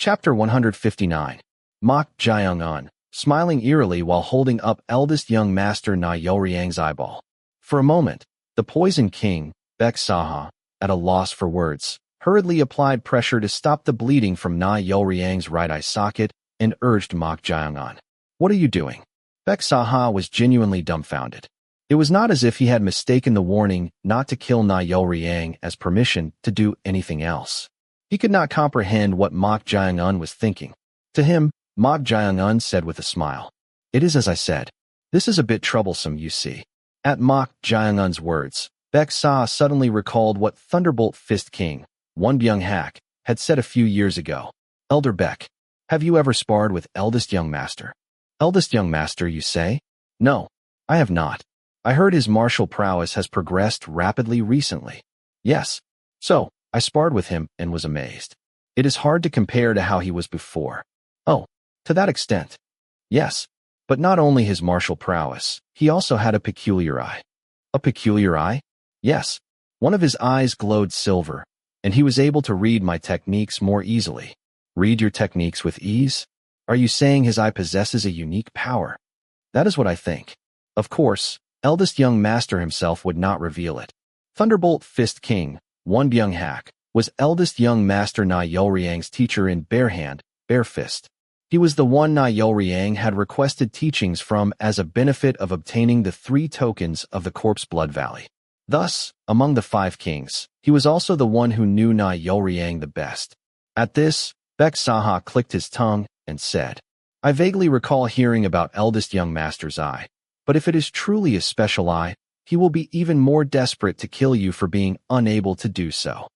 Chapter 159. Mok Jyeong-un, smiling eerily while holding up eldest young master Na Yoryang's eyeball. For a moment, the Poison King, Baek Saha, at a loss for words, hurriedly applied pressure to stop the bleeding from Na Yoryang's right eye socket and urged Mok Jyeong-un. "What are you doing?" Baek Saha was genuinely dumbfounded. It was not as if he had mistaken the warning not to kill Na Yoryang as permission to do anything else. He could not comprehend what Mok Jyeong-un was thinking. To him, Mok Jyeong-un said with a smile, "It is as I said. This is a bit troublesome, you see." At Mok Jyeong-un's words, Baek Saha suddenly recalled what Thunderbolt Fist King, Won Byung-hak, had said a few years ago. "Elder Baek, have you ever sparred with eldest young master?" "Eldest young master, you say?" "No, I have not. I heard his martial prowess has progressed rapidly recently." "Yes. So, I sparred with him and was amazed. It is hard to compare to how he was before." "Oh, to that extent." "Yes. But not only his martial prowess, he also had a peculiar eye." "A peculiar eye?" "Yes. One of his eyes glowed silver, and he was able to read my techniques more easily." "Read your techniques with ease? Are you saying his eye possesses a unique power?" "That is what I think. Of course, eldest young master himself would not reveal it." Thunderbolt Fist King, Won Byung-hak, was eldest young master Na Yoryang's teacher in Bare Hand, Bare Fist. He was the one Na Yoryang had requested teachings from as a benefit of obtaining the 3 tokens of the Corpse Blood Valley. Thus, among the 5 kings, he was also the one who knew Na Yoryang the best. At this, Baek Saha clicked his tongue and said, "I vaguely recall hearing about eldest young master's eye, but if it is truly a special eye, he will be even more desperate to kill you for being unable to do so."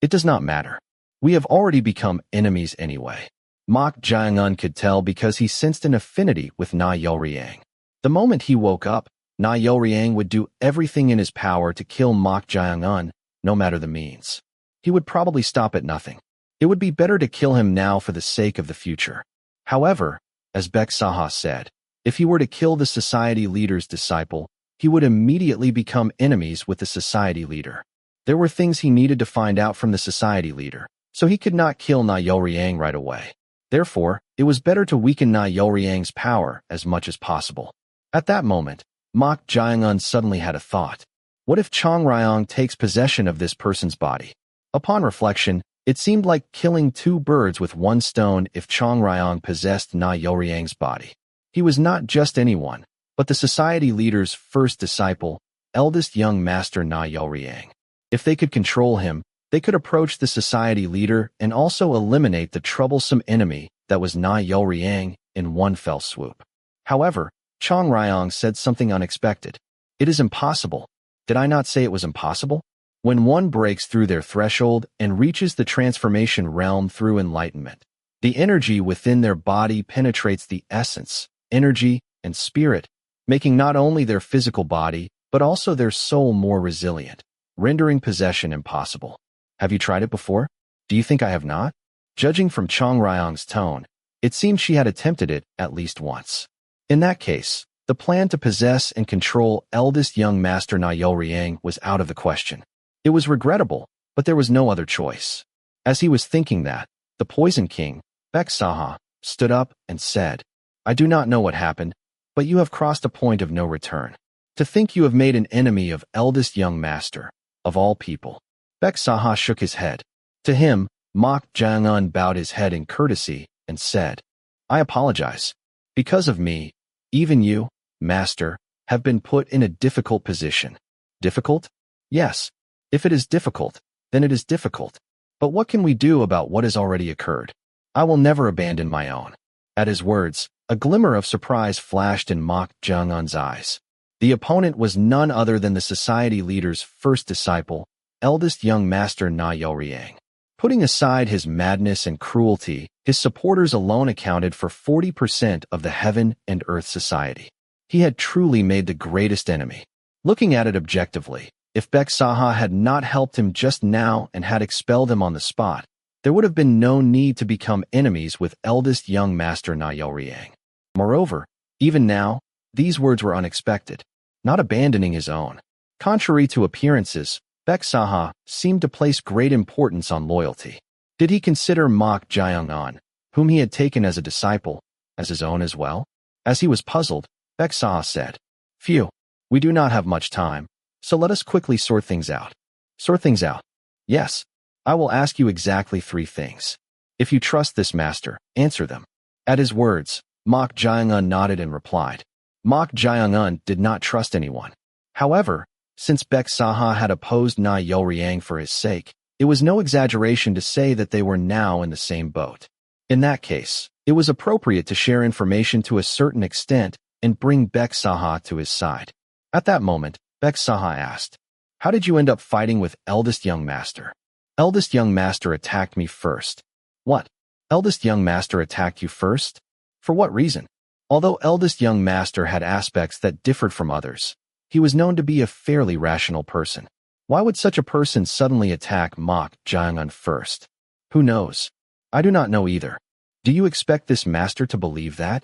"It does not matter. We have already become enemies anyway." Mok Jyeong-un could tell because he sensed an affinity with Na Yoryang. The moment he woke up, Na Yoryang would do everything in his power to kill Mok Jyeong-un, no matter the means. He would probably stop at nothing. It would be better to kill him now for the sake of the future. However, as Baek Saha said, if he were to kill the society leader's disciple, he would immediately become enemies with the society leader. There were things he needed to find out from the society leader, so he could not kill Na Yoryang right away. Therefore, it was better to weaken Na Yoryang's power as much as possible. At that moment, Mok Jyeong-un suddenly had a thought. What if Chong Ryong takes possession of this person's body? Upon reflection, it seemed like killing 2 birds with 1 stone if Chong Ryong possessed Na Yoryang's body. He was not just anyone, but the society leader's first disciple, eldest young master Na Yoryang. If they could control him, they could approach the society leader and also eliminate the troublesome enemy that was Na Yoryang in one fell swoop. However, Chong Ryong said something unexpected. "It is impossible." Did I not say it was impossible? When one breaks through their threshold and reaches the transformation realm through enlightenment, the energy within their body penetrates the essence, energy, and spirit, making not only their physical body, but also their soul more resilient, rendering possession impossible. Have you tried it before? Do you think I have not? Judging from Chong Ryong's tone, it seemed she had attempted it at least once. In that case, the plan to possess and control eldest young master Na Yoryang was out of the question. It was regrettable, but there was no other choice. As he was thinking that, the Poison King, Baek Saha, stood up and said, "I do not know what happened, but you have crossed a point of no return. To think you have made an enemy of eldest young master, of all people." Baek Saha shook his head. To him, Mok Jyeong-un bowed his head in courtesy and said, "I apologize. Because of me, even you, master, have been put in a difficult position." "Difficult?" "Yes. If it is difficult, then it is difficult. But what can we do about what has already occurred? I will never abandon my own." At his words, a glimmer of surprise flashed in Mok Jyeong-un's eyes. The opponent was none other than the society leader's first disciple, eldest young master Na Yoryang. Putting aside his madness and cruelty, his supporters alone accounted for 40% of the heaven and earth society. He had truly made the greatest enemy. Looking at it objectively, if Baek Saha had not helped him just now and had expelled him on the spot, there would have been no need to become enemies with eldest young master Na Yoryang. Moreover, even now, these words were unexpected. Not abandoning his own. Contrary to appearances, Baek Saha seemed to place great importance on loyalty. Did he consider Mok Jyeong-un, whom he had taken as a disciple, as his own as well? As he was puzzled, Beksaha said, "Phew, we do not have much time, so let us quickly sort things out." Sort things out? Yes, I will ask you exactly 3 things. If you trust this master, answer them. At his words, Mok Jaeung-un nodded and replied. Mok Jaeung-un did not trust anyone. However, since Beksaha had opposed Na Yoryang for his sake, it was no exaggeration to say that they were now in the same boat. In that case, it was appropriate to share information to a certain extent and bring Beksaha to his side. At that moment, Beksaha asked, "How did you end up fighting with eldest young master?" "Eldest young master attacked me first." "What? Eldest young master attacked you first? For what reason?" Although eldest young master had aspects that differed from others, he was known to be a fairly rational person. Why would such a person suddenly attack Mok Jaeung-un first? Who knows? I do not know either. Do you expect this master to believe that?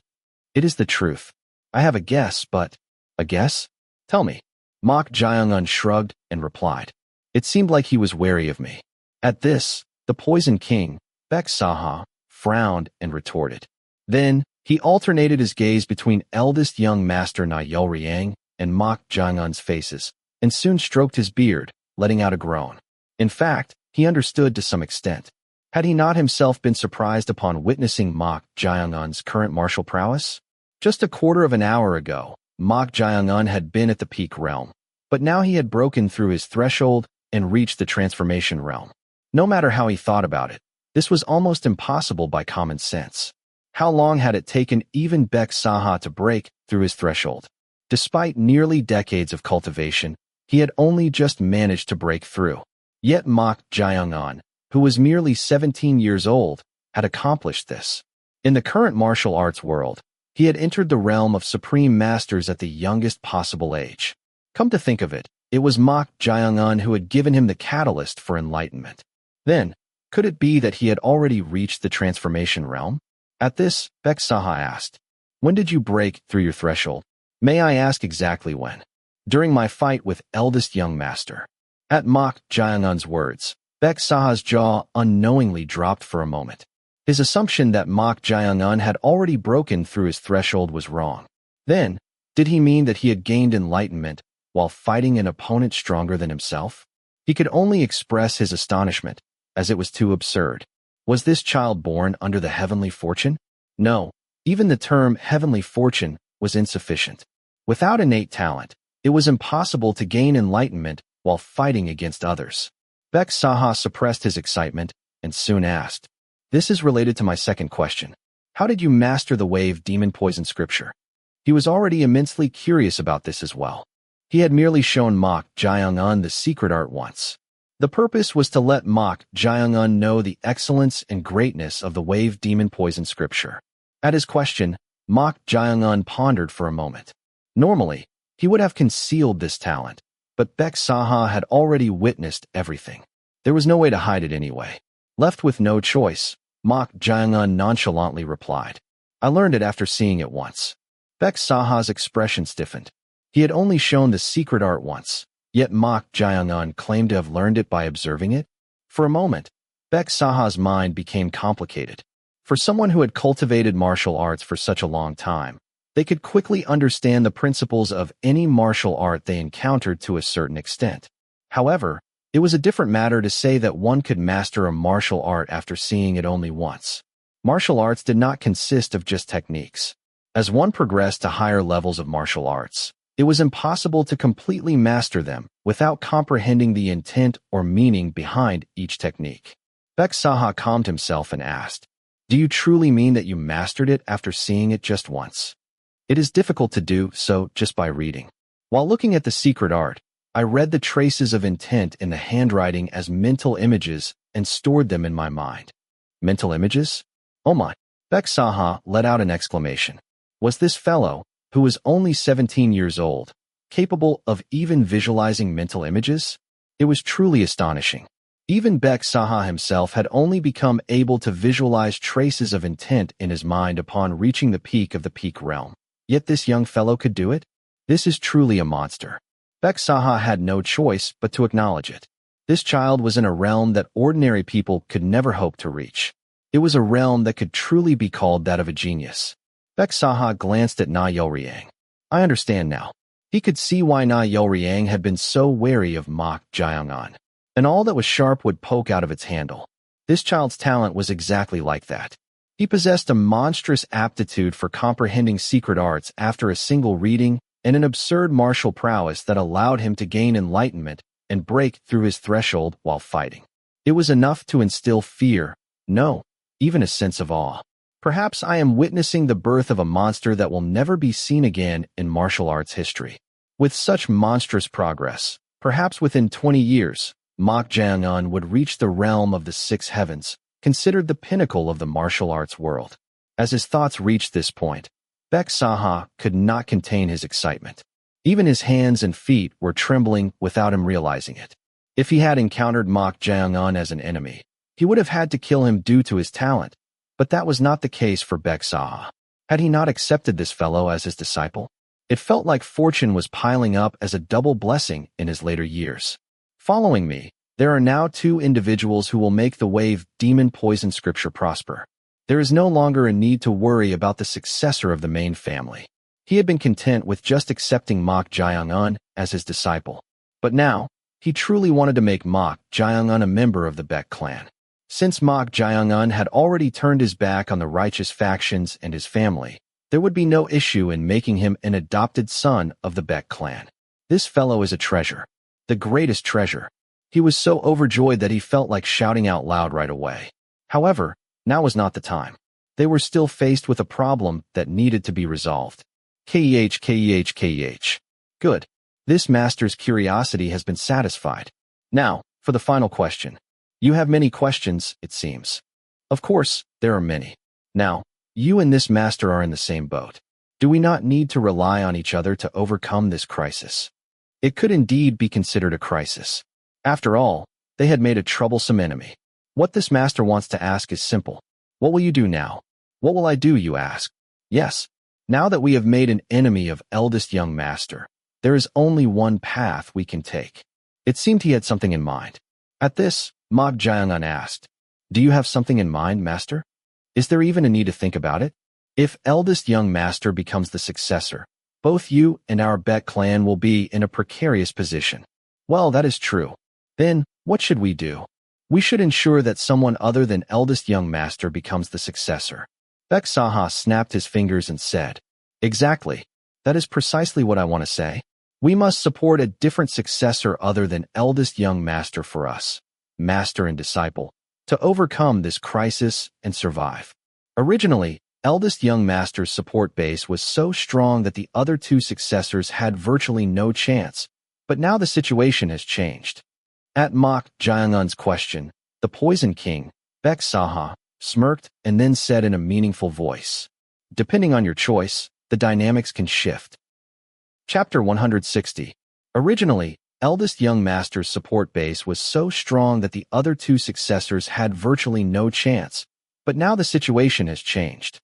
It is the truth. I have a guess, but... A guess? Tell me. Mok Jaeung-un shrugged and replied. It seemed like he was wary of me. At this, the Poison King, Beksaha, frowned and retorted. Then, he alternated his gaze between eldest young master Na Yoryang and Mok Jaeung-un's faces, and soon stroked his beard, letting out a groan. In fact, he understood to some extent. Had he not himself been surprised upon witnessing Mok Jaeung-un's current martial prowess? Just a quarter of an hour ago, Mok Jaeung-un had been at the peak realm, but now he had broken through his threshold and reached the transformation realm. No matter how he thought about it, this was almost impossible by common sense. How long had it taken even Beksaha to break through his threshold? Despite nearly decades of cultivation, he had only just managed to break through. Yet Mok Jaeung-un, who was merely 17 years old, had accomplished this. In the current martial arts world, he had entered the realm of supreme masters at the youngest possible age. Come to think of it, it was Mok Jaeung-un who had given him the catalyst for enlightenment. Then, could it be that he had already reached the transformation realm? At this, Beksaha asked, "When did you break through your threshold?" "May I ask exactly when?" "During my fight with eldest young master." At Mok Jaeung-un's words, Beksaha's jaw unknowingly dropped for a moment. His assumption that Mok Jaeung-un had already broken through his threshold was wrong. Then, did he mean that he had gained enlightenment while fighting an opponent stronger than himself? He could only express his astonishment, as it was too absurd. Was this child born under the heavenly fortune? No, even the term heavenly fortune was insufficient. Without innate talent, it was impossible to gain enlightenment while fighting against others. Beksaha suppressed his excitement and soon asked, "This is related to my second question. How did you master the wave demon poison scripture?" He was already immensely curious about this as well. He had merely shown Mok Jaeung-un the secret art once. The purpose was to let Mok Jaeung-un know the excellence and greatness of the wave demon poison scripture. At his question, Mok Jaeung-un pondered for a moment. Normally, he would have concealed this talent, but Beksaha had already witnessed everything. There was no way to hide it anyway. Left with no choice, Mok Jaeung-un nonchalantly replied, "I learned it after seeing it once." Beksaha's expression stiffened. He had only shown the secret art once, yet Mok Jaeung-un claimed to have learned it by observing it? For a moment, Beksaha's mind became complicated. For someone who had cultivated martial arts for such a long time, they could quickly understand the principles of any martial art they encountered to a certain extent. However, it was a different matter to say that one could master a martial art after seeing it only once. Martial arts did not consist of just techniques. As one progressed to higher levels of martial arts, it was impossible to completely master them without comprehending the intent or meaning behind each technique. Beksaha calmed himself and asked, "Do you truly mean that you mastered it after seeing it just once?" "It is difficult to do so just by reading. While looking at the secret art, I read the traces of intent in the handwriting as mental images and stored them in my mind." Mental images? Oh my! Beksaha let out an exclamation. Was this fellow, who was only 17 years old, capable of even visualizing mental images? It was truly astonishing. Even Beksaha himself had only become able to visualize traces of intent in his mind upon reaching the peak of the peak realm. Yet this young fellow could do it? This is truly a monster. Beksaha had no choice but to acknowledge it. This child was in a realm that ordinary people could never hope to reach. It was a realm that could truly be called that of a genius. Baek Saha glanced at Na Yolryang. I understand now. He could see why Na Yolryang had been so wary of Mok Jayongan, and all that was sharp would poke out of its handle. This child's talent was exactly like that. He possessed a monstrous aptitude for comprehending secret arts after a single reading and an absurd martial prowess that allowed him to gain enlightenment and break through his threshold while fighting. It was enough to instill fear, no, even a sense of awe. Perhaps I am witnessing the birth of a monster that will never be seen again in martial arts history. With such monstrous progress, perhaps within 20 years, Mok Jayongan would reach the realm of the six heavens, considered the pinnacle of the martial arts world. As his thoughts reached this point, Baek Saha could not contain his excitement. Even his hands and feet were trembling without him realizing it. If he had encountered Mok Jayongan as an enemy, he would have had to kill him due to his talent, but that was not the case for Baek Saha. Had he not accepted this fellow as his disciple? It felt like fortune was piling up as a double blessing in his later years. Following me, there are now two individuals who will make the wave demon poison scripture prosper. There is no longer a need to worry about the successor of the main family. He had been content with just accepting Mok Jayongan as his disciple. But now, he truly wanted to make Mok Jayongan a member of the Baek clan. Since Mok Jayongan had already turned his back on the righteous factions and his family, there would be no issue in making him an adopted son of the Baek clan. This fellow is a treasure. The greatest treasure. He was so overjoyed that he felt like shouting out loud right away. However, now was not the time. They were still faced with a problem that needed to be resolved. Keh. Good. This master's curiosity has been satisfied. Now, for the final question. You have many questions, it seems. Of course, there are many. Now, you and this master are in the same boat. Do we not need to rely on each other to overcome this crisis? It could indeed be considered a crisis. After all, they had made a troublesome enemy. What this master wants to ask is simple. What will you do now? What will I do, you ask? Yes. Now that we have made an enemy of eldest young master, there is only one path we can take. It seemed he had something in mind. At this, Mok Jayongan asked, Do you have something in mind, master? Is there even a need to think about it? If eldest young master becomes the successor, both you and our Baek clan will be in a precarious position. Well, that is true. Then, what should we do? We should ensure that someone other than eldest young master becomes the successor. Baek Saha snapped his fingers and said, Exactly. That is precisely what I want to say. We must support a different successor other than eldest young master for us, master and disciple, to overcome this crisis and survive. Originally, eldest young master's support base was so strong that the other two successors had virtually no chance, but now the situation has changed. At Mok Jayongan's question, the Poison King, Baek Saha, smirked and then said in a meaningful voice, Depending on your choice, the dynamics can shift. Chapter 160. Originally, eldest young master's support base was so strong that the other two successors had virtually no chance, but now the situation has changed.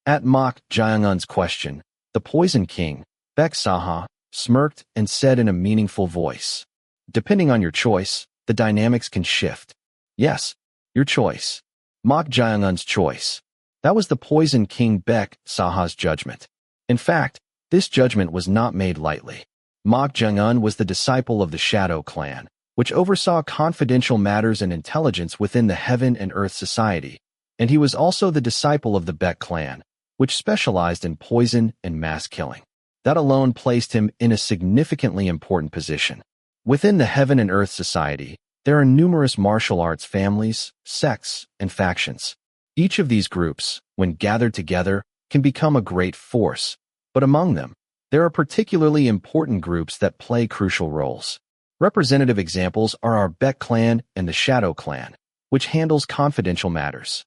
At Mok Jayongan's question, the Poison King, Baek Saha, smirked and said in a meaningful voice, Depending on your choice, the dynamics can shift. Yes, your choice. Mok Jayongan's choice. That was the Poison King Baek Saha's judgment. In fact, this judgment was not made lightly. Mok Jayongan was the disciple of the Shadow Clan, which oversaw confidential matters and intelligence within the Heaven and Earth Society, and he was also the disciple of the Baek clan, which specialized in poison and mass killing. That alone placed him in a significantly important position. Within the Heaven and Earth Society, there are numerous martial arts families, sects, and factions. Each of these groups, when gathered together, can become a great force, but among them, there are particularly important groups that play crucial roles. Representative examples are our Baek clan and the Shadow clan, which handles confidential matters.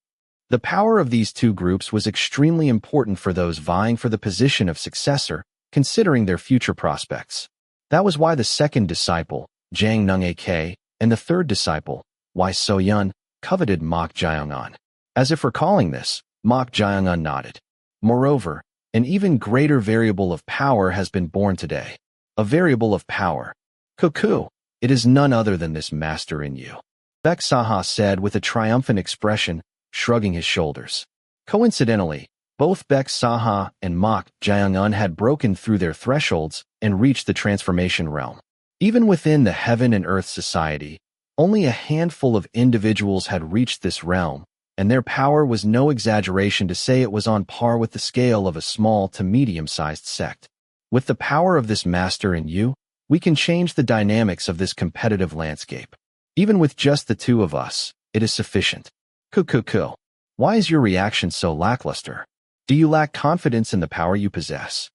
The power of these two groups was extremely important for those vying for the position of successor, considering their future prospects. That was why the second disciple, Jang Nung Ak, and the third disciple, Y So-yun, coveted Mok Jayongan. As if recalling this, Mok Jayongan nodded. Moreover, an even greater variable of power has been born today. A variable of power. Cuckoo, it is none other than this master in you. Baek Saha said with a triumphant expression, shrugging his shoulders. Coincidentally, both Baek Saha and Mok Jaeung-un had broken through their thresholds and reached the transformation realm. Even within the Heaven and Earth Society, only a handful of individuals had reached this realm, and their power was no exaggeration to say it was on par with the scale of a small to medium-sized sect. With the power of this master in you, we can change the dynamics of this competitive landscape. Even with just the two of us, it is sufficient. Kukuku. Why is your reaction so lackluster? Do you lack confidence in the power you possess?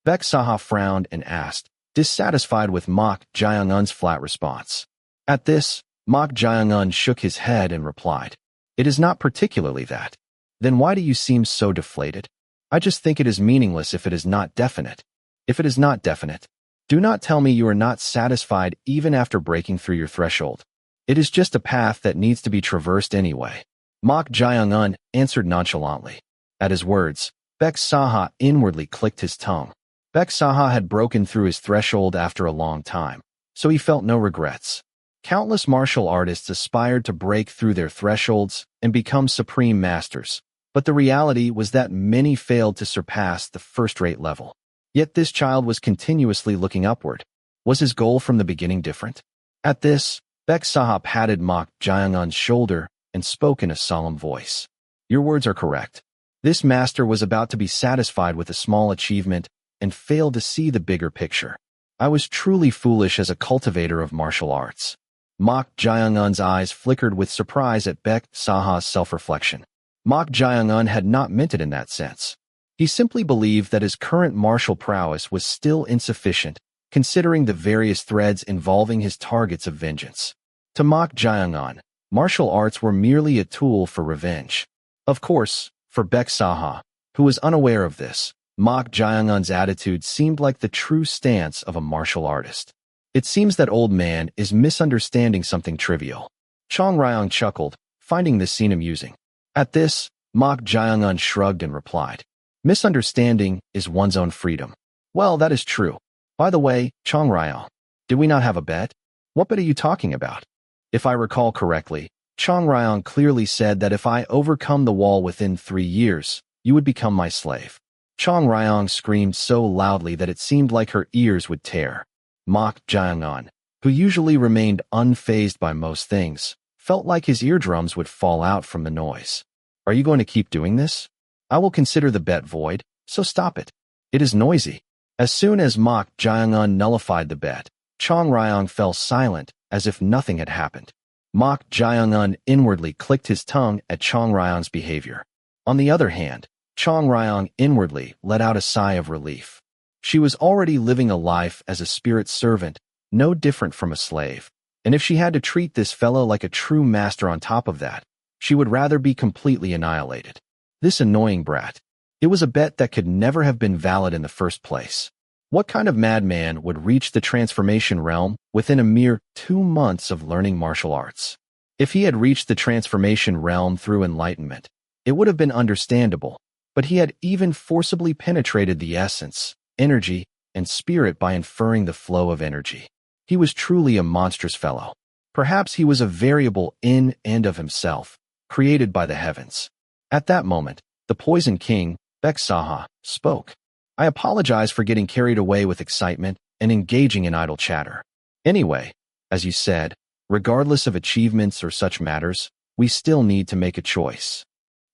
Baek Saha frowned and asked, dissatisfied with Mok Jaeung-un's flat response. At this, Mok Jaeung-un shook his head and replied, it is not particularly that. Then why do you seem so deflated? I just think it is meaningless if it is not definite. If it is not definite, do not tell me you are not satisfied even after breaking through your threshold. It is just a path that needs to be traversed anyway. Mok Jaeung-un answered nonchalantly. At his words, Baek Saha inwardly clicked his tongue. Baek Saha had broken through his threshold after a long time, so he felt no regrets. Countless martial artists aspired to break through their thresholds and become supreme masters, but the reality was that many failed to surpass the first-rate level. Yet this child was continuously looking upward. Was his goal from the beginning different? At this, Baek Saha patted Mok Jaeung-un's shoulder and spoke in a solemn voice. Your words are correct. This master was about to be satisfied with a small achievement and failed to see the bigger picture. I was truly foolish as a cultivator of martial arts. Mok Jaeung-un's eyes flickered with surprise at Baek Saha's self-reflection. Mok Jaeung-un had not meant it in that sense. He simply believed that his current martial prowess was still insufficient, considering the various threads involving his targets of vengeance. To Mok Jaeung-un, martial arts were merely a tool for revenge. Of course, for Baek Saha, who was unaware of this, Mok Jaeung-un's attitude seemed like the true stance of a martial artist. It seems that old man is misunderstanding something trivial. Chong Ryong chuckled, finding this scene amusing. At this, Mok Jaeung-un shrugged and replied, misunderstanding is one's own freedom. Well, that is true. By the way, Chong Ryong, did we not have a bet? What bet are you talking about? If I recall correctly, Chong Ryong clearly said that if I overcome the wall within 3 years, you would become my slave. Chong Ryong screamed so loudly that it seemed like her ears would tear. Mok Jaeung-un, who usually remained unfazed by most things, felt like his eardrums would fall out from the noise. Are you going to keep doing this? I will consider the bet void, so stop it. It is noisy. As soon as Mok Jaeung-un nullified the bet, Chong Ryong fell silent as if nothing had happened. Mok Jaeung-un inwardly clicked his tongue at Chong Ryong's behavior. On the other hand, Chong Ryong inwardly let out a sigh of relief. She was already living a life as a spirit servant, no different from a slave. And if she had to treat this fellow like a true master on top of that, she would rather be completely annihilated. This annoying brat. It was a bet that could never have been valid in the first place. What kind of madman would reach the transformation realm within a mere 2 months of learning martial arts? If he had reached the transformation realm through enlightenment, it would have been understandable, but he had even forcibly penetrated the essence, energy, and spirit by inferring the flow of energy. He was truly a monstrous fellow. Perhaps he was a variable in and of himself, created by the heavens. At that moment, the Poison King, Baek Saha, spoke. I apologize for getting carried away with excitement and engaging in idle chatter. Anyway, as you said, regardless of achievements or such matters, we still need to make a choice.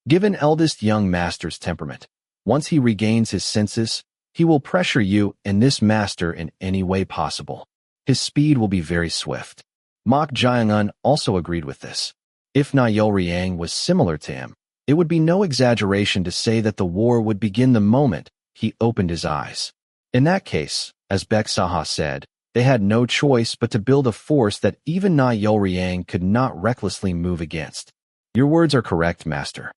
Given eldest young master's temperament, once he regains his senses, he will pressure you and this master in any way possible. His speed will be very swift. Mok Jaeung-un also agreed with this. If Nayeol was similar to him, it would be no exaggeration to say that the war would begin the moment he opened his eyes. In that case, as Baek Saha said, they had no choice but to build a force that even Nayeol could not recklessly move against. Your words are correct, master.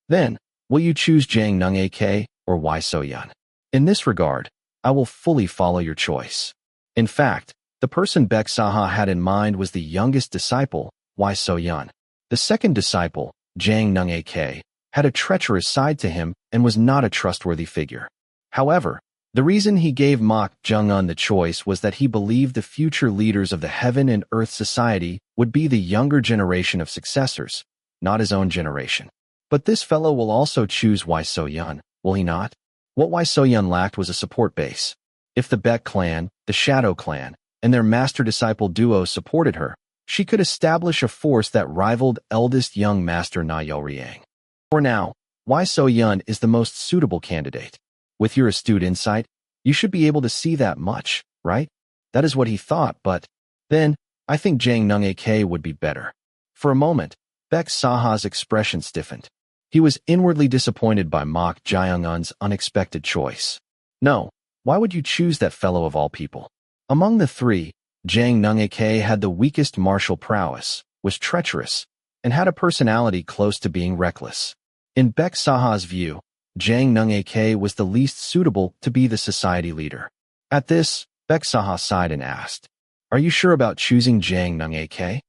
Then, will you choose Jang Nung AK or Wai So-yun? In this regard, I will fully follow your choice. In fact, the person Baek Saha had in mind was the youngest disciple, Wai So-yun. The second disciple, Jang Nung AK, had a treacherous side to him and was not a trustworthy figure. However, the reason he gave Mok Jaeung-un the choice was that he believed the future leaders of the Heaven and Earth Society would be the younger generation of successors, not his own generation. But this fellow will also choose Wai So-yun, will he not? What Wai So-yun lacked was a support base. If the Baek clan, the Shadow clan, and their master-disciple duo supported her, she could establish a force that rivaled eldest young master Na Yo-riang. For now, Wai So-yun is the most suitable candidate. With your astute insight, you should be able to see that much, right? That is what he thought, but then, I think Jang Nung-ak would be better. For a moment, Baek Saha's expression stiffened. He was inwardly disappointed by Mok Jaeung-un's unexpected choice. No, why would you choose that fellow of all people? Among the three, Jang Nung-ak had the weakest martial prowess, was treacherous, and had a personality close to being reckless. In Baek Saha's view, Jang Nung-ak was the least suitable to be the society leader. At this, Baek Saha sighed and asked, "Are you sure about choosing Jang Nung-ak?"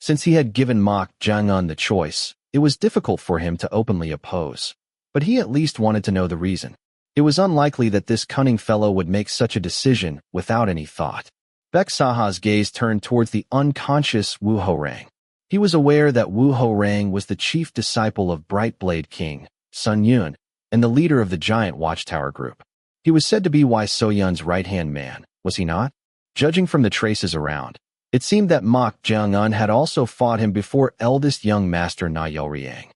Since he had given Mok Jaeung-un the choice, it was difficult for him to openly oppose. But he at least wanted to know the reason. It was unlikely that this cunning fellow would make such a decision without any thought. Baek Saha's gaze turned towards the unconscious Wu Ho-rang. He was aware that Wu Ho-rang was the chief disciple of Bright Blade King, Sun Yun, and the leader of the giant watchtower group. He was said to be Wai So-yun's right-hand man, was he not? Judging from the traces around, it seemed that Mok Jaeung-un had also fought him before eldest young master Na Yo-riang.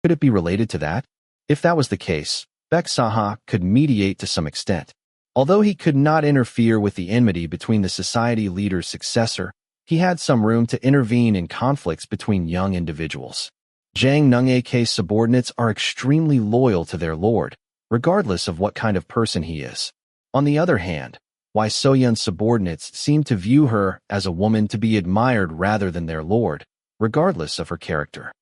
Could it be related to that? If that was the case, Baek Saha could mediate to some extent. Although he could not interfere with the enmity between the society leader's successor, he had some room to intervene in conflicts between young individuals. Jang Nung-ak's subordinates are extremely loyal to their lord, regardless of what kind of person he is. On the other hand, Wai So-yun's subordinates seem to view her as a woman to be admired rather than their lord, regardless of her character.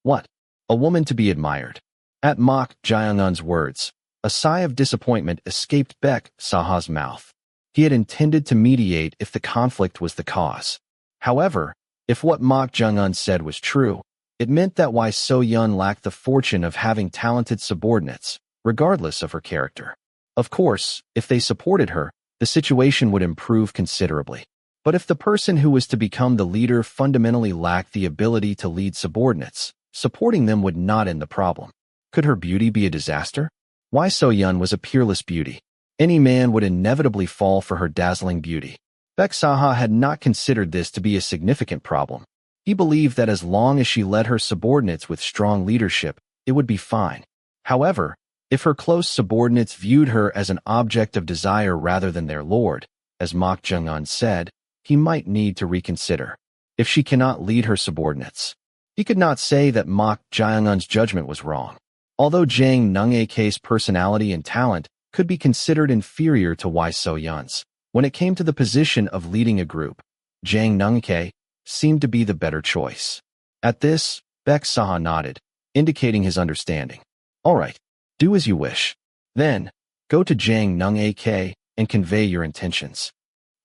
What? A woman to be admired? At Mok Jaeung-un's words, a sigh of disappointment escaped Baek Saha's mouth. He had intended to mediate if the conflict was the cause. However, if what Mok Jaeung-un said was true, it meant that Wai So-yun lacked the fortune of having talented subordinates, regardless of her character. Of course, if they supported her, the situation would improve considerably. But if the person who was to become the leader fundamentally lacked the ability to lead subordinates, supporting them would not end the problem. Could her beauty be a disaster? Wai So-yun was a peerless beauty. Any man would inevitably fall for her dazzling beauty. Baek Saha had not considered this to be a significant problem. He believed that as long as she led her subordinates with strong leadership, it would be fine. However, if her close subordinates viewed her as an object of desire rather than their lord, as Mok Jaeung-un said, he might need to reconsider. If she cannot lead her subordinates, he could not say that Mok Jaeung-un's judgment was wrong. Although Jang Nung-ak's personality and talent could be considered inferior to Wai So-yun's, when it came to the position of leading a group, Jang Nung-ak seemed to be the better choice. At this, Baek Saha nodded, indicating his understanding. All right, do as you wish. Then, go to Jang Nung-ak and convey your intentions.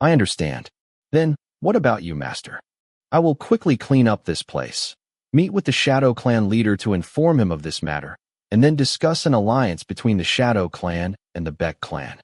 I understand. Then, what about you, master? I will quickly clean up this place. Meet with the Shadow Clan leader to inform him of this matter, and then discuss an alliance between the Shadow Clan and the Baek clan.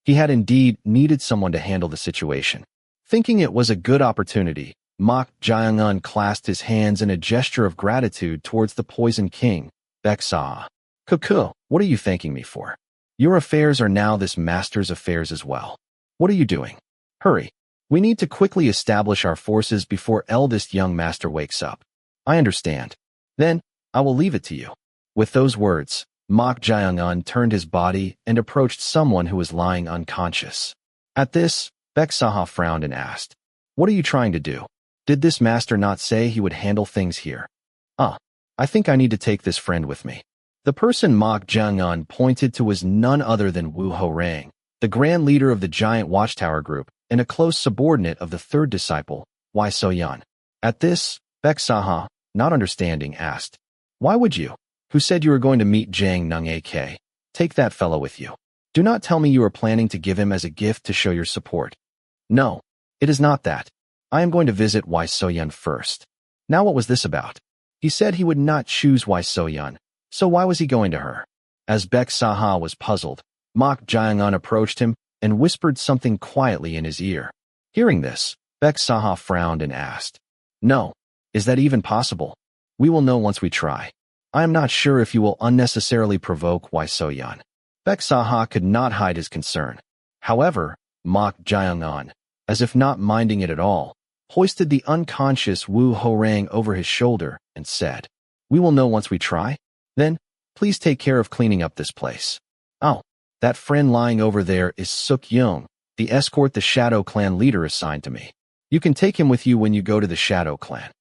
He had indeed needed someone to handle the situation. Thinking it was a good opportunity, Mok Jaeung-un clasped his hands in a gesture of gratitude towards the Poison King, Baek Saha. Cuckoo, what are you thanking me for? Your affairs are now this master's affairs as well. What are you doing? Hurry. We need to quickly establish our forces before eldest young master wakes up. I understand. Then, I will leave it to you. With those words, Mok Jaeung-un turned his body and approached someone who was lying unconscious. At this, Baek Saha frowned and asked, "What are you trying to do? Did this master not say he would handle things here?" I think I need to take this friend with me." The person Mok Jaeung-un pointed to was none other than Wu Ho-rang, the grand leader of the giant watchtower group and a close subordinate of the third disciple, Wai So-yun. At this, Baek Saha, not understanding, asked, "Why would you? Who said you were going to meet Jang Nung-ak? Take that fellow with you. Do not tell me you are planning to give him as a gift to show your support." "No, it is not that. I am going to visit Wai So-yun first." Now what was this about? He said he would not choose Wai So-yun, so why was he going to her? As Baek Saha was puzzled, Mok Jaeung-un approached him and whispered something quietly in his ear. Hearing this, Baek Saha frowned and asked, "No, is that even possible? We will know once we try." I am not sure if you will unnecessarily provoke Wai So-yan. Baek Saha could not hide his concern. However, Mok Jae-an, as if not minding it at all, hoisted the unconscious Wu Ho-rang over his shoulder and said, "We will know once we try. Then, please take care of cleaning up this place. Oh, that friend lying over there is Suk-young, the escort the Shadow Clan leader assigned to me. You can take him with you when you go to the Shadow Clan."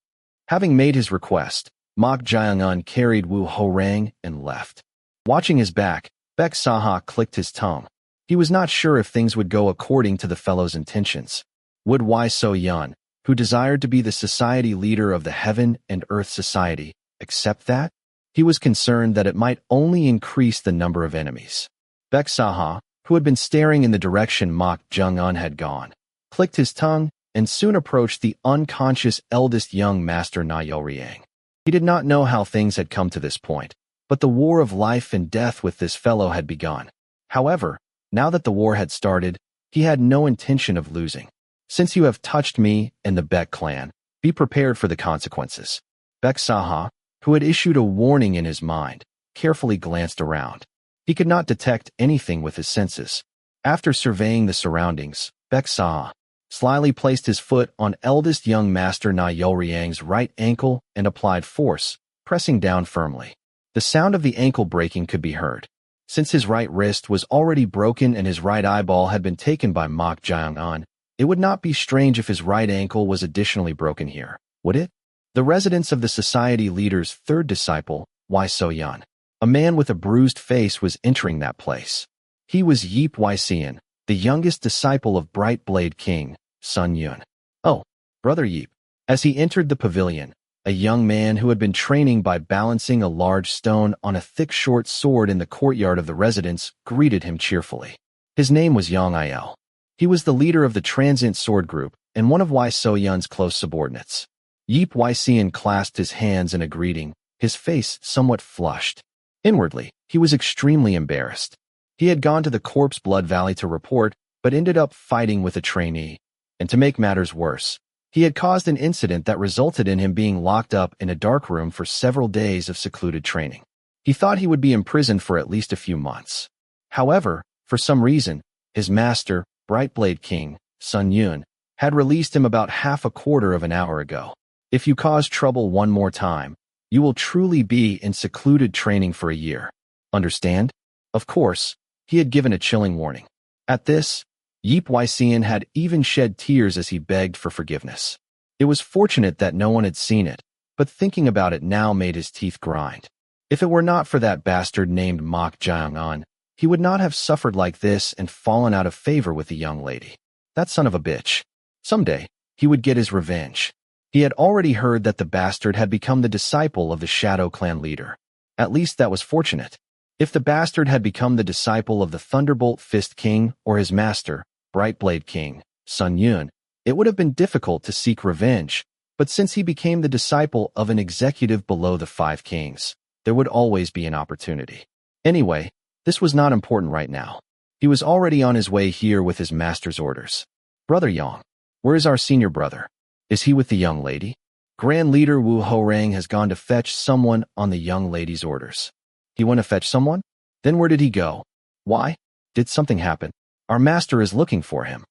Having made his request, Mok Jae-an carried Wu Ho-rang and left. Watching his back, Baek Saha clicked his tongue. He was not sure if things would go according to the fellow's intentions. Would Wai So-yan, who desired to be the society leader of the Heaven and Earth Society, accept that? He was concerned that it might only increase the number of enemies. Baek Saha, who had been staring in the direction Mok Jae-an had gone, clicked his tongue and soon approached the unconscious eldest young master Na Yo-ryang. He did not know how things had come to this point, but the war of life and death with this fellow had begun. However, now that the war had started, he had no intention of losing. "Since you have touched me and the Baek clan, be prepared for the consequences." Baek Saha, who had issued a warning in his mind, carefully glanced around. He could not detect anything with his senses. After surveying the surroundings, Baek Saha slyly placed his foot on eldest young master Na Yo-ryang's right ankle and applied force, pressing down firmly. The sound of the ankle breaking could be heard. Since his right wrist was already broken and his right eyeball had been taken by Mok Jae-an, it would not be strange if his right ankle was additionally broken here, would it? The residence of the society leader's third disciple, Wai So-yan, a man with a bruised face, was entering that place. He was Yeep Wai-sean, the youngest disciple of Bright Blade King, Sun Yun. "Oh, Brother Yeep." As he entered the pavilion, a young man who had been training by balancing a large stone on a thick short sword in the courtyard of the residence greeted him cheerfully. His name was Yang Il. He was the leader of the transient sword group and one of Wai So-yan's close subordinates. Yeep Wai-sean clasped his hands in a greeting, his face somewhat flushed. Inwardly, he was extremely embarrassed. He had gone to the Corpse Blood Valley to report, but ended up fighting with a trainee. And to make matters worse, he had caused an incident that resulted in him being locked up in a dark room for several days of secluded training. He thought he would be imprisoned for at least a few months. However, for some reason, his master, Bright Blade King, Sun Yun, had released him about half a quarter of an hour ago. "If you cause trouble one more time, you will truly be in secluded training for a year. Understand?" Of course, he had given a chilling warning. At this, Yeep Wai-sean had even shed tears as he begged for forgiveness. It was fortunate that no one had seen it, but thinking about it now made his teeth grind. If it were not for that bastard named Mok Jae-an, he would not have suffered like this and fallen out of favor with the young lady. That son of a bitch. Someday, he would get his revenge. He had already heard that the bastard had become the disciple of the Shadow Clan leader. At least that was fortunate. If the bastard had become the disciple of the Thunderbolt Fist King or his master, Bright Blade King, Sun Yun, it would have been difficult to seek revenge, but since he became the disciple of an executive below the Five Kings, there would always be an opportunity. Anyway, this was not important right now. He was already on his way here with his master's orders. "Brother Yang, where is our senior brother? Is he with the young lady?" Grand Leader Wu Ho-rang has gone to fetch someone on the young lady's orders. "He went to fetch someone? Then where did he go? Why? Did something happen? Our master is looking for him."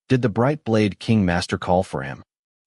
Did the Bright Blade King master call for him?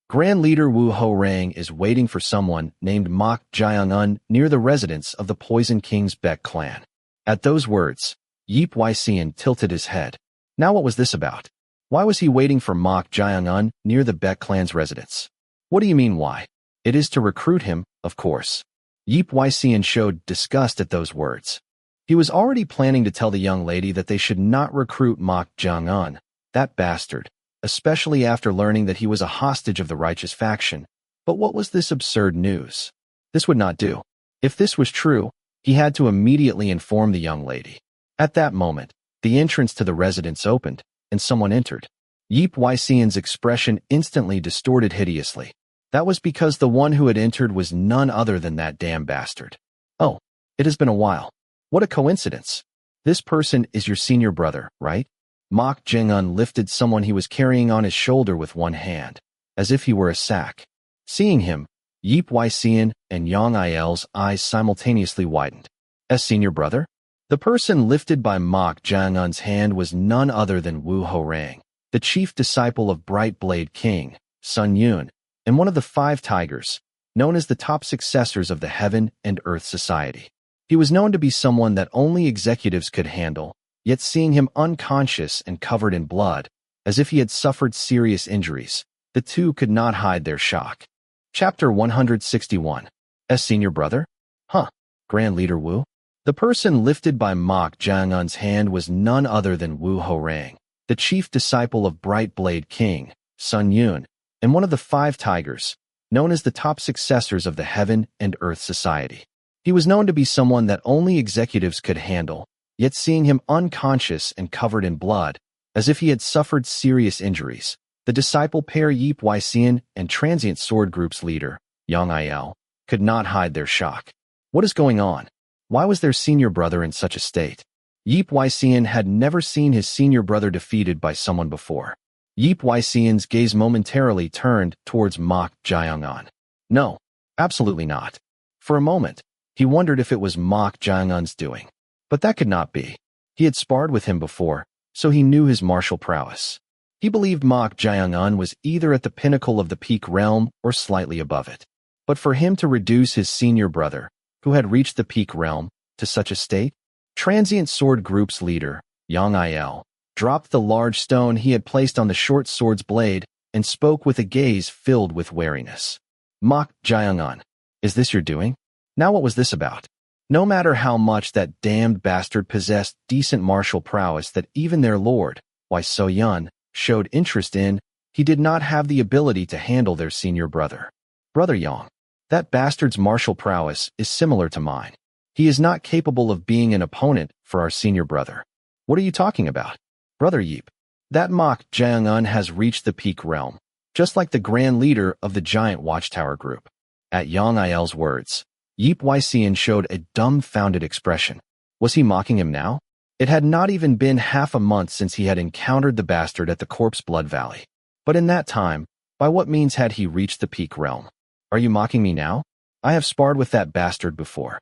Grand Leader Wu Ho-rang is waiting for someone named Mok Jae-an near the residence of the Poison King's Baek clan. At those words, Yeep Wai-sean tilted his head. Now what was this about? Why was he waiting for Mok Jae-an near the Baek clan's residence? "What do you mean why?" "It is to recruit him, of course." Yeep Wai-sean showed disgust at those words. He was already planning to tell the young lady that they should not recruit Mok Jae-an, that bastard, especially after learning that he was a hostage of the righteous faction. But what was this absurd news? This would not do. If this was true, he had to immediately inform the young lady. At that moment, the entrance to the residence opened, and someone entered. Yeep Wai-sean's expression instantly distorted hideously. That was because the one who had entered was none other than that damn bastard. "Oh, it has been a while. What a coincidence. This person is your senior brother, right?" Mok Jae-an lifted someone he was carrying on his shoulder with one hand, as if he were a sack. Seeing him, Yip Xian and Yang Il's eyes simultaneously widened. As senior brother? The person lifted by Mok Jiangun's hand was none other than Wu Horang, the chief disciple of Bright Blade King, Sun Yun, and one of the 5 tigers, known as the top successors of the Heaven and Earth Society. He was known to be someone that only executives could handle, yet seeing him unconscious and covered in blood, as if he had suffered serious injuries, the two could not hide their shock. Chapter 161. As senior brother? Huh, Grand Leader Wu? The person lifted by Mok Jiangun's hand was none other than Wu Horang, the chief disciple of Bright Blade King, Sun Yun, and one of the 5 tigers, known as the top successors of the Heaven and Earth Society. He was known to be someone that only executives could handle, yet seeing him unconscious and covered in blood, as if he had suffered serious injuries, the disciple pair Yip Xian and Transient Sword Group's leader, Yang Il, could not hide their shock. What is going on? Why was their senior brother in such a state? Yip Xian had never seen his senior brother defeated by someone before. Yip Xian's gaze momentarily turned towards Mok Jiangun. No, absolutely not. For a moment, he wondered if it was Mok Jiangun's doing. But that could not be. He had sparred with him before, so he knew his martial prowess. He believed Mok Jiangun was either at the pinnacle of the peak realm or slightly above it. But for him to reduce his senior brother, who had reached the peak realm, to such a state? Transient Sword Group's leader, Yang Il, dropped the large stone he had placed on the short sword's blade and spoke with a gaze filled with wariness. Mok Jiangun, is this your doing? Now what was this about? No matter how much that damned bastard possessed decent martial prowess that even their lord, So Yun, showed interest in, he did not have the ability to handle their senior brother. Brother Yang, that bastard's martial prowess is similar to mine. He is not capable of being an opponent for our senior brother. What are you talking about? Brother Yip, that Mok Jiangun has reached the peak realm, just like the grand leader of the giant watchtower group. At Yang Il's words, Yip Xian showed a dumbfounded expression. Was he mocking him now? It had not even been half a month since he had encountered the bastard at the Corpse Blood Valley. But in that time, by what means had he reached the peak realm? Are you mocking me now? I have sparred with that bastard before.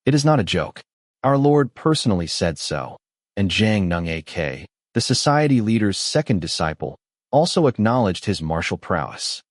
It is not a joke. Our Lord personally said so. And Zhang Nung A.K., the society leader's second disciple, also acknowledged his martial prowess.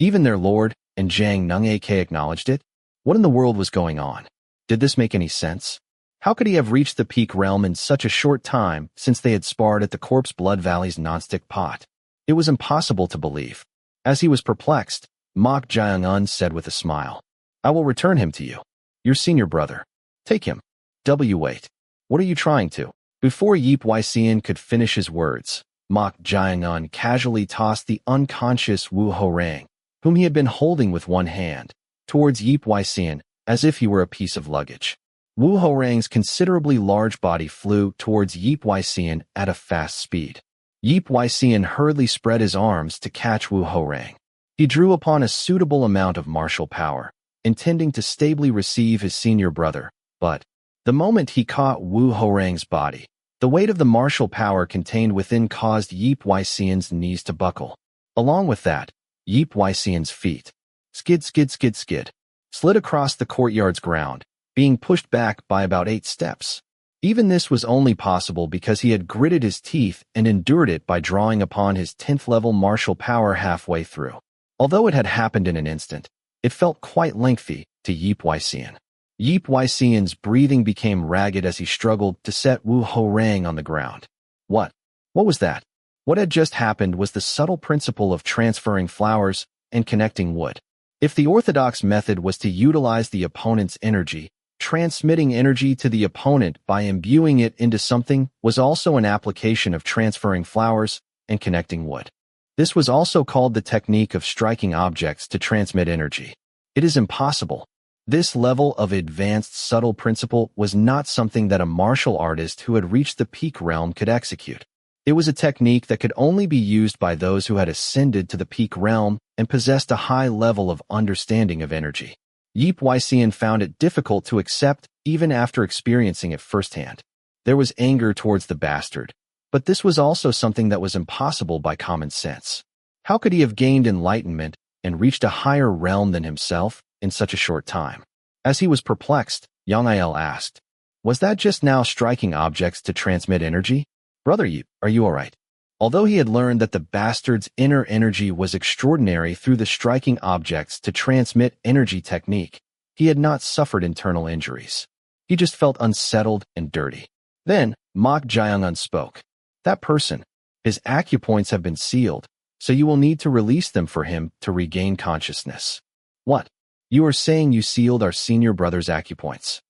Even their Lord and Zhang Nung A.K. acknowledged it? What in the world was going on? Did this make any sense? How could he have reached the peak realm in such a short time since they had sparred at the Corpse Blood Valley's nonstick pot? It was impossible to believe. As he was perplexed, Mok Jiangun said with a smile, I will return him to you. Your senior brother. Take him. Wait. What are you trying to? Before Yip Xian could finish his words, Mok Jiangun casually tossed the unconscious Wu Horang, whom he had been holding with one hand, towards Yip Xian as if he were a piece of luggage. Wu Horang's considerably large body flew towards Yip Xian at a fast speed. Yip Xian hurriedly spread his arms to catch Wu Horang. He drew upon a suitable amount of martial power, intending to stably receive his senior brother, but the moment he caught Wu Horang's body, the weight of the martial power contained within caused Yip Xian's knees to buckle. Along with that, Yip Xian's feet, skid, slid across the courtyard's ground, being pushed back by about 8 steps. Even this was only possible because he had gritted his teeth and endured it by drawing upon his 10th level martial power halfway through. Although it had happened in an instant, it felt quite lengthy to Yip Xian. Yip Xian's breathing became ragged as he struggled to set Wu Horang on the ground. What was that? What had just happened was the subtle principle of transferring flowers and connecting wood. If the orthodox method was to utilize the opponent's energy, transmitting energy to the opponent by imbuing it into something was also an application of transferring flowers and connecting wood. This was also called the technique of striking objects to transmit energy. It is impossible. This level of advanced subtle principle was not something that a martial artist who had reached the peak realm could execute. It was a technique that could only be used by those who had ascended to the peak realm and possessed a high level of understanding of energy. Yip Xian found it difficult to accept even after experiencing it firsthand. There was anger towards the bastard, but this was also something that was impossible by common sense. How could he have gained enlightenment and reached a higher realm than himself in such a short time. As he was perplexed, Yang Il asked, "Was that just now striking objects to transmit energy? Brother Yi, are you alright?" Although he had learned that the bastard's inner energy was extraordinary through the striking objects to transmit energy technique, he had not suffered internal injuries. He just felt unsettled and dirty. Then, Mok Jiangun spoke. "That person, his acupoints have been sealed, so you will need to release them for him to regain consciousness." "What? You are saying you sealed our senior brother's acupoints?"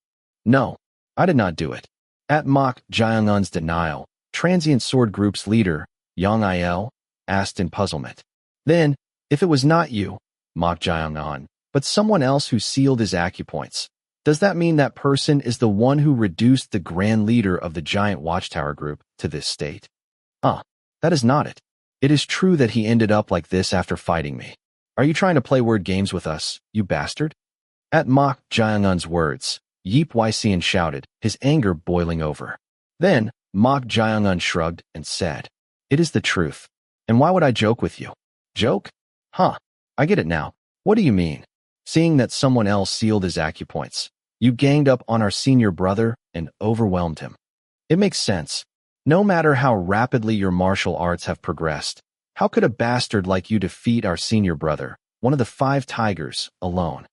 "No, I did not do it." At Mok Jiangun's denial, Transient Sword Group's leader, Yang Il, asked in puzzlement. "Then, if it was not you, Mok Jiangun, but someone else who sealed his acupoints, does that mean that person is the one who reduced the grand leader of the giant watchtower group to this state?" That is not it. It is true that he ended up like this after fighting me. Are you trying to play word games with us, you bastard?" At Mok Jiangun's words, Yip Yxian shouted, his anger boiling over. Then, Mok Jiangun shrugged and said, "It is the truth. And why would I joke with you?" "Joke? I get it now. What do you mean? Seeing that someone else sealed his acupoints, you ganged up on our senior brother and overwhelmed him. It makes sense. No matter how rapidly your martial arts have progressed, how could a bastard like you defeat our senior brother, one of the 5 tigers, alone?"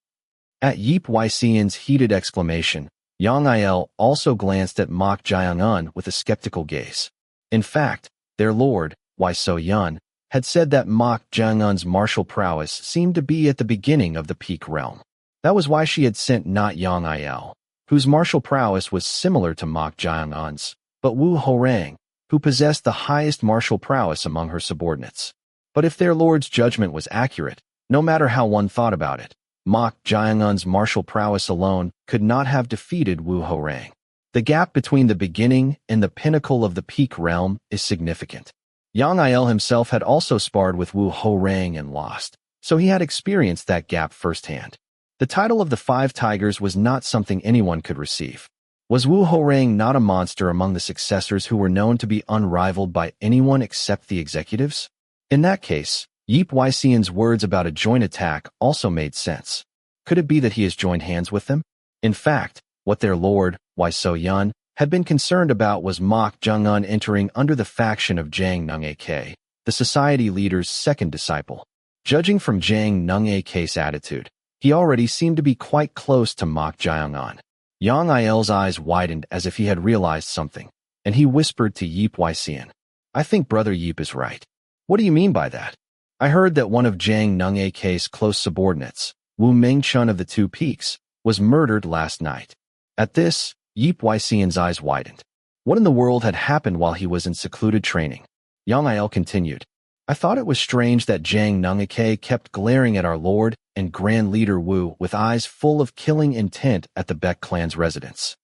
At Yip Yxian's heated exclamation, Yang Il also glanced at Mok Jiangun with a skeptical gaze. In fact, their lord, Yun, had said that Mok Jiangun's martial prowess seemed to be at the beginning of the peak realm. That was why she had sent not Yang Il, whose martial prowess was similar to Mok Jiangun's, but Wu Horang, who possessed the highest martial prowess among her subordinates. But if their lord's judgment was accurate, no matter how one thought about it, Mok Jiangun's martial prowess alone could not have defeated Wu Horang. The gap between the beginning and the pinnacle of the peak realm is significant. Yang Il himself had also sparred with Wu Horang and lost, so he had experienced that gap firsthand. The title of the 5 tigers was not something anyone could receive. Was Wu Horang not a monster among the successors who were known to be unrivaled by anyone except the executives? In that case, Yip Yxian's words about a joint attack also made sense. Could it be that he has joined hands with them? In fact, what their lord, Yun, had been concerned about was Mok Jiangun entering under the faction of Zhang Nung-ak, the society leader's second disciple. Judging from Zhang Nung-ak's attitude, he already seemed to be quite close to Mok Jiangun. Yang Il's eyes widened as if he had realized something, and he whispered to Yip Yxian, "I think Brother Yip is right." "What do you mean by that?" "I heard that one of Zhang Nung-ak's close subordinates, Wu Mingchun of the 2 Peaks, was murdered last night." At this, Yip Yxian's eyes widened. What in the world had happened while he was in secluded training? Yang Il continued, "I thought it was strange that Zhang Nung-ak kept glaring at our lord and grand leader Wu with eyes full of killing intent at the Baek clan's residence."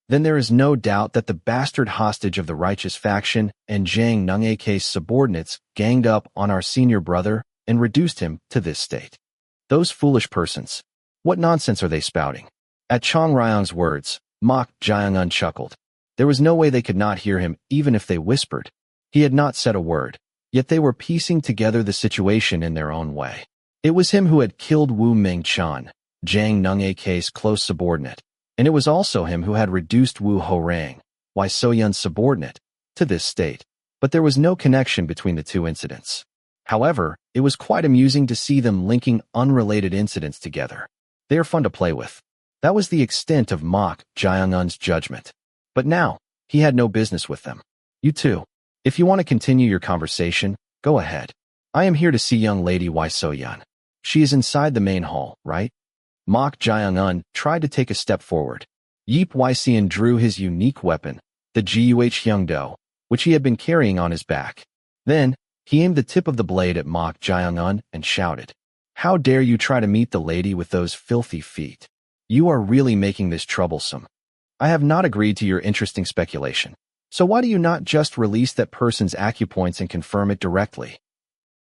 Then there is no doubt that the bastard hostage of the righteous faction and Zhang Nung-ak's subordinates ganged up on our senior brother and reduced him to this state. Those foolish persons. What nonsense are they spouting? At Chong Ryong's words, Mok Jiangun chuckled. There was no way they could not hear him even if they whispered. He had not said a word, yet they were piecing together the situation in their own way. It was him who had killed Wu Mingchun, Zhang Nung-ak's close subordinate, and it was also him who had reduced Wu Horang, Yun's subordinate, to this state. But there was no connection between the 2 incidents. However, it was quite amusing to see them linking unrelated incidents together. They are fun to play with. That was the extent of Mok Jiangun's judgment. But now, he had no business with them. "You two, if you want to continue your conversation, go ahead. I am here to see young lady Yun. She is inside the main hall, right?" Mok Jiangun tried to take a step forward. Yip Yxian drew his unique weapon, the Guh Hyungdo, which he had been carrying on his back. Then, he aimed the tip of the blade at Mok Jiangun and shouted, "How dare you try to meet the lady with those filthy feet? You are really making this troublesome. I have not agreed to your interesting speculation, so why do you not just release that person's acupoints and confirm it directly?"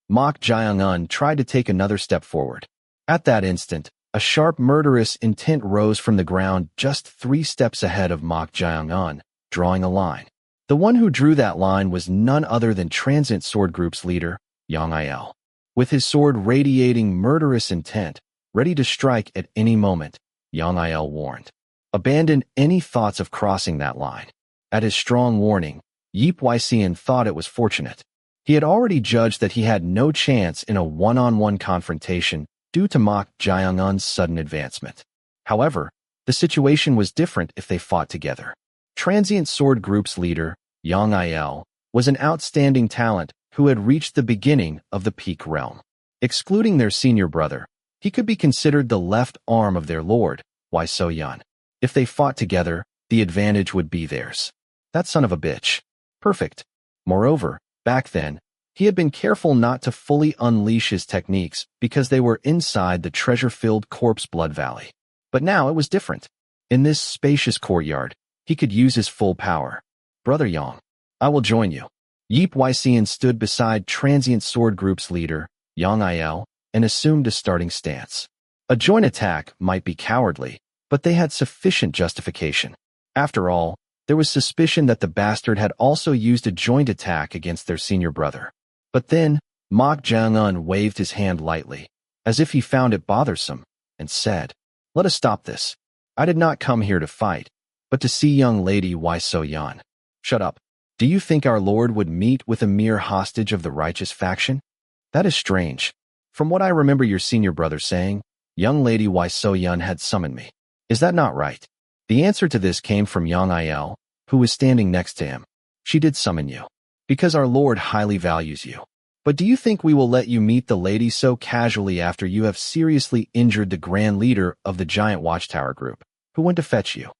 Mok Jiangun tried to take another step forward. At that instant, a sharp murderous intent rose from the ground just 3 steps ahead of Mok Jiangun, drawing a line. The one who drew that line was none other than Transient Sword Group's leader, Yang Il. With his sword radiating murderous intent, ready to strike at any moment, Yang Il warned. Abandon any thoughts of crossing that line. At his strong warning, Yip Xian thought it was fortunate. He had already judged that he had no chance in a one-on-one confrontation due to Mok Jiangun's sudden advancement. However, the situation was different if they fought together. Transient Sword Group's leader, Yang Il, was an outstanding talent who had reached the beginning of the peak realm. Excluding their senior brother, he could be considered the left arm of their lord, Xiaoyan. If they fought together, the advantage would be theirs. That son of a bitch. Perfect. Moreover, back then, he had been careful not to fully unleash his techniques because they were inside the treasure-filled corpse blood valley. But now it was different. In this spacious courtyard, he could use his full power. Brother Yang, I will join you. Yip Xian stood beside Transient Sword Group's leader, Yang Il, and assumed a starting stance. A joint attack might be cowardly, but they had sufficient justification. After all, there was suspicion that the bastard had also used a joint attack against their senior brother. But then, Mok Jiangun waved his hand lightly, as if he found it bothersome, and said, "Let us stop this. I did not come here to fight, but to see young lady Xiaoyan." Shut up. Do you think our lord would meet with a mere hostage of the righteous faction? That is strange. From what I remember your senior brother saying, young lady Xiaoyan had summoned me. Is that not right? The answer to this came from Yang Il, who was standing next to him. She did summon you, because our lord highly values you. But do you think we will let you meet the lady so casually after you have seriously injured the grand leader of the giant watchtower group, who went to fetch you?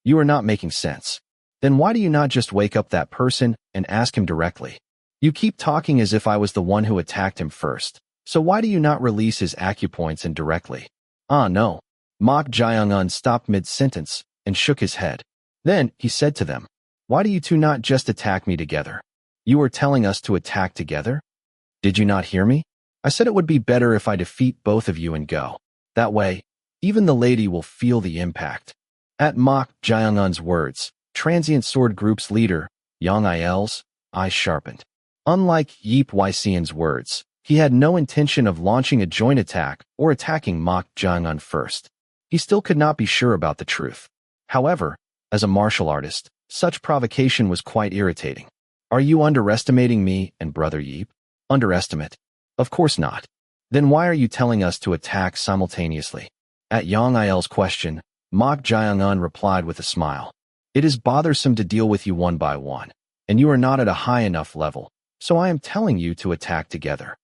You are not making sense. Then why do you not just wake up that person and ask him directly? You keep talking as if I was the one who attacked him first, so why do you not release his acupoints and directly? Ah, no. Mok Jiangun stopped mid-sentence and shook his head. Then he said to them, "Why do you two not just attack me together? You were telling us to attack together? Did you not hear me? I said it would be better if I defeat both of you and go. That way, even the lady will feel the impact." At Mok Jiangun's words, Transient Sword Group's leader, Yang Il's, eyes sharpened. Unlike Yip Xian's words, he had no intention of launching a joint attack or attacking Mok Jiangun first. He still could not be sure about the truth. However, as a martial artist, such provocation was quite irritating. Are you underestimating me and Brother Yip? Underestimate? Of course not. Then why are you telling us to attack simultaneously? At Yang Il's question, Mok Jiangun replied with a smile. It is bothersome to deal with you one by one, and you are not at a high enough level, so I am telling you to attack together.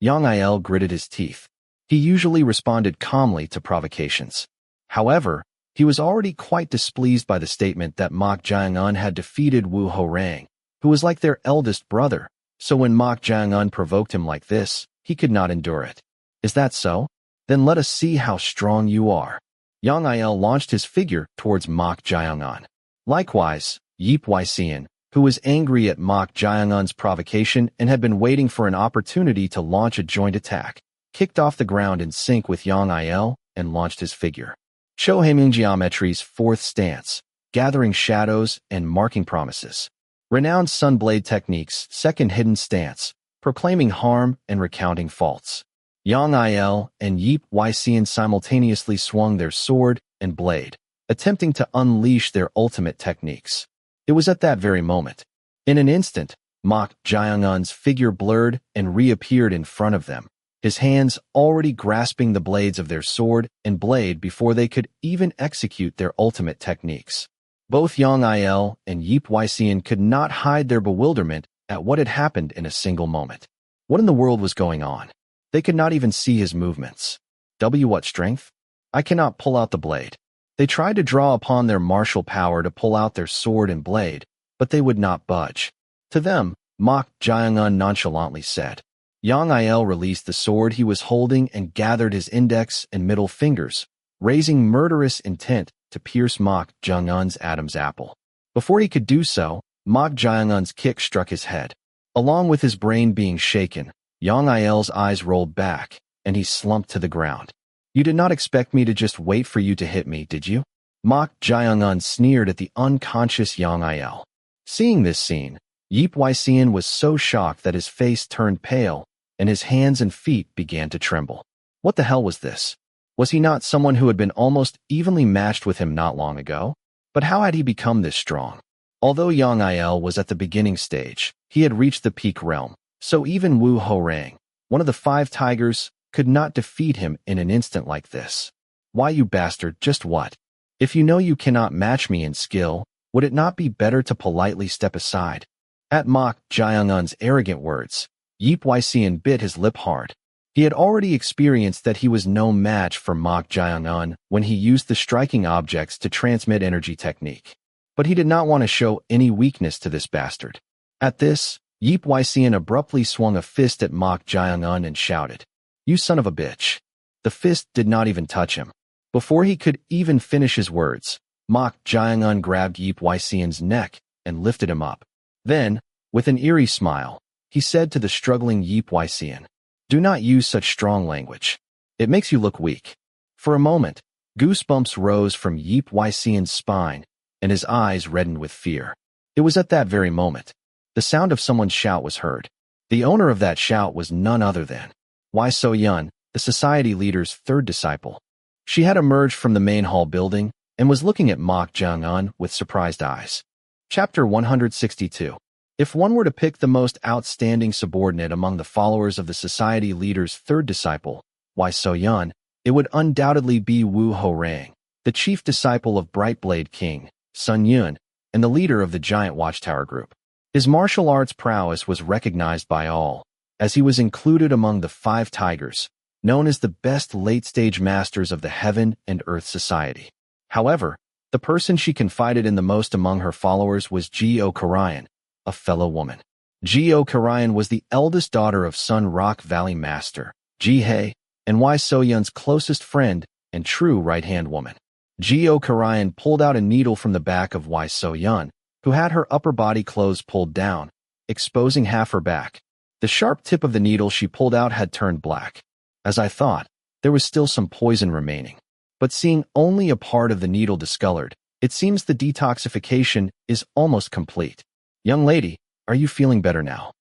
Yang Il gritted his teeth. He usually responded calmly to provocations. However, he was already quite displeased by the statement that Mok Jiangun had defeated Wu Horang, who was like their eldest brother, so when Mok Jiangun provoked him like this, he could not endure it. Is that so? Then let us see how strong you are. Yang Il launched his figure towards Mok Jiangun. Likewise, Yip Xian, who was angry at Mok Jiangun's provocation and had been waiting for an opportunity to launch a joint attack, kicked off the ground in sync with Yang Il and launched his figure. Chohaeming Geometry's fourth stance, gathering shadows and marking promises. Renowned Sunblade Technique's second hidden stance, proclaiming harm and recounting faults. Yang Il and Yip Xian simultaneously swung their sword and blade, attempting to unleash their ultimate techniques. It was at that very moment. In an instant, Mok Jiangun's figure blurred and reappeared in front of them, his hands already grasping the blades of their sword and blade before they could even execute their ultimate techniques. Both Yang Il and Yip Xian could not hide their bewilderment at what had happened in a single moment. What in the world was going on? They could not even see his movements. What strength? I cannot pull out the blade. They tried to draw upon their martial power to pull out their sword and blade, but they would not budge. To them, Mok Jiangun nonchalantly said. Yang Il released the sword he was holding and gathered his index and middle fingers, raising murderous intent to pierce Mok Jiangun's Adam's apple. Before he could do so, Mok Jiangun's kick struck his head. Along with his brain being shaken, Yang Il's eyes rolled back, and he slumped to the ground. You did not expect me to just wait for you to hit me, did you? Mok Jiangun sneered at the unconscious Yang Il. Seeing this scene, Yip Xian was so shocked that his face turned pale, and his hands and feet began to tremble. What the hell was this? Was he not someone who had been almost evenly matched with him not long ago? But how had he become this strong? Although Yang Il was at the beginning stage, he had reached the peak realm, so even Wu Horang, one of the 5 tigers, could not defeat him in an instant like this. Why, you bastard, just what? If you know you cannot match me in skill, would it not be better to politely step aside? At Mok Jiangun's arrogant words, Yip Weixian bit his lip hard. He had already experienced that he was no match for Mok Jiangun when he used the striking objects to transmit energy technique. But he did not want to show any weakness to this bastard. At this, Yip Weixian abruptly swung a fist at Mok Jiangun and shouted, "You son of a bitch." The fist did not even touch him. Before he could even finish his words, Mok Jiangun grabbed Yip Weixian's neck and lifted him up. Then, with an eerie smile, he said to the struggling Yip Weixian, "Do not use such strong language. It makes you look weak." For a moment, goosebumps rose from Yip Weixian's spine, and his eyes reddened with fear. It was at that very moment the sound of someone's shout was heard. The owner of that shout was none other than Wei So-yun, the society leader's 3rd disciple. She had emerged from the main hall building and was looking at Mok Jiangun with surprised eyes. Chapter 162. If one were to pick the most outstanding subordinate among the followers of the society leader's 3rd disciple, Wei So-yun, it would undoubtedly be Wu Horang, the chief disciple of Brightblade King, Sun Yun, and the leader of the giant watchtower group. His martial arts prowess was recognized by all, as he was included among the 5 tigers, known as the best late-stage masters of the Heaven and Earth Society. However, the person she confided in the most among her followers was Geo Karayan, a fellow woman. Geo Karayan was the eldest daughter of Sun Rock Valley Master, Ji-hei, and Wei So-yun's closest friend and true right-hand woman. Geo Karayan pulled out a needle from the back of Wei So-yun, who had her upper body clothes pulled down, exposing half her back. The sharp tip of the needle she pulled out had turned black. As I thought, there was still some poison remaining. But seeing only a part of the needle discolored, it seems the detoxification is almost complete. Young lady, are you feeling better now?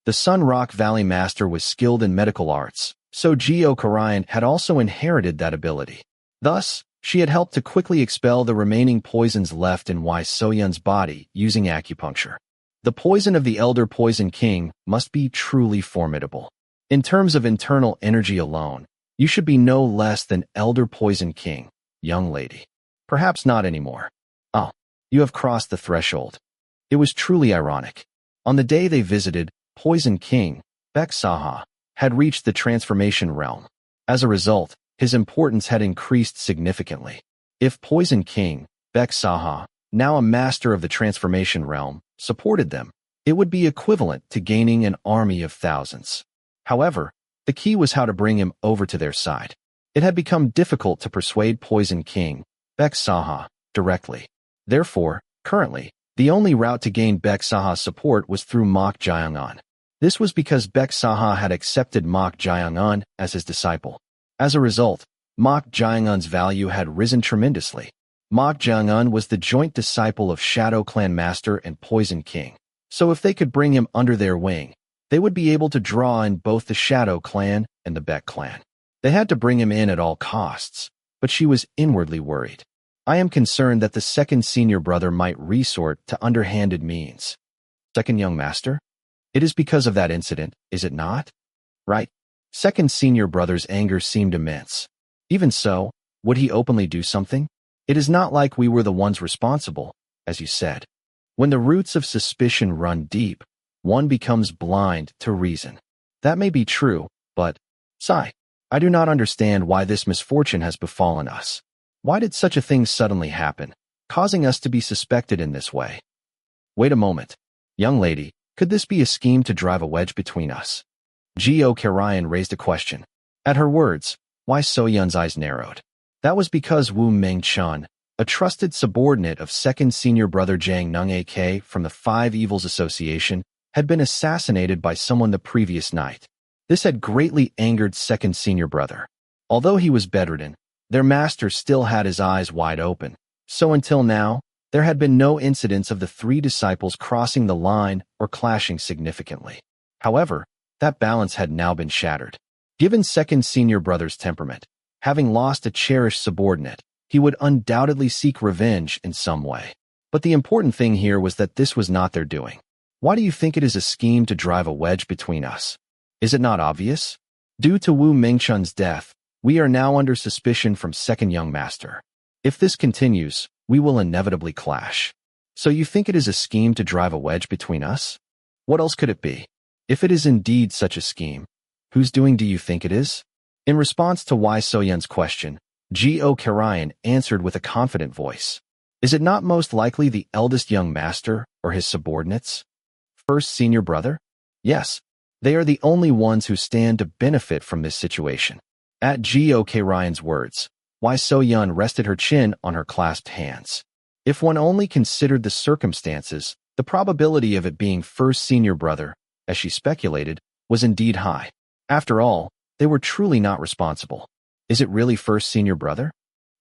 The Sun Rock Valley Master was skilled in medical arts, so Geo Karayan had also inherited that ability. Thus, she had helped to quickly expel the remaining poisons left in Wei So-yun's body using acupuncture. The poison of the Elder Poison King must be truly formidable. In terms of internal energy alone, you should be no less than Elder Poison King, young lady. Perhaps not anymore. Oh, you have crossed the threshold. It was truly ironic. On the day they visited, Poison King, Baek Saha, had reached the transformation realm. As a result, his importance had increased significantly. If Poison King, Baek Saha, now a master of the transformation realm, supported them, it would be equivalent to gaining an army of thousands. However, the key was how to bring him over to their side. It had become difficult to persuade Poison King, Baek Saha, directly. Therefore, currently, the only route to gain Baek Saha's support was through Mok Jiangun. This was because Baek Saha had accepted Mok Jiangun as his disciple. As a result, Mok Jiangun's value had risen tremendously. Mok Jiangun was the joint disciple of Shadow Clan Master and Poison King, so if they could bring him under their wing, they would be able to draw in both the Shadow Clan and the Baek Clan. They had to bring him in at all costs, but she was inwardly worried. I am concerned that the 2nd senior brother might resort to underhanded means. 2nd young master? It is because of that incident, is it not? Right. 2nd senior brother's anger seemed immense. Even so, would he openly do something? It is not like we were the ones responsible, as you said. When the roots of suspicion run deep, one becomes blind to reason. That may be true, but, sigh, I do not understand why this misfortune has befallen us. Why did such a thing suddenly happen, causing us to be suspected in this way? Wait a moment. Young lady, could this be a scheme to drive a wedge between us? Geo Karayan raised a question. At her words, Wei So-yun's eyes narrowed. That was because Wu Meng-chun, a trusted subordinate of 2nd senior brother Jang Nung-ak from the 5 Evils Association, had been assassinated by someone the previous night. This had greatly angered 2nd senior brother. Although he was bedridden, their master still had his eyes wide open, so until now, there had been no incidents of the 3 disciples crossing the line or clashing significantly. However, that balance had now been shattered. Given 2nd senior brother's temperament, Having lost a cherished subordinate, he would undoubtedly seek revenge in some way. But the important thing here was that this was not their doing. Why do you think it is a scheme to drive a wedge between us? Is it not obvious? Due to Wu Mengchun's death, we are now under suspicion from second young master. If this continues, we will inevitably clash. So you think it is a scheme to drive a wedge between us? What else could it be? If it is indeed such a scheme, whose doing do you think it is? In response to Wai Soyun's question, Go Karayan answered with a confident voice. Is it not most likely the eldest young master or his subordinates? First senior brother? Yes, they are the only ones who stand to benefit from this situation. At Go Karayan's words, Wai Soyun rested her chin on her clasped hands. If one only considered the circumstances, the probability of it being first senior brother, as she speculated, was indeed high. After all, they were truly not responsible. Is it really first senior brother?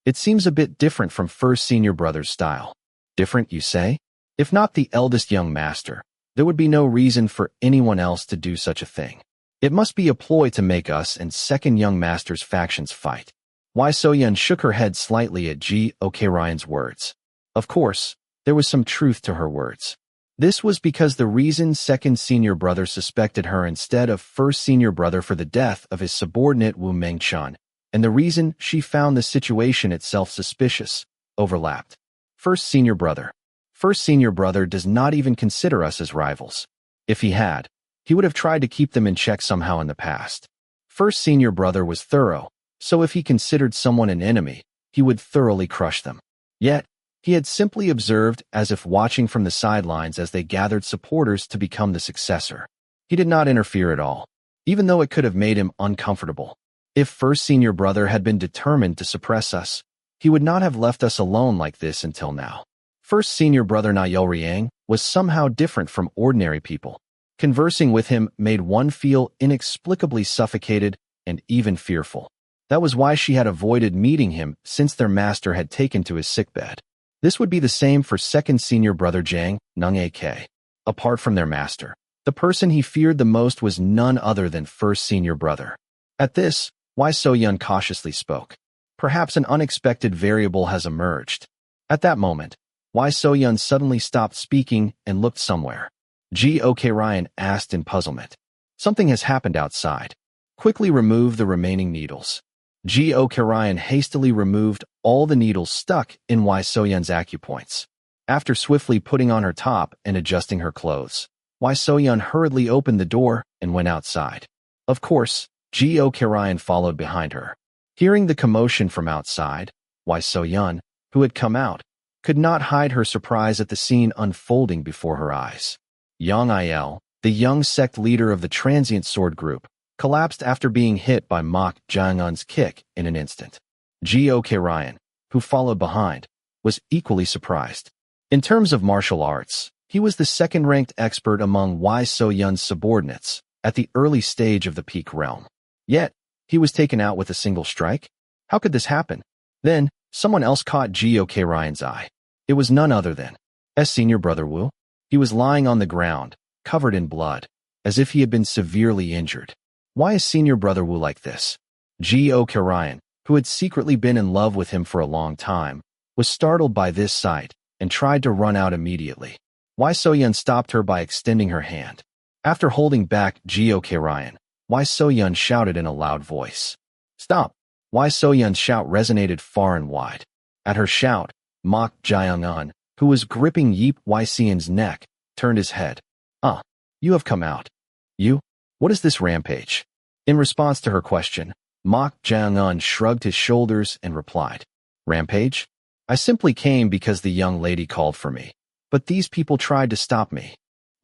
It seems a bit different from first senior brother's style. Different, you say? If not the eldest young master, there would be no reason for anyone else to do such a thing. It must be a ploy to make us and second young master's factions fight. Wai Soyun shook her head slightly at Go Karayan's words. Of course, there was some truth to her words. This was because the reason second senior brother suspected her instead of first senior brother for the death of his subordinate Wu Mengchun, and the reason she found the situation itself suspicious, overlapped. First senior brother. First senior brother does not even consider us as rivals. If he had, he would have tried to keep them in check somehow in the past. First senior brother was thorough, so if he considered someone an enemy, he would thoroughly crush them. Yet, he had simply observed as if watching from the sidelines as they gathered supporters to become the successor. He did not interfere at all, even though it could have made him uncomfortable. If first senior brother had been determined to suppress us, he would not have left us alone like this until now. First senior brother Nayoryang was somehow different from ordinary people. Conversing with him made one feel inexplicably suffocated and even fearful. That was why she had avoided meeting him since their master had taken to his sickbed. This would be the same for second senior brother Jiang Nung AK. Apart from their master, the person he feared the most was none other than first senior brother. At this, Wai Soyun cautiously spoke. Perhaps an unexpected variable has emerged. At that moment, Wai Soyun suddenly stopped speaking and looked somewhere. Go Karayan asked in puzzlement. Something has happened outside. Quickly remove the remaining needles. Go Karayan hastily removed all the needles stuck in Wai Soyun's acupoints. After swiftly putting on her top and adjusting her clothes, Wai Soyun hurriedly opened the door and went outside. Of course, Go Karayan followed behind her. Hearing the commotion from outside, Wai Soyun, who had come out, could not hide her surprise at the scene unfolding before her eyes. Yang Il, the young sect leader of the transient sword group, collapsed after being hit by Mok Jiangun's kick in an instant. Go Karayan, who followed behind, was equally surprised. In terms of martial arts, he was the second-ranked expert among Wai Soyun's subordinates at the early stage of the peak realm. Yet, he was taken out with a single strike? How could this happen? Then, someone else caught Go Karayan's eye. It was none other than senior brother Wu. He was lying on the ground, covered in blood, as if he had been severely injured. Why is senior brother Wu like this? Go Karayan, who had secretly been in love with him for a long time, was startled by this sight and tried to run out immediately. Wai Soyun stopped her by extending her hand. After holding back Go Karayan, Wai Soyun shouted in a loud voice. Stop! Wai Soyun's shout resonated far and wide. At her shout, Mok Jiangun, who was gripping Yip Waixian's neck, turned his head. You have come out. You? What is this rampage? In response to her question, Mok Jiangun shrugged his shoulders and replied, Rampage? I simply came because the young lady called for me. But these people tried to stop me.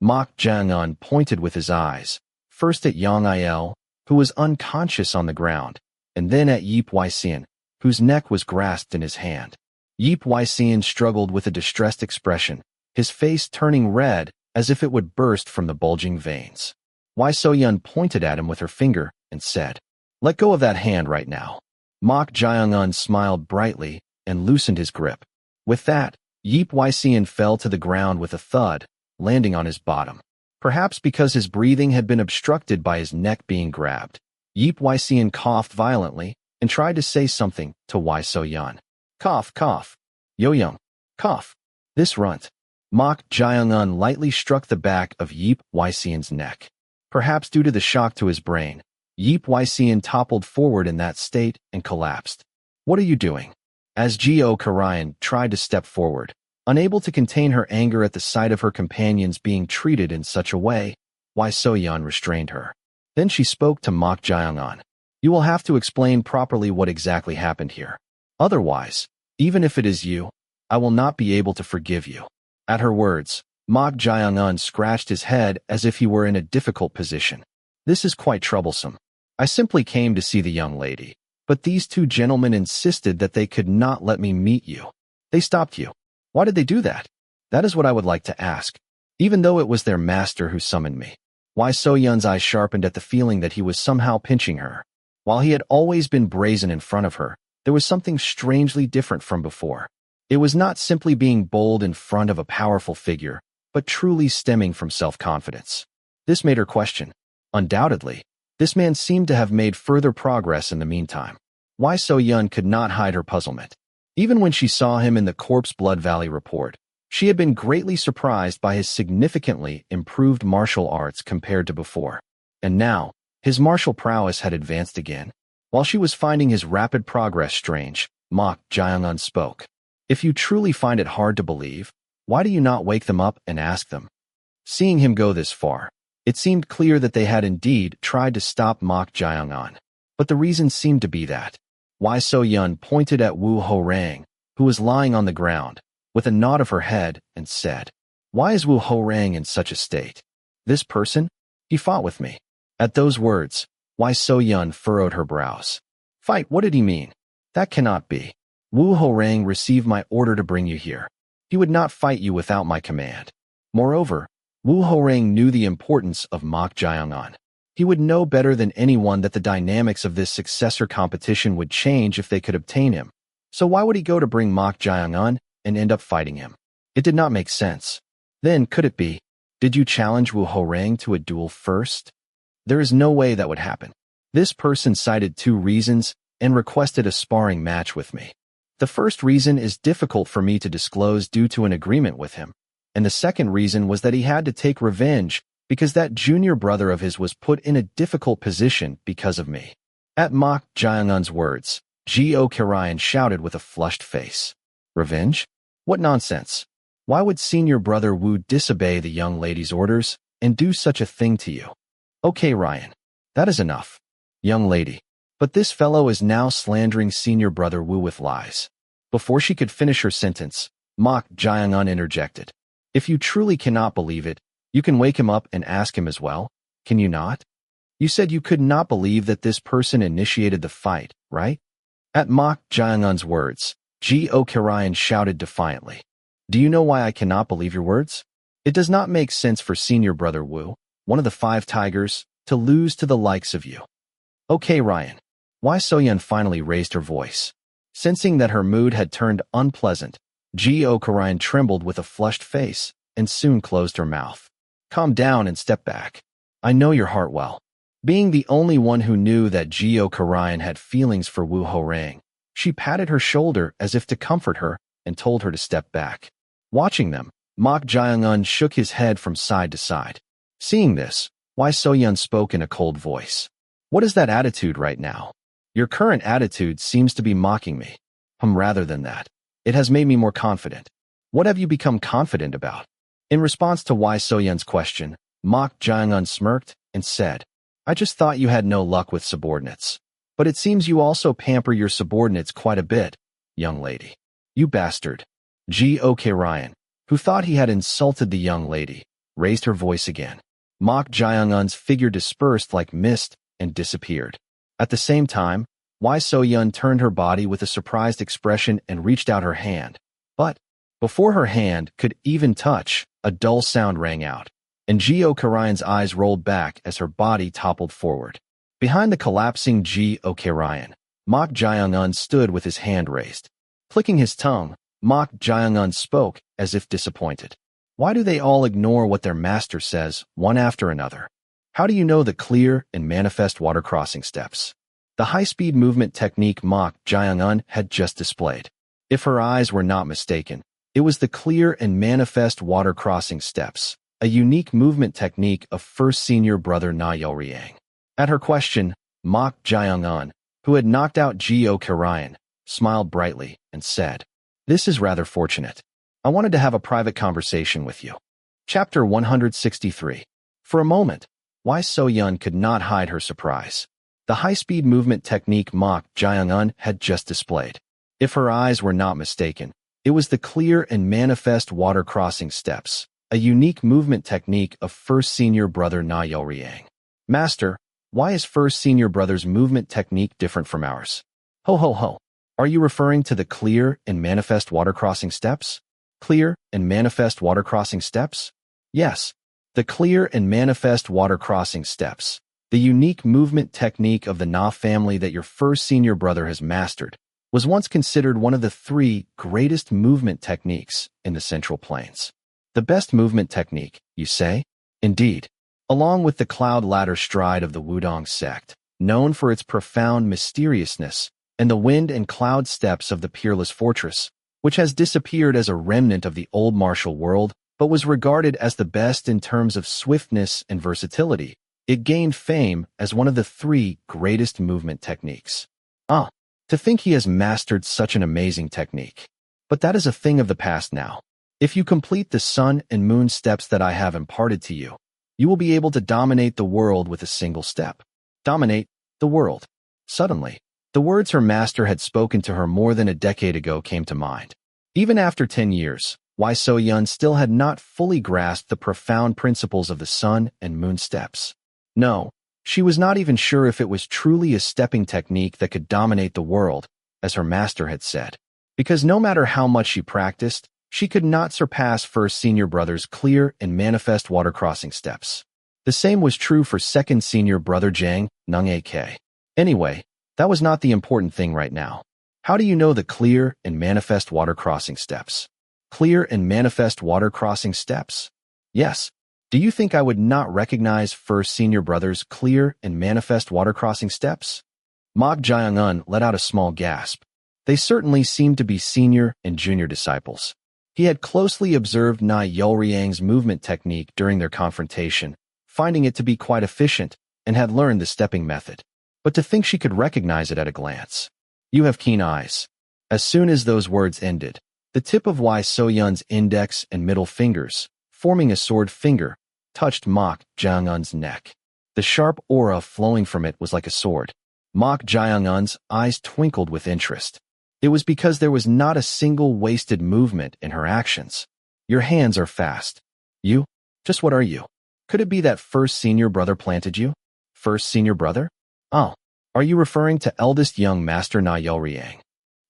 Mok Jiangun pointed with his eyes, first at Yang Il, who was unconscious on the ground, and then at Yip Waixian, whose neck was grasped in his hand. Yip Waixian struggled with a distressed expression, his face turning red as if it would burst from the bulging veins. Wai Soyun pointed at him with her finger and said, Let go of that hand right now. Mok Jiangun smiled brightly and loosened his grip. With that, Yip Waixian fell to the ground with a thud, landing on his bottom. Perhaps because his breathing had been obstructed by his neck being grabbed, Yip Waixian coughed violently and tried to say something to Wai So-yeon. Cough, cough. Yo-young. Cough. This runt. Mok Jae-un lightly struck the back of Yeep Wai-seon's neck. Perhaps due to the shock to his brain, Yeep Wai-seon toppled forward in that state and collapsed. What are you doing? As Geo Karayan tried to step forward, unable to contain her anger at the sight of her companions being treated in such a way, Wai So-yeon restrained her. Then she spoke to Mok Jae-un. You will have to explain properly what exactly happened here. Otherwise, even if it is you, I will not be able to forgive you. At her words, Mok Jae-un scratched his head as if he were in a difficult position. This is quite troublesome. I simply came to see the young lady, but these two gentlemen insisted that they could not let me meet you. They stopped you. Why did they do that? That is what I would like to ask, even though it was their master who summoned me. Wai So-yeon's eyes sharpened at the feeling that he was somehow pinching her. While he had always been brazen in front of her, there was something strangely different from before. It was not simply being bold in front of a powerful figure, but truly stemming from self-confidence. This made her question. Undoubtedly, this man seemed to have made further progress in the meantime. Wai So-yeon could not hide her puzzlement. Even when she saw him in the Corpse Blood Valley report, she had been greatly surprised by his significantly improved martial arts compared to before. And now, his martial prowess had advanced again. While she was finding his rapid progress strange, Mok Jae-un spoke. If you truly find it hard to believe, why do you not wake them up and ask them? Seeing him go this far, it seemed clear that they had indeed tried to stop Mok Jae-un. But the reason seemed to be that. Wai So-yeon pointed at Woo Ho-rang, who was lying on the ground, with a nod of her head, and said, Why is Woo Ho-rang in such a state? This person? He fought with me. At those words, Wai So-yeon furrowed her brows. Fight, what did he mean? That cannot be. Woo Ho-rang received my order to bring you here. He would not fight you without my command. Moreover, Woo Ho-rang knew the importance of Mok Jae-un. He would know better than anyone that the dynamics of this successor competition would change if they could obtain him. So why would he go to bring Mok Jae-un and end up fighting him? It did not make sense. Then, could it be? Did you challenge Woo Ho-rang to a duel first? There is no way that would happen. This person cited two reasons and requested a sparring match with me. The first reason is difficult for me to disclose due to an agreement with him, and the second reason was that he had to take revenge because that junior brother of his was put in a difficult position because of me. At Mok Jae-un's words, Geo Karayan shouted with a flushed face. Revenge? What nonsense. Why would senior brother Woo disobey the young lady's orders and do such a thing to you? Okay, Ryan. That is enough. Young lady. But this fellow is now slandering senior brother Woo with lies. Before she could finish her sentence, Mok Jae-un interjected. If you truly cannot believe it, you can wake him up and ask him as well, can you not? You said you could not believe that this person initiated the fight, right? At Mok Jae-un's words, Geo Karayan shouted defiantly. Do you know why I cannot believe your words? It does not make sense for senior brother Woo, one of the 5 tigers, to lose to the likes of you. Okay, Ryan. Wai So-yeon finally raised her voice. Sensing that her mood had turned unpleasant, Geo Karayan trembled with a flushed face and soon closed her mouth. Calm down and step back. I know your heart well. Being the only one who knew that Geo Karayan had feelings for Woo Ho-rang, she patted her shoulder as if to comfort her and told her to step back. Watching them, Mok Jae-un shook his head from side to side. Seeing this, Wai So-yeon spoke in a cold voice. What is that attitude right now? Your current attitude seems to be mocking me. Rather than that, it has made me more confident. What have you become confident about? In response to Wai So-yeon's question, Mok Jae-un smirked and said, I just thought you had no luck with subordinates. But it seems you also pamper your subordinates quite a bit, young lady. You bastard. Geo Karayan, who thought he had insulted the young lady, raised her voice again. Mok Jae-un's figure dispersed like mist and disappeared. At the same time, Wai So-yeon turned her body with a surprised expression and reached out her hand. But, before her hand could even touch, a dull sound rang out, and Geo Karayan's eyes rolled back as her body toppled forward. Behind the collapsing Geo Karayan, Mok Jae-un stood with his hand raised. Clicking his tongue, Mok Jae-un spoke as if disappointed. Why do they all ignore what their master says, one after another? How do you know the clear and manifest water crossing steps? the high-speed movement technique Mok Jaeung-un had just displayed. If her eyes were not mistaken, it was the clear and manifest water-crossing steps, a unique movement technique of first senior brother Na Yeolryang. At her question, Mok Jaeung-un, who had knocked out Geo Karayan, smiled brightly and said, "This is rather fortunate. I wanted to have a private conversation with you." Chapter 163. For a moment, Wai So-yun could not hide her surprise. The high-speed movement technique Mok Jaeung-un had just displayed. If her eyes were not mistaken, it was the clear and manifest water-crossing steps, a unique movement technique of first senior brother Na Yeolryang. "Master, why is first senior brother's movement technique different from ours?" Ho ho ho. Are you referring to the clear and manifest water-crossing steps? Clear and manifest water-crossing steps? Yes, the clear and manifest water-crossing steps, the unique movement technique of the Na family that your first senior brother has mastered, was once considered one of the 3 greatest movement techniques in the Central Plains. The best movement technique, you say? Indeed. Along with the cloud ladder stride of the Wudong sect, known for its profound mysteriousness, and the wind and cloud steps of the Peerless Fortress, which has disappeared as a remnant of the old martial world, but was regarded as the best in terms of swiftness and versatility, it gained fame as one of the 3 greatest movement techniques. To think he has mastered such an amazing technique. But that is a thing of the past now. If you complete the sun and moon steps that I have imparted to you, you will be able to dominate the world with a single step. Dominate the world. Suddenly, the words her master had spoken to her more than a decade ago came to mind. Even after 10 years, Wai So-yun still had not fully grasped the profound principles of the sun and moon steps. No, she was not even sure if it was truly a stepping technique that could dominate the world, as her master had said. Because no matter how much she practiced, she could not surpass first senior brother's clear and manifest water-crossing steps. The same was true for second senior brother Jang Nung AK. Anyway, that was not the important thing right now. How do you know the clear and manifest water-crossing steps? Clear and manifest water-crossing steps? Yes. Do you think I would not recognize first senior brother's clear and manifest water-crossing steps? Mok Jaeung-un let out a small gasp. They certainly seemed to be senior and junior disciples. He had closely observed Na Yeolryang's movement technique during their confrontation, finding it to be quite efficient, and had learned the stepping method. But to think she could recognize it at a glance. You have keen eyes. As soon as those words ended, the tip of Wai So-yun's index and middle fingers, forming a sword finger, touched Mok Jaeung-un's neck. The sharp aura flowing from it was like a sword. Mok Jaeung-un's eyes twinkled with interest. It was because there was not a single wasted movement in her actions. Your hands are fast. You? Just what are you? Could it be that first senior brother planted you? First senior brother? Oh, are you referring to eldest young master Na Yeolryang?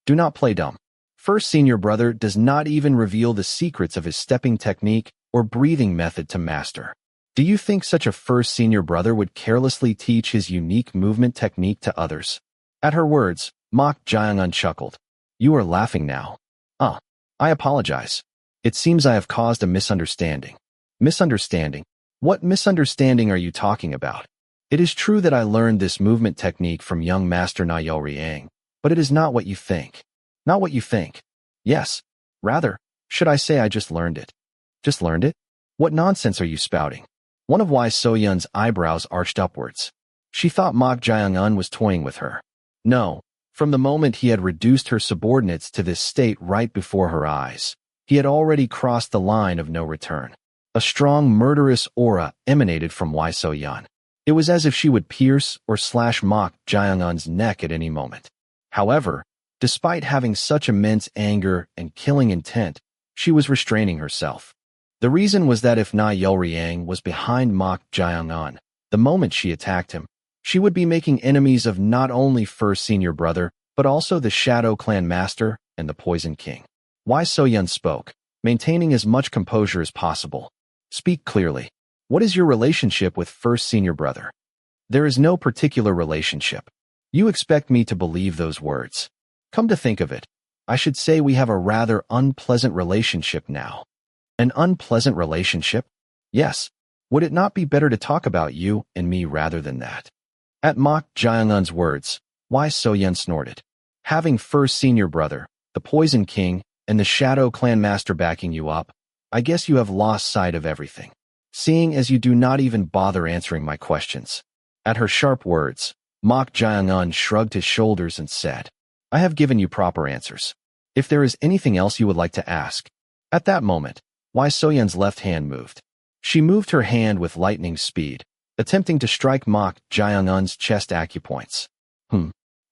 Do not play dumb. First senior brother does not even reveal the secrets of his stepping technique or breathing method to master. Do you think such a first senior brother would carelessly teach his unique movement technique to others? At her words, Mok Jaeung-un chuckled. You are laughing now. I apologize. It seems I have caused a misunderstanding. Misunderstanding? What misunderstanding are you talking about? It is true that I learned this movement technique from young master Na Yeolryang, but it is not what you think. Not what you think. Yes. Rather, should I say I just learned it? Just learned it? What nonsense are you spouting? One of Wai So-yun's eyebrows arched upwards. She thought Mok Jaeung-un was toying with her. No, from the moment he had reduced her subordinates to this state right before her eyes, he had already crossed the line of no return. A strong murderous aura emanated from Wai So-yun. It was as if she would pierce or slash Mok Jaeung-un's neck at any moment. However, despite having such immense anger and killing intent, she was restraining herself. The reason was that if Na Yeolryang was behind Mok Jaeung-un, the moment she attacked him, she would be making enemies of not only first senior brother, but also the Shadow Clan master and the Poison King. Wai So-yun spoke, maintaining as much composure as possible. Speak clearly. What is your relationship with first senior brother? There is no particular relationship. You expect me to believe those words. Come to think of it, I should say we have a rather unpleasant relationship now. An unpleasant relationship? Yes. Would it not be better to talk about you and me rather than that? At Mok Jaeung-un's words, Why So-yun snorted. Having first senior brother, the Poison King, and the Shadow Clan Master backing you up, I guess you have lost sight of everything, seeing as you do not even bother answering my questions. At her sharp words, Mok Jae-un shrugged his shoulders and said, I have given you proper answers. If there is anything else you would like to ask. At that moment, Wai So-yun's left hand moved. She moved her hand with lightning speed, attempting to strike Mok Jae-un's chest acupoints.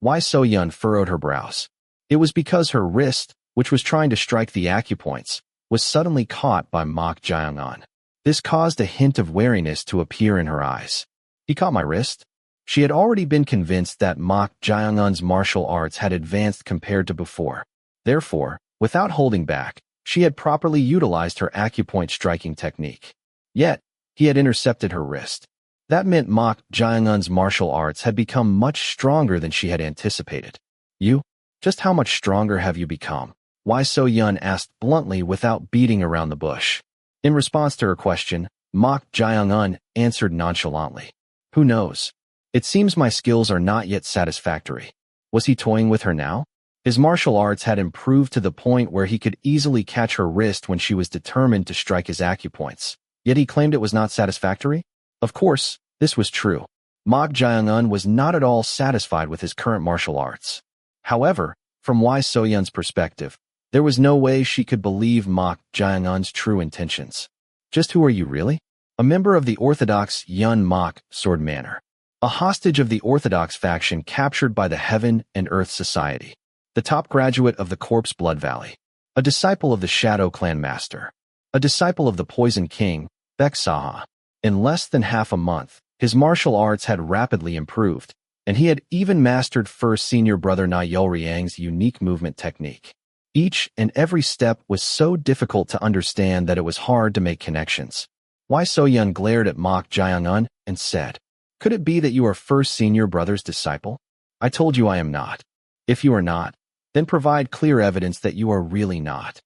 Wai So-yun furrowed her brows. It was because her wrist, which was trying to strike the acupoints, was suddenly caught by Mok Jae-un. This caused a hint of wariness to appear in her eyes. He caught my wrist? She had already been convinced that Mok Jae-un's martial arts had advanced compared to before. Therefore, without holding back, she had properly utilized her acupoint striking technique. Yet, he had intercepted her wrist. That meant Mok Jae-un's martial arts had become much stronger than she had anticipated. You? Just how much stronger have you become? Wai So-yun asked bluntly without beating around the bush. In response to her question, Mok Jae-un answered nonchalantly. Who knows? It seems my skills are not yet satisfactory. Was he toying with her now? His martial arts had improved to the point where he could easily catch her wrist when she was determined to strike his acupoints. Yet he claimed it was not satisfactory? Of course, this was true. Mok Jae-un was not at all satisfied with his current martial arts. However, from Wai So-yun's perspective, there was no way she could believe Mok Jae-un's true intentions. Just who are you really? A member of the Orthodox Yun Mok Sword Manor. A hostage of the Orthodox faction captured by the Heaven and Earth Society. The top graduate of the Corpse Blood Valley. A disciple of the Shadow Clan Master. A disciple of the Poison King, Baek Saha. In less than half a month, his martial arts had rapidly improved, and he had even mastered first senior brother Na Yolriang's unique movement technique. Each and every step was so difficult to understand that it was hard to make connections. Wai So-yun glared at Mok Jae-un and said, Could it be that you are first senior brother's disciple? I told you I am not. If you are not, then provide clear evidence that you are really not.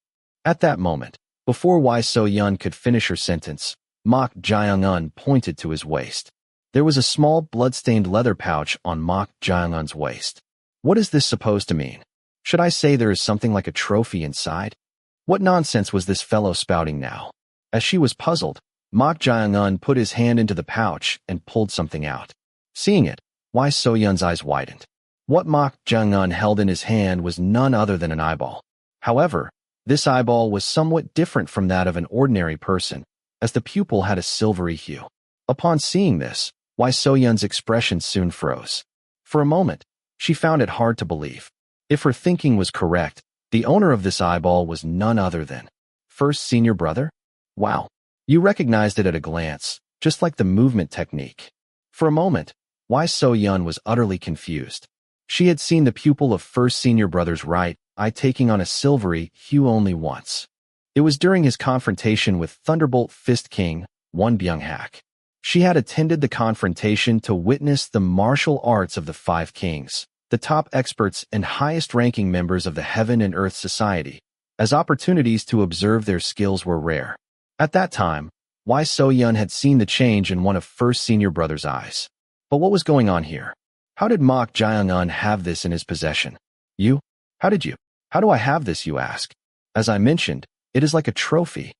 At that moment, before Wai So-yun could finish her sentence, Mok Jae-un pointed to his waist. There was a small blood-stained leather pouch on Mok Jae-un's waist. What is this supposed to mean? Should I say there is something like a trophy inside? What nonsense was this fellow spouting now? As she was puzzled, Mok Jae-un put his hand into the pouch and pulled something out. Seeing it, Wai So-yun's eyes widened. What Mok Jae-un held in his hand was none other than an eyeball. However, this eyeball was somewhat different from that of an ordinary person, as the pupil had a silvery hue. Upon seeing this, Wai So-yun's expression soon froze. For a moment, she found it hard to believe. If her thinking was correct, the owner of this eyeball was none other than first senior brother? Wow. You recognized it at a glance, just like the movement technique. For a moment, Wai So-yun was utterly confused. She had seen the pupil of first senior brother's right eye taking on a silvery hue only once. It was during his confrontation with Thunderbolt Fist King, Won Byung-hak. She had attended the confrontation to witness the martial arts of the Five Kings, the top experts and highest-ranking members of the Heaven and Earth Society, as opportunities to observe their skills were rare. At that time, Wai So-yun had seen the change in one of first senior brother's eyes. But what was going on here? How did Mok Jae-un have this in his possession? You? How did you? How do I have this, you ask? As I mentioned, it is like a trophy.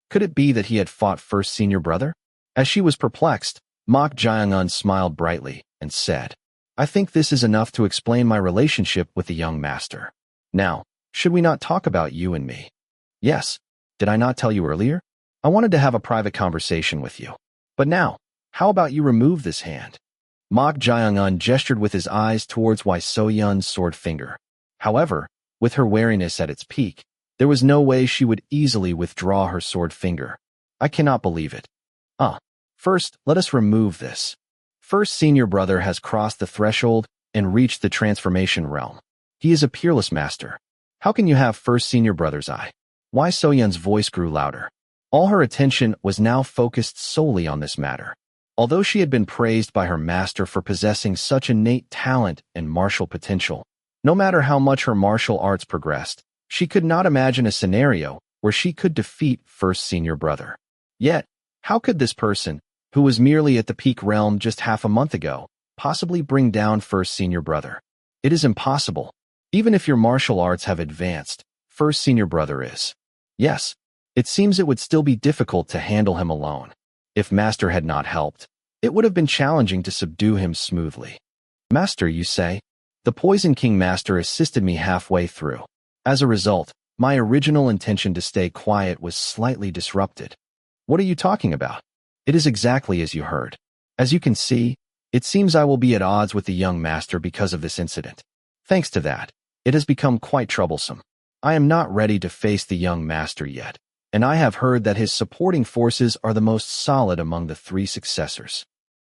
Could it be that he had fought first senior brother? As she was perplexed, Mok Jae-un smiled brightly and said, I think this is enough to explain my relationship with the young master. Now, should we not talk about you and me? Yes. Did I not tell you earlier? I wanted to have a private conversation with you. But now, how about you remove this hand? Mok Jae-un gestured with his eyes towards Wai So-yun's sword finger. However, with her wariness at its peak, there was no way she would easily withdraw her sword finger. I cannot believe it. First, let us remove this. First senior brother has crossed the threshold and reached the transformation realm. He is a peerless master. How can you have first senior brother's eye? Wai So-yun's voice grew louder. All her attention was now focused solely on this matter. Although she had been praised by her master for possessing such innate talent and martial potential, no matter how much her martial arts progressed, she could not imagine a scenario where she could defeat first senior brother. Yet, how could this person, who was merely at the peak realm just half a month ago, possibly bring down first senior brother? It is impossible. Even if your martial arts have advanced, first senior brother is. Yes, it seems it would still be difficult to handle him alone. If Master had not helped, it would have been challenging to subdue him smoothly. Master, you say? The Poison King Master assisted me halfway through. As a result, my original intention to stay quiet was slightly disrupted. What are you talking about? It is exactly as you heard. As you can see, it seems I will be at odds with the young master because of this incident. Thanks to that, it has become quite troublesome. I am not ready to face the young master yet, and I have heard that his supporting forces are the most solid among the 3 successors.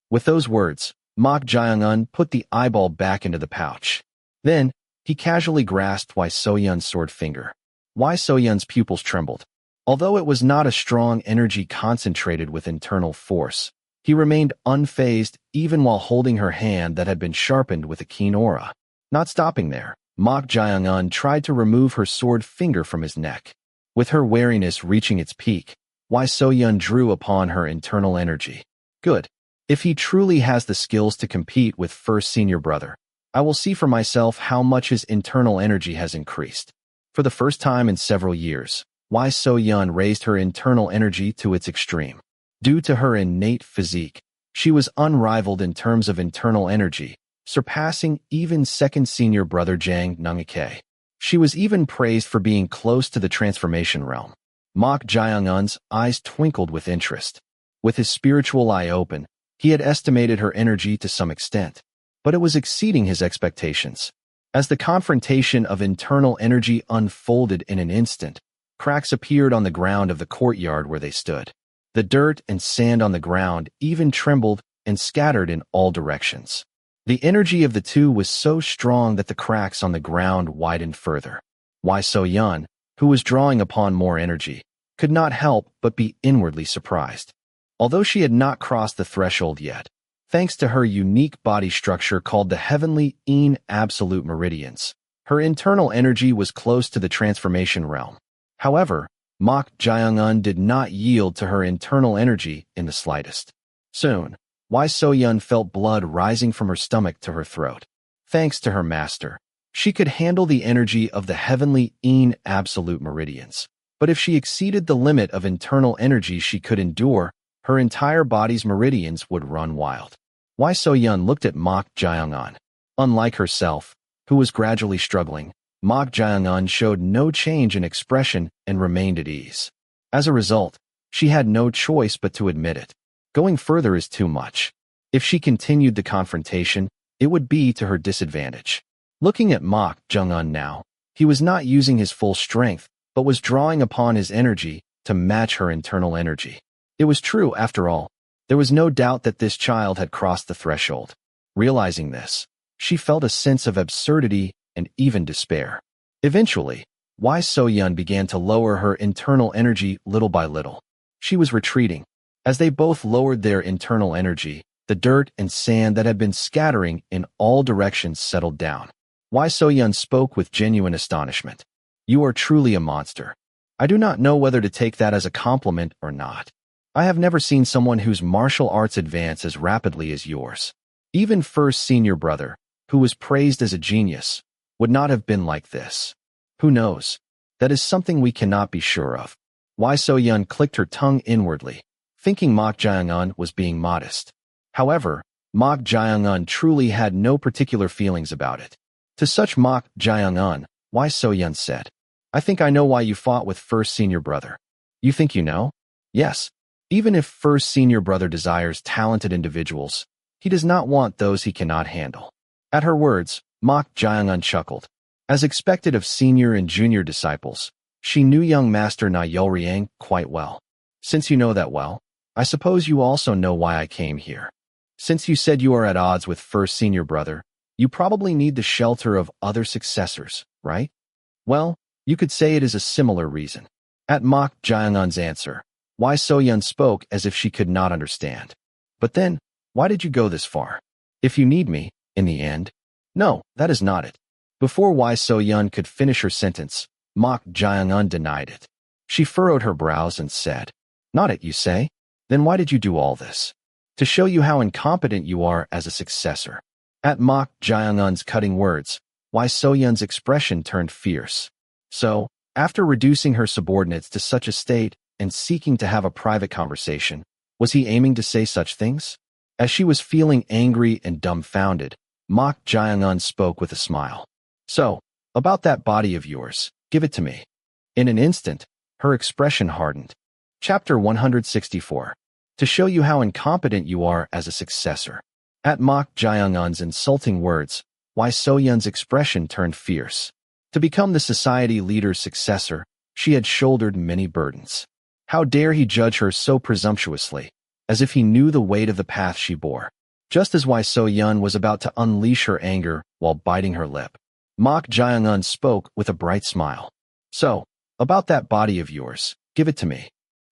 With those words, Mok Jae-un put the eyeball back into the pouch. Then, he casually grasped Wai So-yun's sword finger. Wai So-yun's pupils trembled. Although it was not a strong energy concentrated with internal force, he remained unfazed even while holding her hand that had been sharpened with a keen aura. Not stopping there, Mok Jae-un tried to remove her sword finger from his neck. With her wariness reaching its peak, Wai So-yun drew upon her internal energy. Good. If he truly has the skills to compete with first senior brother, I will see for myself how much his internal energy has increased. For the first time in several years, Wai So-yun raised her internal energy to its extreme. Due to her innate physique, she was unrivaled in terms of internal energy, surpassing even second senior brother Jang Nungake. She was even praised for being close to the transformation realm. Mok Jae-un's eyes twinkled with interest. With his spiritual eye open, he had estimated her energy to some extent, but it was exceeding his expectations. As the confrontation of internal energy unfolded in an instant, cracks appeared on the ground of the courtyard where they stood. The dirt and sand on the ground even trembled and scattered in all directions. The energy of the two was so strong that the cracks on the ground widened further. Wai So-yun, who was drawing upon more energy, could not help but be inwardly surprised. Although she had not crossed the threshold yet, thanks to her unique body structure called the Heavenly Een Absolute Meridians, her internal energy was close to the transformation realm. However, Mok Jae-un did not yield to her internal energy in the slightest. Soon, Wai So-yun felt blood rising from her stomach to her throat. Thanks to her master, she could handle the energy of the Heavenly Een Absolute Meridians. But if she exceeded the limit of internal energy she could endure, her entire body's meridians would run wild. Wai So-yun looked at Mok Jae-un. Unlike herself, who was gradually struggling, Mok Jae-un showed no change in expression and remained at ease. As a result, she had no choice but to admit it. Going further is too much. If she continued the confrontation, it would be to her disadvantage. Looking at Mok Jae-un now, he was not using his full strength, but was drawing upon his energy to match her internal energy. It was true, after all. There was no doubt that this child had crossed the threshold. Realizing this, she felt a sense of absurdity and even despair. Eventually, Wai So-yun began to lower her internal energy little by little. She was retreating. As they both lowered their internal energy, the dirt and sand that had been scattering in all directions settled down. Wai So-yun spoke with genuine astonishment. You are truly a monster. I do not know whether to take that as a compliment or not. I have never seen someone whose martial arts advance as rapidly as yours. Even first senior brother, who was praised as a genius, would not have been like this. Who knows? That is something we cannot be sure of. Wai So-yun clicked her tongue inwardly, thinking Mok Jae-un was being modest. However, Mok Jae-un truly had no particular feelings about it. To such Mok Jae-un, Wai So-yun said, I think I know why you fought with first senior brother. You think you know? Yes. Even if first senior brother desires talented individuals, he does not want those he cannot handle. At her words, Mok Jae-un chuckled. As expected of senior and junior disciples, she knew young master Na Yolriang quite well. Since you know that well, I suppose you also know why I came here. Since you said you are at odds with first senior brother, you probably need the shelter of other successors, right? Well, you could say it is a similar reason. At Mok Jae-un's answer, Wai So-yun spoke as if she could not understand. But then, why did you go this far? If you need me, in the end? No, that is not it. Before Wai So-yun could finish her sentence, Mok Jae-un denied it. She furrowed her brows and said, Not it, you say? Then why did you do all this? To show you how incompetent you are as a successor. At Mok Jae-un's cutting words, Why So-yun's expression turned fierce. So, after reducing her subordinates to such a state and seeking to have a private conversation, was he aiming to say such things? As she was feeling angry and dumbfounded, Mok Jae-un spoke with a smile. So, about that body of yours, give it to me. In an instant, her expression hardened. Chapter 164. To show you how incompetent you are as a successor. At Mok Jae-un's insulting words, Why So-yun's expression turned fierce. To become the society leader's successor, she had shouldered many burdens. How dare he judge her so presumptuously, as if he knew the weight of the path she bore. Just as Why So-yun was about to unleash her anger while biting her lip, Mok Jae-un spoke with a bright smile. So, about that body of yours, give it to me.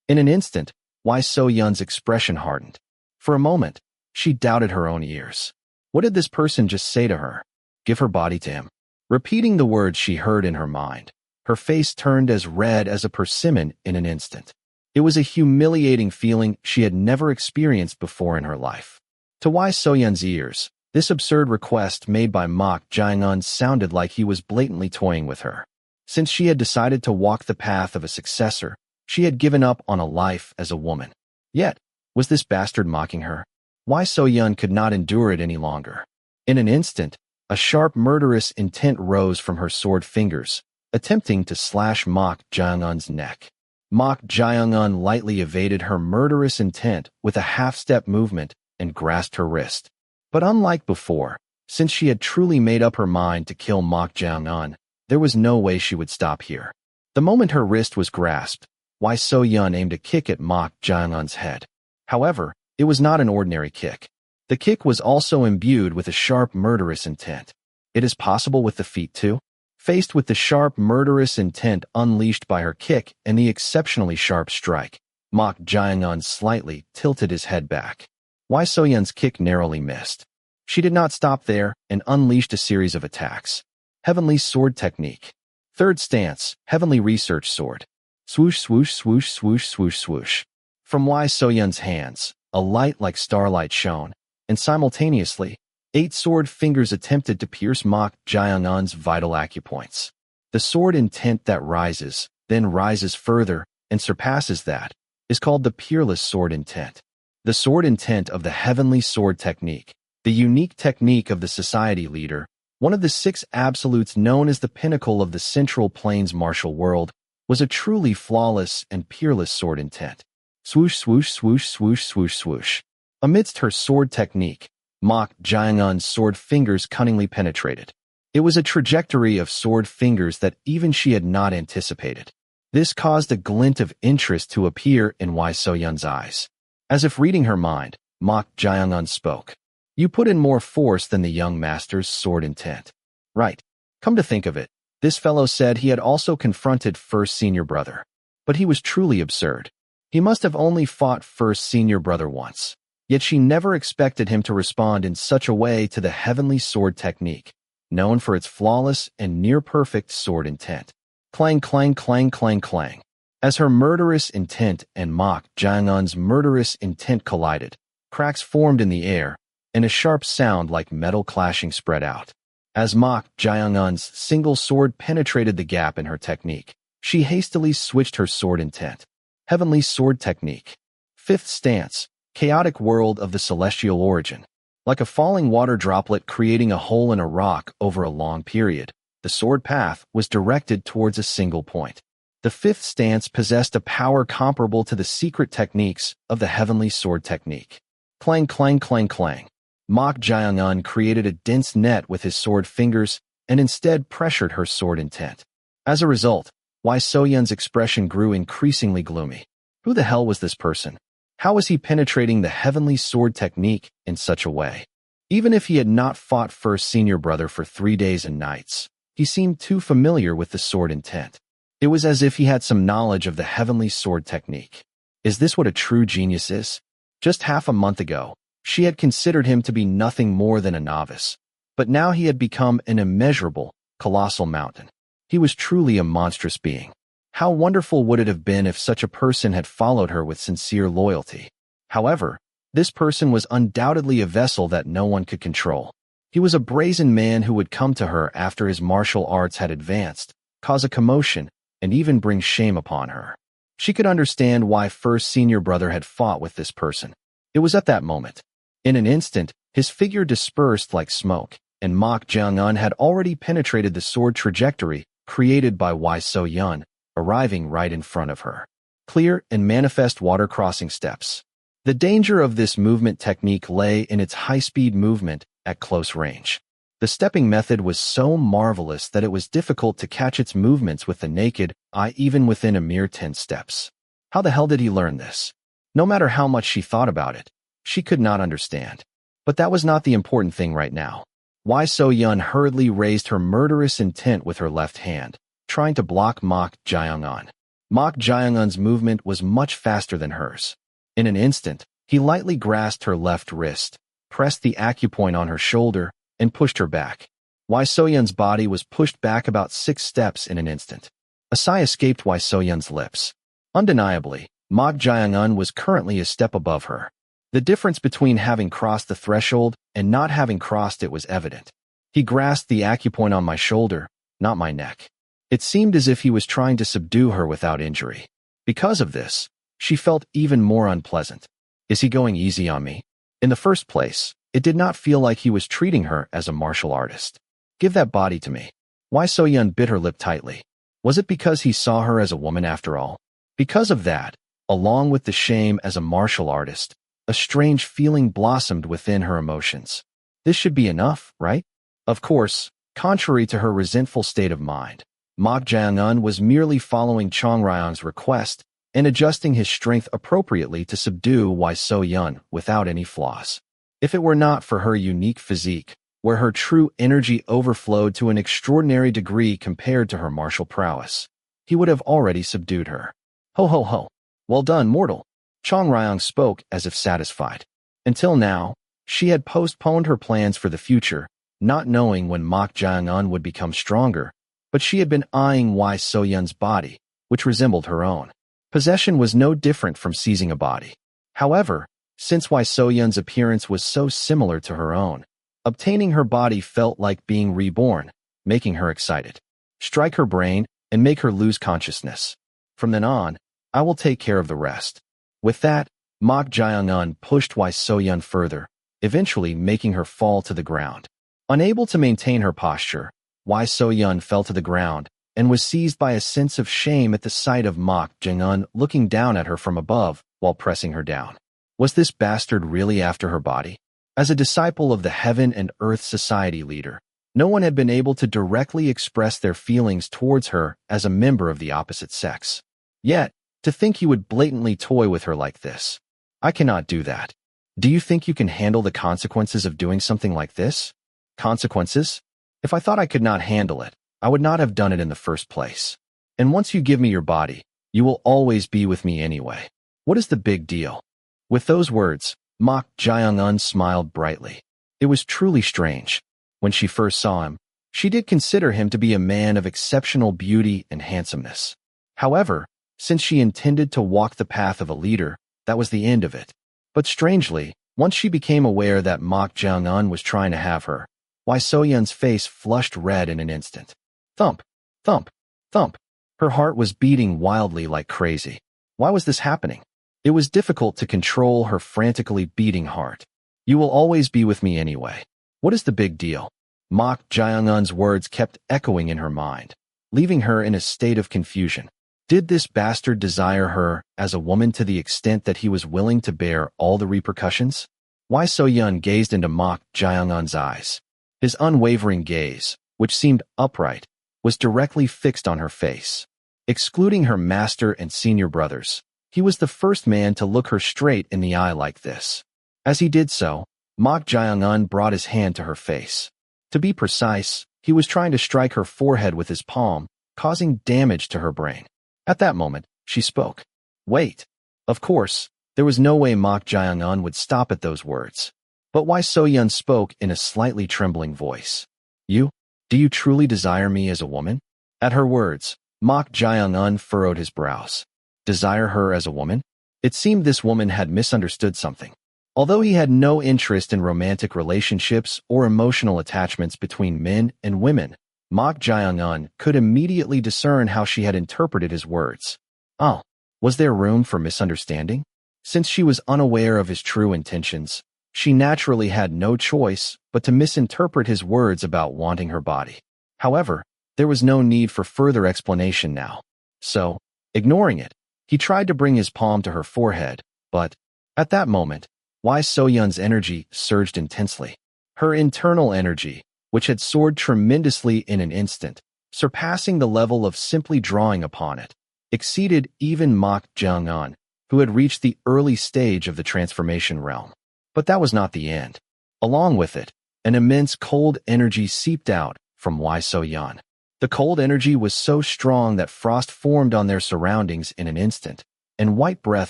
In an instant, Why So-yun's expression hardened. For a moment, she doubted her own ears. What did this person just say to her? Give her body to him. Repeating the words she heard in her mind, her face turned as red as a persimmon in an instant. It was a humiliating feeling she had never experienced before in her life. To Why So-yun's ears, this absurd request made by Mok Jae-un sounded like he was blatantly toying with her. Since she had decided to walk the path of a successor, she had given up on a life as a woman. Yet, was this bastard mocking her? Why So-yun could not endure it any longer. In an instant, a sharp murderous intent rose from her sword fingers, attempting to slash Mok Jae-un's neck. Mok Jae-un lightly evaded her murderous intent with a half-step movement and grasped her wrist. But unlike before, since she had truly made up her mind to kill Mok Jae-un, there was no way she would stop here. The moment her wrist was grasped, Why So-yun aimed a kick at Mok Jae-un's head. However, it was not an ordinary kick. The kick was also imbued with a sharp murderous intent. It is possible with the feet too? Faced with the sharp murderous intent unleashed by her kick and the exceptionally sharp strike, Mok Jae-un slightly tilted his head back. Why So-yun's kick narrowly missed. She did not stop there and unleashed a series of attacks. Heavenly Sword Technique. Third stance, Heavenly Research Sword. Swoosh, swoosh, swoosh, swoosh, swoosh, swoosh. From Why So-yun's hands, a light like starlight shone, and simultaneously, 8 sword fingers attempted to pierce Mok Jae-un's vital acupoints. The sword intent that rises, then rises further, and surpasses that, is called the Peerless Sword Intent. The sword intent of the Heavenly Sword Technique, the unique technique of the society leader, one of the 6 absolutes known as the pinnacle of the Central Plains martial world, was a truly flawless and peerless sword intent. Swoosh, swoosh, swoosh, swoosh, swoosh, swoosh. Amidst her sword technique, Mok Jae-un's sword fingers cunningly penetrated. It was a trajectory of sword fingers that even she had not anticipated. This caused a glint of interest to appear in Why So-yun's eyes. As if reading her mind, Mok Jae-un spoke. You put in more force than the young master's sword intent. Right. Come to think of it, this fellow said he had also confronted First Senior Brother. But he was truly absurd. He must have only fought First Senior Brother once. Yet she never expected him to respond in such a way to the Heavenly Sword Technique, known for its flawless and near-perfect sword intent. Clang, clang, clang, clang, clang. As her murderous intent and Mok Jae-un's murderous intent collided, cracks formed in the air, and a sharp sound like metal clashing spread out. As Mok Jae-un's single sword penetrated the gap in her technique, she hastily switched her sword intent. Heavenly Sword Technique. Fifth stance. Chaotic world of the celestial origin. Like a falling water droplet creating a hole in a rock over a long period, the sword path was directed towards a single point. The fifth stance possessed a power comparable to the secret techniques of the Heavenly Sword Technique. Clang, clang, clang, clang. Mok Jae-un created a dense net with his sword fingers and instead pressured her sword intent. As a result, Why So-yun's expression grew increasingly gloomy. Who the hell was this person? How was he penetrating the Heavenly Sword Technique in such a way? Even if he had not fought First Senior Brother for 3 days and nights, he seemed too familiar with the sword intent. It was as if he had some knowledge of the Heavenly Sword Technique. Is this what a true genius is? Just half a month ago, she had considered him to be nothing more than a novice, but now he had become an immeasurable, colossal mountain. He was truly a monstrous being. How wonderful would it have been if such a person had followed her with sincere loyalty. However, this person was undoubtedly a vessel that no one could control. He was a brazen man who would come to her after his martial arts had advanced, cause a commotion, and even bring shame upon her. She could understand why first senior brother had fought with this person. It was at that moment. In an instant, his figure dispersed like smoke, and Mok Jeong-un had already penetrated the sword trajectory created by Wai So-yun, arriving right in front of her. Clear and manifest water crossing steps. The danger of this movement technique lay in its high-speed movement at close range. The stepping method was so marvelous that it was difficult to catch its movements with the naked eye even within a mere 10 steps. How the hell did he learn this? No matter how much she thought about it, she could not understand. But that was not the important thing right now. Wai So-yun hurriedly raised her murderous intent with her left hand, trying to block Mok Jeong-un. Mok Jeong-un's movement was much faster than hers. In an instant, he lightly grasped her left wrist, pressed the acupoint on her shoulder, and pushed her back. Wai So-yun's body was pushed back about 6 steps in an instant. A sigh escaped Wai So-yun's lips. Undeniably, Mok Jeong-un was currently a step above her. The difference between having crossed the threshold and not having crossed it was evident. He grasped the acupoint on my shoulder, not my neck. It seemed as if he was trying to subdue her without injury. Because of this, she felt even more unpleasant. Is he going easy on me? In the first place, it did not feel like he was treating her as a martial artist. Give that body to me. Wai So-yun bit her lip tightly. Was it because he saw her as a woman after all? Because of that, along with the shame as a martial artist, a strange feeling blossomed within her emotions. This should be enough, right? Of course, contrary to her resentful state of mind, Mok Jeong-un was merely following Chong Ryong's request and adjusting his strength appropriately to subdue Wai So-yun without any flaws. If it were not for her unique physique, where her true energy overflowed to an extraordinary degree compared to her martial prowess, he would have already subdued her. Ho ho ho. Well done, mortal. Chong Ryong spoke as if satisfied. Until now, she had postponed her plans for the future, not knowing when Mok Jeong-un would become stronger, but she had been eyeing Wai So-yun's body, which resembled her own. Possession was no different from seizing a body. However, since Wai So-yun's appearance was so similar to her own, obtaining her body felt like being reborn, making her excited. Strike her brain and make her lose consciousness. From then on, I will take care of the rest. With that, Mok Jeong-un pushed Wai So-yun further, eventually making her fall to the ground. Unable to maintain her posture, Wai So-yun fell to the ground and was seized by a sense of shame at the sight of Mok Jeong-un looking down at her from above while pressing her down. Was this bastard really after her body? As a disciple of the Heaven and Earth Society leader, no one had been able to directly express their feelings towards her as a member of the opposite sex. Yet, to think he would blatantly toy with her like this. I cannot do that. Do you think you can handle the consequences of doing something like this? Consequences? If I thought I could not handle it, I would not have done it in the first place. And once you give me your body, you will always be with me anyway. What is the big deal? With those words, Mok Jeong-un smiled brightly. It was truly strange. When she first saw him, she did consider him to be a man of exceptional beauty and handsomeness. However, since she intended to walk the path of a leader, that was the end of it. But strangely, once she became aware that Mok Jeong-un was trying to have her, Wai So-yun's face flushed red in an instant. Thump, thump, thump. Her heart was beating wildly like crazy. Why was this happening? It was difficult to control her frantically beating heart. You will always be with me anyway. What is the big deal? Mok Jeong-un's words kept echoing in her mind, leaving her in a state of confusion. Did this bastard desire her as a woman to the extent that he was willing to bear all the repercussions? Wai So-yun gazed into Mok Jeong-un's eyes. His unwavering gaze, which seemed upright, was directly fixed on her face. Excluding her master and senior brothers, he was the first man to look her straight in the eye like this. As he did so, Mok Jeong-un brought his hand to her face. To be precise, he was trying to strike her forehead with his palm, causing damage to her brain. At that moment, she spoke. Wait. Of course, there was no way Mok Jeong-un would stop at those words. But Wai So-yun spoke in a slightly trembling voice. Do you truly desire me as a woman? At her words, Mok Jeong-un furrowed his brows. Desire her as a woman? It seemed this woman had misunderstood something. Although he had no interest in romantic relationships or emotional attachments between men and women, Mok Jae-un could immediately discern how she had interpreted his words. Oh, was there room for misunderstanding? Since she was unaware of his true intentions, she naturally had no choice but to misinterpret his words about wanting her body. However, there was no need for further explanation now. So, ignoring it, he tried to bring his palm to her forehead, but, at that moment, Wai So-yeon's energy surged intensely. Her internal energy, which had soared tremendously in an instant, surpassing the level of simply drawing upon it, exceeded even Mok Jae-un, who had reached the early stage of the transformation realm. But that was not the end. Along with it, an immense cold energy seeped out from Wai So-yeon. The cold energy was so strong that frost formed on their surroundings in an instant, and white breath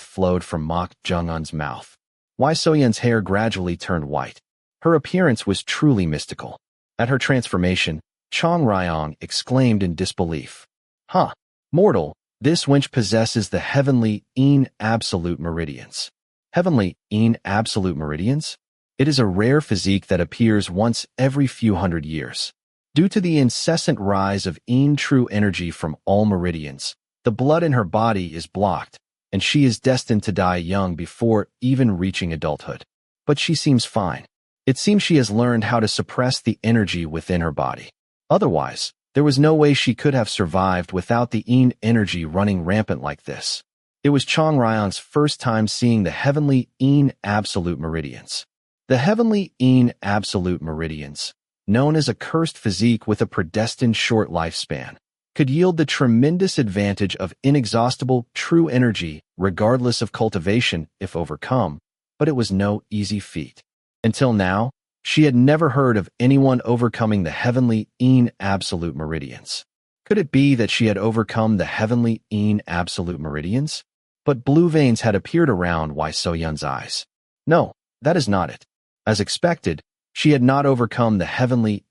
flowed from Mok Jae-un's mouth. Wai So-yeon's hair gradually turned white. Her appearance was truly mystical. At her transformation, Chong Ryong exclaimed in disbelief. Huh, mortal, this wench possesses the heavenly absolute meridians. Heavenly absolute meridians? It is a rare physique that appears once every few hundred years. Due to the incessant rise of true energy from all meridians, the blood in her body is blocked, and she is destined to die young before even reaching adulthood. But she seems fine. It seems she has learned how to suppress the energy within her body. Otherwise, there was no way she could have survived without the energy running rampant like this. It was Chong Ryong's first time seeing the heavenly absolute meridians. The heavenly absolute meridians, known as a cursed physique with a predestined short lifespan, could yield the tremendous advantage of inexhaustible true energy regardless of cultivation if overcome, but it was no easy feat. Until now, she had never heard of anyone overcoming the heavenly absolute meridians. Could it be that she had overcome the heavenly absolute meridians? But blue veins had appeared around Wai So-yeon's eyes. No, that is not it. As expected, she had not overcome the heavenly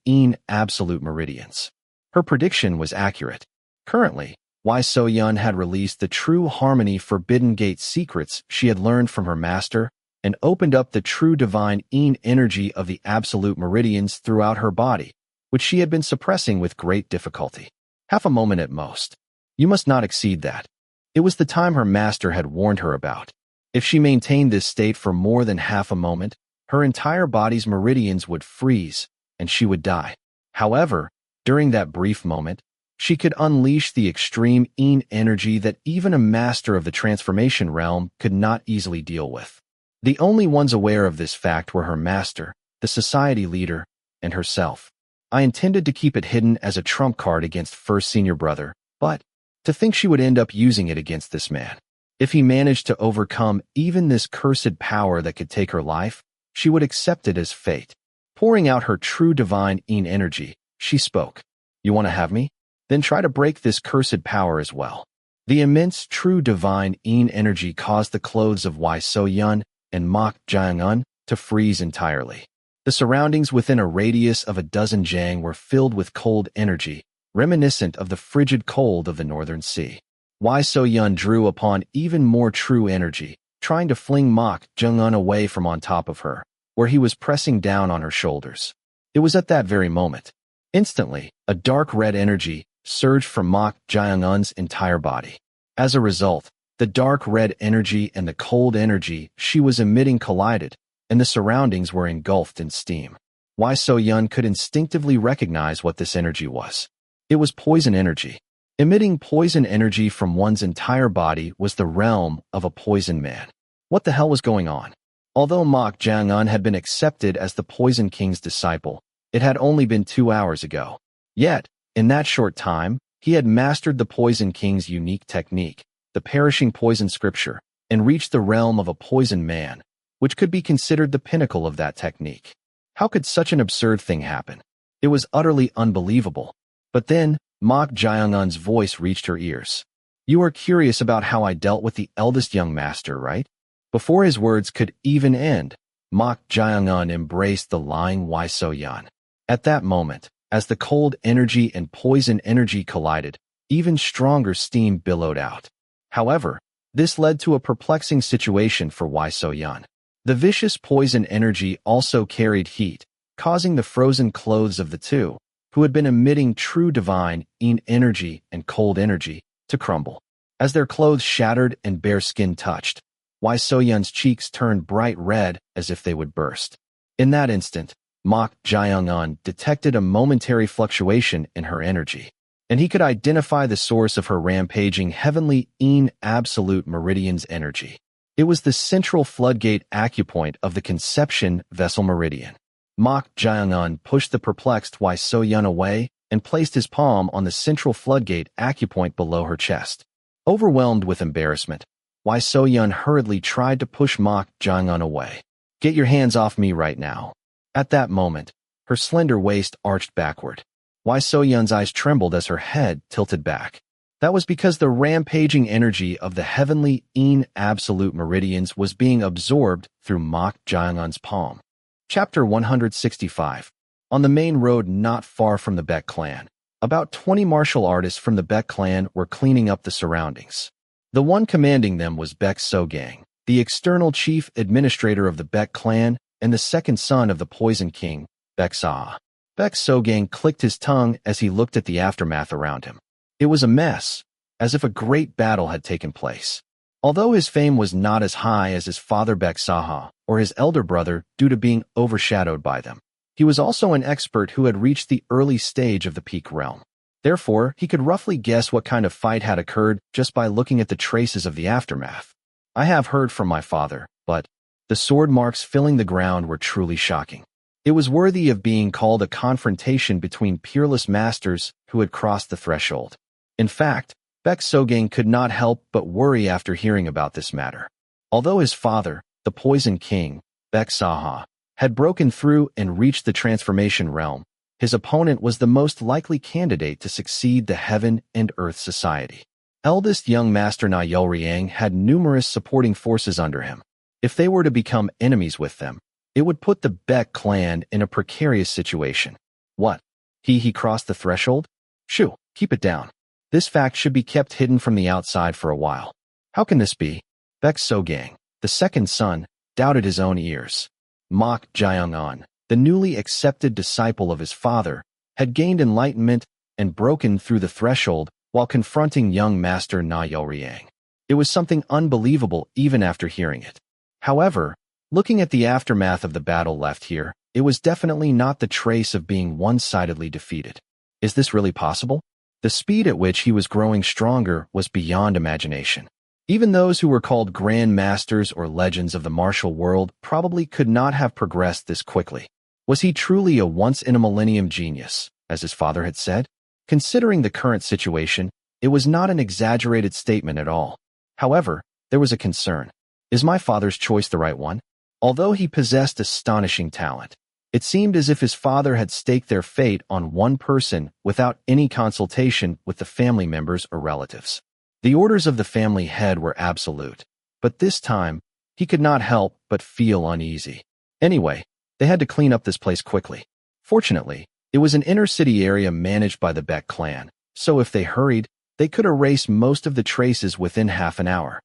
absolute meridians. Her prediction was accurate. Currently, Wai So-yeon had released the true harmony Forbidden Gate secrets she had learned from her master and opened up the true divine energy of the absolute meridians throughout her body, which she had been suppressing with great difficulty. Half a moment at most. You must not exceed that. It was the time her master had warned her about. If she maintained this state for more than half a moment, her entire body's meridians would freeze, and she would die. However, during that brief moment, she could unleash the extreme energy that even a master of the transformation realm could not easily deal with. The only ones aware of this fact were her master, the society leader, and herself. I intended to keep it hidden as a trump card against First Senior Brother, but to think she would end up using it against this man. If he managed to overcome even this cursed power that could take her life, she would accept it as fate. Pouring out her true divine energy, she spoke. You want to have me? Then try to break this cursed power as well. The immense true divine energy caused the clothes of Wai So-yeon and Mok Jae-un to freeze entirely. The surroundings within a radius of a dozen jang were filled with cold energy, reminiscent of the frigid cold of the northern sea. Wai So-yeon drew upon even more true energy, trying to fling Mok Jae-un away from on top of her, where he was pressing down on her shoulders. It was at that very moment. Instantly, a dark red energy surged from Mok Jae-un's entire body. As a result, the dark red energy and the cold energy she was emitting collided, and the surroundings were engulfed in steam. Wai So-yeon could instinctively recognize what this energy was. It was poison energy. Emitting poison energy from one's entire body was the realm of a poison man. What the hell was going on? Although Mok Jae-un had been accepted as the Poison King's disciple, it had only been 2 hours ago. Yet, in that short time, he had mastered the Poison King's unique technique, the perishing poison scripture, and reached the realm of a poison man, which could be considered the pinnacle of that technique. How could such an absurd thing happen? It was utterly unbelievable. But then, Mok Jae-un's voice reached her ears. You are curious about how I dealt with the eldest young master, right? Before his words could even end, Mok Jae-un embraced the lying Wai So-yeon. At that moment, as the cold energy and poison energy collided, even stronger steam billowed out. However, this led to a perplexing situation for Wai So-yeon. The vicious poison energy also carried heat, causing the frozen clothes of the two, who had been emitting true divine yin energy and cold energy, to crumble. As their clothes shattered and bare skin touched, Wai So-yun's cheeks turned bright red as if they would burst. In that instant, Mok Jae-un detected a momentary fluctuation in her energy, and he could identify the source of her rampaging heavenly yin absolute meridian's energy. It was the central floodgate acupoint of the conception vessel meridian. Mok Jae-un pushed the perplexed Wai So-yun away and placed his palm on the central floodgate acupoint below her chest. Overwhelmed with embarrassment, Wai So-yun hurriedly tried to push Mok Jae-un away. "Get your hands off me right now." At that moment, her slender waist arched backward. Wai So-yun's eyes trembled as her head tilted back. That was because the rampaging energy of the heavenly yin absolute meridians was being absorbed through Mok Jae-un's palm. Chapter 165. On the main road not far from the Baek clan, about 20 martial artists from the Baek clan were cleaning up the surroundings. The one commanding them was Baek So-gang, the external chief administrator of the Baek clan and the second son of the Poison King, Baek Saha. Baek So-gang clicked his tongue as he looked at the aftermath around him. It was a mess, as if a great battle had taken place. Although his fame was not as high as his father Baek Saha or his elder brother due to being overshadowed by them, he was also an expert who had reached the early stage of the peak realm. Therefore, he could roughly guess what kind of fight had occurred just by looking at the traces of the aftermath. "I have heard from my father, but..." The sword marks filling the ground were truly shocking. It was worthy of being called a confrontation between peerless masters who had crossed the threshold. In fact, Baek So-gang could not help but worry after hearing about this matter. Although his father, the Poison King, Baek Saha, had broken through and reached the transformation realm, his opponent was the most likely candidate to succeed the Heaven and Earth Society. Eldest young Master Na Yolryang had numerous supporting forces under him. If they were to become enemies with them, it would put the Baek clan in a precarious situation. What? He crossed the threshold? Shoo, keep it down. This fact should be kept hidden from the outside for a while. How can this be? Baek So-gang, the second son, doubted his own ears. Mok Jae-un, the newly accepted disciple of his father, had gained enlightenment and broken through the threshold while confronting young Master Na Yolryang. It was something unbelievable even after hearing it. However, looking at the aftermath of the battle left here, it was definitely not the trace of being one-sidedly defeated. Is this really possible? The speed at which he was growing stronger was beyond imagination. Even those who were called Grand Masters or Legends of the martial world probably could not have progressed this quickly. Was he truly a once-in-a-millennium genius, as his father had said? Considering the current situation, it was not an exaggerated statement at all. However, there was a concern. Is my father's choice the right one? Although he possessed astonishing talent, it seemed as if his father had staked their fate on one person without any consultation with the family members or relatives. The orders of the family head were absolute, but this time, he could not help but feel uneasy. Anyway, they had to clean up this place quickly. Fortunately, it was an inner-city area managed by the Baek clan, so if they hurried, they could erase most of the traces within half an hour.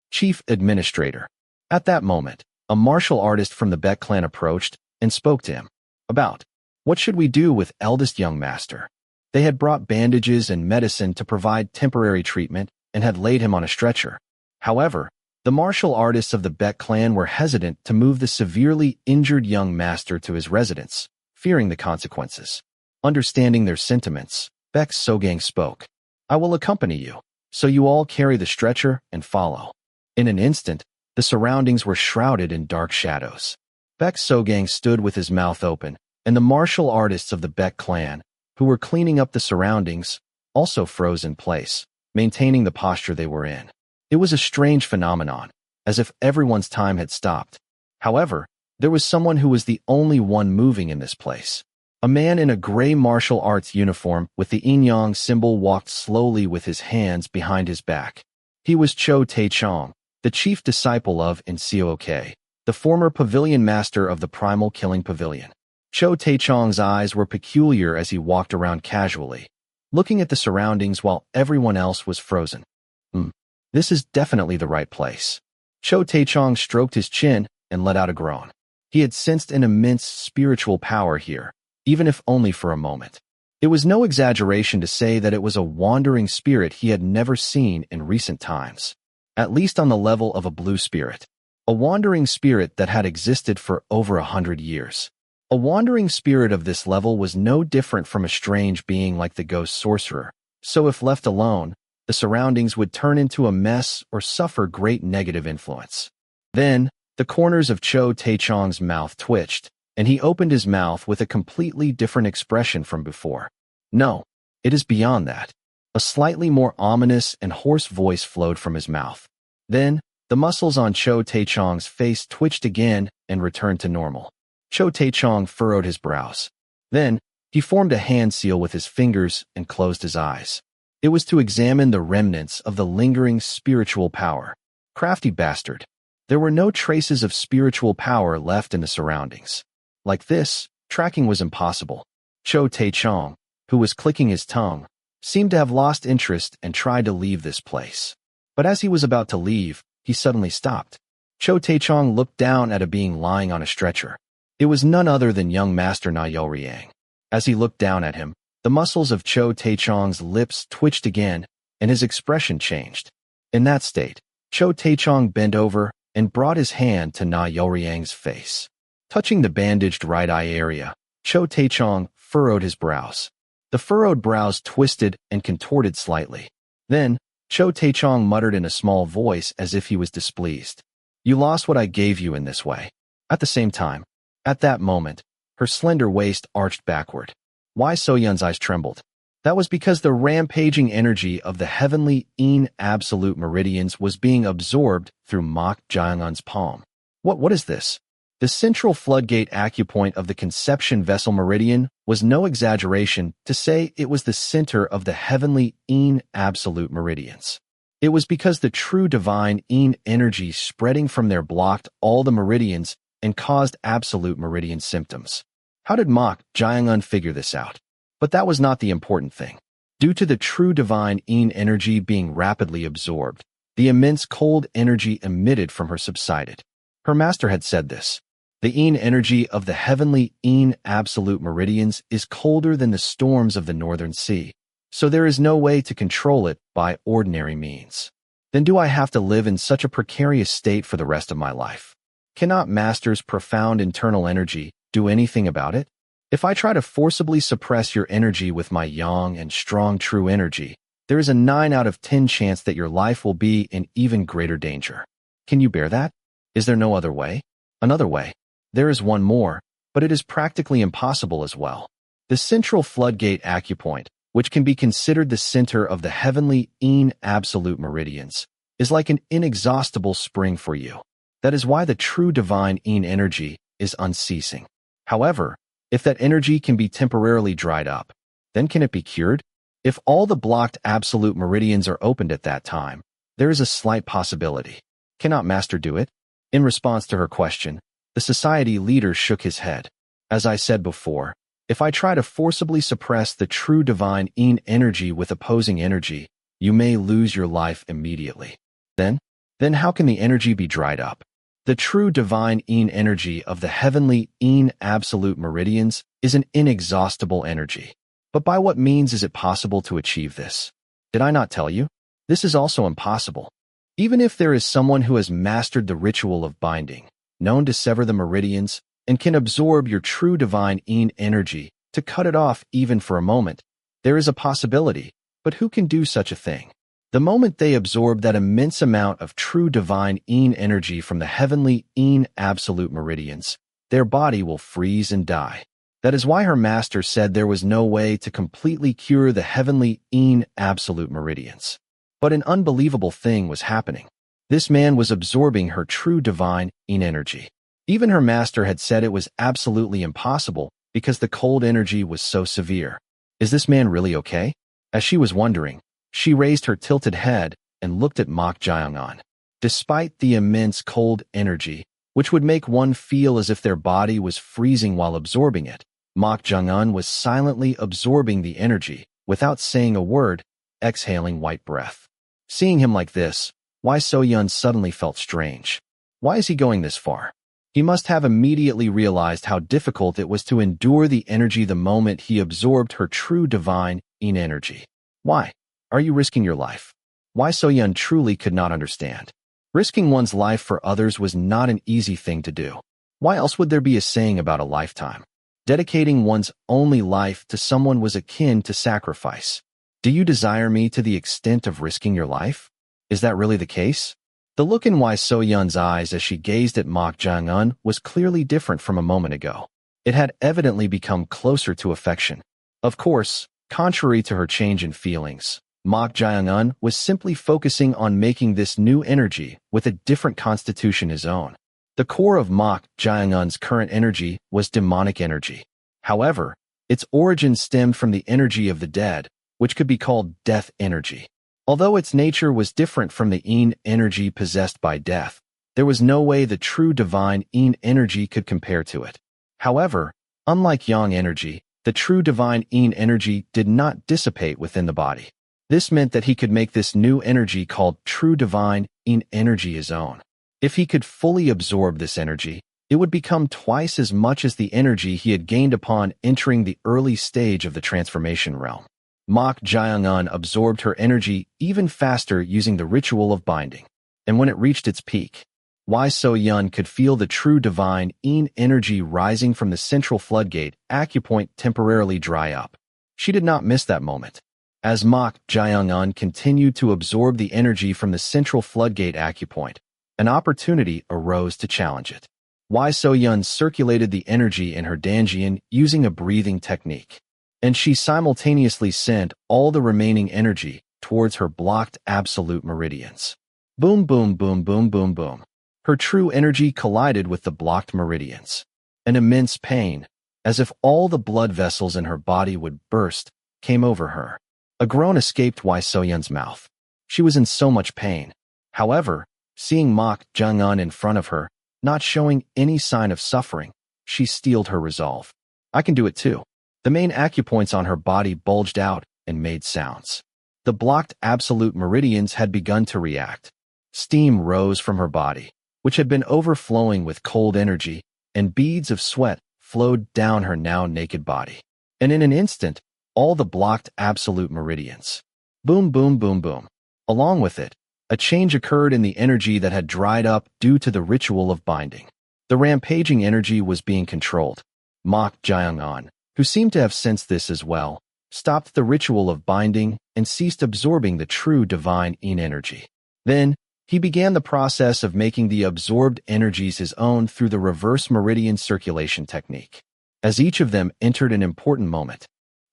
Chief Administrator. At that moment, a martial artist from the Baek clan approached and spoke to him. About, what should we do with eldest young master? They had brought bandages and medicine to provide temporary treatment and had laid him on a stretcher. However, the martial artists of the Baek clan were hesitant to move the severely injured young master to his residence, fearing the consequences. Understanding their sentiments, Baek So-gang spoke. "I will accompany you, so you all carry the stretcher and follow." In an instant, the surroundings were shrouded in dark shadows. Baek So-gang stood with his mouth open, and the martial artists of the Baek clan, who were cleaning up the surroundings, also froze in place, maintaining the posture they were in. It was a strange phenomenon, as if everyone's time had stopped. However, there was someone who was the only one moving in this place. A man in a gray martial arts uniform with the yin-yang symbol walked slowly with his hands behind his back. He was Cho Tae-chong, the chief disciple of Inseok, the former pavilion master of the Primal Killing Pavilion. Cho Tae-chong's eyes were peculiar as he walked around casually, looking at the surroundings while everyone else was frozen. This is definitely the right place. Cho Tae-chong stroked his chin and let out a groan. He had sensed an immense spiritual power here, even if only for a moment. It was no exaggeration to say that it was a wandering spirit he had never seen in recent times, at least on the level of a blue spirit. A wandering spirit that had existed for over 100 years. A wandering spirit of this level was no different from a strange being like the ghost sorcerer, so if left alone, the surroundings would turn into a mess or suffer great negative influence. Then, the corners of Cho Taechong's mouth twitched, and he opened his mouth with a completely different expression from before. No, it is beyond that. A slightly more ominous and hoarse voice flowed from his mouth. Then, the muscles on Cho Taechong's face twitched again and returned to normal. Cho Taechong furrowed his brows. Then, he formed a hand seal with his fingers and closed his eyes. It was to examine the remnants of the lingering spiritual power. Crafty bastard. There were no traces of spiritual power left in the surroundings. Like this, tracking was impossible. Cho Taechong, who was clicking his tongue, seemed to have lost interest and tried to leave this place. But as he was about to leave, he suddenly stopped. Cho Taechong looked down at a being lying on a stretcher. It was none other than young Master Na Youriang. As he looked down at him, the muscles of Cho Taechong's lips twitched again, and his expression changed. In that state, Cho Taechong bent over and brought his hand to Na Youriang's face. Touching the bandaged right eye area, Cho Taechong furrowed his brows. The furrowed brows twisted and contorted slightly. Then, Cho Taechong muttered in a small voice as if he was displeased. "You lost what I gave you in this way." At the same time, at that moment, her slender waist arched backward. Why So-Yun's eyes trembled? That was because the rampaging energy of the heavenly absolute meridians was being absorbed through Mok Jiangun's palm. What is this? The central floodgate acupoint of the conception vessel meridian was no exaggeration to say it was the center of the heavenly absolute meridians. It was because the true divine energy spreading from there blocked all the meridians and caused absolute meridian symptoms. How did Mok Jiangun figure this out? But that was not the important thing. Due to the true divine energy being rapidly absorbed, the immense cold energy emitted from her subsided. Her master had said this. The energy of the heavenly absolute meridians is colder than the storms of the northern sea, so there is no way to control it by ordinary means. Then do I have to live in such a precarious state for the rest of my life? Cannot Master's profound internal energy do anything about it? If I try to forcibly suppress your energy with my yang and strong true energy, there is a 9 out of 10 chance that your life will be in even greater danger. Can you bear that? Is there no other way? Another way. There is one more, but it is practically impossible as well. The central floodgate acupoint, which can be considered the center of the heavenly absolute meridians, is like an inexhaustible spring for you. That is why the true divine energy is unceasing. However, if that energy can be temporarily dried up, then can it be cured? If all the blocked absolute meridians are opened at that time, there is a slight possibility. Cannot Master do it? In response to her question, the society leader shook his head. As I said before, if I try to forcibly suppress the true divine energy with opposing energy, you may lose your life immediately. Then how can the energy be dried up? The true divine energy of the heavenly absolute meridians is an inexhaustible energy. But by what means is it possible to achieve this? Did I not tell you? This is also impossible. Even if there is someone who has mastered the ritual of binding, known to sever the meridians, and can absorb your true divine energy to cut it off even for a moment, there is a possibility, but who can do such a thing? The moment they absorb that immense amount of true divine energy from the heavenly absolute meridians, their body will freeze and die. That is why her master said there was no way to completely cure the heavenly absolute meridians. But an unbelievable thing was happening. This man was absorbing her true divine energy. Even her master had said it was absolutely impossible because the cold energy was so severe. Is this man really okay? As she was wondering, she raised her tilted head and looked at Mok Jiangun. Despite the immense cold energy, which would make one feel as if their body was freezing while absorbing it, Mok Jiangun was silently absorbing the energy, without saying a word, exhaling white breath. Seeing him like this, Why So-Yun suddenly felt strange. Why is he going this far? He must have immediately realized how difficult it was to endure the energy the moment he absorbed her true divine yin energy. Why are you risking your life? Why So-yun truly could not understand. Risking one's life for others was not an easy thing to do. Why else would there be a saying about a lifetime? Dedicating one's only life to someone was akin to sacrifice. Do you desire me to the extent of risking your life? Is that really the case? The look in Wai So-yun's eyes as she gazed at Mok Jang-un was clearly different from a moment ago. It had evidently become closer to affection. Of course, contrary to her change in feelings, Mok Jang-un was simply focusing on making this new energy with a different constitution his own. The core of Mok Jang-un's current energy was demonic energy. However, its origin stemmed from the energy of the dead, which could be called death energy. Although its nature was different from the yin energy possessed by death, there was no way the true divine yin energy could compare to it. However, unlike yang energy, the true divine yin energy did not dissipate within the body. This meant that he could make this new energy called true divine yin energy his own. If he could fully absorb this energy, it would become twice as much as the energy he had gained upon entering the early stage of the transformation realm. Mok Jang-un absorbed her energy even faster using the ritual of binding, and when it reached its peak, Wai So-yun could feel the true divine yin energy rising from the central floodgate acupoint temporarily dry up. She did not miss that moment. As Mok Jang-un continued to absorb the energy from the central floodgate acupoint, an opportunity arose to challenge it. Wai So-yun circulated the energy in her danjian using a breathing technique, and she simultaneously sent all the remaining energy towards her blocked absolute meridians. Boom, boom, boom, boom, boom, boom. Her true energy collided with the blocked meridians. An immense pain, as if all the blood vessels in her body would burst, came over her. A groan escaped Wai So-yun's mouth. She was in so much pain. However, seeing Mok Jang-un in front of her, not showing any sign of suffering, she steeled her resolve. I can do it too. The main acupoints on her body bulged out and made sounds. The blocked absolute meridians had begun to react. Steam rose from her body, which had been overflowing with cold energy, and beads of sweat flowed down her now naked body. And in an instant, all the blocked absolute meridians. Boom, boom, boom, boom. Along with it, a change occurred in the energy that had dried up due to the ritual of binding. The rampaging energy was being controlled. Mok Jang-un, who seemed to have sensed this as well, stopped the ritual of binding and ceased absorbing the true divine yin energy. Then, he began the process of making the absorbed energies his own through the reverse meridian circulation technique. As each of them entered an important moment,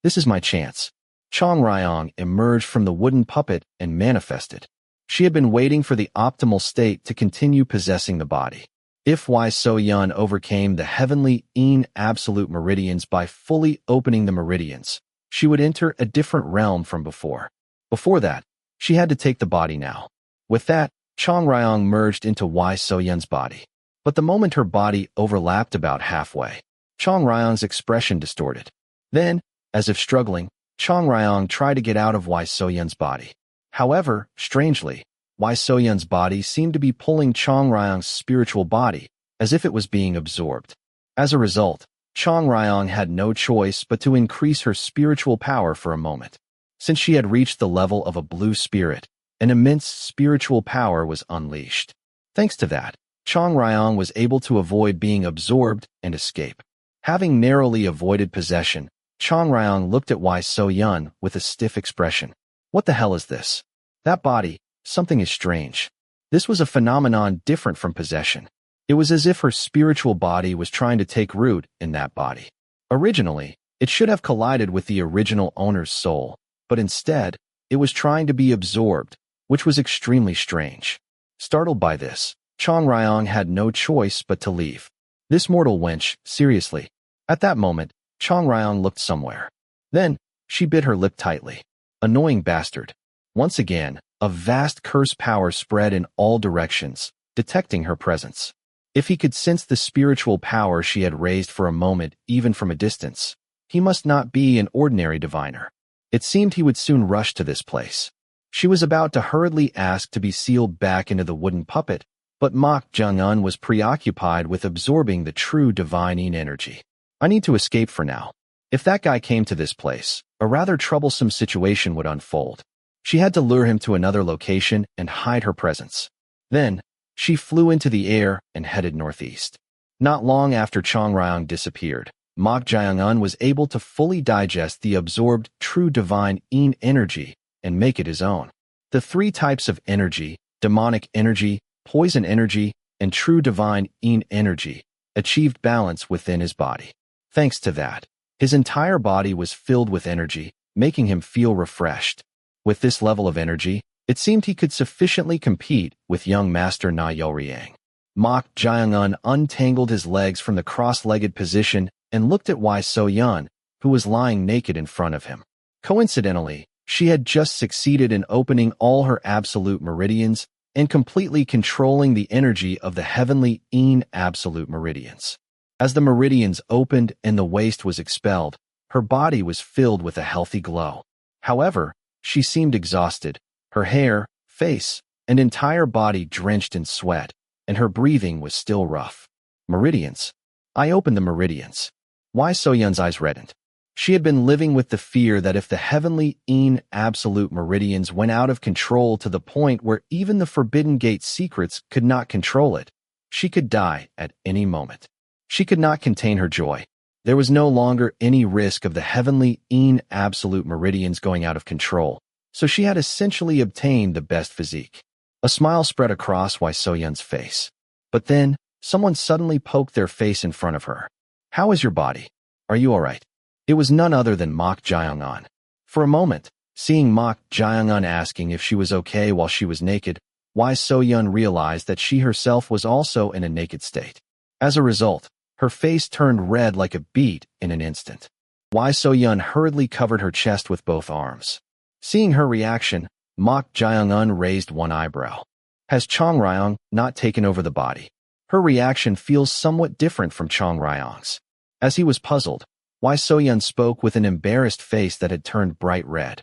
"This is my chance." Chong Ryong emerged from the wooden puppet and manifested. She had been waiting for the optimal state to continue possessing the body. If Wai So-yun overcame the heavenly yin absolute meridians by fully opening the meridians, she would enter a different realm from before. Before that, she had to take the body now. With that, Chong Ryong merged into Wai So-yun's body. But the moment her body overlapped about halfway, Chong Ryong's expression distorted. Then, as if struggling, Chong Ryong tried to get out of Wai So-yun's body. However, strangely, Wai So-yun's body seemed to be pulling Chong Ryong's spiritual body, as if it was being absorbed. As a result, Chong Ryong had no choice but to increase her spiritual power for a moment. Since she had reached the level of a blue spirit, an immense spiritual power was unleashed. Thanks to that, Chong Ryong was able to avoid being absorbed and escape. Having narrowly avoided possession, Chong Ryong looked at Wai So-yun with a stiff expression. What the hell is this? That body, something is strange. This was a phenomenon different from possession. It was as if her spiritual body was trying to take root in that body. Originally, it should have collided with the original owner's soul, but instead, it was trying to be absorbed, which was extremely strange. Startled by this, Chong Ryong had no choice but to leave. This mortal wench, seriously. At that moment, Chong Ryong looked somewhere. Then, she bit her lip tightly. Annoying bastard. Once again, a vast curse power spread in all directions, detecting her presence. If he could sense the spiritual power she had raised for a moment, even from a distance, he must not be an ordinary diviner. It seemed he would soon rush to this place. She was about to hurriedly ask to be sealed back into the wooden puppet, But Mok Jung-un was preoccupied with absorbing the true divine yin energy. I need to escape for now. If that guy came to this place, a rather troublesome situation would unfold. She had to lure him to another location and hide her presence. Then, she flew into the air and headed northeast. Not long after Chong Ryong disappeared, Mok Jung-un was able to fully digest the absorbed true divine yin energy and make it his own. The three types of energy, demonic energy, poison energy, and true divine yin energy, achieved balance within his body. Thanks to that, his entire body was filled with energy, making him feel refreshed. With this level of energy, it seemed he could sufficiently compete with young Master Na Yoryang. Mok Jung-un untangled his legs from the cross-legged position and looked at Wai So-yun, who was lying naked in front of him. Coincidentally, she had just succeeded in opening all her absolute meridians and completely controlling the energy of the heavenly yin absolute meridians. As the meridians opened and the waste was expelled, her body was filled with a healthy glow. However, she seemed exhausted, her hair, face, and entire body drenched in sweat, and her breathing was still rough. Meridians. I opened the meridians. Wai So-yun's eyes reddened. She had been living with the fear that if the heavenly yin absolute meridians went out of control to the point where even the Forbidden Gate secrets could not control it, she could die at any moment. She could not contain her joy. There was no longer any risk of the heavenly yin absolute meridians going out of control, so she had essentially obtained the best physique. A smile spread across Wai So-yun's face. But then, someone suddenly poked their face in front of her. How is your body? Are you all right? It was none other than Mok Jung-un. For a moment, seeing Mok Jung-un asking if she was okay while she was naked, Wai So-yun realized that she herself was also in a naked state. As a result, her face turned red like a beet in an instant. Wai So-yun hurriedly covered her chest with both arms. Seeing her reaction, Mok Jung-un raised one eyebrow. Has Chong Ryong not taken over the body? Her reaction feels somewhat different from Chong Ryong's. As he was puzzled, Wai So-yun spoke with an embarrassed face that had turned bright red.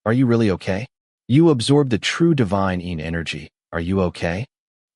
Are you really okay? You absorbed the true divine yin energy. Are you okay?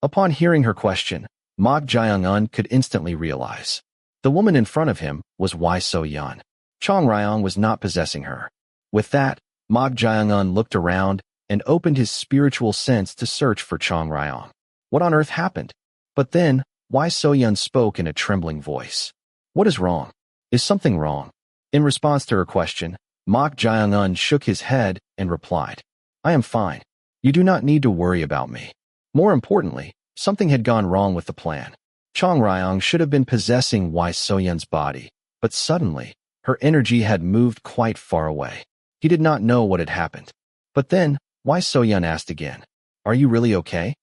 Upon hearing her question, Mok Jung-un could instantly realize. The woman in front of him was Wai So-yun. Chong Ryong was not possessing her. With that, Mok Jung-un looked around and opened his spiritual sense to search for Chong Ryong. What on earth happened? But then, Wai So-yun spoke in a trembling voice. What is wrong? Is something wrong? In response to her question, Mok Jung-un shook his head and replied, I am fine. You do not need to worry about me. More importantly, something had gone wrong with the plan. Chong Ryong should have been possessing Wai So-yun's body, but suddenly, her energy had moved quite far away. He did not know what had happened. But then, Wai So-yun asked again, Are you really okay?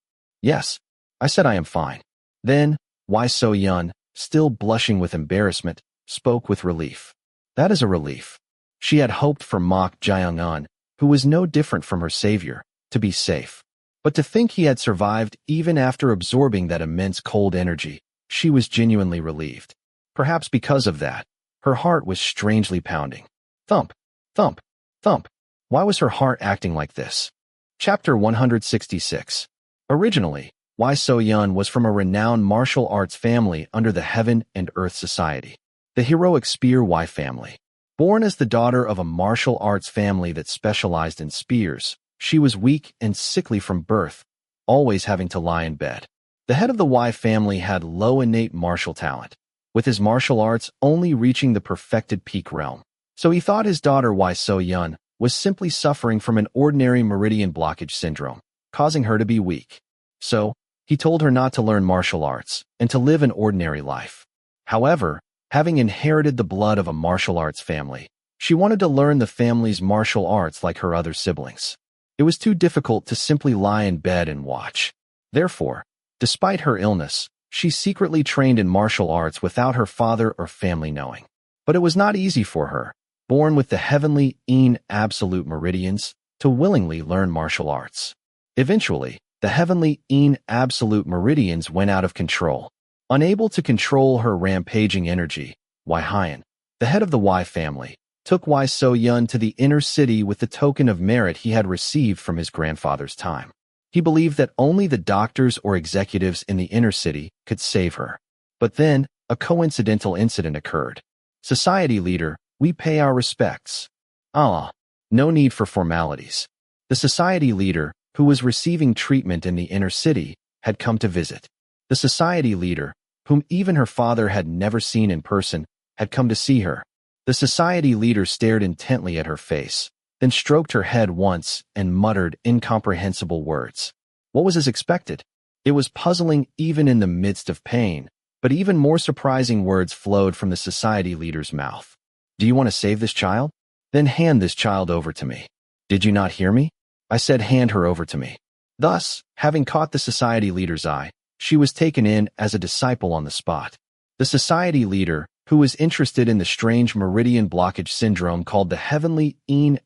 Yes. I said I am fine. Then, Wai So-yun, still blushing with embarrassment, spoke with relief. That is a relief. She had hoped for Mok Jung-un, who was no different from her savior, to be safe. But to think he had survived even after absorbing that immense cold energy, she was genuinely relieved. Perhaps because of that, her heart was strangely pounding. Thump, thump, thump. Why was her heart acting like this? Chapter 166. Originally, Wai So-yun was from a renowned martial arts family under the Heaven and Earth Society, the heroic Spear Wai family. Born as the daughter of a martial arts family that specialized in spears, she was weak and sickly from birth, always having to lie in bed. The head of the Wai family had low innate martial talent, with his martial arts only reaching the perfected peak realm. So he thought his daughter Wai So-yun was simply suffering from an ordinary meridian blockage syndrome, causing her to be weak. So, he told her not to learn martial arts and to live an ordinary life. However, having inherited the blood of a martial arts family, she wanted to learn the family's martial arts like her other siblings. It was too difficult to simply lie in bed and watch. Therefore, despite her illness, she secretly trained in martial arts without her father or family knowing. But it was not easy for her, born with the heavenly yin absolute meridians, to willingly learn martial arts. Eventually, the heavenly yin absolute meridians went out of control. Unable to control her rampaging energy, Wai Hyan, the head of the Wai family, took Wai So-yun to the inner city with the token of merit he had received from his grandfather's time. He believed that only the doctors or executives in the inner city could save her. But then, a coincidental incident occurred. Society leader, we pay our respects. Ah, no need for formalities. The society leader, who was receiving treatment in the inner city, had come to visit. The society leader, whom even her father had never seen in person, had come to see her. The society leader stared intently at her face, then stroked her head once and muttered incomprehensible words. What was as expected? It was puzzling even in the midst of pain, but even more surprising words flowed from the society leader's mouth. Do you want to save this child? Then hand this child over to me. Did you not hear me? I said hand her over to me. Thus, having caught the society leader's eye, she was taken in as a disciple on the spot. The society leader, who was interested in the strange meridian blockage syndrome called the heavenly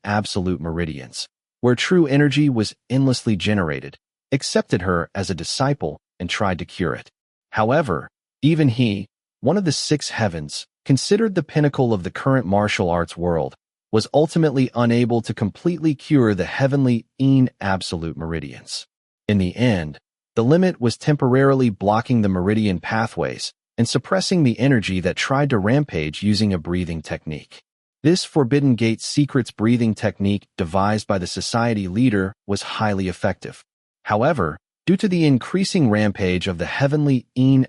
absolute meridians, where true energy was endlessly generated, accepted her as a disciple and tried to cure it. However, even he, one of the 6 heavens, considered the pinnacle of the current martial arts world, was ultimately unable to completely cure the heavenly absolute meridians. In the end, the limit was temporarily blocking the meridian pathways and suppressing the energy that tried to rampage using a breathing technique. This Forbidden Gate Secrets breathing technique devised by the society leader was highly effective. However, due to the increasing rampage of the heavenly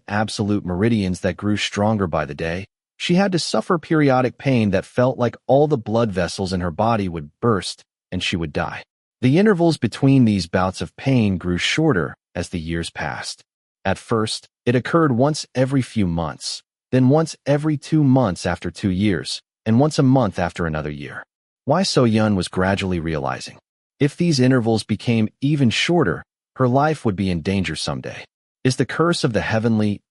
absolute meridians that grew stronger by the day, she had to suffer periodic pain that felt like all the blood vessels in her body would burst and she would die. The intervals between these bouts of pain grew shorter as the years passed. At first, it occurred once every few months, then once every 2 months after 2 years, and once a month after another year. Why So-Yun was gradually realizing, if these intervals became even shorter, her life would be in danger someday. Is the curse of the heavenly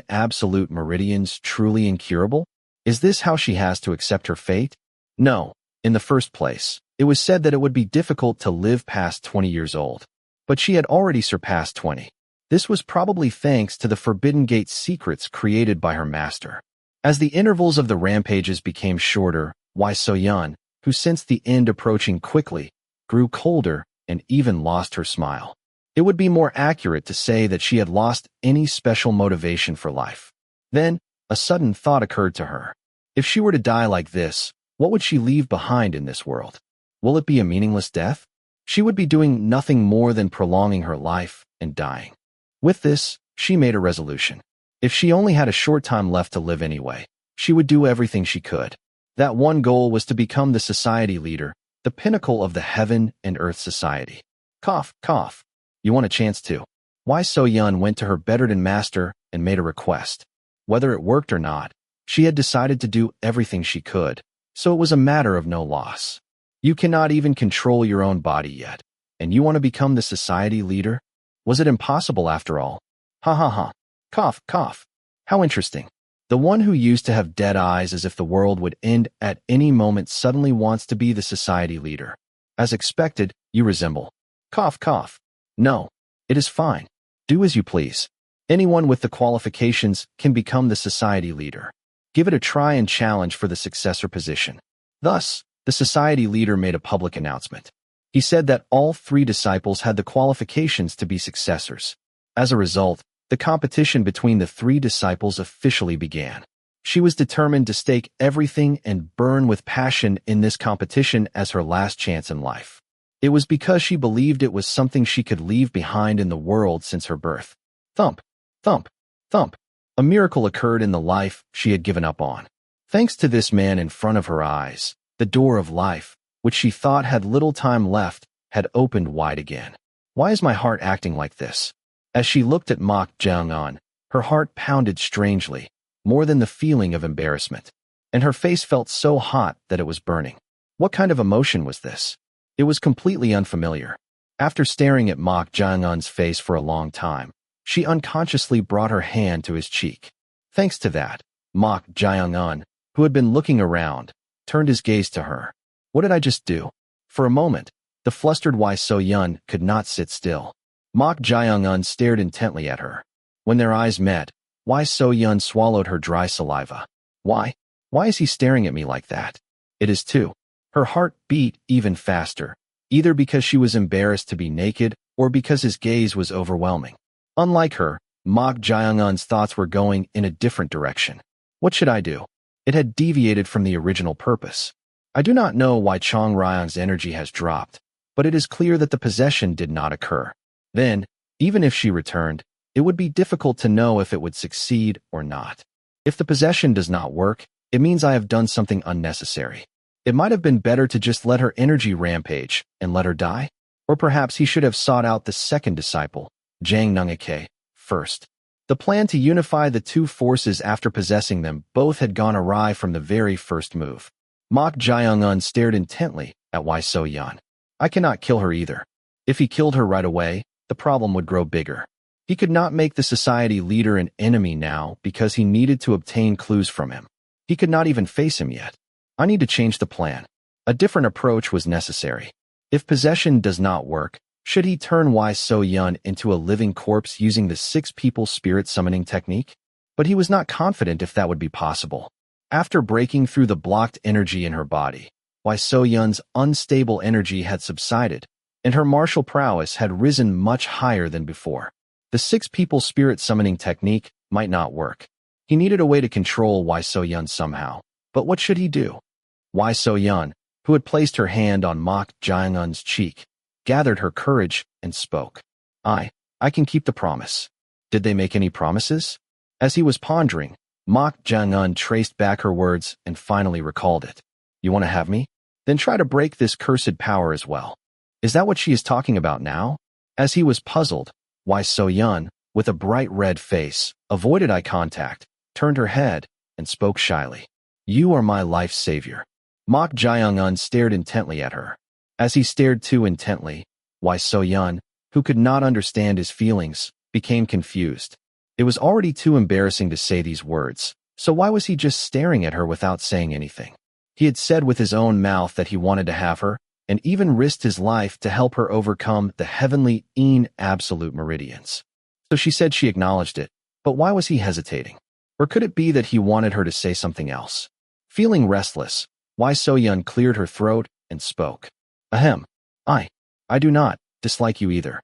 absolute meridians truly incurable? Is this how she has to accept her fate? No. In the first place, it was said that it would be difficult to live past 20 years old. But she had already surpassed 20. This was probably thanks to the Forbidden Gate secrets created by her master. As the intervals of the rampages became shorter, Wai So-Yun, who sensed the end approaching quickly, grew colder and even lost her smile. It would be more accurate to say that she had lost any special motivation for life. Then, a sudden thought occurred to her. If she were to die like this, what would she leave behind in this world? Will it be a meaningless death? She would be doing nothing more than prolonging her life and dying. With this, she made a resolution. If she only had a short time left to live anyway, she would do everything she could. That one goal was to become the society leader, the pinnacle of the heaven and earth society. Cough, cough. You want a chance to? Wai So-Yun went to her Bedouin master and made a request. Whether it worked or not, she had decided to do everything she could, so it was a matter of no loss. You cannot even control your own body yet, and you want to become the society leader? Was it impossible after all? Ha ha ha. Cough, cough. How interesting. The one who used to have dead eyes as if the world would end at any moment suddenly wants to be the society leader. As expected, you resemble. Cough, cough. No, it is fine. Do as you please. Anyone with the qualifications can become the society leader. Give it a try and challenge for the successor position. Thus, the society leader made a public announcement. He said that all 3 disciples had the qualifications to be successors. As a result, the competition between the 3 disciples officially began. She was determined to stake everything and burn with passion in this competition as her last chance in life. It was because she believed it was something she could leave behind in the world since her birth. Thump, thump, thump. A miracle occurred in the life she had given up on. Thanks to this man in front of her eyes, the door of life, which she thought had little time left, had opened wide again. Why is my heart acting like this? As she looked at Mok Jang-un, her heart pounded strangely, more than the feeling of embarrassment. And her face felt so hot that it was burning. What kind of emotion was this? It was completely unfamiliar. After staring at Mok Jang-un's face for a long time, she unconsciously brought her hand to his cheek. Thanks to that, Mok Jang-un, who had been looking around, turned his gaze to her. What did I just do? For a moment, the flustered Wai So-Yun could not sit still. Mok Jang-un stared intently at her. When their eyes met, Wai So-Yun swallowed her dry saliva. Why? Why is he staring at me like that? It is too. Her heart beat even faster, either because she was embarrassed to be naked or because his gaze was overwhelming. Unlike her, Mok Jaeungun's thoughts were going in a different direction. What should I do? It had deviated from the original purpose. I do not know why Chong Ryong's energy has dropped, but it is clear that the possession did not occur. Then, even if she returned, it would be difficult to know if it would succeed or not. If the possession does not work, it means I have done something unnecessary. It might have been better to just let her energy rampage and let her die. Or perhaps he should have sought out the second disciple, Jang Nungake, first. The plan to unify the two forces after possessing them both had gone awry from the very first move. Mok Jaeungun stared intently at Wai So-yeon. I cannot kill her either. If he killed her right away, the problem would grow bigger. He could not make the society leader an enemy now because he needed to obtain clues from him. He could not even face him yet. I need to change the plan. A different approach was necessary. If possession does not work, should he turn Wai So-yeon into a living corpse using the 6 people spirit summoning technique? But he was not confident if that would be possible. After breaking through the blocked energy in her body, Wai So-yeon's unstable energy had subsided, and her martial prowess had risen much higher than before. The 6 people spirit summoning technique might not work. He needed a way to control Wai So-yeon somehow. But what should he do? Wai So-yeon, who had placed her hand on Mok Jaeungun's cheek, gathered her courage and spoke. I can keep the promise. Did they make any promises? As he was pondering, Mok Jaeungun traced back her words and finally recalled it. You want to have me? Then try to break this cursed power as well. Is that what she is talking about now? As he was puzzled, Wai So-yeon, with a bright red face, avoided eye contact, turned her head, and spoke shyly. You are my life's savior. Mok Jaeungun stared intently at her. As he stared too intently, Wai So-yeon, who could not understand his feelings, became confused. It was already too embarrassing to say these words, so why was he just staring at her without saying anything? He had said with his own mouth that he wanted to have her, and even risked his life to help her overcome the heavenly absolute meridians. So she said she acknowledged it, but why was he hesitating? Or could it be that he wanted her to say something else? Feeling restless, Wai So-yeon cleared her throat and spoke. Ahem. I do not dislike you either.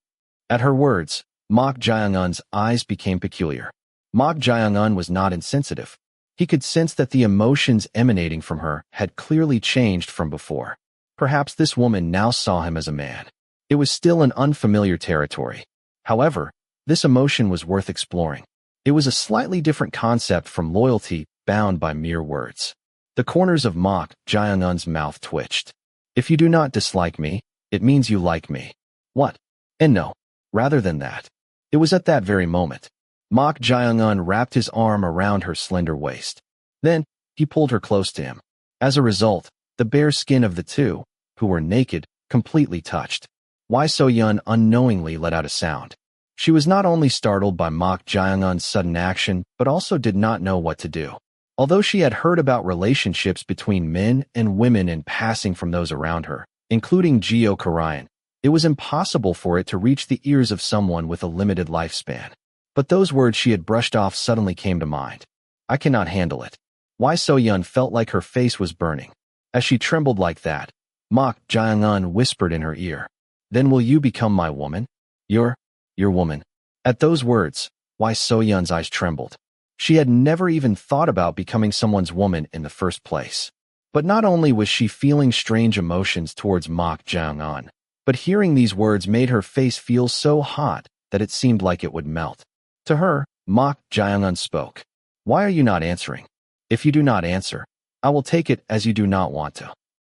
At her words, Mok Jaeungun's eyes became peculiar. Mok Jaeungun was not insensitive. He could sense that the emotions emanating from her had clearly changed from before. Perhaps this woman now saw him as a man. It was still an unfamiliar territory. However, this emotion was worth exploring. It was a slightly different concept from loyalty bound by mere words. The corners of Mok Jaeungun's mouth twitched. If you do not dislike me, it means you like me. What? And no, rather than that. It was at that very moment. Mok Jaeungun wrapped his arm around her slender waist. Then, he pulled her close to him. As a result, the bare skin of the two, who were naked, completely touched. Wai So-yeon unknowingly let out a sound. She was not only startled by Mok Jaeungun's sudden action, but also did not know what to do. Although she had heard about relationships between men and women in passing from those around her, including Geo Korean, it was impossible for it to reach the ears of someone with a limited lifespan. But those words she had brushed off suddenly came to mind. I cannot handle it. Wai So-yeon felt like her face was burning. As she trembled like that, Mok Jaeungun whispered in her ear, Then will you become my woman? Your woman. At those words, Wai So-yeon's eyes trembled. She had never even thought about becoming someone's woman in the first place. But not only was she feeling strange emotions towards Mok Jaeungun, but hearing these words made her face feel so hot that it seemed like it would melt. To her, Mok Jaeungun spoke. Why are you not answering? If you do not answer, I will take it as you do not want to.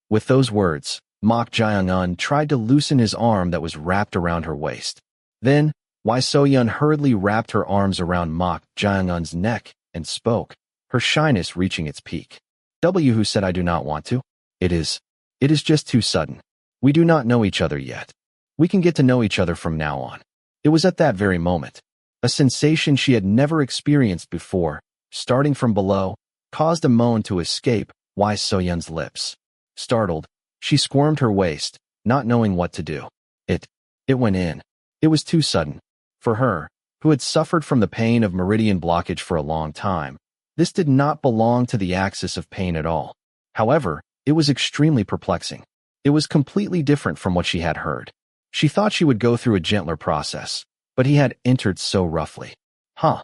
With those words, Mok Jaeungun tried to loosen his arm that was wrapped around her waist. Then, Wai So-yeon hurriedly wrapped her arms around Mok Jaeungun's neck and spoke, her shyness reaching its peak. Who said I do not want to? It is just too sudden. We do not know each other yet. We can get to know each other from now on. It was at that very moment. A sensation she had never experienced before, starting from below, caused a moan to escape Wai So-yeon's lips. Startled, she squirmed her waist, not knowing what to do. It went in. It was too sudden. For her, who had suffered from the pain of meridian blockage for a long time, this did not belong to the axis of pain at all. However, it was extremely perplexing. It was completely different from what she had heard. She thought she would go through a gentler process, but he had entered so roughly. Huh.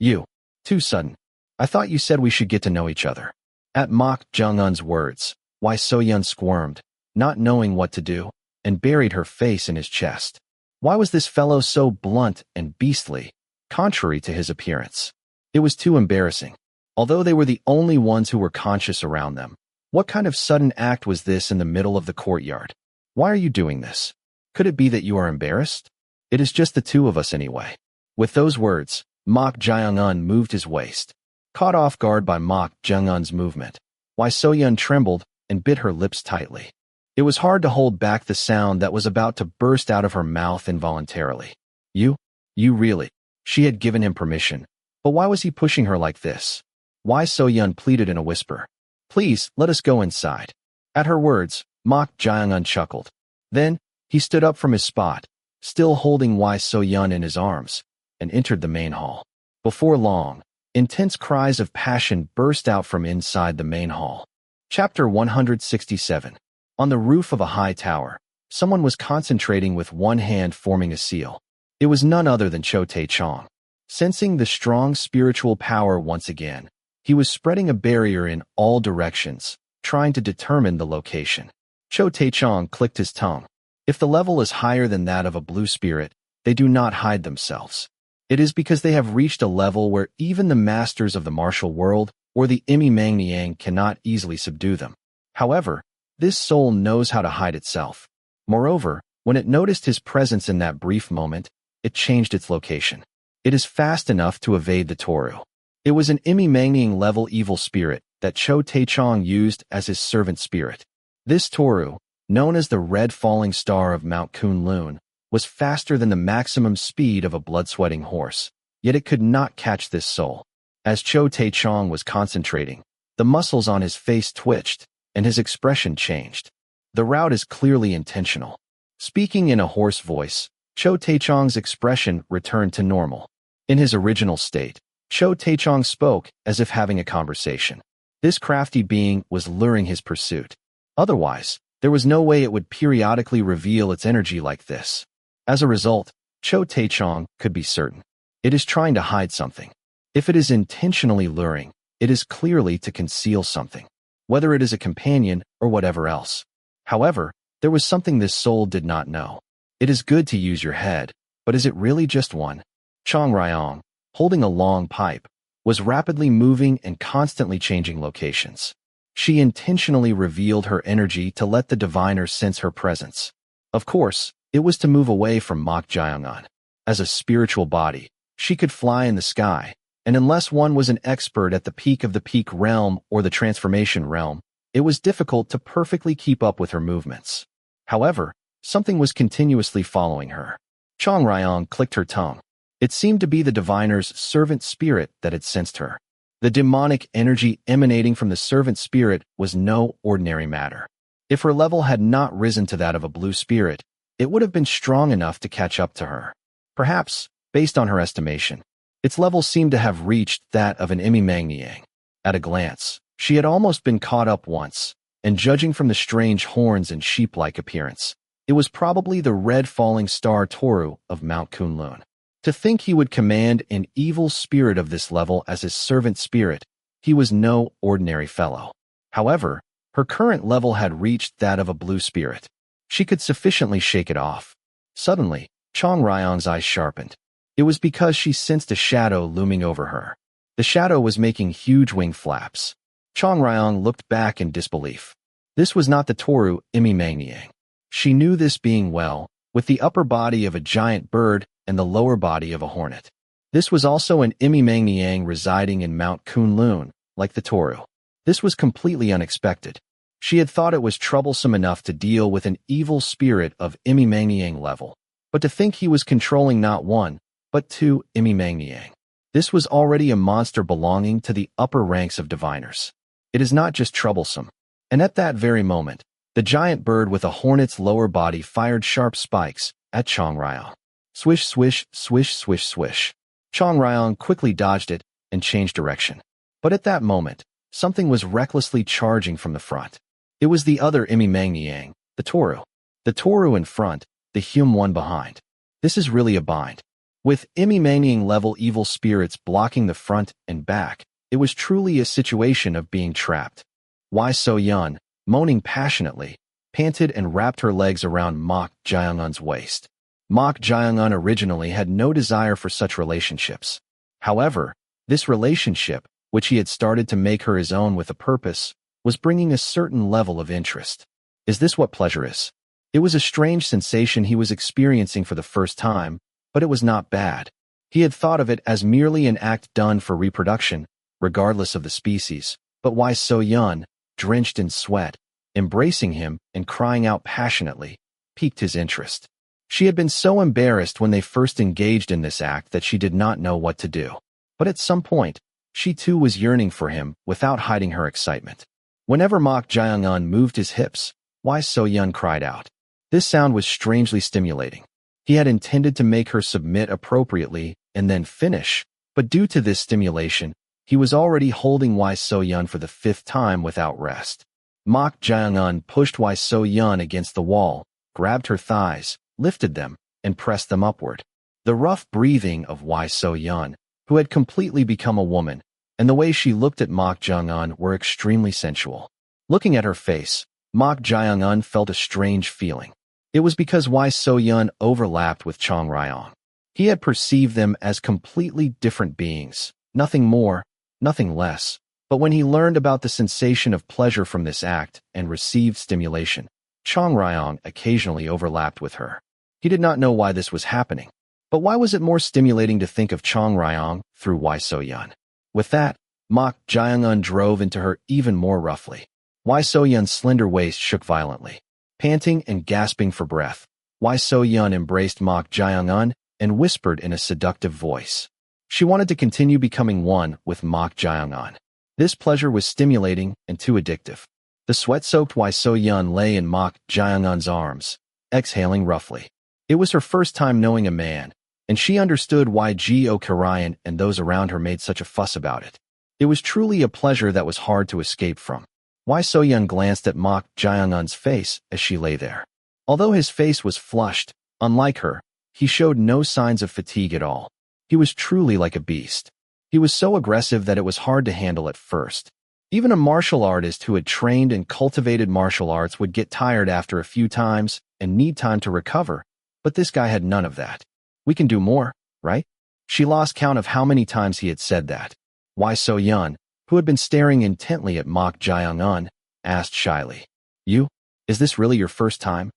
You. Too sudden. I thought you said we should get to know each other. At Mok Jung-un's words, Wai So-yun squirmed, not knowing what to do, and buried her face in his chest. Why was this fellow so blunt and beastly, contrary to his appearance? It was too embarrassing. Although they were the only ones who were conscious around them, what kind of sudden act was this in the middle of the courtyard? Why are you doing this? Could it be that you are embarrassed? It is just the two of us anyway. With those words, Mok Jung-un moved his waist. Caught off guard by Mok Jung-un's movement, Wai So-yun trembled and bit her lips tightly. It was hard to hold back the sound that was about to burst out of her mouth involuntarily. You really. She had given him permission, but why was he pushing her like this? Wai So-yun pleaded in a whisper. Please, let us go inside. At her words, Mok Jung-un chuckled. Then, he stood up from his spot, still holding Wai So-yun in his arms, and entered the main hall. Before long, intense cries of passion burst out from inside the main hall. Chapter 167. On the roof of a high tower, someone was concentrating with one hand forming a seal. It was none other than Cho Tae-chong. Sensing the strong spiritual power once again, he was spreading a barrier in all directions, trying to determine the location. Cho Tae-chong clicked his tongue. If the level is higher than that of a blue spirit, they do not hide themselves. It is because they have reached a level where even the masters of the martial world or the Imi Mang Niang cannot easily subdue them. However, this soul knows how to hide itself. Moreover, when it noticed his presence in that brief moment, it changed its location. It is fast enough to evade the Toru. It was an Imi Mang Niang level evil spirit that Cho Tae-chong used as his servant spirit. This Toru, known as the Red Falling Star of Mount Kunlun, was faster than the maximum speed of a blood-sweating horse, yet it could not catch this soul. As Cho Tae-chong was concentrating, the muscles on his face twitched, and his expression changed. The route is clearly intentional. Speaking in a hoarse voice, Cho Tae-chong's expression returned to normal. In his original state, Cho Tae-chong spoke as if having a conversation. This crafty being was luring his pursuit. Otherwise, there was no way it would periodically reveal its energy like this. As a result, Cho Tae-chong could be certain. It is trying to hide something. If it is intentionally luring, it is clearly to conceal something, whether it is a companion or whatever else. However, there was something this soul did not know. It is good to use your head, but is it really just one? Chong Ryong, holding a long pipe, was rapidly moving and constantly changing locations. She intentionally revealed her energy to let the diviner sense her presence. Of course, it was to move away from Mok Jung-un. As a spiritual body, she could fly in the sky, and unless one was an expert at the peak of the peak realm or the transformation realm, it was difficult to perfectly keep up with her movements. However, something was continuously following her. Chong Ryong clicked her tongue. It seemed to be the diviner's servant spirit that had sensed her. The demonic energy emanating from the servant spirit was no ordinary matter. If her level had not risen to that of a blue spirit, it would have been strong enough to catch up to her. Perhaps, based on her estimation, its level seemed to have reached that of an Imi Mang Niang. At a glance, she had almost been caught up once, and judging from the strange horns and sheep-like appearance, it was probably the Red Falling Star Toru of Mount Kunlun. To think he would command an evil spirit of this level as his servant spirit, he was no ordinary fellow. However, her current level had reached that of a blue spirit. She could sufficiently shake it off. Suddenly, Chong Ryong's eyes sharpened. It was because she sensed a shadow looming over her. The shadow was making huge wing flaps. Chong Ryong looked back in disbelief. This was not the Toru Imi Mang Niang. She knew this being well, with the upper body of a giant bird and the lower body of a hornet. This was also an Imi Mang Niang residing in Mount Kunlun, like the Toru. This was completely unexpected. She had thought it was troublesome enough to deal with an evil spirit of Imi Mang Niang level, but to think he was controlling not one, but two Imi Mang Niang. This was already a monster belonging to the upper ranks of diviners. It is not just troublesome. And at that very moment, the giant bird with a hornet's lower body fired sharp spikes at Chong Ryong. Swish, swish, swish, swish, swish. Chong Ryong quickly dodged it and changed direction. But at that moment, something was recklessly charging from the front. It was the other Imi Mang Niang, the Toru. The Toru in front, the Hume one behind. This is really a bind. With Imimanian level evil spirits blocking the front and back, it was truly a situation of being trapped. Why So Yun, moaning passionately, panted and wrapped her legs around Mok Jaeungun's waist. Mok Jaeungun originally had no desire for such relationships. However, this relationship, which he had started to make her his own with a purpose, was bringing a certain level of interest. Is this what pleasure is? It was a strange sensation he was experiencing for the first time, but it was not bad. He had thought of it as merely an act done for reproduction, regardless of the species, but why So Yun, drenched in sweat, embracing him and crying out passionately, piqued his interest. She had been so embarrassed when they first engaged in this act that she did not know what to do. But at some point, she too was yearning for him without hiding her excitement. Whenever Mok Jaeungun moved his hips, Why So Yun cried out. This sound was strangely stimulating. He had intended to make her submit appropriately and then finish, but due to this stimulation, he was already holding Why So Yun for the 5th time without rest. Mok Jaeungun pushed Why So Yun against the wall, grabbed her thighs, lifted them, and pressed them upward. The rough breathing of Why So Yun, who had completely become a woman, and the way she looked at Mok Jaeungun were extremely sensual. Looking at her face, Mok Jaeungun felt a strange feeling. It was because Why So Yun overlapped with Chong Ryong. He had perceived them as completely different beings, nothing more, nothing less. But when he learned about the sensation of pleasure from this act and received stimulation, Chong Ryong occasionally overlapped with her. He did not know why this was happening. But why was it more stimulating to think of Chong Ryong through Why So Yun? With that, Mok Jaeungun drove into her even more roughly. Why So Yun's slender waist shook violently. Panting and gasping for breath, Why So Yun embraced Mok Jaeungun and whispered in a seductive voice. She wanted to continue becoming one with Mok Jaeungun. This pleasure was stimulating and too addictive. The sweat-soaked Why So Yun lay in Mok Jaeungun's arms, exhaling roughly. It was her first time knowing a man, and she understood why Geo Karayan and those around her made such a fuss about it. It was truly a pleasure that was hard to escape from. Why So Yun glanced at Mok Jaeungun's face as she lay there. Although his face was flushed, unlike her, he showed no signs of fatigue at all. He was truly like a beast. He was so aggressive that it was hard to handle at first. Even a martial artist who had trained and cultivated martial arts would get tired after a few times and need time to recover, but this guy had none of that. We can do more, right? She lost count of how many times he had said that. Why So Yun, who had been staring intently at Mok Jaeungun, asked shyly, You? Is this really your first time?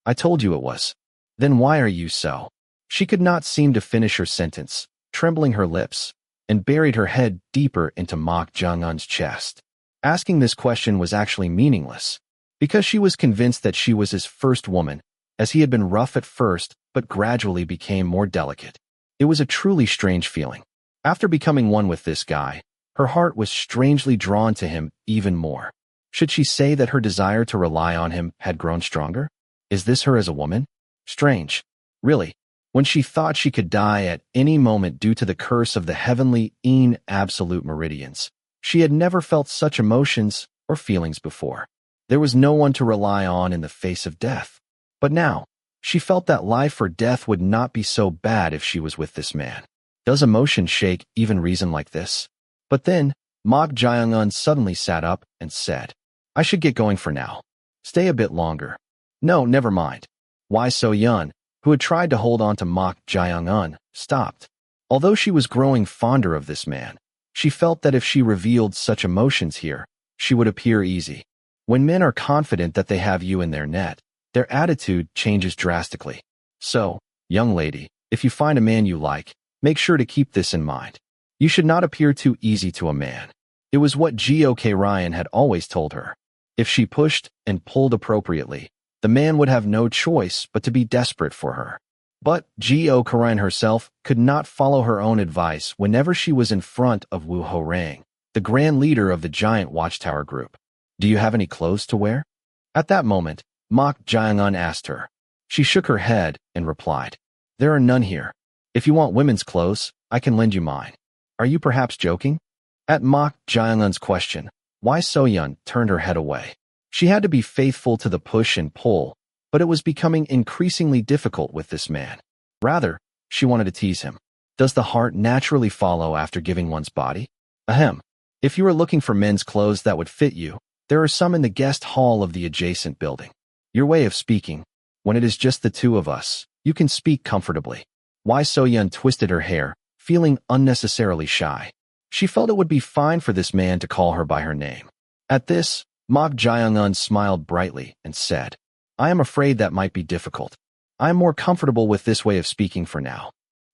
I told you it was. Then why are you so? She could not seem to finish her sentence, trembling her lips, and buried her head deeper into Mok Jaeungun's chest. Asking this question was actually meaningless, because she was convinced that she was his first woman, as he had been rough at first but gradually became more delicate. It was a truly strange feeling. After becoming one with this guy, her heart was strangely drawn to him even more. Should she say that her desire to rely on him had grown stronger? Is this her as a woman? Strange. Really, when she thought she could die at any moment due to the curse of the heavenly absolute meridians, she had never felt such emotions or feelings before. There was no one to rely on in the face of death. But now, she felt that life or death would not be so bad if she was with this man. Does emotion shake even reason like this? But then, Mok Jaeungun suddenly sat up and said, I should get going for now. Stay a bit longer. No, never mind. Why So Yun, who had tried to hold on to Mok Jaeungun, stopped. Although she was growing fonder of this man, she felt that if she revealed such emotions here, she would appear easy. When men are confident that they have you in their net, their attitude changes drastically. So, young lady, if you find a man you like, make sure to keep this in mind. You should not appear too easy to a man. It was what Gok Ryan had always told her. If she pushed and pulled appropriately, the man would have no choice but to be desperate for her. But Gok Ryan herself could not follow her own advice whenever she was in front of Wu Ho-rang, the grand leader of the giant watchtower group. Do you have any clothes to wear? At that moment, Mok Jaeungun asked her. She shook her head and replied, There are none here. If you want women's clothes, I can lend you mine. Are you perhaps joking? At Mok Jaeungun's question, Why So Yun turned her head away. She had to be faithful to the push and pull, but it was becoming increasingly difficult with this man. Rather, she wanted to tease him. Does the heart naturally follow after giving one's body? Ahem. If you are looking for men's clothes that would fit you, there are some in the guest hall of the adjacent building. Your way of speaking, when it is just the two of us, you can speak comfortably. Why So-yeon twisted her hair, feeling unnecessarily shy. She felt it would be fine for this man to call her by her name. At this, Mok Jae-un smiled brightly and said, I am afraid that might be difficult. I am more comfortable with this way of speaking for now.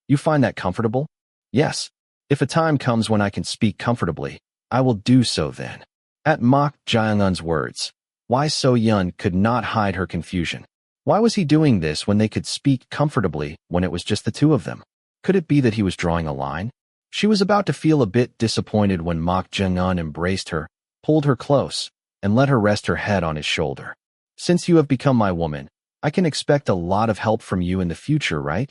You find that comfortable? Yes. If a time comes when I can speak comfortably, I will do so then. At Mok Jae-un's words, Why So-yeon could not hide her confusion. Why was he doing this when they could speak comfortably when it was just the two of them? Could it be that he was drawing a line? She was about to feel a bit disappointed when Mok Jae-un embraced her, pulled her close, and let her rest her head on his shoulder. Since you have become my woman, I can expect a lot of help from you in the future, right?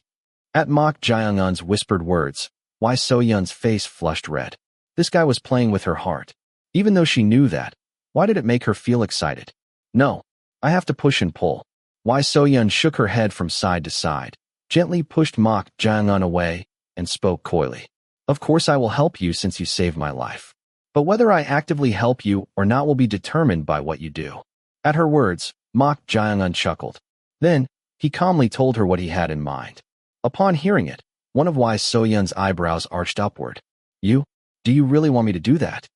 At Mok Jae-un's whispered words, Why So-yeon's face flushed red. This guy was playing with her heart. Even though she knew that, why did it make her feel excited? No, I have to push and pull. Why So-yeon shook her head from side to side, gently pushed Mok Jae-un away, and spoke coyly. Of course I will help you since you saved my life. But whether I actively help you or not will be determined by what you do. At her words, Mok Jae-un chuckled. Then, he calmly told her what he had in mind. Upon hearing it, one of Why So-yeon's eyebrows arched upward. Do you really want me to do that?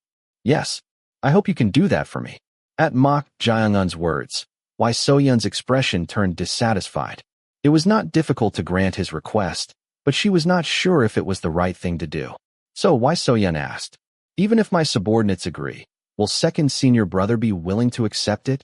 Yes. I hope you can do that for me. At Mok Jae-un's words, Why So-yeon's expression turned dissatisfied. It was not difficult to grant his request, but she was not sure if it was the right thing to do. So Why So-yeon asked, Even if my subordinates agree, will second senior brother be willing to accept it?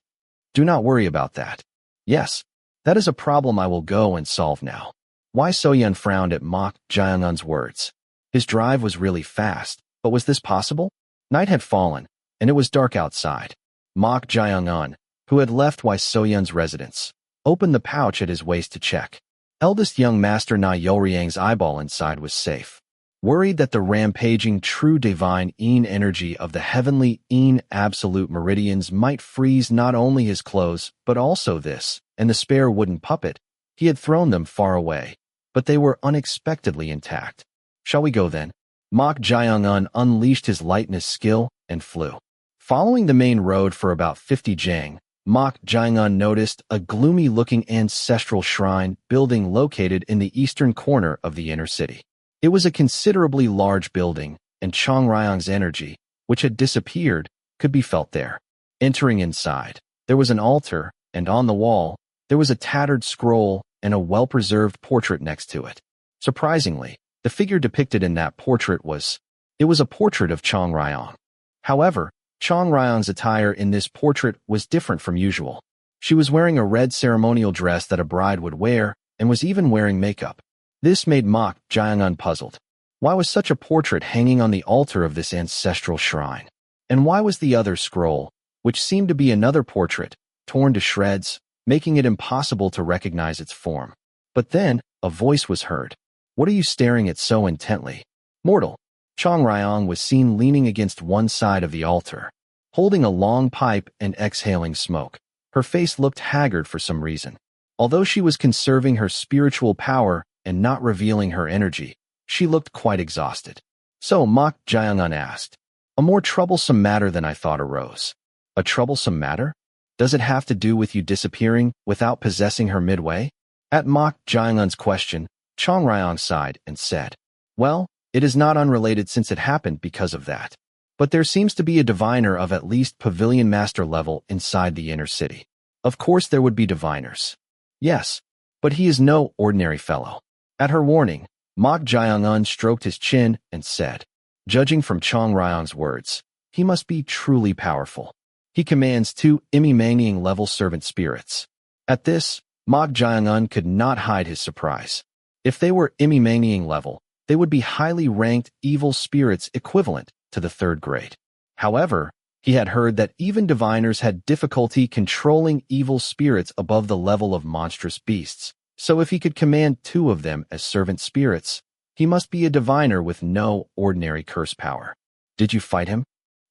Do not worry about that. Yes, that is a problem I will go and solve now. Why So-yeon frowned at Mok Jae-un's words. His drive was really fast, but was this possible? Night had fallen, and it was dark outside. Mok Jae-un, who had left Why So-yeon's residence, opened the pouch at his waist to check. Eldest young master Na Yeoryang's eyeball inside was safe. Worried that the rampaging true divine Een energy of the heavenly Een absolute meridians might freeze not only his clothes, but also this, and the spare wooden puppet, he had thrown them far away, but they were unexpectedly intact. Shall we go then? Mok Jae-un unleashed his lightness skill and flew. Following the main road for about 50 jang, Mok Jae-un noticed a gloomy-looking ancestral shrine building located in the eastern corner of the inner city. It was a considerably large building, and Chong Ryong's energy, which had disappeared, could be felt there. Entering inside, there was an altar, and on the wall, there was a tattered scroll and a well-preserved portrait next to it. Surprisingly, the figure depicted in that portrait was a portrait of Chong Ryong. However, Chong Ryong's attire in this portrait was different from usual. She was wearing a red ceremonial dress that a bride would wear, and was even wearing makeup. This made Mok Jae-un puzzled. Why was such a portrait hanging on the altar of this ancestral shrine? And why was the other scroll, which seemed to be another portrait, torn to shreds, making it impossible to recognize its form? But then, a voice was heard. What are you staring at so intently? Mortal. Chong Ryong was seen leaning against one side of the altar, holding a long pipe and exhaling smoke. Her face looked haggard for some reason. Although she was conserving her spiritual power and not revealing her energy, she looked quite exhausted. So Mok Jae-un asked, A more troublesome matter than I thought arose. A troublesome matter? Does it have to do with you disappearing without possessing her midway? At Mok Jae-un's question, Chong Ryong sighed and said, Well, it is not unrelated since it happened because of that. But there seems to be a diviner of at least pavilion master level inside the inner city. Of course there would be diviners. Yes, but he is no ordinary fellow. At her warning, Mok Jae-un stroked his chin and said, Judging from Chong Ryong's words, he must be truly powerful. He commands 2 Imimangning level servant spirits. At this, Mok Jae-un could not hide his surprise. If they were Imimangning level, they would be highly ranked evil spirits equivalent to the 3rd grade. However, he had heard that even diviners had difficulty controlling evil spirits above the level of monstrous beasts. So if he could command 2 of them as servant spirits, he must be a diviner with no ordinary curse power. Did you fight him?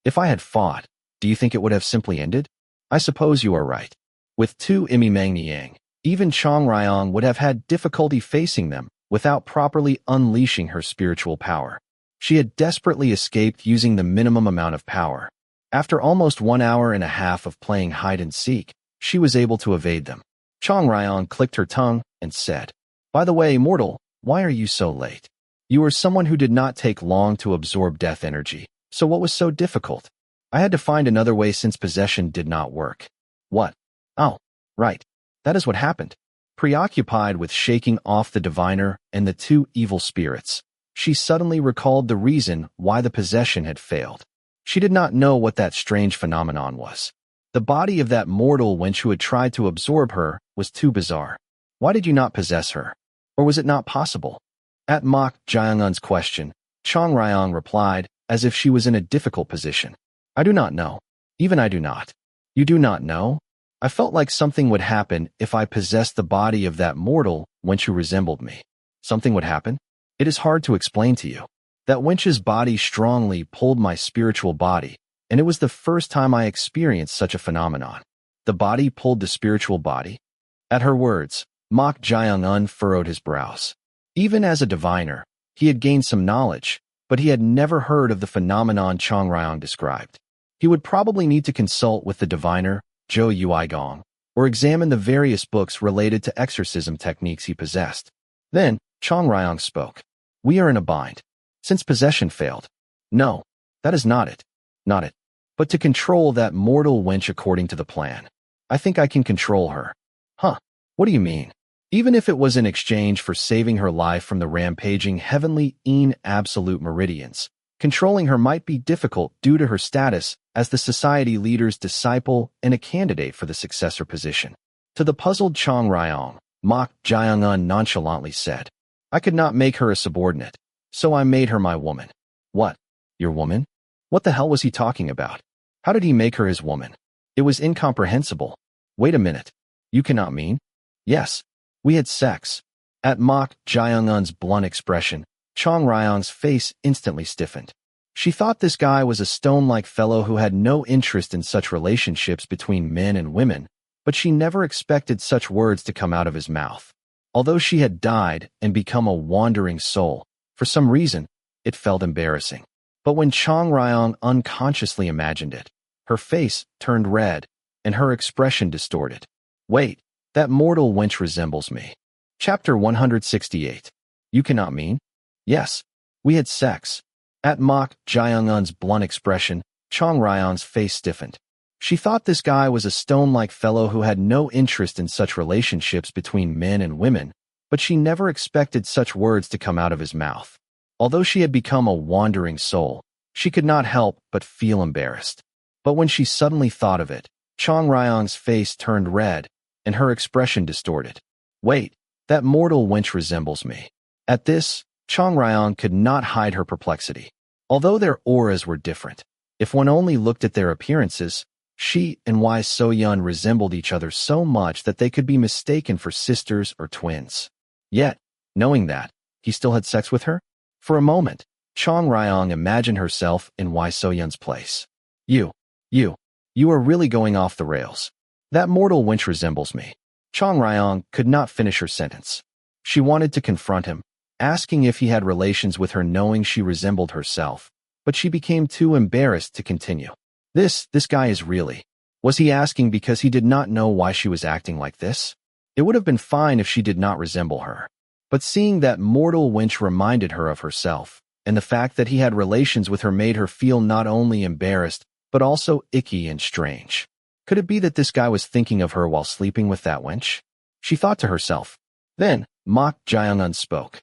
If I had fought, do you think it would have simply ended? I suppose you are right. With 2 Imimangniang, Even Chong Ryong would have had difficulty facing them without properly unleashing her spiritual power. She had desperately escaped using the minimum amount of power. After almost 1 hour and a half of playing hide-and-seek, she was able to evade them. Chong Ryong clicked her tongue and said, "By the way, mortal, why are you so late? You are someone who did not take long to absorb death energy, so what was so difficult? I had to find another way since possession did not work." "What? Oh, right. That is what happened." Preoccupied with shaking off the diviner and the two evil spirits, she suddenly recalled the reason why the possession had failed. She did not know what that strange phenomenon was. The body of that mortal wench who had tried to absorb her was too bizarre. Why did you not possess her? Or was it not possible? At Mok Jaeungun's question, Chong Ryong replied, as if she was in a difficult position. "I do not know. Even I do not." "You do not know?" "I felt like something would happen if I possessed the body of that mortal wench who resembled me." "Something would happen?" "It is hard to explain to you. That wench's body strongly pulled my spiritual body, and it was the first time I experienced such a phenomenon." "The body pulled the spiritual body?" At her words, Mok Jaeungun furrowed his brows. Even as a diviner, he had gained some knowledge, but he had never heard of the phenomenon Chong Ryong described. He would probably need to consult with the diviner, Zhou Yuigong, or examine the various books related to exorcism techniques he possessed. Then, Chong Ryong spoke. "We are in a bind. Since possession failed." "No, that is not it. Not it. But to control that mortal wench according to the plan. I think I can control her." "Huh? What do you mean?" "Even if it was in exchange for saving her life from the rampaging heavenly absolute meridians, controlling her might be difficult due to her status as the society leader's disciple and a candidate for the successor position." To the puzzled Chong Ryong, Mok Jaeungun nonchalantly said, "I could not make her a subordinate, so I made her my woman." "What? Your woman? What the hell was he talking about? How did he make her his woman?" It was incomprehensible. "Wait a minute. You cannot mean?" "Yes. We had sex." At Mok Jaeungun's blunt expression, Chong Ryong's face instantly stiffened. She thought this guy was a stone-like fellow who had no interest in such relationships between men and women, but she never expected such words to come out of his mouth. Although she had died and become a wandering soul, for some reason, it felt embarrassing. But when Chong Ryong unconsciously imagined it, her face turned red and her expression distorted. "Wait, that mortal wench resembles me." Chapter 168. You cannot mean? "Yes, we had sex." At Mok Jaeungun's blunt expression, Chong Ryong's face stiffened. She thought this guy was a stone-like fellow who had no interest in such relationships between men and women, but she never expected such words to come out of his mouth. Although she had become a wandering soul, she could not help but feel embarrassed. But when she suddenly thought of it, Chong Ryong's face turned red and her expression distorted. "Wait, that mortal wench resembles me." At this, Chong Ryong could not hide her perplexity. Although their auras were different, if one only looked at their appearances, she and Wai So-yun resembled each other so much that they could be mistaken for sisters or twins. Yet, knowing that, he still had sex with her? For a moment, Chong Ryong imagined herself in Wai So-yun's place. You are really going off the rails. That mortal wench resembles me." Chong Ryong could not finish her sentence. She wanted to confront him, asking if he had relations with her knowing she resembled herself, but she became too embarrassed to continue. This guy is really... Was he asking because he did not know why she was acting like this? It would have been fine if she did not resemble her. But seeing that mortal wench reminded her of herself, and the fact that he had relations with her made her feel not only embarrassed, but also icky and strange. Could it be that this guy was thinking of her while sleeping with that wench? She thought to herself. Then, Mok Jaeungun spoke.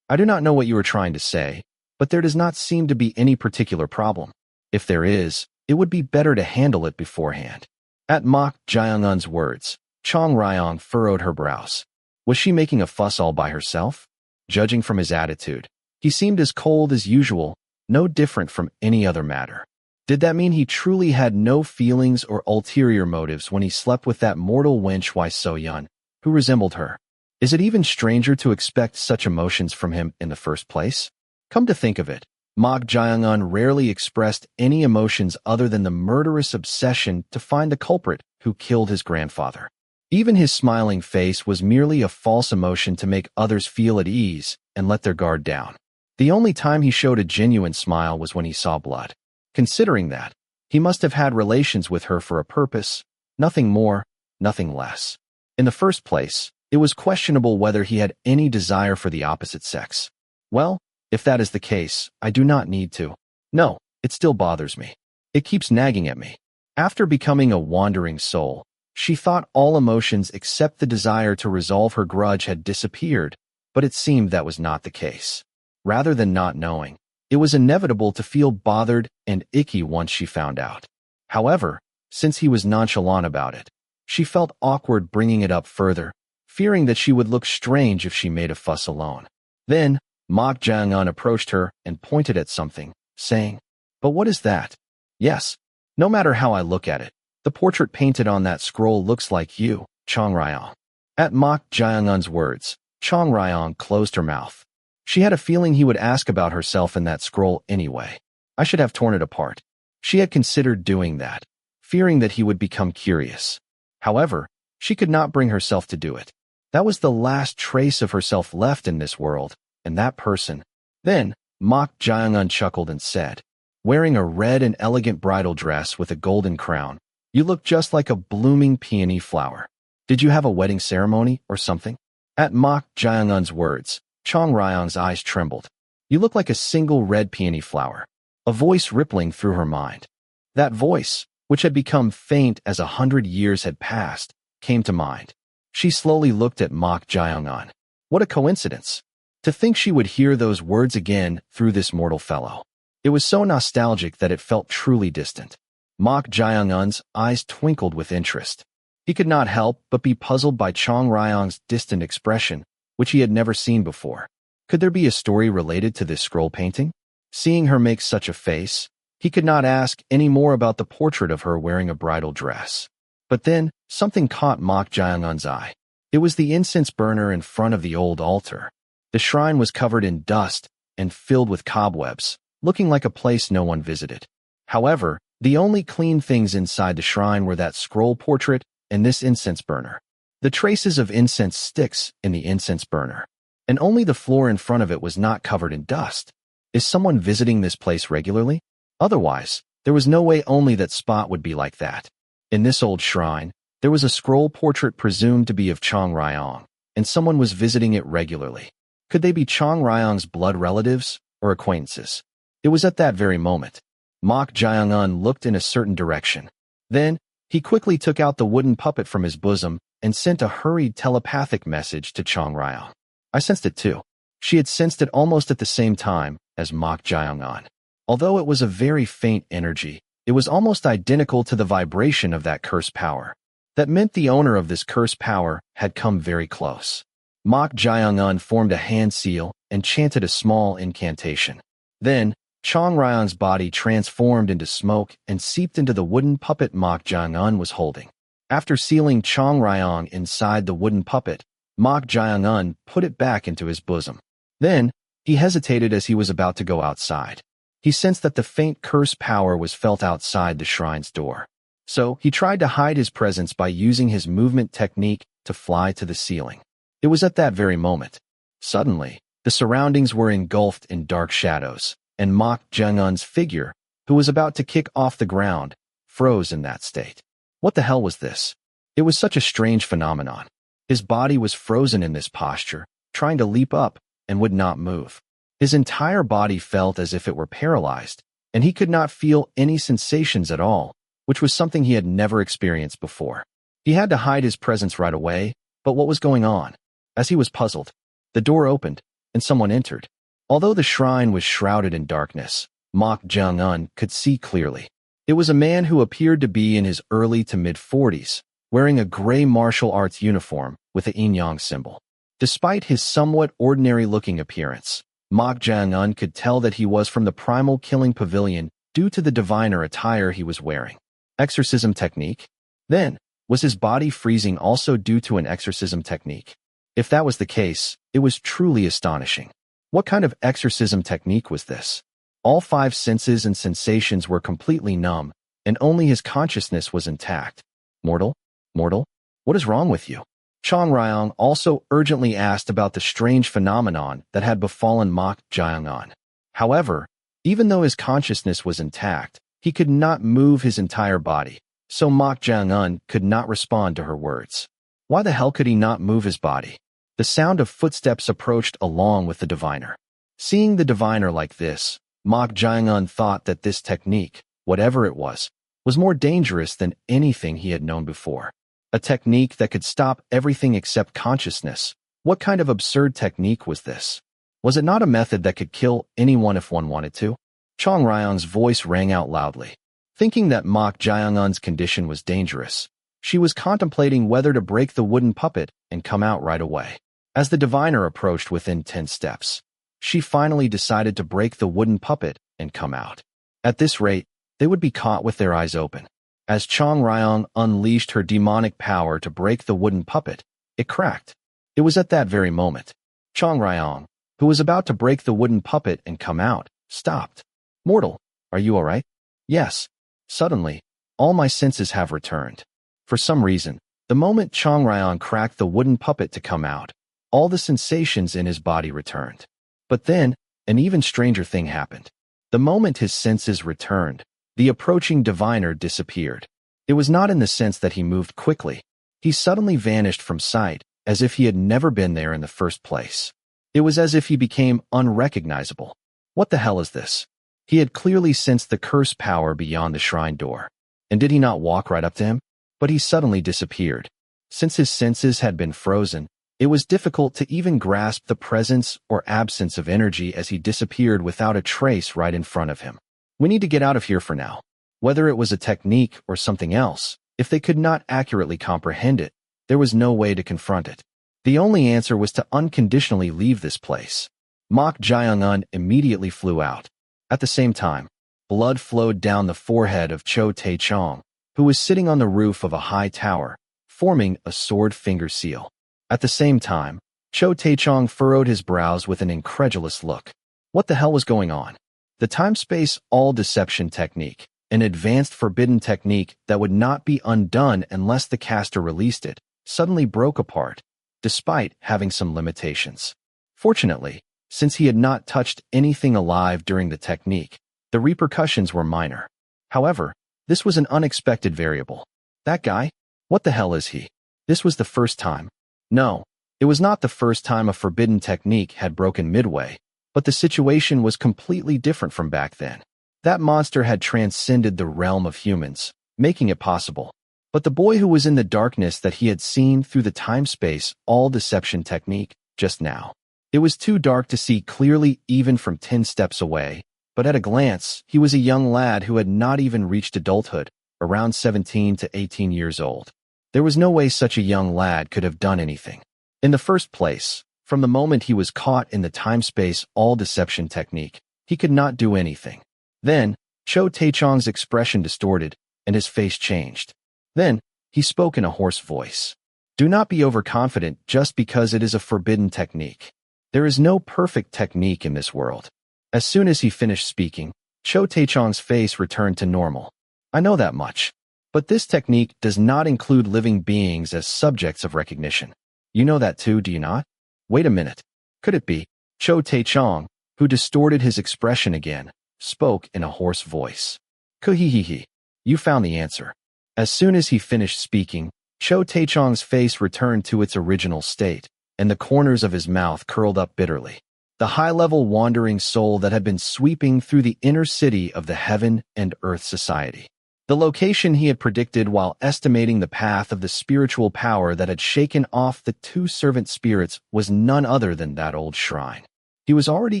I do not know what you are trying to say, but there does not seem to be any particular problem. If there is, it would be better to handle it beforehand." At Mok Jaeungun's words, Chong Ryong furrowed her brows. Was she making a fuss all by herself? Judging from his attitude, he seemed as cold as usual, no different from any other matter. Did that mean he truly had no feelings or ulterior motives when he slept with that mortal wench Wai So-yun, who resembled her? Is it even stranger to expect such emotions from him in the first place? Come to think of it, Mok Jaeungun rarely expressed any emotions other than the murderous obsession to find the culprit who killed his grandfather. Even his smiling face was merely a false emotion to make others feel at ease and let their guard down. The only time he showed a genuine smile was when he saw blood. Considering that, he must have had relations with her for a purpose, nothing more, nothing less. In the first place, it was questionable whether he had any desire for the opposite sex. Well, if that is the case, I do not need to. No, it still bothers me. It keeps nagging at me. After becoming a wandering soul, she thought all emotions except the desire to resolve her grudge had disappeared, but it seemed that was not the case. Rather than not knowing, it was inevitable to feel bothered and icky once she found out. However, since he was nonchalant about it, she felt awkward bringing it up further, fearing that she would look strange if she made a fuss alone. Then, Mok Jang-un approached her and pointed at something, saying, "But what is that?" "Yes, no matter how I look at it, the portrait painted on that scroll looks like you, Chong Ryong." At Mok Jang-un's words, Chong Ryong closed her mouth. She had a feeling he would ask about herself in that scroll anyway. I should have torn it apart. She had considered doing that, fearing that he would become curious. However, she could not bring herself to do it. That was the last trace of herself left in this world, and that person. Then, Mok Jang-un chuckled and said, "Wearing a red and elegant bridal dress with a golden crown, you look just like a blooming peony flower. Did you have a wedding ceremony or something?" At Mok Jang-un's words, Chong Ryong's eyes trembled. "You look like a single red peony flower." A voice rippling through her mind. That voice, which had become faint as 100 years had passed, came to mind. She slowly looked at Mok Jang-un. What a coincidence! To think she would hear those words again through this mortal fellow. It was so nostalgic that it felt truly distant. Mok Jang-un's eyes twinkled with interest. He could not help but be puzzled by Chong Ryong's distant expression, which he had never seen before. Could there be a story related to this scroll painting? Seeing her make such a face, he could not ask any more about the portrait of her wearing a bridal dress. But then, something caught Mok Jang-un's eye. It was the incense burner in front of the old altar. The shrine was covered in dust and filled with cobwebs, looking like a place no one visited. However, the only clean things inside the shrine were that scroll portrait and this incense burner. The traces of incense sticks in the incense burner, and only the floor in front of it was not covered in dust. Is someone visiting this place regularly? Otherwise, there was no way only that spot would be like that. In this old shrine, there was a scroll portrait presumed to be of Chong Ryong, and someone was visiting it regularly. Could they be Chong Ryong's blood relatives or acquaintances? It was at that very moment. Mok Jang-un looked in a certain direction. Then, he quickly took out the wooden puppet from his bosom and sent a hurried telepathic message to Chong Ryong. I sensed it too. She had sensed it almost at the same time as Mok Jang-un. Although it was a very faint energy, it was almost identical to the vibration of that cursed power. That meant the owner of this cursed power had come very close. Mok Jang-un formed a hand seal and chanted a small incantation. Then, Chong Ryong's body transformed into smoke and seeped into the wooden puppet Mok Jang-un was holding. After sealing Chong Ryong inside the wooden puppet, Mok Jang-un put it back into his bosom. Then, he hesitated as he was about to go outside. He sensed that the faint curse power was felt outside the shrine's door. So, he tried to hide his presence by using his movement technique to fly to the ceiling. It was at that very moment. Suddenly, the surroundings were engulfed in dark shadows, and Mok Jang-un's figure, who was about to kick off the ground, froze in that state. What the hell was this? It was such a strange phenomenon. His body was frozen in this posture, trying to leap up, and would not move. His entire body felt as if it were paralyzed, and he could not feel any sensations at all, which was something he had never experienced before. He had to hide his presence right away, but what was going on? As he was puzzled, the door opened, and someone entered. Although the shrine was shrouded in darkness, Mok Jang-un could see clearly. It was a man who appeared to be in his early to mid-40s, wearing a gray martial arts uniform with a yin-yang symbol. Despite his somewhat ordinary-looking appearance, Mok Jang-un could tell that he was from the Primal Killing Pavilion due to the diviner attire he was wearing. Exorcism technique? Then, was his body freezing also due to an exorcism technique? If that was the case, it was truly astonishing. What kind of exorcism technique was this? All 5 senses and sensations were completely numb, and only his consciousness was intact. Mortal? Mortal? What is wrong with you? Chong Ryong also urgently asked about the strange phenomenon that had befallen Mok Jae-on. However, even though his consciousness was intact, he could not move his entire body, so Mok Jae-on could not respond to her words. Why the hell could he not move his body? The sound of footsteps approached along with the diviner. Seeing the diviner like this, Mok Jae-on thought that this technique, whatever it was more dangerous than anything he had known before. A technique that could stop everything except consciousness. What kind of absurd technique was this? Was it not a method that could kill anyone if one wanted to? Chong Ryong's voice rang out loudly. Thinking that Mok Jae-on's condition was dangerous, she was contemplating whether to break the wooden puppet and come out right away. As the diviner approached within 10 steps, she finally decided to break the wooden puppet and come out. At this rate, they would be caught with their eyes open. As Chong Ryong unleashed her demonic power to break the wooden puppet, it cracked. It was at that very moment. Chong Ryong, who was about to break the wooden puppet and come out, stopped. Mortal, are you all right? Yes. Suddenly, all my senses have returned. For some reason, the moment Chong Ryong cracked the wooden puppet to come out, all the sensations in his body returned. But then, an even stranger thing happened. The moment his senses returned, the approaching diviner disappeared. It was not in the sense that he moved quickly. He suddenly vanished from sight, as if he had never been there in the first place. It was as if he became unrecognizable. What the hell is this? He had clearly sensed the curse power beyond the shrine door. And did he not walk right up to him? But he suddenly disappeared. Since his senses had been frozen, it was difficult to even grasp the presence or absence of energy as he disappeared without a trace right in front of him. We need to get out of here for now. Whether it was a technique or something else, if they could not accurately comprehend it, there was no way to confront it. The only answer was to unconditionally leave this place. Mok Jae-on immediately flew out. At the same time, blood flowed down the forehead of Cho Tae-chong, who was sitting on the roof of a high tower, forming a sword finger seal. At the same time, Cho Tae-chong furrowed his brows with an incredulous look. What the hell was going on? The time-space all-deception technique, an advanced forbidden technique that would not be undone unless the caster released it, suddenly broke apart, despite having some limitations. Fortunately, since he had not touched anything alive during the technique, the repercussions were minor. However, this was an unexpected variable. That guy? What the hell is he? This was the first time. No, it was not the first time a forbidden technique had broken midway, but the situation was completely different from back then. That monster had transcended the realm of humans, making it possible. But the boy who was in the darkness that he had seen through the time-space all-deception technique just now. It was too dark to see clearly even from 10 steps away, but at a glance, he was a young lad who had not even reached adulthood, around 17 to 18 years old. There was no way such a young lad could have done anything. In the first place, from the moment he was caught in the time-space all-deception technique, he could not do anything. Then, Cho Tae-chong's expression distorted, and his face changed. Then, he spoke in a hoarse voice. Do not be overconfident just because it is a forbidden technique. There is no perfect technique in this world. As soon as he finished speaking, Cho Tae-chong's face returned to normal. I know that much. But this technique does not include living beings as subjects of recognition. You know that too, do you not? Wait a minute. Could it be? Cho Tae-chong, who distorted his expression again, spoke in a hoarse voice. Kuhihihi. You found the answer. As soon as he finished speaking, Cho Tae-chong's face returned to its original state, and the corners of his mouth curled up bitterly. The high-level wandering soul that had been sweeping through the inner city of the Heaven and Earth Society. The location he had predicted while estimating the path of the spiritual power that had shaken off the two servant spirits was none other than that old shrine. He was already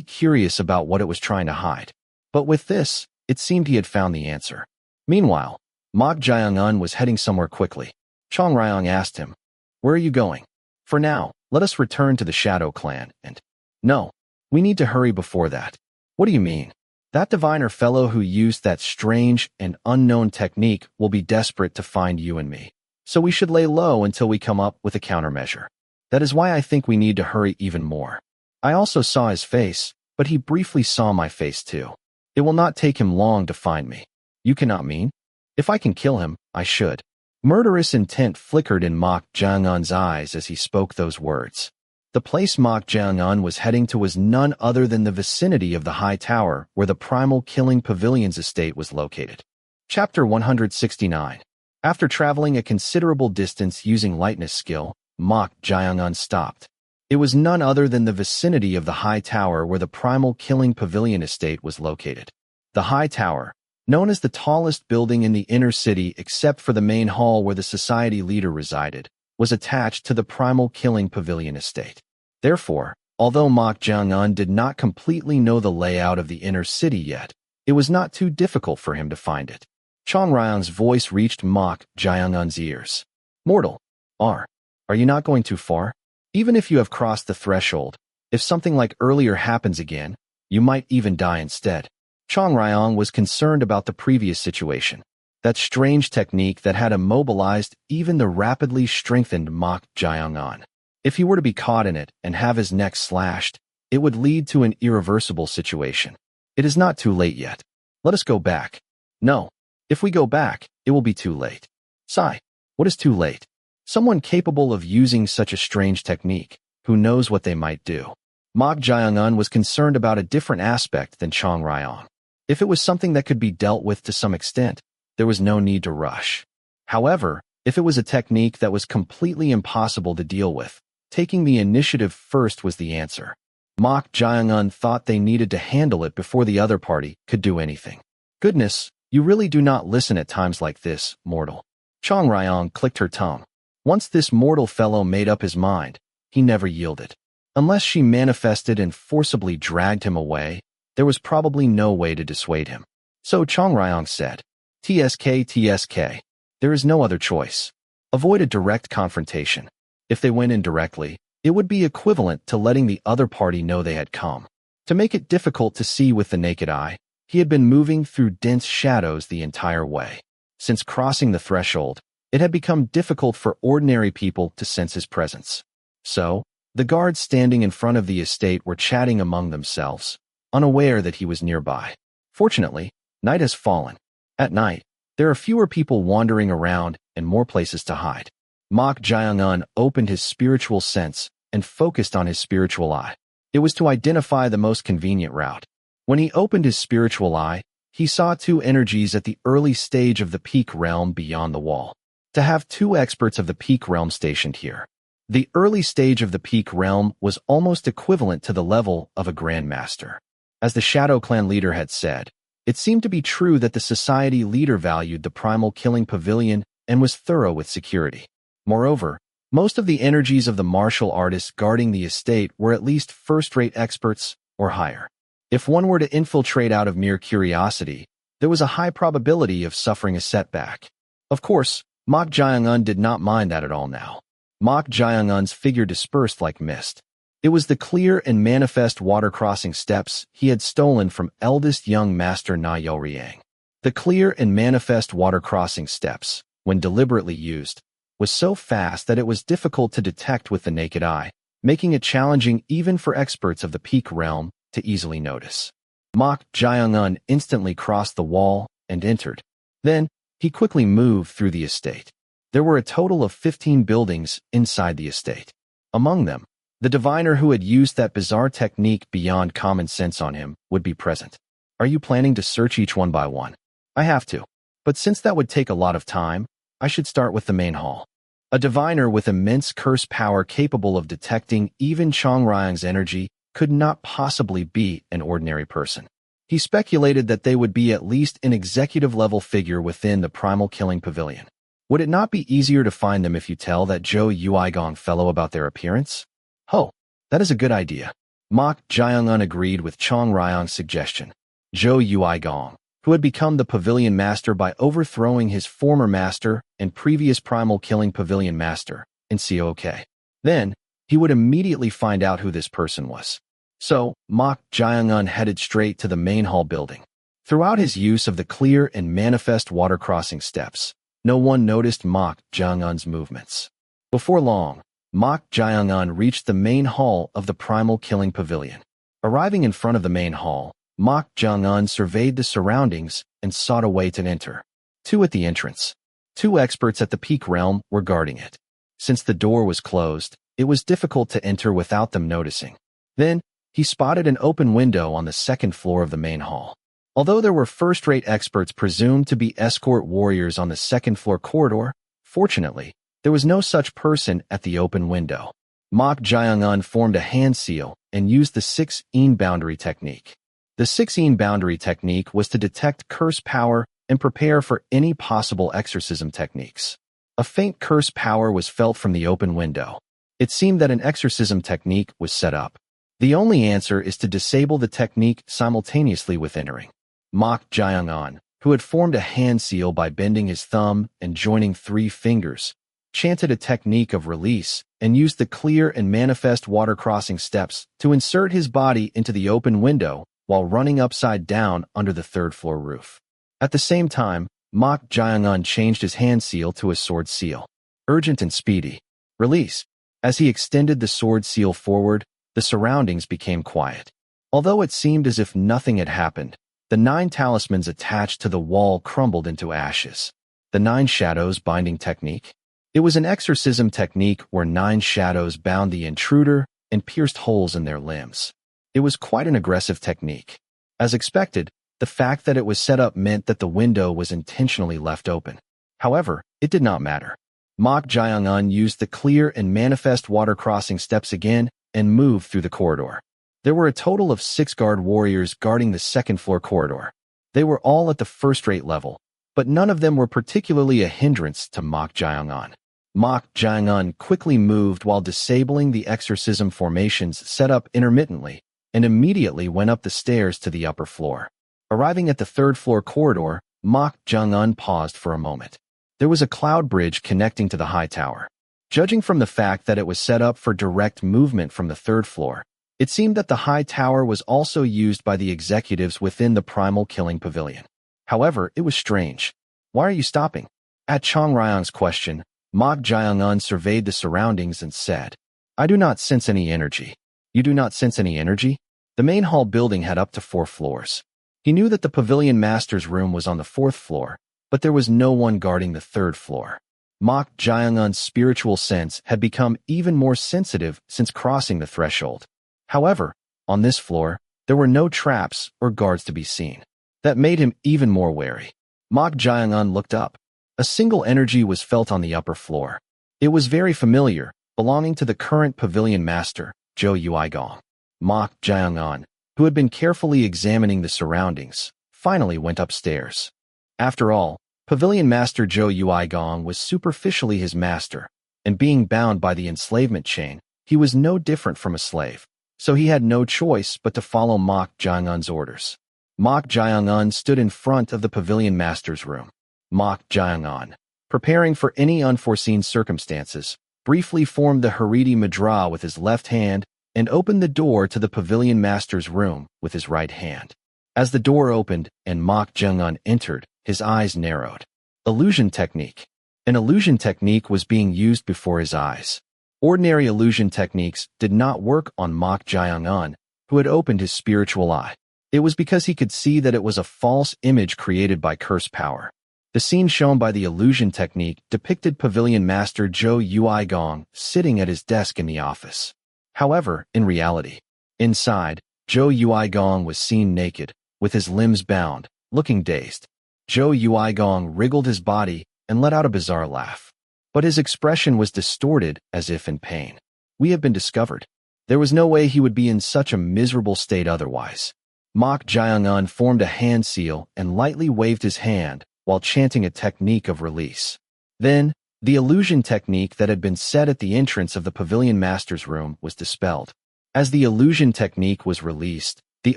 curious about what it was trying to hide. But with this, it seemed he had found the answer. Meanwhile, Mok Jae-on was heading somewhere quickly. Chong Ryong asked him, "Where are you going?" "For now, let us return to the Shadow Clan and—" "No, we need to hurry before that." "What do you mean?" "That diviner fellow who used that strange and unknown technique will be desperate to find you and me. So we should lay low until we come up with a countermeasure. That is why I think we need to hurry even more. I also saw his face, but he briefly saw my face too. It will not take him long to find me." "You cannot mean?" "If I can kill him, I should." Murderous intent flickered in Mok Jang-un's eyes as he spoke those words. The place Mok Jang-un was heading to was none other than the vicinity of the high tower where the Primal Killing Pavilion's estate was located. Chapter 169. After traveling a considerable distance using lightness skill, Mok Jang-un stopped. It was none other than the vicinity of the high tower where the Primal Killing Pavilion estate was located. The high tower, known as the tallest building in the inner city except for the main hall where the society leader resided, was attached to the Primal Killing Pavilion estate. Therefore, although Mok Jang-un did not completely know the layout of the inner city yet, it was not too difficult for him to find it. Chong Ryong's voice reached Mok Jang-un's ears. "Mortal, are you not going too far? Even if you have crossed the threshold, if something like earlier happens again, you might even die instead." Chong Ryong was concerned about the previous situation, that strange technique that had immobilized even the rapidly strengthened Mok Jang-un. If he were to be caught in it and have his neck slashed, it would lead to an irreversible situation. "It is not too late yet. Let us go back." "No. If we go back, it will be too late." "Sigh. What is too late?" "Someone capable of using such a strange technique, who knows what they might do." Mok Jang-un was concerned about a different aspect than Chong Ryong. If it was something that could be dealt with to some extent, there was no need to rush. However, if it was a technique that was completely impossible to deal with, taking the initiative first was the answer. Mok Jang-un thought they needed to handle it before the other party could do anything. "Goodness, you really do not listen at times like this, mortal." Chong Ryong clicked her tongue. Once this mortal fellow made up his mind, he never yielded. Unless she manifested and forcibly dragged him away, there was probably no way to dissuade him. So Chong Ryong said, TSK. There is no other choice. Avoid a direct confrontation. If they went in directly, it would be equivalent to letting the other party know they had come. To make it difficult to see with the naked eye, he had been moving through dense shadows the entire way. Since crossing the threshold, it had become difficult for ordinary people to sense his presence. So, the guards standing in front of the estate were chatting among themselves, unaware that he was nearby. Fortunately, night has fallen. At night, there are fewer people wandering around and more places to hide. Mok Jang-un opened his spiritual sense and focused on his spiritual eye. It was to identify the most convenient route. When he opened his spiritual eye, he saw two energies at the early stage of the peak realm beyond the wall. To have two experts of the peak realm stationed here. The early stage of the peak realm was almost equivalent to the level of a grandmaster. As the Shadow Clan leader had said, it seemed to be true that the society leader valued the Primal Killing Pavilion and was thorough with security. Moreover, most of the energies of the martial artists guarding the estate were at least first-rate experts or higher. If one were to infiltrate out of mere curiosity, there was a high probability of suffering a setback. Of course, Mok Jang-un did not mind that at all now. Mok Jang-un's figure dispersed like mist. It was the clear and manifest water-crossing steps he had stolen from eldest young master Na Youriang. The clear and manifest water-crossing steps, when deliberately used, was so fast that it was difficult to detect with the naked eye, making it challenging even for experts of the peak realm to easily notice. Mok Jang-un instantly crossed the wall and entered. Then, he quickly moved through the estate. There were a total of 15 buildings inside the estate. Among them, the diviner who had used that bizarre technique beyond common sense on him would be present. "Are you planning to search each one by one?" "I have to. But since that would take a lot of time, I should start with the main hall." A diviner with immense curse power capable of detecting even Chong Ryong's energy could not possibly be an ordinary person. He speculated that they would be at least an executive-level figure within the Primal Killing Pavilion. Would it not be easier to find them if you tell that Zhou Yuigong fellow about their appearance? "Oh, that is a good idea." Mok Jang-un agreed with Chong Ryong's suggestion. Zhou Yuigong, who had become the pavilion master by overthrowing his former master and previous Primal Killing Pavilion master, in COK. Then, he would immediately find out who this person was. So, Mok Jang-un headed straight to the main hall building. Throughout his use of the clear and manifest water-crossing steps, no one noticed Mok Jang-un's movements. Before long, Mok Jang-un reached the main hall of the Primal Killing Pavilion. Arriving in front of the main hall, Mok Jang-un surveyed the surroundings and sought a way to enter. Two at the entrance. Two experts at the Peak Realm were guarding it. Since the door was closed, it was difficult to enter without them noticing. Then, he spotted an open window on the second floor of the main hall. Although there were first-rate experts presumed to be escort warriors on the second-floor corridor, fortunately, there was no such person at the open window. Mok Jaeung-un formed a hand seal and used the 6-een boundary technique. The 6-een boundary technique was to detect curse power and prepare for any possible exorcism techniques. A faint curse power was felt from the open window. It seemed that an exorcism technique was set up. The only answer is to disable the technique simultaneously with entering. Mok Jaeung-un, who had formed a hand seal by bending his thumb and joining 3 fingers, chanted a technique of release and used the clear and manifest water crossing steps to insert his body into the open window while running upside down under the third-floor roof. At the same time, Mok Jaeung-un changed his hand seal to a sword seal. Urgent and speedy. Release. As he extended the sword seal forward, the surroundings became quiet. Although it seemed as if nothing had happened, the 9 talismans attached to the wall crumbled into ashes. The 9 shadows binding technique? It was an exorcism technique where 9 shadows bound the intruder and pierced holes in their limbs. It was quite an aggressive technique. As expected, the fact that it was set up meant that the window was intentionally left open. However, it did not matter. Mok Jaeung-un used the clear and manifest water crossing steps again and moved through the corridor. There were a total of 6 guard warriors guarding the second-floor corridor. They were all at the first-rate level, but none of them were particularly a hindrance to Mok Jaeung-un. Mok Jaeung-un quickly moved while disabling the exorcism formations set up intermittently and immediately went up the stairs to the upper floor. Arriving at the third-floor corridor, Mok Jaeung-un paused for a moment. There was a cloud bridge connecting to the high tower. Judging from the fact that it was set up for direct movement from the third floor, it seemed that the high tower was also used by the executives within the primal killing pavilion. However, it was strange. Why are you stopping? At Chong Ryong's question, Mok Jaeung-un surveyed the surroundings and said, I do not sense any energy. You do not sense any energy? The main hall building had up to 4 floors. He knew that the pavilion master's room was on the 4th floor, but there was no one guarding the 3rd floor. Mok Jaeung-un's spiritual sense had become even more sensitive since crossing the threshold. However, on this floor, there were no traps or guards to be seen. That made him even more wary. Mok Jaeung-un looked up. A single energy was felt on the upper floor. It was very familiar, belonging to the current pavilion master, Zhou Yuigong. Mok Jaeung-un, who had been carefully examining the surroundings, finally went upstairs. After all, Pavilion Master Zhou Yuigong was superficially his master, and being bound by the enslavement chain, he was no different from a slave, so he had no choice but to follow Mok Jaeung-un's orders. Mok Jaeung-un stood in front of the Pavilion Master's room. Mok Jaeung-un, preparing for any unforeseen circumstances, briefly formed the Hariti Mudra with his left hand and opened the door to the Pavilion Master's room with his right hand. As the door opened and Mok Jaeung-un entered, his eyes narrowed. Illusion technique. An illusion technique was being used before his eyes. Ordinary illusion techniques did not work on Mok Jaeung-un, who had opened his spiritual eye. It was because he could see that it was a false image created by curse power. The scene shown by the illusion technique depicted Pavilion Master Zhou Yuigong sitting at his desk in the office. However, in reality, inside, Zhou Yuigong was seen naked, with his limbs bound, looking dazed. Zhou Yuigong wriggled his body and let out a bizarre laugh. But his expression was distorted as if in pain. We have been discovered. There was no way he would be in such a miserable state otherwise. Mok Jaeung-un formed a hand seal and lightly waved his hand while chanting a technique of release. Then, the illusion technique that had been set at the entrance of the Pavilion Master's room was dispelled. As the illusion technique was released, the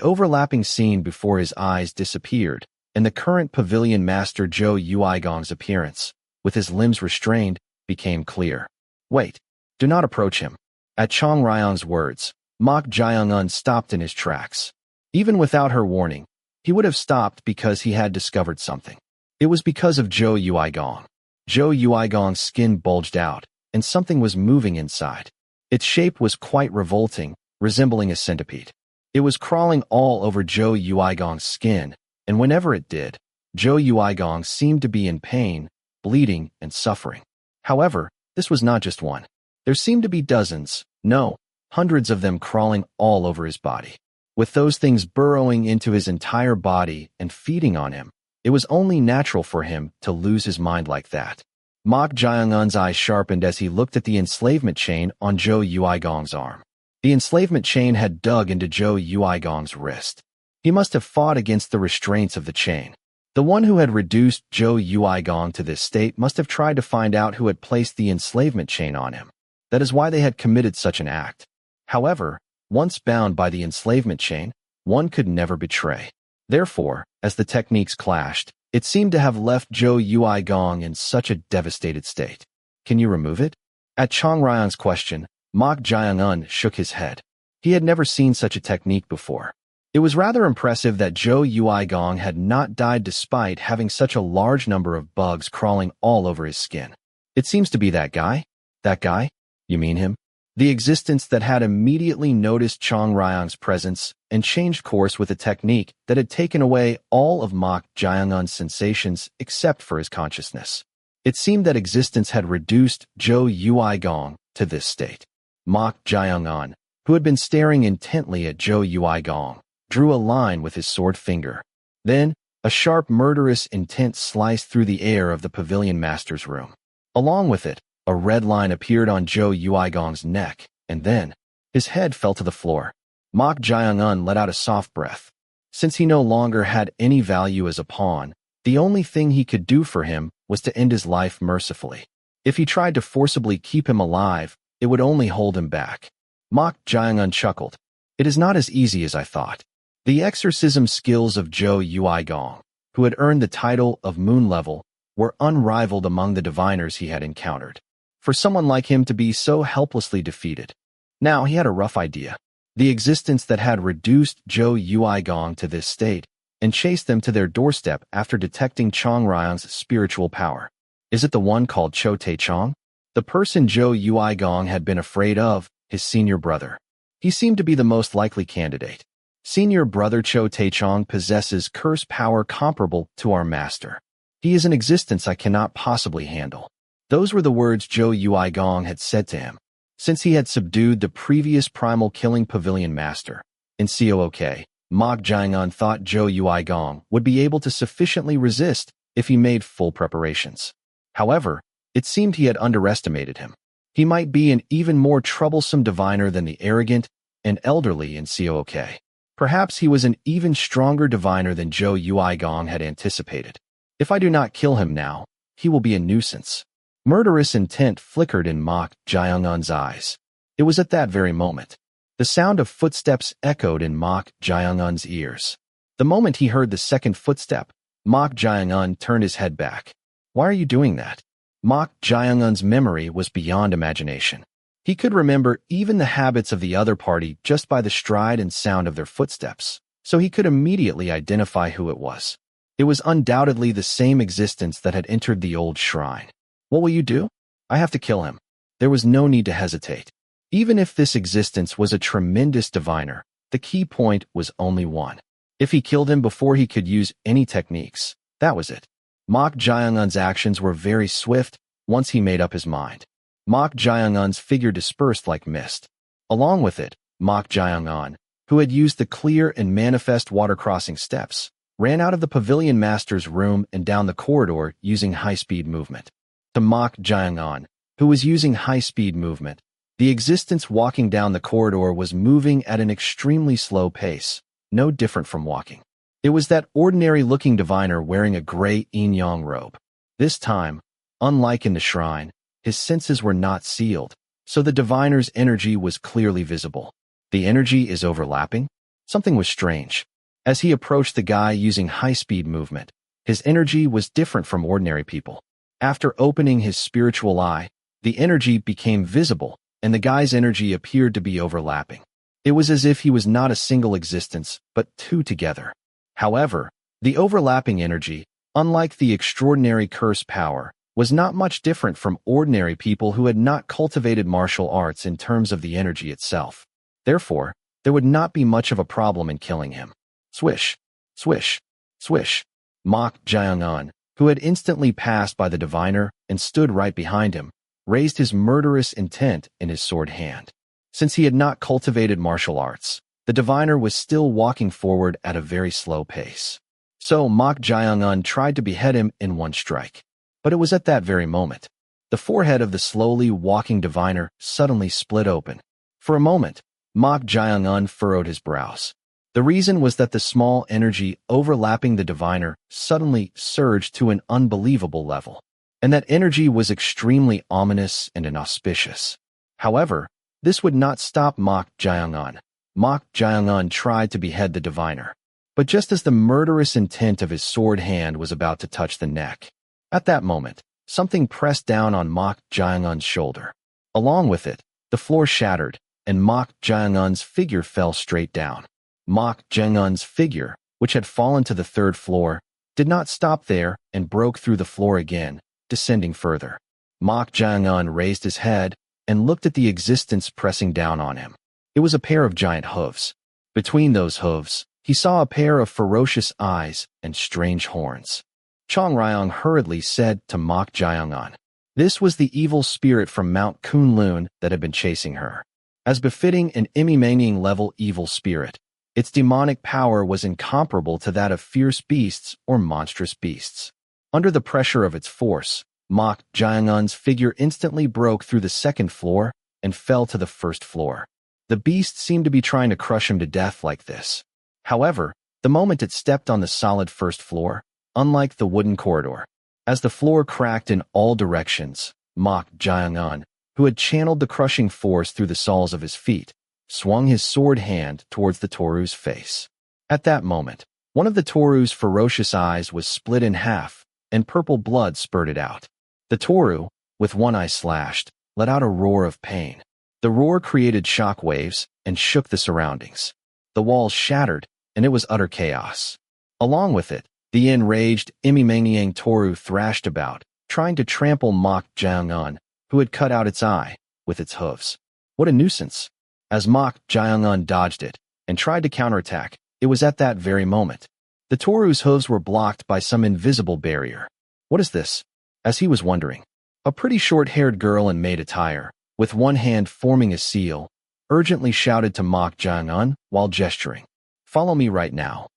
overlapping scene before his eyes disappeared, and the current Pavilion Master Zhou Yuigong's appearance, with his limbs restrained, became clear. Wait, do not approach him. At Chong Ryong's words, Mok Jaeung-un stopped in his tracks. Even without her warning, he would have stopped because he had discovered something. It was because of Zhou Yuigong. Zhou Yuigong's skin bulged out, and something was moving inside. Its shape was quite revolting, resembling a centipede. It was crawling all over Zhou Yuigong's skin, and whenever it did, Zhou Yuigong seemed to be in pain, bleeding, and suffering. However, this was not just one. There seemed to be dozens, no, hundreds of them crawling all over his body. With those things burrowing into his entire body and feeding on him, it was only natural for him to lose his mind like that. Mok Jae-un's eyes sharpened as he looked at the enslavement chain on Zhou Yuigong's arm. The enslavement chain had dug into Zhou Yuigong's wrist. He must have fought against the restraints of the chain. The one who had reduced Zhou Yuigong to this state must have tried to find out who had placed the enslavement chain on him. That is why they had committed such an act. However, once bound by the enslavement chain, one could never betray. Therefore, as the techniques clashed, it seemed to have left Zhou Yuigong in such a devastated state. Can you remove it? At Chang Ryan's question, Mok Jae-un shook his head. He had never seen such a technique before. It was rather impressive that Zhou Yuigong had not died despite having such a large number of bugs crawling all over his skin. It seems to be that guy. That guy? You mean him? The existence that had immediately noticed Chang Ryan's presence and changed course with a technique that had taken away all of Mok Jae-un's sensations except for his consciousness. It seemed that existence had reduced Zhou Yuigong to this state. Mok Jae-un, who had been staring intently at Zhou Yuigong, drew a line with his sword finger. Then, a sharp murderous intent sliced through the air of the pavilion master's room. Along with it, a red line appeared on Zhou Yuigong's neck, and then, his head fell to the floor. Mok Jae-un let out a soft breath. Since he no longer had any value as a pawn, the only thing he could do for him was to end his life mercifully. If he tried to forcibly keep him alive, it would only hold him back. Mok Jae-un chuckled. It is not as easy as I thought. The exorcism skills of Zhou Yuigong, who had earned the title of Moon Level, were unrivaled among the diviners he had encountered. For someone like him to be so helplessly defeated. Now he had a rough idea. The existence that had reduced Zhou Yuigong to this state and chased them to their doorstep after detecting Chang Ryan's spiritual power. Is it the one called Cho Tae-chong? The person Zhou Yuigong had been afraid of, his senior brother. He seemed to be the most likely candidate. Senior brother Cho Tae-chong possesses curse power comparable to our master. He is an existence I cannot possibly handle. Those were the words Zhou Yuigong had said to him, since he had subdued the previous primal killing pavilion master. In COOK, Mok Jae-un thought Zhou Yuigong would be able to sufficiently resist if he made full preparations. However, it seemed he had underestimated him. He might be an even more troublesome diviner than the arrogant and elderly in COOK. Perhaps he was an even stronger diviner than Zhou Yuigong had anticipated. If I do not kill him now, he will be a nuisance. Murderous intent flickered in Mok Jae-un's eyes. It was at that very moment. The sound of footsteps echoed in Mok Jae-un's ears. The moment he heard the second footstep, Mok Jae-un turned his head back. Why are you doing that? Mok Jae-un's memory was beyond imagination. He could remember even the habits of the other party just by the stride and sound of their footsteps, so he could immediately identify who it was. It was undoubtedly the same existence that had entered the old shrine. What will you do? I have to kill him. There was no need to hesitate. Even if this existence was a tremendous diviner, the key point was only one. If he killed him before he could use any techniques, that was it. Mok Jae-un's actions were very swift once he made up his mind. Mok Jae-un's figure dispersed like mist. Along with it, Mok Jae-un, who had used the clear and manifest water-crossing steps, ran out of the pavilion master's room and down the corridor using high-speed movement. To Mok Jae-un, who was using high-speed movement, the existence walking down the corridor was moving at an extremely slow pace, no different from walking. It was that ordinary-looking diviner wearing a gray yin-yang robe. This time, unlike in the shrine, his senses were not sealed, so the diviner's energy was clearly visible. The energy is overlapping? Something was strange. As he approached the guy using high-speed movement, his energy was different from ordinary people. After opening his spiritual eye, the energy became visible, and the guy's energy appeared to be overlapping. It was as if he was not a single existence, but two together. However, the overlapping energy, unlike the extraordinary curse power, was not much different from ordinary people who had not cultivated martial arts in terms of the energy itself. Therefore, there would not be much of a problem in killing him. Swish, swish, swish. Mok Jae-un, who had instantly passed by the diviner and stood right behind him, raised his murderous intent in his sword hand. Since he had not cultivated martial arts, the diviner was still walking forward at a very slow pace. So Mok Jaeung-un tried to behead him in one strike. But it was at that very moment. The forehead of the slowly walking diviner suddenly split open. For a moment, Mok Jaeung-un furrowed his brows. The reason was that the small energy overlapping the diviner suddenly surged to an unbelievable level. And that energy was extremely ominous and inauspicious. However, this would not stop Mok Jaeung-un. Mok Jaeung-un tried to behead the diviner. But just as the murderous intent of his sword hand was about to touch the neck, at that moment, something pressed down on Mok Jaeung-un's shoulder. Along with it, the floor shattered, and Mok Jaeung-un's figure fell straight down. Mok Jaeung-un's figure, which had fallen to the third floor, did not stop there and broke through the floor again, descending further. Mok Jaeung-un raised his head and looked at the existence pressing down on him. It was a pair of giant hooves. Between those hooves, he saw a pair of ferocious eyes and strange horns. Chong Ryong hurriedly said to Mok Jaeung-un. This was the evil spirit from Mount Kunlun that had been chasing her. As befitting an Imimangning-level evil spirit, its demonic power was incomparable to that of fierce beasts or monstrous beasts. Under the pressure of its force, Mok Jaeung-un's figure instantly broke through the second floor and fell to the first floor. The beast seemed to be trying to crush him to death like this. However, the moment it stepped on the solid first floor, unlike the wooden corridor, as the floor cracked in all directions, Mok Jaeung-un, who had channeled the crushing force through the soles of his feet, swung his sword hand towards the Toru's face. At that moment, one of the Toru's ferocious eyes was split in half, and purple blood spurted out. The Toru, with one eye slashed, let out a roar of pain. The roar created shock waves and shook the surroundings. The walls shattered, and it was utter chaos. Along with it, the enraged Imimangniang Toru thrashed about, trying to trample Mok Jaeung-un, who had cut out its eye, with its hooves. What a nuisance! As Mok Jaeung-un dodged it and tried to counterattack, it was at that very moment. The Toru's hooves were blocked by some invisible barrier. What is this? As he was wondering, a pretty short-haired girl in maid attire, with one hand forming a seal, urgently shouted to Mok Jaeung-un while gesturing. Follow me right now.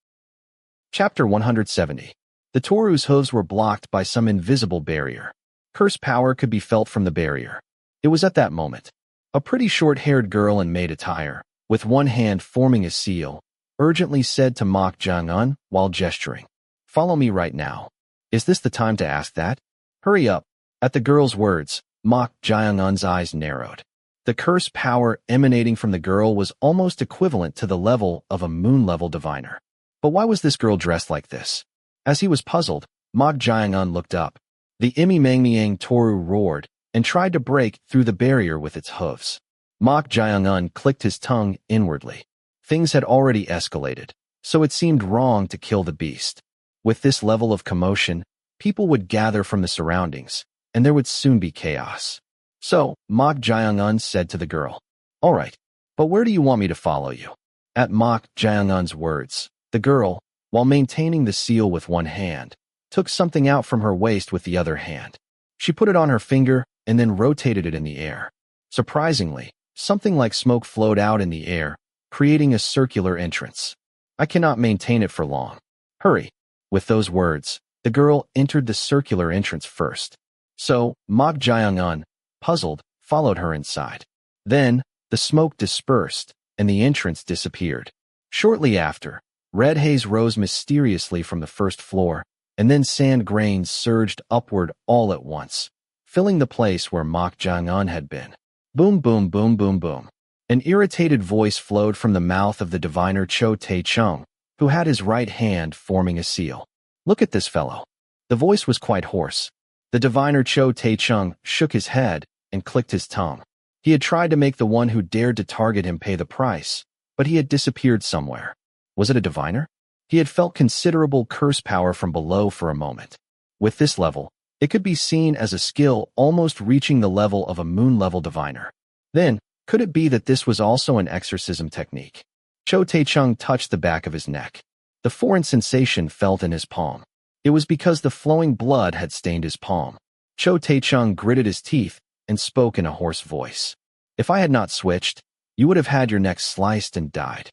Chapter 170. The Toru's hooves were blocked by some invisible barrier. Curse power could be felt from the barrier. It was at that moment. A pretty short-haired girl in maid attire, with one hand forming a seal, urgently said to Mok Jaeung-un while gesturing. Follow me right now. Is this the time to ask that? Hurry up. At the girl's words, Mok Jaeung-un's eyes narrowed. The curse power emanating from the girl was almost equivalent to the level of a moon-level diviner. But why was this girl dressed like this? As he was puzzled, Mok Jaeung-un looked up. The Imimangniang Toru roared and tried to break through the barrier with its hooves. Mok Jaeung-un clicked his tongue inwardly. Things had already escalated, so it seemed wrong to kill the beast. With this level of commotion, people would gather from the surroundings, and there would soon be chaos. So, Mok Jaeung-un said to the girl, All right, but where do you want me to follow you? At Mok Jaeung-un's words, the girl, while maintaining the seal with one hand, took something out from her waist with the other hand. She put it on her finger and then rotated it in the air. Surprisingly, something like smoke flowed out in the air, creating a circular entrance. I cannot maintain it for long. Hurry. With those words, the girl entered the circular entrance first. So, Mok Jaeung-un, puzzled, followed her inside. Then, the smoke dispersed, and the entrance disappeared. Shortly after, red haze rose mysteriously from the first floor, and then sand grains surged upward all at once, filling the place where Mok Jaeung-un had been. Boom, boom, boom, boom, boom. An irritated voice flowed from the mouth of the diviner Cho Tae-chung, who had his right hand forming a seal. Look at this fellow. The voice was quite hoarse. The diviner Cho Tae-chung shook his head and clicked his tongue. He had tried to make the one who dared to target him pay the price, but he had disappeared somewhere. Was it a diviner? He had felt considerable curse power from below for a moment. With this level, it could be seen as a skill almost reaching the level of a moon-level diviner. Then, could it be that this was also an exorcism technique? Cho Tae-chung touched the back of his neck. The foreign sensation felt in his palm. It was because the flowing blood had stained his palm. Cho Tae-chung gritted his teeth and spoke in a hoarse voice. If I had not switched, you would have had your neck sliced and died.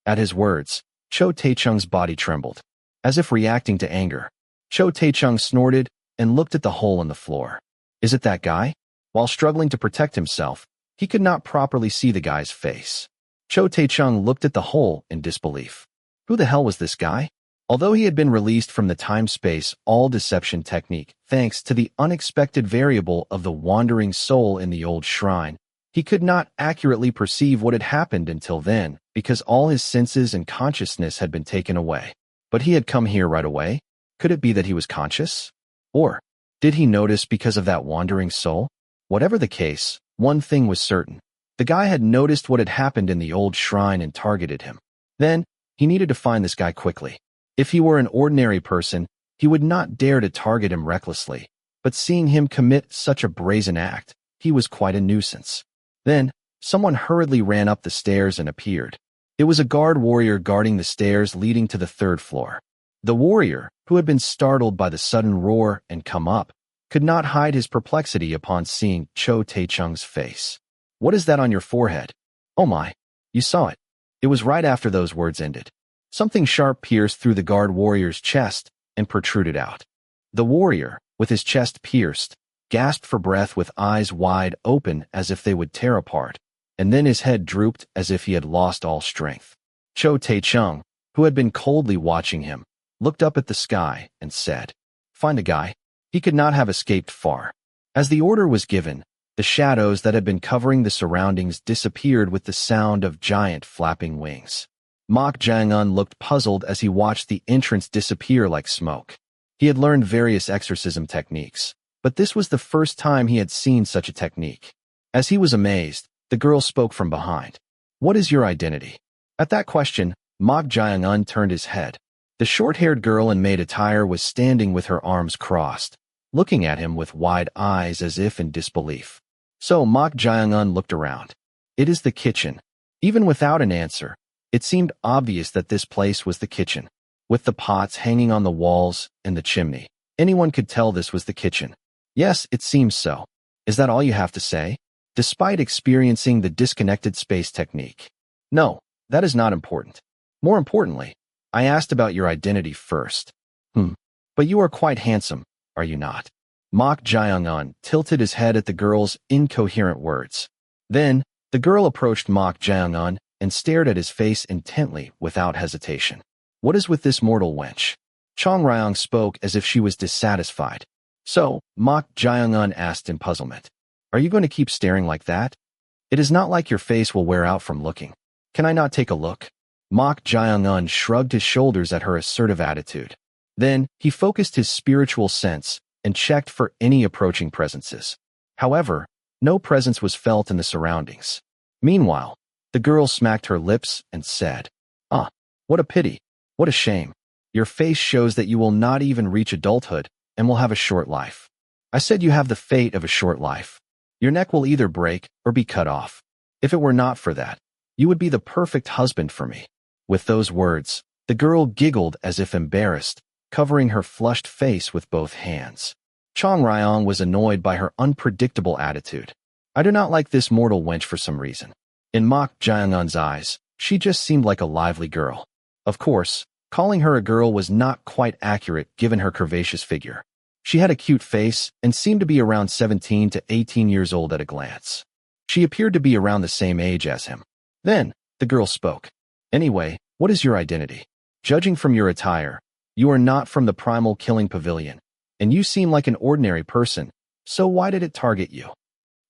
At his words, Cho Tae-chung's body trembled. As if reacting to anger, Cho Tae-chung snorted and looked at the hole in the floor. Is it that guy? While struggling to protect himself, he could not properly see the guy's face. Cho Tae-chung looked at the hole in disbelief. Who the hell was this guy? Although he had been released from the time-space all-deception technique thanks to the unexpected variable of the wandering soul in the old shrine, he could not accurately perceive what had happened until then because all his senses and consciousness had been taken away. But he had come here right away? Could it be that he was conscious? Or did he notice because of that wandering soul? Whatever the case, one thing was certain. The guy had noticed what had happened in the old shrine and targeted him. Then, he needed to find this guy quickly. If he were an ordinary person, he would not dare to target him recklessly, but seeing him commit such a brazen act, he was quite a nuisance. Then, someone hurriedly ran up the stairs and appeared. It was a guard warrior guarding the stairs leading to the 3rd floor. The warrior, who had been startled by the sudden roar and come up, could not hide his perplexity upon seeing Cho Tae-chung's face. What is that on your forehead? Oh my, you saw it. It was right after those words ended. Something sharp pierced through the guard warrior's chest and protruded out. The warrior, with his chest pierced, gasped for breath with eyes wide open as if they would tear apart, and then his head drooped as if he had lost all strength. Cho Tae-chung, who had been coldly watching him, looked up at the sky and said, "Find a guy." He could not have escaped far. As the order was given, the shadows that had been covering the surroundings disappeared with the sound of giant flapping wings. Mok Jang-un looked puzzled as he watched the entrance disappear like smoke. He had learned various exorcism techniques, but this was the first time he had seen such a technique. As he was amazed, the girl spoke from behind. "What is your identity?" At that question, Mok Jang-un turned his head. The short-haired girl in maid attire was standing with her arms crossed, looking at him with wide eyes as if in disbelief. So Mok Jang-un looked around. It is the kitchen. Even without an answer, it seemed obvious that this place was the kitchen. With the pots hanging on the walls and the chimney, anyone could tell this was the kitchen. Yes, it seems so. Is that all you have to say? Despite experiencing the disconnected space technique. No, that is not important. More importantly, I asked about your identity first. But you are quite handsome, are you not? Mok Jang-un tilted his head at the girl's incoherent words. Then, the girl approached Mok Jang-un and stared at his face intently without hesitation. What is with this mortal wench? Chong Ryong spoke as if she was dissatisfied. So, Mok Jang-un asked in puzzlement. Are you going to keep staring like that? It is not like your face will wear out from looking. Can I not take a look? Mok Jang-un shrugged his shoulders at her assertive attitude. Then, he focused his spiritual sense and checked for any approaching presences. However, no presence was felt in the surroundings. Meanwhile, the girl smacked her lips and said, "Ah, what a pity. What a shame. Your face shows that you will not even reach adulthood and will have a short life. I said you have the fate of a short life. Your neck will either break or be cut off. If it were not for that, you would be the perfect husband for me." With those words, the girl giggled as if embarrassed, covering her flushed face with both hands. Chong Ryong was annoyed by her unpredictable attitude. I do not like this mortal wench for some reason. In Mok Jang-un's eyes, she just seemed like a lively girl. Of course, calling her a girl was not quite accurate given her curvaceous figure. She had a cute face and seemed to be around 17 to 18 years old at a glance. She appeared to be around the same age as him. Then, the girl spoke. Anyway, what is your identity? Judging from your attire, you are not from the primal killing pavilion, and you seem like an ordinary person, so why did it target you?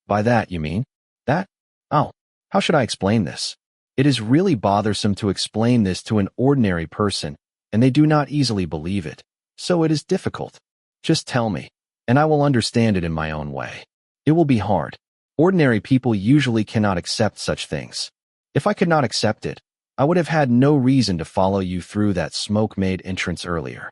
By that, you mean? That? Oh, how should I explain this? It is really bothersome to explain this to an ordinary person, and they do not easily believe it, so it is difficult. Just tell me, and I will understand it in my own way. It will be hard. Ordinary people usually cannot accept such things. If I could not accept it, I would have had no reason to follow you through that smoke-made entrance earlier.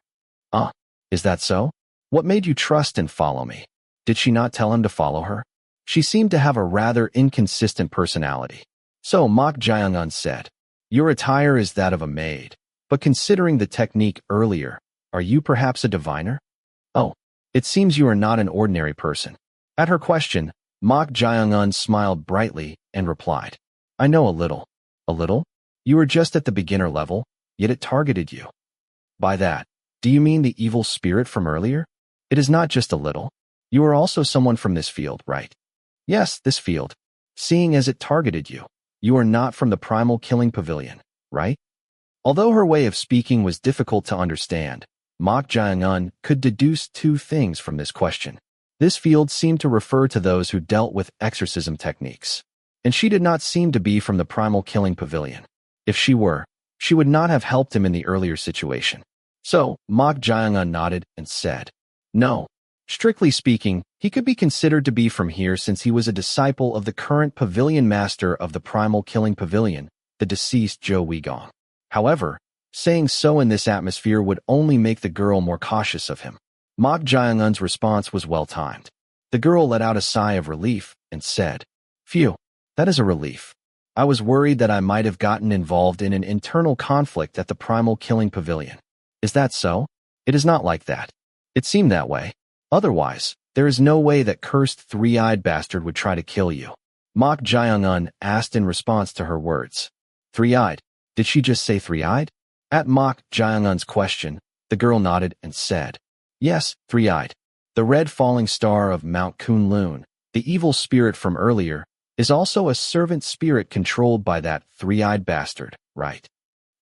Ah, is that so? What made you trust and follow me? Did she not tell him to follow her? She seemed to have a rather inconsistent personality. So Mok Jang-un said, your attire is that of a maid, but considering the technique earlier, Are you perhaps a diviner? Oh, it seems you are not an ordinary person. At her question, Mok Jaeung-un smiled brightly and replied, I know a little. A little? You were just at the beginner level, yet it targeted you. By that, do you mean the evil spirit from earlier? It is not just a little. You are also someone from this field, right? Yes, this field. Seeing as it targeted you, you are not from the primal killing pavilion, right? Although her way of speaking was difficult to understand, Mok Jaeung-un could deduce two things from this question. This field seemed to refer to those who dealt with exorcism techniques, and she did not seem to be from the primal killing pavilion. If she were, she would not have helped him in the earlier situation. So, Mok Jaeung-un nodded and said, No. Strictly speaking, he could be considered to be from here since he was a disciple of the current pavilion master of the primal killing pavilion, the deceased Zhou Weigong. However, saying so in this atmosphere would only make the girl more cautious of him. Mok Jaeung-un's response was well-timed. The girl let out a sigh of relief and said, Phew, that is a relief. I was worried that I might have gotten involved in an internal conflict at the primal killing pavilion. Is that so? It is not like that. It seemed that way. Otherwise, there is no way that cursed three-eyed bastard would try to kill you. Mok Jaeung-un asked in response to her words. Three-eyed? Did she just say three-eyed? At Mok Jaeung-un's question, the girl nodded and said, Yes, three-eyed. The red falling star of Mount Kunlun, the evil spirit from earlier, is also a servant spirit controlled by that three-eyed bastard, right?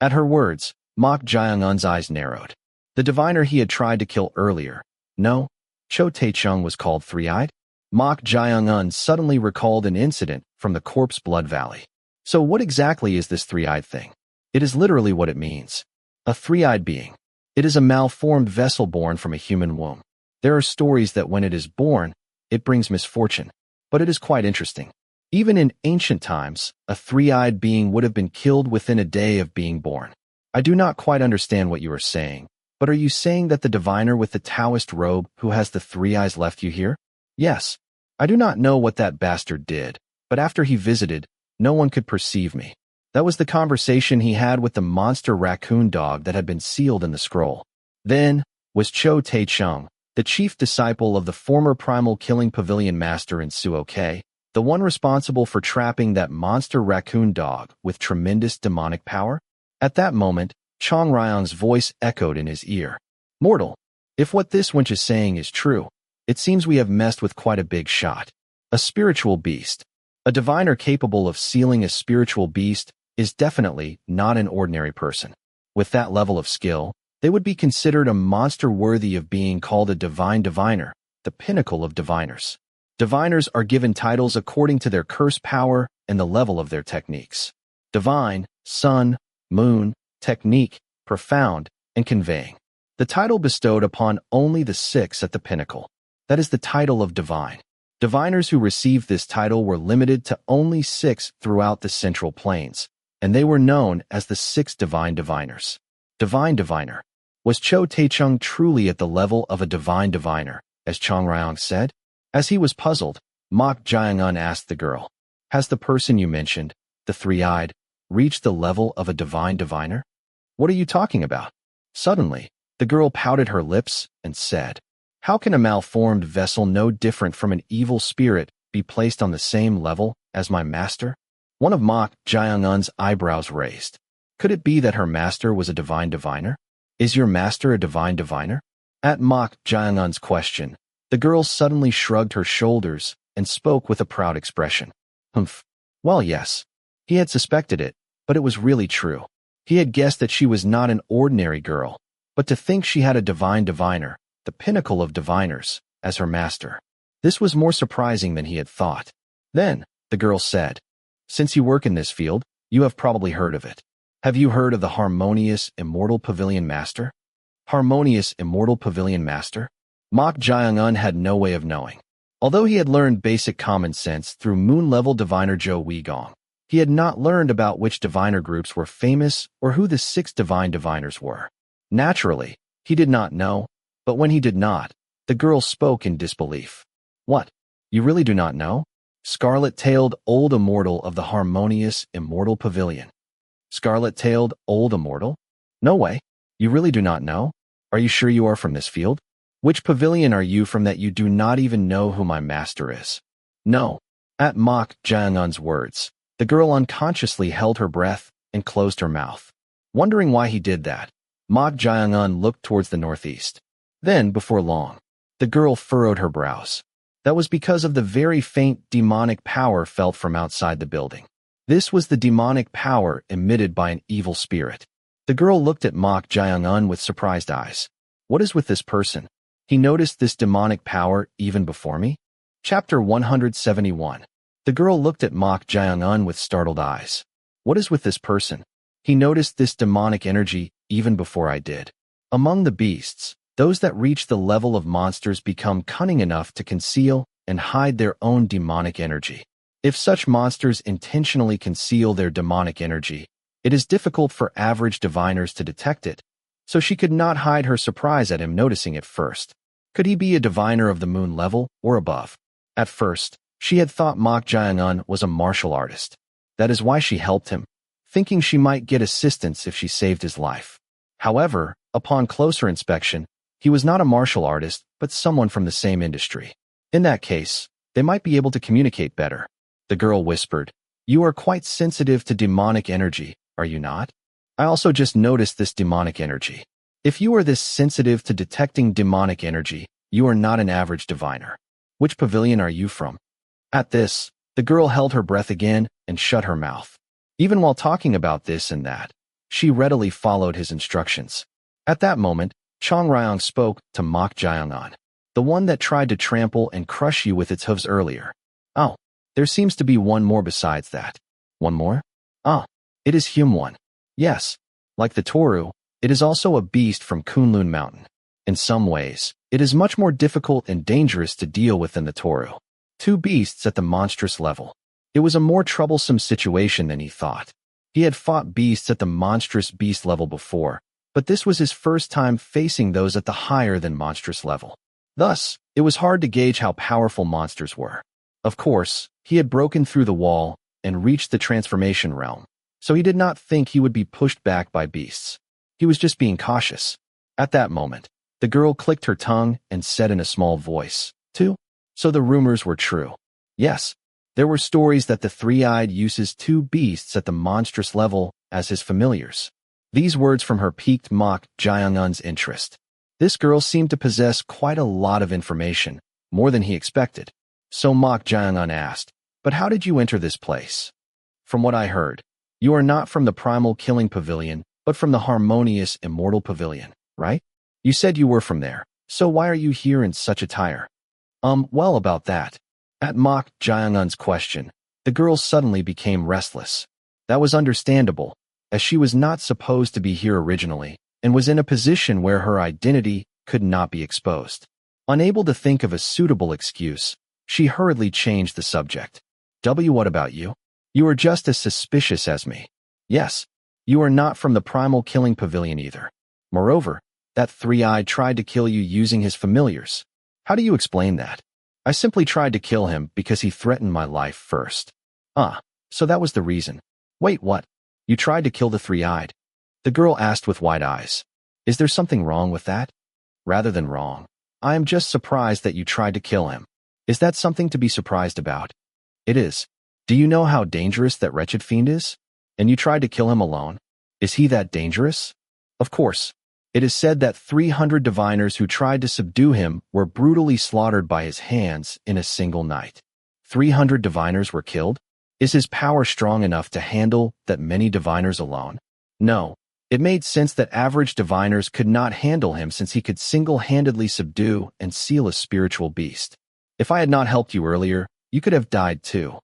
At her words, Mok Jaeung-un's eyes narrowed. The diviner he had tried to kill earlier. No, Cho Tae-chung was called three-eyed? Mok Jaeung-un suddenly recalled an incident from the Corpse Blood Valley. So what exactly is this three-eyed thing? It is literally what it means. A three-eyed being. It is a malformed vessel born from a human womb. There are stories that when it is born, it brings misfortune. But it is quite interesting. Even in ancient times, a three-eyed being would have been killed within a day of being born. I do not quite understand what you are saying, but are you saying that the diviner with the Taoist robe who has the three eyes left you here? Yes. I do not know what that bastard did, but after he visited, no one could perceive me. That was the conversation he had with the monster raccoon dog that had been sealed in the scroll. Then, was Cho Tae-chung, the chief disciple of the former primal killing pavilion master in Suoke, the one responsible for trapping that monster raccoon dog with tremendous demonic power? At that moment, Chong Ryong's voice echoed in his ear. Mortal, if what this wench is saying is true, it seems we have messed with quite a big shot. A spiritual beast. A diviner capable of sealing a spiritual beast is definitely not an ordinary person. With that level of skill, they would be considered a monster worthy of being called a divine diviner, the pinnacle of diviners. Diviners are given titles according to their curse power and the level of their techniques. Divine, sun, moon, technique, profound, and conveying. The title bestowed upon only the six at the pinnacle. That is the title of divine. Diviners who received this title were limited to only six throughout the Central Plains, and they were known as the six divine diviners. Divine diviner. Was Cho Tae-chung truly at the level of a divine diviner, as Chong Ryong said? As he was puzzled, Mok Jaeung-un asked the girl, Has the person you mentioned, the three-eyed, reached the level of a divine diviner? What are you talking about? Suddenly, the girl pouted her lips and said, How can a malformed vessel no different from an evil spirit be placed on the same level as my master? One of Mok Jaeung-un's eyebrows raised. Could it be that her master was a divine diviner? Is your master a divine diviner? At Mok Jaeung-un's question, the girl suddenly shrugged her shoulders and spoke with a proud expression. Humph. Well, yes. He had suspected it, but it was really true. He had guessed that she was not an ordinary girl, but to think she had a divine diviner, the pinnacle of diviners, as her master. This was more surprising than he had thought. Then, the girl said, Since you work in this field, you have probably heard of it. Have you heard of the harmonious, immortal pavilion master? Harmonious, immortal pavilion master? Mok Jaeung-un had no way of knowing. Although he had learned basic common sense through moon-level diviner Zhou Weigong, he had not learned about which diviner groups were famous or who the six divine diviners were. Naturally, he did not know, but when he did not, the girl spoke in disbelief. What? You really do not know? Scarlet-tailed old immortal of the harmonious, immortal pavilion. Scarlet-tailed old immortal? No way. You really do not know? Are you sure you are from this field? Which pavilion are you from that you do not even know who my master is? No. At Mok Jaeungun's words, the girl unconsciously held her breath and closed her mouth. Wondering why he did that, Mok Jaeungun looked towards the northeast. Then, before long, the girl furrowed her brows. That was because of the very faint demonic power felt from outside the building. This was the demonic power emitted by an evil spirit. The girl looked at Mok Jaeungun with surprised eyes. What is with this person? He noticed this demonic power even before me? Chapter 171. The girl looked at Mok Jaeungun with startled eyes. What is with this person? He noticed this demonic energy even before I did. Among the beasts, those that reach the level of monsters become cunning enough to conceal and hide their own demonic energy. If such monsters intentionally conceal their demonic energy, it is difficult for average diviners to detect it, so she could not hide her surprise at him noticing it first. Could he be a diviner of the moon level or above? At first, she had thought Mok Jaeungun was a martial artist. That is why she helped him, thinking she might get assistance if she saved his life. However, upon closer inspection, he was not a martial artist, but someone from the same industry. In that case, they might be able to communicate better. The girl whispered, "You are quite sensitive to demonic energy, are you not? I also just noticed this demonic energy. If you are this sensitive to detecting demonic energy, you are not an average diviner. Which pavilion are you from?" At this, the girl held her breath again and shut her mouth. Even while talking about this and that, she readily followed his instructions. At that moment, Chong Ryong spoke to Mok Jaeungun, the one that tried to trample and crush you with its hooves earlier. "Oh, there seems to be one more besides that." "One more?" "Ah, it is Hume one." "Yes, like the Toru, it is also a beast from Kunlun Mountain. In some ways, it is much more difficult and dangerous to deal with than the Toru. Two beasts at the monstrous level. It was a more troublesome situation than he thought. He had fought beasts at the monstrous beast level before, but this was his first time facing those at the higher than monstrous level. Thus, it was hard to gauge how powerful monsters were. Of course, he had broken through the wall and reached the transformation realm, so he did not think he would be pushed back by beasts. He was just being cautious. At that moment, the girl clicked her tongue and said in a small voice, "Two?" So the rumors were true. Yes, there were stories that the three-eyed uses two beasts at the monstrous level as his familiars. These words from her piqued Mok Jaeungun's interest. This girl seemed to possess quite a lot of information, more than he expected. So Mok Jaeungun asked, "But how did you enter this place?" "From what I heard, you are not from the primal killing pavilion, but from the harmonious immortal pavilion, right? You said you were from there, so why are you here in such attire?" Well, about that. At Mok Jaeungun's question, the girl suddenly became restless. That was understandable, as she was not supposed to be here originally, and was in a position where her identity could not be exposed. Unable to think of a suitable excuse, she hurriedly changed the subject. What about you? You are just as suspicious as me." "Yes, you are not from the primal killing pavilion either. Moreover, that three-eyed tried to kill you using his familiars. How do you explain that?" "I simply tried to kill him because he threatened my life first." "Ah, so that was the reason." "Wait, what? You tried to kill the three-eyed?" The girl asked with wide eyes. "Is there something wrong with that?" "Rather than wrong, I am just surprised that you tried to kill him." "Is that something to be surprised about?" "It is. Do you know how dangerous that wretched fiend is? And you tried to kill him alone? Is he that dangerous?" "Of course. It is said that 300 diviners who tried to subdue him were brutally slaughtered by his hands in a single night." 300 diviners were killed? Is his power strong enough to handle that many diviners alone? No. It made sense that average diviners could not handle him since he could single-handedly subdue and seal a spiritual beast. If I had not helped you earlier, you could have died too.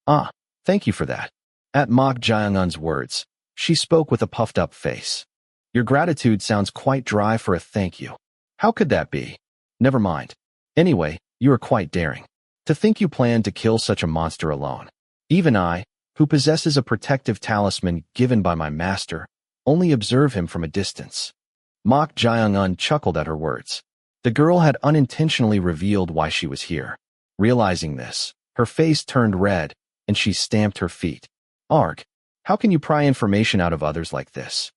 "Ah, thank you for that." At Mok Jaeungun's words, she spoke with a puffed-up face. "Your gratitude sounds quite dry for a thank you. How could that be? Never mind. Anyway, you are quite daring. To think you planned to kill such a monster alone. Even I, who possesses a protective talisman given by my master, only observe him from a distance." Mok Jaeungun chuckled at her words. The girl had unintentionally revealed why she was here. Realizing this, her face turned red, and she stamped her feet. "Arg, how can you pry information out of others like this?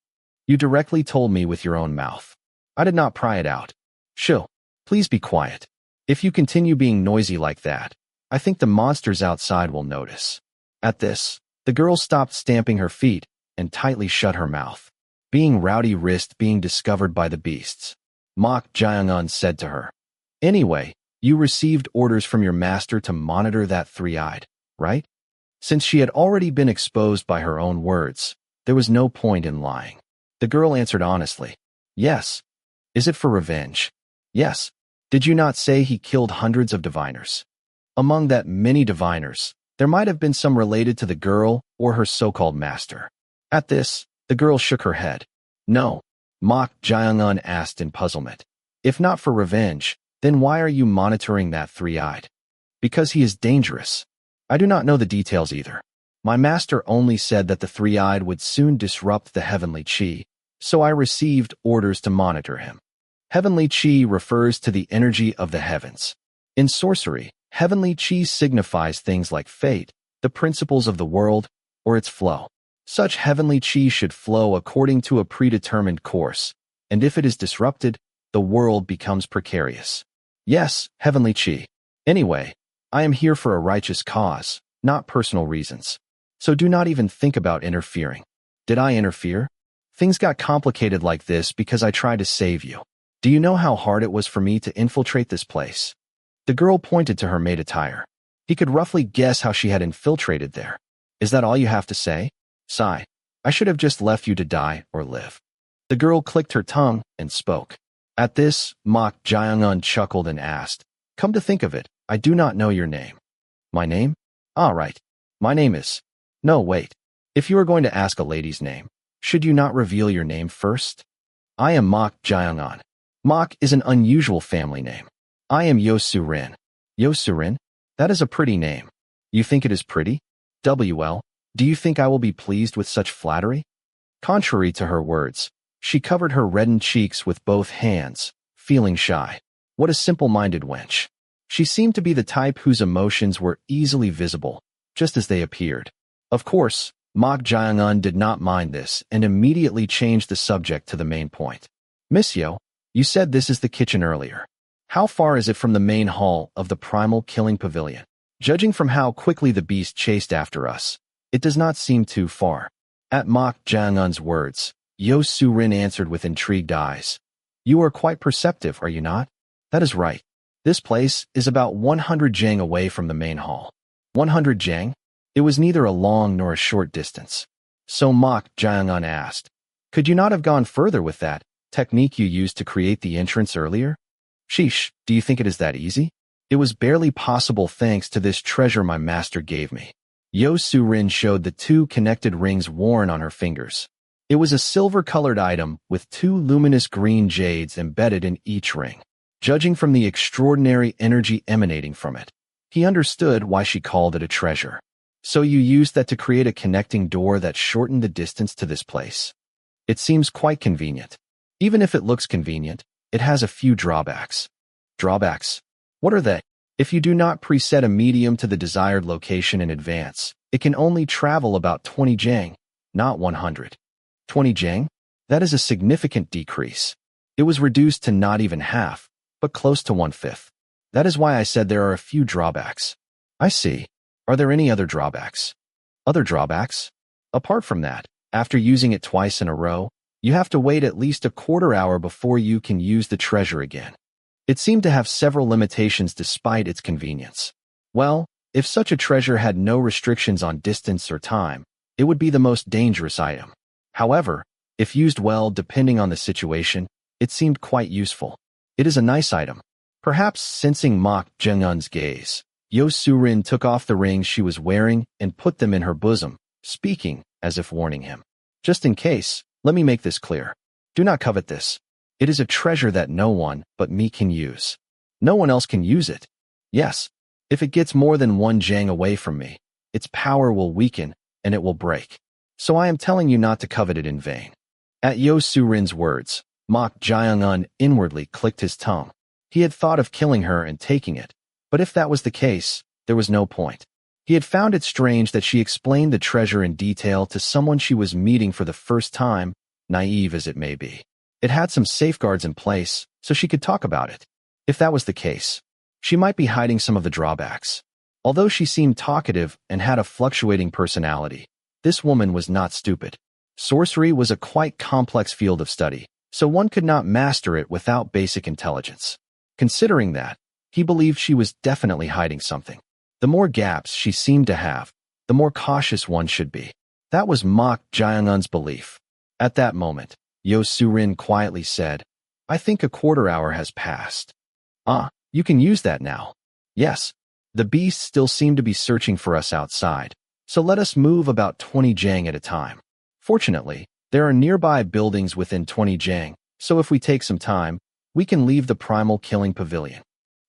You directly told me with your own mouth. I did not pry it out. Shoo, please be quiet. If you continue being noisy like that, I think the monsters outside will notice. At this, the girl stopped stamping her feet and tightly shut her mouth. Being rowdy risked being discovered by the beasts. Mok Jaeung-un said to her. Anyway, you received orders from your master to monitor that three-eyed, right? Since she had already been exposed by her own words, there was no point in lying. The girl answered honestly. Yes. Is it for revenge? Yes. Did you not say he killed hundreds of diviners? Among that many diviners, there might have been some related to the girl or her so-called master. At this, the girl shook her head. No. Mok Jaeung-un asked in puzzlement. If not for revenge, then why are you monitoring that three-eyed? Because he is dangerous. I do not know the details either. My master only said that the three-eyed would soon disrupt the heavenly chi, so I received orders to monitor him. Heavenly chi refers to the energy of the heavens. In sorcery, heavenly chi signifies things like fate, the principles of the world, or its flow. Such heavenly chi should flow according to a predetermined course, and if it is disrupted, the world becomes precarious. Yes, heavenly chi. Anyway, I am here for a righteous cause, not personal reasons. So do not even think about interfering. Did I interfere? Things got complicated like this because I tried to save you. Do you know how hard it was for me to infiltrate this place? The girl pointed to her maid attire. He could roughly guess how she had infiltrated there. Is that all you have to say? Sigh. I should have just left you to die or live. The girl clicked her tongue and spoke. At this, Mok Jaeung-un chuckled and asked, Come to think of it, I do not know your name. My name? All right. My name is... No, wait. If you are going to ask a lady's name, should you not reveal your name first? I am Mok Jaeung-un. Mok is an unusual family name. I am Yosu-rin. Yosu-rin? That is a pretty name. You think it is pretty? WL, do you think I will be pleased with such flattery? Contrary to her words, she covered her reddened cheeks with both hands, feeling shy. What a simple-minded wench. She seemed to be the type whose emotions were easily visible, just as they appeared. Of course, Mok Jaeung-un did not mind this and immediately changed the subject to the main point. Miss Yo, you said this is the kitchen earlier. How far is it from the main hall of the primal killing pavilion? Judging from how quickly the beast chased after us, it does not seem too far. At Mok Jaeung-un's words, Yosu-rin answered with intrigued eyes. You are quite perceptive, are you not? That is right. This place is about 100 jang away from the main hall. 100 jang? It was neither a long nor a short distance. So Mok Jaeung-un asked, Could you not have gone further with that technique you used to create the entrance earlier? Sheesh, do you think it is that easy? It was barely possible thanks to this treasure my master gave me. Yosu-rin showed the two connected rings worn on her fingers. It was a silver-colored item with two luminous green jades embedded in each ring. Judging from the extraordinary energy emanating from it, he understood why she called it a treasure. So you used that to create a connecting door that shortened the distance to this place. It seems quite convenient. Even if it looks convenient, it has a few drawbacks. Drawbacks? What are they? If you do not preset a medium to the desired location in advance, it can only travel about 20 jang, not 100. 20 jang? That is a significant decrease. It was reduced to not even half, but close to 1/5. That is why I said there are a few drawbacks. I see. Are there any other drawbacks? Other drawbacks? Apart from that, after using it twice in a row, you have to wait at least a quarter hour before you can use the treasure again. It seemed to have several limitations despite its convenience. Well, if such a treasure had no restrictions on distance or time, it would be the most dangerous item. However, if used well depending on the situation, it seemed quite useful. It is a nice item. Perhaps sensing Mok Jaeung-un's gaze, Yosu-rin took off the rings she was wearing and put them in her bosom, speaking as if warning him. Just in case, let me make this clear. Do not covet this. It is a treasure that no one but me can use. No one else can use it. Yes, if it gets more than 1 jang away from me, its power will weaken and it will break. So I am telling you not to covet it in vain. At Yosu-rin's words, Mok Jaeung-un inwardly clicked his tongue. He had thought of killing her and taking it, but if that was the case, there was no point. He had found it strange that she explained the treasure in detail to someone she was meeting for the first time, naive as it may be. It had some safeguards in place, so she could talk about it. If that was the case, she might be hiding some of the drawbacks. Although she seemed talkative and had a fluctuating personality, this woman was not stupid. Sorcery was a quite complex field of study, so one could not master it without basic intelligence. Considering that, he believed she was definitely hiding something. The more gaps she seemed to have, the more cautious one should be. That was Mok Jaeungun's belief. At that moment, Yo Surin quietly said, "I think a quarter hour has passed." "Ah, you can use that now." "Yes. The beasts still seem to be searching for us outside, so let us move about 20 jang at a time. Fortunately, there are nearby buildings within 20 jang, so if we take some time, we can leave the primal killing pavilion."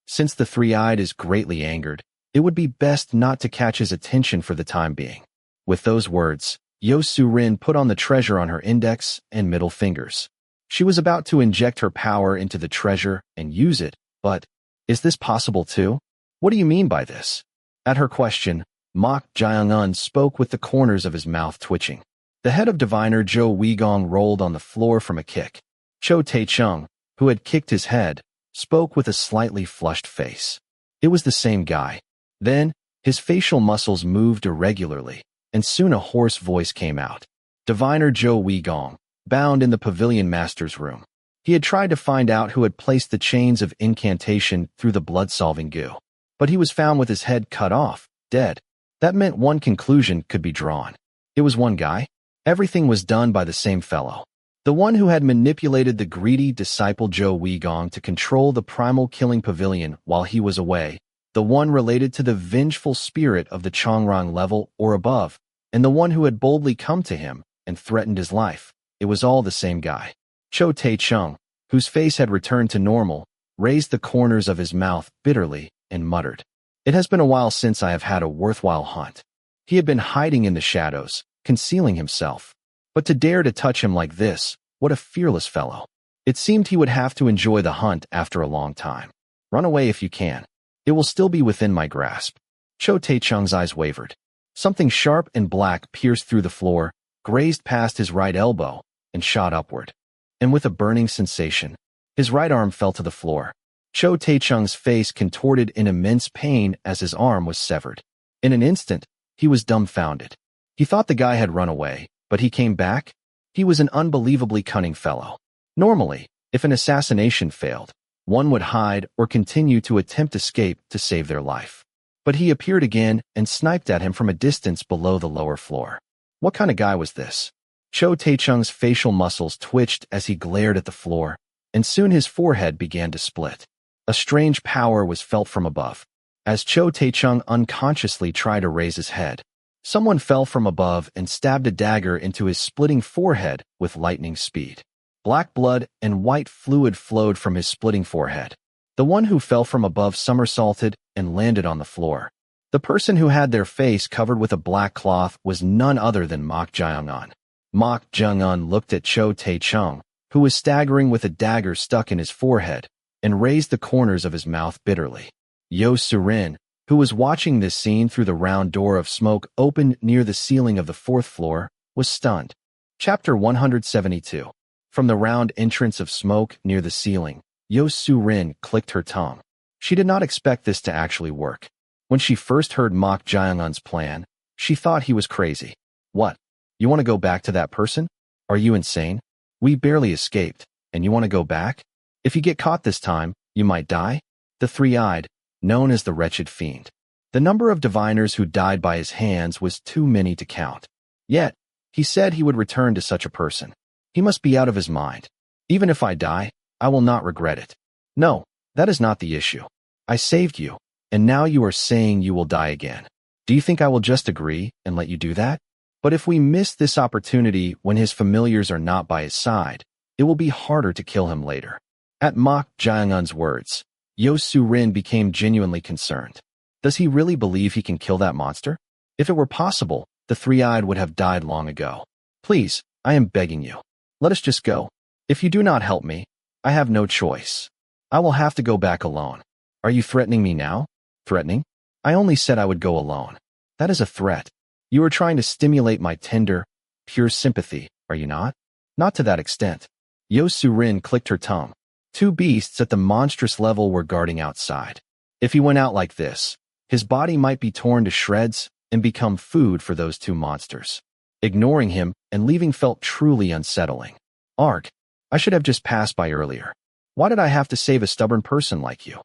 Since the three-eyed is greatly angered, it would be best not to catch his attention for the time being. With those words, Yo Surin put on the treasure on her index and middle fingers. She was about to inject her power into the treasure and use it, but, is this possible too? What do you mean by this? At her question, Mok Jaeungun spoke with the corners of his mouth twitching. The head of diviner Zhou Weigong rolled on the floor from a kick. Cho Taechung, who had kicked his head, spoke with a slightly flushed face. It was the same guy. Then, his facial muscles moved irregularly, and soon a hoarse voice came out. Diviner Zhou Weigong, bound in the pavilion master's room. He had tried to find out who had placed the chains of incantation through the blood-solving goo. But he was found with his head cut off, dead. That meant one conclusion could be drawn. It was one guy. Everything was done by the same fellow. The one who had manipulated the greedy disciple Zhou Weigong to control the primal killing pavilion while he was away, the one related to the vengeful spirit of the Chongrang level or above, and the one who had boldly come to him and threatened his life. It was all the same guy. Cho Taechung, whose face had returned to normal, raised the corners of his mouth bitterly and muttered, "It has been a while since I have had a worthwhile hunt." He had been hiding in the shadows, concealing himself. But to dare to touch him like this, what a fearless fellow. It seemed he would have to enjoy the hunt after a long time. "Run away if you can. It will still be within my grasp." Cho Taechung's eyes wavered. Something sharp and black pierced through the floor, grazed past his right elbow, and shot upward. And with a burning sensation, his right arm fell to the floor. Cho Taechung's face contorted in immense pain as his arm was severed. In an instant, he was dumbfounded. He thought the guy had run away, but he came back? He was an unbelievably cunning fellow. Normally, if an assassination failed, one would hide or continue to attempt escape to save their life. But he appeared again and sniped at him from a distance below the lower floor. What kind of guy was this? Cho Taechung's facial muscles twitched as he glared at the floor, and soon his forehead began to split. A strange power was felt from above. As Cho Taechung unconsciously tried to raise his head, someone fell from above and stabbed a dagger into his splitting forehead with lightning speed. Black blood and white fluid flowed from his splitting forehead. The one who fell from above somersaulted and landed on the floor. The person who had their face covered with a black cloth was none other than Mok Jaeungun. Mok Jaeungun looked at Cho Taechung, who was staggering with a dagger stuck in his forehead, and raised the corners of his mouth bitterly. Yo Surin, who was watching this scene through the round door of smoke opened near the ceiling of the fourth floor, was stunned. Chapter 172. From the round entrance of smoke near the ceiling, Yo Surin clicked her tongue. She did not expect this to actually work. When she first heard Mok Jaeungun's plan, she thought he was crazy. "What? You want to go back to that person? Are you insane? We barely escaped, and you want to go back? If you get caught this time, you might die?" The three-eyed, known as the wretched fiend. The number of diviners who died by his hands was too many to count. Yet, he said he would return to such a person. He must be out of his mind. "Even if I die, I will not regret it." "No, that is not the issue. I saved you, and now you are saying you will die again. Do you think I will just agree and let you do that? But if we miss this opportunity when his familiars are not by his side, it will be harder to kill him later." At Mok Jaeungun's words, Yo Surin became genuinely concerned. Does he really believe he can kill that monster? If it were possible, the three-eyed would have died long ago. "Please, I am begging you. Let us just go. If you do not help me, I have no choice. I will have to go back alone." "Are you threatening me now?" "Threatening? I only said I would go alone. That is a threat. You are trying to stimulate my tender, pure sympathy, are you not?" "Not to that extent. Yo Su-rin clicked her tongue. Two beasts at the monstrous level were guarding outside. If he went out like this, his body might be torn to shreds and become food for those two monsters. Ignoring him and leaving felt truly unsettling. Ark, I should have just passed by earlier. Why did I have to save a stubborn person like you?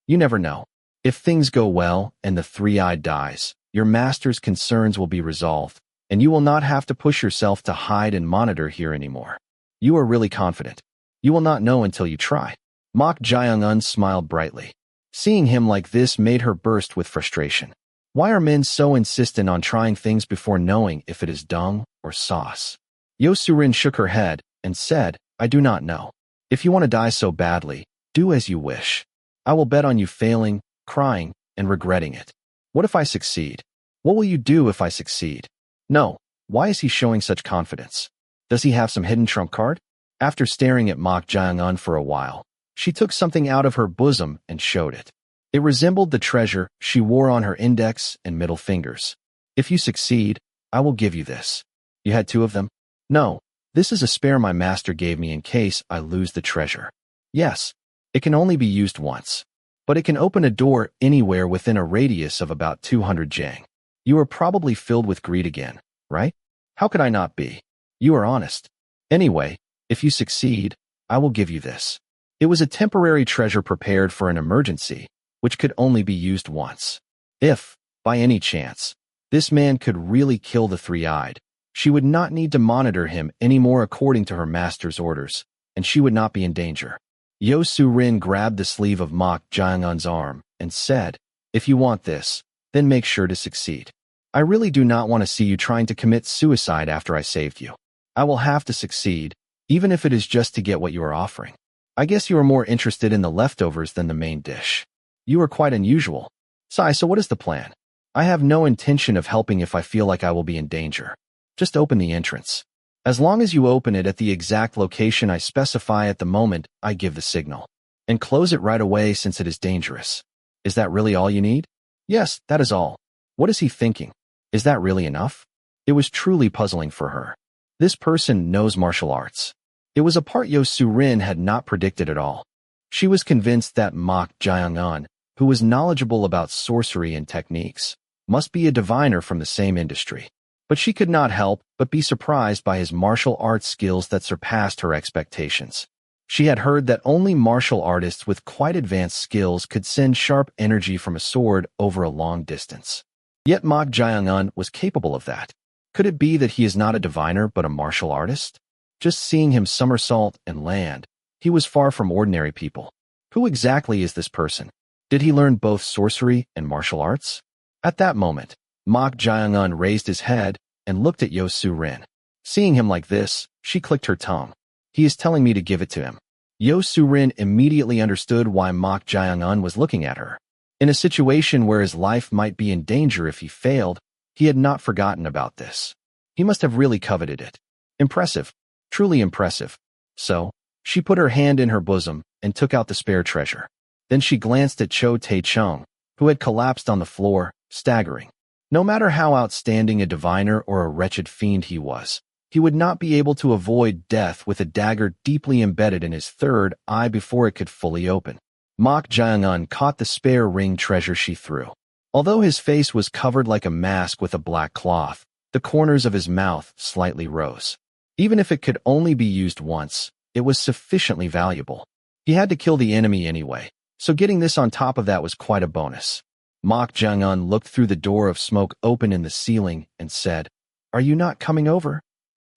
You never know. If things go well and the three-eyed dies, your master's concerns will be resolved, and you will not have to push yourself to hide and monitor here anymore. You are really confident. You will not know until you try. Mok Jae-un smiled brightly. Seeing him like this made her burst with frustration. Why are men so insistent on trying things before knowing if it is dung or sauce? Yo Su-rin shook her head and said, I do not know. If you want to die so badly, do as you wish. I will bet on you failing, crying, and regretting it. What if I succeed? What will you do if I succeed? No. Why is he showing such confidence? Does he have some hidden trump card? After staring at Mok Jae-un for a while, she took something out of her bosom and showed it. It resembled the treasure she wore on her index and middle fingers. If you succeed, I will give you this. You had two of them? No. This is a spare my master gave me in case I lose the treasure. Yes. It can only be used once. But it can open a door anywhere within a radius of about 200 jang. You are probably filled with greed again, right? How could I not be? You are honest. Anyway, if you succeed, I will give you this. It was a temporary treasure prepared for an emergency, which could only be used once. If, by any chance, this man could really kill the three-eyed, she would not need to monitor him anymore according to her master's orders, and she would not be in danger. Yo Su-rin grabbed the sleeve of Mok Jae-un's arm and said, If you want this, then make sure to succeed. I really do not want to see you trying to commit suicide after I saved you. I will have to succeed, even if it is just to get what you are offering. I guess you are more interested in the leftovers than the main dish. You are quite unusual. Sai, so what is the plan? I have no intention of helping if I feel like I will be in danger. Just open the entrance. As long as you open it at the exact location I specify at the moment I give the signal. And close it right away since it is dangerous. Is that really all you need? Yes, that is all. What is he thinking? Is that really enough? It was truly puzzling for her. This person knows martial arts. It was a part Yo Su-rin had not predicted at all. She was convinced that Mok Jae-un, who was knowledgeable about sorcery and techniques, must be a diviner from the same industry. But she could not help but be surprised by his martial arts skills that surpassed her expectations. She had heard that only martial artists with quite advanced skills could send sharp energy from a sword over a long distance. Yet Mok Jae-un was capable of that. Could it be that he is not a diviner but a martial artist? Just seeing him somersault and land, he was far from ordinary people. Who exactly is this person? Did he learn both sorcery and martial arts? At that moment, Mok Jae-un raised his head and looked at Yo Su-rin. Seeing him like this, she clicked her tongue. He is telling me to give it to him. Yo Su-rin immediately understood why Mok Jae-un was looking at her. In a situation where his life might be in danger if he failed, he had not forgotten about this. He must have really coveted it. Impressive. Truly impressive. So, she put her hand in her bosom and took out the spare treasure. Then she glanced at Cho Tae-chung, who had collapsed on the floor, staggering. No matter how outstanding a diviner or a wretched fiend he was, he would not be able to avoid death with a dagger deeply embedded in his third eye before it could fully open. Mok Jae-un caught the spare ring treasure she threw. Although his face was covered like a mask with a black cloth, the corners of his mouth slightly rose. Even if it could only be used once, it was sufficiently valuable. He had to kill the enemy anyway, so getting this on top of that was quite a bonus. Mok Jae-un looked through the door of smoke open in the ceiling and said, Are you not coming over?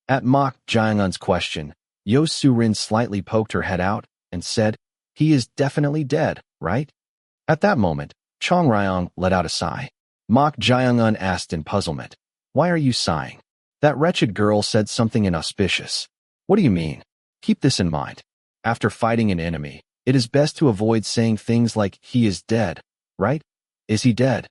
At Mok Jae-un's question, Yo Su-rin slightly poked her head out and said, He is definitely dead, right? At that moment, Chong Ryong let out a sigh. Mok Jae-un asked in puzzlement, Why are you sighing? That wretched girl said something inauspicious. What do you mean? Keep this in mind. After fighting an enemy, it is best to avoid saying things like, he is dead, right? Is he dead?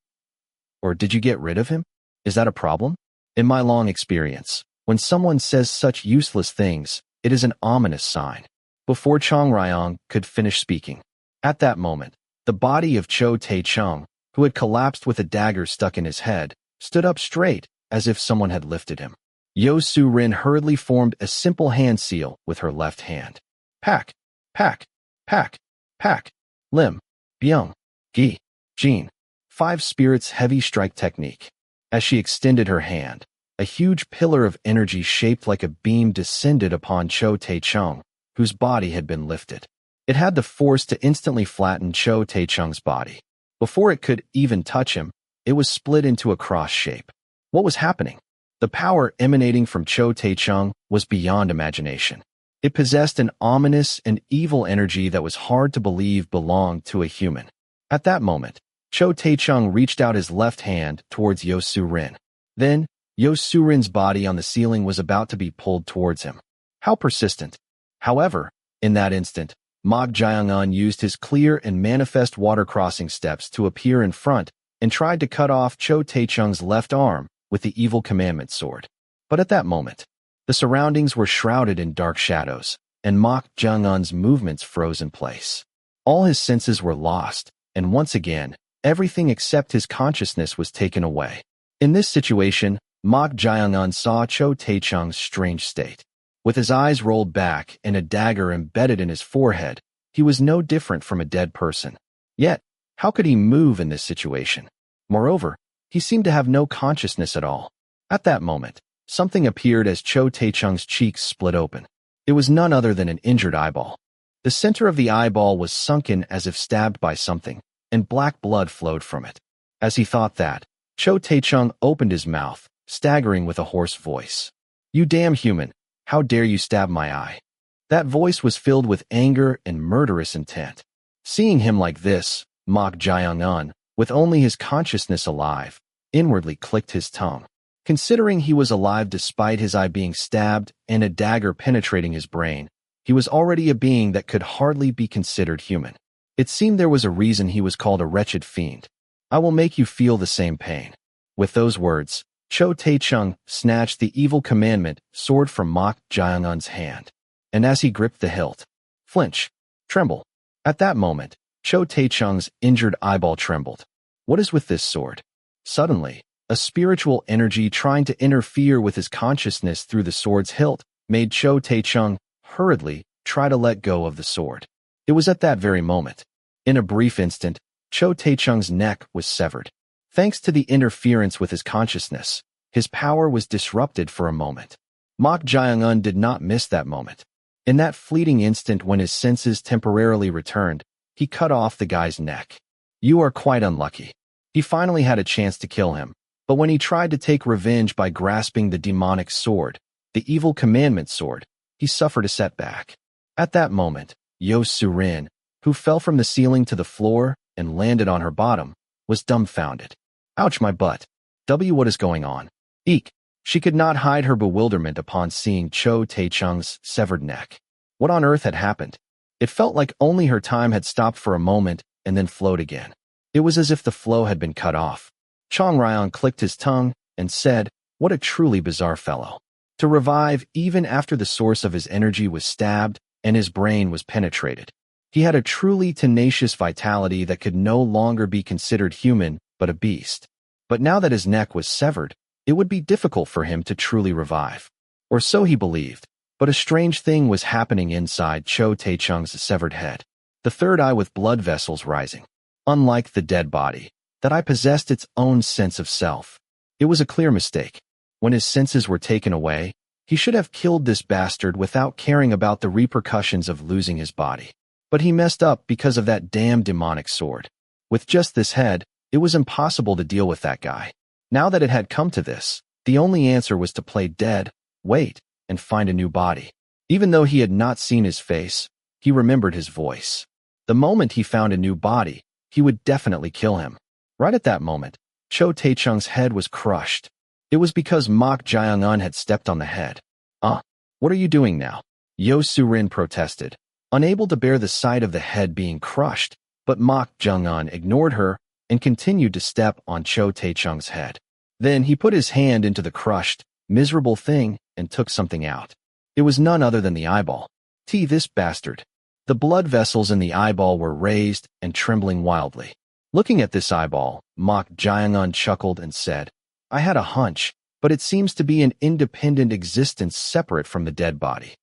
Or did you get rid of him? Is that a problem? In my long experience, when someone says such useless things, it is an ominous sign. Before Chong Ryong could finish speaking, at that moment, the body of Cho Tae-chung, who had collapsed with a dagger stuck in his head, stood up straight, as if someone had lifted him. Yo Su-rin hurriedly formed a simple hand seal with her left hand. Pack, pack, pack, pack, lim, byung, gi, jin. 5 spirits heavy strike technique. As she extended her hand, a huge pillar of energy shaped like a beam descended upon Cho Tae-chung, whose body had been lifted. It had the force to instantly flatten Cho Tae-chung's body. Before it could even touch him, it was split into a cross shape. What was happening? The power emanating from Cho Tae-chung was beyond imagination. It possessed an ominous and evil energy that was hard to believe belonged to a human. At that moment, Cho Tae-chung reached out his left hand towards Yo Su-rin. Then, Yo Su-rin's body on the ceiling was about to be pulled towards him. How persistent. However, in that instant, Mok Jae-un used his clear and manifest water crossing steps to appear in front and tried to cut off Cho Tae-chung's left arm with the evil commandment sword. But at that moment, the surroundings were shrouded in dark shadows, and Mok Jae-un's movements froze in place. All his senses were lost, and once again, everything except his consciousness was taken away. In this situation, Mok Jae-un saw Cho Tae-chung's strange state. With his eyes rolled back and a dagger embedded in his forehead, he was no different from a dead person. Yet, how could he move in this situation? Moreover, he seemed to have no consciousness at all. At that moment, something appeared as Cho Tae-chung's cheeks split open. It was none other than an injured eyeball. The center of the eyeball was sunken as if stabbed by something, and black blood flowed from it. As he thought that, Cho Tae-chung opened his mouth, staggering with a hoarse voice. "You damn human, how dare you stab my eye?" That voice was filled with anger and murderous intent. Seeing him like this, Mok Jae-un, with only his consciousness alive, inwardly clicked his tongue. Considering he was alive despite his eye being stabbed and a dagger penetrating his brain, he was already a being that could hardly be considered human. It seemed there was a reason he was called a wretched fiend. "I will make you feel the same pain." With those words, Cho Tae-chung snatched the evil commandment sword from Mok Jae-un's hand. And as he gripped the hilt, flinch, tremble. At that moment, Cho Tae-chung's injured eyeball trembled. What is with this sword? Suddenly, a spiritual energy trying to interfere with his consciousness through the sword's hilt made Cho Tae-chung hurriedly try to let go of the sword. It was at that very moment. In a brief instant, Cho Tae-chung's neck was severed. Thanks to the interference with his consciousness, his power was disrupted for a moment. Mok Jae-un did not miss that moment. In that fleeting instant when his senses temporarily returned, he cut off the guy's neck. You are quite unlucky. He finally had a chance to kill him, but when he tried to take revenge by grasping the demonic sword, the evil commandment sword, he suffered a setback. At that moment, Yo Su-rin, who fell from the ceiling to the floor and landed on her bottom, was dumbfounded. Ouch, my butt. What is going on? Eek. She could not hide her bewilderment upon seeing Cho Tae-chung's severed neck. What on earth had happened? It felt like only her time had stopped for a moment and then flowed again. It was as if the flow had been cut off. Chong Ryan clicked his tongue and said, "What a truly bizarre fellow. To revive even after the source of his energy was stabbed and his brain was penetrated. He had a truly tenacious vitality that could no longer be considered human, but a beast. But now that his neck was severed, it would be difficult for him to truly revive. Or so he believed, but a strange thing was happening inside Cho Tae-chung's severed head. The third eye with blood vessels rising. Unlike the dead body, that eye possessed its own sense of self. It was a clear mistake. When his senses were taken away, he should have killed this bastard without caring about the repercussions of losing his body. But he messed up because of that damn demonic sword. With just this head, it was impossible to deal with that guy. Now that it had come to this, the only answer was to play dead, wait, and find a new body. Even though he had not seen his face, he remembered his voice. The moment he found a new body, he would definitely kill him. Right at that moment, Cho Tae-chung's head was crushed. It was because Mok Jae-un had stepped on the head. What are you doing now? Yo Su-rin protested, unable to bear the sight of the head being crushed, but Mok Jae-un ignored her and continued to step on Cho Tae-chung's head. Then he put his hand into the crushed, miserable thing and took something out. It was none other than the eyeball. This bastard. The blood vessels in the eyeball were raised and trembling wildly. Looking at this eyeball, Mok Jae-un chuckled and said, I had a hunch. but it seems to be an independent existence separate from the dead body.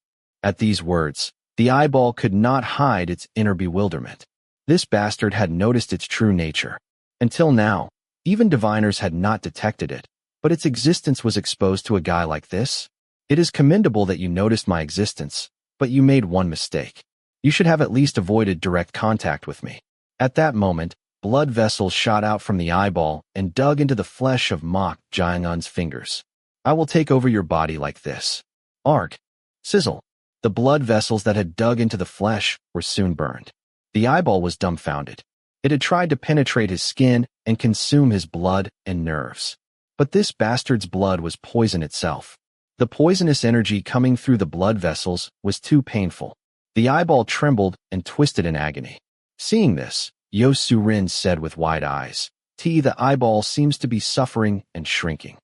At these words, the eyeball could not hide its inner bewilderment. This bastard had noticed its true nature. Until now, even diviners had not detected it, but its existence was exposed to a guy like this? It is commendable that you noticed my existence, but you made one mistake. You should have at least avoided direct contact with me. At that moment, blood vessels shot out from the eyeball and dug into the flesh of Mok Jaeongun's fingers. I will take over your body like this. Arg. Sizzle. The blood vessels that had dug into the flesh were soon burned. The eyeball was dumbfounded. It had tried to penetrate his skin and consume his blood and nerves. But this bastard's blood was poison itself. The poisonous energy coming through the blood vessels was too painful. The eyeball trembled and twisted in agony. Seeing this, Yo Su-rin said with wide eyes, the eyeball seems to be suffering and shrinking.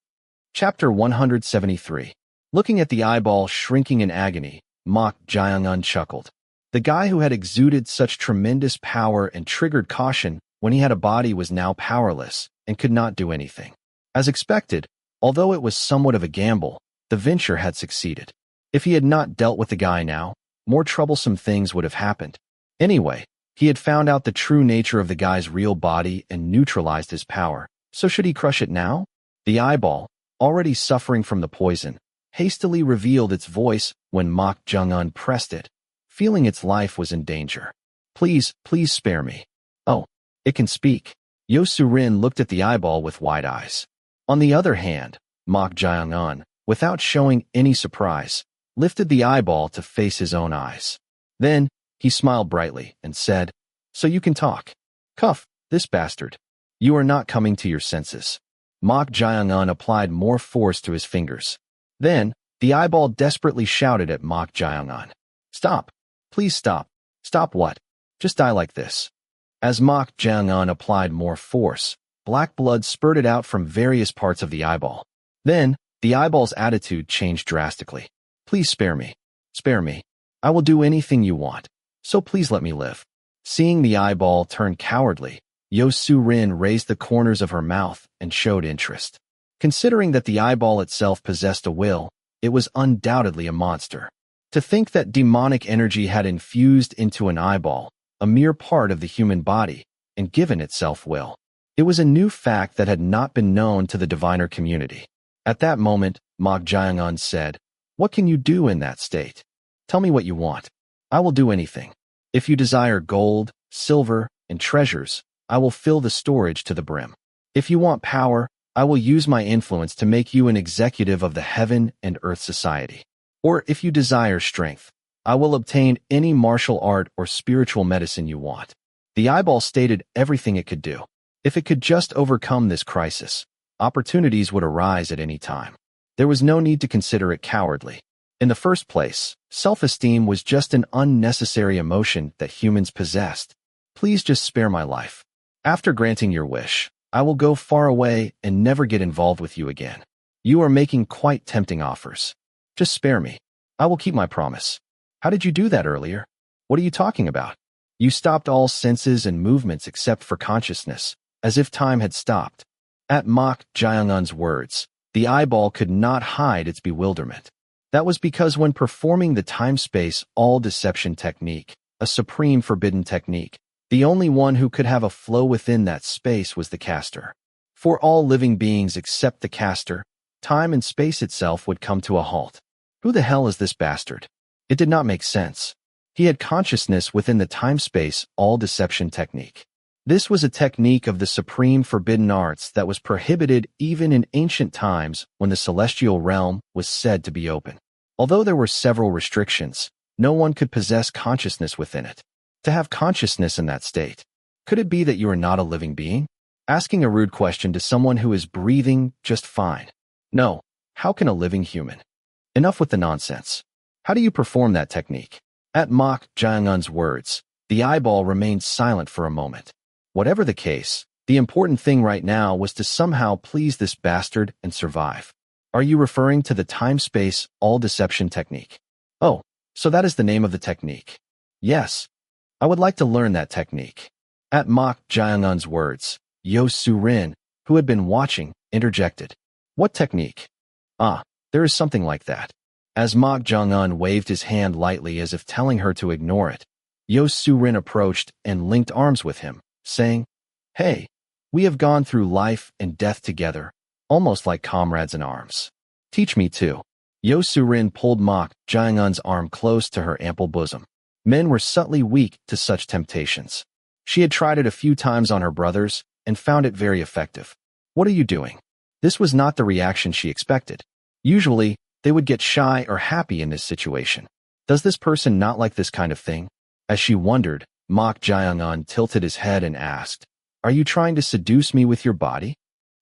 Chapter 173. Looking at the eyeball shrinking in agony, Mok Jaeongun chuckled. The guy who had exuded such tremendous power and triggered caution when he had a body was now powerless and could not do anything. As expected, although it was somewhat of a gamble, the venture had succeeded. If he had not dealt with the guy now, more troublesome things would have happened. Anyway, he had found out the true nature of the guy's real body and neutralized his power, so should he crush it now? The eyeball, already suffering from the poison, hastily revealed its voice when Mok Jaeongun pressed it, feeling its life was in danger. Please spare me. Oh, it can speak. Yo Su-rin looked at the eyeball with wide eyes. On the other hand, Mok Jaeongun, without showing any surprise, lifted the eyeball to face his own eyes. Then, he smiled brightly and said, So you can talk. Cuff, this bastard. You are not coming to your senses. Mok Jaeongun applied more force to his fingers. Then, the eyeball desperately shouted at Mok Jaeongun. Stop. Please stop. Stop what? Just die like this. As Mok Jaeongun applied more force, black blood spurted out from various parts of the eyeball. Then, the eyeball's attitude changed drastically. Please spare me. Spare me. I will do anything you want. So please let me live. Seeing the eyeball turn cowardly, Yo Su-rin raised the corners of her mouth and showed interest. Considering that the eyeball itself possessed a will, it was undoubtedly a monster. To think that demonic energy had infused into an eyeball, a mere part of the human body, and given itself will. It was a new fact that had not been known to the diviner community. At that moment, Mok Jaeongun said, What can you do in that state? Tell me what you want. I will do anything. If you desire gold, silver, and treasures, I will fill the storage to the brim. If you want power, I will use my influence to make you an executive of the Heaven and Earth Society. Or if you desire strength, I will obtain any martial art or spiritual medicine you want. The eyeball stated everything it could do. If it could just overcome this crisis, opportunities would arise at any time. There was no need to consider it cowardly. In the first place, self-esteem was just an unnecessary emotion that humans possessed. Please just spare my life. After granting your wish, I will go far away and never get involved with you again. You are making quite tempting offers. Just spare me. I will keep my promise. How did you do that earlier? What are you talking about? You stopped all senses and movements except for consciousness, as if time had stopped. At Mok Jaeongun's words, the eyeball could not hide its bewilderment. That was because when performing the time-space all-deception technique, a supreme forbidden technique, the only one who could have a flow within that space was the caster. For all living beings except the caster, time and space itself would come to a halt. Who the hell is this bastard? It did not make sense. He had consciousness within the time-space all-deception technique. This was a technique of the supreme forbidden arts that was prohibited even in ancient times when the celestial realm was said to be open. Although there were several restrictions, no one could possess consciousness within it. To have consciousness in that state, could it be that you are not a living being? Asking a rude question to someone who is breathing just fine. No, how can a living human? Enough with the nonsense. How do you perform that technique? At Mok Jaeongun's words, the eyeball remained silent for a moment. Whatever the case, the important thing right now was to somehow please this bastard and survive. Are you referring to the time-space all-deception technique? Oh, so that is the name of the technique. Yes. I would like to learn that technique. At Mok Jaeongun's words, Yo Su-rin, who had been watching, interjected. What technique? Ah, there is something like that. As Mok Jong-un waved his hand lightly as if telling her to ignore it, Yo Su-rin approached and linked arms with him, saying, "Hey, we have gone through life and death together, almost like comrades in arms. Teach me too." Yo Su-rin pulled Mok Jong-un's arm close to her ample bosom. Men were subtly weak to such temptations. She had tried it a few times on her brothers and found it very effective. "What are you doing?" This was not the reaction she expected. Usually, they would get shy or happy in this situation. Does this person not like this kind of thing? As she wondered, Mok Jong-un tilted his head and asked, "Are you trying to seduce me with your body?"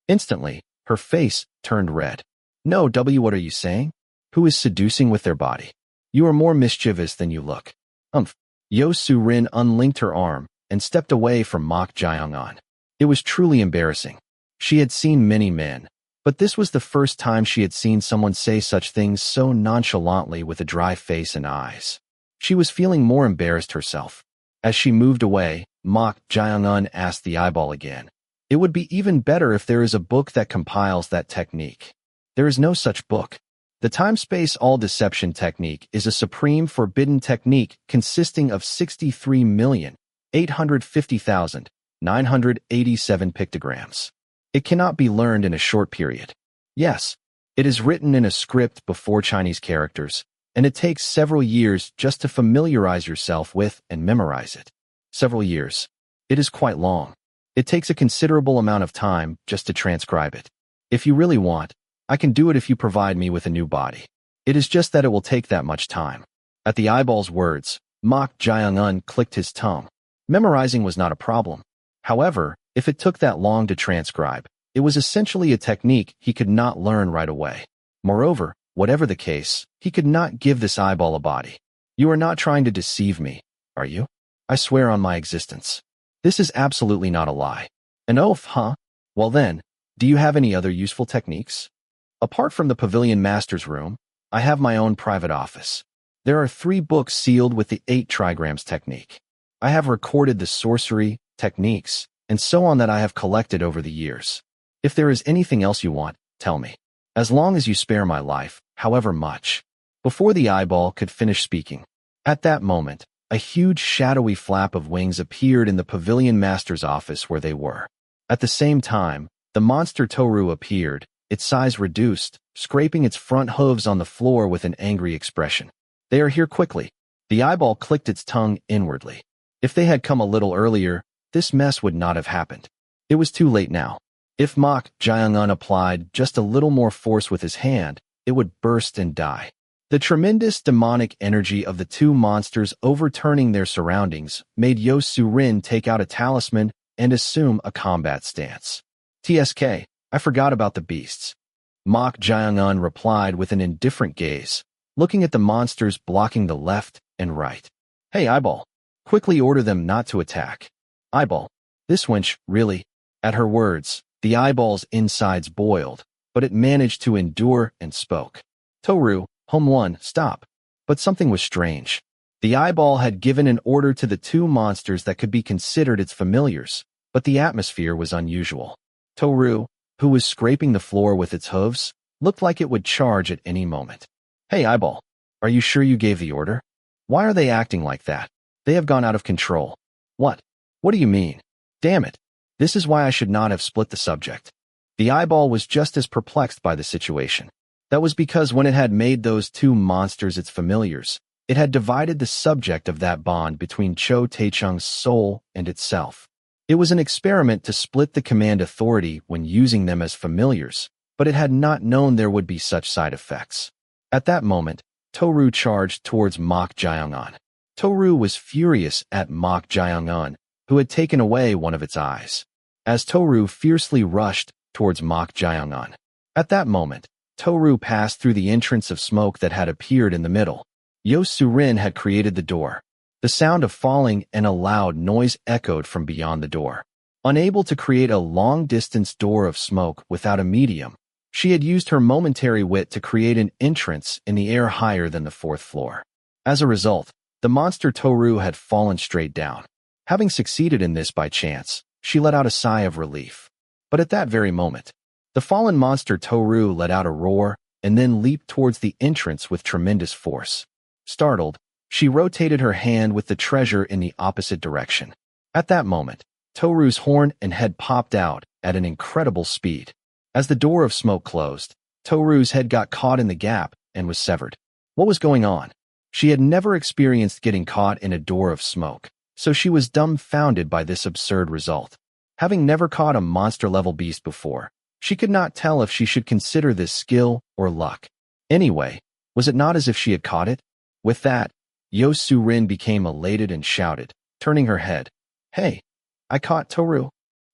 Instantly, her face turned red. "No, what are you saying? Who is seducing with their body? You are more mischievous than you look." Yo Su-rin unlinked her arm and stepped away from Mok Jong-un. It was truly embarrassing. She had seen many men, but this was the first time she had seen someone say such things so nonchalantly with a dry face and eyes. She was feeling more embarrassed herself. As she moved away, Mok Jong-un asked the eyeball again, "It would be even better if there is a book that compiles that technique." There is no such book. The time-space all-deception technique is a supreme forbidden technique consisting of 63,850,987 pictograms. It cannot be learned in a short period. Yes, it is written in a script before Chinese characters, and it takes several years just to familiarize yourself with and memorize it. Several years. It is quite long. It takes a considerable amount of time just to transcribe it. If you really want, I can do it if you provide me with a new body. It is just that it will take that much time. At the eyeball's words, Mok Jong-un clicked his tongue. Memorizing was not a problem. However, if it took that long to transcribe, it was essentially a technique he could not learn right away. Moreover, whatever the case, he could not give this eyeball a body. "You are not trying to deceive me, are you?" "I swear on my existence. This is absolutely not a lie." "An oath, huh? Well then, do you have any other useful techniques?" "Apart from the Pavilion Master's room, I have my own private office. There are 3 books sealed with the 8 trigrams technique. I have recorded the sorcery, techniques, and so on that I have collected over the years. If there is anything else you want, tell me. As long as you spare my life, however much." Before the eyeball could finish speaking, at that moment, a huge shadowy flap of wings appeared in the Pavilion Master's office where they were. At the same time, the monster Toru appeared, its size reduced, scraping its front hooves on the floor with an angry expression. "They are here quickly." The eyeball clicked its tongue inwardly. If they had come a little earlier, this mess would not have happened. It was too late now. If Mok Jong-un applied just a little more force with his hand, it would burst and die. The tremendous demonic energy of the 2 monsters overturning their surroundings made Yo Su-rin take out a talisman and assume a combat stance. "TSK, I forgot about the beasts." Mok Jong-un replied with an indifferent gaze, looking at the monsters blocking the left and right. "Hey, eyeball, quickly order them not to attack." "Eyeball, this wench, really?" At her words, the eyeball's insides boiled, but it managed to endure and spoke. "Toru, Home 1, stop." But something was strange. The eyeball had given an order to the 2 monsters that could be considered its familiars, but the atmosphere was unusual. Toru, who was scraping the floor with its hooves, looked like it would charge at any moment. "Hey, eyeball, are you sure you gave the order? Why are they acting like that? They have gone out of control." "What? What do you mean? Damn it. This is why I should not have split the subject." The eyeball was just as perplexed by the situation. That was because when it had made those 2 monsters its familiars, it had divided the subject of that bond between Cho Taechung's soul and itself. It was an experiment to split the command authority when using them as familiars, but it had not known there would be such side effects. At that moment, Toru charged towards Mok Jong-un. Toru was furious at Mok Jong-un, who had taken away one of its eyes. As Toru fiercely rushed towards Mok Jong-un. At that moment, Toru passed through the entrance of smoke that had appeared in the middle. Yo Su-rin had created the door. The sound of falling and a loud noise echoed from beyond the door. Unable to create a long-distance door of smoke without a medium, she had used her momentary wit to create an entrance in the air higher than the 4th floor. As a result, the monster Toru had fallen straight down. Having succeeded in this by chance, she let out a sigh of relief. But at that very moment, the fallen monster Toru let out a roar, and then leaped towards the entrance with tremendous force. Startled, she rotated her hand with the treasure in the opposite direction. At that moment, Toru's horn and head popped out at an incredible speed. As the door of smoke closed, Toru's head got caught in the gap and was severed. What was going on? She had never experienced getting caught in a door of smoke, so she was dumbfounded by this absurd result. Having never caught a monster-level beast before, she could not tell if she should consider this skill or luck. Anyway, was it not as if she had caught it? With that, Yosu-rin became elated and shouted, turning her head, "Hey, I caught Toru."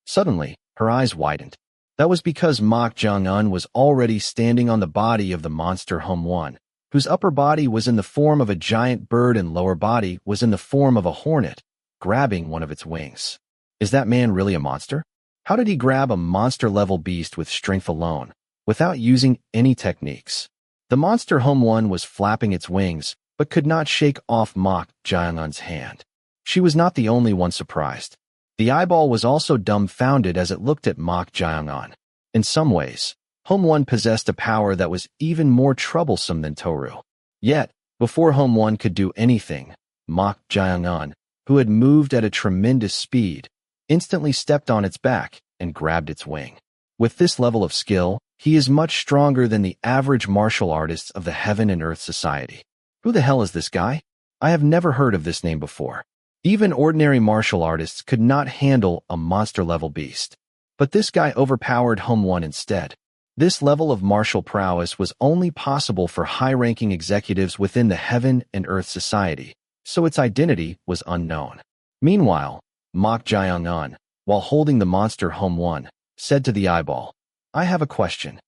Suddenly, her eyes widened. That was because Mok Jong-un was already standing on the body of the monster Home-won, whose upper body was in the form of a giant bird and lower body was in the form of a hornet, grabbing one of its wings. Is that man really a monster? How did he grab a monster-level beast with strength alone, without using any techniques? The monster Home-won was flapping its wings, but could not shake off Mok Jong-un's hand. She was not the only one surprised. The eyeball was also dumbfounded as it looked at Mok Jong-un. In some ways, Home-won possessed a power that was even more troublesome than Toru. Yet, before Home-won could do anything, Mok Jong-un, who had moved at a tremendous speed, instantly stepped on its back and grabbed its wing. With this level of skill, he is much stronger than the average martial artists of the Heaven and Earth Society. Who the hell is this guy? I have never heard of this name before. Even ordinary martial artists could not handle a monster-level beast. But this guy overpowered Home-won instead. This level of martial prowess was only possible for high-ranking executives within the Heaven and Earth Society, so its identity was unknown. Meanwhile, Mok Jong-un, while holding the monster Home-won, said to the eyeball, "I have a question.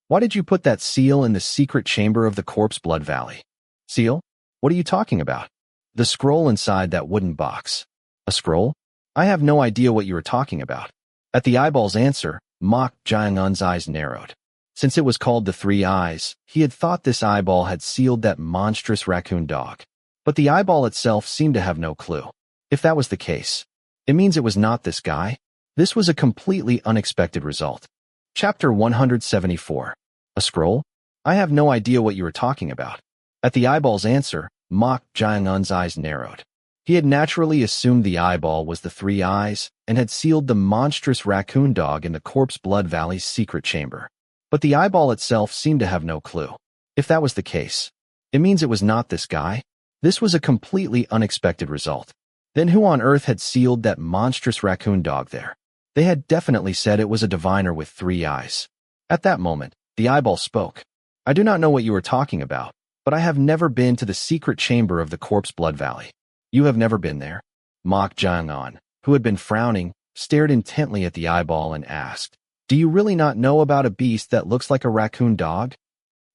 Why did you put that seal in the secret chamber of the Corpse Blood Valley?" "Seal? What are you talking about?" "The scroll inside that wooden box." "A scroll? I have no idea what you are talking about." At the eyeball's answer, Mok Jong-un's eyes narrowed. Since it was called the Three Eyes, he had thought this eyeball had sealed that monstrous raccoon dog. But the eyeball itself seemed to have no clue. If that was the case, it means it was not this guy. This was a completely unexpected result. Chapter 174. A scroll? I have no idea what you are talking about. At the eyeball's answer, Mok Jong-un's eyes narrowed. He had naturally assumed the eyeball was the Three Eyes and had sealed the monstrous raccoon dog in the Corpse Blood Valley's secret chamber. But the eyeball itself seemed to have no clue. If that was the case, it means it was not this guy. This was a completely unexpected result. Then who on earth had sealed that monstrous raccoon dog there? They had definitely said it was a diviner with 3 eyes. At that moment, the eyeball spoke. "I do not know what you are talking about, but I have never been to the secret chamber of the Corpse Blood Valley." "You have never been there?" Mok Jong-un, who had been frowning, stared intently at the eyeball and asked, "Do you really not know about a beast that looks like a raccoon dog?"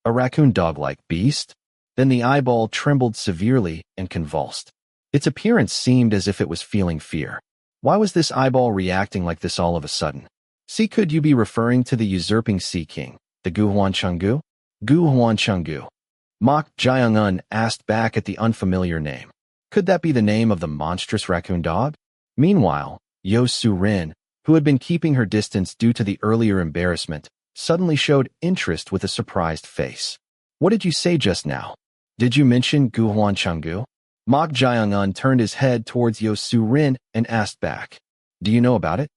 "A raccoon dog-like beast?" Then the eyeball trembled severely and convulsed. Its appearance seemed as if it was feeling fear. Why was this eyeball reacting like this all of a sudden? "See, could you be referring to the usurping Sea King, the Guhuan Chenggu?" "Guhuan Chenggu?" Mok Jong-un asked back at the unfamiliar name. Could that be the name of the monstrous raccoon dog? Meanwhile, Yosu-rin, who had been keeping her distance due to the earlier embarrassment, suddenly showed interest with a surprised face. "What did you say just now? Did you mention Guhuan Chenggu?" Mok Jong-un turned his head towards Yosu-rin and asked back, "Do you know about it?"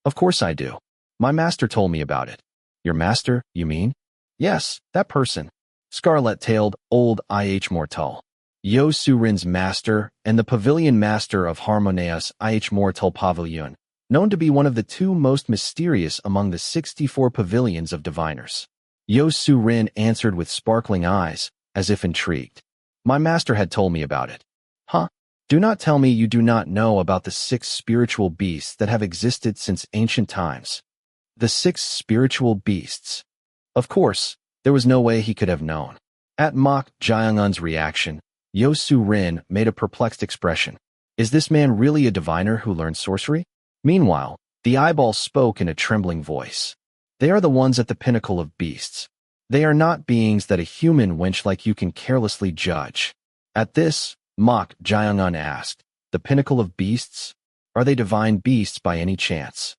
"Of course I do. My master told me about it." "Your master, you mean?" "Yes, that person. Scarlet-tailed old IH Mortal. Yosu-rin's master and the pavilion master of Harmonious IH Mortal Pavilion, known to be one of the 2 most mysterious among the 64 pavilions of diviners." Yosu-rin answered with sparkling eyes, as if intrigued. "My master had told me about it." "Huh? Do not tell me you do not know about the 6 spiritual beasts that have existed since ancient times." The 6 spiritual beasts. Of course, there was no way he could have known. At Mok Jong-un's reaction, Yosu-rin made a perplexed expression. Is this man really a diviner who learned sorcery? Meanwhile, the eyeball spoke in a trembling voice. "They are the ones at the pinnacle of beasts. They are not beings that a human wench like you can carelessly judge." At this, Mok Jong-un asked, "The pinnacle of beasts? Are they divine beasts by any chance?"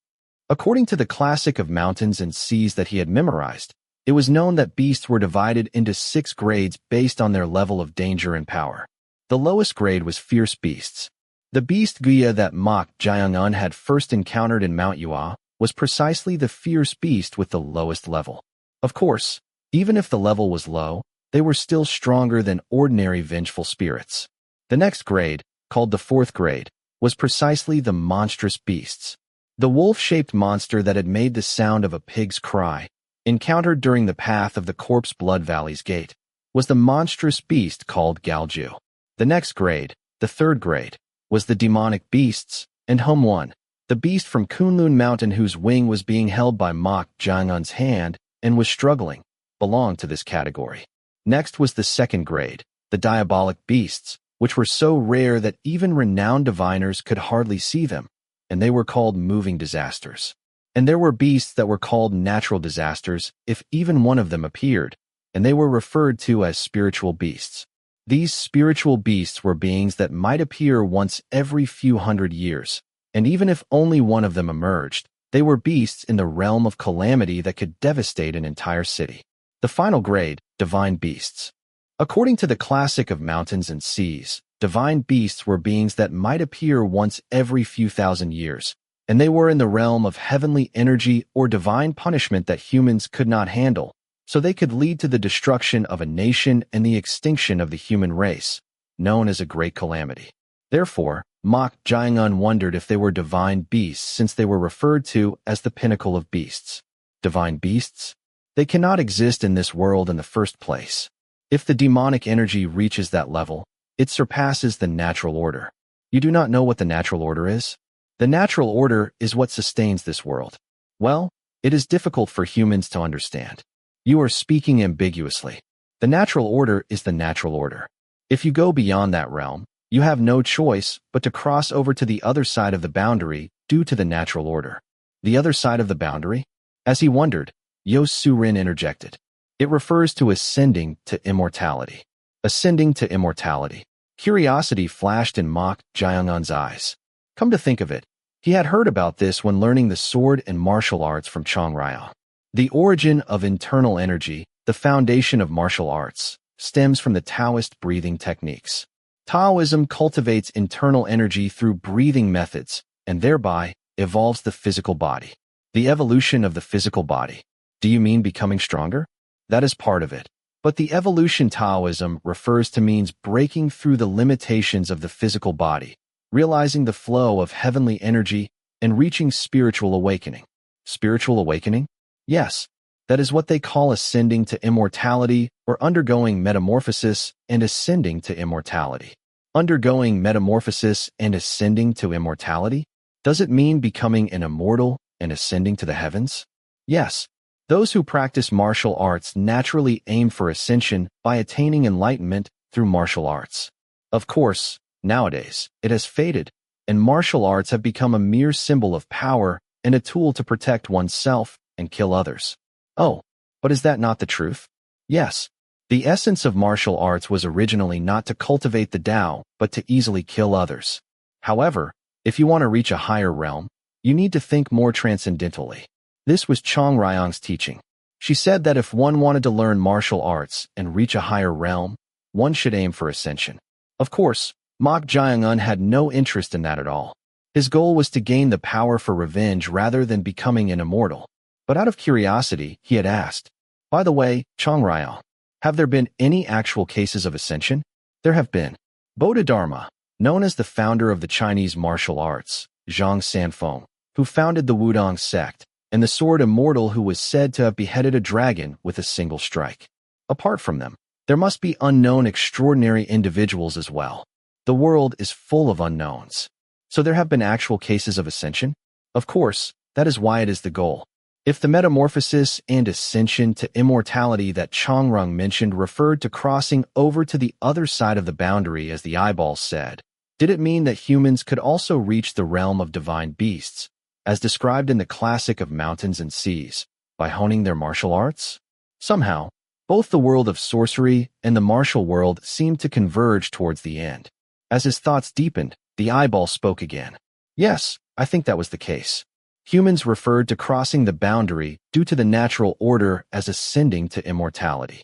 According to the classic of mountains and seas that he had memorized, It was known that beasts were divided into 6 grades based on their level of danger and power. The lowest grade was fierce beasts. The beast Guya that Mok Jiang-un had first encountered in Mount Yua was precisely the fierce beast with the lowest level. Of course, even if the level was low, they were still stronger than ordinary vengeful spirits. The next grade, called the 4th grade, was precisely the monstrous beasts. The wolf-shaped monster that had made the sound of a pig's cry, encountered during the path of the Corpse Blood Valley's gate, was the monstrous beast called Galju. The next grade, the 3rd grade, was the demonic beasts, and Home 1, the beast from Kunlun Mountain whose wing was being held by Mok Jiang-un's hand and was struggling, belonged to this category. Next was the 2nd grade, the diabolic beasts, which were so rare that even renowned diviners could hardly see them, and they were called moving disasters. And there were beasts that were called natural disasters if even one of them appeared, and they were referred to as spiritual beasts. These spiritual beasts were beings that might appear once every few hundred years, and even if only one of them emerged, they were beasts in the realm of calamity that could devastate an entire city. The final grade, divine beasts. According to the classic of mountains and seas, divine beasts were beings that might appear once every few thousand years, and they were in the realm of heavenly energy or divine punishment that humans could not handle, so they could lead to the destruction of a nation and the extinction of the human race, known as a great calamity. Therefore, Mok Jiang-un wondered if they were divine beasts since they were referred to as the pinnacle of beasts. Divine beasts? They cannot exist in this world in the first place. If the demonic energy reaches that level, it surpasses the natural order. You do not know what the natural order is? The natural order is what sustains this world. Well, it is difficult for humans to understand. You are speaking ambiguously. The natural order is the natural order. If you go beyond that realm, you have no choice but to cross over to the other side of the boundary due to the natural order. The other side of the boundary? As he wondered, Yo Su-rin interjected. It refers to ascending to immortality. Ascending to immortality. Curiosity flashed in Mok Jiang-un's eyes. Come to think of it, he had heard about this when learning the sword and martial arts from Chang Rao. The origin of internal energy, the foundation of martial arts, stems from the Taoist breathing techniques. Taoism cultivates internal energy through breathing methods, and thereby evolves the physical body. The evolution of the physical body. Do you mean becoming stronger? That is part of it. But the evolution Taoism refers to means breaking through the limitations of the physical body, realizing the flow of heavenly energy, and reaching spiritual awakening. Spiritual awakening? Yes, that is what they call ascending to immortality or undergoing metamorphosis and ascending to immortality. Undergoing metamorphosis and ascending to immortality? Does it mean becoming an immortal and ascending to the heavens? Yes. Those who practice martial arts naturally aim for ascension by attaining enlightenment through martial arts. Of course, nowadays, it has faded, and martial arts have become a mere symbol of power and a tool to protect oneself and kill others. Oh, but is that not the truth? Yes. The essence of martial arts was originally not to cultivate the Tao, but to easily kill others. However, if you want to reach a higher realm, you need to think more transcendentally. This was Chang Ryong's teaching. She said that if one wanted to learn martial arts and reach a higher realm, one should aim for ascension. Of course, Mok Jiang-un had no interest in that at all. His goal was to gain the power for revenge rather than becoming an immortal. But out of curiosity, he had asked, "By the way, Chang Ryong, have there been any actual cases of ascension?" There have been. Bodhidharma, known as the founder of the Chinese martial arts, Zhang Sanfeng, who founded the Wudong sect, and the sword immortal who was said to have beheaded a dragon with a single strike. Apart from them, there must be unknown extraordinary individuals as well. The world is full of unknowns. So there have been actual cases of ascension? Of course, that is why it is the goal. If the metamorphosis and ascension to immortality that Chang Rung mentioned referred to crossing over to the other side of the boundary as the eyeball said, did it mean that humans could also reach the realm of divine beasts, as described in the classic of mountains and seas, by honing their martial arts? Somehow, both the world of sorcery and the martial world seemed to converge towards the end. As his thoughts deepened, the eyeball spoke again. Yes, I think that was the case. Humans referred to crossing the boundary due to the natural order as ascending to immortality.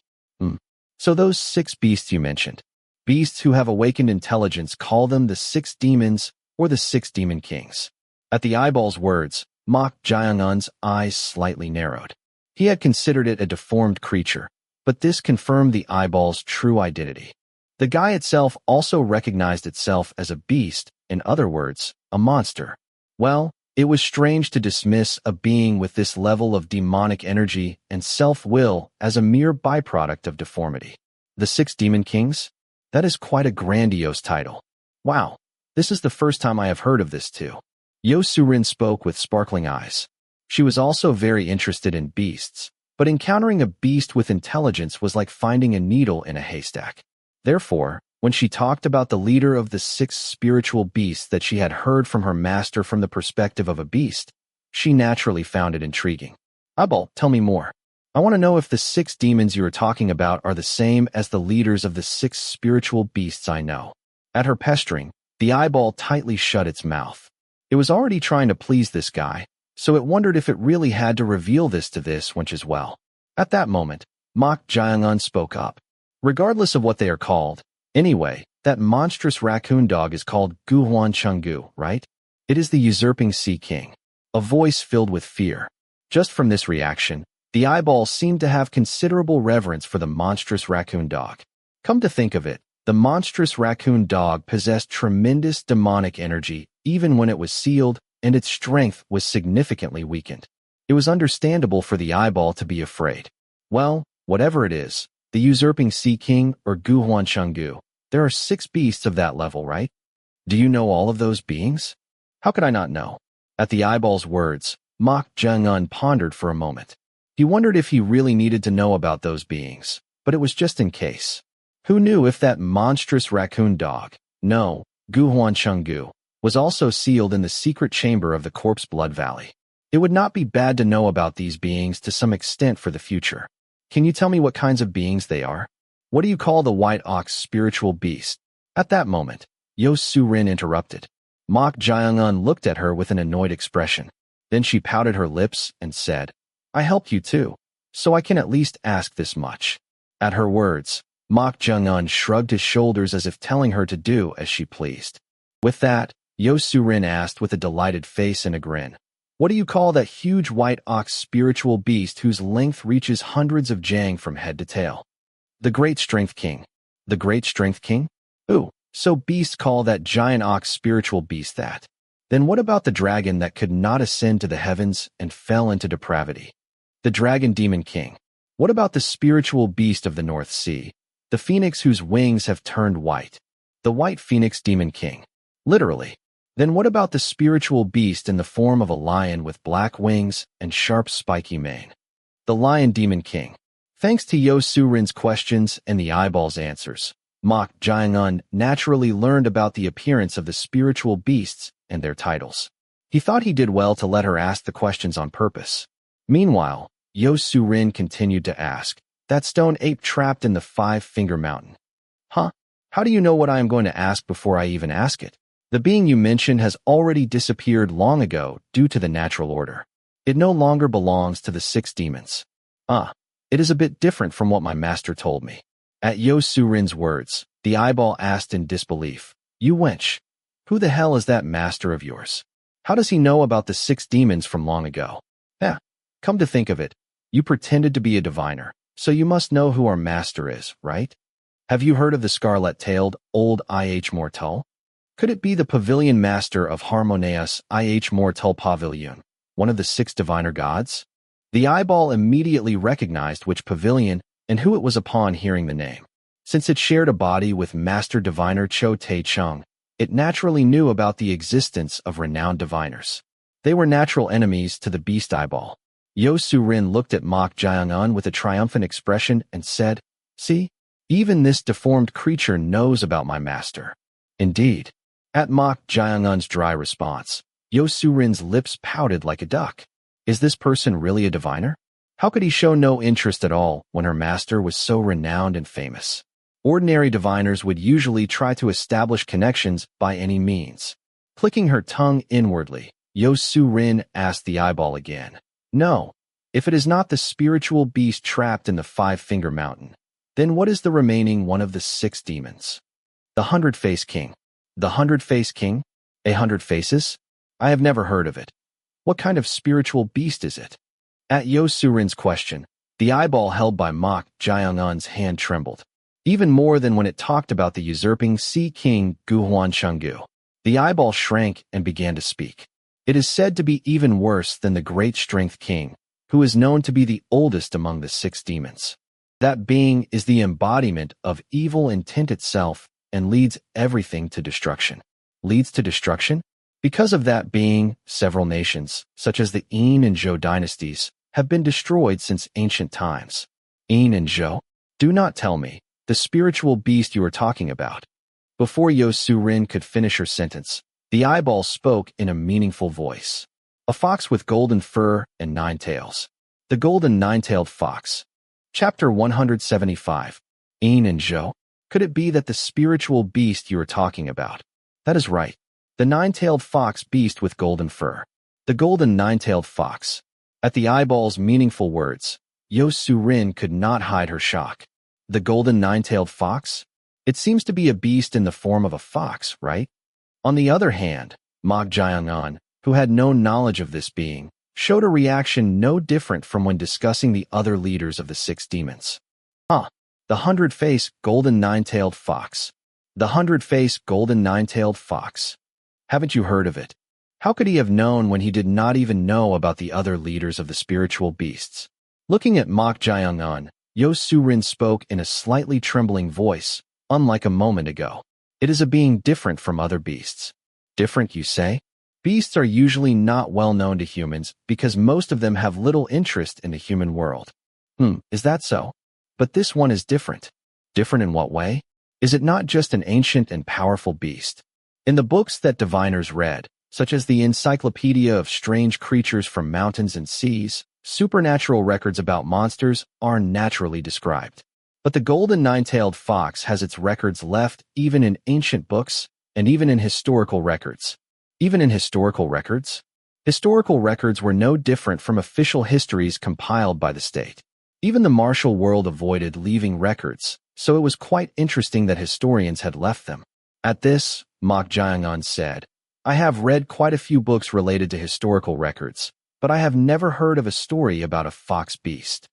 So those 6 beasts you mentioned, beasts who have awakened intelligence, call them the 6 demons or the 6 demon kings. At the eyeball's words, Mok Jaeungun's eyes slightly narrowed. He had considered it a deformed creature, but this confirmed the eyeball's true identity. The guy itself also recognized itself as a beast, in other words, a monster. Well, it was strange to dismiss a being with this level of demonic energy and self-will as a mere byproduct of deformity. The 6 demon kings? That is quite a grandiose title. Wow, this is the first time I have heard of this too. Yo Surin spoke with sparkling eyes. She was also very interested in beasts, but encountering a beast with intelligence was like finding a needle in a haystack. Therefore, when she talked about the leader of the 6 spiritual beasts that she had heard from her master from the perspective of a beast, she naturally found it intriguing. Eyeball, tell me more. I want to know if the 6 demons you are talking about are the same as the leaders of the 6 spiritual beasts I know. At her pestering, the eyeball tightly shut its mouth. It was already trying to please this guy, so it wondered if it really had to reveal this to this wench as well. At that moment, Mok Jaeungun spoke up. Regardless of what they are called, anyway, that monstrous raccoon dog is called Guhuan Chenggu, right? It is the usurping Sea King. A voice filled with fear. Just from this reaction, the eyeball seemed to have considerable reverence for the monstrous raccoon dog. Come to think of it, the monstrous raccoon dog possessed tremendous demonic energy even when it was sealed, and its strength was significantly weakened. It was understandable for the eyeball to be afraid. Well, whatever it is, the usurping Sea King or Guhuan Chenggu, there are 6 beasts of that level, right? Do you know all of those beings? How could I not know? At the eyeball's words, Mok Jaeungun pondered for a moment. He wondered if he really needed to know about those beings, but it was just in case. Who knew if that monstrous raccoon dog, no, Guhuan Chenggu, was also sealed in the secret chamber of the Corpse Blood Valley? It would not be bad to know about these beings to some extent for the future. Can you tell me what kinds of beings they are? What do you call the white ox spiritual beast? At that moment, Yo Surin interrupted. Mok Jaeungun looked at her with an annoyed expression. Then she pouted her lips and said, I helped you too, so I can at least ask this much. At her words, Mok Jaeungun shrugged his shoulders as if telling her to do as she pleased. With that, Yo Surin asked with a delighted face and a grin, what do you call that huge white ox spiritual beast whose length reaches hundreds of jang from head to tail? The Great Strength King. The Great Strength King? Ooh, so beasts call that giant ox spiritual beast that. Then what about the dragon that could not ascend to the heavens and fell into depravity? The Dragon Demon King. What about the spiritual beast of the North Sea? The phoenix whose wings have turned white. The White Phoenix Demon King. Literally. Then what about the spiritual beast in the form of a lion with black wings and sharp spiky mane? The Lion Demon King. Thanks to Yo Surin's questions and the eyeball's answers, Mok Jaeungun naturally learned about the appearance of the spiritual beasts and their titles. He thought he did well to let her ask the questions on purpose. Meanwhile, Yo Surin continued to ask, that stone ape trapped in the 5-Finger Mountain. Huh? How do you know what I am going to ask before I even ask it? The being you mentioned has already disappeared long ago due to the natural order. It no longer belongs to the 6 demons. It is a bit different from what my master told me. At Yo Surin's words, the eyeball asked in disbelief, you wench, who the hell is that master of yours? How does he know about the 6 demons from long ago? Come to think of it, you pretended to be a diviner, so you must know who our master is, right? Have you heard of the scarlet-tailed, old I.H. Mortal? Could it be the pavilion master of Harmonious I.H. Mortal Pavilion, one of the 6 diviner gods? The eyeball immediately recognized which pavilion and who it was upon hearing the name. Since it shared a body with Master Diviner Cho Tae-chung, it naturally knew about the existence of renowned diviners. They were natural enemies to the beast eyeball. Yo Surin looked at Mok Jaeungun with a triumphant expression and said, see, even this deformed creature knows about my master. Indeed. At Mok Jaeungun's dry response, Yo Surin's lips pouted like a duck. Is this person really a diviner? How could he show no interest at all when her master was so renowned and famous? Ordinary diviners would usually try to establish connections by any means. Clicking her tongue inwardly, Yo-Su-Rin asked the eyeball again. No. If it is not the spiritual beast trapped in the Five-Finger Mountain, then what is the remaining one of the 6 demons? The 100-Face King. The 100-Face King? 100 faces? I have never heard of it. What kind of spiritual beast is it? At Yo-Su-Rin's question, the eyeball held by Mok Jaeung-un's hand trembled, even more than when it talked about the usurping Sea King Guhuan Chenggu. The eyeball shrank and began to speak. It is said to be even worse than the Great Strength King, who is known to be the oldest among the 6 demons. That being is the embodiment of evil intent itself and leads everything to destruction. Leads to destruction? Because of that being, several nations, such as the Yin and Zhou dynasties, have been destroyed since ancient times. Yin and Zhou? Do not tell me, the spiritual beast you are talking about. Before Yo-Su-Rin could finish her sentence, the eyeball spoke in a meaningful voice. A fox with golden fur and 9 tails. The golden 9-tailed fox. Chapter 175. Yin and Zhou? Could it be that the spiritual beast you are talking about? That is right. The 9-tailed fox beast with golden fur. The golden 9-tailed fox. At the eyeball's meaningful words, Yo-Su-Rin could not hide her shock. The golden 9-tailed fox? It seems to be a beast in the form of a fox, right? On the other hand, Mok Jaeung-un, who had no knowledge of this being, showed a reaction no different from when discussing the other leaders of the 6 demons. The 100-face golden 9-tailed fox. The 100-face golden 9-tailed fox. Haven't you heard of it? How could he have known when he did not even know about the other leaders of the spiritual beasts? Looking at Mok Jaeung-un, Yo-Su-Rin spoke in a slightly trembling voice, unlike a moment ago. It is a being different from other beasts. Different, you say? Beasts are usually not well known to humans because most of them have little interest in the human world. Is that so? But this one is different. Different in what way? Is it not just an ancient and powerful beast? In the books that diviners read, such as the Encyclopedia of Strange Creatures from Mountains and Seas, supernatural records about monsters are naturally described. But the golden 9-tailed fox has its records left even in ancient books and even in historical records. Even in historical records? Historical records were no different from official histories compiled by the state. Even the martial world avoided leaving records, so it was quite interesting that historians had left them. At this, Mok Jaeung-un said, I have read quite a few books related to historical records, but I have never heard of a story about a fox beast.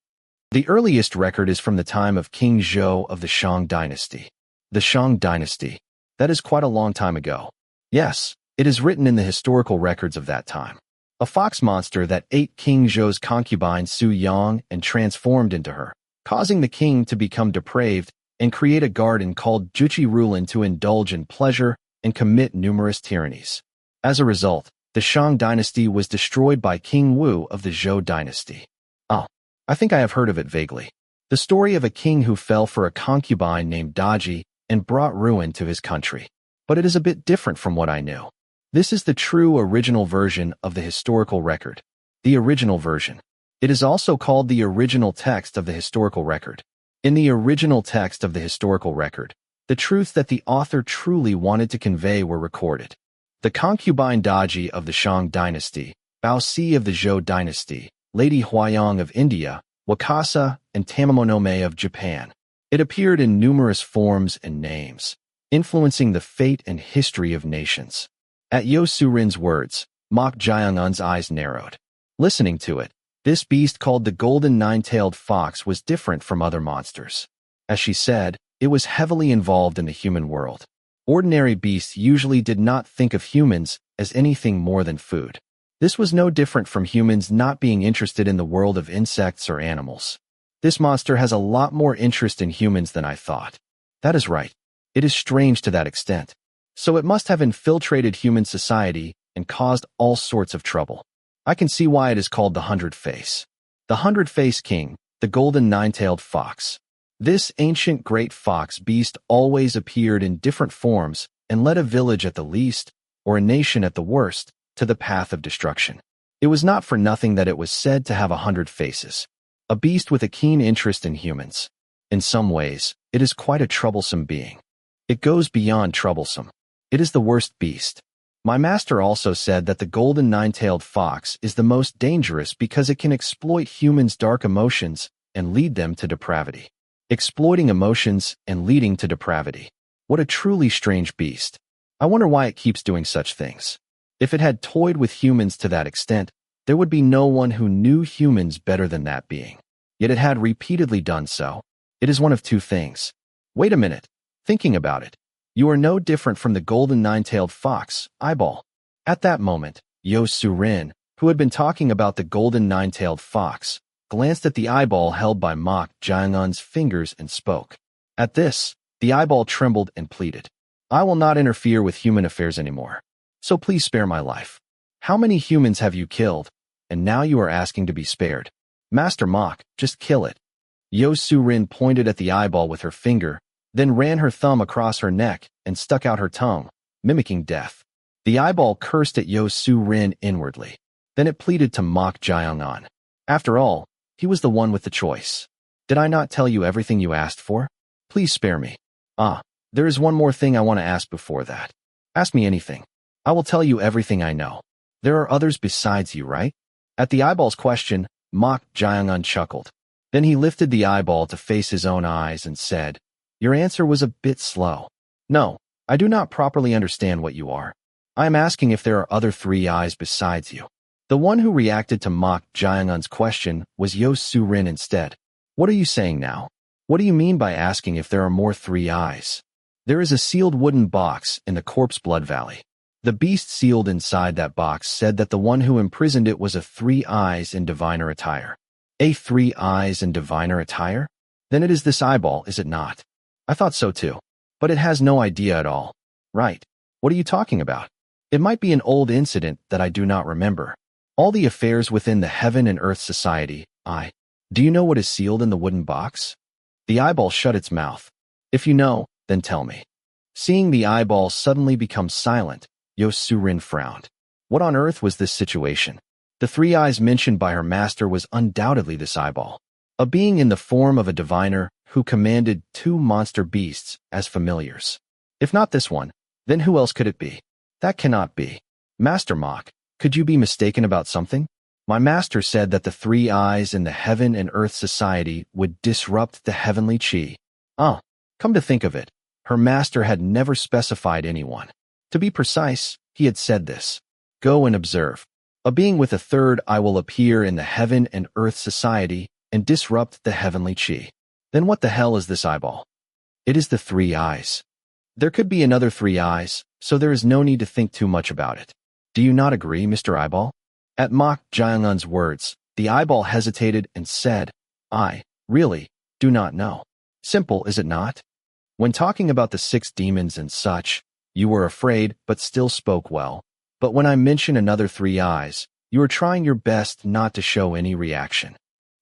The earliest record is from the time of King Zhou of the Shang dynasty. The Shang dynasty. That is quite a long time ago. Yes, it is written in the historical records of that time. A fox monster that ate King Zhou's concubine Su Yang and transformed into her, causing the king to become depraved and create a garden called Juchi Rulin to indulge in pleasure and commit numerous tyrannies. As a result, the Shang dynasty was destroyed by King Wu of the Zhou dynasty. I think I have heard of it vaguely. The story of a king who fell for a concubine named Daji and brought ruin to his country. But it is a bit different from what I knew. This is the true original version of the historical record. The original version. It is also called the original text of the historical record. In the original text of the historical record, the truths that the author truly wanted to convey were recorded. The concubine Daji of the Shang dynasty, Bao Si of the Zhou dynasty, Lady Huayang of India, Wakasa, and Tamamonome of Japan. It appeared in numerous forms and names, influencing the fate and history of nations. At Yo-Su-Rin's words, Mok Jaeung-un's eyes narrowed. Listening to it, this beast called the golden 9-tailed fox was different from other monsters. As she said, it was heavily involved in the human world. Ordinary beasts usually did not think of humans as anything more than food. This was no different from humans not being interested in the world of insects or animals. This monster has a lot more interest in humans than I thought. That is right. It is strange to that extent. So it must have infiltrated human society and caused all sorts of trouble. I can see why it is called the 100-face. The 100-face king, the golden 9-tailed fox. This ancient great fox beast always appeared in different forms and led a village at the least, or a nation at the worst, to the path of destruction. It was not for nothing that it was said to have 100 faces. A beast with a keen interest in humans. In some ways, it is quite a troublesome being. It goes beyond troublesome. It is the worst beast. My master also said that the golden nine-tailed fox is the most dangerous because it can exploit humans' dark emotions and lead them to depravity. Exploiting emotions and leading to depravity. What a truly strange beast. I wonder why it keeps doing such things. If it had toyed with humans to that extent, there would be no one who knew humans better than that being. Yet it had repeatedly done so. It is one of two things. Wait a minute. Thinking about it. You are no different from the golden nine-tailed fox, eyeball. At that moment, Yo Su-rin, who had been talking about the golden nine-tailed fox, glanced at the eyeball held by Mok Jae-un's fingers and spoke. At this, the eyeball trembled and pleaded. I will not interfere with human affairs anymore. So please spare my life. How many humans have you killed? And now you are asking to be spared. Master Mok, just kill it. Yo Su-rin pointed at the eyeball with her finger, then ran her thumb across her neck and stuck out her tongue, mimicking death. The eyeball cursed at Yo Su-rin inwardly. Then it pleaded to Mok Jae-un. After all, he was the one with the choice. Did I not tell you everything you asked for? Please spare me. There is one more thing I want to ask before that. Ask me anything. I will tell you everything I know. There are others besides you, right? At the eyeball's question, Mok Jae-un chuckled. Then he lifted the eyeball to face his own eyes and said, Your answer was a bit slow. No, I do not properly understand what you are. I am asking if there are other three eyes besides you. The one who reacted to Mok Jae-un's question was Yo Su-rin instead. What are you saying now? What do you mean by asking if there are more three eyes? There is a sealed wooden box in the Corpse Blood Valley. The beast sealed inside that box said that the one who imprisoned it was a three eyes in diviner attire. A three eyes in diviner attire? Then it is this eyeball, is it not? I thought so too. But it has no idea at all. Right. What are you talking about? It might be an old incident that I do not remember. All the affairs within the Heaven and Earth Society, Do you know what is sealed in the wooden box? The eyeball shut its mouth. If you know, then tell me. Seeing the eyeball suddenly become silent, Yo Su-rin frowned. What on earth was this situation? The three eyes mentioned by her master was undoubtedly this eyeball. A being in the form of a diviner who commanded two monster beasts as familiars. If not this one, then who else could it be? That cannot be. Master Mok, could you be mistaken about something? My master said that the three eyes in the Heaven and Earth Society would disrupt the heavenly chi. Come to think of it, her master had never specified anyone. To be precise, he had said this. Go and observe. A being with a third eye will appear in the Heaven and Earth Society and disrupt the heavenly chi. Then what the hell is this eyeball? It is the three eyes. There could be another three eyes, so there is no need to think too much about it. Do you not agree, Mr. Eyeball? At Mok Jae-un's words, the eyeball hesitated and said, I, really, do not know. Simple, is it not? When talking about the 6 demons and such, you were afraid but still spoke well. But when I mention another 3 eyes, you are trying your best not to show any reaction.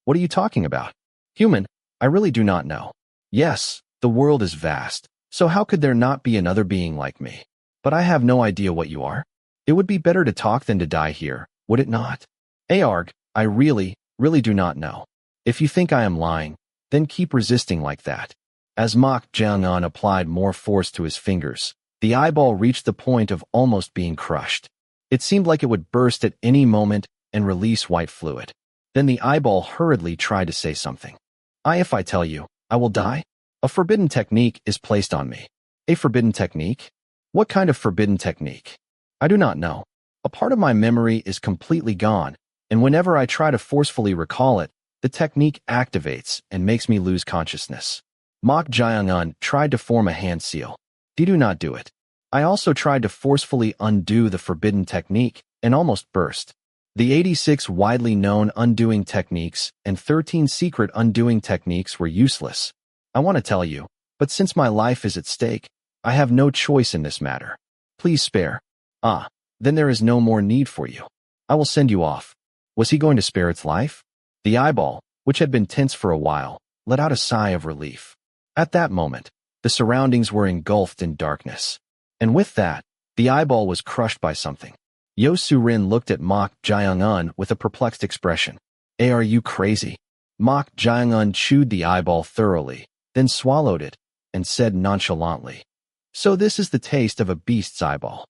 What are you talking about? Human, I really do not know. Yes, the world is vast, so how could there not be another being like me? But I have no idea what you are. It would be better to talk than to die here, would it not? Aarg, I really do not know. If you think I am lying, then keep resisting like that. As Mok Jae-un applied more force to his fingers, the eyeball reached the point of almost being crushed. It seemed like it would burst at any moment and release white fluid. Then the eyeball hurriedly tried to say something. If I tell you, I will die? A forbidden technique is placed on me. A forbidden technique? What kind of forbidden technique? I do not know. A part of my memory is completely gone, and whenever I try to forcefully recall it, the technique activates and makes me lose consciousness. Mok Jae-un tried to form a hand seal. Do not do it. I also tried to forcefully undo the forbidden technique and almost burst. The 86 widely known undoing techniques and 13 secret undoing techniques were useless. I want to tell you, but since my life is at stake, I have no choice in this matter. Please spare. Then there is no more need for you. I will send you off. Was he going to spare its life? The eyeball, which had been tense for a while, let out a sigh of relief. At that moment, the surroundings were engulfed in darkness. And with that, the eyeball was crushed by something. Yo Su-rin looked at Mok Jae-un with a perplexed expression. Are you crazy? Mok Jae-un chewed the eyeball thoroughly, then swallowed it, and said nonchalantly, So this is the taste of a beast's eyeball.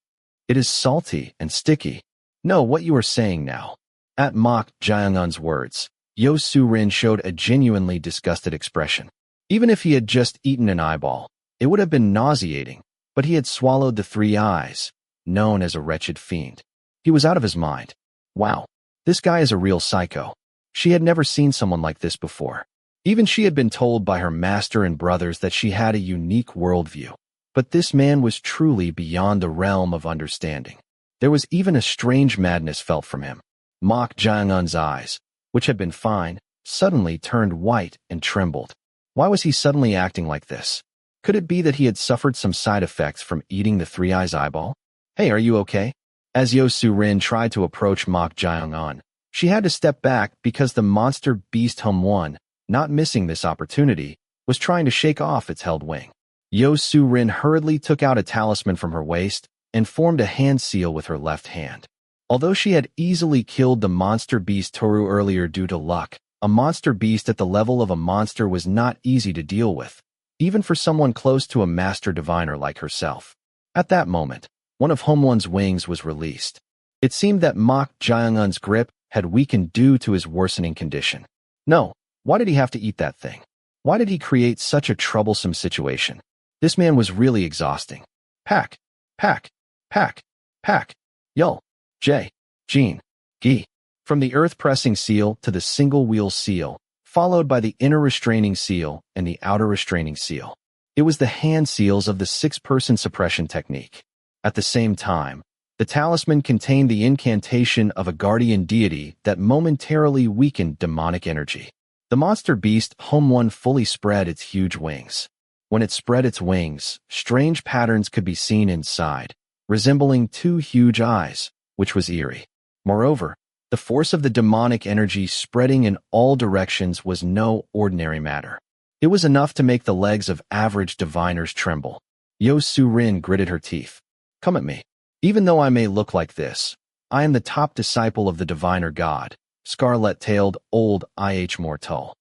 It is salty and sticky. No, what you are saying now. At Mok Jaeongun's words, Yo Su-rin showed a genuinely disgusted expression. Even if he had just eaten an eyeball, it would have been nauseating, but he had swallowed the 3 eyes, known as a wretched fiend. He was out of his mind. Wow, this guy is a real psycho. She had never seen someone like this before. Even she had been told by her master and brothers that she had a unique worldview. But this man was truly beyond the realm of understanding. There was even a strange madness felt from him. Mok Jaeongun's eyes, which had been fine, suddenly turned white and trembled. Why was he suddenly acting like this? Could it be that he had suffered some side effects from eating the 3 eyes eyeball? Hey, are you okay? As Yo Su-rin tried to approach Mok Jaeongun, she had to step back because the monster beast Hum-won, not missing this opportunity, was trying to shake off its held wing. Yo Su-rin hurriedly took out a talisman from her waist and formed a hand seal with her left hand. Although she had easily killed the monster beast Toru earlier due to luck, a monster beast at the level of a monster was not easy to deal with, even for someone close to a master diviner like herself. At that moment, one of Hum-won's wings was released. It seemed that Mok Jaeongun's grip had weakened due to his worsening condition. No, why did he have to eat that thing? Why did he create such a troublesome situation? This man was really exhausting. Pack, pack, pack, pack, Yul, J, Jean, Gi. From the earth-pressing seal to the single-wheel seal, followed by the inner restraining seal and the outer restraining seal. It was the hand seals of the 6-person suppression technique. At the same time, the talisman contained the incantation of a guardian deity that momentarily weakened demonic energy. The monster beast Hum-won fully spread its huge wings. When it spread its wings, strange patterns could be seen inside, resembling 2 huge eyes, which was eerie. Moreover, the force of the demonic energy spreading in all directions was no ordinary matter. It was enough to make the legs of average diviners tremble. Yo Su-rin gritted her teeth. Come at me. Even though I may look like this, I am the top disciple of the diviner god, scarlet-tailed old IH Mortal.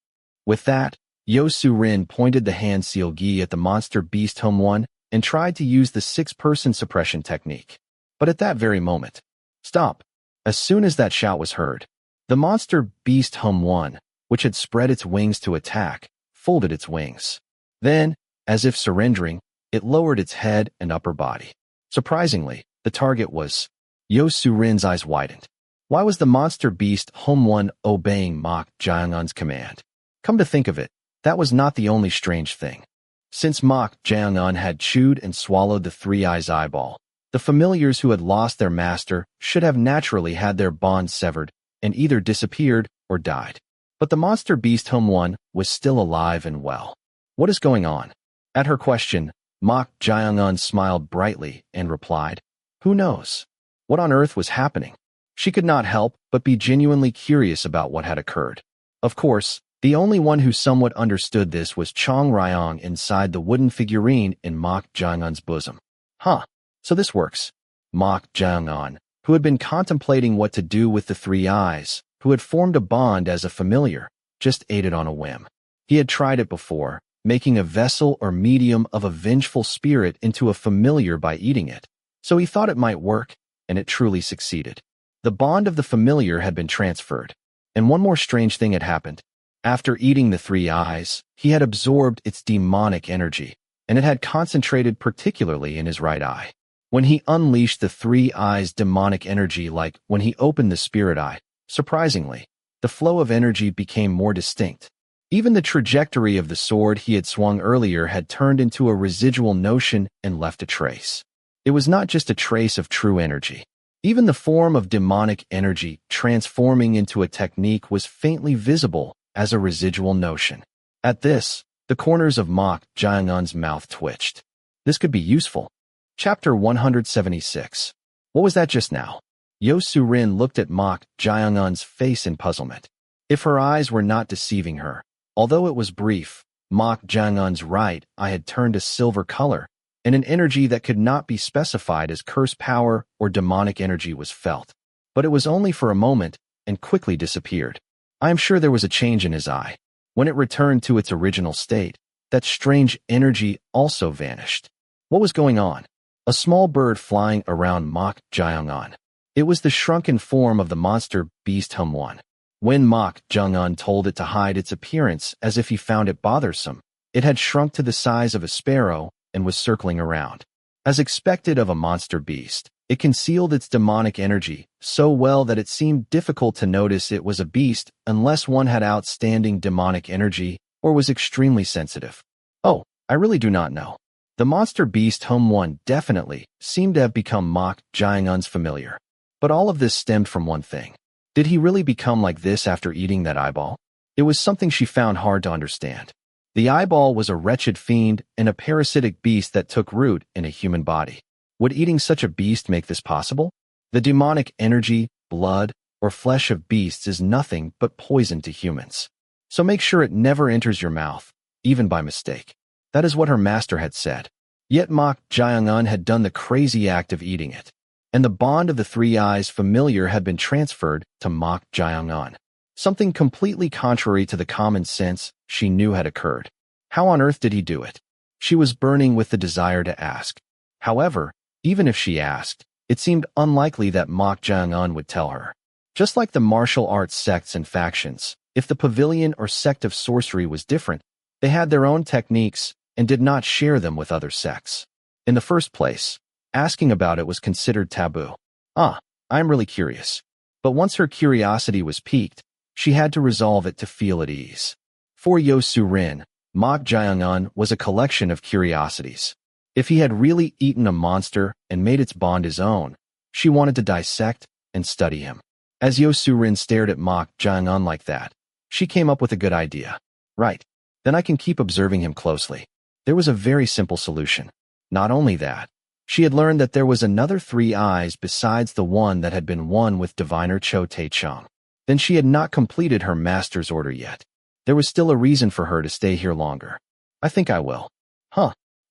With that, Yo Su-rin pointed the hand seal Gi at the monster beast Hum-won and tried to use the 6-person suppression technique. But at that very moment, stop! As soon as that shout was heard, the monster beast Hum-won, which had spread its wings to attack, folded its wings. Then, as if surrendering, it lowered its head and upper body. Surprisingly, the target was... Yo Su-rin's eyes widened. Why was the monster beast Hum-won obeying Mok Jaeongun's command? Come to think of it, that was not the only strange thing. Since Mok Jaeongun had chewed and swallowed the 3 eyes eyeball, the familiars who had lost their master should have naturally had their bond severed and either disappeared or died. But the monster beast Hum-won was still alive and well. What is going on? At her question, Mok Jaeongun smiled brightly and replied, Who knows? What on earth was happening? She could not help but be genuinely curious about what had occurred. Of course, the only one who somewhat understood this was Chong Ryong inside the wooden figurine in Mok Jaeongun's bosom. Huh, so this works. Mok Jaeongun, who had been contemplating what to do with the 3 eyes, who had formed a bond as a familiar, just ate it on a whim. He had tried it before, making a vessel or medium of a vengeful spirit into a familiar by eating it, so he thought it might work, and it truly succeeded. The bond of the familiar had been transferred, and one more strange thing had happened. After eating the 3 eyes, he had absorbed its demonic energy, and it had concentrated particularly in his right eye. When he unleashed the 3 eyes' demonic energy like when he opened the spirit eye, surprisingly, the flow of energy became more distinct. Even the trajectory of the sword he had swung earlier had turned into a residual notion and left a trace. It was not just a trace of true energy. Even the form of demonic energy transforming into a technique was faintly visible as a residual notion. At this, the corners of Mok Jaeongun's mouth twitched. This could be useful. Chapter 176. What was that just now? Yo Su-rin looked at Mok Jaeongun's face in puzzlement. If her eyes were not deceiving her, although it was brief, Mok Jaeongun's right eye had turned a silver color, and an energy that could not be specified as curse power or demonic energy was felt. But it was only for a moment and quickly disappeared. I am sure there was a change in his eye. When it returned to its original state, that strange energy also vanished. What was going on? a small bird flying around Mok Jung-un. It was the shrunken form of the monster beast Hum-won. When Mok Jung-un told it to hide its appearance as if he found it bothersome, it had shrunk to the size of a sparrow and was circling around. As expected of a monster beast, it concealed its demonic energy so well that it seemed difficult to notice it was a beast unless one had outstanding demonic energy or was extremely sensitive. Oh, I really do not know. The monster beast Hum-won definitely seemed to have become Mok Jung-un's familiar. But all of this stemmed from one thing. Did he really become like this after eating that eyeball? It was something she found hard to understand. The eyeball was a wretched fiend and a parasitic beast that took root in a human body. Would eating such a beast make this possible? The demonic energy, blood, or flesh of beasts is nothing but poison to humans. So make sure it never enters your mouth, even by mistake. That is what her master had said. Yet Mok Jung-un had done the crazy act of eating it, and the bond of the three eyes familiar had been transferred to Mok Jung-un. Something completely contrary to the common sense she knew had occurred. How on earth did he do it? She was burning with the desire to ask. However, even if she asked, it seemed unlikely that Mok Jung-un would tell her. Just like the martial arts sects and factions, if the pavilion or sect of sorcery was different, they had their own techniques and did not share them with other sects. In the first place, asking about it was considered taboo. I'm really curious. But once her curiosity was piqued, she had to resolve it to feel at ease. For Yo Su-rin, Mok Jung-un was a collection of curiosities. If he had really eaten a monster and made its bond his own, she wanted to dissect and study him. As Yo Su-rin stared at Mok Jung-un like that, she came up with a good idea. Right, then I can keep observing him closely. There was a very simple solution. Not only that, she had learned that there was another three eyes besides the one that had been one with diviner Cho Tae-chung. Then she had not completed her master's order yet. There was still a reason for her to stay here longer. I think I will.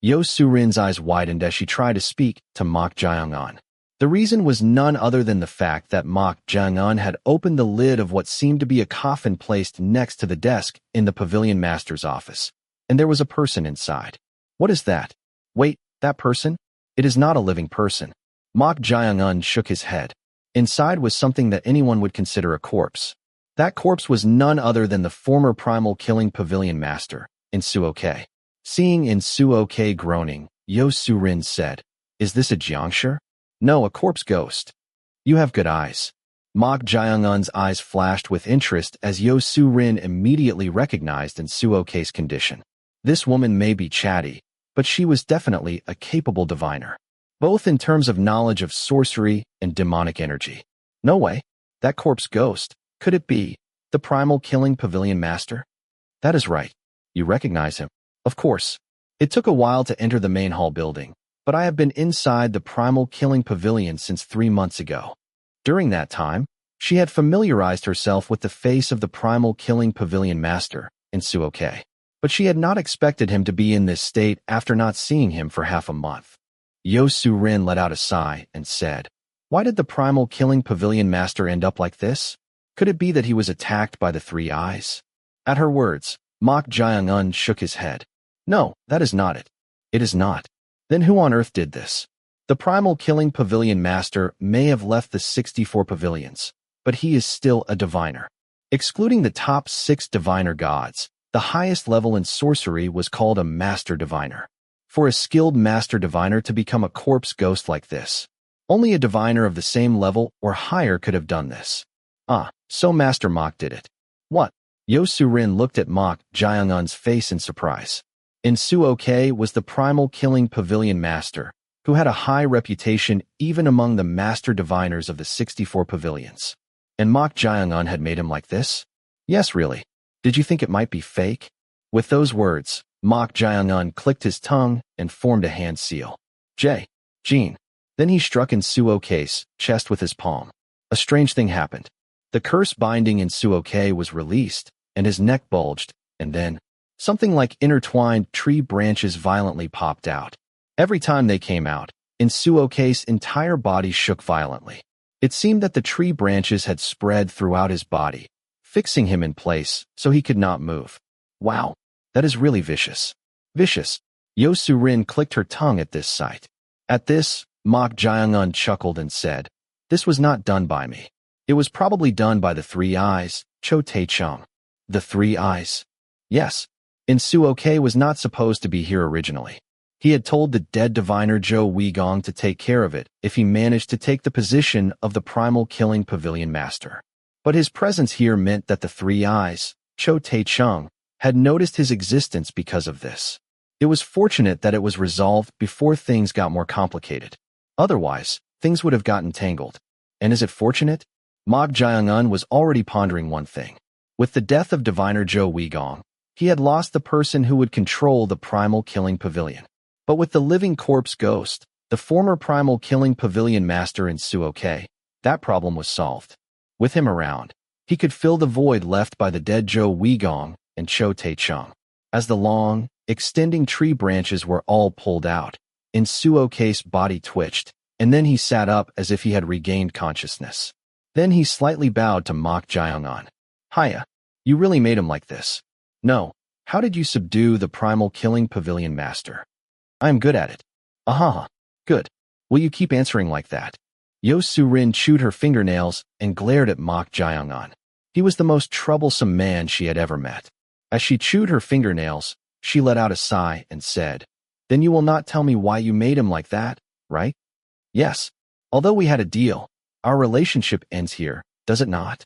Yo Su-rin's eyes widened as she tried to speak to Mok Jung-un. The reason was none other than the fact that Mok Jung-un had opened the lid of what seemed to be a coffin placed next to the desk in the pavilion master's office. And there was a person inside. What is that? Wait, that person? It is not a living person. Mok Jung-un shook his head. Inside was something that anyone would consider a corpse. That corpse was none other than the former primal killing pavilion master, In-suo-kei. Seeing In-suo-kei groaning, Yo Su-rin said, "Is this a jiangshi? No, a corpse ghost." "You have good eyes." Mok Jung-un's eyes flashed with interest as Yo Su-rin immediately recognized In-suo-kei's condition. This woman may be chatty, but she was definitely a capable diviner, both in terms of knowledge of sorcery and demonic energy. No way. That corpse ghost, could it be the primal killing pavilion master? That is right. You recognize him. Of course. It took a while to enter the main hall building, but I have been inside the primal killing pavilion since 3 months ago. During that time, she had familiarized herself with the face of the primal killing pavilion master, In-suo-kei. But she had not expected him to be in this state after not seeing him for half a month. Yo Su-rin let out a sigh and said, "Why did the primal killing pavilion master end up like this? Could it be that he was attacked by the three eyes?" At her words, Mok Jung-un shook his head. "No, that is not it. It is not. Then who on earth did this? The primal killing pavilion master may have left the 64 pavilions, but he is still a diviner. Excluding the top 6 diviner gods, the highest level in sorcery was called a master diviner. For a skilled master diviner to become a corpse ghost like this, only a diviner of the same level or higher could have done this. So Master Mok did it. What? Yo Su-rin looked at Mok Jung-un's face in surprise. In-suo-kei was the primal killing pavilion master, who had a high reputation even among the master diviners of the 64 pavilions. And Mok Jung-un had made him like this? Yes, really. Did you think it might be fake? With those words, Mok Jung-un clicked his tongue and formed a hand seal. Jean. Then he struck In-suo-kei's chest with his palm. A strange thing happened. The curse binding In-suo-kei was released, and his neck bulged, and then something like intertwined tree branches violently popped out. Every time they came out, In-suo-kei's entire body shook violently. It seemed that the tree branches had spread throughout his body, fixing him in place so he could not move. Wow, that is really vicious. Vicious. Yo Su-rin clicked her tongue at this sight. At this, Mok Jaeung-un chuckled and said, "This was not done by me. It was probably done by the Three Eyes, Cho Tae-chung." The Three Eyes? Yes. In-soo-ok was not supposed to be here originally. He had told the dead diviner Jo Weigong to take care of it if he managed to take the position of the primal killing pavilion master. But his presence here meant that the Three Eyes, Cho Tae-chung, had noticed his existence because of this. It was fortunate that it was resolved before things got more complicated. Otherwise, things would have gotten tangled. And is it fortunate? Mok Jaeung-un was already pondering one thing. With the death of diviner Jo Weigong, he had lost the person who would control the primal killing pavilion. But with the living corpse ghost, the former primal killing pavilion master In-soo-ok, that problem was solved. With him around, he could fill the void left by the dead Jo Weigong and Cho Tae-chung. As the long, extending tree branches were all pulled out, In-soo-ok's body twitched, and then he sat up as if he had regained consciousness. Then he slightly bowed to Mok Jaeung-un. "Hiya. You really made him like this." "No. How did you subdue the primal killing pavilion master?" "I am good at it." "Aha. Good. Will you keep answering like that?" Yo Su-rin chewed her fingernails and glared at Mok Jaeung-un. He was the most troublesome man she had ever met. As she chewed her fingernails, she let out a sigh and said, "Then you will not tell me why you made him like that, right?" "Yes. Although we had a deal, our relationship ends here, does it not?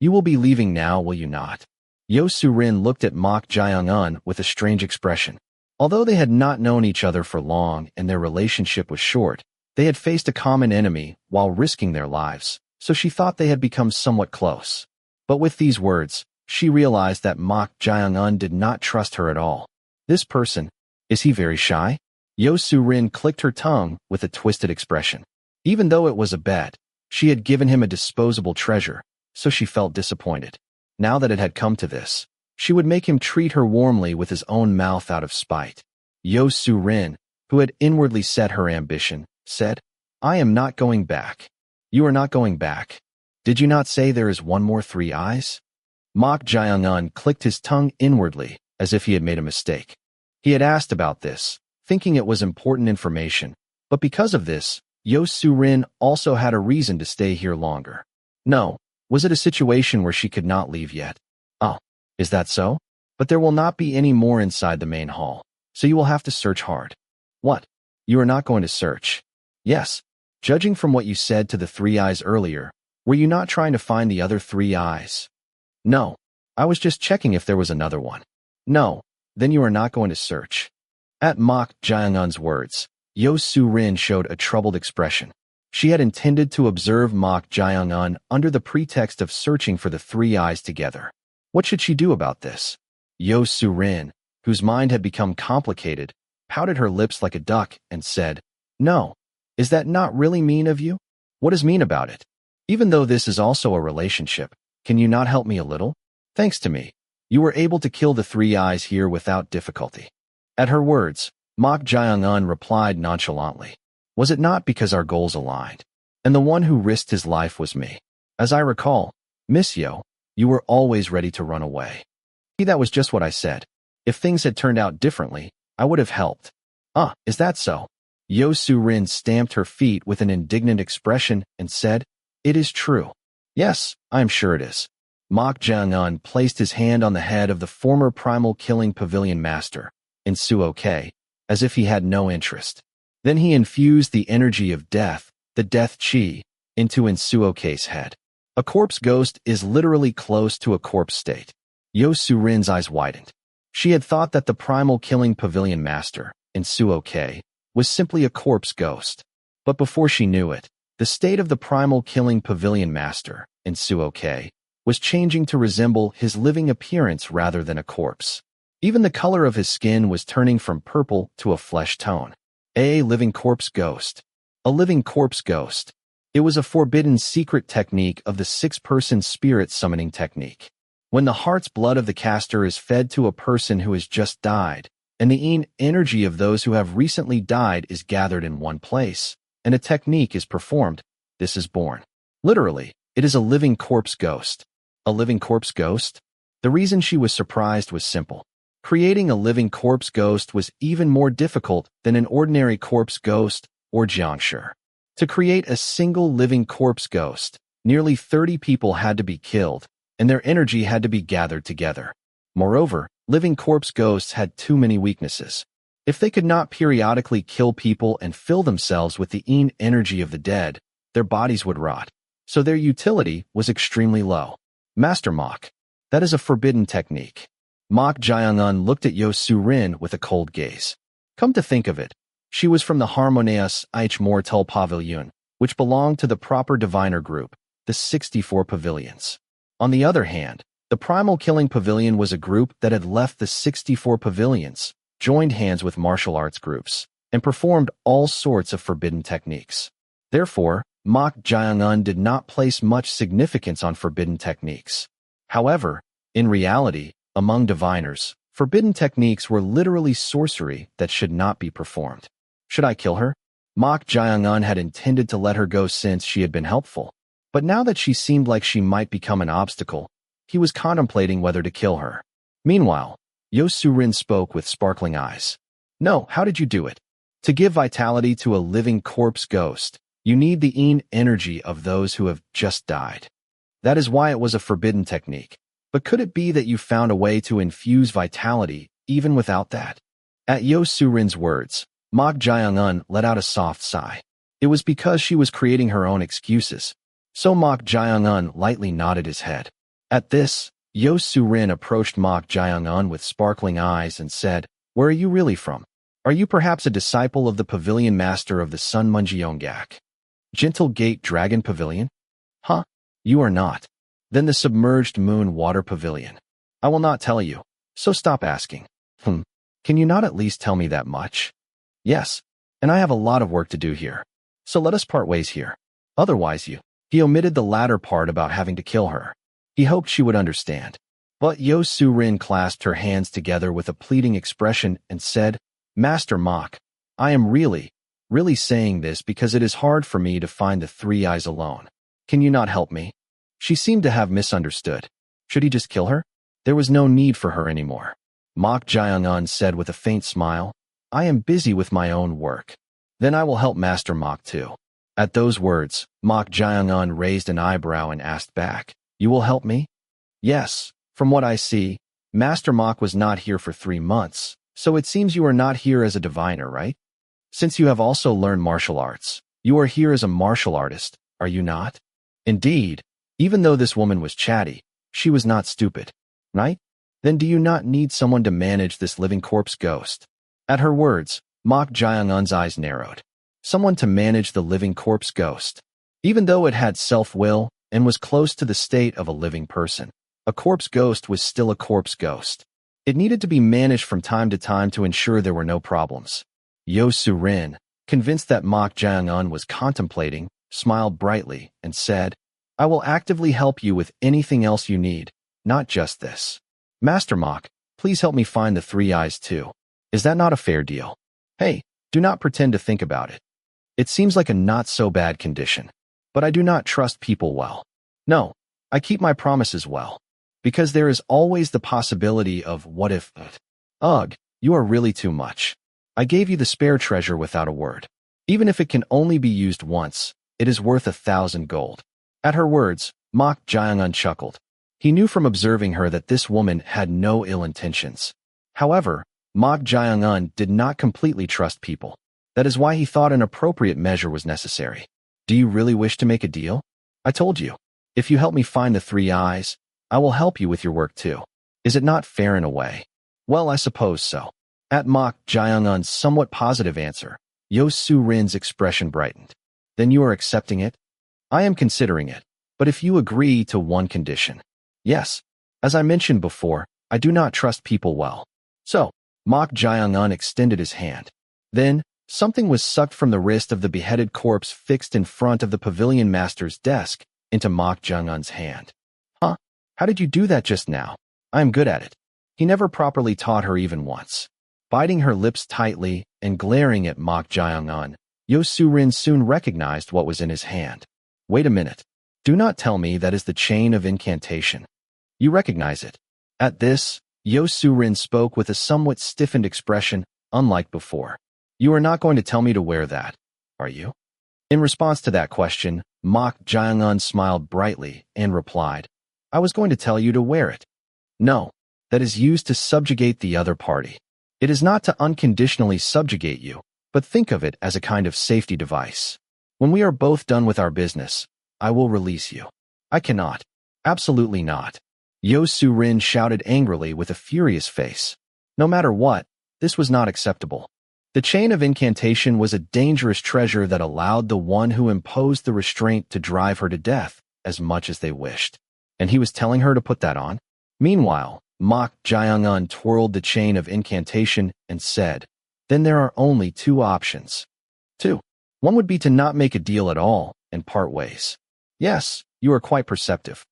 You will be leaving now, will you not?" Yo Su-rin looked at Mok Jaeung-un with a strange expression. Although they had not known each other for long and their relationship was short, they had faced a common enemy while risking their lives, so she thought they had become somewhat close. But with these words, she realized that Mok Jaeung-un did not trust her at all. This person, is he very shy? Yo Su-rin clicked her tongue with a twisted expression. Even though it was a bet, she had given him a disposable treasure, so she felt disappointed. Now that it had come to this, she would make him treat her warmly with his own mouth out of spite. Yo Su-rin, who had inwardly set her ambition, said, "I am not going back." "You are not going back. Did you not say there is one more Three Eyes?" Mok Jaeung-un clicked his tongue inwardly, as if he had made a mistake. He had asked about this, thinking it was important information, but because of this, Yo Su-rin also had a reason to stay here longer. No, was it a situation where she could not leave yet? "Oh, is that so? But there will not be any more inside the main hall, so you will have to search hard." "What? You are not going to search?" "Yes. Judging from what you said to the Three Eyes earlier, were you not trying to find the other Three Eyes?" "No. I was just checking if there was another one." "No. Then you are not going to search." At Mok Jaeung-un's words, Yo Su-rin showed a troubled expression. She had intended to observe Mok Jaeung-un under the pretext of searching for the Three Eyes together. What should she do about this? Yo Su-rin, whose mind had become complicated, pouted her lips like a duck and said, "No. Is that not really mean of you? What is mean about it? Even though this is also a relationship, can you not help me a little? Thanks to me, you were able to kill the Three Eyes here without difficulty." At her words, Mok Jaeung-un replied nonchalantly, "Was it not because our goals aligned? And the one who risked his life was me. As I recall, Miss Yo, you were always ready to run away." That was just what I said. If things had turned out differently, I would have helped." "Ah, is that so?" Yo Su-rin stamped her feet with an indignant expression and said, "It is true." "Yes, I am sure it is." Mok Jaeung-un placed his hand on the head of the former primal killing pavilion master, In-soo-ok, as if he had no interest. Then he infused the energy of death, the death chi, into In-soo-ok's head. A corpse ghost is literally close to a corpse state. Yo Su-rin's eyes widened. She had thought that the primal killing pavilion master, In-soo-ok, was simply a corpse ghost. But before she knew it, the state of the primal killing pavilion master, In-soo-ok, was changing to resemble his living appearance rather than a corpse. Even the color of his skin was turning from purple to a flesh tone. A living corpse ghost. A living corpse ghost. It was a forbidden secret technique of the six-person spirit summoning technique. When the heart's blood of the caster is fed to a person who has just died, and the energy of those who have recently died is gathered in one place, and a technique is performed, this is born. Literally, it is a living corpse ghost. A living corpse ghost? The reason she was surprised was simple. Creating a living corpse ghost was even more difficult than an ordinary corpse ghost, or Jiangshi. To create a single living corpse ghost, nearly 30 people had to be killed, and their energy had to be gathered together. Moreover, living corpse ghosts had too many weaknesses. If they could not periodically kill people and fill themselves with the energy of the dead, their bodies would rot. So their utility was extremely low. Master Mok. That is a forbidden technique. Mok Jiangun looked at Yo Su-rin with a cold gaze. Come to think of it, she was from the Harmonious Ich Mortal Pavilion, which belonged to the proper diviner group, the 64 pavilions. On the other hand, the Primal Killing Pavilion was a group that had left the 64 pavilions, joined hands with martial arts groups, and performed all sorts of forbidden techniques. Therefore, Mok Jiangun did not place much significance on forbidden techniques. However, in reality, among diviners, forbidden techniques were literally sorcery that should not be performed. Should I kill her? Mok Jiangun had intended to let her go since she had been helpful, but now that she seemed like she might become an obstacle, he was contemplating whether to kill her. Meanwhile, Yo Su-rin spoke with sparkling eyes. No, how did you do it? To give vitality to a living corpse ghost, you need the energy of those who have just died. That is why it was a forbidden technique. But could it be that you found a way to infuse vitality even without that? At Yo Su-rin's words, Mok Jiangun let out a soft sigh. It was because she was creating her own excuses. So Mok Jiangun lightly nodded his head. At this, Yo Su-rin approached Mok Jiangun with sparkling eyes and said, Where are you really from? Are you perhaps a disciple of the pavilion master of the Sun Munjeonggak? Gentle Gate Dragon Pavilion? Huh? You are not. Then the Submerged Moon Water Pavilion. I will not tell you, so stop asking. Can you not at least tell me that much? Yes, and I have a lot of work to do here. So let us part ways here. Otherwise He omitted the latter part about having to kill her. He hoped she would understand. But Yo Su-rin clasped her hands together with a pleading expression and said, Master Mok, I am really saying this because it is hard for me to find the three eyes alone. Can you not help me? She seemed to have misunderstood. Should he just kill her? There was no need for her anymore. Mok Jiangun said with a faint smile, I am busy with my own work. Then I will help Master Mok too. At those words, Mok Jiangun raised an eyebrow and asked back, You will help me? Yes, from what I see, Master Mok was not here for 3 months, so it seems you are not here as a diviner, right? Since you have also learned martial arts, you are here as a martial artist, are you not? Indeed, even though this woman was chatty, she was not stupid, right? Then do you not need someone to manage this living corpse ghost? At her words, Mok Jiangun's eyes narrowed. Someone to manage the living corpse ghost. Even though it had self-will and was close to the state of a living person, a corpse ghost was still a corpse ghost. It needed to be managed from time to time to ensure there were no problems. Yo Su-rin, convinced that Mok Jiangun was contemplating, smiled brightly and said, I will actively help you with anything else you need, not just this. Master Mok, please help me find the three eyes too. Is that not a fair deal? Hey, do not pretend to think about it. It seems like a not-so-bad condition. But I do not trust people well. No, I keep my promises well. Because there is always the possibility of what if. Ugh, you are really too much. I gave you the spare treasure without a word. Even if it can only be used once, it is worth 1,000 gold. At her words, Mok Jiangun chuckled. He knew from observing her that this woman had no ill intentions. However, Mok Jiangun did not completely trust people. That is why he thought an appropriate measure was necessary. Do you really wish to make a deal? I told you, if you help me find the three eyes, I will help you with your work too. Is it not fair in a way? Well, I suppose so. At Mok Jiangun's somewhat positive answer, Yo Su-rin's expression brightened. Then you are accepting it? I am considering it, but if you agree to one condition. Yes, as I mentioned before, I do not trust people well. So, Mok Jiangun extended his hand. Then, something was sucked from the wrist of the beheaded corpse fixed in front of the pavilion master's desk into Mok Jiangun's hand. Huh? How did you do that just now? I am good at it. He never properly taught her even once. Biting her lips tightly and glaring at Mok Jiangun, Yo Su-rin soon recognized what was in his hand. Wait a minute. Do not tell me that is the chain of incantation. You recognize it. At this, Yo Su-rin spoke with a somewhat stiffened expression, unlike before. You are not going to tell me to wear that, are you? In response to that question, Mok Jae-un smiled brightly and replied, I was going to tell you to wear it. No, that is used to subjugate the other party. It is not to unconditionally subjugate you, but think of it as a kind of safety device. When we are both done with our business, I will release you. I cannot. Absolutely not. Yo Su-rin shouted angrily with a furious face. No matter what, this was not acceptable. The chain of incantation was a dangerous treasure that allowed the one who imposed the restraint to drive her to death as much as they wished. And he was telling her to put that on? Meanwhile, Mok Jae-un twirled the chain of incantation and said, Then there are only two options. 2. One would be to not make a deal at all and part ways. Yes, you are quite perceptive.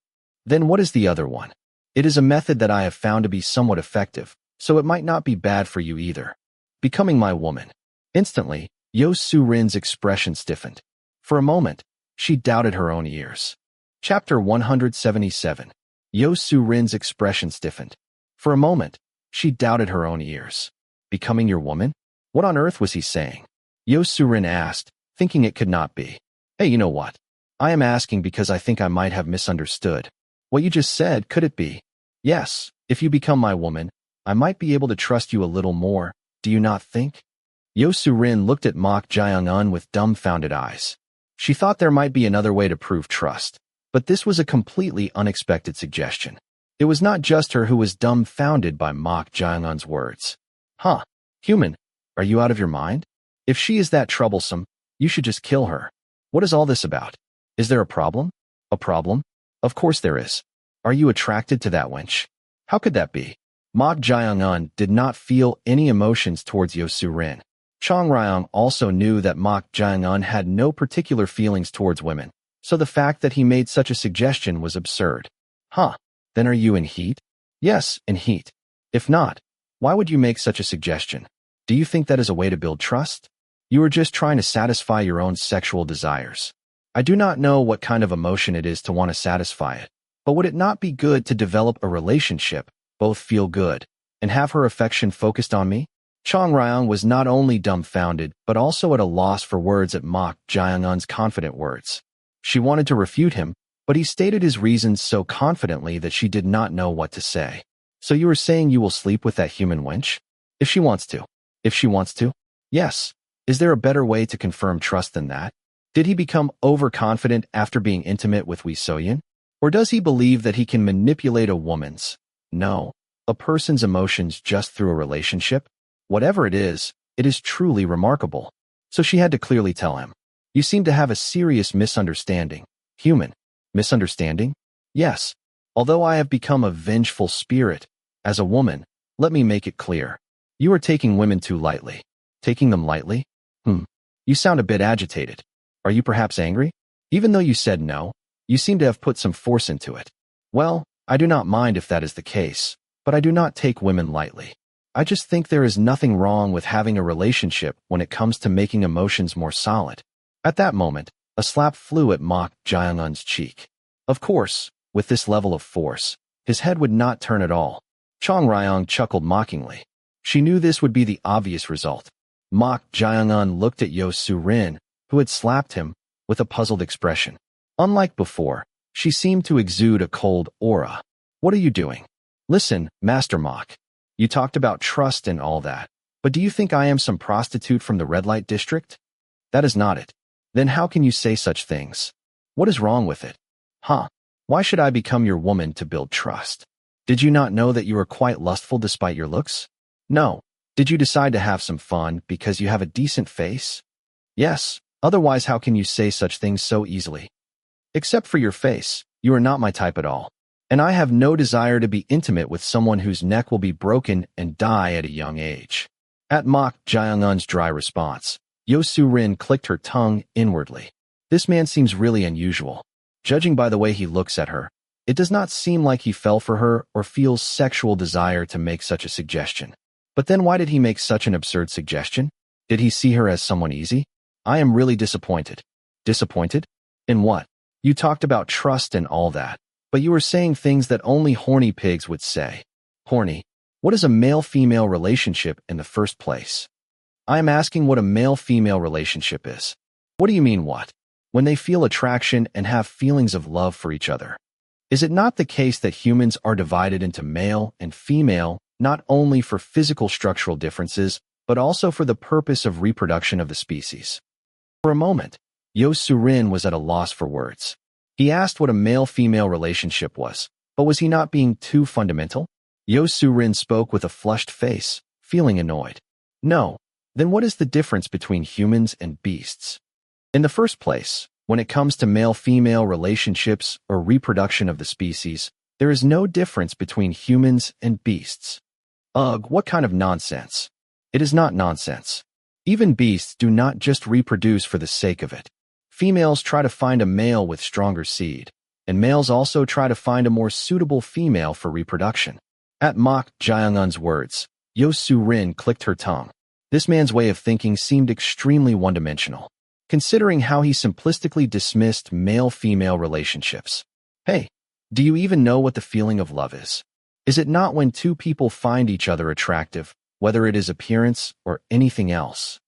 Then what is the other one? It is a method that I have found to be somewhat effective, so it might not be bad for you either. Becoming my woman. Instantly, Yo Su-rin's expression stiffened. For a moment, she doubted her own ears. Chapter 177. Yo Su-rin's expression stiffened. For a moment, she doubted her own ears. Becoming your woman? What on earth was he saying? Yo Su-rin asked, thinking it could not be. Hey, you know what? I am asking because I think I might have misunderstood. What you just said, could it be? Yes, if you become my woman, I might be able to trust you a little more, do you not think? Yo Su-rin looked at Mok Jae-un with dumbfounded eyes. She thought there might be another way to prove trust, but this was a completely unexpected suggestion. It was not just her who was dumbfounded by Mok Jae-un's words. Huh, human, are you out of your mind? If she is that troublesome, you should just kill her. What is all this about? Is there a problem? A problem? Of course there is. Are you attracted to that wench? How could that be? Mok Jae-un did not feel any emotions towards Yo Su-rin. Chang Ryong also knew that Mok Jae-un had no particular feelings towards women, so the fact that he made such a suggestion was absurd. Huh, then are you in heat? Yes, in heat. If not, why would you make such a suggestion? Do you think that is a way to build trust? You are just trying to satisfy your own sexual desires. I do not know what kind of emotion it is to want to satisfy it, but would it not be good to develop a relationship, both feel good, and have her affection focused on me? Chang Ryong was not only dumbfounded, but also at a loss for words at Mok Jae-un's confident words. She wanted to refute him, but he stated his reasons so confidently that she did not know what to say. So you are saying you will sleep with that human wench? If she wants to. If she wants to? Yes. Is there a better way to confirm trust than that? Did he become overconfident after being intimate with Wee So-yeon? Or does he believe that he can manipulate a woman's, no, a person's emotions just through a relationship? Whatever it is truly remarkable. So she had to clearly tell him. You seem to have a serious misunderstanding. Human. Misunderstanding? Yes. Although I have become a vengeful spirit, as a woman, let me make it clear. You are taking women too lightly. Taking them lightly? You sound a bit agitated. Are you perhaps angry? Even though you said no, you seem to have put some force into it. Well, I do not mind if that is the case, but I do not take women lightly. I just think there is nothing wrong with having a relationship when it comes to making emotions more solid. At that moment, a slap flew at Mok Jae-un's cheek. Of course, with this level of force, his head would not turn at all. Chang Ryong chuckled mockingly. She knew this would be the obvious result. Mok Jae-un looked at Yo Su-rin, who had slapped him, with a puzzled expression. Unlike before, she seemed to exude a cold aura. What are you doing? Listen, Master Mok. You talked about trust and all that, but do you think I am some prostitute from the red light district? That is not it. Then how can you say such things? What is wrong with it? Huh? Why should I become your woman to build trust? Did you not know that you are quite lustful despite your looks? No. Did you decide to have some fun because you have a decent face? Yes. Otherwise, how can you say such things so easily? Except for your face, you are not my type at all. And I have no desire to be intimate with someone whose neck will be broken and die at a young age. At Mok Jae-un's dry response, Yo Su-rin clicked her tongue inwardly. This man seems really unusual. Judging by the way he looks at her, it does not seem like he fell for her or feels sexual desire to make such a suggestion. But then why did he make such an absurd suggestion? Did he see her as someone easy? I am really disappointed. Disappointed? In what? You talked about trust and all that, but you were saying things that only horny pigs would say. Horny? What is a male-female relationship in the first place? I am asking what a male-female relationship is. What do you mean what? When they feel attraction and have feelings of love for each other. Is it not the case that humans are divided into male and female, not only for physical structural differences, but also for the purpose of reproduction of the species? For a moment, Yo Surin was at a loss for words. He asked what a male-female relationship was, but was he not being too fundamental? Yo Surin spoke with a flushed face, feeling annoyed. No. Then what is the difference between humans and beasts? In the first place, when it comes to male-female relationships or reproduction of the species, there is no difference between humans and beasts. Ugh, what kind of nonsense? It is not nonsense. Even beasts do not just reproduce for the sake of it. Females try to find a male with stronger seed, and males also try to find a more suitable female for reproduction. At Mak Jaeungun's words, Yo Surin clicked her tongue. This man's way of thinking seemed extremely one-dimensional, considering how he simplistically dismissed male-female relationships. Hey, do you even know what the feeling of love is? Is it not when two people find each other attractive, whether it is appearance or anything else?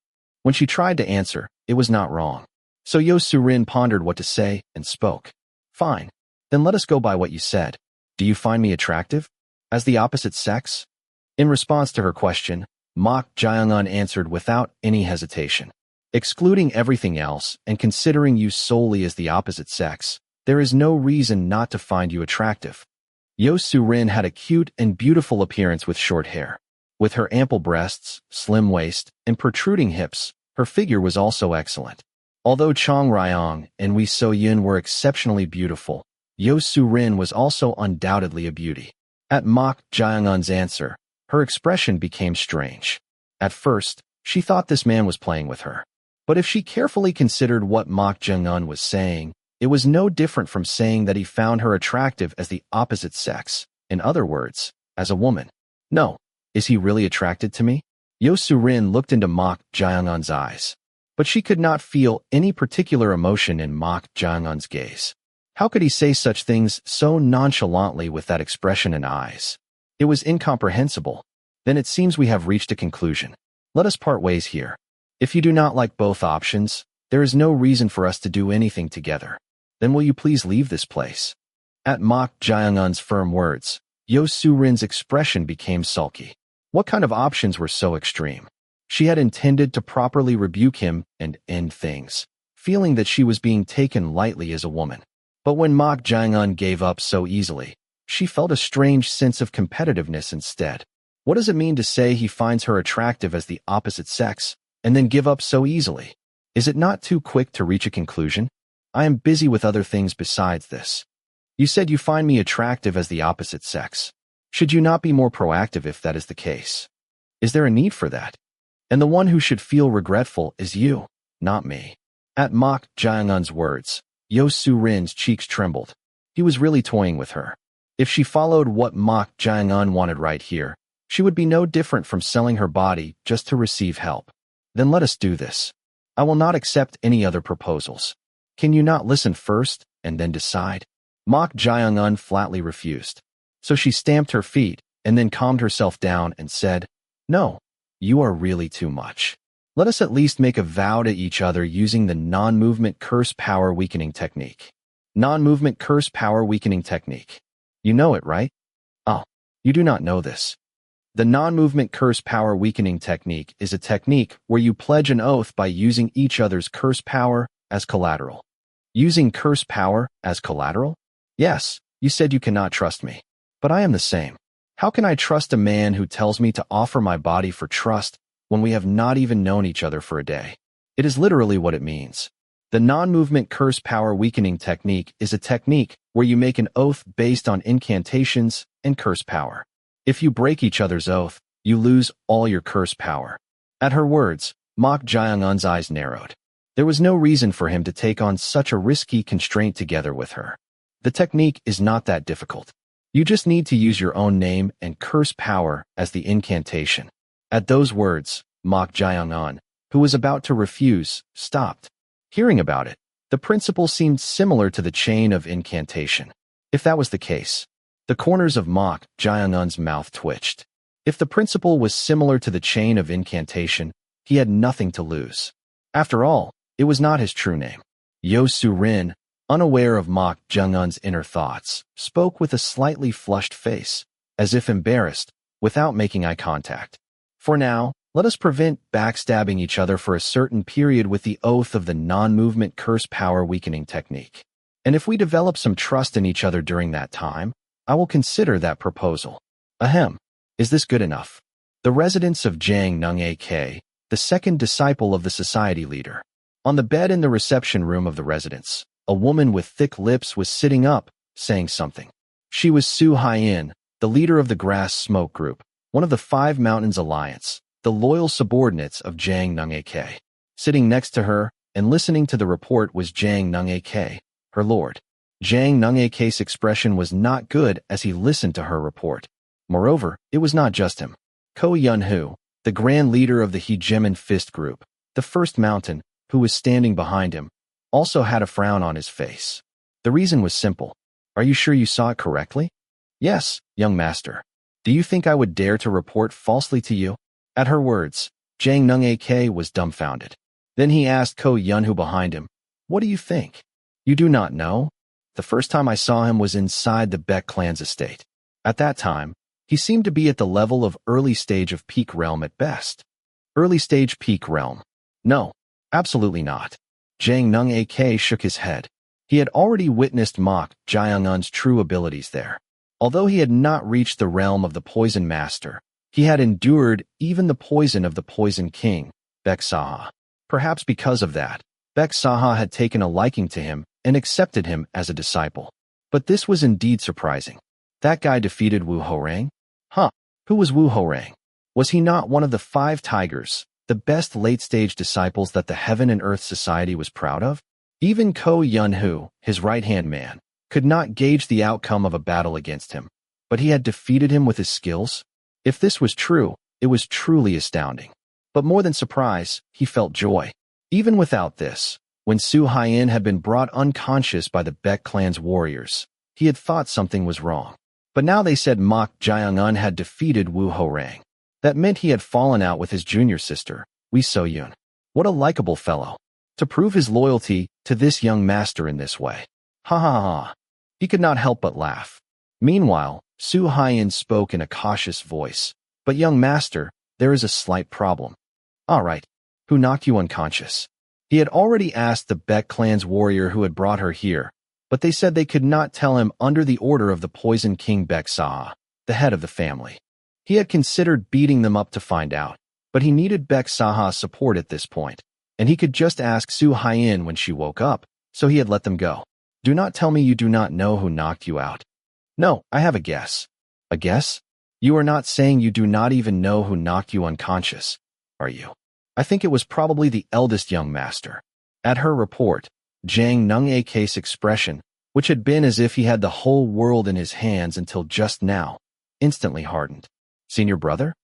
When she tried to answer, it was not wrong. So Yo Surin pondered what to say and spoke. Fine. Then let us go by what you said. Do you find me attractive? As the opposite sex? In response to her question, Mak Jaeungun answered without any hesitation. Excluding everything else and considering you solely as the opposite sex, there is no reason not to find you attractive. Yo Surin had a cute and beautiful appearance with short hair. With her ample breasts, slim waist, and protruding hips, her figure was also excellent. Although Chong Ryong and Wee So-yun were exceptionally beautiful, Yo Surin was also undoubtedly a beauty. At Mak Jaeungun's answer, her expression became strange. At first, she thought this man was playing with her. But if she carefully considered what Mak Jaeungun was saying, it was no different from saying that he found her attractive as the opposite sex, in other words, as a woman. No, is he really attracted to me? Yo Surin looked into Mak Jaeungun's eyes. But she could not feel any particular emotion in Mak Jaeungun's gaze. How could he say such things so nonchalantly with that expression and eyes? It was incomprehensible. Then it seems we have reached a conclusion. Let us part ways here. If you do not like both options, there is no reason for us to do anything together. Then will you please leave this place? At Mak Jaeungun's firm words, Yo Surin's expression became sulky. What kind of options were so extreme? She had intended to properly rebuke him and end things, feeling that she was being taken lightly as a woman. But when Mak Jaeungun gave up so easily, she felt a strange sense of competitiveness instead. What does it mean to say he finds her attractive as the opposite sex, and then give up so easily? Is it not too quick to reach a conclusion? I am busy with other things besides this. You said you find me attractive as the opposite sex. Should you not be more proactive if that is the case? Is there a need for that? And the one who should feel regretful is you, not me. At Mak Jaeungun's words, Yo Surin's cheeks trembled. He was really toying with her. If she followed what Mak Jaeungun wanted right here, she would be no different from selling her body just to receive help. Then let us do this. I will not accept any other proposals. Can you not listen first and then decide? Mak Jaeungun flatly refused. So she stamped her feet and then calmed herself down and said, No, you are really too much. Let us at least make a vow to each other using the non-movement curse power weakening technique. Non-movement curse power weakening technique. You know it, right? Oh, you do not know this. The non-movement curse power weakening technique is a technique where you pledge an oath by using each other's curse power as collateral. Using curse power as collateral? Yes, you said you cannot trust me. But I am the same. How can I trust a man who tells me to offer my body for trust when we have not even known each other for a day? It is literally what it means. The non-movement curse power weakening technique is a technique where you make an oath based on incantations and curse power. If you break each other's oath, you lose all your curse power. At her words, Mak Jaeungun's eyes narrowed. There was no reason for him to take on such a risky constraint together with her. The technique is not that difficult. You just need to use your own name and curse power as the incantation. At those words, Mak Jaeungun, who was about to refuse, stopped. Hearing about it, the principle seemed similar to the chain of incantation. If that was the case, the corners of Mak Jaeungun's mouth twitched. If the principle was similar to the chain of incantation, he had nothing to lose. After all, It was not his true name. Yo Su-rin, unaware of Mok Jung-un's inner thoughts, spoke with a slightly flushed face, as if embarrassed, without making eye contact. For now, let us prevent backstabbing each other for a certain period with the oath of the non-movement curse power weakening technique. And if we develop some trust in each other during that time, I will consider that proposal. Ahem. Is this good enough? The residence of Jang Nung A.K., the second disciple of the society leader. On the bed in the reception room of the residence, a woman with thick lips was sitting up, saying something. She was Su Haiyan, the leader of the Grass Smoke Group, one of the Five Mountains Alliance, the loyal subordinates of Jang Nung A.K. Sitting next to her and listening to the report was Jang Nung A.K., her lord. Jang Nung A.K.'s expression was not good as he listened to her report. Moreover, it was not just him. Ko Yun-hu, the grand leader of the Hegemon Fist Group, the first mountain, who was standing behind him, also had a frown on his face. The reason was simple. Are you sure you saw it correctly? Yes, young master. Do you think I would dare to report falsely to you? At her words, Jang Nung A.K. was dumbfounded. Then he asked Ko Yun-hu behind him, "What do you think? You do not know? The first time I saw him was inside the Baek clan's estate. At that time, he seemed to be at the level of early stage of peak realm at best." Early stage peak realm. No, absolutely not. Jang Nung A.K. shook his head. He had already witnessed Mok Jaeung-un's true abilities there. Although he had not reached the realm of the Poison Master, he had endured even the poison of the Poison King, Baek Saha. Perhaps because of that, Baek Saha had taken a liking to him and accepted him as a disciple. But this was indeed surprising. That guy defeated Wu Horang? Huh, who was Wu Horang? Was he not one of the 5 tigers, the best late-stage disciples that the Heaven and Earth Society was proud of? Even Ko Yun-hu, his right-hand man, could not gauge the outcome of a battle against him, but he had defeated him with his skills? If this was true, it was truly astounding. But more than surprise, he felt joy. Even without this, when Su Haiyan had been brought unconscious by the Baek clan's warriors, he had thought something was wrong. But now they said Mok Jaeung-un had defeated Wu Horang. That meant he had fallen out with his junior sister, Wi So-yun. What a likable fellow. To prove his loyalty to this young master in this way. Ha ha ha. He could not help but laugh. Meanwhile, Su Haiyan spoke in a cautious voice. But young master, there is a slight problem. All right. Who knocked you unconscious? He had already asked the Baek clan's warrior who had brought her here, but they said they could not tell him under the order of the Poison King Baek Saha, the head of the family. He had considered beating them up to find out, but he needed Baek Saha's support at this point, and he could just ask Su Haiyan when she woke up, so he had let them go. Do not tell me you do not know who knocked you out. No, I have a guess. A guess? You are not saying you do not even know who knocked you unconscious, are you? I think it was probably the eldest young master. At her report, Jang Nung A.K.'s expression, which had been as if he had the whole world in his hands until just now, instantly hardened. Senior brother?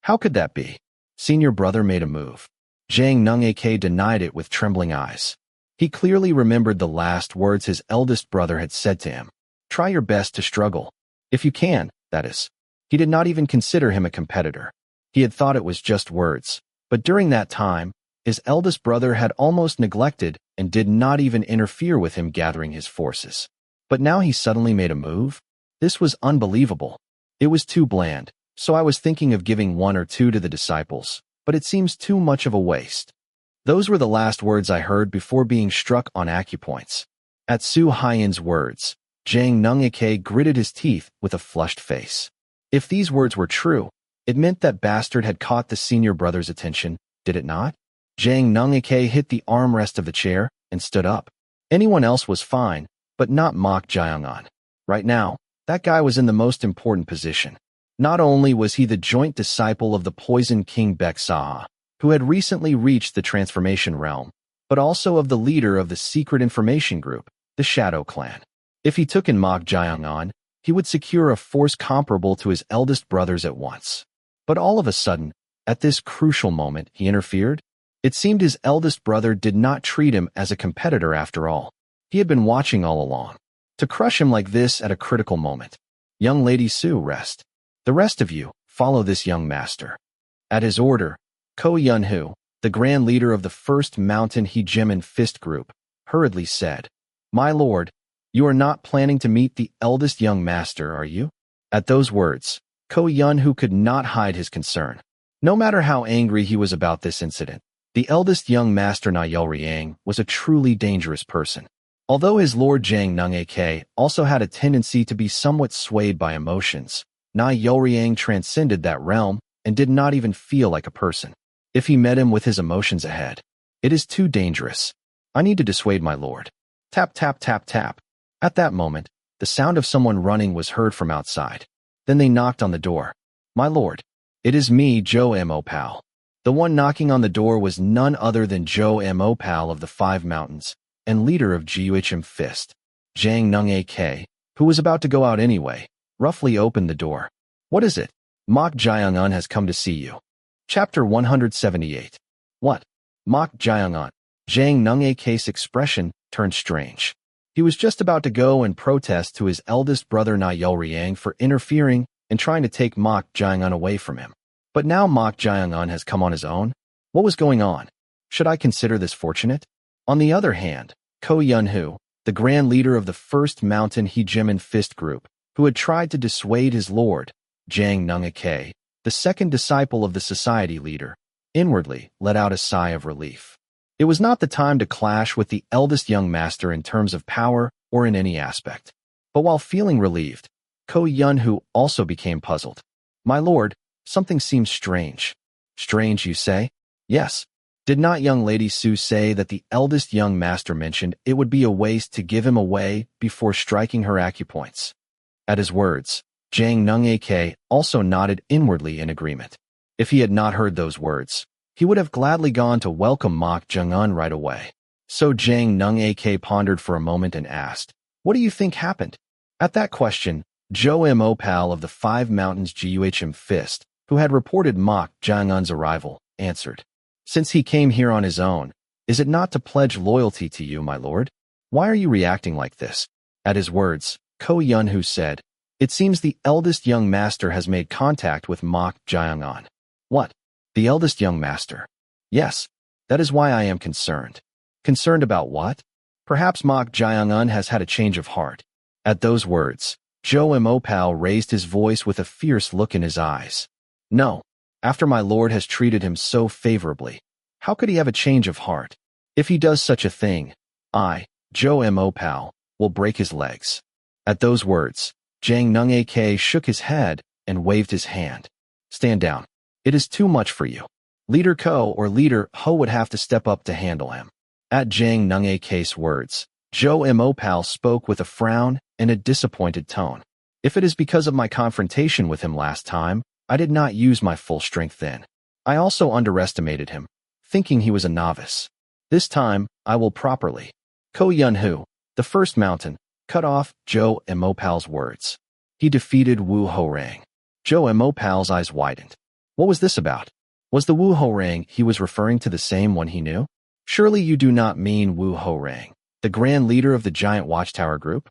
How could that be? Senior brother made a move. Jang Nung A.K. denied it with trembling eyes. He clearly remembered the last words his eldest brother had said to him. Try your best to struggle. If you can, that is. He did not even consider him a competitor. He had thought it was just words. But during that time, his eldest brother had almost neglected and did not even interfere with him gathering his forces. But now he suddenly made a move? This was unbelievable. It was too bland, so I was thinking of giving 1 or 2 to the disciples, but it seems too much of a waste. Those were the last words I heard before being struck on acupoints. At Su Haiyan's words, Jang Nung A.K. gritted his teeth with a flushed face. If these words were true, it meant that bastard had caught the senior brother's attention, did it not? Jang Nung A.K. hit the armrest of the chair and stood up. Anyone else was fine, but not Mok Jaeung-un. Right now, that guy was in the most important position. Not only was he the joint disciple of the Poison King Baek Saha, who had recently reached the transformation realm, but also of the leader of the secret information group, the Shadow Clan. If he took in Mok Jaeung-un, he would secure a force comparable to his eldest brothers at once. But all of a sudden, at this crucial moment, he interfered? It seemed his eldest brother did not treat him as a competitor after all. He had been watching all along. To crush him like this at a critical moment. Young Lady Su, rest. The rest of you, follow this young master. At his order, Ko Yun-hu, the grand leader of the first Mountain Hegemon Fist group, hurriedly said, "My lord, you are not planning to meet the eldest young master, are you?" At those words, Ko Yun-hoo could not hide his concern. No matter how angry he was about this incident, the eldest young master Na Yolryang was a truly dangerous person. Although his lord Jang Nung-ak also had a tendency to be somewhat swayed by emotions, Na Yolryang transcended that realm and did not even feel like a person. If he met him with his emotions ahead, it is too dangerous. I need to dissuade my lord. Tap, tap, tap, tap. At that moment, the sound of someone running was heard from outside. Then they knocked on the door. "My lord, it is me, Jo Mo Pal." The one knocking on the door was none other than Jo Mo Pal of the Five Mountains and leader of Guhm Fist. Jang Nung-ak, who was about to go out anyway, roughly opened the door. "What is it? Mok Jyeong-un has come to see you." Chapter 178. What? Mok Jyeong-un. Jang Nung-ak's expression turned strange. He was just about to go and protest to his eldest brother Na Yolryang for interfering and trying to take Mok Jyeong-un away from him. But now Mok Jyeong-un has come on his own? What was going on? Should I consider this fortunate? On the other hand, Ko Yun-hoo, the grand leader of the first Mountain Hegemon Fist group, who had tried to dissuade his lord, Jang Nung-ak, the second disciple of the society leader, inwardly let out a sigh of relief. It was not the time to clash with the eldest young master in terms of power or in any aspect. But while feeling relieved, Ko Yun-hoo also became puzzled. "My lord, something seems strange." "Strange, you say?" "Yes. Did not young Lady Su say that the eldest young master mentioned it would be a waste to give him away before striking her acupoints?" At his words, Jang Nung-ak also nodded inwardly in agreement. If he had not heard those words, he would have gladly gone to welcome Mok Jyeong-un right away. So Jang Nung-ak pondered for a moment and asked, "What do you think happened?" At that question, Jo Mo Pal of the Five Mountains Guhm Fist, who had reported Mok Jyeong-un's arrival, answered, "Since he came here on his own, is it not to pledge loyalty to you, my lord? Why are you reacting like this?" At his words, Ko Yun-hoo said, "It seems the eldest young master has made contact with Mok Jyeong-un." "What? The eldest young master?" "Yes. That is why I am concerned." "Concerned about what?" "Perhaps Mok Jyeong-un has had a change of heart." At those words, Jo Mo Pal raised his voice with a fierce look in his eyes. "No. After my lord has treated him so favorably, how could he have a change of heart? If he does such a thing, I, Jo Mo Pal, will break his legs." At those words, Jang Nung-ak shook his head and waved his hand. "Stand down. It is too much for you. Leader Ko or Leader Ho would have to step up to handle him." At Jang Nung-ak's words, Jo Mo Pal spoke with a frown and a disappointed tone. "If it is because of my confrontation with him last time, I did not use my full strength then. I also underestimated him, thinking he was a novice. This time, I will properly." Ko Yun-hoo, the first mountain, cut off Jo Mo Pal's words. "He defeated Wu Ho-rang." Jo Mo Pal's eyes widened. What was this about? Was the Wu Ho-rang he was referring to the same one he knew? Surely you do not mean Wu Ho-rang, the grand leader of the giant watchtower group?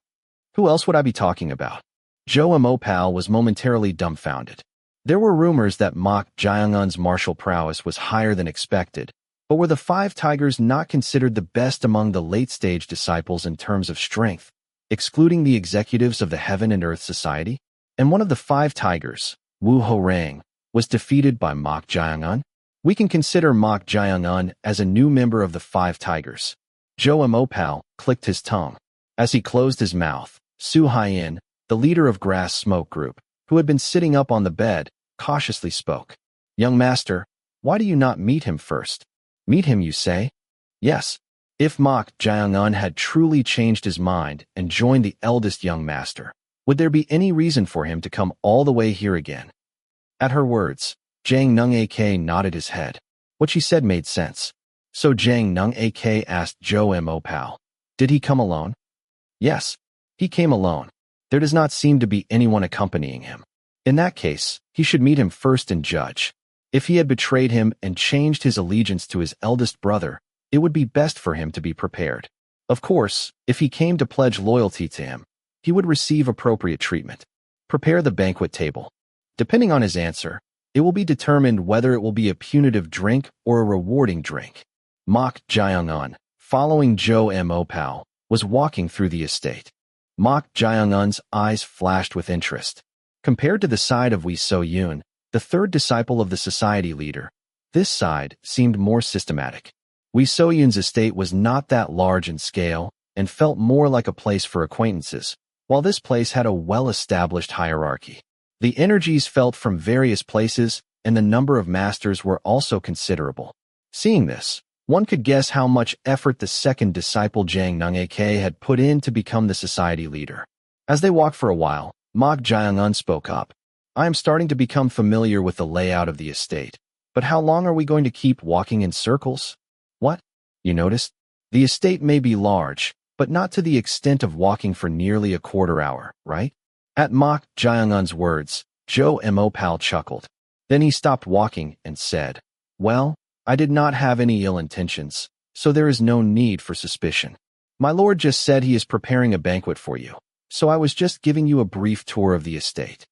Who else would I be talking about? Jo Mo Pal was momentarily dumbfounded. There were rumors that Mok Jyeong-un's martial prowess was higher than expected, but were the Five Tigers not considered the best among the late-stage disciples in terms of strength, excluding the executives of the Heaven and Earth Society? And one of the Five Tigers, Wu Ho-rang, was defeated by Mok Jyeong-un? We can consider Mok Jyeong-un as a new member of the Five Tigers. Jo Mo Pal clicked his tongue. As he closed his mouth, Su Hyen, the leader of Grass Smoke Group, who had been sitting up on the bed, cautiously spoke. "Young master, why do you not meet him first?" "Meet him, you say?" "Yes. If Mok Jyeong-un had truly changed his mind and joined the eldest young master, would there be any reason for him to come all the way here again?" At her words, Jang Nung-ak nodded his head. What she said made sense. So Jang Nung-ak asked Jo Mo Pal, "Did he come alone?" "Yes. He came alone. There does not seem to be anyone accompanying him. In that case, he should meet him first and judge. If he had betrayed him and changed his allegiance to his eldest brother, it would be best for him to be prepared. Of course, if he came to pledge loyalty to him, he would receive appropriate treatment. Prepare the banquet table." Depending on his answer, It will be determined whether it will be a punitive drink or a rewarding drink. Mok Jaeung-un, following Jo Mo-pal, was walking through the estate. Mok Jaeung-un's eyes flashed with interest. Compared to the side of Wee So-yoon, the third disciple of the society leader, this side seemed more systematic. Wee So-yoon's estate was not that large in scale and felt more like a place for acquaintances, while this place had a well-established hierarchy. The energies felt from various places, and the number of masters were also considerable. Seeing this, one could guess how much effort the second disciple Jang Nung-ak had put in to become the society leader. As they walked for a while, Mok Jaeung-un spoke up. I am starting to become familiar with the layout of the estate, but how long are we going to keep walking in circles? What? You noticed? The estate may be large, but not to the extent of walking for nearly a quarter hour, right? At Mok Jaeung-un's words, Jo Mo-pal chuckled. Then he stopped walking and said, Well, I did not have any ill intentions, so there is no need for suspicion. My lord just said he is preparing a banquet for you, so I was just giving you a brief tour of the estate.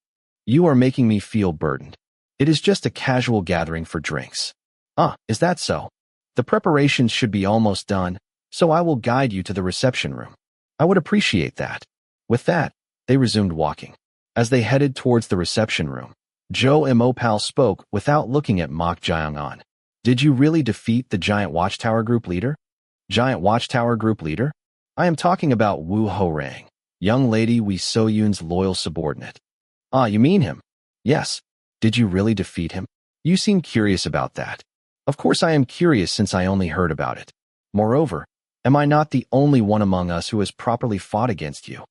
You are making me feel burdened. It is just a casual gathering for drinks. Ah, is that so? The preparations should be almost done, so I will guide you to the reception room. I would appreciate that. With that, they resumed walking. As they headed towards the reception room, Jo Mo-pal spoke without looking at Mok Jaeung-un. Did you really defeat the Giant Watchtower Group leader? Giant Watchtower Group leader? I am talking about Woo Ho-rang, young lady Wee So-yoon's loyal subordinate. Ah, you mean him? Yes. Did you really defeat him? You seem curious about that. Of course I am curious since I only heard about it. Moreover, am I not the only one among us who has properly fought against you?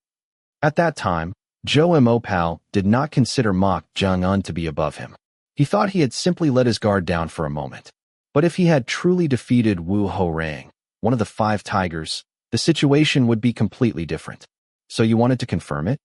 At that time, Jo Mo-pal did not consider Mok Jaeung-un to be above him. He thought he had simply let his guard down for a moment. But if he had truly defeated Woo Ho-rang, one of the 5 tigers, the situation would be completely different. So you wanted to confirm it?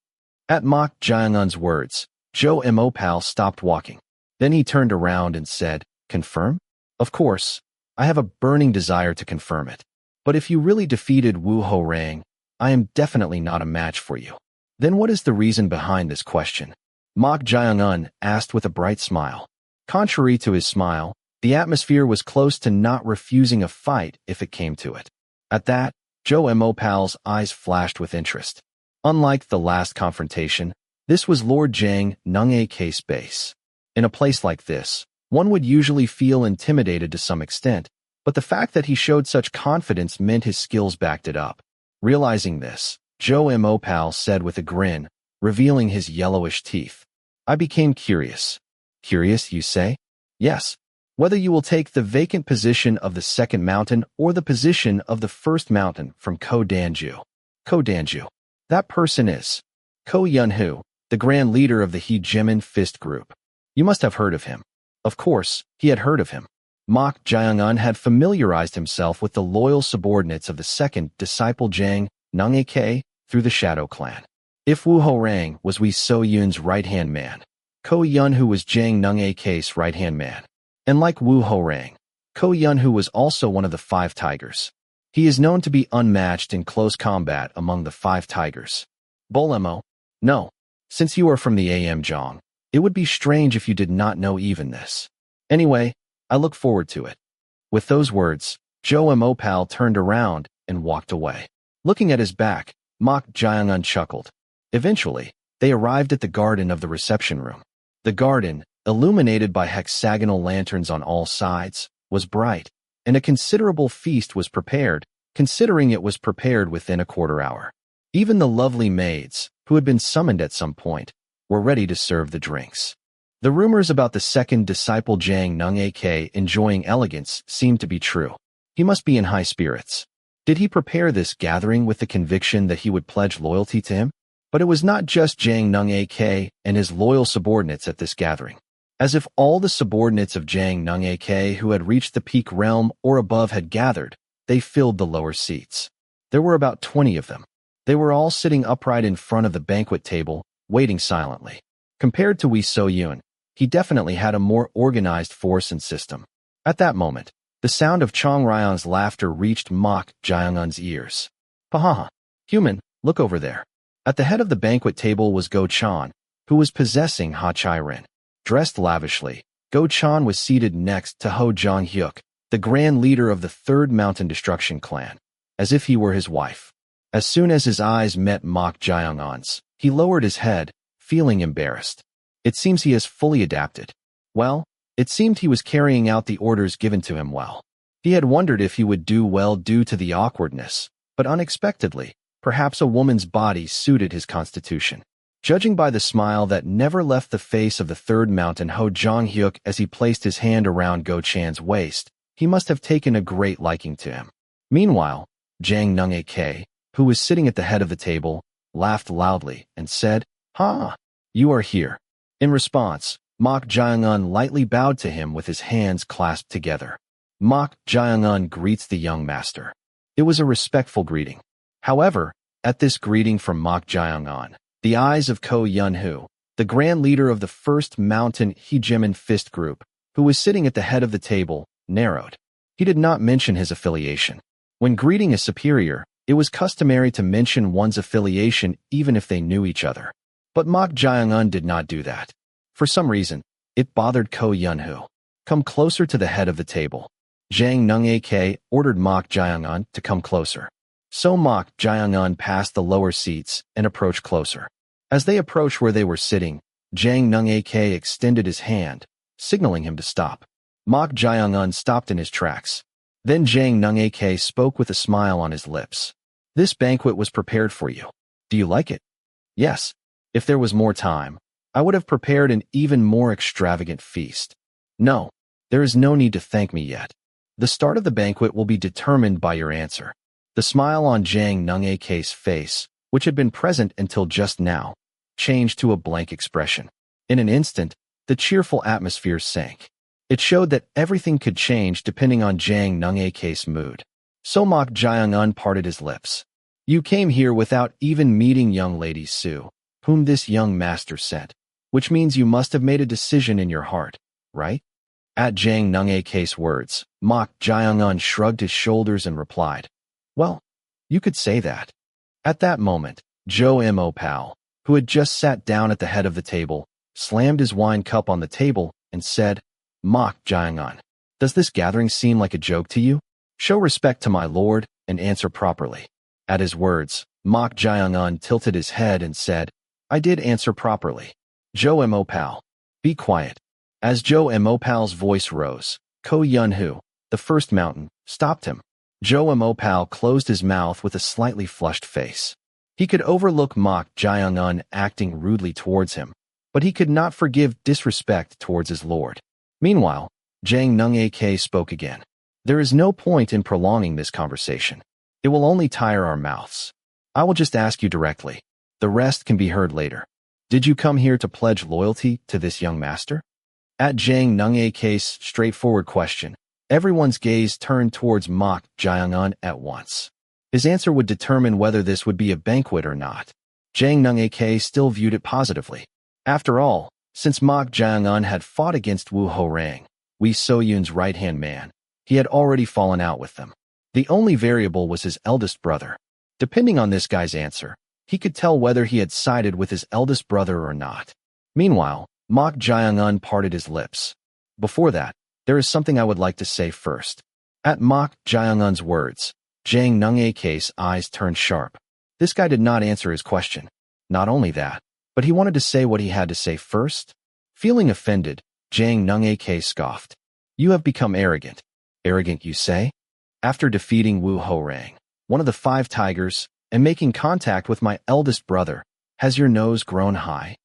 At Mok Jaeung-un's words, Jo Mo-pal stopped walking. Then he turned around and said, Confirm? Of course, I have a burning desire to confirm it. But if you really defeated Woo Ho-rang, I am definitely not a match for you. Then what is the reason behind this question? Mok Jaeung-un asked with a bright smile. Contrary to his smile, the atmosphere was close to not refusing a fight if it came to it. At that, Jo Mo-pal's eyes flashed with interest. Unlike the last confrontation, this was Lord Jang Nung-ak's base. In a place like this, one would usually feel intimidated to some extent, but the fact that he showed such confidence meant his skills backed it up. Realizing this, Jo Mo-pal said with a grin, revealing his yellowish teeth. I became curious. Curious, you say? Yes. Whether you will take the vacant position of the second mountain or the position of the first mountain from Ko Danju. Ko Danju. That person is Ko Yun-hoo, the grand leader of the Heejimin Fist group. You must have heard of him. Of course, he had heard of him. Mok Jaeung-un had familiarized himself with the loyal subordinates of the second disciple Jang Nung-ak through the Shadow Clan. If Woo Ho-rang was Wee So-yoon's right-hand man, Ko Yun-hoo was Jang Nung-ak's right-hand man. And like Woo Ho-rang, Ko Yun-hoo was also one of the 5 tigers. He is known to be unmatched in close combat among the 5 tigers. Bolemo, no. Since you are from the Amjong, it would be strange if you did not know even this. Anyway, I look forward to it. With those words, Jo Mo-pal turned around and walked away. Looking at his back, Mok Jaeung-un chuckled. Eventually, they arrived at the garden of the reception room. The garden, illuminated by hexagonal lanterns on all sides, was bright, and a considerable feast was prepared, considering it was prepared within a quarter hour. Even the lovely maids, who had been summoned at some point, were ready to serve the drinks. The rumors about the second disciple Jang Nung-ak enjoying elegance seemed to be true. He must be in high spirits. Did he prepare this gathering with the conviction that he would pledge loyalty to him? But it was not just Jang Nung-ak and his loyal subordinates at this gathering. As if all the subordinates of Jang Nung-ak who had reached the peak realm or above had gathered, they filled the lower seats. There were about 20 of them. They were all sitting upright in front of the banquet table, waiting silently. Compared to Wee So-yoon, he definitely had a more organized force and system. At that moment, the sound of Chong Ryan's laughter reached Mok Jaeung-un's ears. Pahaha. Human, look over there. At the head of the banquet table was Go Chan, who was possessing Ha Chai-rin. Dressed lavishly, Go Chan was seated next to Ho Jong-hyuk, the grand leader of the Third Mountain Destruction Clan, as if he were his wife. As soon as his eyes met Mok Jae-on's, he lowered his head, feeling embarrassed. It seems he has fully adapted. Well, it seemed he was carrying out the orders given to him well. He had wondered if he would do well due to the awkwardness, but unexpectedly, perhaps a woman's body suited his constitution. Judging by the smile that never left the face of the Third Mountain Ho Jong-hyuk as he placed his hand around Go Chan's waist, he must have taken a great liking to him. Meanwhile, Jang Nung-ak, who was sitting at the head of the table, laughed loudly and said, "Ha! You are here." In response, Mok Jae-on lightly bowed to him with his hands clasped together. Mok Jae-on greets the young master. It was a respectful greeting. However, at this greeting from Mok Jae-on, the eyes of Ko Yun-hoo, the grand leader of the First Mountain Hegemon Fist Group, who was sitting at the head of the table, narrowed. He did not mention his affiliation. When greeting a superior, it was customary to mention one's affiliation even if they knew each other. But Mok Jae-on did not do that. For some reason, it bothered Ko Yun-hoo. Come closer to the head of the table. Jang Nung-ak ordered Mok Jae-on to come closer. So Mok Jae-on passed the lower seats and approached closer. As they approached where they were sitting, Jang Nung-ak extended his hand, signaling him to stop. Mok Jae-on stopped in his tracks. Then Jang Nung-ak spoke with a smile on his lips. "This banquet was prepared for you. Do you like it?" "Yes. If there was more time, I would have prepared an even more extravagant feast." "No, there is no need to thank me yet. The start of the banquet will be determined by your answer." The smile on Jang Nung-ak's face, which had been present until just now, changed to a blank expression. In an instant, the cheerful atmosphere sank. It showed that everything could change depending on Jang Nung-ak's mood. So Mok Jae-on parted his lips. "You came here without even meeting young lady Sue, whom this young master sent, which means you must have made a decision in your heart, right?" At Jang Nung-ak's words, Mok Jae-on shrugged his shoulders and replied, "Well, you could say that." At that moment, Jo Mo Pal, who had just sat down at the head of the table, slammed his wine cup on the table and said, "Mok Jae-on, does this gathering seem like a joke to you? Show respect to my lord and answer properly." At his words, Mok Jae-on tilted his head and said, "I did answer properly." Jo Mo Pal, be quiet. As Jo Mo Pal's voice rose, Ko Yun-hoo, the First Mountain, stopped him. Jo Mo Pal closed his mouth with a slightly flushed face. He could overlook Mok Jae-on acting rudely towards him, but he could not forgive disrespect towards his lord. Meanwhile, Jang Nung-ak spoke again. "There is no point in prolonging this conversation. It will only tire our mouths. I will just ask you directly. The rest can be heard later. Did you come here to pledge loyalty to this young master?" At Jang Nung-ak's straightforward question, everyone's gaze turned towards Mok Jae-on at once. His answer would determine whether this would be a banquet or not. Jang Nung-ak still viewed it positively. After all, since Mok Jae-on had fought against Woo Ho-rang, Wee So-yoon's right-hand man, he had already fallen out with them. The only variable was his eldest brother. Depending on this guy's answer, he could tell whether he had sided with his eldest brother or not. Meanwhile, Mok Jae-on parted his lips. "Before that, there is something I would like to say first." At Mok Jae-on's words, Jang Nung-ak's eyes turned sharp. This guy did not answer his question. Not only that, but he wanted to say what he had to say first. Feeling offended, Jang Nung-ak scoffed. "You have become arrogant." "Arrogant, you say?" "After defeating Woo Ho-rang, one of the 5 tigers, and making contact with my eldest brother, has your nose grown high?"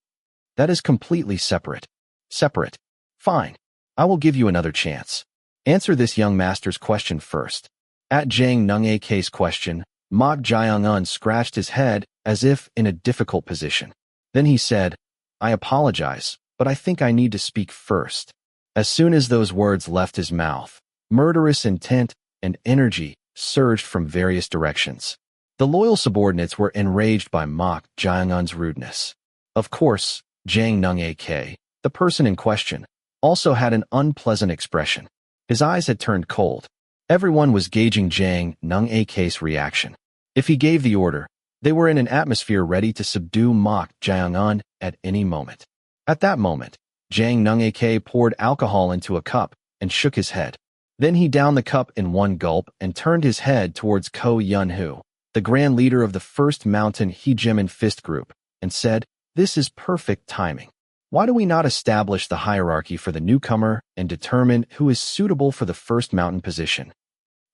"That is completely separate." "Separate? Fine. I will give you another chance. Answer this young master's question first." At Jang Nung-ak's question, Mok Jae-on scratched his head as if in a difficult position. Then he said, "I apologize, but I think I need to speak first." As soon as those words left his mouth, murderous intent and energy surged from various directions. The loyal subordinates were enraged by Mok Jae-on's rudeness. Of course, Jang Nung-ak, the person in question, also had an unpleasant expression. His eyes had turned cold. Everyone was gauging Jang Nung-ak's reaction. If he gave the order, they were in an atmosphere ready to subdue Mok Jae-on at any moment. At that moment, Jang Nung-ak poured alcohol into a cup and shook his head. Then he downed the cup in one gulp and turned his head towards Ko Yun-hoo, the grand leader of the First Mountain Heejim and Fist group, and said, "This is perfect timing. Why do we not establish the hierarchy for the newcomer and determine who is suitable for the First Mountain position?"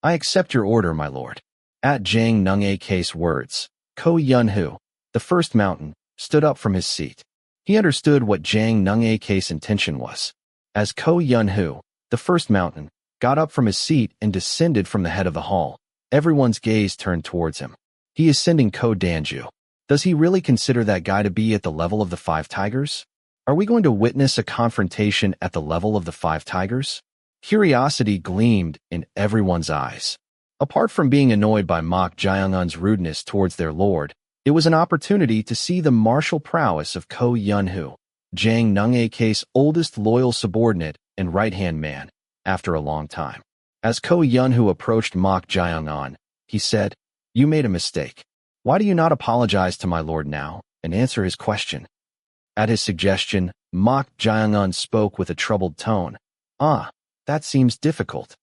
"I accept your order, my lord." At Jang Nung-ak's words, Ko Yun-hoo, the First Mountain, stood up from his seat. He understood what Jang Nung-ak's intention was. As Ko Yun-hoo, the First Mountain, got up from his seat and descended from the head of the hall, everyone's gaze turned towards him. He is sending Ko Danju. Does he really consider that guy to be at the level of the Five Tigers? Are we going to witness a confrontation at the level of the Five Tigers? Curiosity gleamed in everyone's eyes. Apart from being annoyed by Mok Jae-un's rudeness towards their lord, it was an opportunity to see the martial prowess of Ko Yun-hoo, Jang Nung-ak's oldest loyal subordinate and right-hand man, after a long time. As Ko Yun-hoo approached Mok Jae-un, he said, "You made a mistake. Why do you not apologize to my lord now and answer his question?" At his suggestion, Mok Jae-un spoke with a troubled tone. That seems difficult."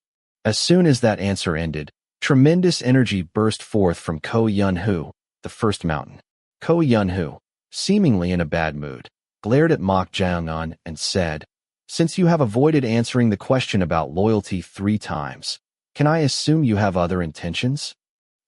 As soon as that answer ended, tremendous energy burst forth from Ko Yun-hoo, the First Mountain. Ko Yun-hoo, seemingly in a bad mood, glared at Mok Jae-un and said, "Since you have avoided answering the question about loyalty 3 times, can I assume you have other intentions?"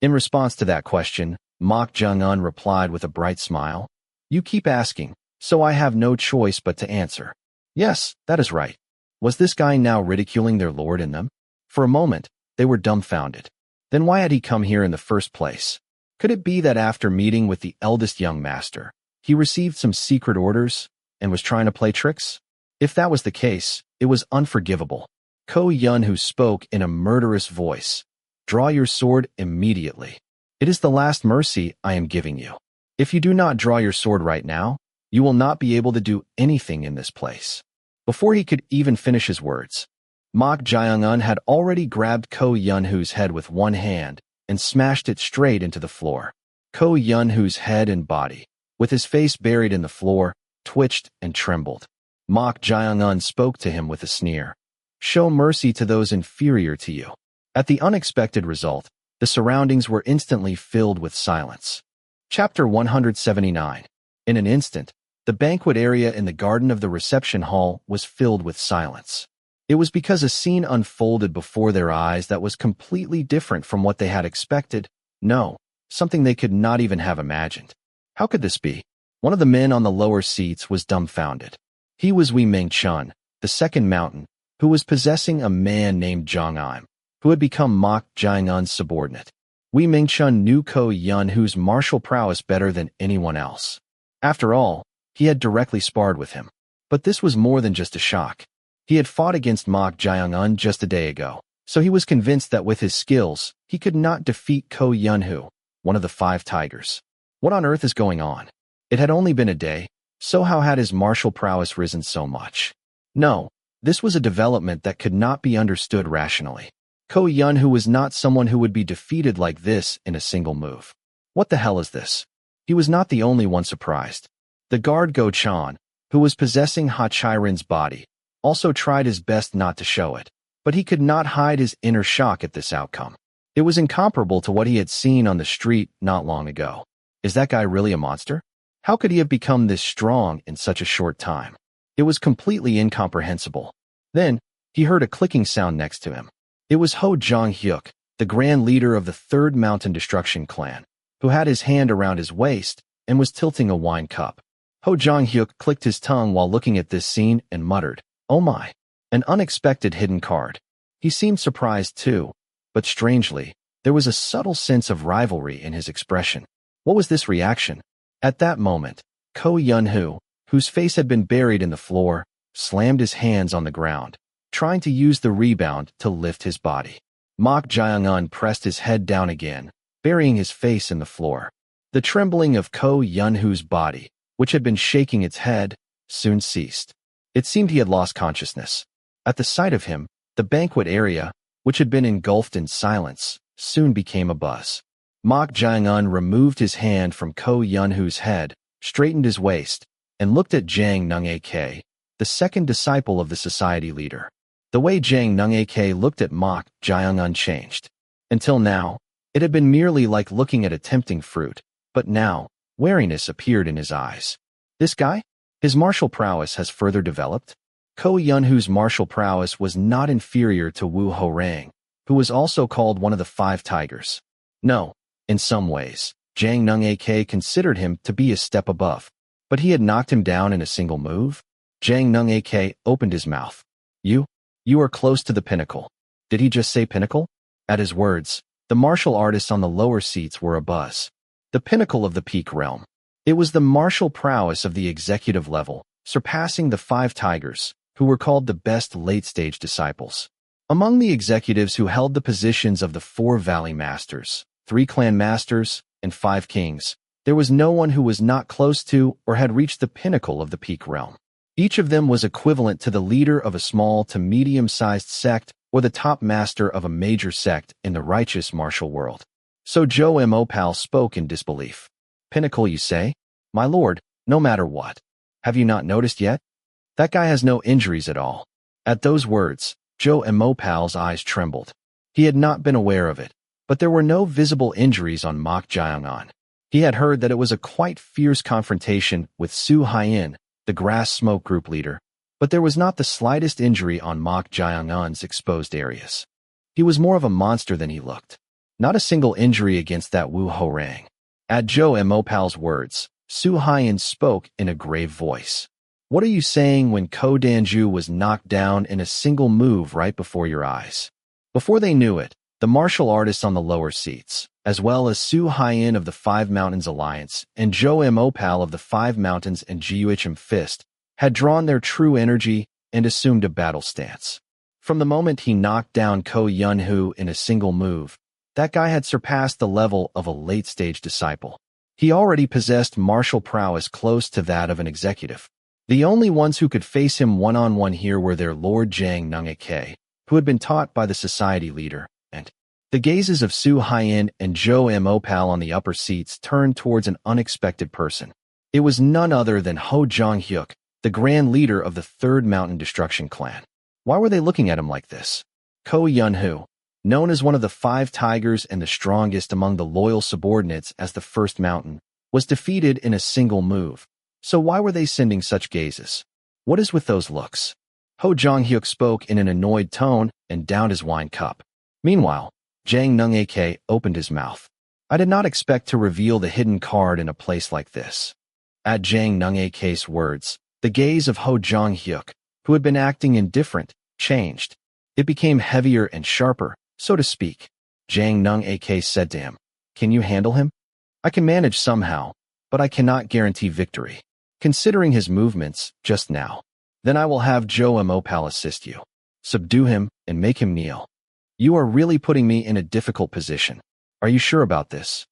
In response to that question, Mok Jae-un replied with a bright smile, "You keep asking, so I have no choice but to answer. Yes, that is right." Was this guy now ridiculing their lord in them? For a moment, they were dumbfounded. Then why had he come here in the first place? Could it be that after meeting with the eldest young master, he received some secret orders and was trying to play tricks? If that was the case, it was unforgivable. Ko Yun-hoo spoke in a murderous voice. "Draw your sword immediately. It is the last mercy I am giving you. If you do not draw your sword right now, you will not be able to do anything in this place." Before he could even finish his words, Mok Jae-un had already grabbed Ko Yun-hoo's head with one hand and smashed it straight into the floor. Ko Yun-hoo's head and body, with his face buried in the floor, twitched and trembled. Mok Jae-un spoke to him with a sneer. "Show mercy to those inferior to you." At the unexpected result, the surroundings were instantly filled with silence. Chapter 179. In an instant, the banquet area in the garden of the reception hall was filled with silence. It was because a scene unfolded before their eyes that was completely different from what they had expected. No, something they could not even have imagined. How could this be? One of the men on the lower seats was dumbfounded. He was Wei Ming-chun, the Second Mountain, who was possessing a man named Jong Im, who had become Mok Jae-un's subordinate. Wei Ming-chun knew Ko Yun-hoo's martial prowess better than anyone else. After all, he had directly sparred with him. But this was more than just a shock. He had fought against Mok Jae-un just a day ago, so he was convinced that with his skills, he could not defeat Ko Yun-hoo, one of the Five Tigers. What on earth is going on? It had only been a day, so how had his martial prowess risen so much? No, this was a development that could not be understood rationally. Ko Yun-hoo was not someone who would be defeated like this in a single move. What the hell is this? He was not the only one surprised. The guard Go-chan, who was possessing Ha Chai-rin's body, also tried his best not to show it, but he could not hide his inner shock at this outcome. It was incomparable to what he had seen on the street not long ago. Is that guy really a monster? How could he have become this strong in such a short time? It was completely incomprehensible. Then, he heard a clicking sound next to him. It was Ho Jong-hyuk, the grand leader of the Third Mountain Destruction clan, who had his hand around his waist and was tilting a wine cup. Ho Jong-hyuk clicked his tongue while looking at this scene and muttered, "Oh my, an unexpected hidden card." He seemed surprised too, but strangely, there was a subtle sense of rivalry in his expression. What was this reaction? At that moment, Ko Yun-hoo, whose face had been buried in the floor, slammed his hands on the ground, trying to use the rebound to lift his body. Mok Jae-un pressed his head down again, burying his face in the floor. The trembling of Ko Yun-hoo's body, which had been shaking its head, soon ceased. It seemed he had lost consciousness. At the sight of him, the banquet area, which had been engulfed in silence, soon became abuzz. Mok Jae-un removed his hand from Ko Yun-hoo's head, straightened his waist, and looked at Jang Nung-ak, the second disciple of the society leader. The way Jang Nung-ak looked at Mok Jaeung changed. Until now, it had been merely like looking at a tempting fruit, but now, wariness appeared in his eyes. This guy? His martial prowess has further developed? Ko Yunhu's martial prowess was not inferior to Wu Horang, who was also called one of the five tigers. No, in some ways, Jang Nung-ak considered him to be a step above, but he had knocked him down in a single move. Jang Nung-ak opened his mouth. You are close to the pinnacle. Did he just say pinnacle? At his words, the martial artists on the lower seats were abuzz. The pinnacle of the peak realm. It was the martial prowess of the executive level, surpassing the five tigers, who were called the best late-stage disciples. Among the executives who held the positions of the 4 Valley Masters, 3 Clan Masters, and 5 Kings, there was no one who was not close to or had reached the pinnacle of the peak realm. Each of them was equivalent to the leader of a small to medium-sized sect or the top master of a major sect in the righteous martial world. So Zhou Mopal spoke in disbelief. Pinnacle, you say? My lord, no matter what. Have you not noticed yet? That guy has no injuries at all. At those words, Zhou Mopal's eyes trembled. He had not been aware of it, but there were no visible injuries on Mok Jaeung. He had heard that it was a quite fierce confrontation with Su Haiyan, the grass smoke group leader, but there was not the slightest injury on Mok Jaeung's exposed areas. He was more of a monster than he looked. Not a single injury against that Wu Horang. At Zhou Mopal's words, Su Haiyan spoke in a grave voice. What are you saying when Ko Danju was knocked down in a single move right before your eyes? Before they knew it, the martial artists on the lower seats, as well as Su Haiyan of the Five Mountains Alliance and Zhou Mopal of the Five Mountains and Jiuichim Fist, had drawn their true energy and assumed a battle stance. From the moment he knocked down Ko Yunhu in a single move, that guy had surpassed the level of a late-stage disciple. He already possessed martial prowess close to that of an executive. The only ones who could face him one-on-one here were their Lord Jang Nung-ak, who had been taught by the society leader, and the gazes of Su Haiyan and Zhou Mopal on the upper seats turned towards an unexpected person. It was none other than Ho Jong-hyuk, the grand leader of the Third Mountain Destruction Clan. Why were they looking at him like this? Ko Yunhu, known as one of the 5 tigers and the strongest among the loyal subordinates as the First Mountain, was defeated in a single move. So why were they sending such gazes? What is with those looks? Ho Jong-hyuk spoke in an annoyed tone and downed his wine cup. Meanwhile, Jang Nung-ak opened his mouth. I did not expect to reveal the hidden card in a place like this. At Jang Nung-ak's words, the gaze of Ho Jong-hyuk, who had been acting indifferent, changed. It became heavier and sharper, so to speak. Jang Nung-ak said to him, Can you handle him? I can manage somehow, but I cannot guarantee victory. Considering his movements just now, then I will have Zhou Mopal assist you. Subdue him and make him kneel. You are really putting me in a difficult position. Are you sure about this?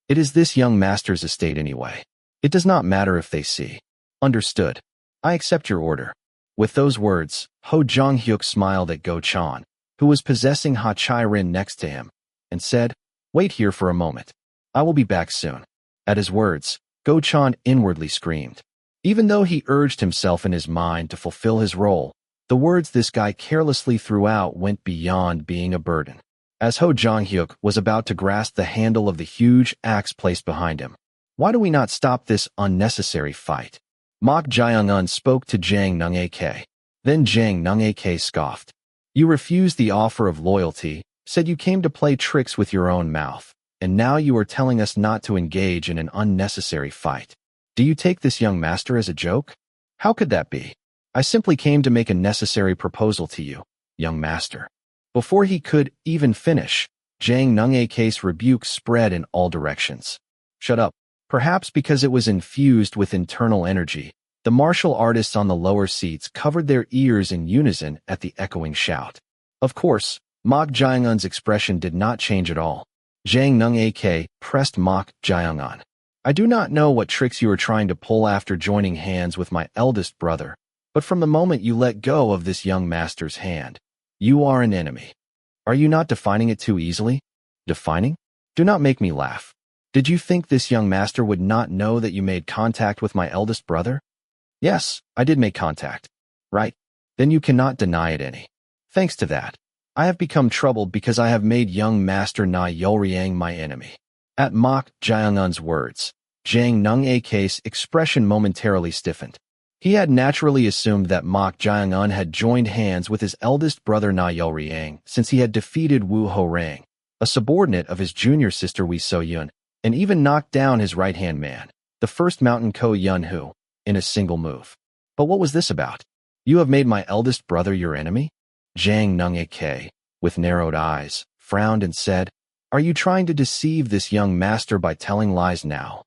It is this young master's estate anyway. It does not matter if they see. Understood. I accept your order. With those words, Ho Jong-hyuk smiled at Go Chan, who was possessing Ha Chai-rin next to him, and said, Wait here for a moment. I will be back soon. At his words, Go Chan inwardly screamed. Even though he urged himself in his mind to fulfill his role, the words this guy carelessly threw out went beyond being a burden. As Ho Jong-hyuk was about to grasp the handle of the huge axe placed behind him, why do we not stop this unnecessary fight? Mok Jaeung spoke to Jang Nung-ak. Then Jang Nung-ak scoffed. You refused the offer of loyalty, said you came to play tricks with your own mouth, and now you are telling us not to engage in an unnecessary fight. Do you take this young master as a joke? How could that be? I simply came to make a necessary proposal to you, young master. Before he could even finish, Jang Nung-ak's rebuke spread in all directions. Shut up. Perhaps because it was infused with internal energy, the martial artists on the lower seats covered their ears in unison at the echoing shout. Of course, Mok Jaeung's expression did not change at all. Jang Nung-ak pressed Mok Jaeung. I do not know what tricks you are trying to pull after joining hands with my eldest brother, but from the moment you let go of this young master's hand, you are an enemy. Are you not defining it too easily? Defining? Do not make me laugh. Did you think this young master would not know that you made contact with my eldest brother? Yes, I did make contact. right? Then you cannot deny it any. Thanks to that, I have become troubled because I have made young Master Na Yolriang my enemy. At Mok Jiangun's words, Jiang Nung-ak's expression momentarily stiffened. He had naturally assumed that Mok Jiangun had joined hands with his eldest brother Na Yolriang since he had defeated Wu Horang, a subordinate of his junior sister Wei So-yun, and even knocked down his right-hand man, the first mountain Ko Yun-hu, in a single move. But what was this about? You have made my eldest brother your enemy? Jiang Nung-ak, with narrowed eyes, frowned and said, Are you trying to deceive this young master by telling lies now?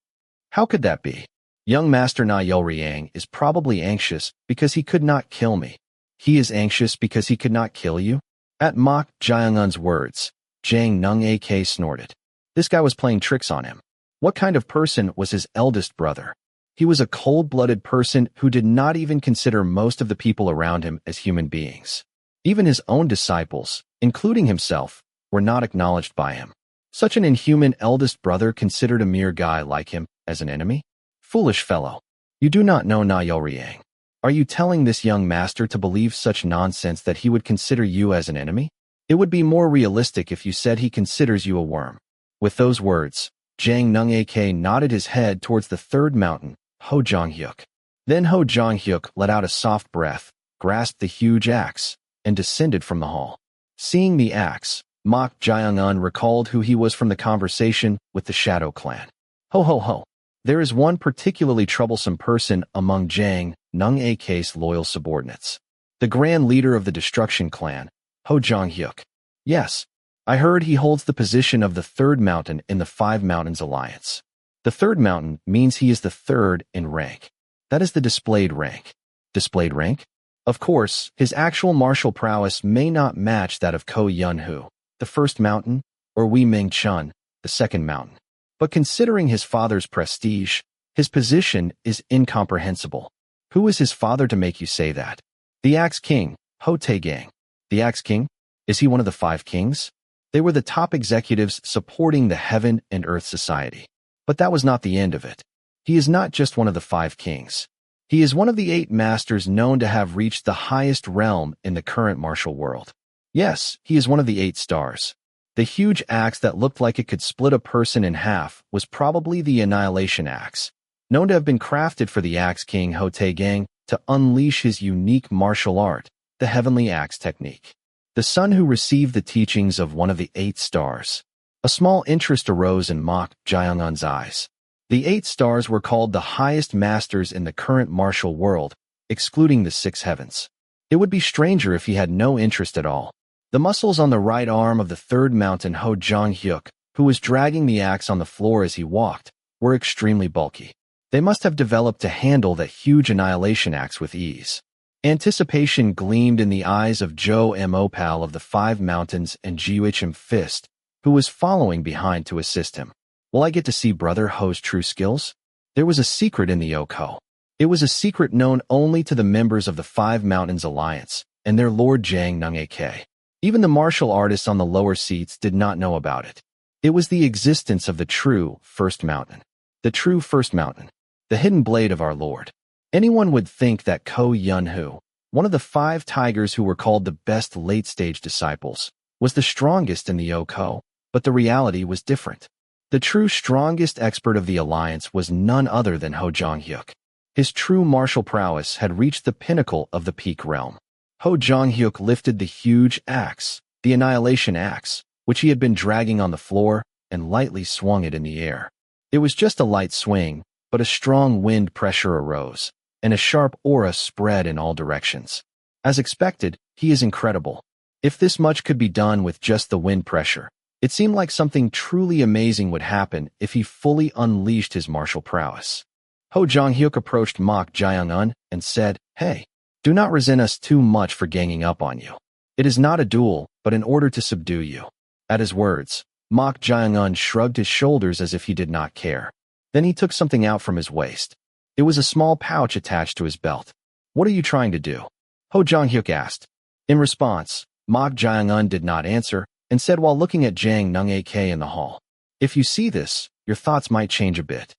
How could that be? Young Master Na Yolriang is probably anxious because he could not kill me. He is anxious because he could not kill you? At Mok Jiangun's words, Jiang Nung-ak snorted. This guy was playing tricks on him. What kind of person was his eldest brother? He was a cold-blooded person who did not even consider most of the people around him as human beings. Even his own disciples, including himself, were not acknowledged by him. Such an inhuman eldest brother considered a mere guy like him as an enemy? Foolish fellow. You do not know Na Yolriang. Are you telling this young master to believe such nonsense that he would consider you as an enemy? It would be more realistic if you said he considers you a worm. With those words, Jiang Nung-ak nodded his head towards the third mountain, Ho Jong-hyuk. Then Ho Jong-hyuk let out a soft breath, grasped the huge axe, and descended from the hall. Seeing the axe, Mok Jiangun recalled who he was from the conversation with the Shadow Clan. Ho ho ho. There is one particularly troublesome person among Jiang Nung-ak's loyal subordinates. The grand leader of the Destruction Clan, Ho Jong-hyuk. Yes, I heard he holds the position of the third mountain in the Five Mountains Alliance. The third mountain means he is the third in rank. That is the displayed rank. Displayed rank? Of course, his actual martial prowess may not match that of Ko Yun-hu, the first mountain, or Wei Ming-chun, the second mountain. But considering his father's prestige, his position is incomprehensible. Who is his father to make you say that? The Axe King, Ho Tae-gang. The Axe King? Is he one of the five kings? They were the top executives supporting the Heaven and Earth Society. But that was not the end of it. He is not just one of the five kings. He is one of the 8 masters known to have reached the highest realm in the current martial world. Yes, he is one of the 8 stars. The huge axe that looked like it could split a person in half was probably the Annihilation Axe, known to have been crafted for the Axe King Ho Tae-gang to unleash his unique martial art, the Heavenly Axe Technique. The son who received the teachings of one of the 8 stars. A small interest arose in Mok Jiangun's eyes. The 8 stars were called the highest masters in the current martial world, excluding the 6 heavens. It would be stranger if he had no interest at all. The muscles on the right arm of the third mountain Ho Jong-hyuk, who was dragging the axe on the floor as he walked, were extremely bulky. They must have developed to handle that huge annihilation axe with ease. Anticipation gleamed in the eyes of Zhou Mopal of the Five Mountains and Jiuichim Fist, who was following behind to assist him. Will I get to see Brother Ho's true skills? There was a secret in the Yoko. It was a secret known only to the members of the Five Mountains Alliance and their Lord Jiang Nung-ak. Even the martial artists on the lower seats did not know about it. It was the existence of the true First Mountain. The true First Mountain. The hidden blade of our Lord. Anyone would think that Ko Yun-hu, one of the 5 tigers who were called the best late-stage disciples, was the strongest in the Yoko, but the reality was different. The true strongest expert of the alliance was none other than Ho Jong-hyuk. His true martial prowess had reached the pinnacle of the peak realm. Ho Jong-hyuk lifted the huge axe, the Annihilation Axe, which he had been dragging on the floor, and lightly swung it in the air. It was just a light swing, but a strong wind pressure arose, and a sharp aura spread in all directions. As expected, he is incredible. If this much could be done with just the wind pressure, it seemed like something truly amazing would happen if he fully unleashed his martial prowess. Ho Jong-hyuk approached Mok Jiangun and said, Hey, do not resent us too much for ganging up on you. It is not a duel, but in order to subdue you. At his words, Mok Jiangun shrugged his shoulders as if he did not care. Then he took something out from his waist. It was a small pouch attached to his belt. What are you trying to do? Ho Jong-hyuk asked. In response, Mok Jiangun did not answer and said while looking at Jiang Nung-ak in the hall, If you see this, your thoughts might change a bit.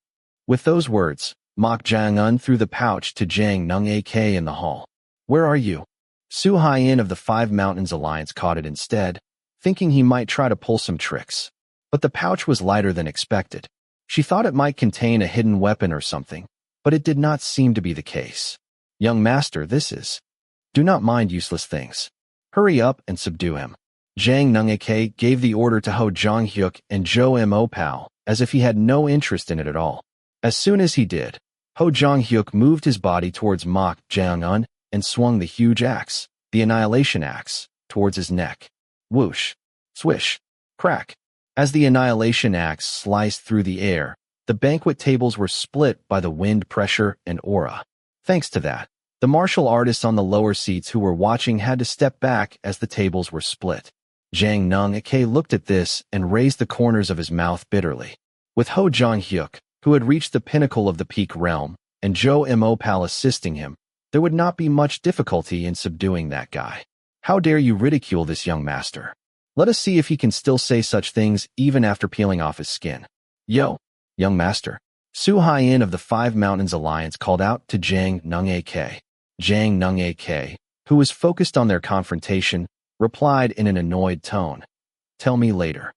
With those words, Mok Jiangun threw the pouch to Jiang Nung-ak in the hall. Where are you? Su Haiyan of the Five Mountains Alliance caught it instead, thinking he might try to pull some tricks. But the pouch was lighter than expected. She thought it might contain a hidden weapon or something, but it did not seem to be the case. Young master, this is. Do not mind useless things. Hurry up and subdue him. Zhang Nungake gave the order to Ho Jong-hyuk and Zhou Mo Pao, as if he had no interest in it at all. As soon as he did, Ho Jong-hyuk moved his body towards Mok Jang-un and swung the huge axe, the Annihilation Axe, towards his neck. Whoosh, swish, crack. As the Annihilation Axe sliced through the air, the banquet tables were split by the wind pressure and aura. Thanks to that, the martial artists on the lower seats who were watching had to step back as the tables were split. Zhang Nung-ake looked at this and raised the corners of his mouth bitterly. With Ho Jong-hyuk, who had reached the pinnacle of the peak realm, and Zhou Mo Pal assisting him, there would not be much difficulty in subduing that guy. How dare you ridicule this young master? Let us see if he can still say such things even after peeling off his skin. Yo, young master. Su Haiyan of the Five Mountains Alliance called out to Zhang Nung-ake. Zhang Nung-ake, who was focused on their confrontation, replied in an annoyed tone. Tell me later.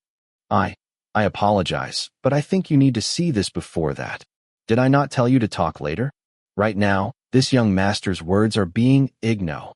I apologize, but I think you need to see this before that. Did I not tell you to talk later? Right now, this young master's words are being igno.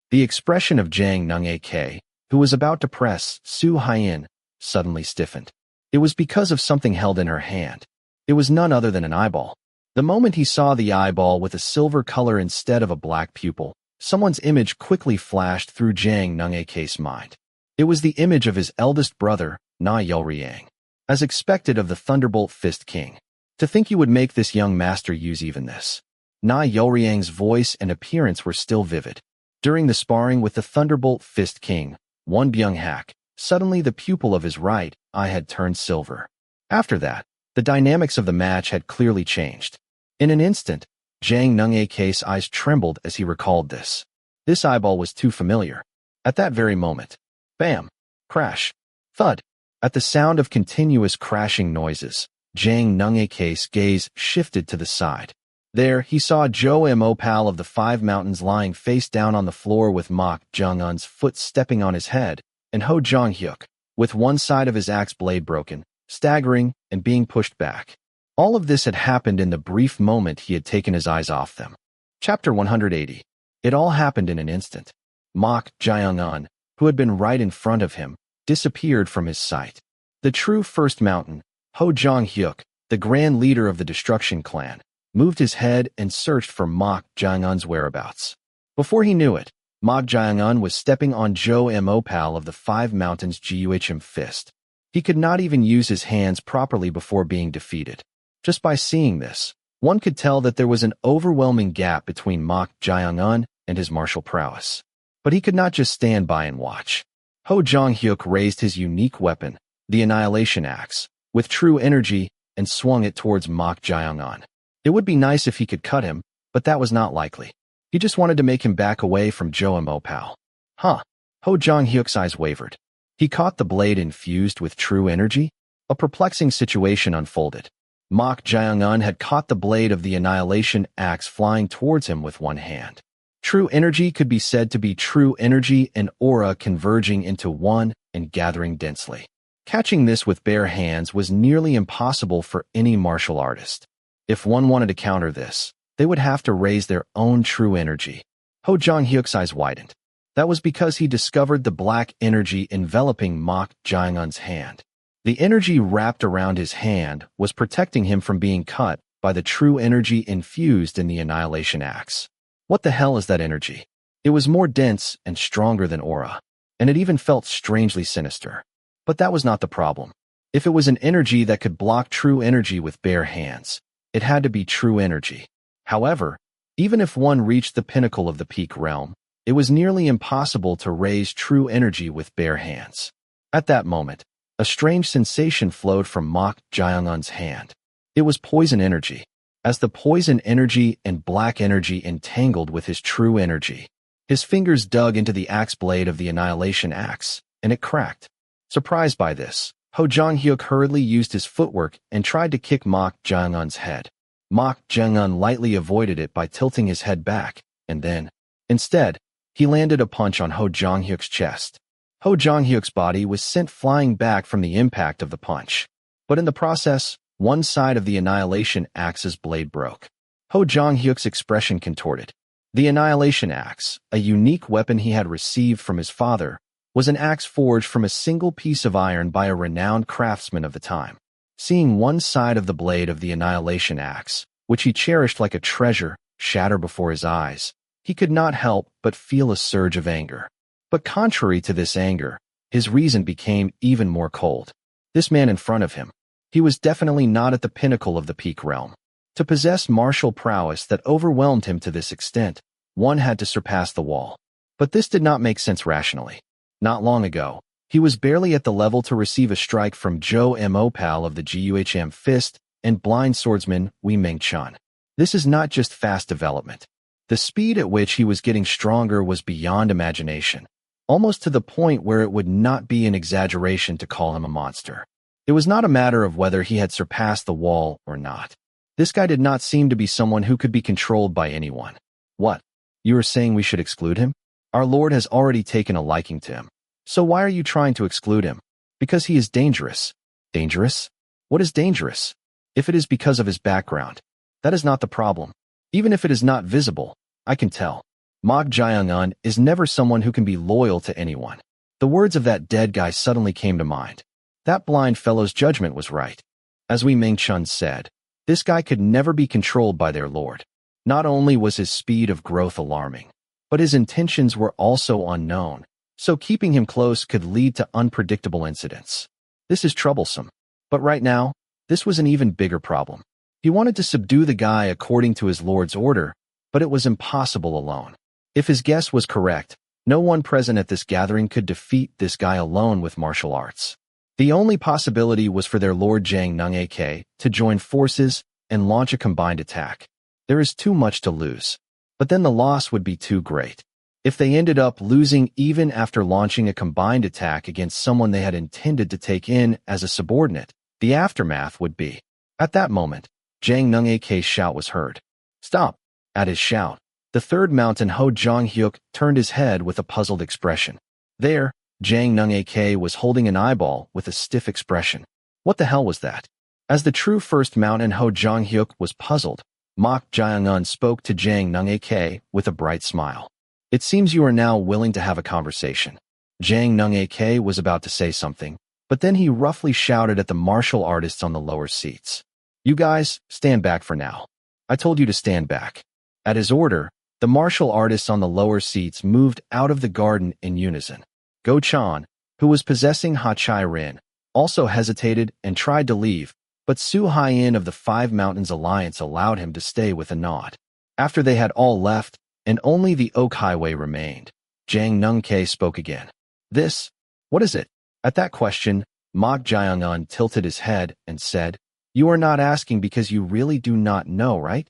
The expression of Zhang Nung-ake, who was about to press Su Haiyan, suddenly stiffened. It was because of something held in her hand. It was none other than an eyeball. The moment he saw the eyeball with a silver color instead of a black pupil, someone's image quickly flashed through Zhang Nung-ake's mind. It was the image of his eldest brother, Na Yelriang. As expected of the Thunderbolt Fist King. To think you would make this young master use even this. Na Yelriang's voice and appearance were still vivid. During the sparring with the Thunderbolt Fist King, Won Byung-hak, suddenly the pupil of his right eye had turned silver. After that, the dynamics of the match had clearly changed. In an instant, Zhang Nung-ake's eyes trembled as he recalled this. This eyeball was too familiar. At that very moment, bam, crash, thud. At the sound of continuous crashing noises, Zhang Nung-ake's gaze shifted to the side. There, he saw Zhou Mo Pal of the Five Mountains lying face down on the floor with Mok Jang-un's foot stepping on his head, and Ho Jong-hyuk, with one side of his axe blade broken, staggering and being pushed back. All of this had happened in the brief moment he had taken his eyes off them. Chapter 180. It all happened in an instant. Mok Jang-un, who had been right in front of him, disappeared from his sight. The true First Mountain, Ho Jong-hyuk, the grand leader of the Destruction Clan, moved his head and searched for Mok Jang-un's whereabouts. Before he knew it, Mok Jang-un was stepping on Zhou Mo Pal of the Five Mountains Guhm fist. He could not even use his hands properly before being defeated. Just by seeing this, one could tell that there was an overwhelming gap between Mok Jang-un and his martial prowess. But he could not just stand by and watch. Ho Jong-hyuk raised his unique weapon, the Annihilation Axe, with true energy and swung it towards Mok Jang-un. It would be nice if he could cut him, but that was not likely. He just wanted to make him back away from Zhou Mo Pal. Huh. Ho Jong-hyuk's eyes wavered. He caught the blade infused with true energy? A perplexing situation unfolded. Mok Jang-un had caught the blade of the Annihilation Axe flying towards him with one hand. True energy could be said to be true energy and aura converging into one and gathering densely. Catching this with bare hands was nearly impossible for any martial artist. If one wanted to counter this, they would have to raise their own true energy. Ho Jong-hyuk's eyes widened. That was because he discovered the black energy enveloping Mok Jang-un's hand. The energy wrapped around his hand was protecting him from being cut by the true energy infused in the Annihilation Axe. What the hell is that energy? It was more dense and stronger than aura, and it even felt strangely sinister. But that was not the problem. If it was an energy that could block true energy with bare hands, it had to be true energy. However, even if one reached the pinnacle of the peak realm, it was nearly impossible to raise true energy with bare hands. At that moment, a strange sensation flowed from Mok Jang-un's hand. It was poison energy. As the poison energy and black energy entangled with his true energy, his fingers dug into the axe blade of the Annihilation Axe, and it cracked. Surprised by this, Ho Jong-hyuk hurriedly used his footwork and tried to kick Mok Jang-un's head. Mok Jang-un lightly avoided it by tilting his head back, and then, Instead, he landed a punch on Ho Jong-hyuk's chest. Ho Jong-hyuk's body was sent flying back from the impact of the punch. But in the process, one side of the Annihilation Axe's blade broke. Ho Jong-hyuk's expression contorted. The Annihilation Axe, a unique weapon he had received from his father, was an axe forged from a single piece of iron by a renowned craftsman of the time. Seeing one side of the blade of the Annihilation Axe, which he cherished like a treasure, shatter before his eyes, he could not help but feel a surge of anger. But contrary to this anger, his reason became even more cold. This man in front of him, he was definitely not at the pinnacle of the peak realm. To possess martial prowess that overwhelmed him to this extent, one had to surpass the wall. But this did not make sense rationally. Not long ago, he was barely at the level to receive a strike from Zhou Mopal of the GUHM Fist and blind swordsman Wei Ming-chun. This is not just fast development. The speed at which he was getting stronger was beyond imagination, almost to the point where it would not be an exaggeration to call him a monster. It was not a matter of whether he had surpassed the wall or not. This guy did not seem to be someone who could be controlled by anyone. What? You are saying we should exclude him? Our Lord has already taken a liking to him. So why are you trying to exclude him? Because he is dangerous. Dangerous? What is dangerous? If it is because of his background, that is not the problem. Even if it is not visible, I can tell. Mok Jae-un is never someone who can be loyal to anyone. The words of that dead guy suddenly came to mind. That blind fellow's judgment was right. As Wei Ming-chun said, this guy could never be controlled by their lord. Not only was his speed of growth alarming, but his intentions were also unknown, so keeping him close could lead to unpredictable incidents. This is troublesome. But right now, this was an even bigger problem. He wanted to subdue the guy according to his lord's order, but it was impossible alone. If his guess was correct, no one present at this gathering could defeat this guy alone with martial arts. The only possibility was for their lord Jang Nung-ak to join forces and launch a combined attack. There is too much to lose. But then the loss would be too great. If they ended up losing even after launching a combined attack against someone they had intended to take in as a subordinate, the aftermath would be. At that moment, Jang Nung-ak's shout was heard. Stop! At his shout, the third mountain Ho Jong-hyuk turned his head with a puzzled expression. There, Jang Nung-ak was holding an eyeball with a stiff expression. What the hell was that? As the true first mountain Ho Jong-hyuk was puzzled, Mok Jae-un spoke to Jang Nung-ak with a bright smile. It seems you are now willing to have a conversation. Jang Nung-ak was about to say something, but then he roughly shouted at the martial artists on the lower seats. You guys, stand back for now. I told you to stand back. At his order, the martial artists on the lower seats moved out of the garden in unison. Go Chan, who was possessing Ha Chai Rin, also hesitated and tried to leave, but Su Haiyan of the Five Mountains Alliance allowed him to stay with a nod. After they had all left, and only the Oak Highway remained, Jang Nung-ak spoke again. This? What is it? At that question, Mok Jae-un tilted his head and said, You are not asking because you really do not know, right?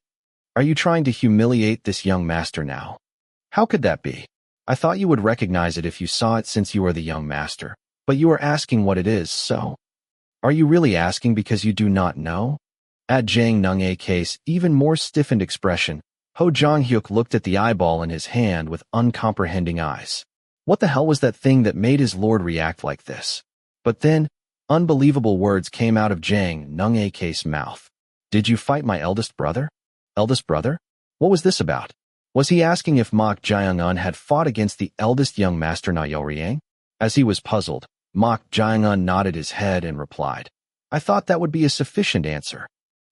Are you trying to humiliate this young master now? How could that be? I thought you would recognize it if you saw it since you are the young master, but you are asking what it is, so? Are you really asking because you do not know? At Jang Nung-ak's even more stiffened expression, Ho Jong-hyuk looked at the eyeball in his hand with uncomprehending eyes. What the hell was that thing that made his lord react like this? But then, unbelievable words came out of Jang Nung-ak's mouth. Did you fight my eldest brother? Eldest brother? What was this about? Was he asking if Mok Jae-un had fought against the eldest young master Na-yo-riang? As he was puzzled, Mok Jae-un nodded his head and replied, I thought that would be a sufficient answer.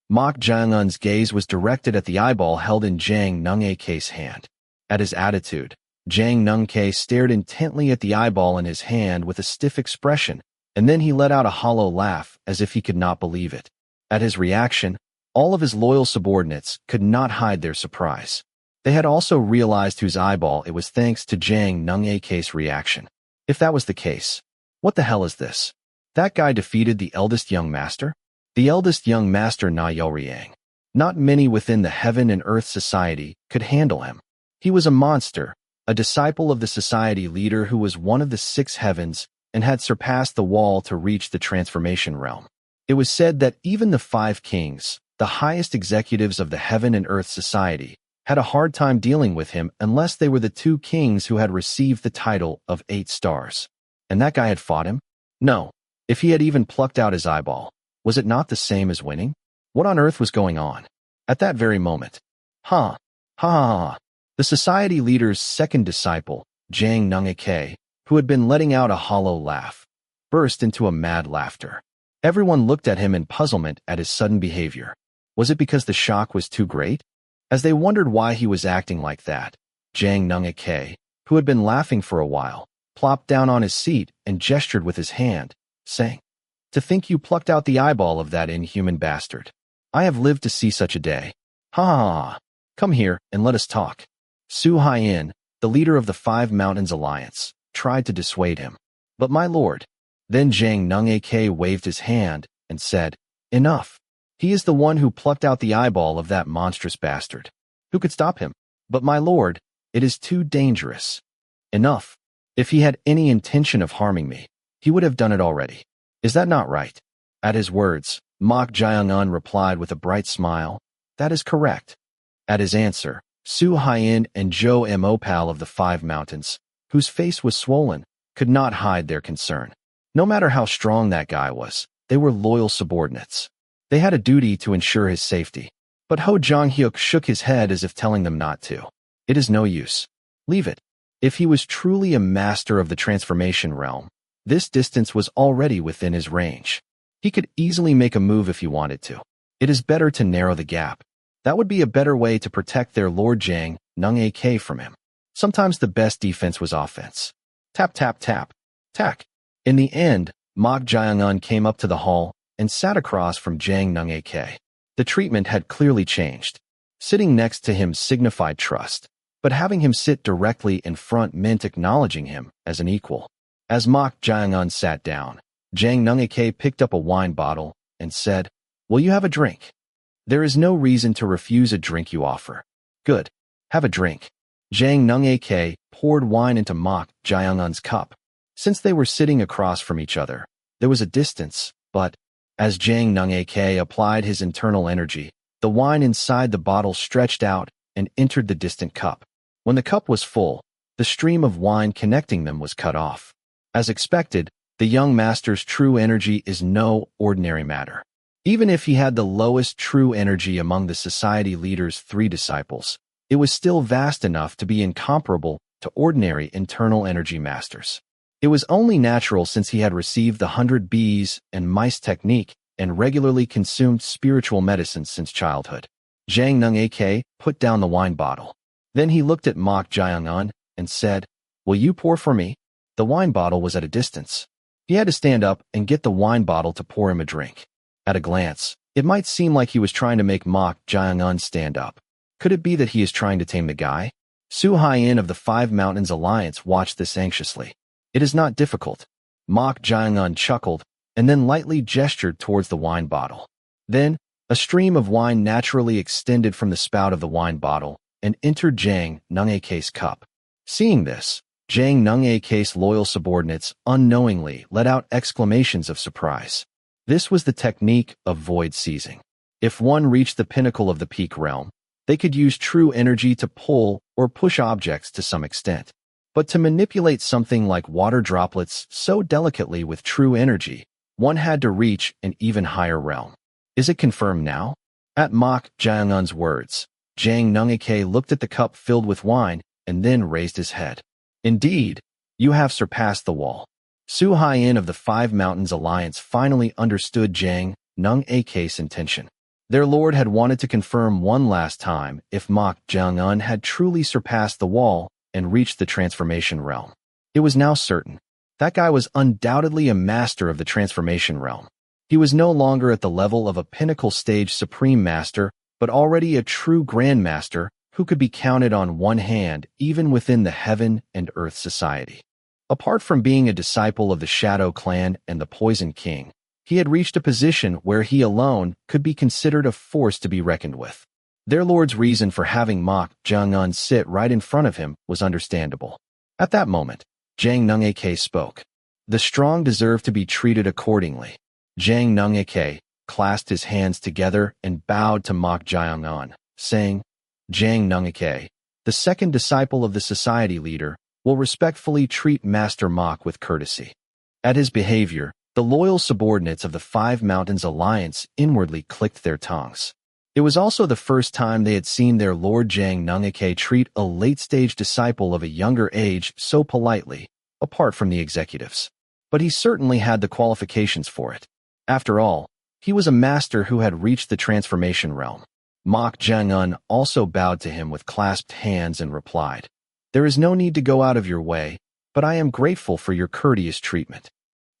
Mok Jae-un's gaze was directed at the eyeball held in Jang Nung-ak's hand. At his attitude, Jang Nung-ak stared intently at the eyeball in his hand with a stiff expression, and then he let out a hollow laugh as if he could not believe it. At his reaction, all of his loyal subordinates could not hide their surprise. They had also realized whose eyeball it was thanks to Jang Nung-ak's reaction. If that was the case, what the hell is this? That guy defeated the eldest young master? The eldest young master Na-yo-riang. Not many within the Heaven and Earth Society could handle him. He was a monster, a disciple of the society leader who was one of the six heavens and had surpassed the wall to reach the transformation realm. It was said that even the five kings, the highest executives of the Heaven and Earth Society, had a hard time dealing with him unless they were the two kings who had received the title of 8 stars. And that guy had fought him? No. If he had even plucked out his eyeball, was it not the same as winning? What on earth was going on? At that very moment. Ha! Ha ha ha! The society leader's second disciple, Jang Nung-ak, who had been letting out a hollow laugh, burst into a mad laughter. Everyone looked at him in puzzlement at his sudden behavior. Was it because the shock was too great? As they wondered why he was acting like that, Jang Nung-ak, who had been laughing for a while, plopped down on his seat and gestured with his hand, saying, "To think you plucked out the eyeball of that inhuman bastard. I have lived to see such a day. Ha ha ha! Come here and let us talk." Su Haiyan, the leader of the 5 Mountains Alliance, tried to dissuade him. "But my lord." Then Jang Nung-ak waved his hand and said, "Enough. He is the one who plucked out the eyeball of that monstrous bastard. Who could stop him? But my lord, it is too dangerous. Enough. If he had any intention of harming me, he would have done it already. Is that not right?" At his words, Mok Jaeung-un replied with a bright smile, "That is correct." At his answer, Su Haiyan and Jo Mopal of the 5 Mountains, whose face was swollen, could not hide their concern. No matter how strong that guy was, they were loyal subordinates. They had a duty to ensure his safety. But Ho Jong-hyuk shook his head as if telling them not to. "It is no use. Leave it." If he was truly a master of the transformation realm, this distance was already within his range. He could easily make a move if he wanted to. It is better to narrow the gap. That would be a better way to protect their Lord Jang Nung-ak from him. Sometimes the best defense was offense. Tap tap tap. Tack. In the end, Mok Jaeung-un came up to the hall and sat across from Jang Nung-ak. The treatment had clearly changed. Sitting next to him signified trust, but having him sit directly in front meant acknowledging him as an equal. As Mok Jaeung-un sat down, Jang Nung-ak picked up a wine bottle and said, "Will you have a drink? There is no reason to refuse a drink you offer." "Good. Have a drink." Jang Nung-ak poured wine into Mok Jaeung-un's cup. Since they were sitting across from each other, there was a distance, but as Jang Nung-ak applied his internal energy, the wine inside the bottle stretched out and entered the distant cup. When the cup was full, the stream of wine connecting them was cut off. As expected, the young master's true energy is no ordinary matter. Even if he had the lowest true energy among the society leader's 3 disciples, it was still vast enough to be incomparable to ordinary internal energy masters. It was only natural since he had received the 100 Bs and Myst technique and regularly consumed spiritual medicine since childhood. Jang Nung-ak put down the wine bottle. Then he looked at Mok Jaeung-un and said, "Will you pour for me?" The wine bottle was at a distance. He had to stand up and get the wine bottle to pour him a drink. At a glance, it might seem like he was trying to make Mok Jaeung-un stand up. Could it be that he is trying to tame the guy? Su Haiyan of the 5 Mountains Alliance watched this anxiously. "It is not difficult." Mok Jaeung-un chuckled and then lightly gestured towards the wine bottle. Then, a stream of wine naturally extended from the spout of the wine bottle and entered Jang Nung-ak's cup. Seeing this, Jang Nung-ak's loyal subordinates unknowingly let out exclamations of surprise. This was the technique of void seizing. If one reached the pinnacle of the peak realm, they could use true energy to pull or push objects to some extent. But to manipulate something like water droplets so delicately with true energy, one had to reach an even higher realm. Is it confirmed now? At Mok Jaeung-un's words, Jang Nung-ak looked at the cup filled with wine and then raised his head. "Indeed, you have surpassed the wall." Su Haiyan of the 5 Mountains Alliance finally understood Jang Nung-ak's intention. Their lord had wanted to confirm one last time if Mok Jaeung-un had truly surpassed the wall and reached the transformation realm. It was now certain. That guy was undoubtedly a master of the transformation realm. He was no longer at the level of a pinnacle stage supreme master, but already a true grandmaster who could be counted on one hand even within the heaven and earth society. Apart from being a disciple of the Shadow Clan and the Poison King, he had reached a position where he alone could be considered a force to be reckoned with. Their lord's reason for having Mok Jaeung-un sit right in front of him was understandable. At that moment, Jang Nung-ak spoke. The strong deserve to be treated accordingly. Jang Nung-ak clasped his hands together and bowed to Mok Jaeung-un, saying, Jang Nungake, the second disciple of the society leader, will respectfully treat Master Mok with courtesy. At his behavior, the loyal subordinates of the Five Mountains Alliance inwardly clicked their tongues. It was also the first time they had seen their Lord Jang Nungake treat a late-stage disciple of a younger age so politely, apart from the executives. But he certainly had the qualifications for it. After all, he was a master who had reached the transformation realm. Mok Jang-un also bowed to him with clasped hands and replied, "There is no need to go out of your way, but I am grateful for your courteous treatment."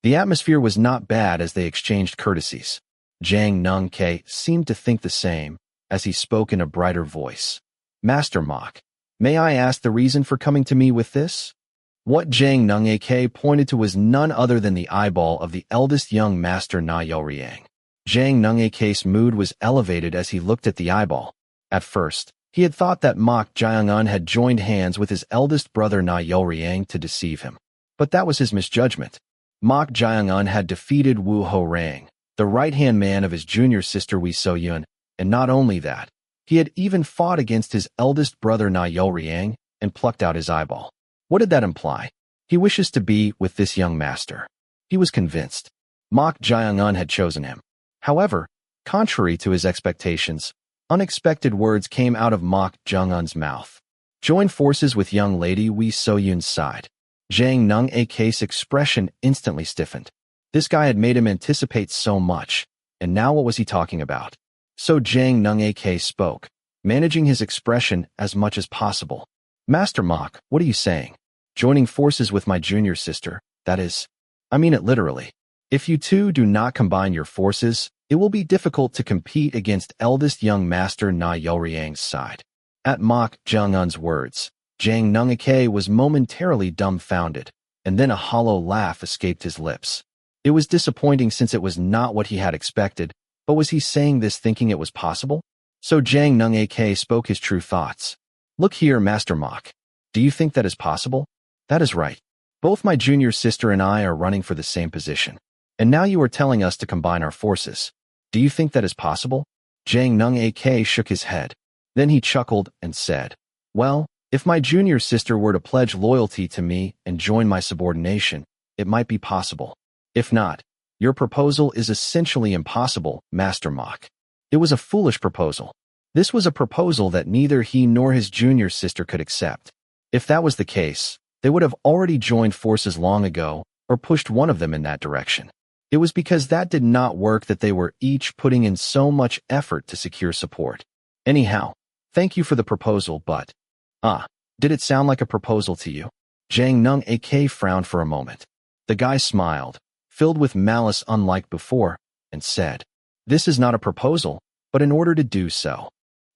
The atmosphere was not bad as they exchanged courtesies. Jang Nungake seemed to think the same, as he spoke in a brighter voice. "Master Mok, may I ask the reason for coming to me with this?" What Jang Nungake pointed to was none other than the eyeball of the eldest young master Na Yoryang. Jang Nungake's mood was elevated as he looked at the eyeball. At first, he had thought that Mok Jang-un had joined hands with his eldest brother Na Yoryang to deceive him. But that was his misjudgment. Mok Jang-un had defeated Wu Ho-rang, the right-hand man of his junior sister Wee So-yun, and not only that, he had even fought against his eldest brother Na Yoryang and plucked out his eyeball. What did that imply? He wishes to be with this young master. He was convinced. Mok Jang-un had chosen him. However, contrary to his expectations, unexpected words came out of Mok Jang-un's mouth. Join forces with young lady Wee So-yun's side. Jang Nungake's expression instantly stiffened. This guy had made him anticipate so much, and now what was he talking about? So Jang Nungake spoke, managing his expression as much as possible. "Master Mok, what are you saying? Joining forces with my junior sister, that is, I mean it literally. If you two do not combine your forces, it will be difficult to compete against eldest young master Na Yoryang's side." At Mok Jang-un's words, Jang Nungake was momentarily dumbfounded, and then a hollow laugh escaped his lips. It was disappointing since it was not what he had expected, but was he saying this thinking it was possible? So Jang Nungake spoke his true thoughts. "Look here, Master Mok. Do you think that is possible?" "That is right. Both my junior sister and I are running for the same position. And now you are telling us to combine our forces. Do you think that is possible?" Jang Nungake shook his head. Then he chuckled and said, "Well, if my junior sister were to pledge loyalty to me and join my subordination, it might be possible. If not, your proposal is essentially impossible, Master Mok." It was a foolish proposal. This was a proposal that neither he nor his junior sister could accept. If that was the case, they would have already joined forces long ago, or pushed one of them in that direction. It was because that did not work that they were each putting in so much effort to secure support. Anyhow, thank you for the proposal, but... did it sound like a proposal to you? Jang Nungake frowned for a moment. The guy smiled, filled with malice unlike before, and said, "This is not a proposal, but in order to do so."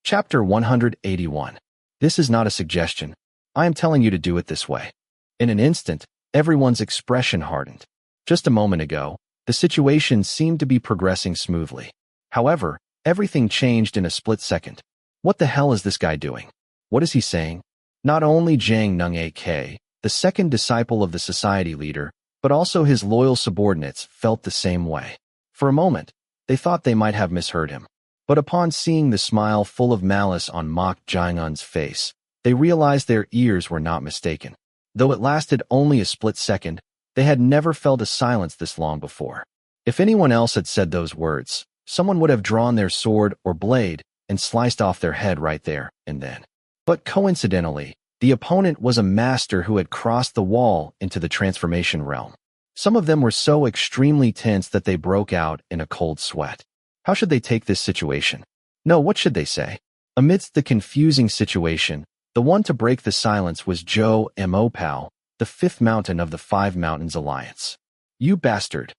Chapter 181. This is not a suggestion. I am telling you to do it this way. In an instant, everyone's expression hardened. Just a moment ago, the situation seemed to be progressing smoothly. However, everything changed in a split second. What the hell is this guy doing? What is he saying? Not only Jang Nungake, the second disciple of the society leader, but also his loyal subordinates felt the same way. For a moment, they thought they might have misheard him. But upon seeing the smile full of malice on Mok Jang-un's face, they realized their ears were not mistaken. Though it lasted only a split second, they had never felt a silence this long before. If anyone else had said those words, someone would have drawn their sword or blade and sliced off their head right there and then. But coincidentally, the opponent was a master who had crossed the wall into the transformation realm. Some of them were so extremely tense that they broke out in a cold sweat. How should they take this situation? No, what should they say? Amidst the confusing situation, the one to break the silence was Zhou Mo, the fifth mountain of the Five Mountains Alliance. "You bastard!"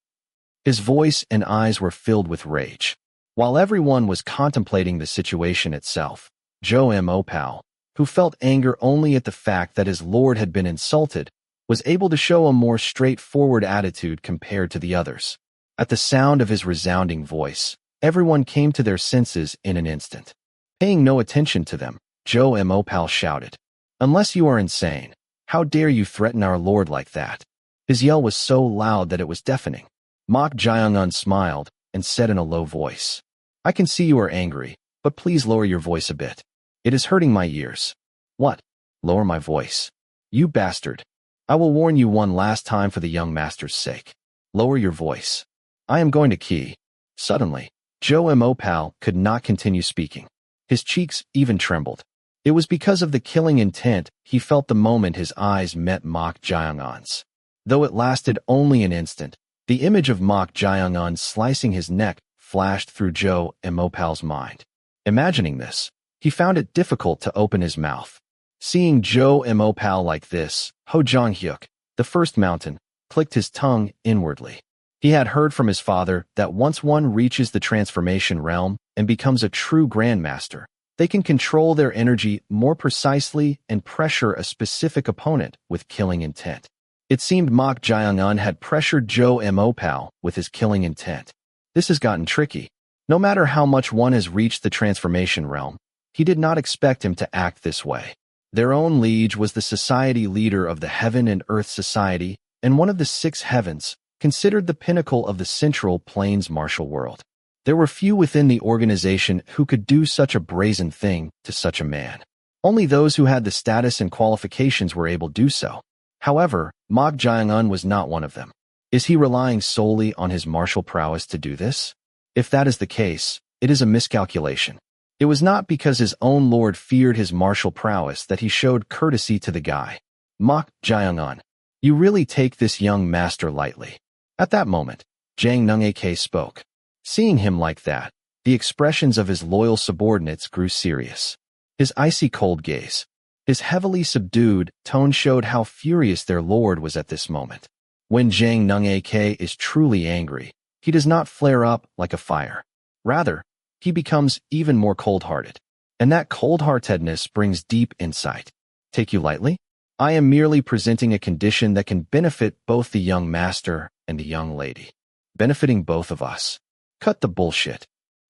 His voice and eyes were filled with rage. While everyone was contemplating the situation itself, Zhou Mo, who felt anger only at the fact that his lord had been insulted, was able to show a more straightforward attitude compared to the others. At the sound of his resounding voice, everyone came to their senses in an instant. Paying no attention to them, Zhou Mo shouted, "Unless you are insane, how dare you threaten our lord like that?" His yell was so loud that it was deafening. Mok Jang-un smiled and said in a low voice, "I can see you are angry, but please lower your voice a bit." It is hurting my ears. What? Lower my voice. You bastard. I will warn you one last time for the young master's sake. Lower your voice. I am going to key. Suddenly, Joe Mopal could not continue speaking. His cheeks even trembled. It was because of the killing intent he felt the moment his eyes met Mok Jaeongun's. Though it lasted only an instant, the image of Mok Jaeongun slicing his neck flashed through Joe Mopal's mind. Imagining this, he found it difficult to open his mouth. Seeing Joe Mopal like this, Ho Jong-hyuk, the first mountain, clicked his tongue inwardly. He had heard from his father that once one reaches the transformation realm and becomes a true grandmaster, they can control their energy more precisely and pressure a specific opponent with killing intent. It seemed Mok Jaeongun had pressured Joe Mopal with his killing intent. This has gotten tricky. No matter how much one has reached the transformation realm, he did not expect him to act this way. Their own liege was the society leader of the Heaven and Earth Society and one of the 6 heavens, considered the pinnacle of the Central Plains martial world. There were few within the organization who could do such a brazen thing to such a man. Only those who had the status and qualifications were able to do so. However, Mok Jaeongun was not one of them. Is he relying solely on his martial prowess to do this? If that is the case, it is a miscalculation. It was not because his own lord feared his martial prowess that he showed courtesy to the guy. Mok Jaeongun, you really take this young master lightly. At that moment, Jang Nung-ak spoke. Seeing him like that, the expressions of his loyal subordinates grew serious. His icy cold gaze, his heavily subdued tone showed how furious their lord was at this moment. When Jang Nung-ak is truly angry, he does not flare up like a fire. Rather, he becomes even more cold-hearted. And that cold-heartedness brings deep insight. Take you lightly? I am merely presenting a condition that can benefit both the young master and the young lady. Benefiting both of us. Cut the bullshit.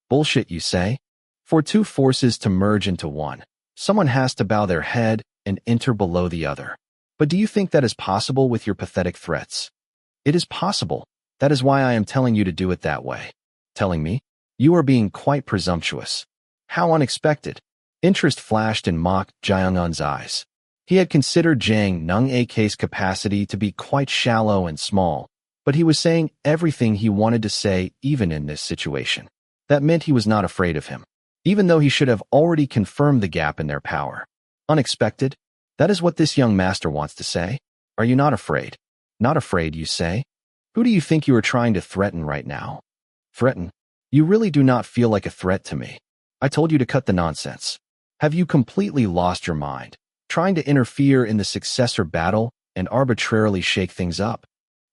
Bullshit, you say? For 2 forces to merge into one, someone has to bow their head and enter below the other. But do you think that is possible with your pathetic threats? It is possible. That is why I am telling you to do it that way. Telling me? You are being quite presumptuous. How unexpected. Interest flashed in Mok Jaeongun's eyes. He had considered Jang Nung-ak's capacity to be quite shallow and small, but he was saying everything he wanted to say even in this situation. That meant he was not afraid of him, even though he should have already confirmed the gap in their power. Unexpected? That is what this young master wants to say? Are you not afraid? Not afraid, you say? Who do you think you are trying to threaten right now? Threaten? You really do not feel like a threat to me. I told you to cut the nonsense. Have you completely lost your mind, trying to interfere in the successor battle and arbitrarily shake things up?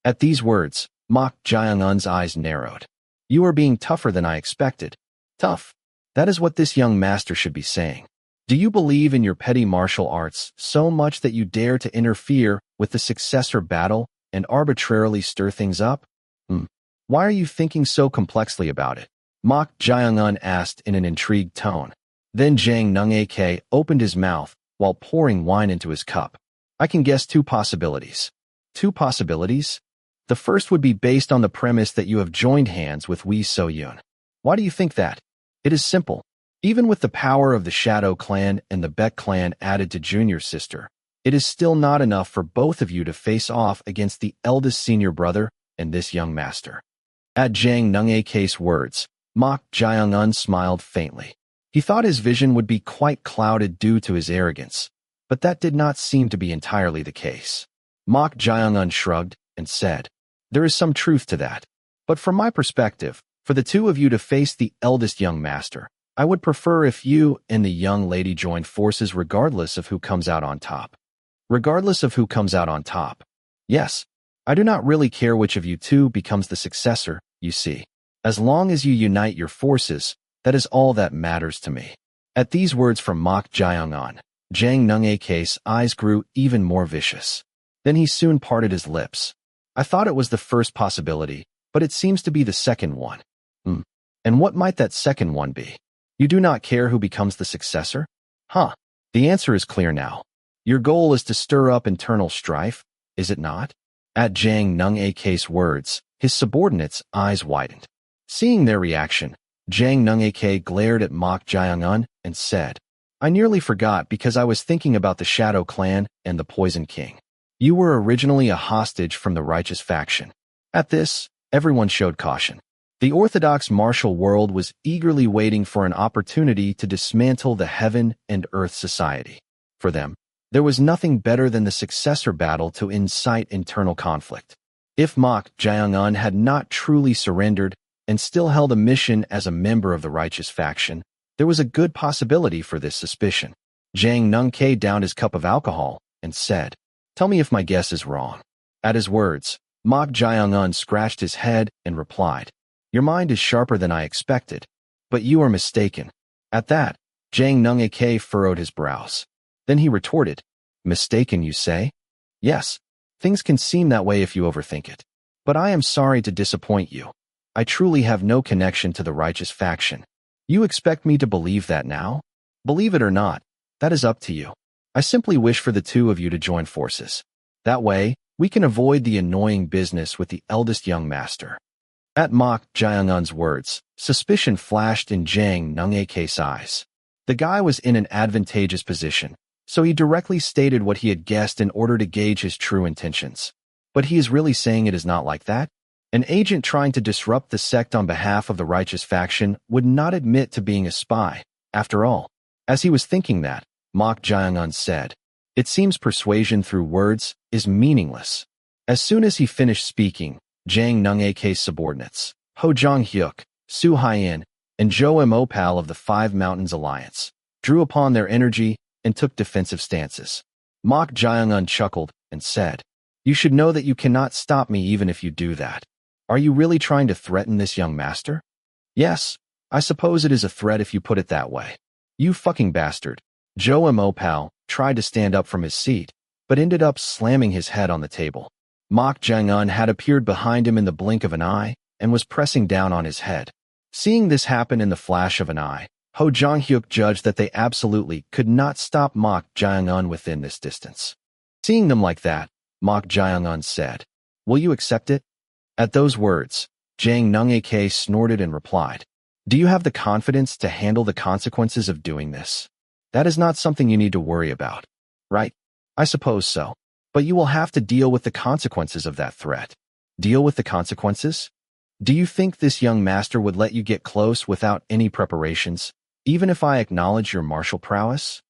At these words, Mok Jaeongun's eyes narrowed. You are being tougher than I expected. Tough. That is what this young master should be saying. Do you believe in your petty martial arts so much that you dare to interfere with the successor battle and arbitrarily stir things up? Why are you thinking so complexly about it? Mok Jaeongun asked in an intrigued tone. Then Jang Nung-ak opened his mouth while pouring wine into his cup. I can guess 2 possibilities. 2 possibilities? The first would be based on the premise that you have joined hands with Wee So-yoon. Why do you think that? It is simple. Even with the power of the Shadow Clan and the Baek Clan added to Junior Sister, it is still not enough for both of you to face off against the eldest senior brother and this young master. At Jang Nung-ak's words, Mok Jaeongun smiled faintly. He thought his vision would be quite clouded due to his arrogance, but that did not seem to be entirely the case. Mok Jaeongun shrugged and said, there is some truth to that. But from my perspective, for the 2 of you to face the eldest young master, I would prefer if you and the young lady joined forces regardless of who comes out on top. Regardless of who comes out on top. Yes, I do not really care which of you 2 becomes the successor, you see. As long as you unite your forces, that is all that matters to me. At these words from Mok Jaeongun, Jang Nung-ak's eyes grew even more vicious. Then he soon parted his lips. I thought it was the first possibility, but it seems to be the second one. And what might that second one be? You do not care who becomes the successor? Huh. The answer is clear now. Your goal is to stir up internal strife, is it not? At Jang Nung-ak's words, his subordinates' eyes widened. Seeing their reaction, Jang Nung-ak glared at Mok Jaeongun and said, I nearly forgot because I was thinking about the Shadow Clan and the Poison King. You were originally a hostage from the righteous faction. At this, everyone showed caution. The orthodox martial world was eagerly waiting for an opportunity to dismantle the heaven and earth society. For them, there was nothing better than the successor battle to incite internal conflict. If Mok Jaeung-un had not truly surrendered and still held a mission as a member of the righteous faction, there was a good possibility for this suspicion. Jang Nung-K downed his cup of alcohol and said, "Tell me if my guess is wrong." At his words, Mok Jaeung-un scratched his head and replied, "Your mind is sharper than I expected, but you are mistaken." At that, Jang Nung-K furrowed his brows. Then he retorted, "Mistaken, you say?" "Yes, things can seem that way if you overthink it. But I am sorry to disappoint you. I truly have no connection to the righteous faction. You expect me to believe that now? Believe it or not, that is up to you. I simply wish for the two of you to join forces. That way, we can avoid the annoying business with the eldest young master." At Mok Jaeung-un's words, suspicion flashed in Jang Nung-K's eyes. The guy was in an advantageous position, so he directly stated what he had guessed in order to gauge his true intentions. But he is really saying it is not like that? An agent trying to disrupt the sect on behalf of the righteous faction would not admit to being a spy, after all. As he was thinking that, Mok Jaeung-un said, "It seems persuasion through words is meaningless." As soon as he finished speaking, Jang Nung-K's subordinates, Ho Jong-hyuk, Su Hyen, and Jo Mo-pal of the Five Mountains Alliance, drew upon their energy and took defensive stances. Mok Jaeung-un chuckled and said, "You should know that you cannot stop me even if you do that. Are you really trying to threaten this young master?" "Yes, I suppose it is a threat if you put it that way." "You fucking bastard." Jo Mo-pal tried to stand up from his seat, but ended up slamming his head on the table. Mok Jaeung-un had appeared behind him in the blink of an eye and was pressing down on his head. Seeing this happen in the flash of an eye, Ho Jong-hyuk judged that they absolutely could not stop Mok Jaeung-un within this distance. Seeing them like that, Mok Jaeung-un said, "Will you accept it?" At those words, Jang Nung-K snorted and replied, "Do you have the confidence to handle the consequences of doing this? That is not something you need to worry about, right?" "I suppose so. But you will have to deal with the consequences of that threat." "Deal with the consequences? Do you think this young master would let you get close without any preparations, even if I acknowledge your martial prowess?"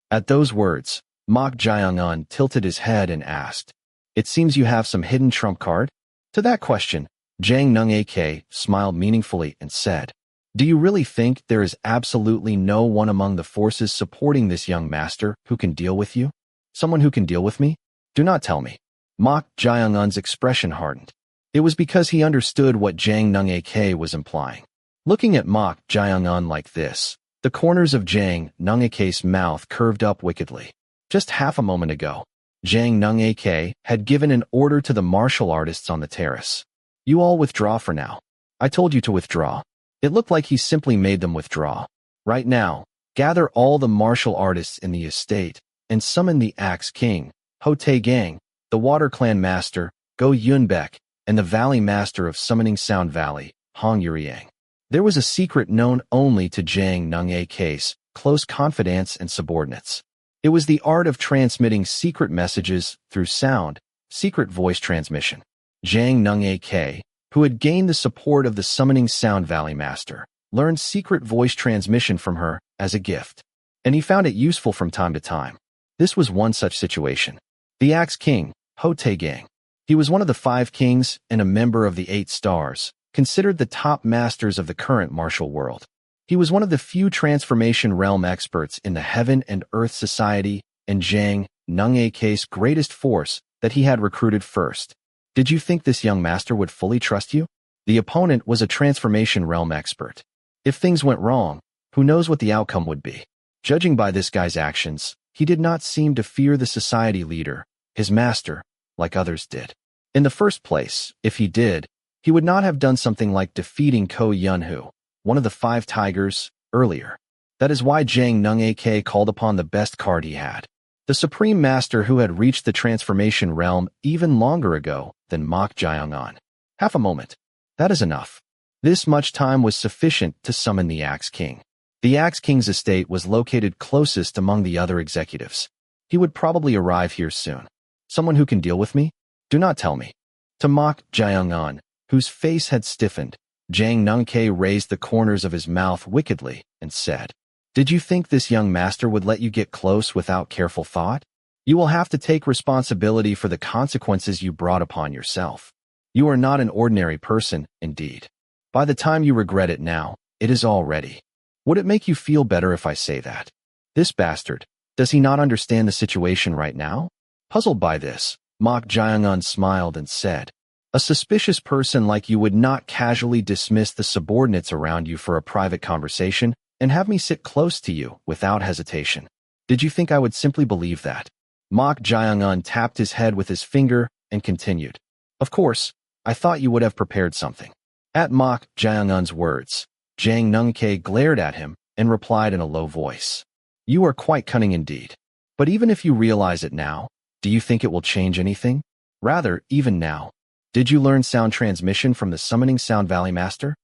At those words, Mok Jaeung-un tilted his head and asked, "It seems you have some hidden trump card?" To that question, Jang Nung-K smiled meaningfully and said, "Do you really think there is absolutely no one among the forces supporting this young master who can deal with you? Someone who can deal with me? Do not tell me." Mok Jaeung-un's expression hardened. It was because he understood what Jang Nung-K was implying. Looking at Mok Jaeung-un like this, the corners of Jang Nung-K's mouth curved up wickedly. Just half a moment ago, Jang Nung-K had given an order to the martial artists on the terrace. "You all withdraw for now. I told you to withdraw." It looked like he simply made them withdraw. "Right now, gather all the martial artists in the estate and summon the Axe King, Ho Tae-gang, the Water Clan Master, Go Yunbek, and the Valley Master of Summoning Sound Valley, Hong Yuryang." There was a secret known only to Jang Nung-K's close confidants and subordinates. It was the art of transmitting secret messages through sound, secret voice transmission. Jang Nung-K, who had gained the support of the Summoning Sound Valley Master, learned secret voice transmission from her as a gift, and he found it useful from time to time. This was one such situation. The Axe King, Ho Tae-gang. He was one of the 5 kings and a member of the 8 stars, considered the top masters of the current martial world. He was one of the few transformation realm experts in the Heaven and Earth Society and Jang Nung-K's greatest force that he had recruited first. Did you think this young master would fully trust you? The opponent was a transformation realm expert. If things went wrong, who knows what the outcome would be? Judging by this guy's actions, he did not seem to fear the society leader, his master, like others did. In the first place, if he did, he would not have done something like defeating Ko Yunhu, one of the 5 tigers, earlier. That is why Jang Nung-K called upon the best card he had. The Supreme Master who had reached the transformation realm even longer ago than Mok Jaeung-un. Half a moment. That is enough. This much time was sufficient to summon the Axe King. The Axe King's estate was located closest among the other executives. He would probably arrive here soon. Someone who can deal with me? Do not tell me. To mock Jiang-an, whose face had stiffened, Jiang Nungke raised the corners of his mouth wickedly and said, "Did you think this young master would let you get close without careful thought? You will have to take responsibility for the consequences you brought upon yourself. You are not an ordinary person, indeed. By the time you regret it now, it is already. Would it make you feel better if I say that? This bastard, does he not understand the situation right now?" Puzzled by this, Mok Jiang-an smiled and said, "A suspicious person like you would not casually dismiss the subordinates around you for a private conversation and have me sit close to you without hesitation. Did you think I would simply believe that?" Mok Jiang-an tapped his head with his finger and continued, "Of course, I thought you would have prepared something." At Mok Jiang-an's words, Jiang Nungke glared at him and replied in a low voice, "You are quite cunning indeed. But even if you realize it now, do you think it will change anything? Rather, even now, did you learn sound transmission from the summoning Sound Valley Master?"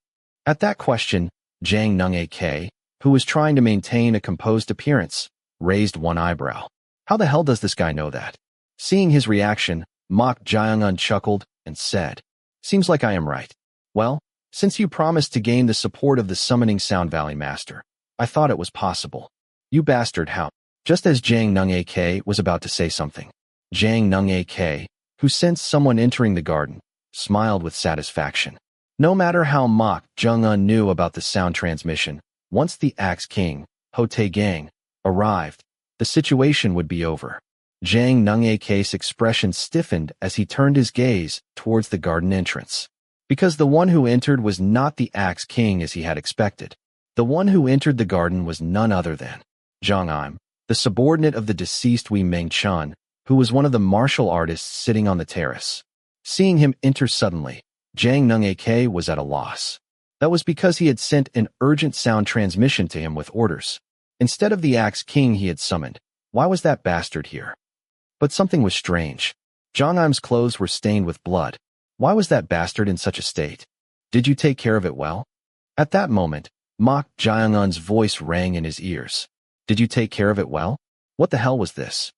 At that question, Jiang Nungke, who was trying to maintain a composed appearance, raised one eyebrow. How the hell does this guy know that? Seeing his reaction, Mok Jiang-an chuckled and said, "Seems like I am right. Well, since you promised to gain the support of the summoning Sound Valley Master, I thought it was possible." "You bastard, how?" Just as Jiang Nungke was about to say something, Jiang Nungke, who sensed someone entering the garden, smiled with satisfaction. No matter how Mok Jiang-an knew about the sound transmission, once the Axe King, Ho Tae-gang, arrived, the situation would be over. Jiang Nungke's expression stiffened as he turned his gaze towards the garden entrance. Because the one who entered was not the Axe King as he had expected. The one who entered the garden was none other than Zhang Im, the subordinate of the deceased Wei Ming-chun, who was one of the martial artists sitting on the terrace. Seeing him enter suddenly, Jiang Nungke was at a loss. That was because he had sent an urgent sound transmission to him with orders. Instead of the Axe King he had summoned, why was that bastard here? But something was strange. Zhang Im's clothes were stained with blood. Why was that bastard in such a state? Did you take care of it well? At that moment, Mok Jiang-an's voice rang in his ears. Did you take care of it well? What the hell was this?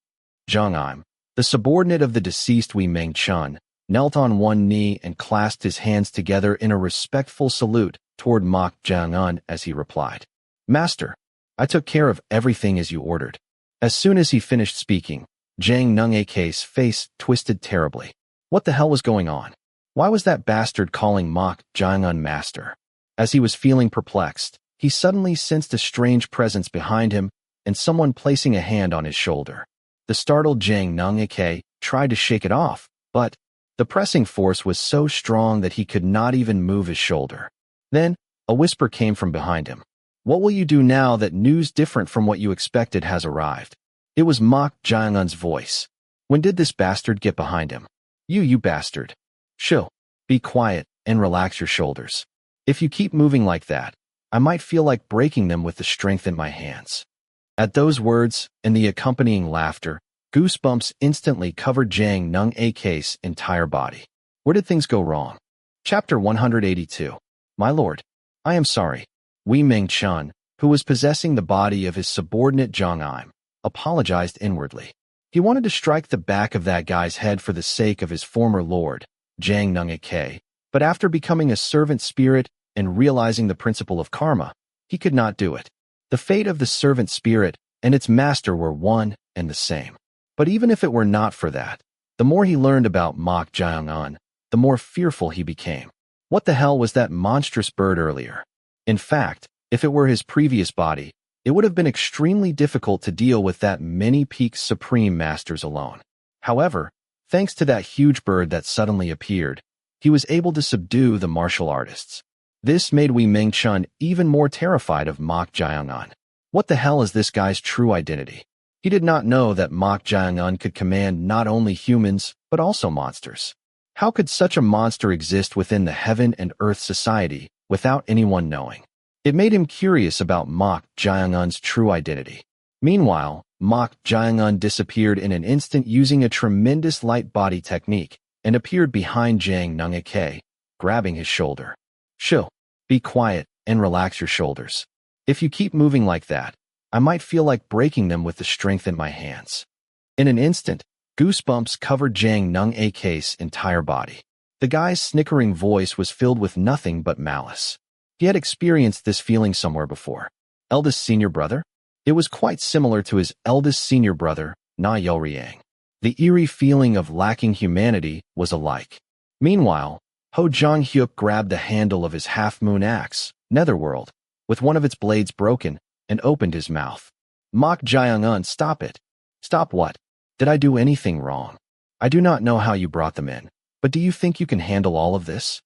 Zhang Im, the subordinate of the deceased Wei Ming-chun, knelt on one knee and clasped his hands together in a respectful salute toward Mok Jiang-an as he replied, "Master, I took care of everything as you ordered." As soon as he finished speaking, Jiang Nungke's face twisted terribly. What the hell was going on? Why was that bastard calling Mok Jiang-an master? As he was feeling perplexed, he suddenly sensed a strange presence behind him and someone placing a hand on his shoulder. The startled Jiang Nungke tried to shake it off, but the pressing force was so strong that he could not even move his shoulder. Then, a whisper came from behind him. "What will you do now that news different from what you expected has arrived?" It was Mok Jiang-an's voice. "When did this bastard get behind him?" You bastard. Shoo. Be quiet and relax your shoulders. If you keep moving like that, I might feel like breaking them with the strength in my hands." At those words and the accompanying laughter, goosebumps instantly covered Jiang Nungke's entire body. Where did things go wrong? Chapter 182. My lord, I am sorry. Wei Ming-chun, who was possessing the body of his subordinate Zhang Im, apologized inwardly. He wanted to strike the back of that guy's head for the sake of his former lord, Jiang Nungke, but after becoming a servant spirit and realizing the principle of karma, he could not do it. The fate of the servant spirit and its master were one and the same. But even if it were not for that, the more he learned about Mok Jiang-an, the more fearful he became. What the hell was that monstrous bird earlier? In fact, if it were his previous body, it would have been extremely difficult to deal with that many peak supreme masters alone. However, thanks to that huge bird that suddenly appeared, he was able to subdue the martial artists. This made Wei Ming-chun even more terrified of Mok Jiang-an. What the hell is this guy's true identity? He did not know that Mok Jiang-an could command not only humans, but also monsters. How could such a monster exist within the heaven and earth society without anyone knowing? It made him curious about Mok Jiang-an's true identity. Meanwhile, Mok Jiang-an disappeared in an instant using a tremendous light body technique and appeared behind Jiang Nungke, grabbing his shoulder. Shoo. Be quiet and relax your shoulders. If you keep moving like that, I might feel like breaking them with the strength in my hands." In an instant, goosebumps covered Jang Nung-ak's entire body. The guy's snickering voice was filled with nothing but malice. He had experienced this feeling somewhere before. Eldest senior brother? It was quite similar to his eldest senior brother, Na Yoryang. The eerie feeling of lacking humanity was alike. Meanwhile, Ho Jong-hyuk grabbed the handle of his half-moon axe, Netherworld, with one of its blades broken, and opened his mouth. "Mok Jae-un, stop it." "Stop what? Did I do anything wrong? I do not know how you brought them in, but do you think you can handle all of this?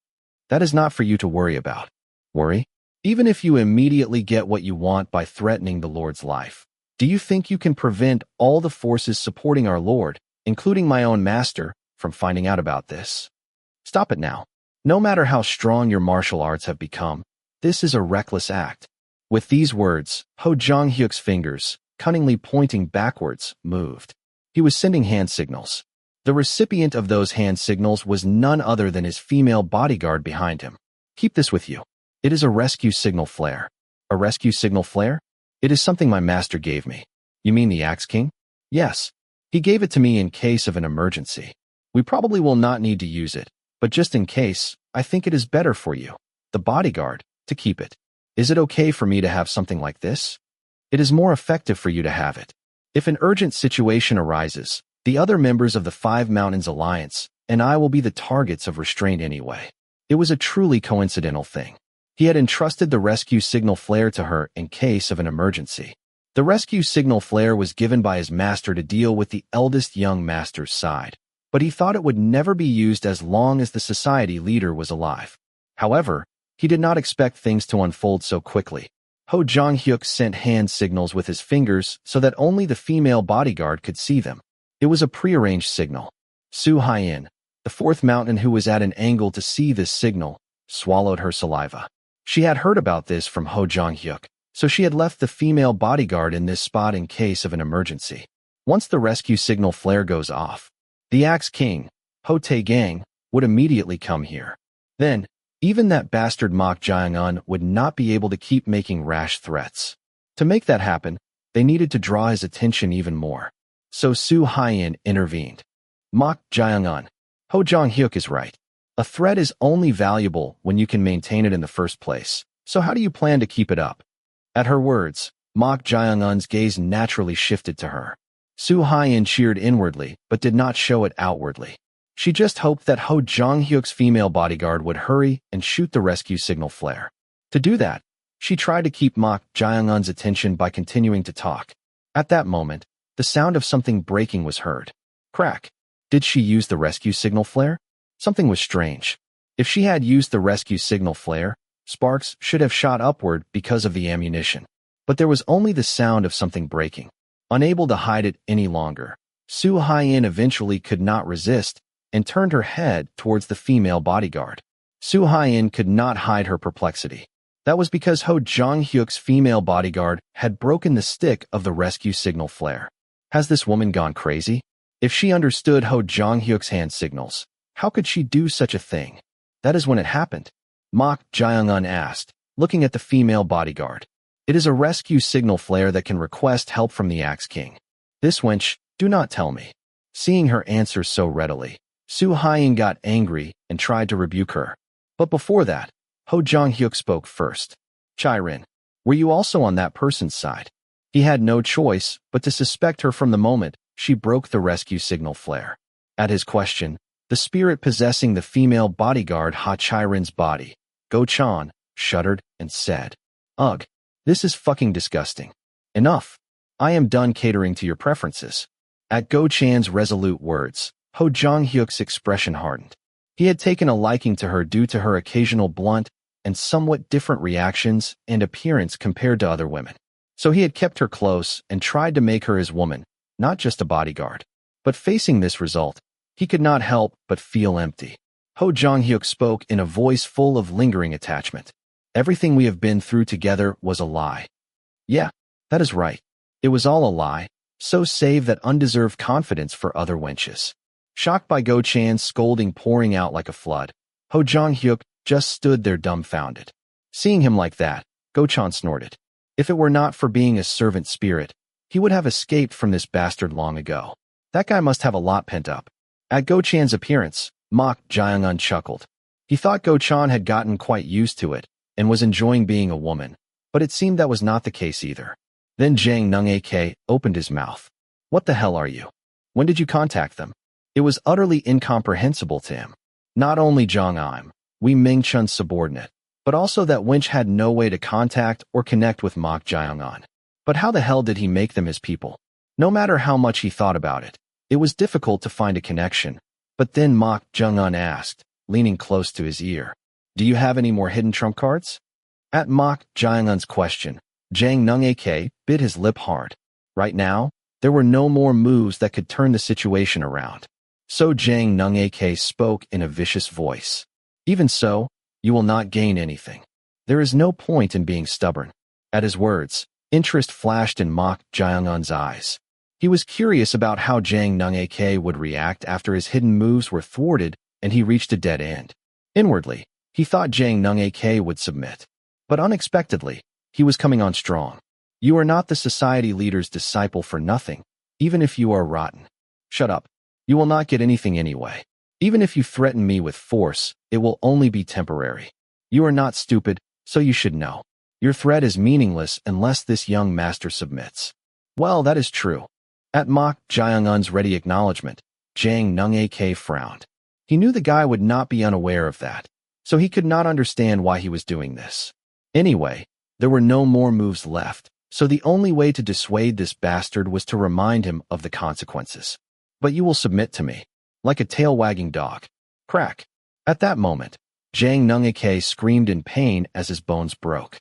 That is not for you to worry about." "Worry? Even if you immediately get what you want by threatening the Lord's life, do you think you can prevent all the forces supporting our Lord, including my own master, from finding out about this? Stop it now. No matter how strong your martial arts have become, this is a reckless act." With these words, Ho Jong-hyuk's fingers, cunningly pointing backwards, moved. He was sending hand signals. The recipient of those hand signals was none other than his female bodyguard behind him. "Keep this with you. It is a rescue signal flare." "A rescue signal flare? It is something my master gave me." "You mean the Axe King?" "Yes. He gave it to me in case of an emergency. We probably will not need to use it, but just in case, I think it is better for you, the bodyguard, to keep it. Is it okay for me to have something like this? It is more effective for you to have it. If an urgent situation arises, the other members of the Five Mountains Alliance and I will be the targets of restraint anyway." It was a truly coincidental thing. He had entrusted the rescue signal flare to her in case of an emergency. The rescue signal flare was given by his master to deal with the eldest young master's side, but he thought it would never be used as long as the society leader was alive. However, he did not expect things to unfold so quickly. Ho Jong-hyuk sent hand signals with his fingers so that only the female bodyguard could see them. It was a prearranged signal. Su Hyen, the fourth mountain who was at an angle to see this signal, swallowed her saliva. She had heard about this from Ho Jong-hyuk, so she had left the female bodyguard in this spot in case of an emergency. Once the rescue signal flare goes off, the Axe King, Ho Tae-gang, would immediately come here. Then, even that bastard Mok Jae-un would not be able to keep making rash threats. To make that happen, they needed to draw his attention even more. So Su Hyen intervened. "Mok Jae-un, Ho Jong-hyuk is right. A threat is only valuable when you can maintain it in the first place. So how do you plan to keep it up?" At her words, Mok Jae-un's gaze naturally shifted to her. Su Hyen cheered inwardly, but did not show it outwardly. She just hoped that Ho Jong-hyuk's female bodyguard would hurry and shoot the rescue signal flare. To do that, she tried to keep Mok Jae-un's attention by continuing to talk. At that moment, the sound of something breaking was heard. Crack. Did she use the rescue signal flare? Something was strange. If she had used the rescue signal flare, sparks should have shot upward because of the ammunition. But there was only the sound of something breaking. Unable to hide it any longer, Su Hyen eventually could not resist and turned her head towards the female bodyguard. Su Hyen could not hide her perplexity. That was because Ho Jong-hyuk's female bodyguard had broken the stick of the rescue signal flare. Has this woman gone crazy? If she understood Ho Jong-hyuk's hand signals, how could she do such a thing? That is when it happened. Mok Jae-un asked, looking at the female bodyguard. "It is a rescue signal flare that can request help from the Axe King. This wench, do not tell me." Seeing her answer so readily, Su Hyen got angry and tried to rebuke her. But before that, Ho Jong-hyuk spoke first. "Chirin, were you also on that person's side?" He had no choice but to suspect her from the moment she broke the rescue signal flare. At his question, the spirit possessing the female bodyguard Ha Chirin's body, Go Chan, shuddered and said, "Ugh, this is fucking disgusting. Enough. I am done catering to your preferences." At Go Chan's resolute words, Ho Jong-hyuk's expression hardened. He had taken a liking to her due to her occasional blunt and somewhat different reactions and appearance compared to other women. So he had kept her close and tried to make her his woman, not just a bodyguard. But facing this result, he could not help but feel empty. Ho Jong-hyuk spoke in a voice full of lingering attachment. "Everything we have been through together was a lie." "Yeah, that is right. It was all a lie, so save that undeserved confidence for other wenches." Shocked by Go Chan's scolding pouring out like a flood, Ho Jong-hyuk just stood there dumbfounded. Seeing him like that, Go Chan snorted. If it were not for being a servant spirit, he would have escaped from this bastard long ago. That guy must have a lot pent up. At Go-chan's appearance, Mok Jaeung-un chuckled. He thought Go-chan had gotten quite used to it and was enjoying being a woman, but it seemed that was not the case either. Then Jang Nung-ak opened his mouth. What the hell are you? When did you contact them? It was utterly incomprehensible to him. Not only Jong-im, Wee Ming-chun's subordinate, but also that Winch had no way to contact or connect with Mok Jaeung-un. But how the hell did he make them his people? No matter how much he thought about it, it was difficult to find a connection. But then Mok Jaeung-un asked, leaning close to his ear, "Do you have any more hidden trump cards?" At Mok Jaeung-un's question, Jang Nung-ak bit his lip hard. Right now, there were no more moves that could turn the situation around. So Jang Nung-ak spoke in a vicious voice. Even so, you will not gain anything. There is no point in being stubborn. At his words, interest flashed in Mok Jaeung-un's eyes. He was curious about how Jang Nung-ak would react after his hidden moves were thwarted and he reached a dead end. Inwardly, he thought Jang Nung-ak would submit. But unexpectedly, he was coming on strong. You are not the society leader's disciple for nothing, even if you are rotten. Shut up. You will not get anything anyway. Even if you threaten me with force, it will only be temporary. You are not stupid, so you should know. Your threat is meaningless unless this young master submits. Well, that is true. At Mok Jaeung-un's ready acknowledgement, Jang Nung-ak frowned. He knew the guy would not be unaware of that, so he could not understand why he was doing this. Anyway, there were no more moves left, so the only way to dissuade this bastard was to remind him of the consequences. But you will submit to me, like a tail-wagging dog. Crack. At that moment, Jang Nung-ak screamed in pain as his bones broke.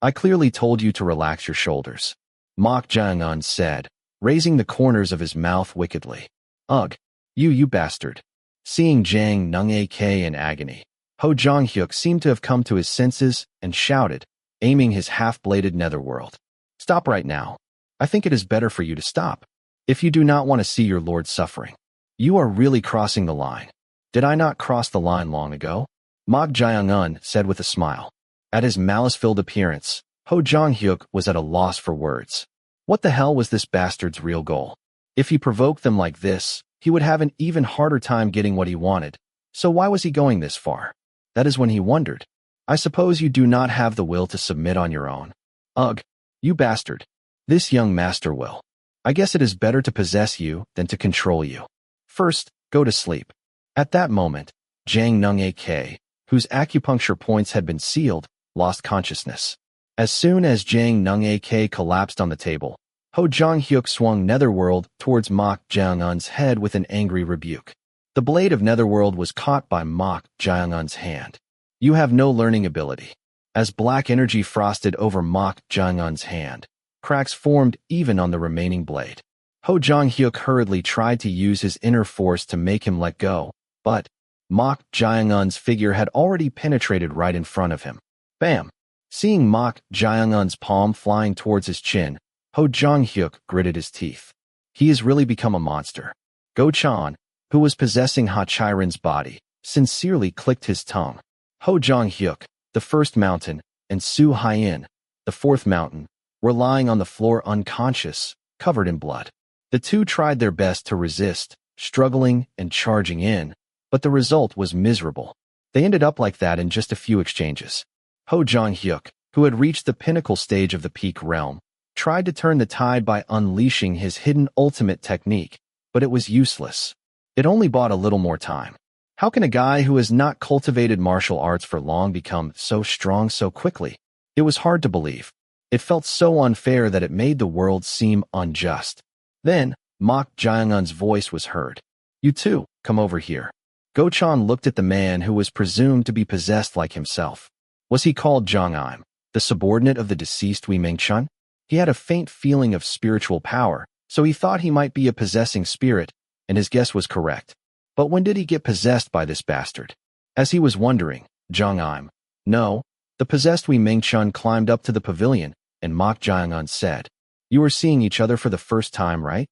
I clearly told you to relax your shoulders, Mok Jaeung-un said, raising the corners of his mouth wickedly. Ugh, you bastard. Seeing Jang Nung-ak in agony, Ho Jong-hyuk seemed to have come to his senses and shouted, aiming his half-bladed netherworld. Stop right now. I think it is better for you to stop. If you do not want to see your lord suffering. You are really crossing the line. Did I not cross the line long ago? Mok Jaeung-un said with a smile. At his malice-filled appearance, Ho Jong-hyuk was at a loss for words. What the hell was this bastard's real goal? If he provoked them like this, he would have an even harder time getting what he wanted. So why was he going this far? That is when he wondered. I suppose you do not have the will to submit on your own. Ugh, you bastard. This young master will. I guess it is better to possess you than to control you. First, go to sleep. At that moment, Jang Nung-ak, whose acupuncture points had been sealed, lost consciousness. As soon as Jang Nung-ak collapsed on the table, Ho Jong-hyuk swung Netherworld towards Mok Jaeung-un's head with an angry rebuke. The blade of Netherworld was caught by Mok Jaeung-un's hand. You have no learning ability. As black energy frosted over Mok Jaeung-un's hand, cracks formed even on the remaining blade. Ho Jong-hyuk hurriedly tried to use his inner force to make him let go, but Mok Jaeung-un's figure had already penetrated right in front of him. Bam! Seeing Mok Jaeung-un's palm flying towards his chin, Ho Jong-hyuk gritted his teeth. He has really become a monster. Go-chan, who was possessing Ha Chiren's body, sincerely clicked his tongue. Ho Jong-hyuk, the first mountain, and Su Hyen, the fourth mountain, were lying on the floor unconscious, covered in blood. The two tried their best to resist, struggling and charging in, but the result was miserable. They ended up like that in just a few exchanges. Ho Jong-hyuk, who had reached the pinnacle stage of the peak realm, tried to turn the tide by unleashing his hidden ultimate technique, but it was useless. It only bought a little more time. How can a guy who has not cultivated martial arts for long become so strong so quickly? It was hard to believe. It felt so unfair that it made the world seem unjust. Then, Mok Jaeung-un's voice was heard. You too, come over here. Go-chan looked at the man who was presumed to be possessed like himself. Was he called Jong-im, the subordinate of the deceased Wee Ming-chun? He had a faint feeling of spiritual power, so he thought he might be a possessing spirit, and his guess was correct. But when did he get possessed by this bastard? As he was wondering, Jong-im, no, the possessed Wee Ming-chun climbed up to the pavilion, and Mok Jaeung-un said, You are seeing each other for the first time, right?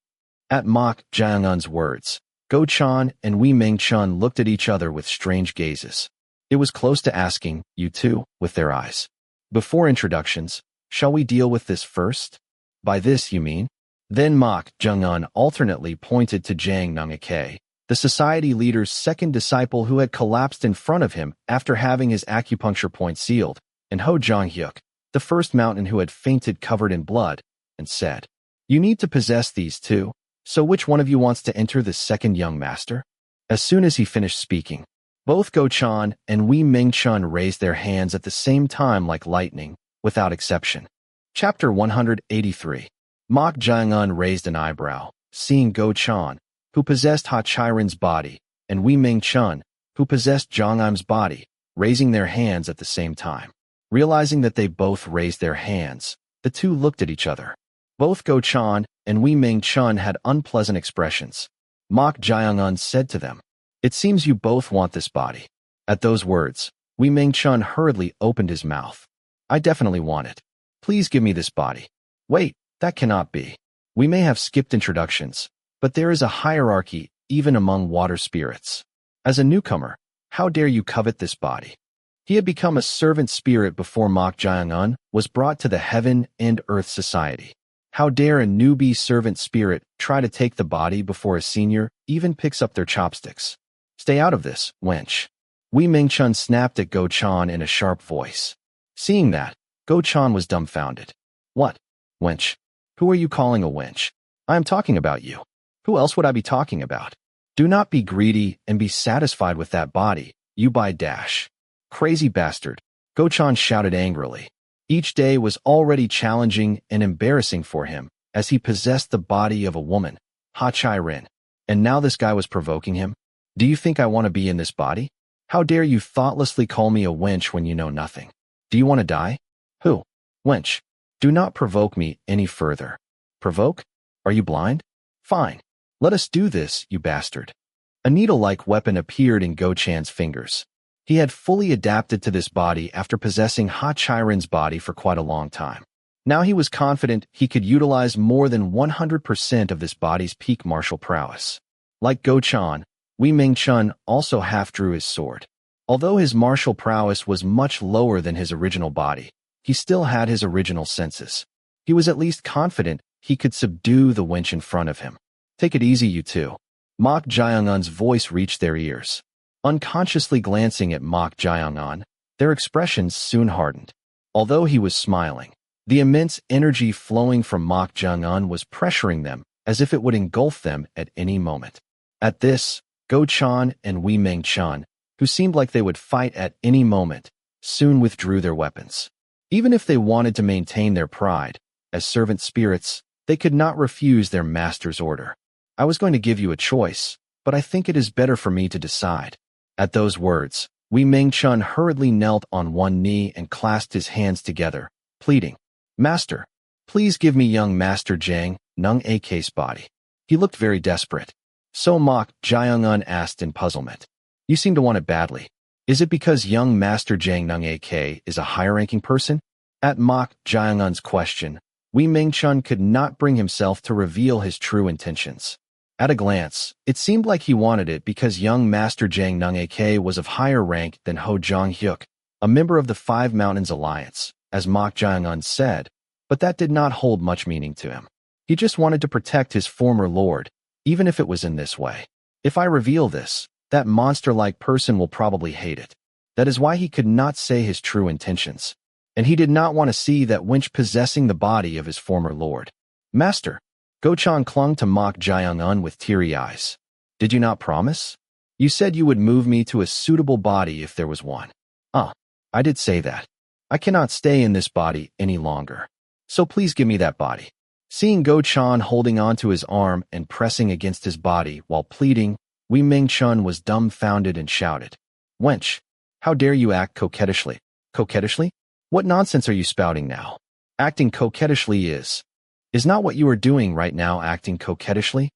At Mok Jaeung-un's words, Go-chan and Wee Ming-chun looked at each other with strange gazes. It was close to asking, you too, with their eyes. Before introductions, Shall we deal with this first? By this you mean? Then Mok Jung-un alternately pointed to Jang Nung-ake, the society leader's second disciple who had collapsed in front of him after having his acupuncture point sealed, and Ho Jong-hyuk, the first mountain who had fainted covered in blood, and said, "You need to possess these two, so which one of you wants to enter the second young master?" As soon as he finished speaking, both Go-chan and Wee Ming-chun raised their hands at the same time like lightning, without exception. Chapter 183. Mok Jung-un raised an eyebrow, seeing Go-chan, who possessed Ha Chiren's body, and Wee Ming-chun, who possessed Jong-im's body, raising their hands at the same time. Realizing that they both raised their hands, the two looked at each other. Both Go-chan and Wee Ming-chun had unpleasant expressions. Mok Jung-un said to them, "It seems you both want this body." At those words, Wee Ming-chun hurriedly opened his mouth. "I definitely want it. Please give me this body." "Wait, that cannot be. We may have skipped introductions, but there is a hierarchy even among water spirits. As a newcomer, how dare you covet this body?" He had become a servant spirit before Mok Jung-un was brought to the Heaven and Earth Society. How dare a newbie servant spirit try to take the body before a senior even picks up their chopsticks? "Stay out of this, wench." Wee Ming-chun snapped at Go-chan in a sharp voice. Seeing that, Go-chan was dumbfounded. "What? Wench? Who are you calling a wench? I am talking about you. Who else would I be talking about? Do not be greedy and be satisfied with that body, you by dash. Crazy bastard," Go-chan shouted angrily. Each day was already challenging and embarrassing for him, as he possessed the body of a woman, Ha Chiren, and now this guy was provoking him. "Do you think I want to be in this body? How dare you thoughtlessly call me a wench when you know nothing? Do you want to die? Who? Wench, do not provoke me any further." "Provoke? Are you blind? Fine. Let us do this, you bastard." A needle-like weapon appeared in Go-chan's fingers. He had fully adapted to this body after possessing Ha Chiren's body for quite a long time. Now he was confident he could utilize more than 100% of this body's peak martial prowess. Like Go-chan, Wee Ming-chun also half-drew his sword. Although his martial prowess was much lower than his original body, he still had his original senses. He was at least confident he could subdue the wench in front of him. "Take it easy, you two." Mok Jung-un's voice reached their ears. Unconsciously glancing at Mok Jung-un, their expressions soon hardened. Although he was smiling, the immense energy flowing from Mok Jung-un was pressuring them as if it would engulf them at any moment. At this, Go-chan and Wee Ming-chun, who seemed like they would fight at any moment, soon withdrew their weapons. Even if they wanted to maintain their pride, as servant spirits, they could not refuse their master's order. "I was going to give you a choice, but I think it is better for me to decide." At those words, Wee Ming-chun hurriedly knelt on one knee and clasped his hands together, pleading, "Master, please give me young Master Jang Nung-ake's body." He looked very desperate. So Mok Jung-un asked in puzzlement, "You seem to want it badly. Is it because young Master Jang Nung-ake is a higher-ranking person?" At Mok Jung-un's question, Wee Ming-chun could not bring himself to reveal his true intentions. At a glance, it seemed like he wanted it because young Master Jang Nung-ake was of higher rank than Ho Jong-hyuk, a member of the Five Mountains Alliance, as Mok Jung-un said, but that did not hold much meaning to him. He just wanted to protect his former lord, even if it was in this way. "If I reveal this, that monster-like person will probably hate it." That is why he could not say his true intentions, and he did not want to see that wench possessing the body of his former lord. "Master," Go-chan clung to Mok Jung-un with teary eyes. "Did you not promise? You said you would move me to a suitable body if there was one." I did say that. I cannot stay in this body any longer. So please give me that body." Seeing Go-chan holding onto his arm and pressing against his body while pleading, Wee Ming-chun was dumbfounded and shouted, "Wench, how dare you act coquettishly?" "Coquettishly? What nonsense are you spouting now? Acting coquettishly is not what you are doing right now acting coquettishly?"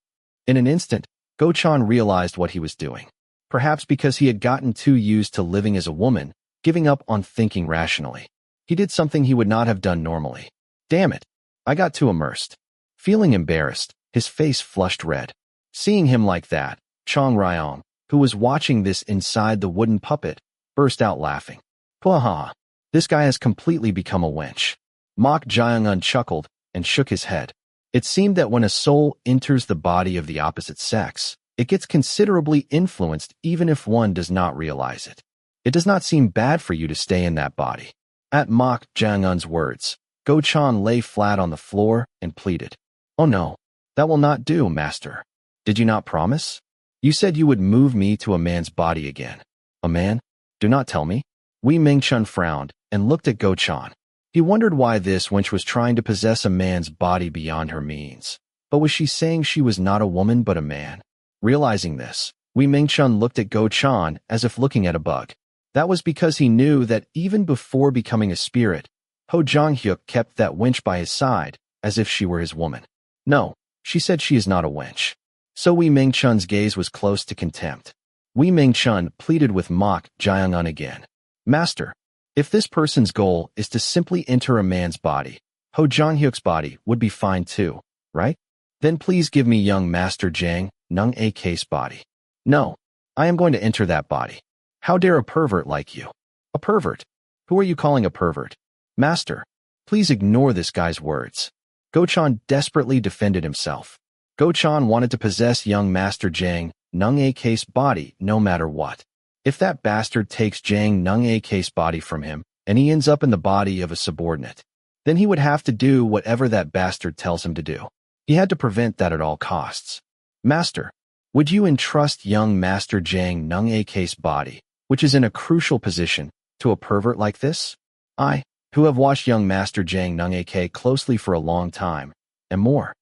In an instant, Go-chan realized what he was doing. Perhaps because he had gotten too used to living as a woman, giving up on thinking rationally. He did something he would not have done normally. "Damn it, I got too immersed." Feeling embarrassed, his face flushed red. Seeing him like that, Chong Ryong, who was watching this inside the wooden puppet, burst out laughing. "Pwaha! This guy has completely become a wench." Mok Jiang-un chuckled and shook his head. It seemed that when a soul enters the body of the opposite sex, it gets considerably influenced even if one does not realize it. It does not seem bad for you to stay in that body. At Mok Jiang-un's words, Go-chan lay flat on the floor and pleaded. Oh no, that will not do, master. Did you not promise? You said you would move me to a man's body again. A man? Do not tell me. Wei Mingchun frowned and looked at Go-chan. He wondered why this wench was trying to possess a man's body beyond her means. But was she saying she was not a woman but a man? Realizing this, Wei Mingchun looked at Go-chan as if looking at a bug. That was because he knew that even before becoming a spirit, Ho Jong-hyuk kept that wench by his side, as if she were his woman. No, she said she is not a wench. So Wei Mingchun's gaze was close to contempt. Wei Mingchun pleaded with Mok Jiang-un again. Master, if this person's goal is to simply enter a man's body, Ho Jong-hyuk's body would be fine too, right? Then please give me young Master Jang Nung AK's body. No, I am going to enter that body. How dare a pervert like you? A pervert? Who are you calling a pervert? Master, please ignore this guy's words. Go-chan desperately defended himself. Go-chan wanted to possess young Master Jang Nung AK's body no matter what. If that bastard takes Jang Nung AK's body from him, and he ends up in the body of a subordinate, then he would have to do whatever that bastard tells him to do. He had to prevent that at all costs. Master, would you entrust young Master Jang Nung AK's body, which is in a crucial position, to a pervert like this? I, who have watched young Master Jang Nung AK closely for a long time, and more.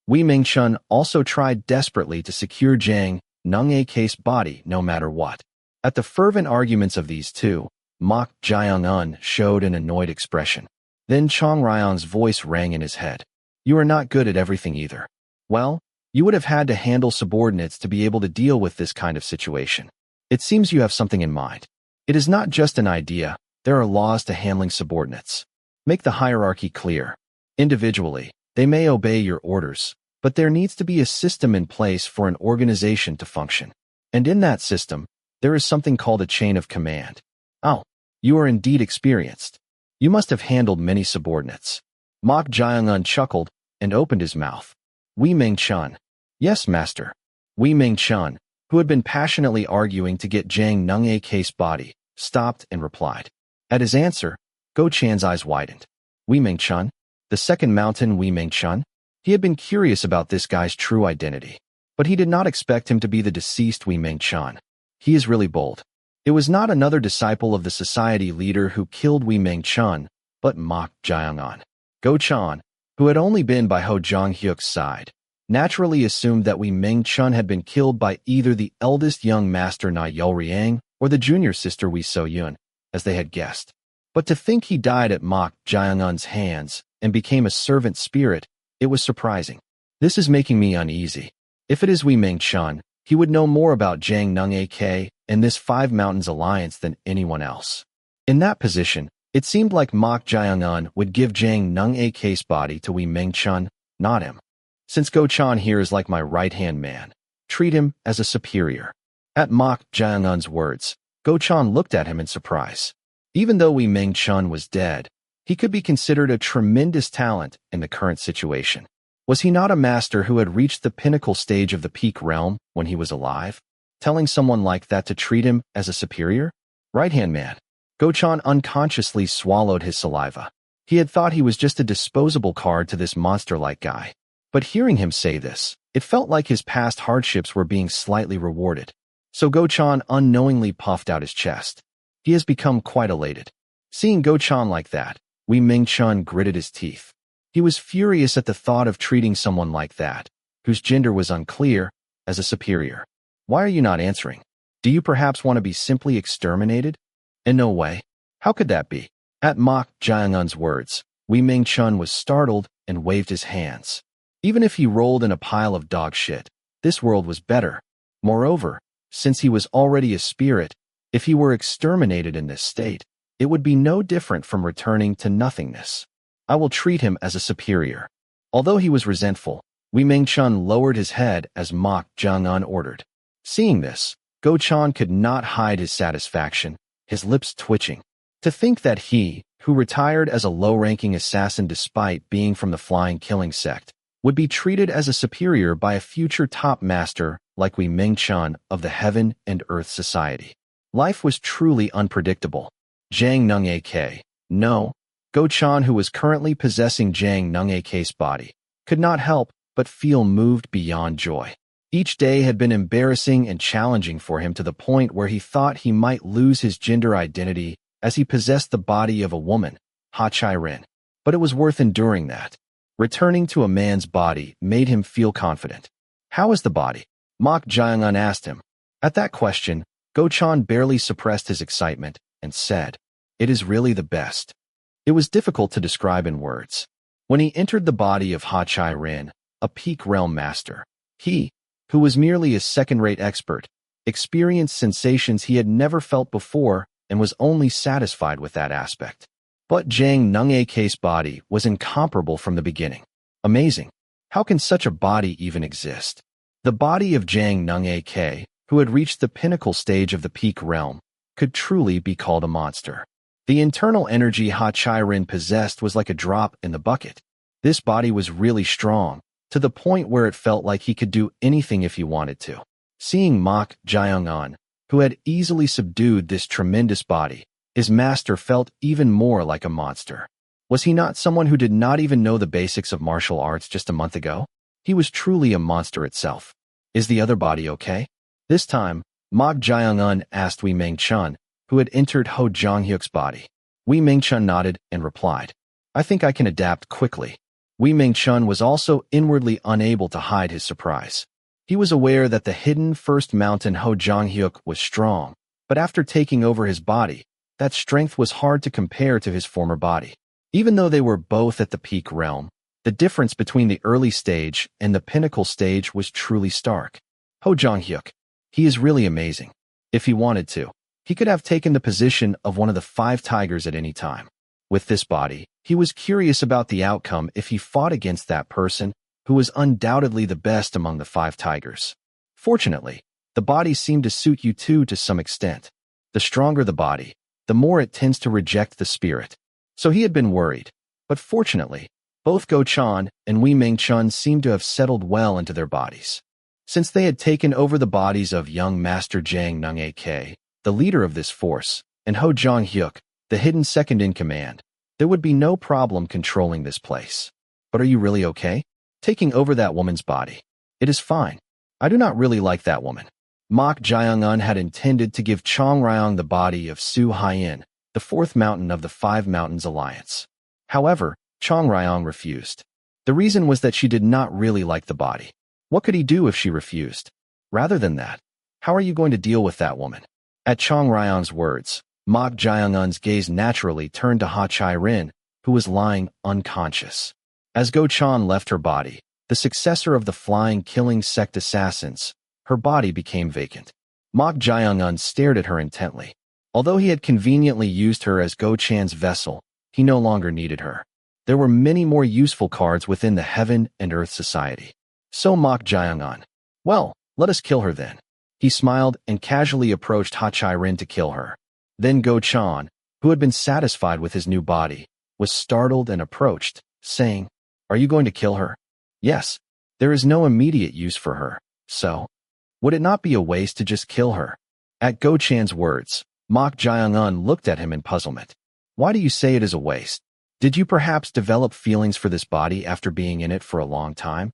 Wei Mingchun also tried desperately to secure Jang Nung AK's body no matter what. At the fervent arguments of these two, Mok Jiang-un showed an annoyed expression. Then Chong Ryong's voice rang in his head. You are not good at everything either. Well, you would have had to handle subordinates to be able to deal with this kind of situation. It seems you have something in mind. It is not just an idea, there are laws to handling subordinates. Make the hierarchy clear. Individually, they may obey your orders, but there needs to be a system in place for an organization to function. And in that system, there is something called a chain of command. Oh, you are indeed experienced. You must have handled many subordinates. Mok Jiang-un chuckled and opened his mouth. Wei Mingchun. Yes, master. Wei Mingchun, who had been passionately arguing to get Jang Nung AK's body, stopped and replied. At his answer, Go-chan's eyes widened. Wei Mingchun? The second mountain Wei Mingchun? He had been curious about this guy's true identity, but he did not expect him to be the deceased Wei Mingchun. He is really bold. It was not another disciple of the society leader who killed Wei Mingchun, but Mok Jiang-un. Go-chan, who had only been by Ho Jong-hyuk's side, naturally assumed that Wei Mingchun had been killed by either the eldest young master Na Yolriang or the junior sister Wei So-yun, as they had guessed. But to think he died at Mok Jiang-un's hands and became a servant spirit, it was surprising. This is making me uneasy. If it is Wei Mingchun, he would know more about Jang Nung AK and this Five Mountains alliance than anyone else. In that position, it seemed like Mok Jiang-un would give Jang Nung AK's body to Wei Mingchun, not him. Since Go-chan here is like my right-hand man, treat him as a superior. At Mok Jiang-un's words, Go-chan looked at him in surprise. Even though Wei Mingchun was dead, he could be considered a tremendous talent in the current situation. Was he not a master who had reached the pinnacle stage of the peak realm when he was alive? Telling someone like that to treat him as a superior? Right-hand man. Go-chan unconsciously swallowed his saliva. He had thought he was just a disposable card to this monster-like guy. But hearing him say this, it felt like his past hardships were being slightly rewarded. So Go-chan unknowingly puffed out his chest. He has become quite elated. Seeing Go-chan like that, Wei Mingchun gritted his teeth. He was furious at the thought of treating someone like that, whose gender was unclear, as a superior. Why are you not answering? Do you perhaps want to be simply exterminated? In no way. How could that be? At Mok Jiang-un's words, Wei Mingchun was startled and waved his hands. Even if he rolled in a pile of dog shit, this world was better. Moreover, since he was already a spirit, if he were exterminated in this state, it would be no different from returning to nothingness. I will treat him as a superior. Although he was resentful, Wei Mingchun lowered his head as Mok Jiang-un ordered. Seeing this, Go-chan could not hide his satisfaction, his lips twitching. To think that he, who retired as a low-ranking assassin despite being from the flying killing sect, would be treated as a superior by a future top master like Wei Ming-chun of the Heaven and Earth Society. Life was truly unpredictable. Jang Nung-ak. No. Go-chan, who was currently possessing Jang Nung-ak's body, could not help but feel moved beyond joy. Each day had been embarrassing and challenging for him to the point where he thought he might lose his gender identity as he possessed the body of a woman, Ha Chai-rin. But it was worth enduring that. Returning to a man's body made him feel confident. How is the body? Mok Jae-un asked him. At that question, Go-chan barely suppressed his excitement and said, "It is really the best." It was difficult to describe in words. When he entered the body of Ha Chai-rin, a peak realm master, he, who was merely a second-rate expert, experienced sensations he had never felt before and was only satisfied with that aspect. But Jang Nung-ak's body was incomparable from the beginning. Amazing. How can such a body even exist? The body of Jang Nung-ak, who had reached the pinnacle stage of the peak realm, could truly be called a monster. The internal energy Ha Chai-rin possessed was like a drop in the bucket. This body was really strong, to the point where it felt like he could do anything if he wanted to. Seeing Mok Jae-un, who had easily subdued this tremendous body, his master felt even more like a monster. Was he not someone who did not even know the basics of martial arts just a month ago? He was truly a monster itself. Is the other body okay? This time, Mok Jae-un asked Wei Ming-chun, who had entered Ho Jong-hyuk's body. Wei Ming-chun nodded and replied, "I think I can adapt quickly." Wei Ming-chun was also inwardly unable to hide his surprise. He was aware that the hidden first mountain Ho Jong-hyuk was strong, but after taking over his body, that strength was hard to compare to his former body. Even though they were both at the peak realm, the difference between the early stage and the pinnacle stage was truly stark. Ho Jong-hyuk, he is really amazing. If he wanted to, he could have taken the position of one of the 5 tigers at any time. With this body, he was curious about the outcome if he fought against that person who was undoubtedly the best among the 5 tigers. Fortunately, the body seemed to suit you too to some extent. The stronger the body, the more it tends to reject the spirit. So he had been worried, but fortunately, both Go-chan and Wei Ming-chun seemed to have settled well into their bodies. Since they had taken over the bodies of young Master Jang Nung-ak, the leader of this force, and Ho Jong-hyuk, the hidden second-in-command, there would be no problem controlling this place. But are you really okay? Taking over that woman's body. It is fine. I do not really like that woman. Mok Jae-un had intended to give Chong Ryong the body of Su Haiyan, the 4th mountain of the 5 Mountains Alliance. However, Chong Ryong refused. The reason was that she did not really like the body. What could he do if she refused? Rather than that, how are you going to deal with that woman? At Chong Ryong's words, Mok Jae-un's gaze naturally turned to Ha Chai-rin, who was lying unconscious. As Go-chan left her body, the successor of the flying killing sect assassins, her body became vacant. Mok Jae-un stared at her intently. Although he had conveniently used her as Go-chan's vessel, he no longer needed her. There were many more useful cards within the Heaven and Earth Society. So Mok Jae-un, well, let us kill her then. He smiled and casually approached Ha Chai-rin to kill her. Then Go-chan, who had been satisfied with his new body, was startled and approached, saying, "Are you going to kill her?" "Yes. There is no immediate use for her, so would it not be a waste to just kill her?" At Go-chan's words, Mok Jae-un looked at him in puzzlement. "Why do you say it is a waste? Did you perhaps develop feelings for this body after being in it for a long time?"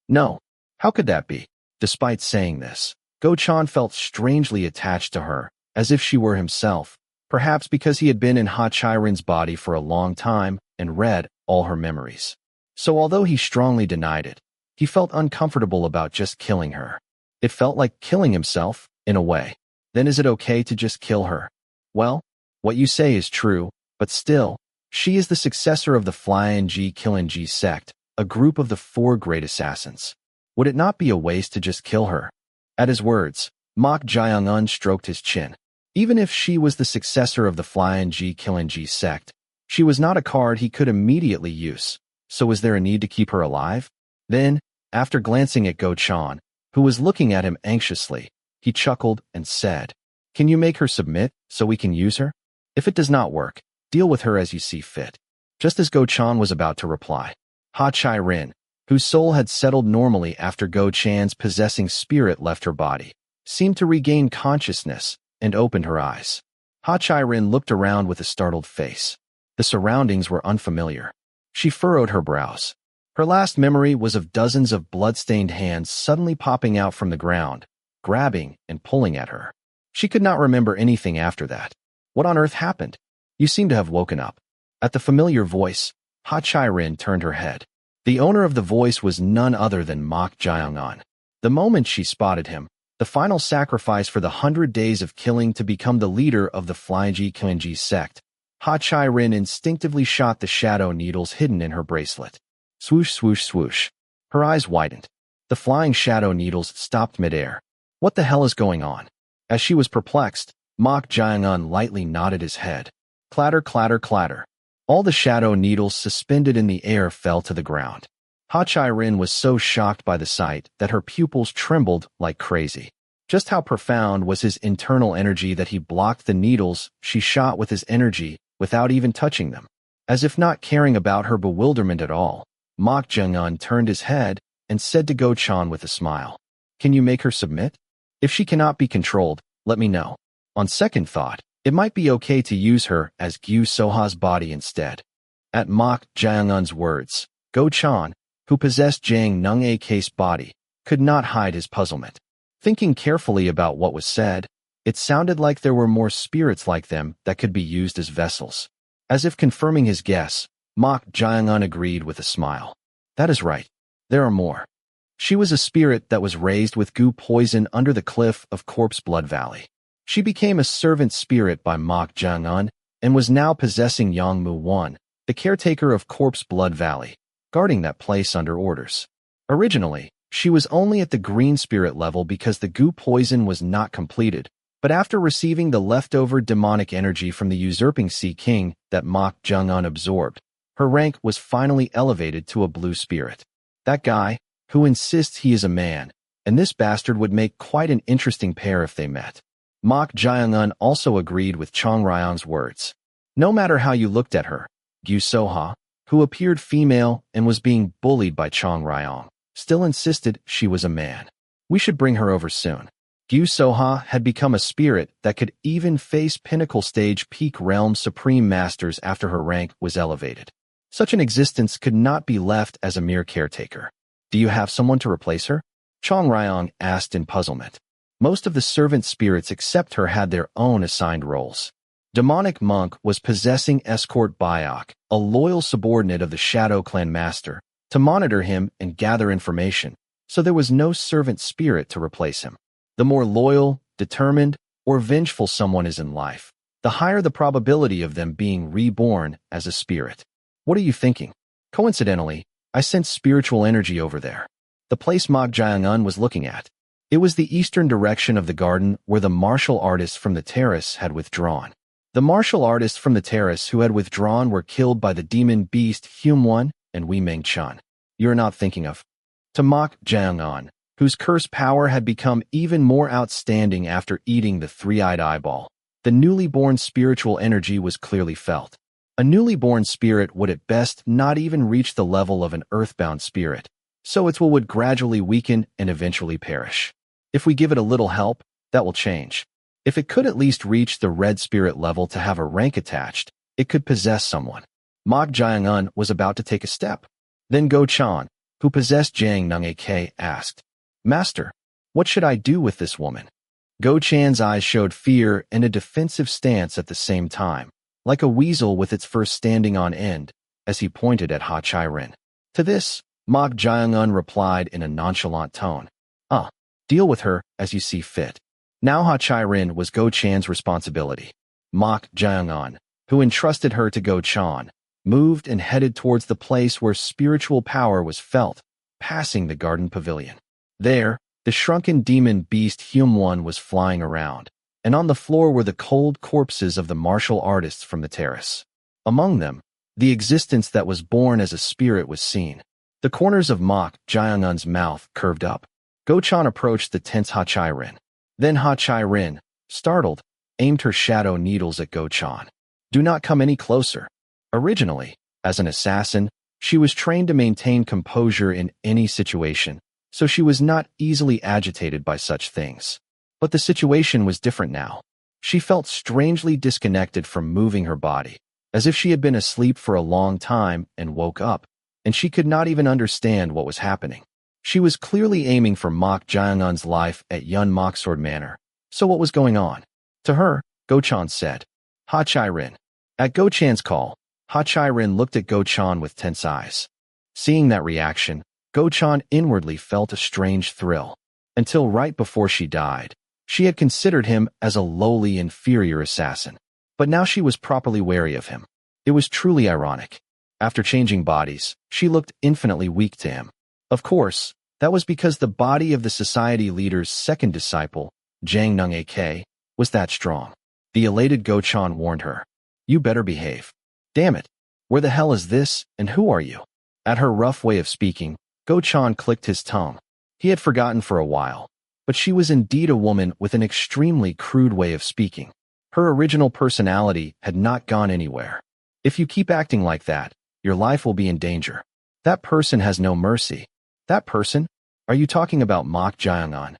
"No. How could that be?" Despite saying this, Go-chan felt strangely attached to her, as if she were himself, perhaps because he had been in Ha Chai-rin's body for a long time and read all her memories. So although he strongly denied it, he felt uncomfortable about just killing her. It felt like killing himself, in a way. Then is it okay to just kill her? Well, what you say is true, but still, she is the successor of the Flying Killing sect, a group of the 4 great assassins. Would it not be a waste to just kill her? At his words, Mok Jae-un stroked his chin. Even if she was the successor of the Flying Killing sect, she was not a card he could immediately use, so was there a need to keep her alive? Then, after glancing at Go-chan, who was looking at him anxiously, he chuckled and said, "Can you make her submit so we can use her? If it does not work, Deal with her as you see fit. Just as Go-chan was about to reply, Ha Chai-rin, whose soul had settled normally after Go-chan's possessing spirit left her body, seemed to regain consciousness and opened her eyes. Ha Chai-rin looked around with a startled face. The surroundings were unfamiliar. She furrowed her brows. Her last memory was of dozens of blood-stained hands suddenly popping out from the ground, grabbing and pulling at her. She could not remember anything after that. What on earth happened? You seem to have woken up. At the familiar voice, Ha Chai-rin turned her head. The owner of the voice was none other than Mok Jae-on. The moment she spotted him, the final sacrifice for the 100 days of killing to become the leader of the Flying Kenji sect, Ha Chai-rin instinctively shot the shadow needles hidden in her bracelet. Swoosh, swoosh, swoosh. Her eyes widened. The flying shadow needles stopped midair. What the hell is going on? As she was perplexed, Mok Jae-on lightly nodded his head. Clatter, clatter, clatter. All the shadow needles suspended in the air fell to the ground. Ha Chai-rin was so shocked by the sight that her pupils trembled like crazy. Just how profound was his internal energy that he blocked the needles she shot with his energy without even touching them? As if not caring about her bewilderment at all, Mok Jae-on turned his head and said to Go-chan with a smile, "Can you make her submit? If she cannot be controlled, let me know. On second thought, it might be okay to use her as Gyu Soha's body instead." At Mok Jae-on's words, Go-chan, who possessed Jang Nung-a's body, could not hide his puzzlement. Thinking carefully about what was said, it sounded like there were more spirits like them that could be used as vessels. As if confirming his guess, Mok Jae-on agreed with a smile. That is right. There are more. She was a spirit that was raised with goo poison under the cliff of Corpse Blood Valley. She became a servant spirit by Mok Jae-on and was now possessing Yang Mu-won, the caretaker of Corpse Blood Valley, guarding that place under orders. Originally, she was only at the green spirit level because the goo poison was not completed, but after receiving the leftover demonic energy from the usurping Sea King that Mok Jae-on absorbed, her rank was finally elevated to a blue spirit. That guy, who insists he is a man, and this bastard would make quite an interesting pair if they met. Mok Jae-on also agreed with Chong Ryong's words. No matter how you looked at her, Gyu Soha, who appeared female and was being bullied by Chong Ryong, still insisted she was a man. We should bring her over soon. Gyu Soha had become a spirit that could even face pinnacle stage peak realm supreme masters after her rank was elevated. Such an existence could not be left as a mere caretaker. Do you have someone to replace her? Chong Ryong asked in puzzlement. Most of the servant spirits except her had their own assigned roles. Demonic Monk was possessing Escort Byok, a loyal subordinate of the Shadow Clan Master, to monitor him and gather information, so there was no servant spirit to replace him. The more loyal, determined, or vengeful someone is in life, the higher the probability of them being reborn as a spirit. What are you thinking? Coincidentally, I sense spiritual energy over there. The place Mok Jae-on was looking at. It was the eastern direction of the garden where the martial artists from the terrace had withdrawn. The martial artists from the terrace who had withdrawn were killed by the demon beast Hyun-won and Wee Meng-chun. You're not thinking of. To Mok Jae-on, whose curse power had become even more outstanding after eating the three-eyed eyeball, the newly born spiritual energy was clearly felt. A newly born spirit would at best not even reach the level of an earthbound spirit, so its will would gradually weaken and eventually perish. If we give it a little help, that will change. If it could at least reach the red spirit level to have a rank attached, it could possess someone. Mok Jae-on was about to take a step. Then Go-chan, who possessed Jang Nung-ak, asked, "Master, what should I do with this woman?" Go-chan's eyes showed fear and a defensive stance at the same time, like a weasel with its fur standing on end, as he pointed at Ha Chai-rin. To this, Mok Jae-on replied in a nonchalant tone, deal with her as you see fit." Now Ha Chai-rin was Go-chan's responsibility. Mok Jae-on, who entrusted her to Go-chan, moved and headed towards the place where spiritual power was felt, passing the garden pavilion. There, the shrunken demon beast Hyun-won was flying around, and on the floor were the cold corpses of the martial artists from the terrace. Among them, the existence that was born as a spirit was seen. The corners of Mok Jae-on's mouth curved up. Go-chan approached the tense Ha Chai-rin. Then Ha Chai-rin, startled, aimed her shadow needles at Go-chan. Do not come any closer. Originally, as an assassin, she was trained to maintain composure in any situation, so she was not easily agitated by such things. But the situation was different now. She felt strangely disconnected from moving her body, as if she had been asleep for a long time and woke up, and she could not even understand what was happening. She was clearly aiming for Mok Jaeongun's life at Yun Moksword Manor. So what was going on? To her, Go-chan said, "Ha Chai-rin." At Go-chan's call, Ha Chai-rin looked at Go-chan with tense eyes. Seeing that reaction, Go-chan inwardly felt a strange thrill. Until right before she died, she had considered him as a lowly, inferior assassin. But now she was properly wary of him. It was truly ironic. After changing bodies, she looked infinitely weak to him. Of course, that was because the body of the society leader's second disciple, Jang Nung-ak, was that strong. The elated Go-chan warned her, "You better behave." "Damn it. Where the hell is this, and who are you?" At her rough way of speaking, Go-chan clicked his tongue. He had forgotten for a while, but she was indeed a woman with an extremely crude way of speaking. Her original personality had not gone anywhere. "If you keep acting like that, your life will be in danger. That person has no mercy." "That person? Are you talking about Mok Jaeongun?"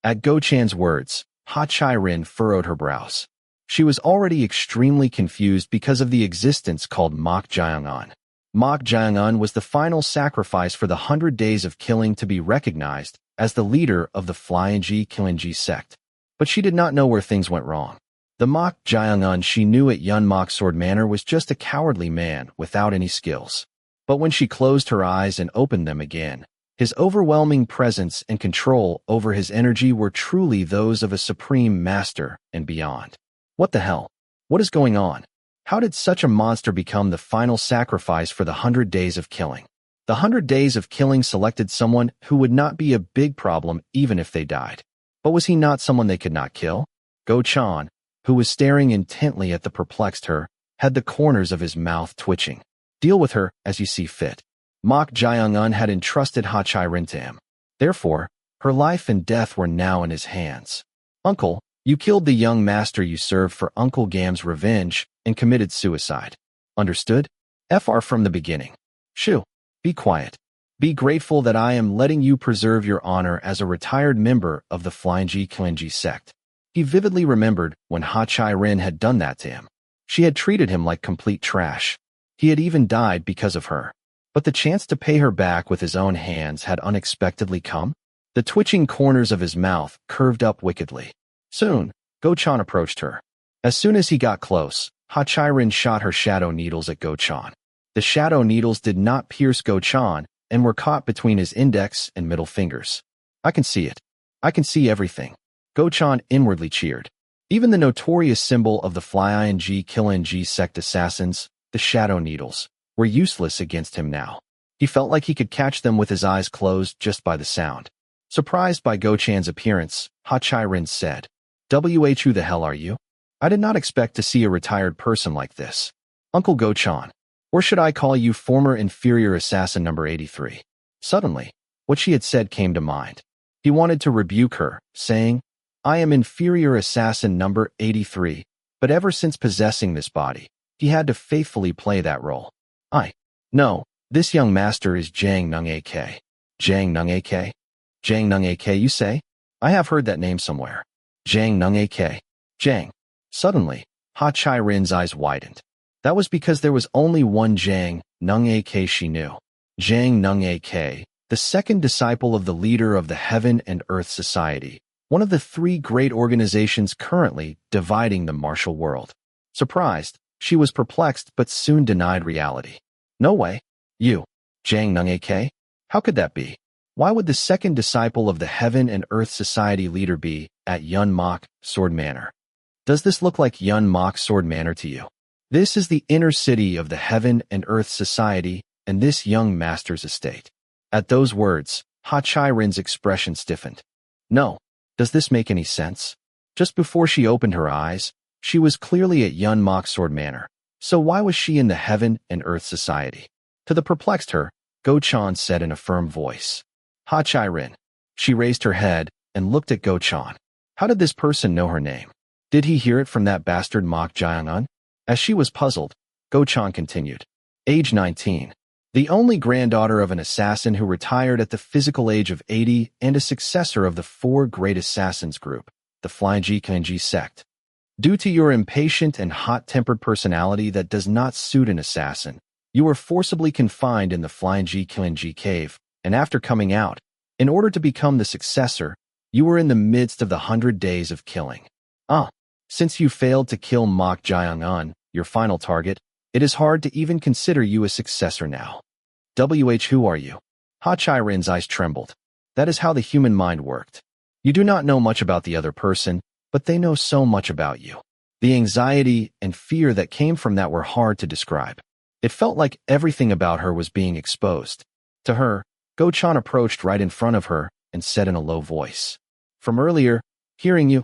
At Go-chan's words, Ha Chai-rin furrowed her brows. She was already extremely confused because of the existence called Mok Jaeongun. Mok Jaeongun was the final sacrifice for the 100 days of killing to be recognized as the leader of the Flying-ji Killing-ji sect. But she did not know where things went wrong. The Mok Jaeongun she knew at Yun Moksword Manor was just a cowardly man without any skills. But when she closed her eyes and opened them again, his overwhelming presence and control over his energy were truly those of a supreme master and beyond. What the hell? What is going on? How did such a monster become the final sacrifice for the 100 days of killing? The 100 days of killing selected someone who would not be a big problem even if they died. But was he not someone they could not kill? Go-chan, who was staring intently at the perplexed her, had the corners of his mouth twitching. "Deal with her as you see fit." Mok Jaeongun had entrusted Ha Chai-rin to him. Therefore, her life and death were now in his hands. "Uncle, you killed the young master you served for Uncle Gam's revenge and committed suicide. Understood? FR from the beginning. Shoo, be quiet. Be grateful that I am letting you preserve your honor as a retired member of the Flying-ji Killing-ji sect." He vividly remembered when Ha Chai-rin had done that to him. She had treated him like complete trash. He had even died because of her. But the chance to pay her back with his own hands had unexpectedly come. The twitching corners of his mouth curved up wickedly. Soon, Go-chan approached her. As soon as he got close, Ha Chai-rin shot her shadow needles at Go-chan. The shadow needles did not pierce Go-chan and were caught between his index and middle fingers. "I can see it. I can see everything." Go-chan inwardly cheered. Even the notorious symbol of the Flying-ji Killing-ji sect assassins, the shadow needles, were useless against him now. He felt like he could catch them with his eyes closed just by the sound. Surprised by Go-chan's appearance, Ha Chai-rin said, "Who the hell are you? I did not expect to see a retired person like this. Uncle Go-chan, or should I call you former inferior assassin number 83? Suddenly, what she had said came to mind. He wanted to rebuke her, saying, "I am inferior assassin number 83, but ever since possessing this body, he had to faithfully play that role. No, this young master is Jang Nung-ak. Jang Nung-ak? Jang Nung-ak, you say? I have heard that name somewhere. Jang Nung-ak. Jang." Suddenly, Ha Chai-rin's eyes widened. That was because there was only one Jang Nung-ak she knew. Jang Nung-ak, the second disciple of the leader of the Heaven and Earth Society, one of the 3 great organizations currently dividing the martial world. Surprised, she was perplexed but soon denied reality. "No way. You, Jang Nung-ak? How could that be? Why would the second disciple of the Heaven and Earth Society leader be at Yun Moksword Manor? Does this look like Yun Moksword Manor to you? This is the inner city of the Heaven and Earth Society and this young master's estate." At those words, Ha Chai-rin's expression stiffened. "No. Does this make any sense?" Just before she opened her eyes, she was clearly at Yun Moksword Manor. So why was she in the Heaven and Earth Society? To the perplexed her, Go-chan said in a firm voice, "Ha Chai-rin." She raised her head and looked at Go-chan. How did this person know her name? Did he hear it from that bastard Mok Jaeongun? As she was puzzled, Go-chan continued. Age 19. The only granddaughter of an assassin who retired at the physical age of 80 and a successor of the four great assassins group, the Flying Kanji sect. Due to your impatient and hot-tempered personality that does not suit an assassin, you were forcibly confined in the Flying Kanji cave, and after coming out, in order to become the successor, you were in the midst of the 100 days of killing. Since you failed to kill Mok Jae-un, your final target, it is hard to even consider you a successor now. Who are you? Ha Chai-rin's eyes trembled. That is how the human mind worked. You do not know much about the other person, but they know so much about you. The anxiety and fear that came from that were hard to describe. It felt like everything about her was being exposed. To her, Go-chan approached right in front of her and said in a low voice. From earlier, hearing you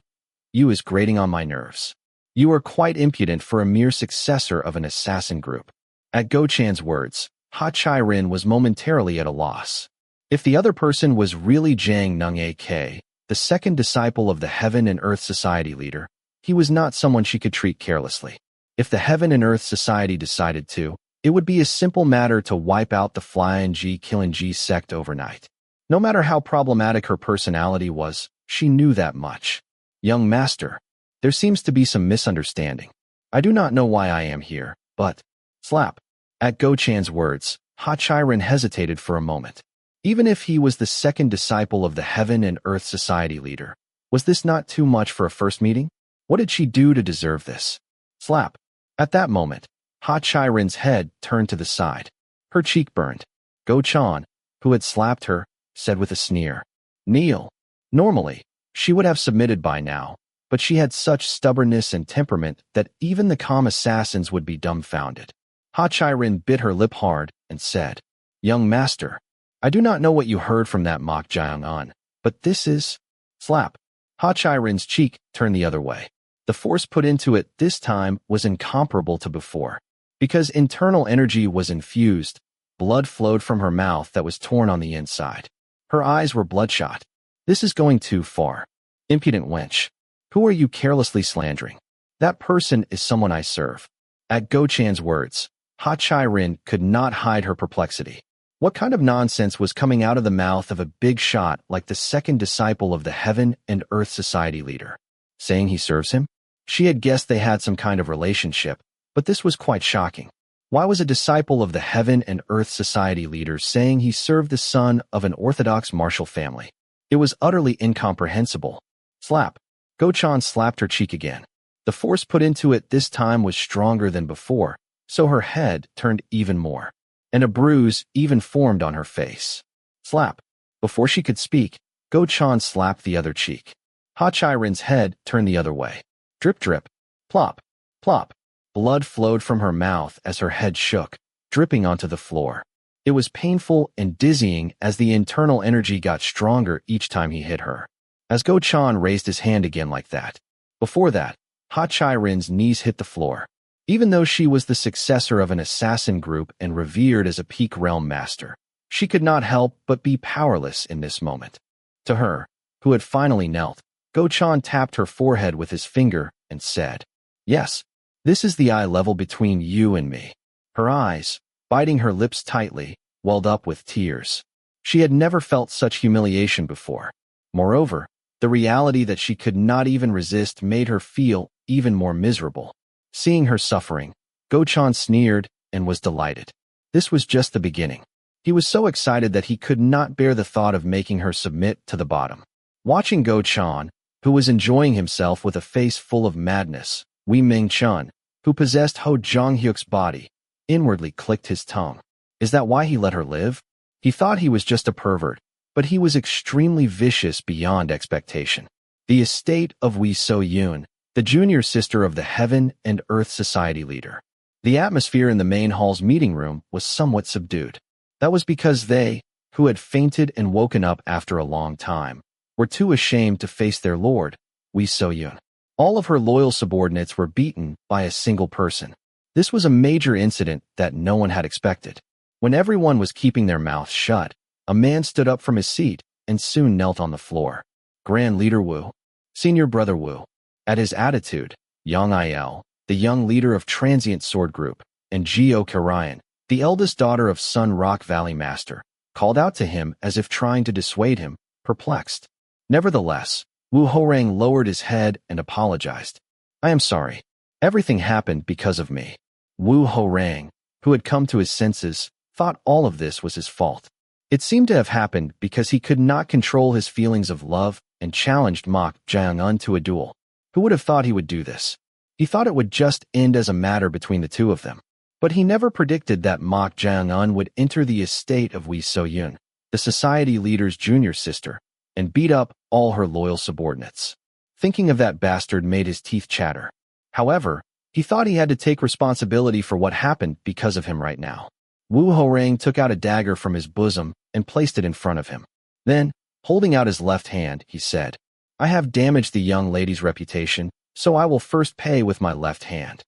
is grating on my nerves. You are quite impudent for a mere successor of an assassin group. At Go-chan's words, Ha Chai-rin was momentarily at a loss. If the other person was really Jang Nung-ak, the second disciple of the Heaven and Earth Society leader, he was not someone she could treat carelessly. If the Heaven and Earth Society decided to, it would be a simple matter to wipe out the Flying Kanji sect overnight. No matter how problematic her personality was, she knew that much. Young master, there seems to be some misunderstanding. I do not know why I am here, but... Slap. At Go-chan's words, Ha Chai-rin hesitated for a moment. Even if he was the second disciple of the Heaven and Earth Society leader, was this not too much for a first meeting? What did she do to deserve this? Slap. At that moment, Ha Chai-rin's head turned to the side. Her cheek burned. Go-chan, who had slapped her, said with a sneer. Kneel. Normally, she would have submitted by now, but she had such stubbornness and temperament that even the calm assassins would be dumbfounded. Ha Chai-rin bit her lip hard and said, Young master, I do not know what you heard from that Mok Jae-un, but this is... Slap. Ha Chai-rin's cheek turned the other way. The force put into it this time was incomparable to before. Because internal energy was infused, blood flowed from her mouth that was torn on the inside. Her eyes were bloodshot. This is going too far. Impudent wench. Who are you carelessly slandering? That person is someone I serve. At Go-chan's words, Ha Chai-rin could not hide her perplexity. What kind of nonsense was coming out of the mouth of a big shot like the second disciple of the Heaven and Earth Society leader? Saying he serves him? She had guessed they had some kind of relationship, but this was quite shocking. Why was a disciple of the Heaven and Earth Society leader saying he served the son of an orthodox martial family? It was utterly incomprehensible. Slap. Go-chan slapped her cheek again. The force put into it this time was stronger than before, so her head turned even more. And a bruise even formed on her face. Slap. Before she could speak, Go-chan slapped the other cheek. Ha Chai-rin's head turned the other way. Drip drip. Plop. Plop. Blood flowed from her mouth as her head shook, dripping onto the floor. It was painful and dizzying as the internal energy got stronger each time he hit her. As Go-chan raised his hand again like that. Before that, Ha Chai-rin's knees hit the floor. Even though she was the successor of an assassin group and revered as a peak realm master, she could not help but be powerless in this moment. To her, who had finally knelt, Go-chan tapped her forehead with his finger and said, Yes, this is the eye level between you and me. Her eyes, biting her lips tightly, welled up with tears. She had never felt such humiliation before. Moreover, the reality that she could not even resist made her feel even more miserable. Seeing her suffering, Go-chan sneered and was delighted. This was just the beginning. He was so excited that he could not bear the thought of making her submit to the bottom. Watching Go-chan, who was enjoying himself with a face full of madness, Wei Ming-chun, who possessed Ho Jong-hyuk's body, inwardly clicked his tongue. Is that why he let her live? He thought he was just a pervert, but he was extremely vicious beyond expectation. The estate of Wei So-yoon, the junior sister of the Heaven and Earth Society leader. The atmosphere in the main hall's meeting room was somewhat subdued. That was because they, who had fainted and woken up after a long time, were too ashamed to face their lord, Wei So-yoon. All of her loyal subordinates were beaten by a single person. This was a major incident that no one had expected. When everyone was keeping their mouths shut, a man stood up from his seat and soon knelt on the floor. Grand Leader Wu, Senior Brother Wu. At his attitude, Yang Il, the young leader of Transient Sword Group, and Geo Karayan, the eldest daughter of Sun Rock Valley Master, called out to him as if trying to dissuade him, perplexed. Nevertheless, Wu Horang lowered his head and apologized. I am sorry. Everything happened because of me. Wu Horang, who had come to his senses, thought all of this was his fault. It seemed to have happened because he could not control his feelings of love and challenged Mok Jiang-un to a duel. Who would have thought he would do this? He thought it would just end as a matter between the two of them. But he never predicted that Mok Jiang-un would enter the estate of Wei So-yun, the society leader's junior sister, and beat up all her loyal subordinates. Thinking of that bastard made his teeth chatter. However, he thought he had to take responsibility for what happened because of him right now. Wu Horang took out a dagger from his bosom and placed it in front of him. Then, holding out his left hand, he said, I have damaged the young lady's reputation, so I will first pay with my left hand.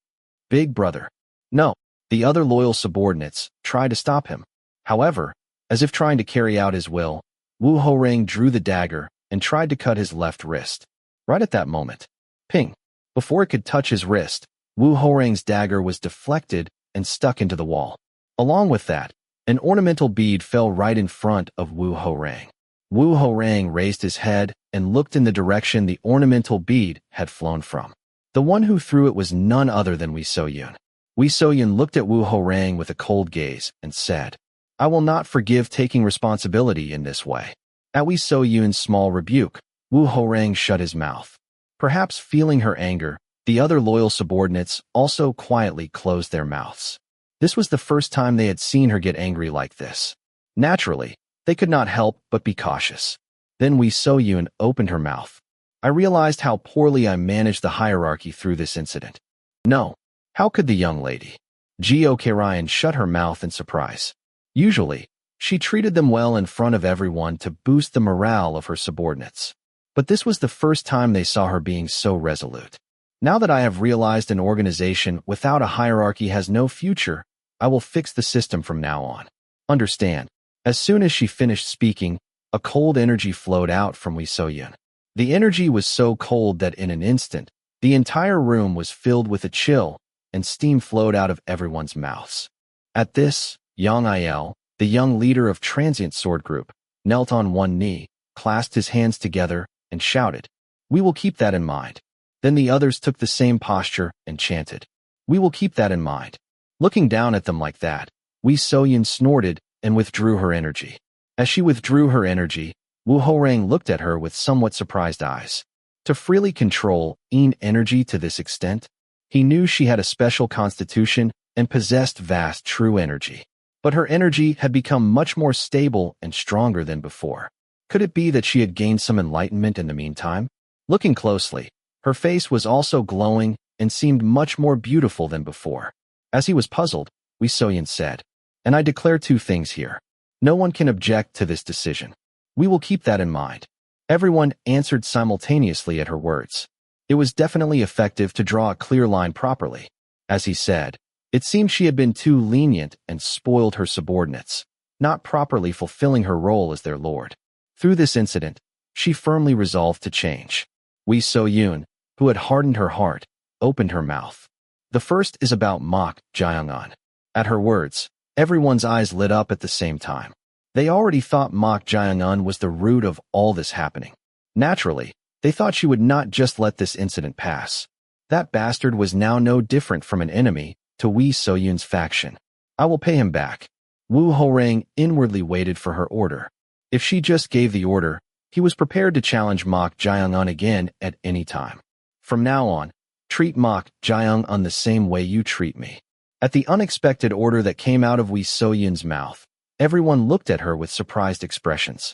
Big brother. No, the other loyal subordinates tried to stop him. However, as if trying to carry out his will, Wu Horang drew the dagger and tried to cut his left wrist. Right at that moment, ping! Before it could touch his wrist, Wu Horang's dagger was deflected and stuck into the wall. Along with that, an ornamental bead fell right in front of Wu Horang. Wu Horang raised his head and looked in the direction the ornamental bead had flown from. The one who threw it was none other than Wei So-yun. Wei So-yun looked at Wu Horang with a cold gaze and said, I will not forgive taking responsibility in this way. At Wei So-yun's small rebuke, Wu Horang shut his mouth. Perhaps feeling her anger, the other loyal subordinates also quietly closed their mouths. This was the first time they had seen her get angry like this. Naturally, they could not help but be cautious. Then Wei So-yun opened her mouth. I realized how poorly I managed the hierarchy through this incident. No, how could the young lady? Geo Karayan shut her mouth in surprise. Usually, she treated them well in front of everyone to boost the morale of her subordinates. But this was the first time they saw her being so resolute. Now that I have realized an organization without a hierarchy has no future, I will fix the system from now on. Understand, as soon as she finished speaking, a cold energy flowed out from Wei So-yun. The energy was so cold that in an instant, the entire room was filled with a chill, and steam flowed out of everyone's mouths. At this, Yang Il, the young leader of Transient Sword Group, knelt on one knee, clasped his hands together, and shouted, We will keep that in mind. Then the others took the same posture and chanted, We will keep that in mind. Looking down at them like that, Wei So-yun snorted and withdrew her energy. As she withdrew her energy, Wu Horang looked at her with somewhat surprised eyes. To freely control energy to this extent, he knew she had a special constitution and possessed vast true energy. But her energy had become much more stable and stronger than before. Could it be that she had gained some enlightenment in the meantime? Looking closely, her face was also glowing and seemed much more beautiful than before. As he was puzzled, Wei So-yun said, And I declare two things here. No one can object to this decision. We will keep that in mind. Everyone answered simultaneously at her words. It was definitely effective to draw a clear line properly. As he said, it seemed she had been too lenient and spoiled her subordinates, not properly fulfilling her role as their lord. Through this incident, she firmly resolved to change. Wei So-yun, who had hardened her heart, opened her mouth. The first is about Mok Jiang-un. At her words, everyone's eyes lit up at the same time. They already thought Mok Jiang-un was the root of all this happening. Naturally, they thought she would not just let this incident pass. That bastard was now no different from an enemy to Wei So-yun's faction. I will pay him back. Wu Horang inwardly waited for her order. If she just gave the order, he was prepared to challenge Mok Jiang-un again at any time. From now on, treat Mok Jiang-un the same way you treat me. At the unexpected order that came out of Wei So-yun's mouth, everyone looked at her with surprised expressions.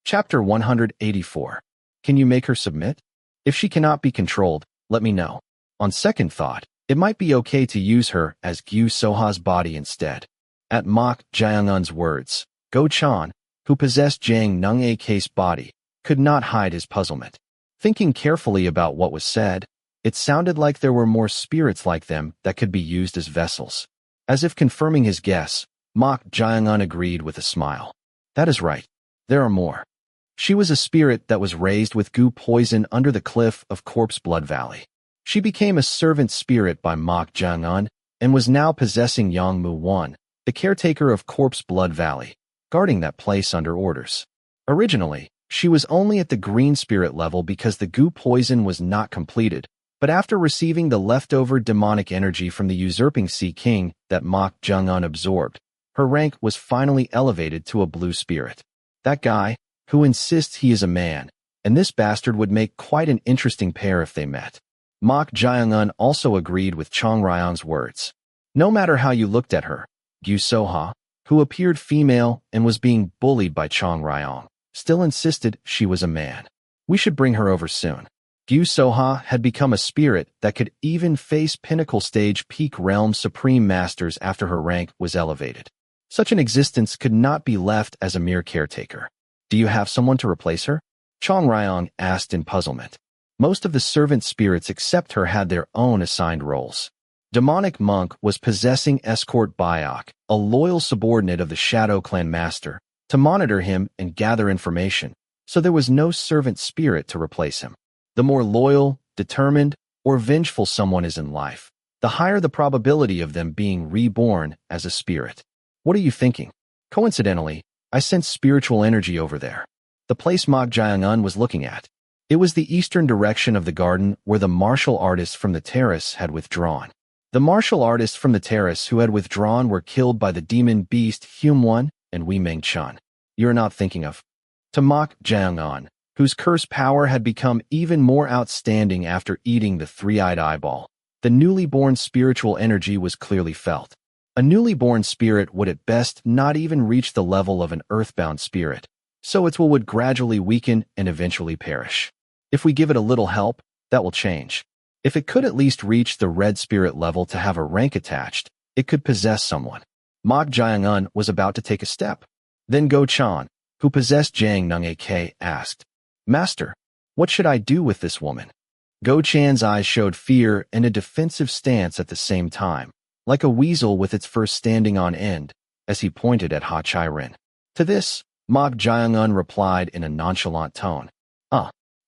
Chapter 184. Can you make her submit? If she cannot be controlled, let me know. On second thought, it might be okay to use her as Gyu Soha's body instead. At Mok Jiang-un's words, Go Chan, who possessed Jang Nung-ak's body, could not hide his puzzlement. Thinking carefully about what was said, it sounded like there were more spirits like them that could be used as vessels. As if confirming his guess, Mok Jiang-un agreed with a smile. That is right. There are more. She was a spirit that was raised with goo poison under the cliff of Corpse Blood Valley. She became a servant spirit by Mok Jang-un and was now possessing Yang Mu-won, the caretaker of Corpse Blood Valley, guarding that place under orders. Originally, she was only at the green spirit level because the goo poison was not completed, but after receiving the leftover demonic energy from the usurping Sea King that Mok Jang-un absorbed, her rank was finally elevated to a blue spirit. That guy, who insists he is a man, and this bastard would make quite an interesting pair if they met. Mok Jang-un also agreed with Chong Ryong's words. No matter how you looked at her, Gyu Soha, who appeared female and was being bullied by Chong Ryong, still insisted she was a man. We should bring her over soon. Gyu Soha had become a spirit that could even face pinnacle stage peak realm supreme masters after her rank was elevated. Such an existence could not be left as a mere caretaker. Do you have someone to replace her? Chong Ryong asked in puzzlement. Most of the servant spirits except her had their own assigned roles. Demonic Monk was possessing Escort Byok, a loyal subordinate of the Shadow Clan Master, to monitor him and gather information, so there was no servant spirit to replace him. The more loyal, determined, or vengeful someone is in life, the higher the probability of them being reborn as a spirit. What are you thinking? Coincidentally, I sense spiritual energy over there. The place Mok Jang-un was looking at. It was the eastern direction of the garden where the martial artists from the terrace had withdrawn. The martial artists from the terrace who had withdrawn were killed by the demon beast Hume-won and Wei Ming-chun. You're not thinking of. To Mok Jang-un, whose curse power had become even more outstanding after eating the three-eyed eyeball, the newly born spiritual energy was clearly felt. A newly born spirit would at best not even reach the level of an earthbound spirit, so its will would gradually weaken and eventually perish. If we give it a little help, that will change. If it could at least reach the red spirit level to have a rank attached, it could possess someone. Mok Jang-un was about to take a step. Then Go Chan, who possessed Jang Nung-ak, asked, Master, what should I do with this woman? Go Chan's eyes showed fear and a defensive stance at the same time, like a weasel with its fur standing on end, as he pointed at Ha Chai-rin. To this, Mok Jang-un replied in a nonchalant tone,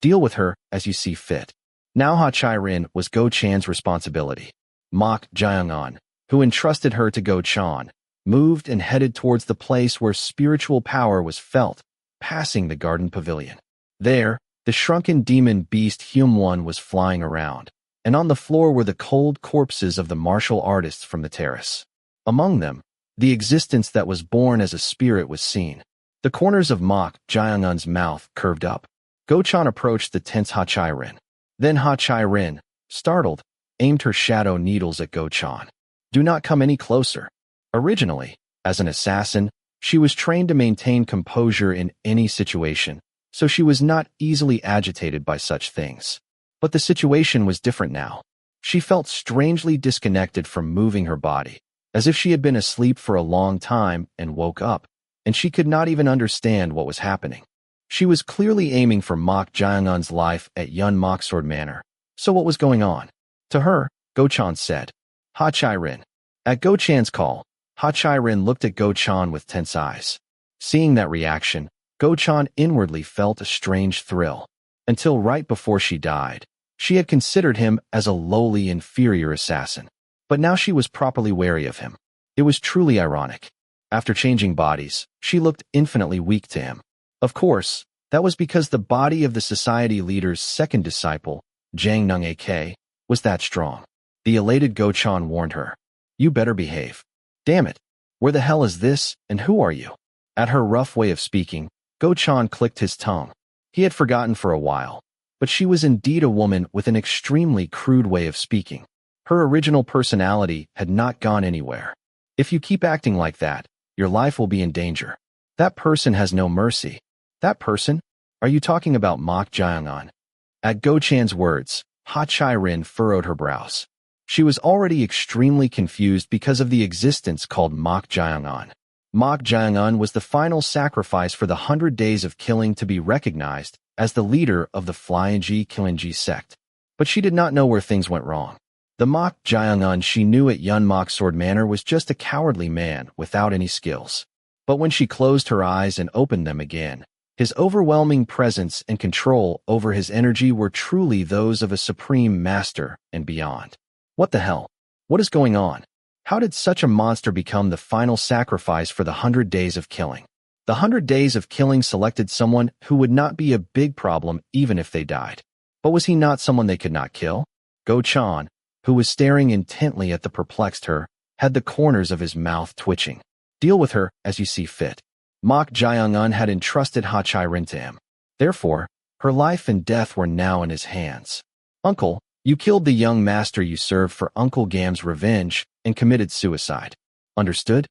deal with her as you see fit. Now Ha Chai-rin was Go Chan's responsibility. Mok Jang-un, who entrusted her to Go Chan, moved and headed towards the place where spiritual power was felt, passing the garden pavilion. There, the shrunken demon beast Hume-won was flying around, and on the floor were the cold corpses of the martial artists from the terrace. Among them, the existence that was born as a spirit was seen. The corners of Mok Jang-un's mouth curved up. Go Chan approached the tense Ha Chai-rin. Then Ha Chai-rin, startled, aimed her shadow needles at Go Chan. Do not come any closer. Originally, as an assassin, she was trained to maintain composure in any situation, so she was not easily agitated by such things. But the situation was different now. She felt strangely disconnected from moving her body, as if she had been asleep for a long time and woke up, and she could not even understand what was happening. She was clearly aiming for Mok Jang-un's life at Yun Moksword Manor. So what was going on? To her, Go Chan said, Ha Chai-rin. At Go Chan's call, Ha Chai-rin looked at Go Chan with tense eyes. Seeing that reaction, Go Chan inwardly felt a strange thrill. Until right before she died, she had considered him as a lowly inferior assassin. But now she was properly wary of him. It was truly ironic. After changing bodies, she looked infinitely weak to him. Of course, that was because the body of the society leader's second disciple, Jang Nung-ak, was that strong. The elated Go Chan warned her, You better behave. Damn it, where the hell is this, and who are you? At her rough way of speaking, Go Chan clicked his tongue. He had forgotten for a while, but she was indeed a woman with an extremely crude way of speaking. Her original personality had not gone anywhere. If you keep acting like that, your life will be in danger. That person has no mercy. That person? Are you talking about Mok Jang-un? At Go Chan's words, Ha Chai-rin furrowed her brows. She was already extremely confused because of the existence called Mok Jang-un. Mok Jang-un was the final sacrifice for the 100 days of killing to be recognized as the leader of the Flying-ji Killing-ji sect. But she did not know where things went wrong. The Mok Jang-un she knew at Yun Moksword Manor was just a cowardly man without any skills. But when she closed her eyes and opened them again, His overwhelming presence and control over his energy were truly those of a supreme master and beyond. What the hell? What is going on? How did such a monster become the final sacrifice for the 100 days of killing? The 100 days of killing selected someone who would not be a big problem even if they died. But was he not someone they could not kill? Go-chan, who was staring intently at the perplexed her, had the corners of his mouth twitching. Deal with her as you see fit. Mok Jaeung-un had entrusted Ha-Chai-rin to him. Therefore, her life and death were now in his hands. Uncle, you killed the young master you served for Uncle Gam's revenge and committed suicide. Understood?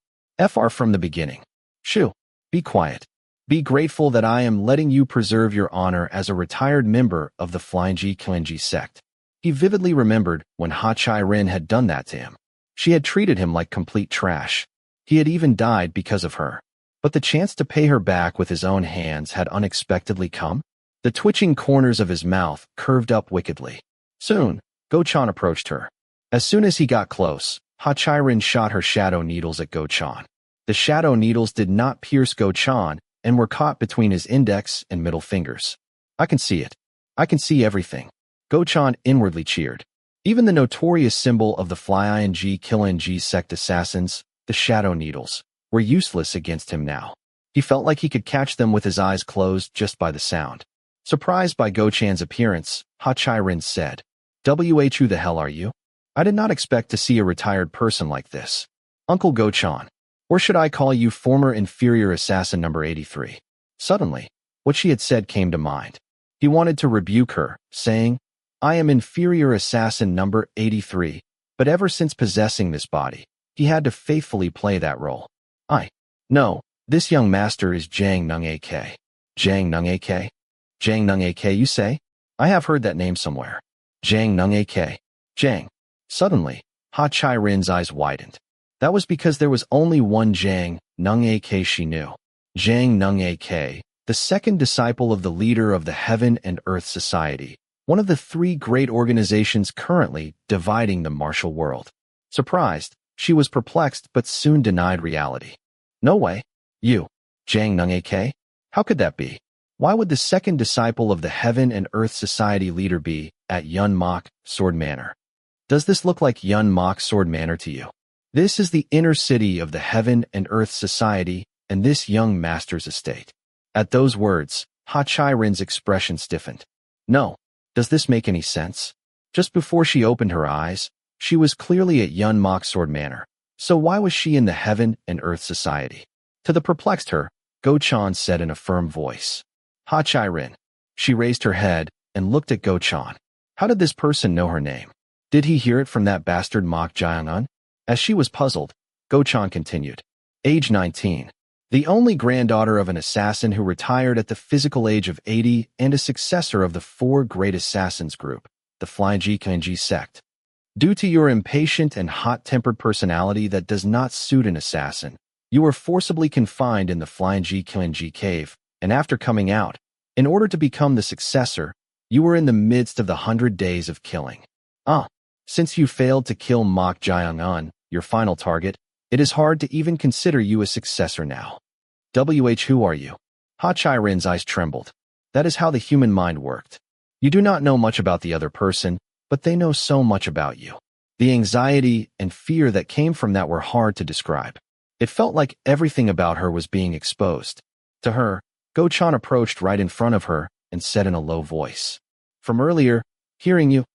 FR from the beginning. Shoo. Be quiet. Be grateful that I am letting you preserve your honor as a retired member of the Flying-Ji Kilenji sect. He vividly remembered when Ha-Chai-rin had done that to him. She had treated him like complete trash. He had even died because of her. But the chance to pay her back with his own hands had unexpectedly come. The twitching corners of his mouth curved up wickedly. Soon, Go-chan approached her. As soon as he got close, Ha-Chai-rin shot her shadow needles at Go-chan. The shadow needles did not pierce Go-chan and were caught between his index and middle fingers. I can see it. I can see everything. Go-chan inwardly cheered. Even the notorious symbol of the Flying-Ji Kilenji sect assassins, the shadow needles, were useless against him now. He felt like he could catch them with his eyes closed just by the sound. Surprised by Go-chan's appearance, Ha-Chai-rin said, who the hell are you? I did not expect to see a retired person like this. Uncle Go-chan. Or should I call you former inferior assassin number 83? Suddenly, what she had said came to mind. He wanted to rebuke her, saying, I am inferior assassin number 83, but ever since possessing this body, he had to faithfully play that role. No, this young master is Jang Nung AK. Jang Nung AK? Jang Nung AK, you say? I have heard that name somewhere. Jang Nung AK. Jang. Suddenly, Ha-Chai-rin's eyes widened. That was because there was only one Jang Nung AK she knew. Jang Nung AK, the second disciple of the leader of the Heaven and Earth Society, one of the three great organizations currently dividing the martial world. Surprised, she was perplexed but soon denied reality. No way. You, Jang Nung AK? How could that be? Why would the second disciple of the Heaven and Earth Society leader be at Yun Mok Sword Manor? Does this look like Yun Mok Sword Manor to you? This is the inner city of the Heaven and Earth Society and this young master's estate. At those words, Ha-Chai-rin's expression stiffened. No. Does this make any sense? Just before she opened her eyes, she was clearly at Yun Mok Sword Manor. So why was she in the Heaven and Earth Society? To the perplexed her, Go-chan said in a firm voice. Ha-Chai-rin. She raised her head and looked at Go-chan. How did this person know her name? Did he hear it from that bastard Mok Jaeung-un? As she was puzzled, Go-chan continued. Age 19. The only granddaughter of an assassin who retired at the physical age of 80 and a successor of the four great assassins group, the Flying-Ji Kilenji sect. Due to your impatient and hot-tempered personality that does not suit an assassin, you were forcibly confined in the Flying-Ji Kilenji cave, and after coming out, in order to become the successor, you were in the midst of the 100 days of killing. Since you failed to kill Mok Jaeung-un, your final target, it is hard to even consider you a successor now. Who are you? Ha-Chai-rin's eyes trembled. That is how the human mind worked. You do not know much about the other person, but they know so much about you. The anxiety and fear that came from that were hard to describe. It felt like everything about her was being exposed. To her, Go-chan approached right in front of her and said in a low voice. From earlier, hearing you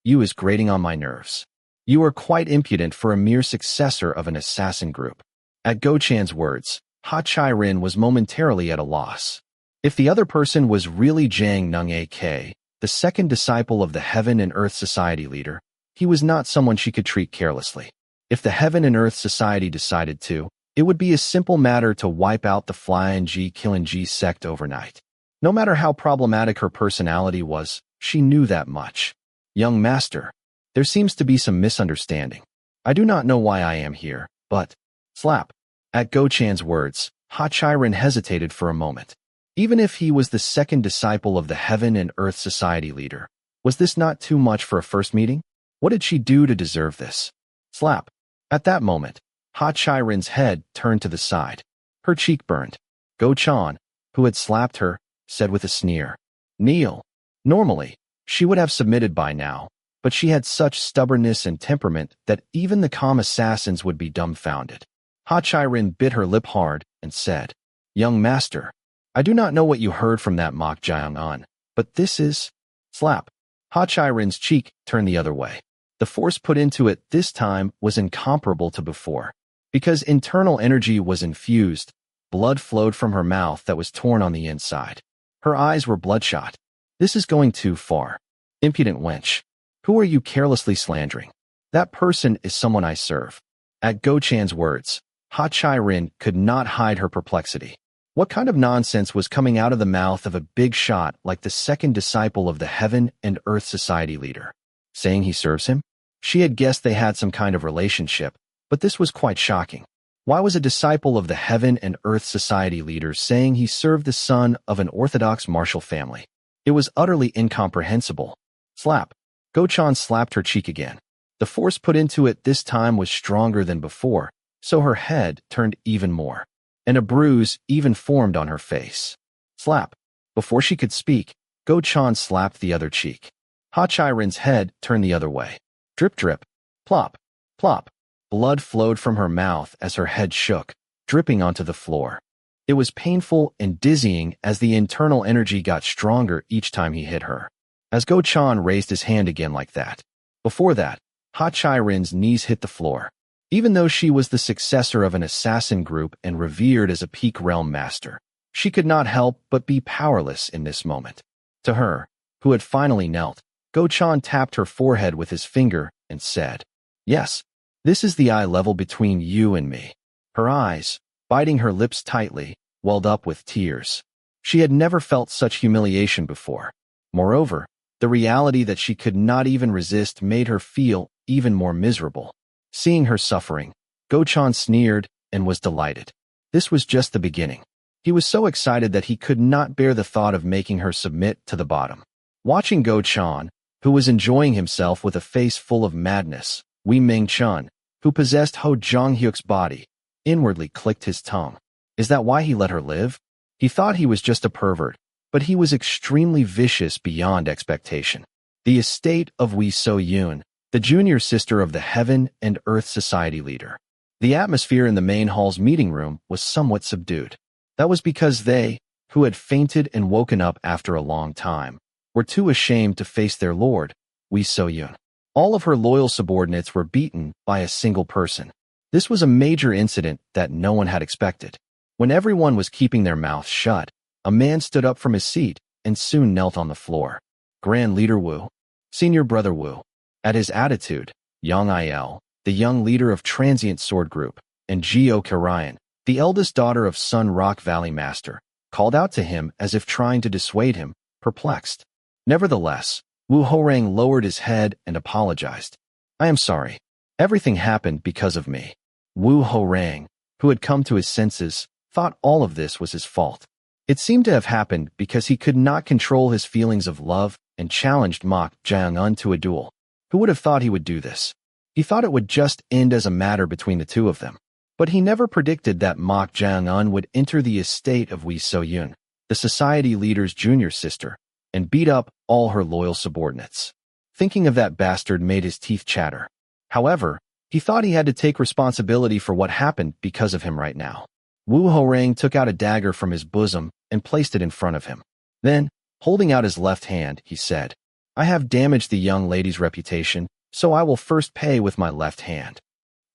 is grating on my nerves. You are quite impudent for a mere successor of an assassin group. At Go-chan's words, Ha-Chai-rin was momentarily at a loss. If the other person was really Jang Nung AK, the second disciple of the Heaven and Earth Society leader, he was not someone she could treat carelessly. If the Heaven and Earth Society decided to, it would be a simple matter to wipe out the Flying-Ji Kilenji sect overnight. No matter how problematic her personality was, she knew that much. Young master, there seems to be some misunderstanding. I do not know why I am here, but... Slap. At Go-chan's words, Ha-Chai-rin hesitated for a moment. Even if he was the second disciple of the Heaven and Earth Society leader, was this not too much for a first meeting? What did she do to deserve this? Slap. At that moment, Ha-Chai-rin's head turned to the side. Her cheek burned. Go-chan, who had slapped her, said with a sneer. Kneel. Normally, she would have submitted by now, but she had such stubbornness and temperament that even the calm assassins would be dumbfounded. Ha Chai-rin bit her lip hard and said, Young master, I do not know what you heard from that Mok Jiang-an, but this is… Slap. Ha Chai-rin's cheek turned the other way. The force put into it this time was incomparable to before. Because internal energy was infused, blood flowed from her mouth that was torn on the inside. Her eyes were bloodshot. This is going too far. Impudent wench. Who are you carelessly slandering? That person is someone I serve. At Go Chan's words, Ha Chai-rin could not hide her perplexity. What kind of nonsense was coming out of the mouth of a big shot like the second disciple of the Heaven and Earth Society leader? Saying he serves him? She had guessed they had some kind of relationship, but this was quite shocking. Why was a disciple of the Heaven and Earth Society leader saying he served the son of an orthodox martial family? It was utterly incomprehensible. Slap. Go Chan slapped her cheek again. The force put into it this time was stronger than before, so her head turned even more, and a bruise even formed on her face. Slap. Before she could speak, Go Chan slapped the other cheek. Ha Chai-rin's head turned the other way. Drip drip. Plop. Plop. Blood flowed from her mouth as her head shook, dripping onto the floor. It was painful and dizzying as the internal energy got stronger each time he hit her. As Go Chan raised his hand again like that. Before that, Ha Chai-rin's knees hit the floor. Even though she was the successor of an assassin group and revered as a peak realm master, she could not help but be powerless in this moment. To her, who had finally knelt, Go Chan tapped her forehead with his finger and said, Yes, this is the eye level between you and me. Her eyes, biting her lips tightly, welled up with tears. She had never felt such humiliation before. Moreover, the reality that she could not even resist made her feel even more miserable. Seeing her suffering, Go Chan sneered and was delighted. This was just the beginning. He was so excited that he could not bear the thought of making her submit to the bottom. Watching Go Chan, who was enjoying himself with a face full of madness, Wei Ming Chun, who possessed Ho Jong-hyuk's body, inwardly clicked his tongue. Is that why he let her live? He thought he was just a pervert, but he was extremely vicious beyond expectation. The estate of Wei So-yun, the junior sister of the Heaven and Earth Society leader. The atmosphere in the main hall's meeting room was somewhat subdued. That was because they, who had fainted and woken up after a long time, were too ashamed to face their lord, Wei So-yun. All of her loyal subordinates were beaten by a single person. This was a major incident that no one had expected. When everyone was keeping their mouths shut, a man stood up from his seat and soon knelt on the floor. Grand Leader Wu. Senior Brother Wu. At his attitude, Yang Il, the young leader of Transient Sword Group, and Geo Karayan, the eldest daughter of Sun Rock Valley Master, called out to him as if trying to dissuade him, perplexed. Nevertheless, Wu Horang lowered his head and apologized. I am sorry. Everything happened because of me. Wu Horang, who had come to his senses, thought all of this was his fault. It seemed to have happened because he could not control his feelings of love and challenged Mok Jiang-un to a duel. Who would have thought he would do this? He thought it would just end as a matter between the two of them. But he never predicted that Mok Jiang-un would enter the estate of Wei So-yun, the society leader's junior sister, and beat up all her loyal subordinates. Thinking of that bastard made his teeth chatter. However, he thought he had to take responsibility for what happened because of him right now. Wu Horang took out a dagger from his bosom and placed it in front of him. Then, holding out his left hand, he said, I have damaged the young lady's reputation, so I will first pay with my left hand.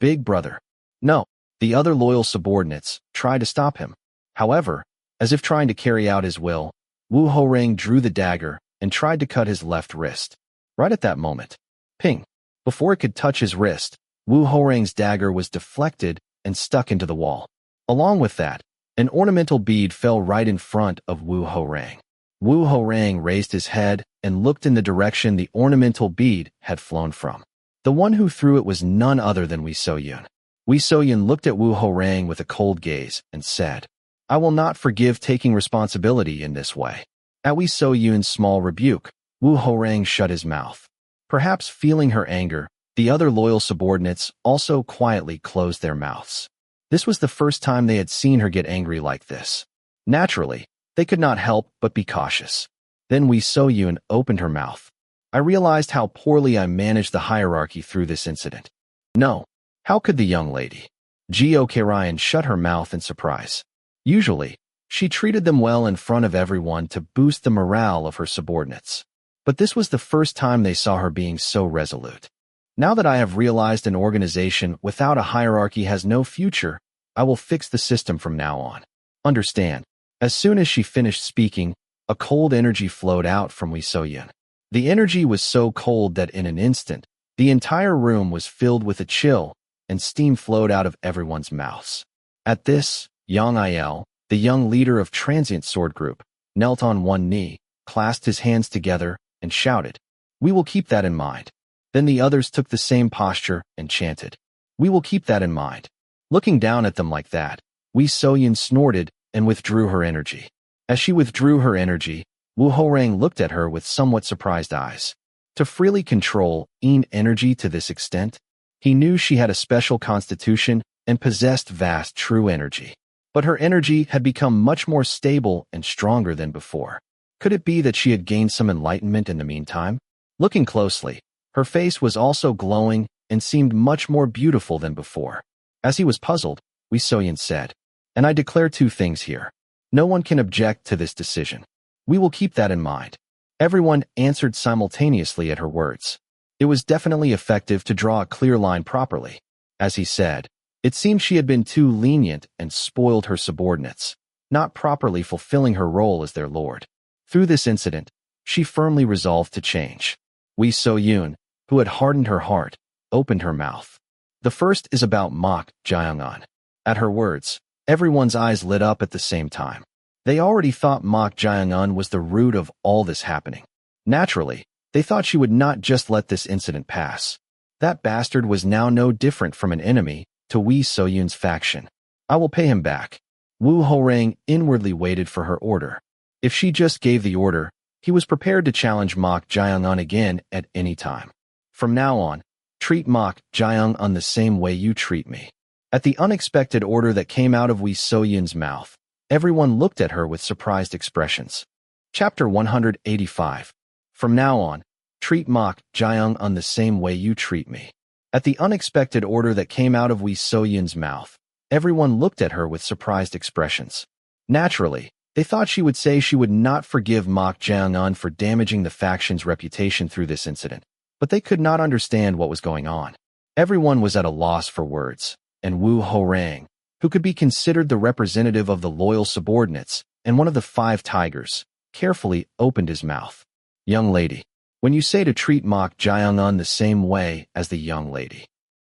Big brother. No, the other loyal subordinates tried to stop him. However, as if trying to carry out his will, Wu Horang drew the dagger and tried to cut his left wrist. Right at that moment, ping! Before it could touch his wrist, Wu Horang's dagger was deflected and stuck into the wall. Along with that, an ornamental bead fell right in front of Wu Horang. Wu Horang raised his head and looked in the direction the ornamental bead had flown from. The one who threw it was none other than Wei So-yun. Wei So-yun looked at Wu Horang with a cold gaze and said, I will not forgive taking responsibility in this way. At Wei So-yun's small rebuke, Wu Horang shut his mouth. Perhaps feeling her anger, the other loyal subordinates also quietly closed their mouths. This was the first time they had seen her get angry like this. Naturally, They could not help but be cautious. Then Wee So-yoon opened her mouth. I realized how poorly I managed the hierarchy through this incident. No. How could the young lady? Ryan shut her mouth in surprise. Usually, she treated them well in front of everyone to boost the morale of her subordinates. But this was the first time they saw her being so resolute. Now that I have realized an organization without a hierarchy has no future, I will fix the system from now on. Understand. As soon as she finished speaking, a cold energy flowed out from Wee So-yoon. The energy was so cold that in an instant, the entire room was filled with a chill, and steam flowed out of everyone's mouths. At this, Yang Il, the young leader of Transient Sword Group, knelt on one knee, clasped his hands together, and shouted, "We will keep that in mind." Then the others took the same posture and chanted, "We will keep that in mind." Looking down at them like that, Wee So-yoon snorted and withdrew her energy. As she withdrew her energy, Woo Ho-rang looked at her with somewhat surprised eyes. To freely control energy to this extent, he knew she had a special constitution and possessed vast true energy. But her energy had become much more stable and stronger than before. Could it be that she had gained some enlightenment in the meantime? Looking closely, her face was also glowing and seemed much more beautiful than before. As he was puzzled, Wee So-yoon said, "And I declare two things here. No one can object to this decision. We will keep that in mind." Everyone answered simultaneously at her words. It was definitely effective to draw a clear line properly. As he said, it seemed she had been too lenient and spoiled her subordinates, not properly fulfilling her role as their lord. Through this incident, she firmly resolved to change. Wee So-yoon, who had hardened her heart, opened her mouth. The first is about Mok Jae-young. At her words, everyone's eyes lit up at the same time. They already thought Mok Jae-young was the root of all this happening. Naturally, they thought she would not just let this incident pass. That bastard was now no different from an enemy to Wee So-yoon's faction. I will pay him back. Woo Ho-rang inwardly waited for her order. If she just gave the order, he was prepared to challenge Mok Jae-young again at any time. From now on, treat Mok Jae-young the same way you treat me. At the unexpected order that came out of Wee So-yoon's mouth, everyone looked at her with surprised expressions. Chapter 185. From now on, treat Mok Jae-young the same way you treat me. At the unexpected order that came out of Wee So-yoon's mouth, everyone looked at her with surprised expressions. Naturally, they thought she would say she would not forgive Mok Jae-young for damaging the faction's reputation through this incident, but they could not understand what was going on. Everyone was at a loss for words, and Woo Ho-rang, who could be considered the representative of the loyal subordinates and one of the 5 tigers, carefully opened his mouth. Young lady, when you say to treat Mok Jae-young the same way as the young lady,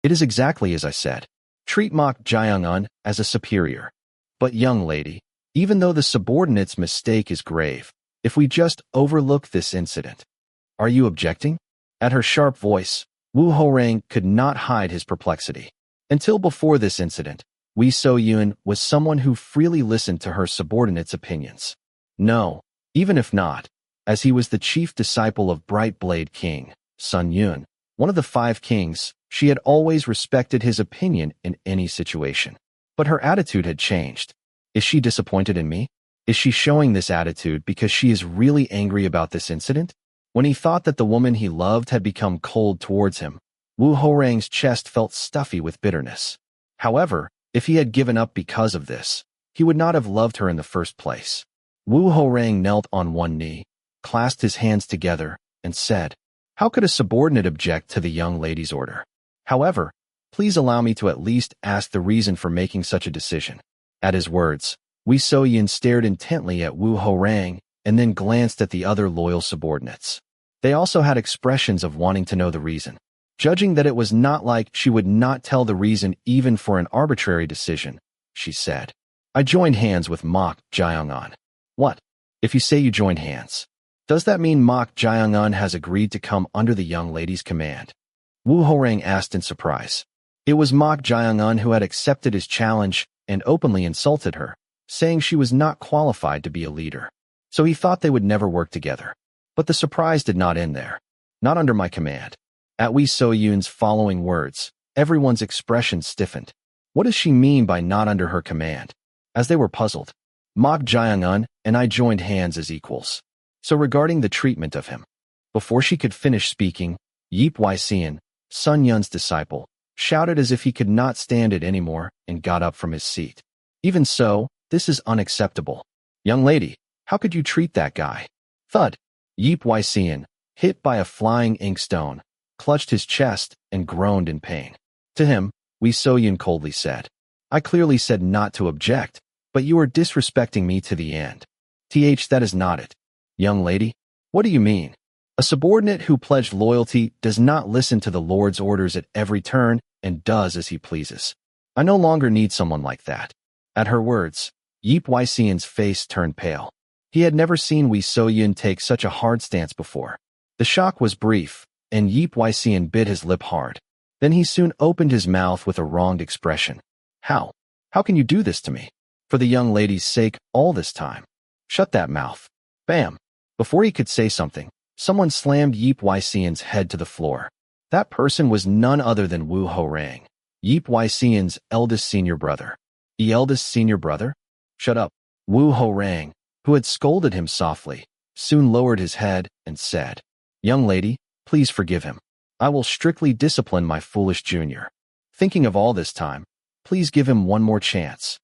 it is exactly as I said. Treat Mok Jae-young as a superior. But young lady, even though the subordinate's mistake is grave, if we just overlook this incident, are you objecting? At her sharp voice, Woo Ho-rang could not hide his perplexity. Until before this incident, Wee So-yoon was someone who freely listened to her subordinates' opinions. No, even if not, as he was the chief disciple of Bright Blade King, Sun Yoon, one of the 5 kings, she had always respected his opinion in any situation. But her attitude had changed. Is she disappointed in me? Is she showing this attitude because she is really angry about this incident? When he thought that the woman he loved had become cold towards him, Woo Ho-rang's chest felt stuffy with bitterness. However, if he had given up because of this, he would not have loved her in the first place. Woo Ho-rang knelt on one knee, clasped his hands together, and said, "How could a subordinate object to the young lady's order? However, please allow me to at least ask the reason for making such a decision." At his words, Wee So-yoon stared intently at Woo Ho-rang and then glanced at the other loyal subordinates. They also had expressions of wanting to know the reason. Judging that it was not like she would not tell the reason even for an arbitrary decision, she said, "I joined hands with Mok Jae-young." What? If you say you joined hands, does that mean Mok Jae-young has agreed to come under the young lady's command? Woo Ho-rang asked in surprise. It was Mok Jae-young who had accepted his challenge and openly insulted her, saying she was not qualified to be a leader. So he thought they would never work together. But the surprise did not end there. Not under my command. At Wee So-yoon's following words, everyone's expression stiffened. What does she mean by not under her command? As they were puzzled, Mok Jae-un and I joined hands as equals. So regarding the treatment of him. Before she could finish speaking, Yeep Wai-sean, Sun Yun's disciple, shouted as if he could not stand it anymore and got up from his seat. Even so, this is unacceptable. Young lady, how could you treat that guy? Thud. Yeep Wai-sean, hit by a flying inkstone, clutched his chest and groaned in pain. To him, Wee So-yun coldly said, I clearly said not to object, but you are disrespecting me to the end. That is not it. Young lady, what do you mean? A subordinate who pledged loyalty does not listen to the Lord's orders at every turn and does as he pleases. I no longer need someone like that. At her words, Yeep Wai-sean's face turned pale. He had never seen Wee So-yun take such a hard stance before. The shock was brief, and Yeep Wai-sean bit his lip hard. Then he soon opened his mouth with a wronged expression. How? How can you do this to me? For the young lady's sake, all this time. Shut that mouth. Bam. Before he could say something, someone slammed Yeep Wai-sean's head to the floor. That person was none other than Wu Ho-rang, Yeep Wai-sean's eldest senior brother. The eldest senior brother? Shut up. Wu Ho-rang, who had scolded him softly, soon lowered his head and said, Young lady, please forgive him. I will strictly discipline my foolish junior. Thinking of all this time, please give him one more chance.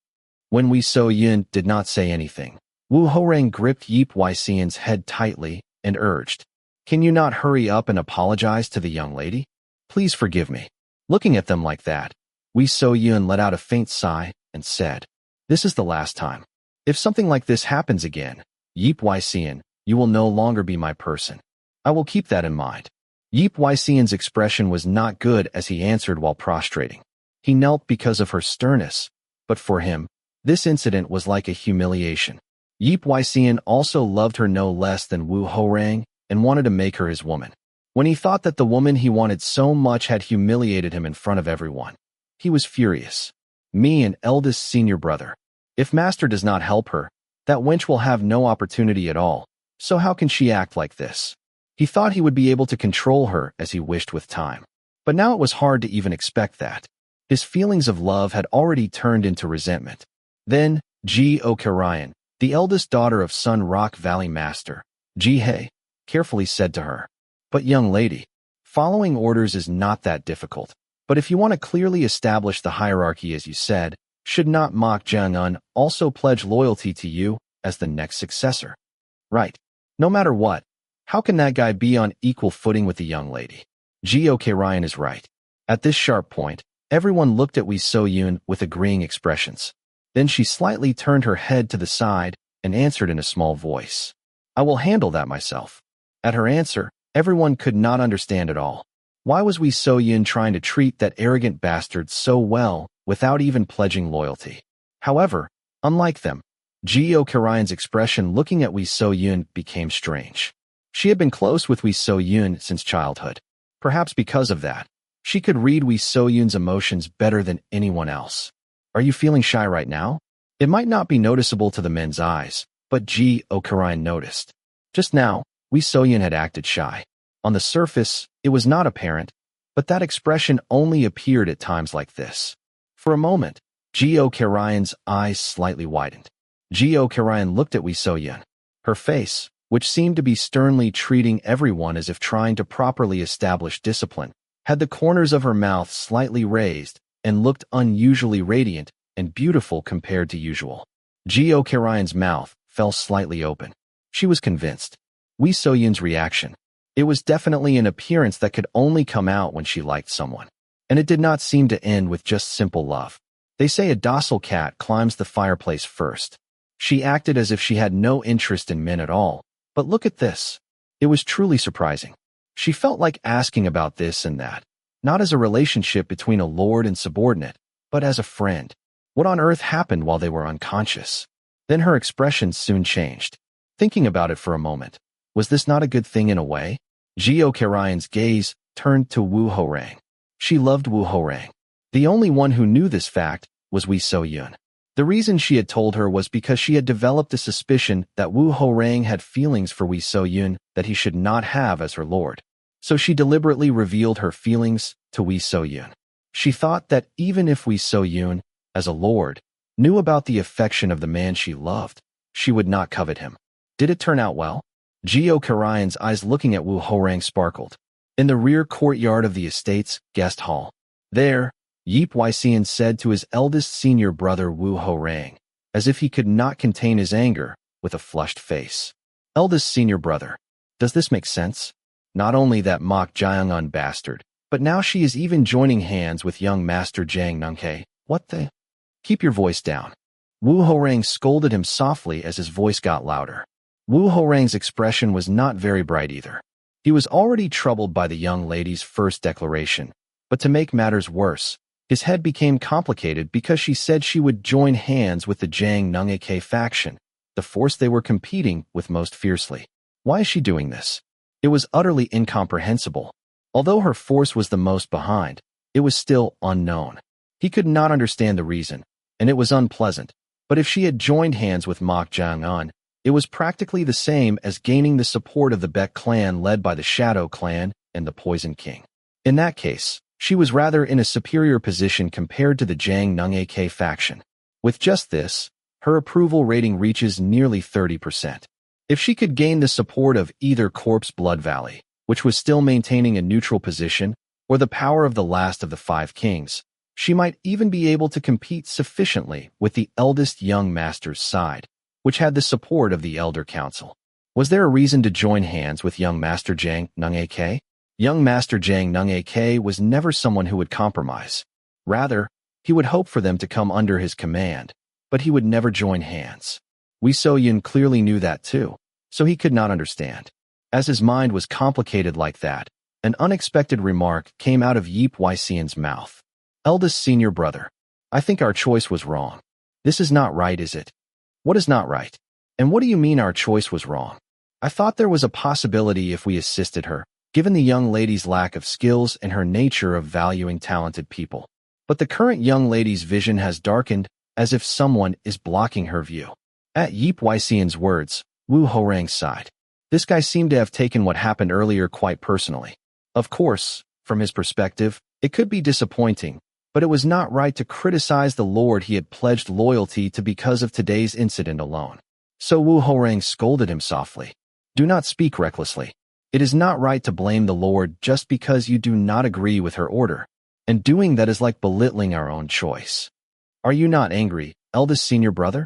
When Wee So-yun did not say anything, Wu Ho-rang gripped Yeep Wai-sean's head tightly and urged, Can you not hurry up and apologize to the young lady? Please forgive me. Looking at them like that, Wee So-yun let out a faint sigh and said, This is the last time. If something like this happens again, Yeep Wai-sean, you will no longer be my person. I will keep that in mind. Yeep Wai-sean's expression was not good as he answered while prostrating. He knelt because of her sternness, but for him, this incident was like a humiliation. Yeep Wai-sean also loved her no less than Wu Ho-rang and wanted to make her his woman. When he thought that the woman he wanted so much had humiliated him in front of everyone, he was furious. Me, an eldest senior brother. If master does not help her, that wench will have no opportunity at all, so how can she act like this? He thought he would be able to control her as he wished with time. But now it was hard to even expect that. His feelings of love had already turned into resentment. Then, Ji-ok-ryan, the eldest daughter of Sun Rock Valley Master, Ji-hye, carefully said to her, But young lady, following orders is not that difficult. But if you want to clearly establish the hierarchy as you said, should not Mok Jae-un also pledge loyalty to you as the next successor? Right. No matter what, how can that guy be on equal footing with the young lady? Ji-ok-ryan is right. At this sharp point, everyone looked at Wee So-yun with agreeing expressions. Then she slightly turned her head to the side and answered in a small voice. I will handle that myself. At her answer, everyone could not understand at all. Why was Wee So-yun trying to treat that arrogant bastard so well without even pledging loyalty? However, unlike them, Ji-ok-ryan's expression looking at Wee So-yun became strange. She had been close with Wee So-yun since childhood. Perhaps because of that, she could read Wee So-yun's emotions better than anyone else. Are you feeling shy right now? It might not be noticeable to the men's eyes, but Ji-ok-ryan noticed. Just now, Wee So-yun had acted shy. On the surface, it was not apparent, but that expression only appeared at times like this. For a moment, Ji-ok-ryan's eyes slightly widened. Ji-ok-ryan looked at Wee So-yun. Her face, which seemed to be sternly treating everyone as if trying to properly establish discipline, had the corners of her mouth slightly raised and looked unusually radiant and beautiful compared to usual. Ji-ok-ryan's mouth fell slightly open. She was convinced. Wee So-yun's reaction. It was definitely an appearance that could only come out when she liked someone. And it did not seem to end with just simple love. They say a docile cat climbs the fireplace first. She acted as if she had no interest in men at all. But look at this. It was truly surprising. She felt like asking about this and that, not as a relationship between a lord and subordinate, but as a friend. What on earth happened while they were unconscious? Then her expression soon changed. Thinking about it for a moment, was this not a good thing in a way? Ji-ok-ryan's gaze turned to Wu Ho-rang. She loved Wu Ho-rang. The only one who knew this fact was Wee So-yun. The reason she had told her was because she had developed a suspicion that Wu Ho-rang had feelings for Wee So-yun that he should not have as her lord. So she deliberately revealed her feelings to Wee So-yun. She thought that even if Wee So-yun, as a lord, knew about the affection of the man she loved, she would not covet him. Did it turn out well? Geo Karayan's eyes looking at Wu Horang sparkled. In the rear courtyard of the estate's guest hall. There, Yip Waixian said to his eldest senior brother Wu Horang, as if he could not contain his anger, with a flushed face. Eldest senior brother. Does this make sense? Not only that mock Jiangan bastard, but now she is even joining hands with young Master Jiang Nungke. What the? Keep your voice down. Wu Horang scolded him softly as his voice got louder. Wu Horang's expression was not very bright either. He was already troubled by the young lady's first declaration, but to make matters worse, his head became complicated because she said she would join hands with the Jiang Nungke faction, the force they were competing with most fiercely. Why is she doing this? It was utterly incomprehensible. Although her force was the most behind, it was still unknown. He could not understand the reason, and it was unpleasant, but if she had joined hands with Mok Jiangan, it was practically the same as gaining the support of the Beck clan led by the Shadow clan and the Poison King. In that case, she was rather in a superior position compared to the Jiang Nungke faction. With just this, her approval rating reaches nearly 30%. If she could gain the support of either Corpse Blood Valley, which was still maintaining a neutral position, or the power of the last of the five kings, she might even be able to compete sufficiently with the eldest young master's side, which had the support of the Elder Council. Was there a reason to join hands with young Master Jiang Nungke? Young Master Jiang Nungke was never someone who would compromise. Rather, he would hope for them to come under his command, but he would never join hands. Wei So-yun clearly knew that too, so he could not understand. As his mind was complicated like that, an unexpected remark came out of Yip Waixian's mouth. Eldest senior brother, I think our choice was wrong. This is not right, is it? What is not right? And what do you mean our choice was wrong? I thought there was a possibility if we assisted her, given the young lady's lack of skills and her nature of valuing talented people. But the current young lady's vision has darkened, as if someone is blocking her view. At Yip Waixian's words, Wu Horang sighed. This guy seemed to have taken what happened earlier quite personally. Of course, from his perspective, it could be disappointing, but it was not right to criticize the lord he had pledged loyalty to because of today's incident alone. So Wu Horang scolded him softly. Do not speak recklessly. It is not right to blame the lord just because you do not agree with her order, and doing that is like belittling our own choice. Are you not angry, eldest senior brother?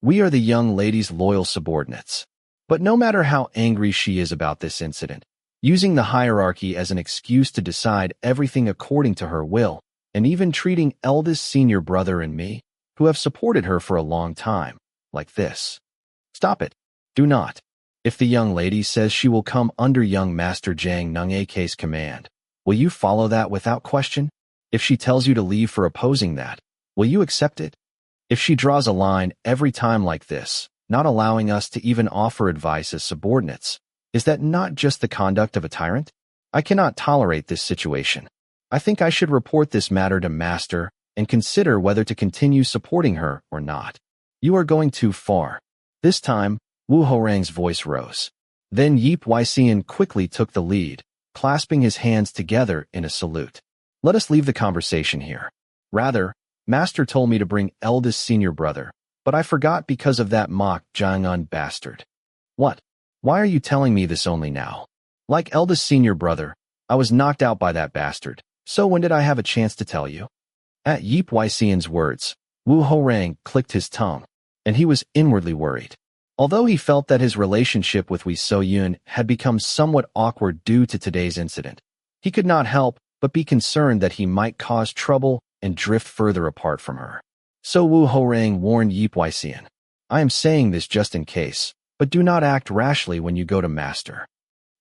We are the young lady's loyal subordinates. But no matter how angry she is about this incident, using the hierarchy as an excuse to decide everything according to her will, and even treating eldest senior brother and me, who have supported her for a long time, like this. Stop it. Do not. If the young lady says she will come under young Master Jiang Nungke's command, will you follow that without question? If she tells you to leave for opposing that, will you accept it? If she draws a line every time like this, not allowing us to even offer advice as subordinates, is that not just the conduct of a tyrant? I cannot tolerate this situation. I think I should report this matter to Master and consider whether to continue supporting her or not. You are going too far. This time, Wu Horang's voice rose. Then Yip Waixian quickly took the lead, clasping his hands together in a salute. Let us leave the conversation here. Rather, Master told me to bring eldest senior brother, but I forgot because of that mock Jiangan bastard. What? Why are you telling me this only now? Like eldest senior brother, I was knocked out by that bastard, so when did I have a chance to tell you? At Yip Waixian's words, Wu Horang clicked his tongue, and he was inwardly worried. Although he felt that his relationship with Wei So-yun had become somewhat awkward due to today's incident, he could not help but be concerned that he might cause trouble and drift further apart from her. So Wu Horang warned Yip Waixian, I am saying this just in case, but do not act rashly when you go to Master.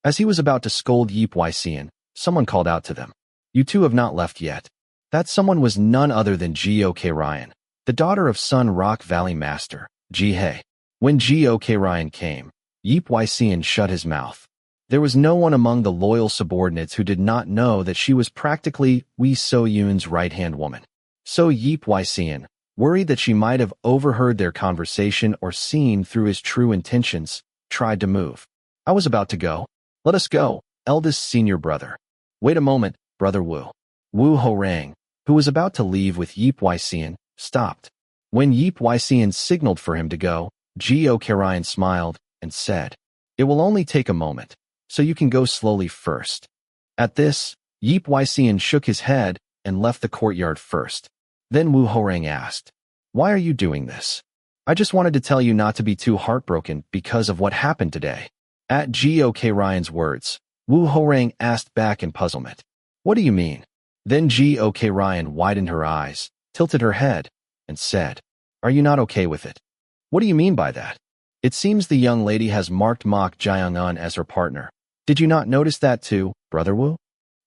As he was about to scold Yip Waixian, someone called out to them. You two have not left yet. That someone was none other than G.O.K. Ryan, the daughter of Sun Rock Valley Master, Ji-hei. When G.O.K. Ryan came, Yip Waixian shut his mouth. There was no one among the loyal subordinates who did not know that she was practically Wei So-yun's right-hand woman. So Yip Waixian, worried that she might have overheard their conversation or seen through his true intentions, tried to move. I was about to go. Let us go, eldest senior brother. Wait a moment, brother Wu. Wu Horang, who was about to leave with Yip Waixian, stopped. When Yip Waixian signaled for him to go, Geo Karayan smiled and said, "It will only take a moment, so you can go slowly first." At this, Yip Wisian shook his head and left the courtyard first. Then Wu Horang asked, "Why are you doing this?" "I just wanted to tell you not to be too heartbroken because of what happened today." At Geo Karayan's words, Wu Horang asked back in puzzlement, "What do you mean?" Then Geo Karayan widened her eyes, tilted her head, and said, "Are you not okay with it?" "What do you mean by that?" "It seems the young lady has marked Mok Jiangan as her partner. Did you not notice that too, Brother Wu?"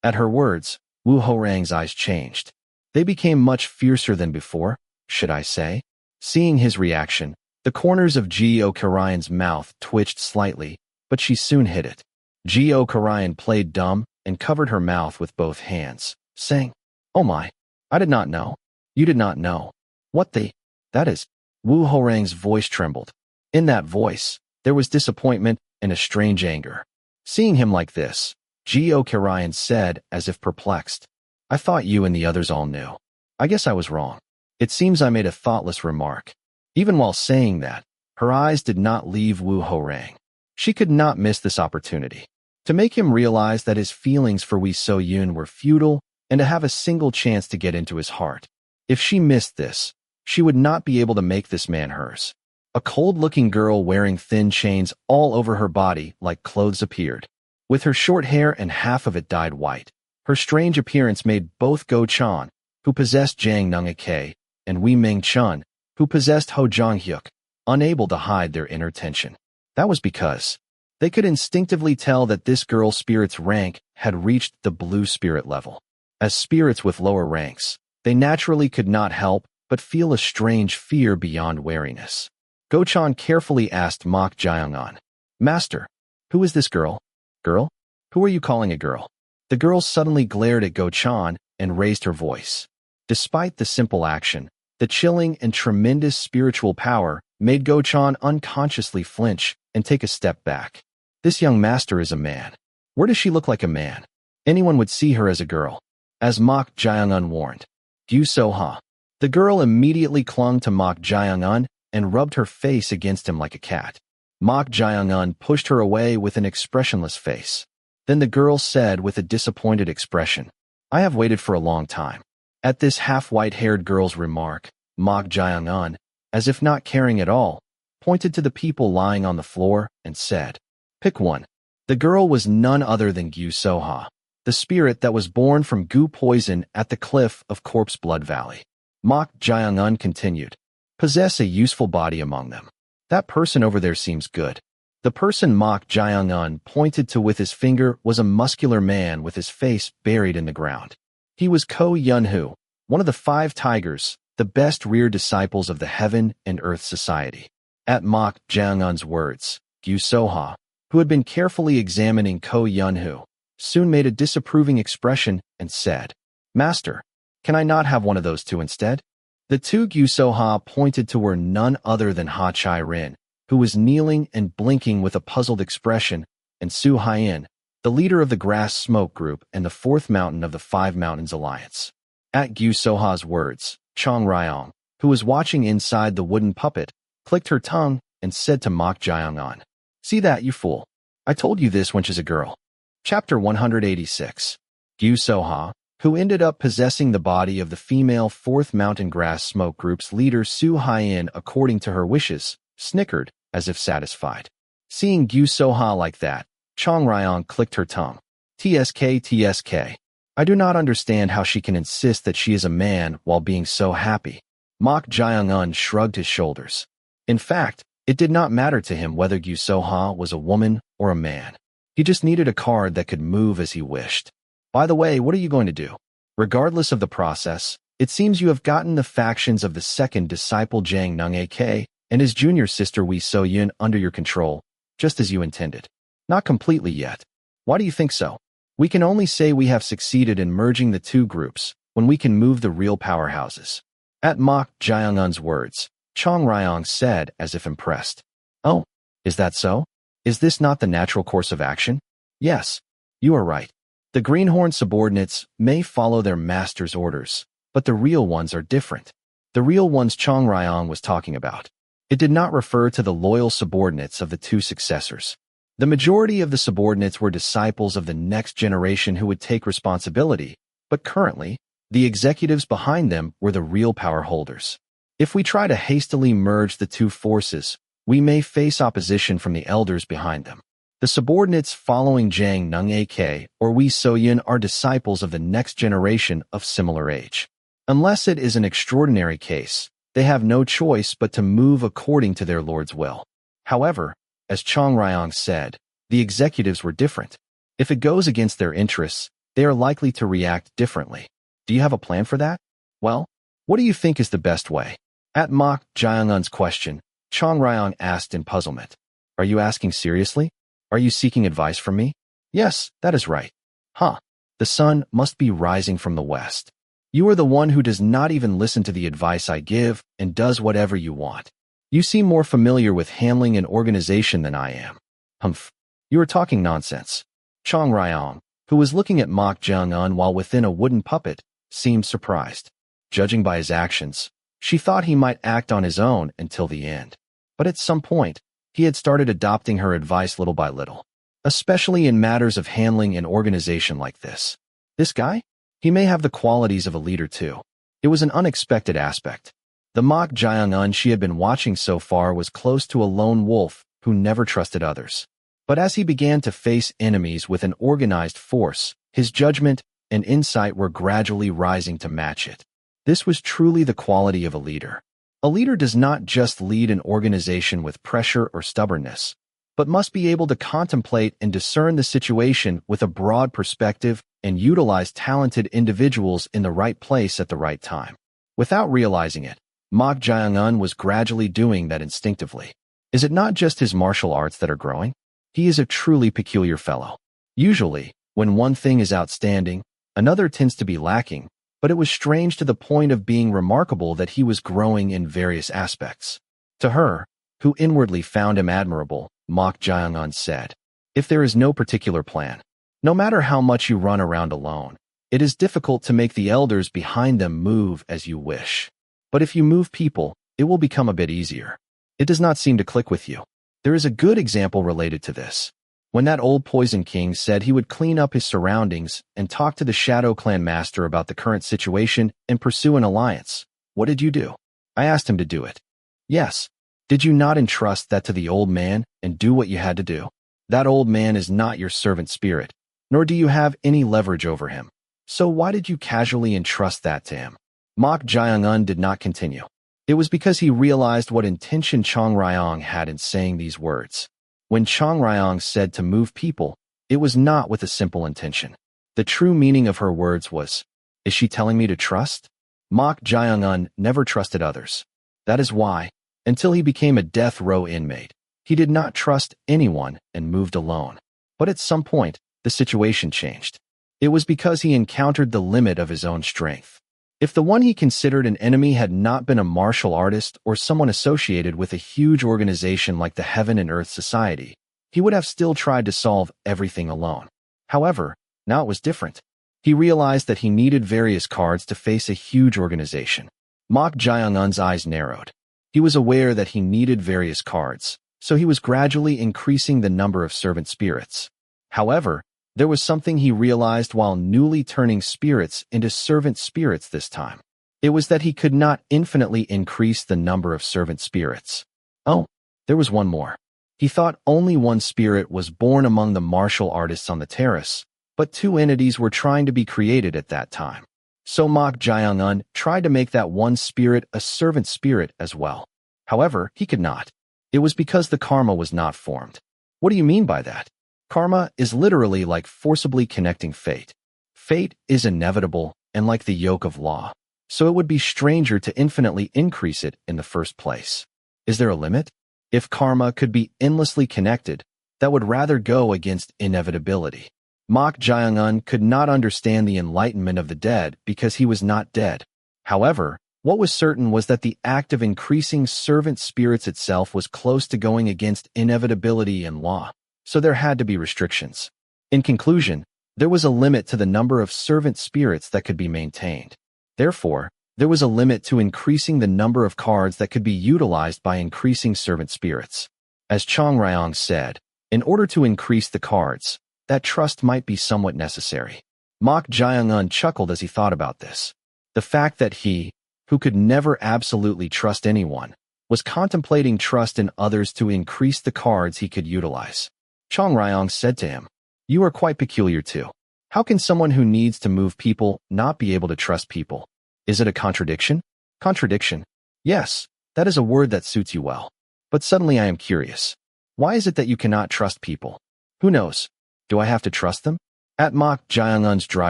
At her words, Wu Horang's eyes changed. They became much fiercer than before, should I say. Seeing his reaction, the corners of Geo Karayan's mouth twitched slightly, but she soon hid it. Geo Karayan played dumb and covered her mouth with both hands, saying, "Oh my, I did not know. You did not know. What the? That is." Wu Horang's voice trembled. In that voice, there was disappointment and a strange anger. Seeing him like this, Geo Karayan said as if perplexed, "I thought you and the others all knew. I guess I was wrong. It seems I made a thoughtless remark." Even while saying that, her eyes did not leave Wu Horang. She could not miss this opportunity to make him realize that his feelings for Wei So-yun were futile and to have a single chance to get into his heart. If she missed this, she would not be able to make this man hers. A cold-looking girl wearing thin chains all over her body like clothes appeared. With her short hair and half of it dyed white, her strange appearance made both Go Chan, who possessed Jang Nung-ake, and Wei Ming-chun, who possessed Ho Jong-hyuk, unable to hide their inner tension. That was because they could instinctively tell that this girl's spirit's rank had reached the blue spirit level. As spirits with lower ranks, they naturally could not help but feel a strange fear beyond wariness. Go-chan carefully asked Mok Jiangan, "Master, who is this girl?" "Girl? Who are you calling a girl?" The girl suddenly glared at Go-chan and raised her voice. Despite the simple action, the chilling and tremendous spiritual power made Go-chan unconsciously flinch and take a step back. This young master is a man. Where does she look like a man? Anyone would see her as a girl. As Mok Jiangan warned, "Gyu So-ha." The girl immediately clung to Mok Jiangan and rubbed her face against him like a cat. Mok Jiangan pushed her away with an expressionless face. Then the girl said with a disappointed expression, "I have waited for a long time." At this half-white-haired girl's remark, Mok Jiangan, as if not caring at all, pointed to the people lying on the floor and said, "Pick one." The girl was none other than Gyu So-ha, the spirit that was born from goo poison at the cliff of Corpse Blood Valley. Mok Jiangan continued, "Possess a useful body among them. That person over there seems good." The person Mok Jiangan pointed to with his finger was a muscular man with his face buried in the ground. He was Ko Yun-hu, one of the 5 tigers, the best reared disciples of the Heaven and Earth Society. At Mok Jiangan's words, Gyu So-ha, who had been carefully examining Ko Yun-hu, soon made a disapproving expression and said, "Master, can I not have one of those two instead?" The two Gyu So-ha pointed to were none other than Ha Chai-rin, who was kneeling and blinking with a puzzled expression, and Su Haiyan, the leader of the Grass Smoke Group and the 4th mountain of the 5 Mountains Alliance. At Gyu So-ha's words, Chong Ryong, who was watching inside the wooden puppet, clicked her tongue and said to Mok Jiangan, "See that, you fool? I told you this wench is a girl." Chapter 186. Gyu So-ha, who ended up possessing the body of the female 4th Mountain Grass Smoke Group's leader Su Haiyan according to her wishes, snickered, as if satisfied. Seeing Gyu So-ha like that, Chong Ryong clicked her tongue. TSK. I do not understand how she can insist that she is a man while being so happy." Mok Jiangan shrugged his shoulders. In fact, it did not matter to him whether Gyu So-ha was a woman or a man. He just needed a card that could move as he wished. "By the way, what are you going to do?" "Regardless of the process, it seems you have gotten the factions of the 2nd disciple Jang Nung-ake and his junior sister Wei So-yun under your control, just as you intended." "Not completely yet." "Why do you think so?" "We can only say we have succeeded in merging the 2 groups when we can move the real powerhouses." At Mok Jiangan's words, Chong Ryong said as if impressed, "Oh, is that so? Is this not the natural course of action?" "Yes, you are right. The greenhorn subordinates may follow their master's orders, but the real ones are different." The real ones Chong Ryong was talking about. It did not refer to the loyal subordinates of the two successors. The majority of the subordinates were disciples of the next generation who would take responsibility, but currently, the executives behind them were the real power holders. If we try to hastily merge the two forces, we may face opposition from the elders behind them. The subordinates following Jiang Nung AK or Wei Soyun are disciples of the next generation of similar age. Unless it is an extraordinary case, they have no choice but to move according to their lord's will. However, as Chong Ryong said, the executives were different. If it goes against their interests, they are likely to react differently. Do you have a plan for that? Well, what do you think is the best way? At Mok Jaeungun's question, Chong Ryong asked in puzzlement. Are you asking seriously? Are you seeking advice from me? Yes, that is right. Huh. The sun must be rising from the west. You are the one who does not even listen to the advice I give and does whatever you want. You seem more familiar with handling an organization than I am. Humph. You are talking nonsense. Chong Ryong, who was looking at Mok Jaeungun while within a wooden puppet, seemed surprised. Judging by his actions, she thought he might act on his own until the end. But at some point, he had started adopting her advice little by little, especially in matters of handling an organization like this. This guy? He may have the qualities of a leader too. It was an unexpected aspect. The Mok Jaeungun she had been watching so far was close to a lone wolf who never trusted others. But as he began to face enemies with an organized force, his judgment and insight were gradually rising to match it. This was truly the quality of a leader. A leader does not just lead an organization with pressure or stubbornness, but must be able to contemplate and discern the situation with a broad perspective and utilize talented individuals in the right place at the right time. Without realizing it, Mok Jaeungun was gradually doing that instinctively. Is it not just his martial arts that are growing? He is a truly peculiar fellow. Usually, when one thing is outstanding, another tends to be lacking, but it was strange to the point of being remarkable that he was growing in various aspects. To her, who inwardly found him admirable, Mok Jaeungun said, if there is no particular plan, no matter how much you run around alone, it is difficult to make the elders behind them move as you wish. But if you move people, it will become a bit easier. It does not seem to click with you. There is a good example related to this. When that old Poison King said he would clean up his surroundings and talk to the Shadow Clan master about the current situation and pursue an alliance, what did you do? I asked him to do it. Yes. Did you not entrust that to the old man and do what you had to do? That old man is not your servant spirit, nor do you have any leverage over him. So why did you casually entrust that to him? Mok Jaeungun did not continue. It was because he realized what intention Chong Ryong had in saying these words. When Chong Ryong said to move people, it was not with a simple intention. The true meaning of her words was, is she telling me to trust? Mok Jaeungun never trusted others. That is why, until he became a death row inmate, he did not trust anyone and moved alone. But at some point, the situation changed. It was because he encountered the limit of his own strength. If the one he considered an enemy had not been a martial artist or someone associated with a huge organization like the Heaven and Earth Society, he would have still tried to solve everything alone. However, now it was different. He realized that he needed various cards to face a huge organization. Mok Jaeungun's eyes narrowed. He was aware that he needed various cards, so he was gradually increasing the number of servant spirits. However, there was something he realized while newly turning spirits into servant spirits this time. It was that he could not infinitely increase the number of servant spirits. Oh, there was one more. He thought only one spirit was born among the martial artists on the terrace, but two entities were trying to be created at that time. So Mok Jaeungun tried to make that one spirit a servant spirit as well. However, he could not. It was because the karma was not formed. What do you mean by that? Karma is literally like forcibly connecting fate. Fate is inevitable and like the yoke of law, so it would be stranger to infinitely increase it in the first place. Is there a limit? If karma could be endlessly connected, that would rather go against inevitability. Mok Jaeungun could not understand the enlightenment of the dead because he was not dead. However, what was certain was that the act of increasing servant spirits itself was close to going against inevitability and law. So there had to be restrictions. In conclusion, there was a limit to the number of servant spirits that could be maintained. Therefore, There was a limit to increasing the number of cards that could be utilized by increasing servant spirits. As Chang Ryong said, in order to increase the cards, that trust might be somewhat necessary. Mok Jae-un chuckled as he thought about this. The fact that he, who could never absolutely trust anyone, was contemplating trust in others to increase the cards he could utilize. Chang Ryong said to him, "You are quite peculiar too. How can someone who needs to move people not be able to trust people? Is it a contradiction?" Contradiction? Yes, that is a word that suits you well. But suddenly I am curious. Why is it that you cannot trust people? Who knows? Do I have to trust them? At Mok Jae-un's dry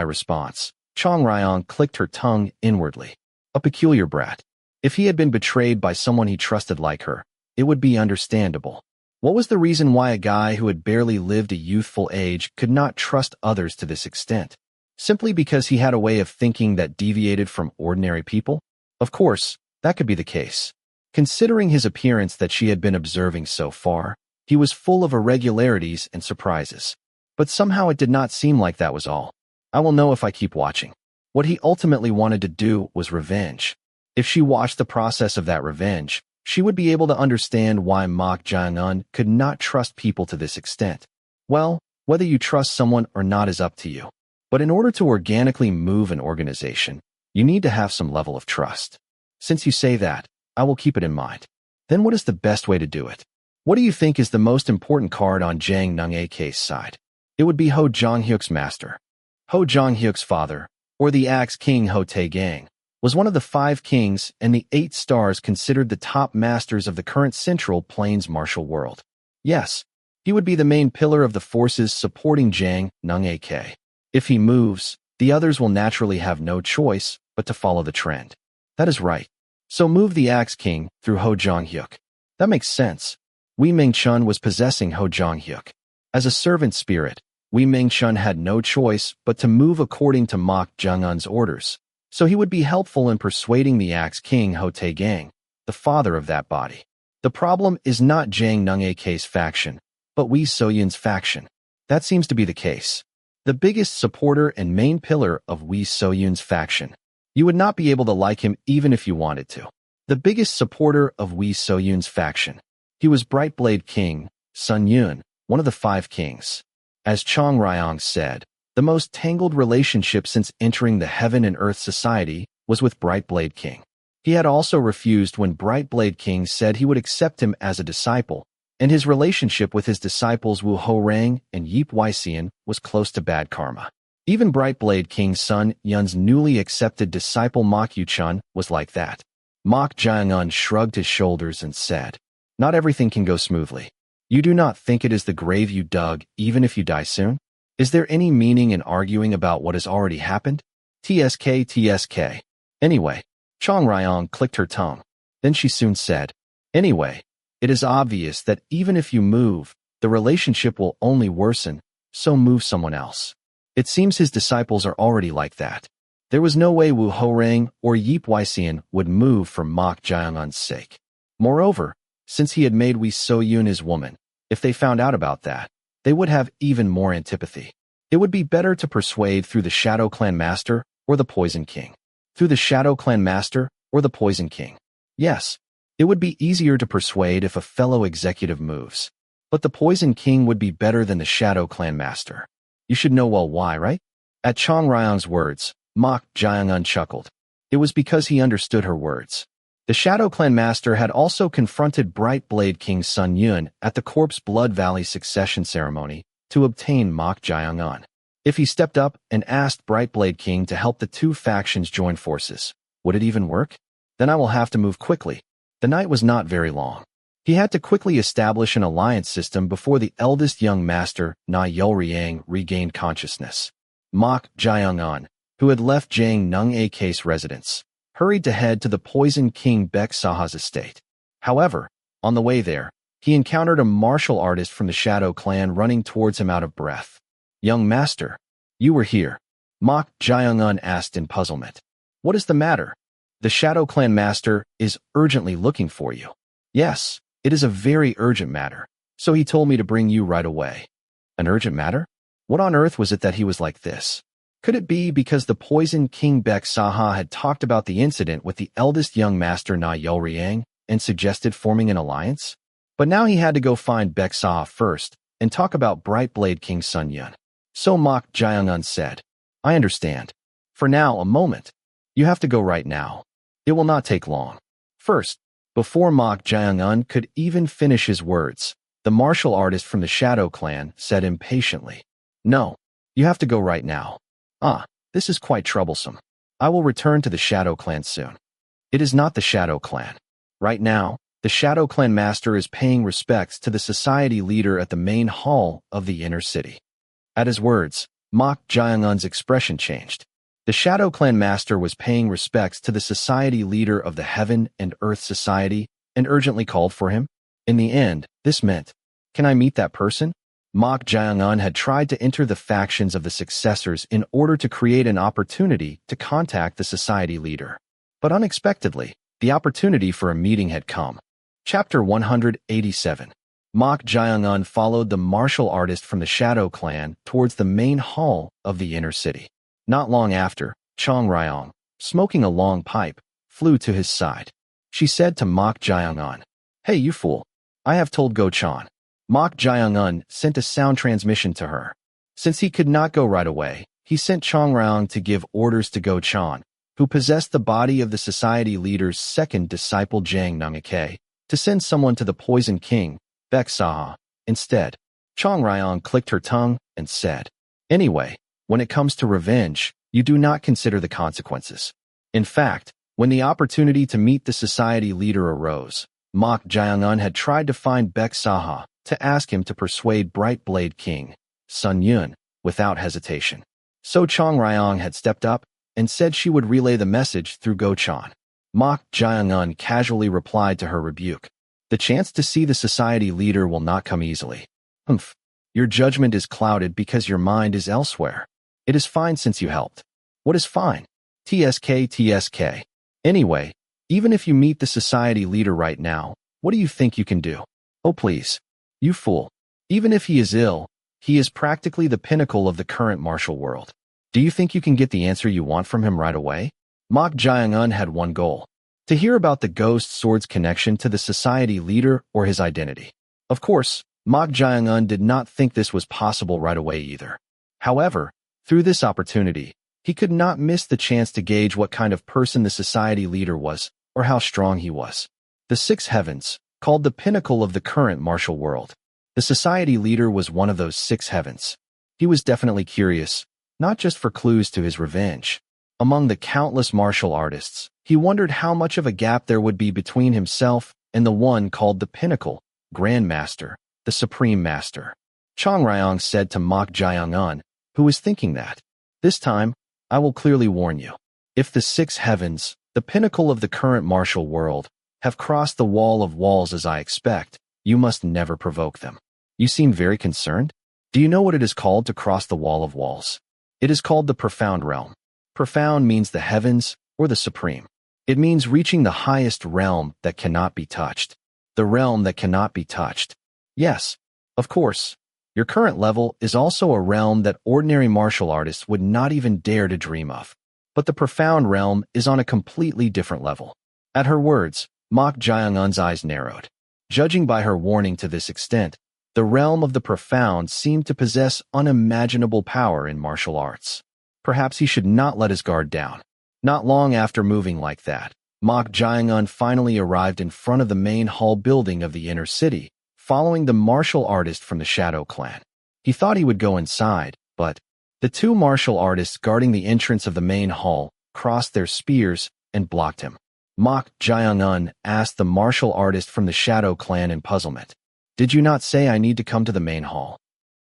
response, Chang Ryong clicked her tongue inwardly. A peculiar brat. If he had been betrayed by someone he trusted like her, it would be understandable. What was the reason why a guy who had barely lived a youthful age could not trust others to this extent? Simply because he had a way of thinking that deviated from ordinary people? Of course, that could be the case. Considering his appearance that she had been observing so far, he was full of irregularities and surprises. But somehow it did not seem like that was all. I will know if I keep watching. What he ultimately wanted to do was revenge. If she watched the process of that revenge, she would be able to understand why Mok Jae-un could not trust people to this extent. Well, whether you trust someone or not is up to you. But in order to organically move an organization, you need to have some level of trust. Since you say that, I will keep it in mind. Then what is the best way to do it? What do you think is the most important card on Jang Nung-ak's side? It would be Ho Jong-hyuk's master. Ho Jong-hyuk's father, or the Axe King Ho Tae-gang, was one of the 5 kings and the 8 stars considered the top masters of the current Central Plains martial world. Yes, he would be the main pillar of the forces supporting Jang Nung-ak. If he moves, the others will naturally have no choice but to follow the trend. That is right. So move the Axe King through Ho Jong-hyuk. That makes sense. Wee Ming-chun was possessing Ho Jong-hyuk. As a servant spirit, Wee Ming-chun had no choice but to move according to Mok Jae-un's orders, so he would be helpful in persuading the Axe King Ho Tae-gang, the father of that body. The problem is not Jang Nung-ak's faction, but Wee So-yun's faction. That seems to be the case. The biggest supporter and main pillar of Wee So-yun's faction. You would not be able to like him even if you wanted to. The biggest supporter of Wee So-yun's faction. He was Brightblade King, Sun Yun, one of the 5 kings. As Chang Ryong said, the most tangled relationship since entering the Heaven and Earth Society was with Brightblade King. He had also refused when Brightblade King said he would accept him as a disciple, and his relationship with his disciples Wu Ho-rang and Yip Wai-sian was close to bad karma. Even Brightblade King Sun Yun's newly accepted disciple Mok Yu-chun was like that. Mok Jae-un shrugged his shoulders and said, "Not everything can go smoothly. You do not think it is the grave you dug even if you die soon? Is there any meaning in arguing about what has already happened? TSK. Anyway." Chang Ryong clicked her tongue. Then she soon said, "Anyway, it is obvious that even if you move, the relationship will only worsen, so move someone else." It seems his disciples are already like that. There was no way Wu Ho-rang or Yip Wai-sian would move for Mok Jae-un's sake. Moreover, since he had made Wee So-yun his woman, if they found out about that, they would have even more antipathy. It would be better to persuade through the Shadow Clan Master or the Poison King. Through the Shadow Clan Master or the Poison King. Yes, it would be easier to persuade if a fellow executive moves. But the Poison King would be better than the Shadow Clan Master. You should know well why, right? At Chang Ryong's words, Mok Jae-un chuckled. It was because he understood her words. The Shadow Clan Master had also confronted Brightblade King Sun Yun at the Corpse Blood Valley succession ceremony to obtain Mok Jae-un. If he stepped up and asked Brightblade King to help the 2 factions join forces, would it even work? Then I will have to move quickly. The night was not very long. He had to quickly establish an alliance system before the eldest young master, Na Yolriang, regained consciousness. Mok Jae-un, who had left Jang Nung-ak's residence, hurried to head to the Poison King Baek Saha's estate. However, on the way there, he encountered a martial artist from the Shadow Clan running towards him out of breath. "Young master, you were here," Mok Jae-un asked in puzzlement. "What is the matter?" "The Shadow Clan Master is urgently looking for you." "Yes, it is a very urgent matter, so he told me to bring you right away." "An urgent matter? What on earth was it that he was like this?" Could it be because the poisoned King Bek Saha had talked about the incident with the eldest young master Na Yoriang and suggested forming an alliance? But now he had to go find Bek Saha first and talk about Bright Blade King Sun Yun. So Mok Jiangun said, I understand. For now, a moment. You have to go right now. It will not take long. First, before Mok Jiangun could even finish his words, the martial artist from the Shadow Clan said impatiently, No, you have to go right now. This is quite troublesome. I will return to the Shadow Clan soon. It is not the Shadow Clan. Right now, the Shadow Clan master is paying respects to the society leader at the main hall of the inner city. At his words, Mok Jiangun's expression changed. The Shadow Clan master was paying respects to the society leader of the Heaven and Earth Society and urgently called for him. In the end, this meant, can I meet that person? Mok Jiangun had tried to enter the factions of the successors in order to create an opportunity to contact the society leader. But unexpectedly, the opportunity for a meeting had come. Chapter 187. Mok Jiangun followed the martial artist from the Shadow Clan towards the main hall of the inner city. Not long after, Chong Ryong, smoking a long pipe, flew to his side. She said to Mok Jiangun, Hey, you fool. I have told Go Chan. Mok Jiangun sent a sound transmission to her. Since he could not go right away, he sent Chong Ryong to give orders to Go Chan, who possessed the body of the society leader's second disciple Jiang Nungake, to send someone to the Poison King, Bek Saha. Instead, Chong Ryong clicked her tongue and said, Anyway, when it comes to revenge, you do not consider the consequences. In fact, when the opportunity to meet the society leader arose, Mok Jiangun had tried to find Bek Saha to ask him to persuade Bright Blade King, Sun Yun, without hesitation. So Chong Ryong had stepped up and said she would relay the message through Go Chan. Mok Jiangun casually replied to her rebuke. The chance to see the society leader will not come easily. Your judgment is clouded because your mind is elsewhere. It is fine since you helped. What is fine? TSK. Anyway, even if you meet the society leader right now, what do you think you can do? Oh please. You fool. Even if he is ill, he is practically the pinnacle of the current martial world. Do you think you can get the answer you want from him right away? Mok Jiangun had one goal. To hear about the ghost sword's connection to the society leader or his identity. Of course, Mok Jiangun did not think this was possible right away either. However, through this opportunity, he could not miss the chance to gauge what kind of person the society leader was or how strong he was. The six heavens, called the pinnacle of the current martial world. The society leader was one of those six heavens. He was definitely curious, not just for clues to his revenge. Among the countless martial artists, he wondered how much of a gap there would be between himself and the one called the pinnacle, Grand Master, the Supreme Master. Chong Ryong said to Mok Jiangun, who was thinking that, This time, I will clearly warn you. If the six heavens, the pinnacle of the current martial world, have crossed the wall of walls as I expect, you must never provoke them. You seem very concerned. Do you know what it is called to cross the wall of walls? It is called the profound realm. Profound means the heavens or the supreme. It means reaching the highest realm that cannot be touched. The realm that cannot be touched. Yes, of course. Your current level is also a realm that ordinary martial artists would not even dare to dream of. But the profound realm is on a completely different level. At her words, Mok Jiangun's eyes narrowed. Judging by her warning to this extent, the realm of the profound seemed to possess unimaginable power in martial arts. Perhaps he should not let his guard down. Not long after moving like that, Mok Jiangun finally arrived in front of the main hall building of the inner city, following the martial artist from the Shadow Clan. He thought he would go inside, but the two martial artists guarding the entrance of the main hall crossed their spears and blocked him. Mok Jiangun asked the martial artist from the Shadow Clan in puzzlement. Did you not say I need to come to the main hall?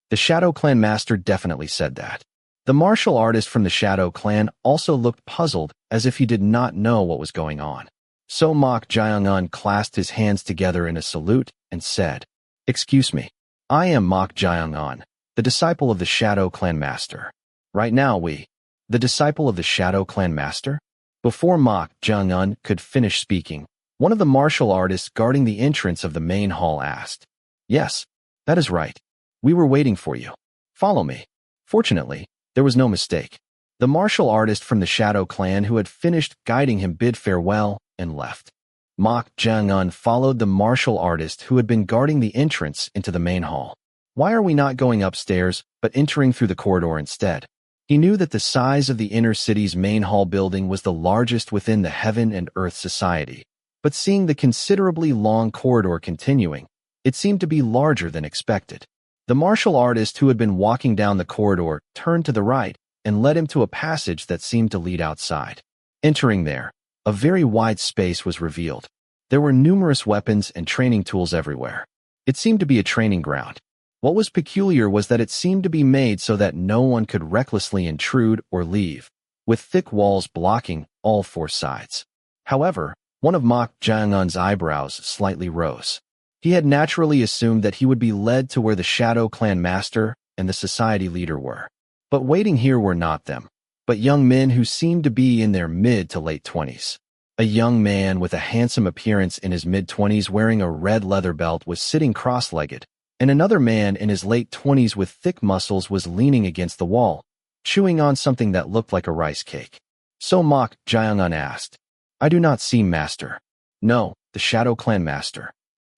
The Shadow Clan master definitely said that. The martial artist from the Shadow Clan also looked puzzled as if he did not know what was going on. So Mok Jiangun clasped his hands together in a salute and said, Excuse me, I am Mok Jiangun, the disciple of the Shadow Clan master. Right now the disciple of the Shadow Clan master? Before Mok Jiangun could finish speaking, one of the martial artists guarding the entrance of the main hall asked, Yes, that is right. We were waiting for you. Follow me. Fortunately, there was no mistake. The martial artist from the Shadow Clan who had finished guiding him bid farewell and left. Mok Jang-un followed the martial artist who had been guarding the entrance into the main hall. Why are we not going upstairs, but entering through the corridor instead? He knew that the size of the inner city's main hall building was the largest within the Heaven and Earth Society, but seeing the considerably long corridor continuing, it seemed to be larger than expected. The martial artist who had been walking down the corridor turned to the right and led him to a passage that seemed to lead outside. Entering there, a very wide space was revealed. There were numerous weapons and training tools everywhere. It seemed to be a training ground. What was peculiar was that it seemed to be made so that no one could recklessly intrude or leave, with thick walls blocking all four sides. However, one of Mok Jang-un's eyebrows slightly rose. He had naturally assumed that he would be led to where the Shadow Clan master and the society leader were. But waiting here were not them, but young men who seemed to be in their mid to late 20s. A young man with a handsome appearance in his mid-20s wearing a red leather belt was sitting cross-legged, and another man in his late 20s with thick muscles was leaning against the wall, chewing on something that looked like a rice cake. So Mok Jang-un asked, "I do not see master." "No, the Shadow Clan master.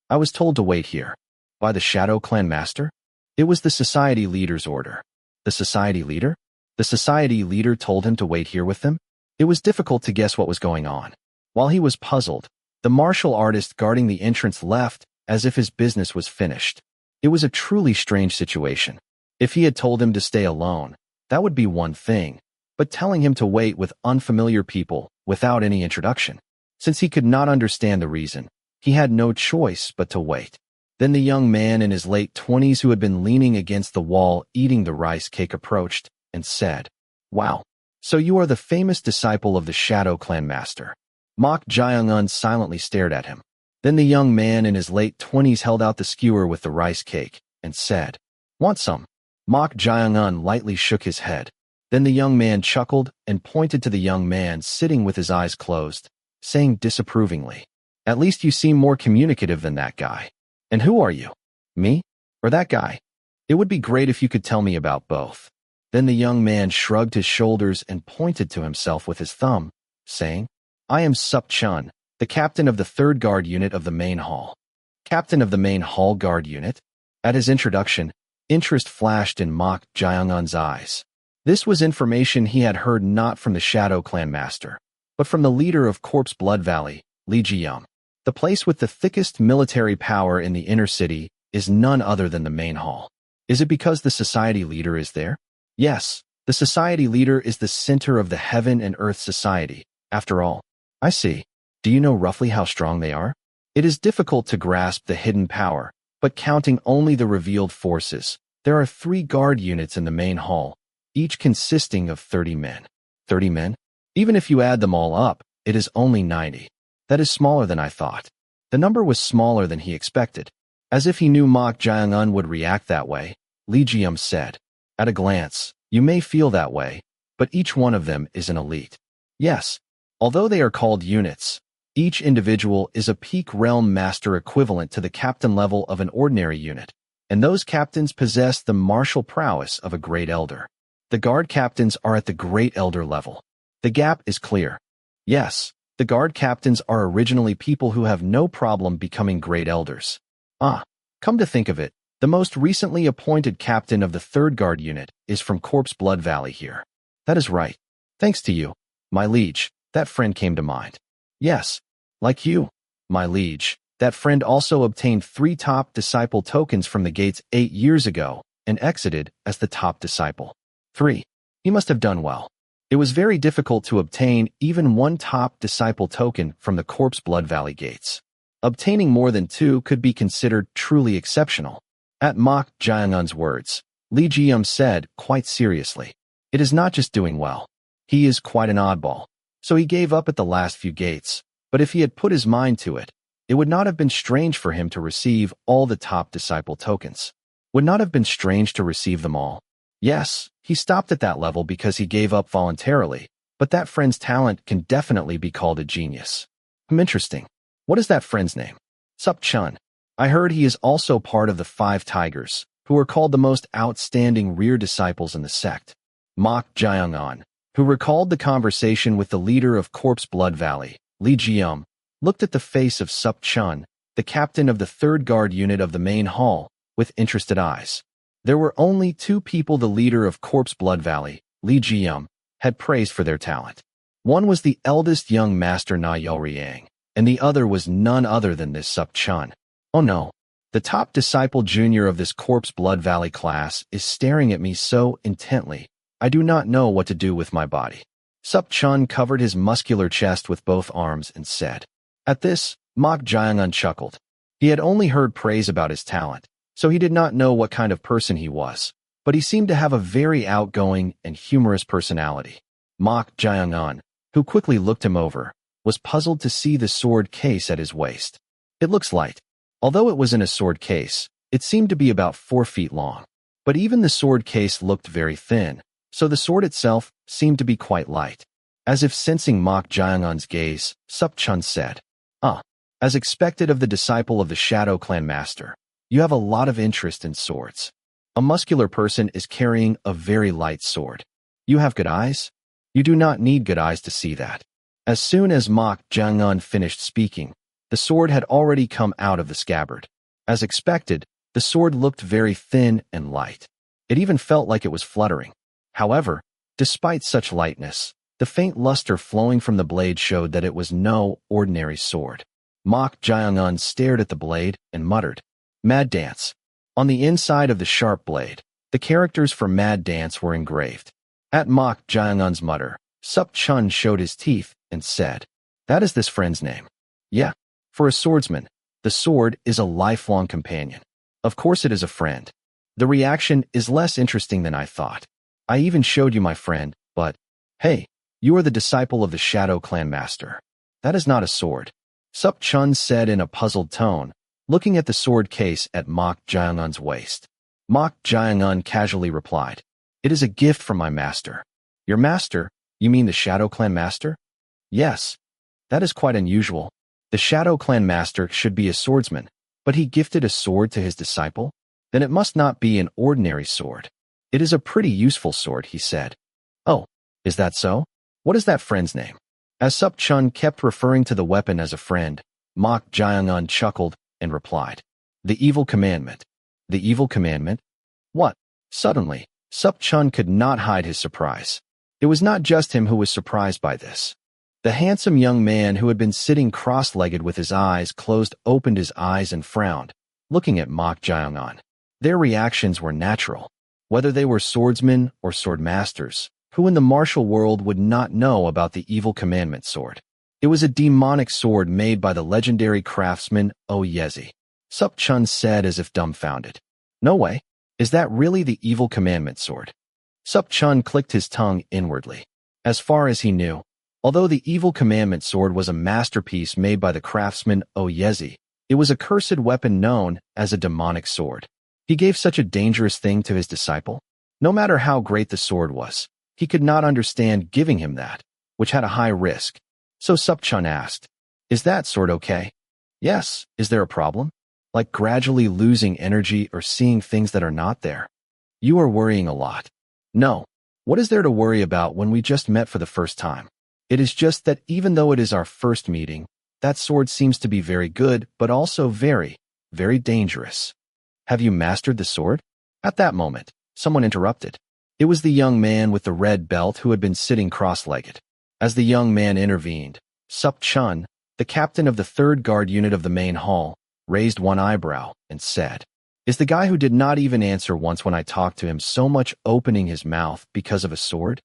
I was told to wait here." "By the Shadow Clan master?" "It was the society leader's order." "The society leader?" "The society leader told him to wait here with them?" It was difficult to guess what was going on. While he was puzzled, the martial artist guarding the entrance left as if his business was finished. It was a truly strange situation. If he had told him to stay alone, that would be one thing, but telling him to wait with unfamiliar people without any introduction. Since he could not understand the reason, he had no choice but to wait. Then the young man in his late 20s who had been leaning against the wall eating the rice cake approached and said, "Wow, so you are the famous disciple of the Shadow Clan master." Mok Jang-un silently stared at him. Then the young man in his late 20s held out the skewer with the rice cake and said, "Want some?" Mok Jang-un lightly shook his head. Then the young man chuckled and pointed to the young man sitting with his eyes closed, saying disapprovingly, "At least you seem more communicative than that guy." "And who are you? Me? Or that guy? It would be great if you could tell me about both." Then the young man shrugged his shoulders and pointed to himself with his thumb, saying, "I am Sup Chun, the captain of the 3rd Guard Unit of the main hall." "Captain of the main hall guard unit?" At his introduction, interest flashed in Mok Jang-un's eyes. This was information he had heard not from the Shadow Clan master, but from the leader of Corpse Blood Valley, Lee Ji-yum. The place with the thickest military power in the inner city is none other than the main hall. Is it because the society leader is there? Yes, the society leader is the center of the Heaven and Earth Society, after all. I see. Do you know roughly how strong they are? It is difficult to grasp the hidden power, but counting only the revealed forces, there are 3 guard units in the main hall, each consisting of 30 men. 30 men? Even if you add them all up, it is only 90. That is smaller than I thought. The number was smaller than he expected. As if he knew Mok Jang-un would react that way, Lee Ji-yum said, "At a glance, you may feel that way, but each one of them is an elite." Yes, although they are called units, each individual is a peak realm master equivalent to the captain level of an ordinary unit, and those captains possess the martial prowess of a great elder. The guard captains are at the great elder level. The gap is clear. Yes, the guard captains are originally people who have no problem becoming great elders. Come to think of it, the most recently appointed captain of the 3rd Guard Unit is from Corpse Blood Valley here. That is right. Thanks to you, my liege, that friend came to mind. Yes, like you, my liege, that friend also obtained 3 top disciple tokens from the gates 8 years ago and exited as the top disciple. 3. He must have done well. It was very difficult to obtain even 1 top disciple token from the Corpse Blood Valley gates. Obtaining more than 2 could be considered truly exceptional. At Mok Jang-un's words, Lee Ji-yum said quite seriously, "It is not just doing well. He is quite an oddball. So he gave up at the last few gates, but if he had put his mind to it, it would not have been strange for him to receive all the top disciple tokens. Would not have been strange to receive them all. Yes, he stopped at that level because he gave up voluntarily, but that friend's talent can definitely be called a genius." Interesting. What is that friend's name? Sup Chun. I heard he is also part of the 5 Tigers, who are called the most outstanding rear disciples in the sect. Mok Jang-un, who recalled the conversation with the leader of Corpse Blood Valley, Li Jium, looked at the face of Sup Chun, the captain of the 3rd Guard Unit of the main hall, with interested eyes. There were only 2 people the leader of Corpse Blood Valley, Li Jium, had praised for their talent. One was the eldest young master Na Yoryang, and the other was none other than this Sup Chun. Oh no. The top disciple junior of this Corpse Blood Valley class is staring at me so intently, I do not know what to do with my body. Sup Chun covered his muscular chest with both arms and said. At this, Mok Jiangun chuckled. He had only heard praise about his talent, so he did not know what kind of person he was, but he seemed to have a very outgoing and humorous personality. Mok Jiangun, who quickly looked him over, was puzzled to see the sword case at his waist. It looks light. Although it was in a sword case, it seemed to be about 4 feet long. But even the sword case looked very thin, so the sword itself seemed to be quite light. As if sensing Mok Jiangun's gaze, Sup Chun said, as expected of the disciple of the Shadow Clan Master, you have a lot of interest in swords. A muscular person is carrying a very light sword. You have good eyes? You do not need good eyes to see that. As soon as Mok Jiangun finished speaking, the sword had already come out of the scabbard. As expected, the sword looked very thin and light. It even felt like it was fluttering. However, despite such lightness, the faint luster flowing from the blade showed that it was no ordinary sword. Mok Jiangun stared at the blade and muttered, Mad Dance. On the inside of the sharp blade, the characters for Mad Dance were engraved. At Mok Jiangun's mutter, Sup Chun showed his teeth and said, That is this friend's name. Yeah. For a swordsman, the sword is a lifelong companion. Of course it is a friend. The reaction is less interesting than I thought. I even showed you my friend, but, hey, you are the disciple of the Shadow Clan Master. That is not a sword. Sup Chun said in a puzzled tone, looking at the sword case at Mok Jiangun's waist. Mok Jiangun casually replied, It is a gift from my master. Your master? You mean the Shadow Clan Master? Yes. That is quite unusual. The Shadow Clan Master should be a swordsman, but he gifted a sword to his disciple? Then it must not be an ordinary sword. It is a pretty useful sword, he said. Oh, is that so? What is that friend's name? As Sup Chun kept referring to the weapon as a friend, Mok Jiangun chuckled and replied, The Evil Commandment. The Evil Commandment? What? Suddenly, Sup Chun could not hide his surprise. It was not just him who was surprised by this. The handsome young man who had been sitting cross-legged with his eyes closed opened his eyes and frowned, looking at Mok Jiangun. Their reactions were natural. Whether they were swordsmen or swordmasters, who in the martial world would not know about the Evil Commandment sword? It was a demonic sword made by the legendary craftsman Oyezi. Sup Chun said as if dumbfounded. No way. Is that really the Evil Commandment sword? Sup Chun clicked his tongue inwardly. As far as he knew, although the Evil Commandment sword was a masterpiece made by the craftsman Oyezi, it was a cursed weapon known as a demonic sword. He gave such a dangerous thing to his disciple? No matter how great the sword was, he could not understand giving him that, which had a high risk. So Sup Chun asked, Is that sword okay? Yes. Is there a problem? Like gradually losing energy or seeing things that are not there? You are worrying a lot. No. What is there to worry about when we just met for the first time? It is just that even though it is our first meeting, that sword seems to be very good, but also very, very dangerous. Have you mastered the sword? At that moment, someone interrupted. It was the young man with the red belt who had been sitting cross-legged. As the young man intervened, Sup Chun, the captain of the 3rd Guard Unit of the main hall, raised one eyebrow and said, Is the guy who did not even answer once when I talked to him so much opening his mouth because of a sword?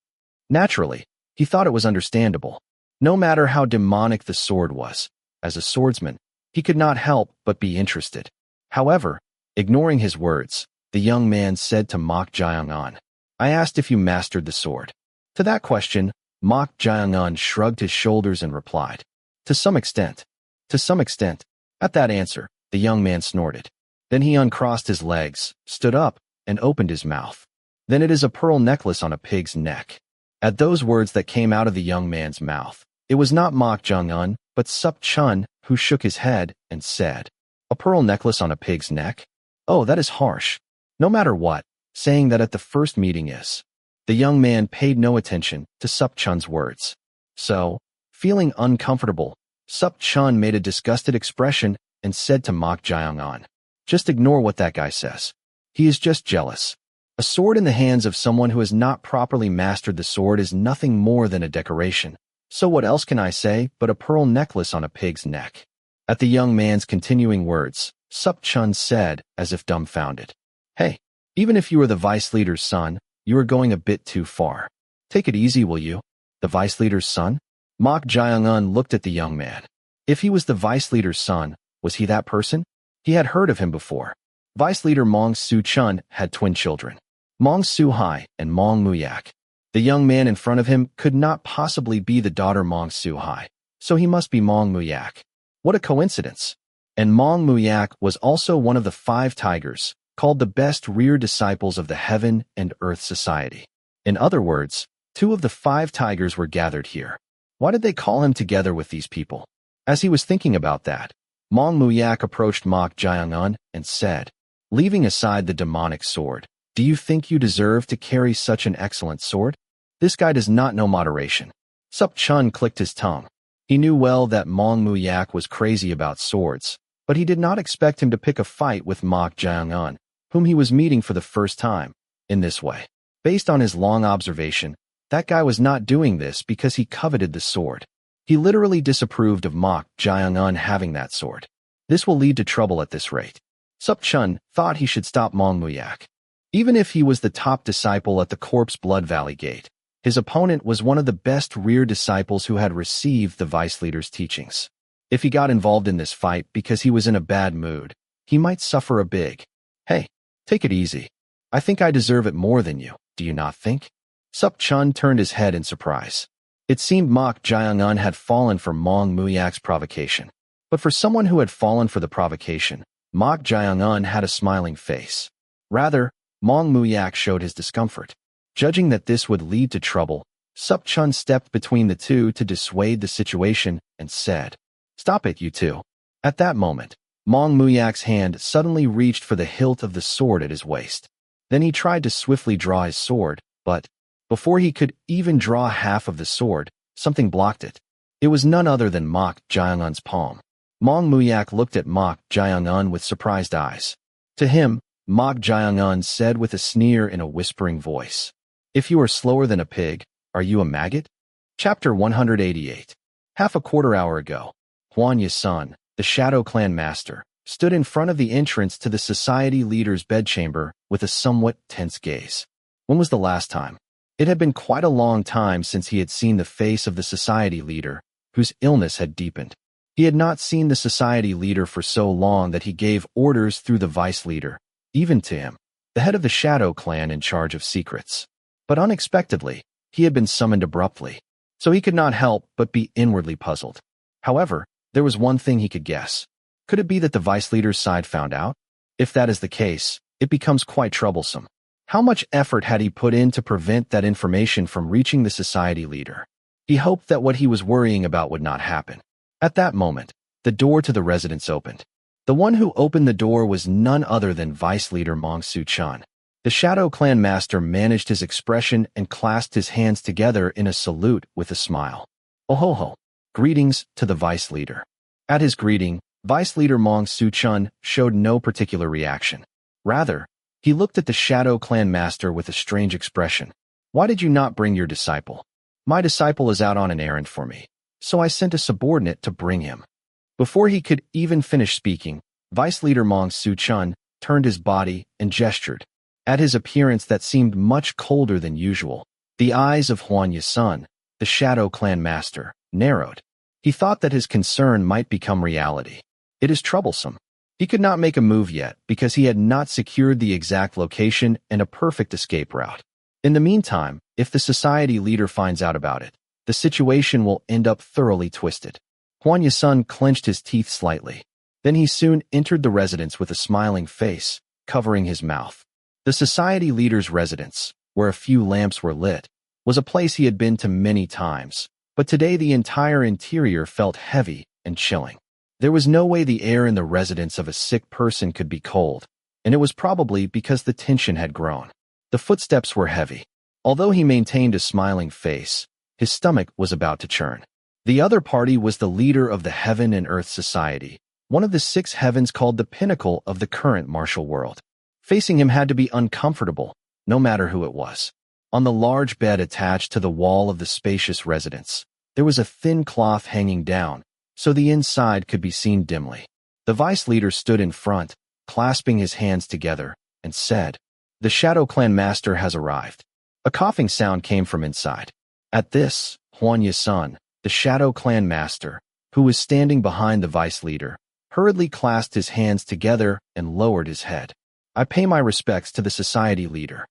Naturally, he thought it was understandable. No matter how demonic the sword was, as a swordsman, he could not help but be interested. However, ignoring his words, the young man said to Mok Jiangun, I asked if you mastered the sword. To that question, Mok Jiangun shrugged his shoulders and replied, To some extent. To some extent. At that answer, the young man snorted. Then he uncrossed his legs, stood up, and opened his mouth. Then it is a pearl necklace on a pig's neck. At those words that came out of the young man's mouth, it was not Mok Jiangun, but Sup Chun, who shook his head and said, A pearl necklace on a pig's neck? Oh, that is harsh. No matter what, saying that at the first meeting is. The young man paid no attention to Sup Chun's words. So, feeling uncomfortable, Sup Chun made a disgusted expression and said to Mok Jaeong-an, "Just ignore what that guy says. He is just jealous. A sword in the hands of someone who has not properly mastered the sword is nothing more than a decoration. So what else can I say but a pearl necklace on a pig's neck?" At the young man's continuing words, Sup Chun said, as if dumbfounded, "Hey, even if you are the vice leader's son, you are going a bit too far. Take it easy, will you?" The vice leader's son? Mok Jaeong-un looked at the young man. If he was the vice leader's son, was he that person? He had heard of him before. Vice leader Mong Su-chun had twin children, Mong Su-hai and Mong Mu-yak. The young man in front of him could not possibly be the daughter Mong Su-hai, so he must be Mong Mu-yak. What a coincidence! And Mong Mu-yak was also one of the 5 tigers, called the best reared disciples of the Heaven and Earth Society. In other words, 2 of the 5 tigers were gathered here. Why did they call him together with these people? As he was thinking about that, Mong Mu-yak approached Mok Jaeong-un and said, "Leaving aside the demonic sword, do you think you deserve to carry such an excellent sword? This guy does not know moderation." Sup Chun clicked his tongue. He knew well that Mong Mu-yak was crazy about swords, but he did not expect him to pick a fight with Mok Jaeong-un, whom he was meeting for the first time, in this way. Based on his long observation, that guy was not doing this because he coveted the sword. He literally disapproved of Mok Jaeong-un having that sword. This will lead to trouble at this rate. Sup Chun thought he should stop Mong Mu-yak. Even if he was the top disciple at the Corpse Blood Valley Gate, his opponent was one of the best reared disciples who had received the vice leader's teachings. If he got involved in this fight because he was in a bad mood, he might suffer a big, "Hey, take it easy. I think I deserve it more than you, do you not think?" Sup Chun turned his head in surprise. It seemed Mok Jaeong-un had fallen for Mong Mu-yak's provocation. But for someone who had fallen for the provocation, Mok Jaeong-un had a smiling face. Rather, Mong Mu-yak showed his discomfort. Judging that this would lead to trouble, Sup Chun stepped between the two to dissuade the situation and said, "Stop it, you two." At that moment, Mong Mu-yak's hand suddenly reached for the hilt of the sword at his waist. Then he tried to swiftly draw his sword, but before he could even draw half of the sword, something blocked it. It was none other than Mok Jaeong-un's palm. Mong Mu-yak looked at Mok Jaeong-un with surprised eyes. To him, Mok Jaeong-un said with a sneer in a whispering voice, "If you are slower than a pig, are you a maggot?" Chapter 188. Half a quarter hour ago, Hwan Ye-sun, the Shadow Clan master, stood in front of the entrance to the society leader's bedchamber with a somewhat tense gaze. When was the last time? It had been quite a long time since he had seen the face of the society leader, whose illness had deepened. He had not seen the society leader for so long that he gave orders through the vice leader, even to him, the head of the Shadow Clan in charge of secrets. But unexpectedly, he had been summoned abruptly, so he could not help but be inwardly puzzled. However, there was one thing he could guess. Could it be that the vice leader's side found out? If that is the case, it becomes quite troublesome. How much effort had he put in to prevent that information from reaching the society leader? He hoped that what he was worrying about would not happen. At that moment, the door to the residence opened. The one who opened the door was none other than Vice Leader Mong Su-chun. The Shadow Clan master managed his expression and clasped his hands together in a salute with a smile. "Oh ho ho! Greetings to the Vice Leader." At his greeting, Vice Leader Mong Su-chun showed no particular reaction. Rather, he looked at the Shadow Clan master with a strange expression. "Why did you not bring your disciple?" "My disciple is out on an errand for me, so I sent a subordinate to bring him." Before he could even finish speaking, Vice Leader Mong Su-chun turned his body and gestured. At his appearance that seemed much colder than usual, the eyes of Hwan Ye-sun, the Shadow Clan master, narrowed. He thought that his concern might become reality. It is troublesome. He could not make a move yet because he had not secured the exact location and a perfect escape route. In the meantime, if the society leader finds out about it, the situation will end up thoroughly twisted. Hwan Ye-sun clenched his teeth slightly. Then he soon entered the residence with a smiling face, covering his mouth. The society leader's residence, where a few lamps were lit, was a place he had been to many times, but today the entire interior felt heavy and chilling. There was no way the air in the residence of a sick person could be cold, and it was probably because the tension had grown. The footsteps were heavy. Although he maintained a smiling face, his stomach was about to churn. The other party was the leader of the Heaven and Earth Society, one of the 6 heavens called the pinnacle of the current martial world. Facing him had to be uncomfortable, no matter who it was. On the large bed attached to the wall of the spacious residence, there was a thin cloth hanging down, so the inside could be seen dimly. The vice leader stood in front, clasping his hands together, and said, "The Shadow Clan Master has arrived." A coughing sound came from inside. At this, Huan Yisun, the Shadow Clan Master, who was standing behind the vice leader, hurriedly clasped his hands together and lowered his head. "I pay my respects to the society leader."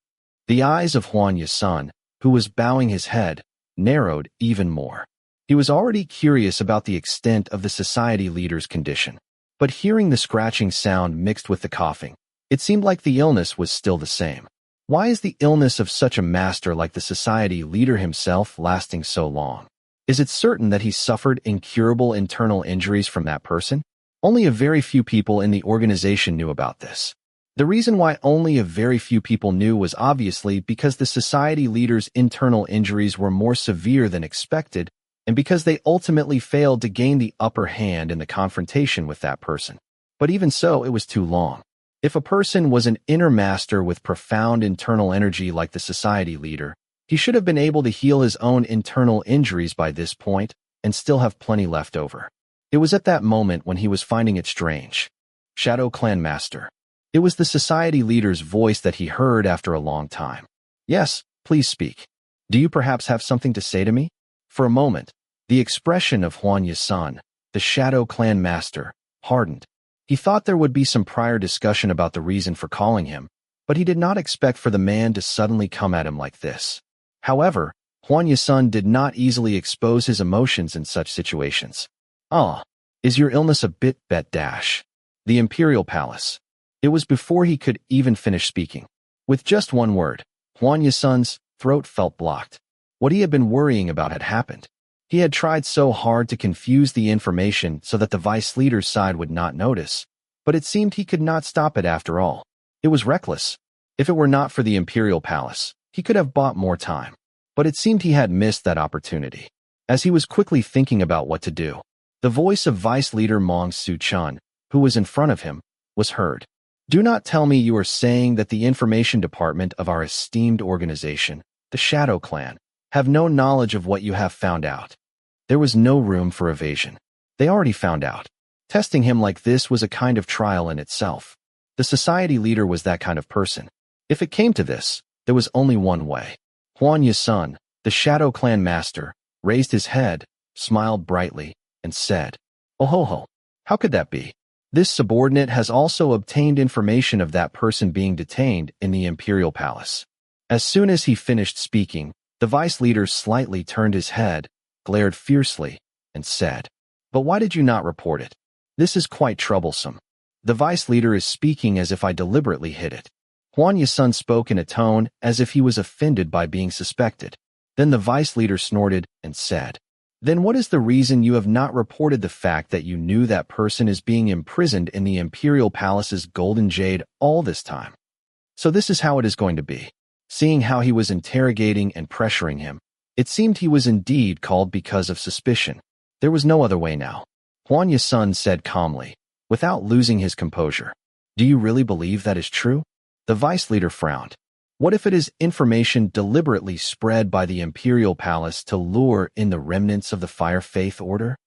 The eyes of Huan Yisun, who was bowing his head, narrowed even more. He was already curious about the extent of the society leader's condition. But hearing the scratching sound mixed with the coughing, it seemed like the illness was still the same. Why is the illness of such a master like the society leader himself lasting so long? Is it certain that he suffered incurable internal injuries from that person? Only a very few people in the organization knew about this. The reason why only a very few people knew was obviously because the society leader's internal injuries were more severe than expected, and because they ultimately failed to gain the upper hand in the confrontation with that person. But even so, it was too long. If a person was an inner master with profound internal energy like the society leader, he should have been able to heal his own internal injuries by this point and still have plenty left over. It was at that moment when he was finding it strange. Shadow Clan Master. It was the society leader's voice that he heard after a long time. "Yes, please speak. Do you perhaps have something to say to me?" For a moment, the expression of Huan Yisun, the Shadow Clan Master, hardened. He thought there would be some prior discussion about the reason for calling him, but he did not expect for the man to suddenly come at him like this. However, Huan Yisun did not easily expose his emotions in such situations. "Ah, is your illness a bit dash?" The Imperial Palace. It was before he could even finish speaking. With just one word, Huan Yisun's throat felt blocked. What he had been worrying about had happened. He had tried so hard to confuse the information so that the vice leader's side would not notice, but it seemed he could not stop it after all. It was reckless. If it were not for the Imperial Palace, he could have bought more time. But it seemed he had missed that opportunity. As he was quickly thinking about what to do, the voice of Vice Leader Mong Su-chun, who was in front of him, was heard. "Do not tell me you are saying that the information department of our esteemed organization, the Shadow Clan, have no knowledge of what you have found out." There was no room for evasion. They already found out. Testing him like this was a kind of trial in itself. The society leader was that kind of person. If it came to this, there was only one way. Huan Yisun, the Shadow Clan Master, raised his head, smiled brightly, and said, "Oh ho ho, how could that be? This subordinate has also obtained information of that person being detained in the Imperial Palace." As soon as he finished speaking, the vice leader slightly turned his head, glared fiercely, and said, "But why did you not report it? This is quite troublesome. The vice leader is speaking as if I deliberately hid it." Huan Yisun spoke in a tone as if he was offended by being suspected. Then the vice leader snorted and said, "Then what is the reason you have not reported the fact that you knew that person is being imprisoned in the Imperial Palace's golden jade all this time?" So this is how it is going to be. Seeing how he was interrogating and pressuring him, it seemed he was indeed called because of suspicion. There was no other way now. Huan Yisun said calmly, without losing his composure, "Do you really believe that is true?" The vice leader frowned. What if it is information deliberately spread by the Imperial Palace to lure in the remnants of the Fire Faith Order?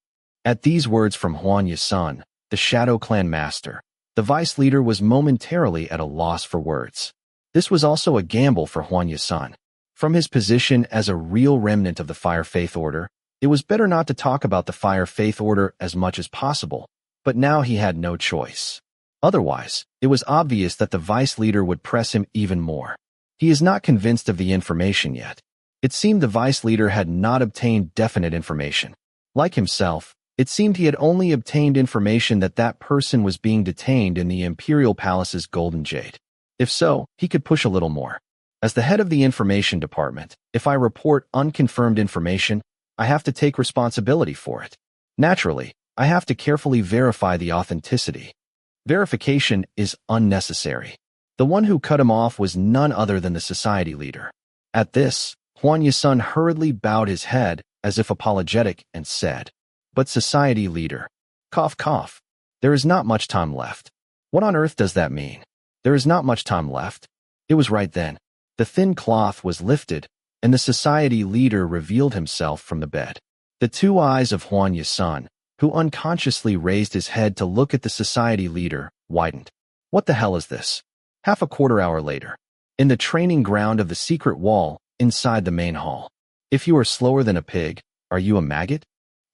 At these words from Huan Yisun, the Shadow Clan Master, the vice leader was momentarily at a loss for words. This was also a gamble for Huan Yisun. From his position as a real remnant of the Fire Faith Order, it was better not to talk about the Fire Faith Order as much as possible, but now he had no choice. Otherwise, it was obvious that the vice leader would press him even more. He is not convinced of the information yet. It seemed the vice leader had not obtained definite information. Like himself, it seemed he had only obtained information that that person was being detained in the Imperial Palace's golden jade. If so, he could push a little more. As the head of the information department, if I report unconfirmed information, I have to take responsibility for it. Naturally, I have to carefully verify the authenticity. Verification is unnecessary. The one who cut him off was none other than the society leader. At this, Huan Yisun hurriedly bowed his head as if apologetic and said, "But society leader, cough cough, there is not much time left." What on earth does that mean? There is not much time left? It was right then. The thin cloth was lifted, and the society leader revealed himself from the bed. The two eyes of Huan Yisun, who unconsciously raised his head to look at the society leader, widened. What the hell is this? Half a quarter hour later, in the training ground of the secret wall, inside the main hall. If you are slower than a pig, are you a maggot?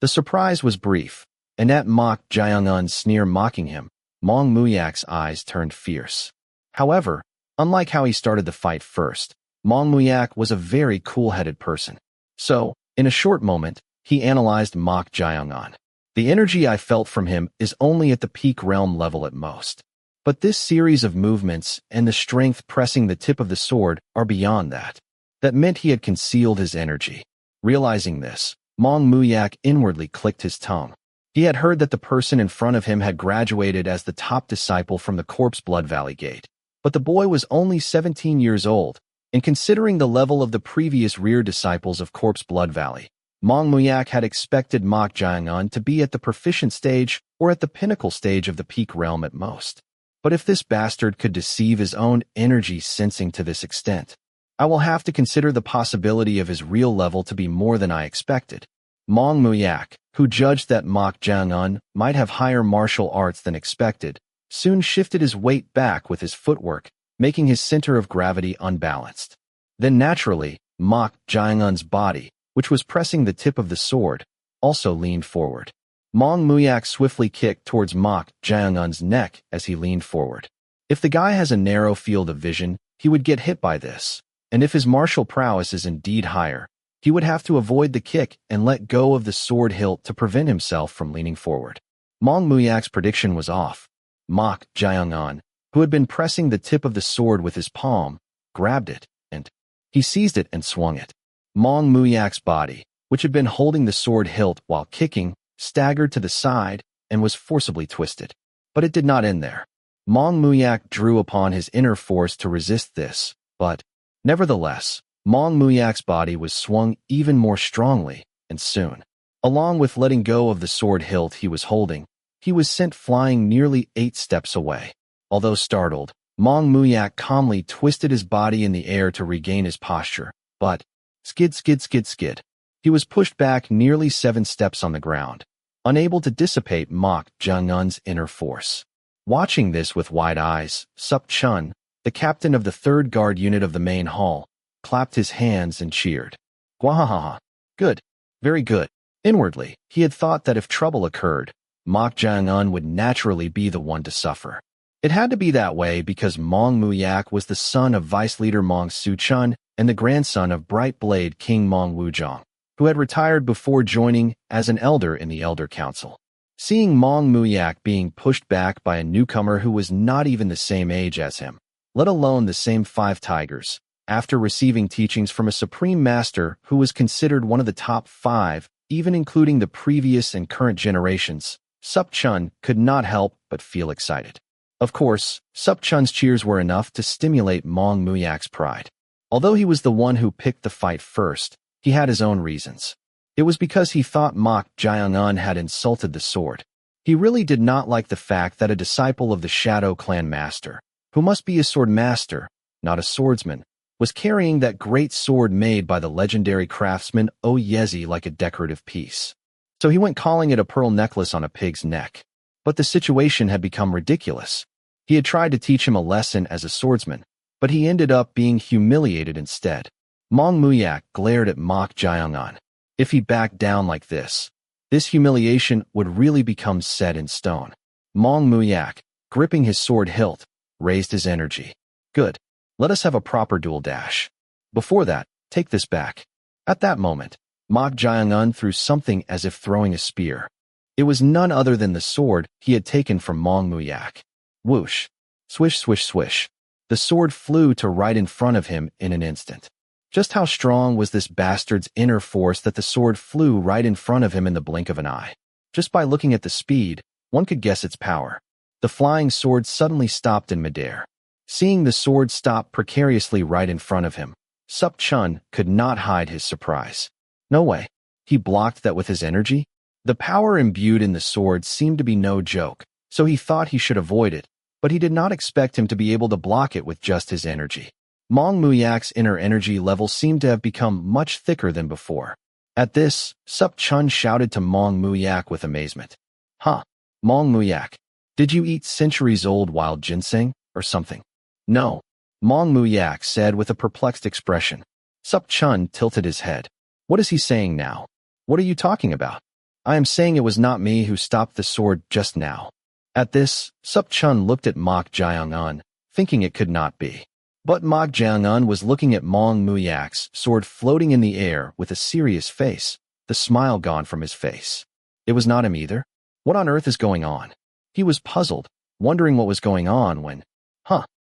The surprise was brief, and at Mok Jiangun's sneer mocking him, Mong Muyak's eyes turned fierce. However, unlike how he started the fight first, Mong Muyak was a very cool-headed person. So, in a short moment, he analyzed Mok Jiangun. The energy I felt from him is only at the peak realm level at most. But this series of movements and the strength pressing the tip of the sword are beyond that. That meant he had concealed his energy. Realizing this, Mong Muyak inwardly clicked his tongue. He had heard that the person in front of him had graduated as the top disciple from the Corpse Blood Valley Gate. But the boy was only 17 years old, and considering the level of the previous rear disciples of Corpse Blood Valley, Mong Muyak had expected Mok Jiangun to be at the proficient stage or at the pinnacle stage of the peak realm at most. But if this bastard could deceive his own energy sensing to this extent, I will have to consider the possibility of his real level to be more than I expected. Mong Muyak, who judged that Mok Jiangun might have higher martial arts than expected, soon shifted his weight back with his footwork, making his center of gravity unbalanced. Then naturally, Mok Jiangun's body, which was pressing the tip of the sword, also leaned forward. Mong Muyak swiftly kicked towards Mok Jiangun's neck as he leaned forward. If the guy has a narrow field of vision, he would get hit by this, and if his martial prowess is indeed higher, he would have to avoid the kick and let go of the sword hilt to prevent himself from leaning forward. Mong Muyak's prediction was off. Mok Jiangun, who had been pressing the tip of the sword with his palm, grabbed it, and he seized it and swung it. Mong Muyak's body, which had been holding the sword hilt while kicking, staggered to the side and was forcibly twisted. But it did not end there. Mong Muyak drew upon his inner force to resist this, but, nevertheless, Mong Muyak's body was swung even more strongly, and soon, along with letting go of the sword hilt he was holding, he was sent flying nearly 8 steps away. Although startled, Mong Muyak calmly twisted his body in the air to regain his posture, but, skid skid skid skid, he was pushed back nearly 7 steps on the ground, unable to dissipate Mok Jiangun's inner force. Watching this with wide eyes, Sup Chun, the captain of the 3rd Guard unit of the main hall, clapped his hands and cheered. Gwahahaha. Good. Very good. Inwardly, he had thought that if trouble occurred, Mok Jiangun would naturally be the one to suffer. It had to be that way because Mong Muyak was the son of Vice Leader Mong Su-chun and the grandson of Bright Blade King Mong Wuzhong, who had retired before joining as an elder in the Elder Council. Seeing Mong Muyak being pushed back by a newcomer who was not even the same age as him, let alone the same 5 tigers, after receiving teachings from a supreme master who was considered one of the top 5, even including the previous and current generations, Sup Chun could not help but feel excited. Of course, Sup Chun's cheers were enough to stimulate Mong Muyak's pride. Although he was the one who picked the fight first, he had his own reasons. It was because he thought Mok Jiangun had insulted the sword. He really did not like the fact that a disciple of the Shadow Clan master, who must be a sword master, not a swordsman, was carrying that great sword made by the legendary craftsman Oyezi like a decorative piece. So he went calling it a pearl necklace on a pig's neck. But the situation had become ridiculous. He had tried to teach him a lesson as a swordsman, but he ended up being humiliated instead. Mong Muyak glared at Mok Jiangun. If he backed down like this humiliation would really become set in stone. Mong Muyak, gripping his sword hilt, raised his energy. Good. Let us have a proper duel dash. Before that, take this back. At that moment, Mok Jiangun threw something as if throwing a spear. It was none other than the sword he had taken from Mong Muyak. Whoosh. Swish swish swish. The sword flew to right in front of him in an instant. Just how strong was this bastard's inner force that the sword flew right in front of him in the blink of an eye? Just by looking at the speed, one could guess its power. The flying sword suddenly stopped in midair. Seeing the sword stop precariously right in front of him, Sup Chun could not hide his surprise. No way. He blocked that with his energy? The power imbued in the sword seemed to be no joke, so he thought he should avoid it, but he did not expect him to be able to block it with just his energy. Mong Muyak's inner energy level seemed to have become much thicker than before. At this, Sup Chun shouted to Mong Muyak with amazement. Huh? Mong Muyak, did you eat centuries-old wild ginseng, or something? No. Mong Muyak said with a perplexed expression. Sup Chun tilted his head. What is he saying now? What are you talking about? I am saying it was not me who stopped the sword just now. At this, Sup Chun looked at Mok Jiang-un, thinking it could not be. But Mok Jiang-un was looking at Mong Muyak's sword floating in the air with a serious face, the smile gone from his face. It was not him either. What on earth is going on? He was puzzled, wondering what was going on when,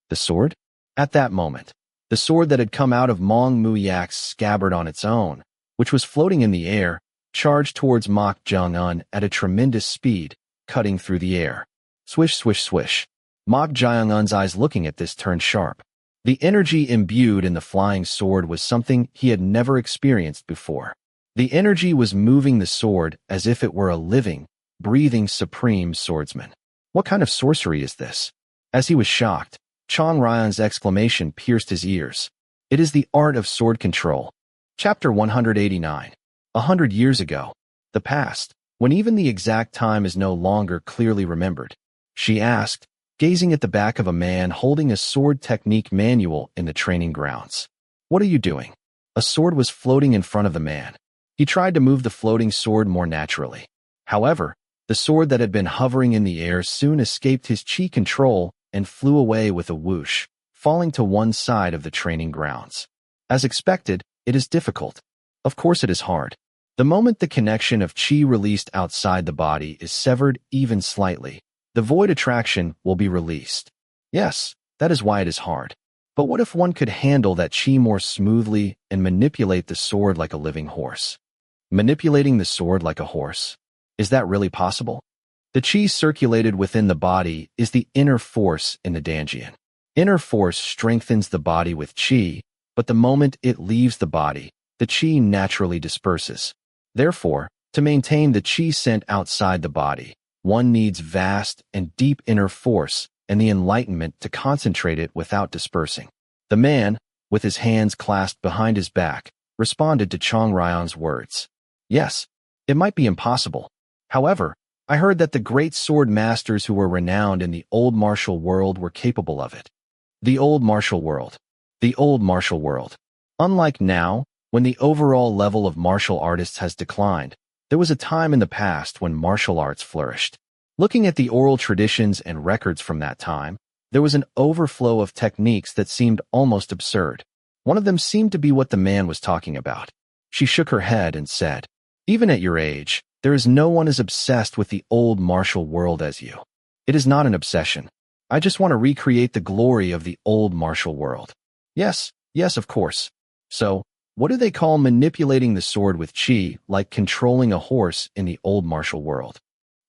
the sword? At that moment, the sword that had come out of Mong Muyak's scabbard on its own, which was floating in the air, charged towards Mok Jiang-un at a tremendous speed, cutting through the air. Swish, swish, swish. Mok Jiang-un's eyes looking at this turned sharp. The energy imbued in the flying sword was something he had never experienced before. The energy was moving the sword as if it were a living, breathing supreme swordsman. What kind of sorcery is this? As he was shocked, Chong Ryan's exclamation pierced his ears. It is the art of sword control. Chapter 189. 100 years ago. The past, when even the exact time is no longer clearly remembered. She asked, gazing at the back of a man holding a sword technique manual in the training grounds. What are you doing? A sword was floating in front of the man. He tried to move the floating sword more naturally. However, the sword that had been hovering in the air soon escaped his chi control and flew away with a whoosh, falling to one side of the training grounds. As expected, it is difficult. Of course it is hard. The moment the connection of chi released outside the body is severed even slightly, the void attraction will be released. Yes, that is why it is hard. But what if one could handle that chi more smoothly and manipulate the sword like a living horse? Manipulating the sword like a horse? Is that really possible? The chi circulated within the body is the inner force in the Danjian. Inner force strengthens the body with chi, but the moment it leaves the body, the chi naturally disperses. Therefore, to maintain the chi sent outside the body, one needs vast and deep inner force and the enlightenment to concentrate it without dispersing. The man, with his hands clasped behind his back, responded to Chong Ryan's words. Yes, it might be impossible. However, I heard that the great sword masters who were renowned in the old martial world were capable of it. The old martial world. The old martial world. Unlike now, when the overall level of martial artists has declined, there was a time in the past when martial arts flourished. Looking at the oral traditions and records from that time, there was an overflow of techniques that seemed almost absurd. One of them seemed to be what the man was talking about. She shook her head and said, "Even at your age, there is no one as obsessed with the old martial world as you. It is not an obsession. I just want to recreate the glory of the old martial world." Yes, of course. So, what do they call manipulating the sword with chi, like controlling a horse in the old martial world?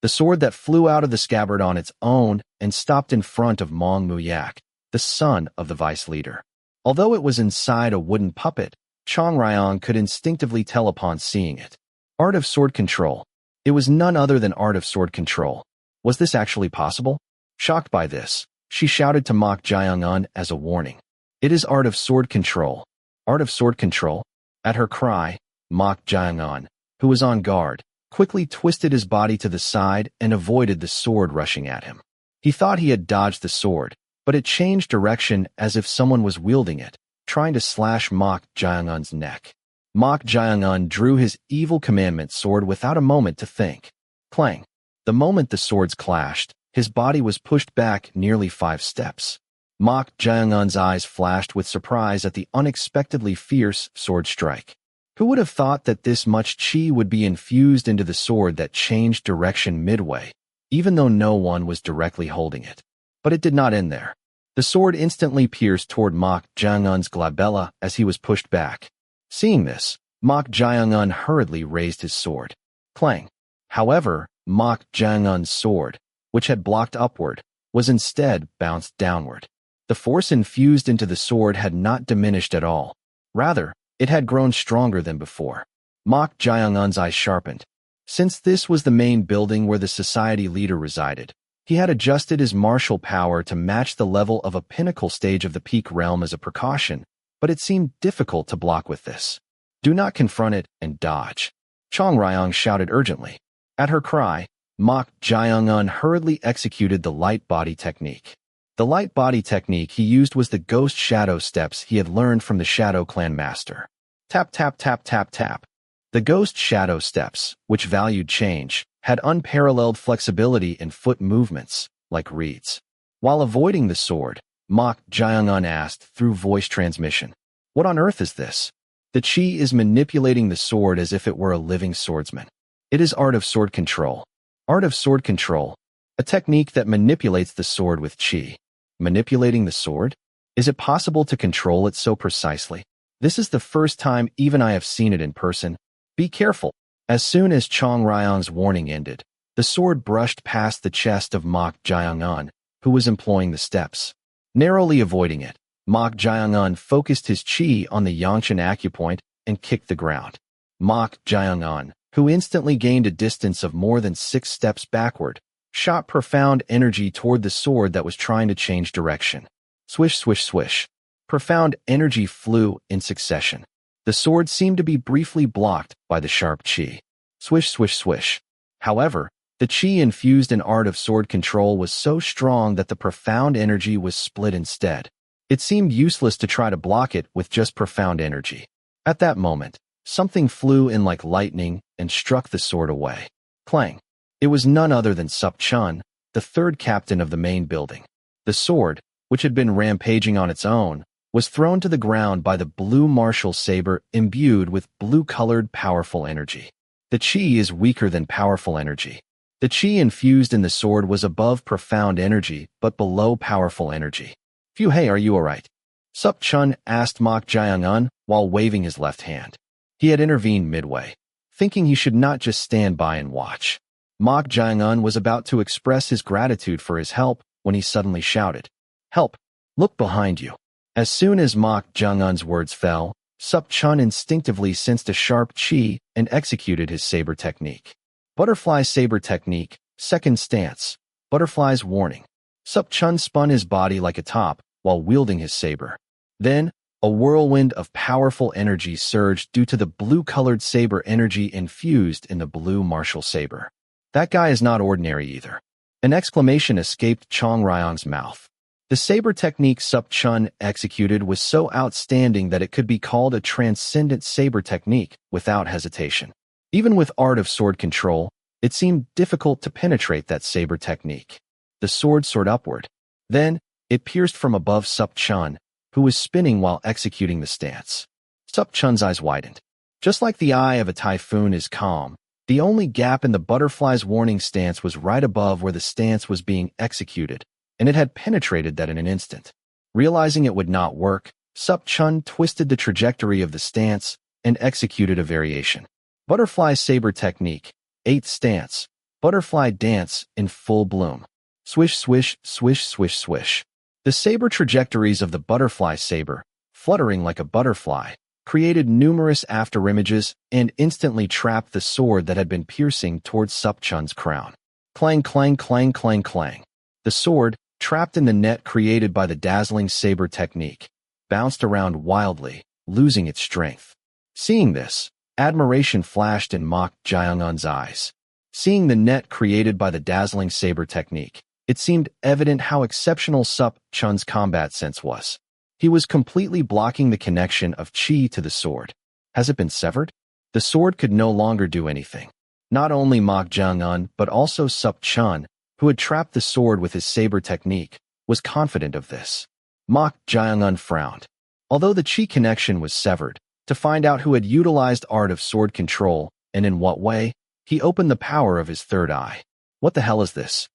The sword that flew out of the scabbard on its own and stopped in front of Mong Muyak, the son of the vice leader. Although it was inside a wooden puppet, Chong Ryan could instinctively tell upon seeing it. Art of sword control. It was none other than art of sword control. Was this actually possible? Shocked by this, she shouted to Mok Jiang-un as a warning. It is art of sword control. Art of sword control? At her cry, Mok Jiang-un, who was on guard, quickly twisted his body to the side and avoided the sword rushing at him. He thought he had dodged the sword, but it changed direction as if someone was wielding it, trying to slash Mok Jiang-un's neck. Mok Jiang-un drew his evil commandment sword without a moment to think. Clang. The moment the swords clashed, his body was pushed back nearly 5 steps. Mok Jiang-un's eyes flashed with surprise at the unexpectedly fierce sword strike. Who would have thought that this much chi would be infused into the sword that changed direction midway, even though no one was directly holding it? But it did not end there. The sword instantly pierced toward Mok Jiang-un's glabella as he was pushed back. Seeing this, Mok Jiang-un hurriedly raised his sword. Clang. However, Mok Jiang-un's sword, which had blocked upward, was instead bounced downward. The force infused into the sword had not diminished at all. Rather, it had grown stronger than before. Mok Jaeungun's eyes sharpened. Since this was the main building where the society leader resided, he had adjusted his martial power to match the level of a pinnacle stage of the peak realm as a precaution, but it seemed difficult to block with this. Do not confront it and dodge. Chong Ryong shouted urgently. At her cry, Mok Jaeungun hurriedly executed the light body technique. The light body technique he used was the ghost shadow steps he had learned from the Shadow Clan master. Tap tap tap tap tap. The ghost shadow steps, which valued change, had unparalleled flexibility in foot movements, like reeds. While avoiding the sword, Mok Jaeungun asked through voice transmission, "What on earth is this?" The chi is manipulating the sword as if it were a living swordsman. It is art of sword control. Art of sword control, a technique that manipulates the sword with chi. Manipulating the sword? Is it possible to control it so precisely? This is the first time even I have seen it in person. Be careful. As soon as Chong Ryong's warning ended, the sword brushed past the chest of Mok Jaeungun, who was employing the steps. Narrowly avoiding it, Mok Jaeungun focused his chi on the Yangchen acupoint and kicked the ground. Mok Jaeungun, who instantly gained a distance of more than 6 steps backward, shot profound energy toward the sword that was trying to change direction. Swish, swish, swish. Profound energy flew in succession. The sword seemed to be briefly blocked by the sharp chi. Swish, swish, swish. However, the chi infused in art of sword control was so strong that the profound energy was split instead. It seemed useless to try to block it with just profound energy. At that moment, something flew in like lightning and struck the sword away. Clang. It was none other than Sup Chun, the third captain of the main building. The sword, which had been rampaging on its own, was thrown to the ground by the blue martial saber imbued with blue-colored powerful energy. The chi is weaker than powerful energy. The chi infused in the sword was above profound energy but below powerful energy. Phew, hey, are you alright? Sup Chun asked Mok Jaeungun while waving his left hand. He had intervened midway, thinking he should not just stand by and watch. Mok Jaeungun was about to express his gratitude for his help when he suddenly shouted, "Help! Look behind you!" As soon as Mok Jaeungun's words fell, Sup Chun instinctively sensed a sharp chi and executed his saber technique. Butterfly saber technique, second stance, butterfly's warning. Sup Chun spun his body like a top while wielding his saber. Then, a whirlwind of powerful energy surged due to the blue-colored saber energy infused in the blue martial saber. That guy is not ordinary either. An exclamation escaped Chong Ryong's mouth. The saber technique Sup Chun executed was so outstanding that it could be called a transcendent saber technique without hesitation. Even with art of sword control, it seemed difficult to penetrate that saber technique. The sword soared upward. Then, it pierced from above Sup Chun, who was spinning while executing the stance. Sup Chun's eyes widened. Just like the eye of a typhoon is calm, the only gap in the butterfly's warning stance was right above where the stance was being executed, and it had penetrated that in an instant. Realizing it would not work, Sup Chun twisted the trajectory of the stance and executed a variation. Butterfly saber technique, 8th stance, butterfly dance in full bloom. Swish, swish, swish, swish, swish. The saber trajectories of the butterfly saber, fluttering like a butterfly, created numerous afterimages and instantly trapped the sword that had been piercing towards Sup Chun's crown. Clang, clang, clang, clang, clang. The sword, trapped in the net created by the dazzling saber technique, bounced around wildly, losing its strength. Seeing this, admiration flashed in Mok Jaeungun's eyes. Seeing the net created by the dazzling saber technique, it seemed evident how exceptional Sup Chun's combat sense was. He was completely blocking the connection of chi to the sword. Has it been severed? The sword could no longer do anything. Not only Mok Jaeungun, but also Sup Chun, who had trapped the sword with his saber technique, was confident of this. Mok Jaeungun frowned. Although the chi connection was severed, to find out who had utilized art of sword control and in what way, he opened the power of his third eye. What the hell is this?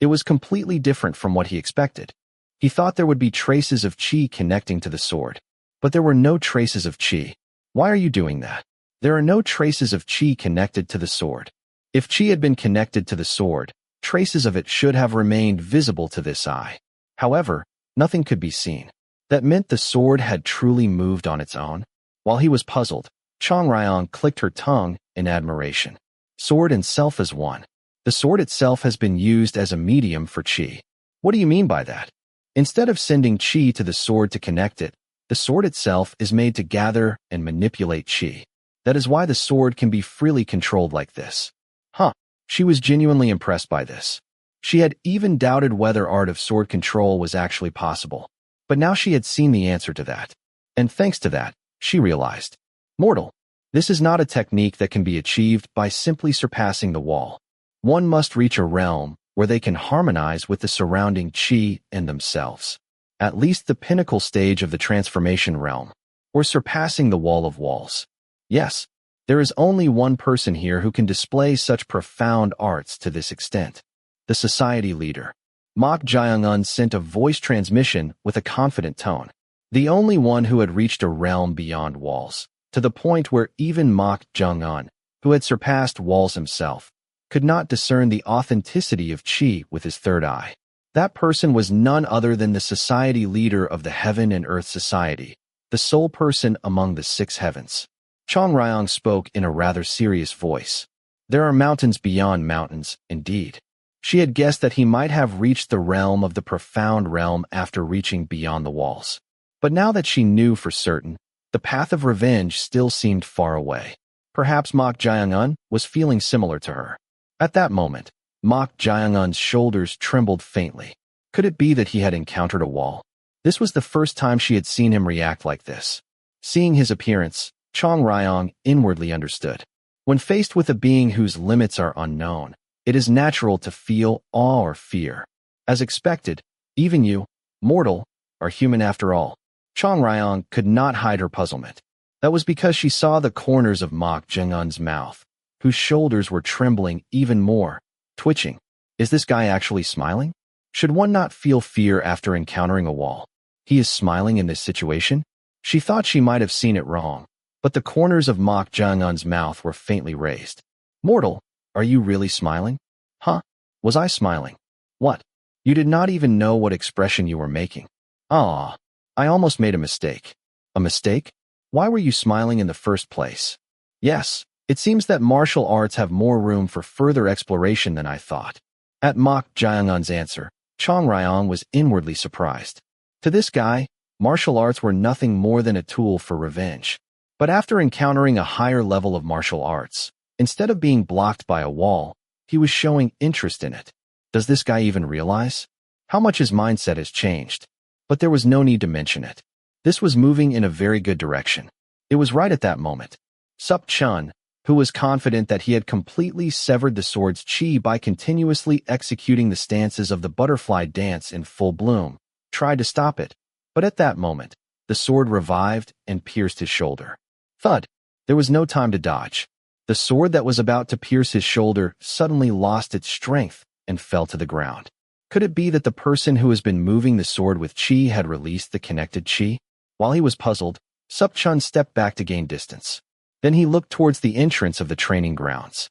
It was completely different from what he expected. He thought there would be traces of chi connecting to the sword, but there were no traces of chi. Why are you doing that? There are no traces of chi connected to the sword. If chi had been connected to the sword, traces of it should have remained visible to this eye. However, nothing could be seen. That meant the sword had truly moved on its own. While he was puzzled, Chong Ryong clicked her tongue in admiration. Sword and self as one. The sword itself has been used as a medium for qi. What do you mean by that? Instead of sending qi to the sword to connect it, the sword itself is made to gather and manipulate qi. That is why the sword can be freely controlled like this. Huh. She was genuinely impressed by this. She had even doubted whether art of sword control was actually possible. But now she had seen the answer to that. And thanks to that, she realized, mortal, this is not a technique that can be achieved by simply surpassing the wall. One must reach a realm where they can harmonize with the surrounding qi and themselves. At least the pinnacle stage of the transformation realm, or surpassing the wall of walls. Yes, there is only one person here who can display such profound arts to this extent. The society leader. Mok Jaeung-un sent a voice transmission with a confident tone. The only one who had reached a realm beyond walls, to the point where even Mok Jaeung-un, who had surpassed walls himself, could not discern the authenticity of qi with his third eye. That person was none other than the society leader of the Heaven and Earth Society, the sole person among the 6 heavens. Chong Ryong spoke in a rather serious voice. There are mountains beyond mountains, indeed. She had guessed that he might have reached the realm of the profound realm after reaching beyond the walls. But now that she knew for certain, the path of revenge still seemed far away. Perhaps Mok Jaeung-un was feeling similar to her. At that moment, Mok Jaeung-un's shoulders trembled faintly. Could it be that he had encountered a wall? This was the first time she had seen him react like this. Seeing his appearance, Chong Ryong inwardly understood. When faced with a being whose limits are unknown, it is natural to feel awe or fear. As expected, even you, mortal, are human after all. Chong Ryong could not hide her puzzlement. That was because she saw the corners of Mok Jaeung-un's mouth, whose shoulders were trembling even more, twitching. Is this guy actually smiling? Should one not feel fear after encountering a wall? He is smiling in this situation? She thought she might have seen it wrong, but the corners of Mok Jaeung-un's mouth were faintly raised. Mortal, are you really smiling? Huh? Was I smiling? What? You did not even know what expression you were making. Ah, I almost made a mistake. A mistake? Why were you smiling in the first place? Yes, it seems that martial arts have more room for further exploration than I thought. At Mok Jaeung-un's answer, Chong Ryong was inwardly surprised. To this guy, martial arts were nothing more than a tool for revenge. But after encountering a higher level of martial arts, instead of being blocked by a wall, he was showing interest in it. Does this guy even realize how much his mindset has changed? But there was no need to mention it. This was moving in a very good direction. It was right at that moment. Sup Chun, who was confident that he had completely severed the sword's qi by continuously executing the stances of the butterfly dance in full bloom, tried to stop it. But at that moment, the sword revived and pierced his shoulder. Thud! There was no time to dodge. The sword that was about to pierce his shoulder suddenly lost its strength and fell to the ground. Could it be that the person who has been moving the sword with qi had released the connected qi? While he was puzzled, Sup Chun stepped back to gain distance. Then he looked towards the entrance of the training grounds.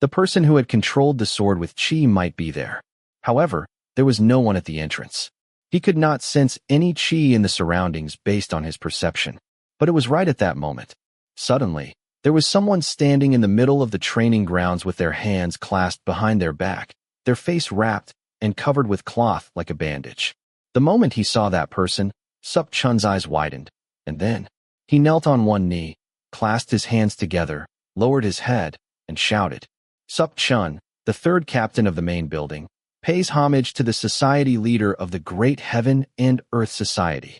The person who had controlled the sword with qi might be there. However, there was no one at the entrance. He could not sense any qi in the surroundings based on his perception. But it was right at that moment. Suddenly, there was someone standing in the middle of the training grounds with their hands clasped behind their back, their face wrapped and covered with cloth like a bandage. The moment he saw that person, Sup Chun's eyes widened, and then he knelt on one knee, clasped his hands together, lowered his head, and shouted. Sup Chun, the third captain of the main building, pays homage to the society leader of the Great Heaven and Earth Society.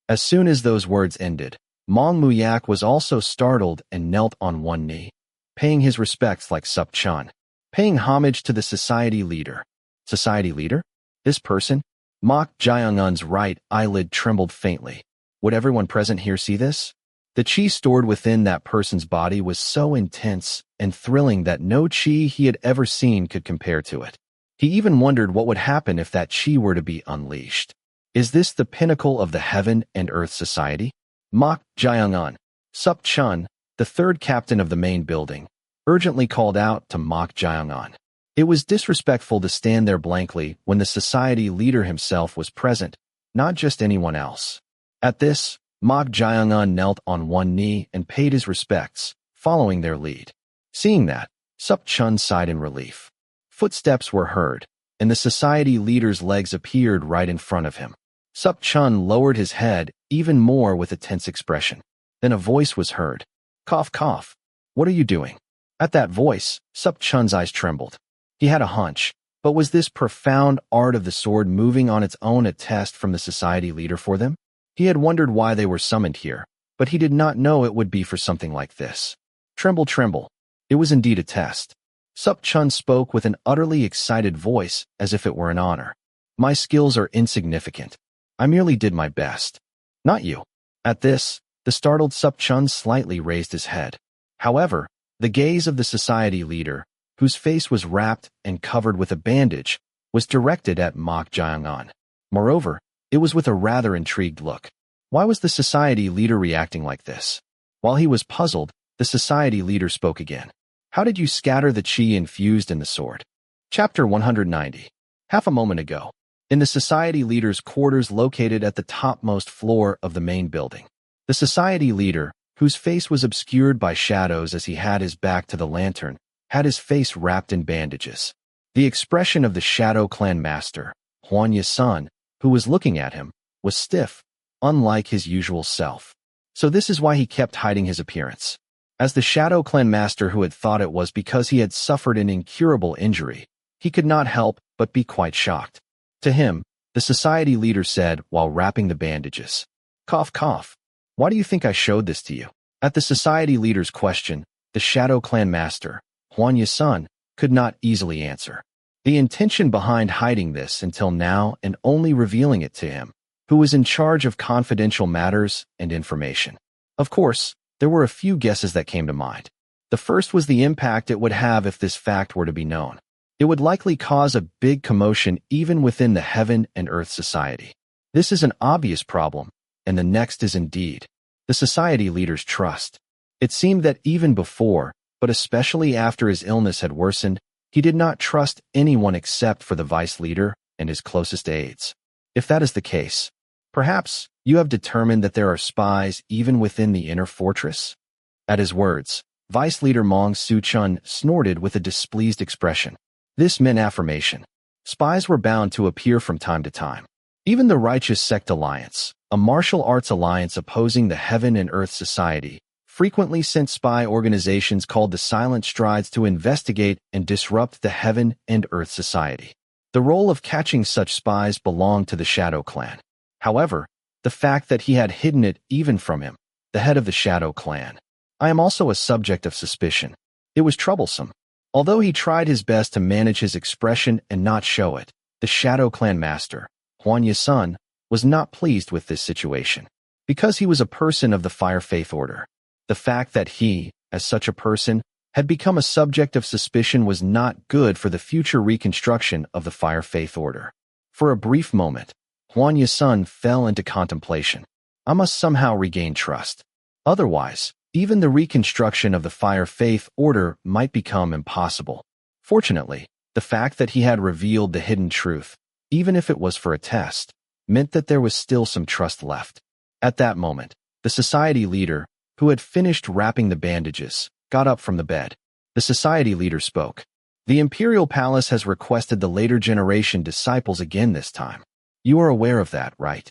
As soon as those words ended, Mong Muyak was also startled and knelt on one knee, paying his respects like Sup Chun, paying homage to the society leader. Society leader? This person? Mok Jaeung-un's right eyelid trembled faintly. Would everyone present here see this? The qi stored within that person's body was so intense and thrilling that no qi he had ever seen could compare to it. He even wondered what would happen if that qi were to be unleashed. Is this the pinnacle of the Heaven and Earth Society? Mok Jaeung-un, Sup Chun, the third captain of the main building, urgently called out to Mok Jaeung-un. It was disrespectful to stand there blankly when the society leader himself was present, not just anyone else. At this, Mok Jaeung-un knelt on one knee and paid his respects, following their lead. Seeing that, Sup Chun sighed in relief. Footsteps were heard, and the society leader's legs appeared right in front of him. Sup Chun lowered his head even more with a tense expression. Then a voice was heard. Cough, cough. What are you doing? At that voice, Sup Chun's eyes trembled. He had a hunch, but was this profound art of the sword moving on its own a test from the society leader for them? He had wondered why they were summoned here, but he did not know it would be for something like this. Tremble, tremble. It was indeed a test. Sup Chun spoke with an utterly excited voice as if it were an honor. My skills are insignificant. I merely did my best. Not you. At this, the startled Sup Chun slightly raised his head. However, the gaze of the society leader, whose face was wrapped and covered with a bandage, was directed at Mok Jaeung-un. Moreover, it was with a rather intrigued look. Why was the society leader reacting like this? While he was puzzled, the society leader spoke again. How did you scatter the chi infused in the sword? Chapter 190. Half a moment ago, in the society leader's quarters located at the topmost floor of the main building. The society leader, whose face was obscured by shadows as he had his back to the lantern, had his face wrapped in bandages. The expression of the Shadow Clan master, Hwan Ye-sun, who was looking at him, was stiff, unlike his usual self. So this is why he kept hiding his appearance. As the Shadow Clan master who had thought it was because he had suffered an incurable injury, he could not help but be quite shocked. To him, the society leader said while wrapping the bandages, Cough, cough. Why do you think I showed this to you? At the society leader's question, the Shadow Clan master, Hwan Ye-sun, could not easily answer. The intention behind hiding this until now and only revealing it to him, who was in charge of confidential matters and information. Of course, there were a few guesses that came to mind. The first was the impact it would have if this fact were to be known. It would likely cause a big commotion even within the Heaven and Earth Society. This is an obvious problem, and the next is indeed the society leader's trust. It seemed that even before, but especially after his illness had worsened, he did not trust anyone except for the vice leader and his closest aides. If that is the case, perhaps you have determined that there are spies even within the inner fortress? At his words, Vice Leader Mong Su-chun snorted with a displeased expression. This meant affirmation. Spies were bound to appear from time to time. Even the Righteous Sect Alliance, a martial arts alliance opposing the Heaven and Earth Society, frequently sent spy organizations called the Silent Strides to investigate and disrupt the Heaven and Earth Society. The role of catching such spies belonged to the Shadow Clan. However, the fact that he had hidden it even from him, the head of the Shadow Clan. I am also a subject of suspicion. It was troublesome. Although he tried his best to manage his expression and not show it, the Shadow Clan master, Hwan Ye-sun, was not pleased with this situation. Because he was a person of the Fire Faith Order, the fact that he, as such a person, had become a subject of suspicion was not good for the future reconstruction of the Fire Faith Order. For a brief moment, Hwan Ye-sun fell into contemplation. I must somehow regain trust. Otherwise, even the reconstruction of the Fire Faith Order might become impossible. Fortunately, the fact that he had revealed the hidden truth, even if it was for a test, meant that there was still some trust left. At that moment, the society leader, who had finished wrapping the bandages, got up from the bed. The society leader spoke. The Imperial Palace has requested the later generation disciples again this time. You are aware of that, right?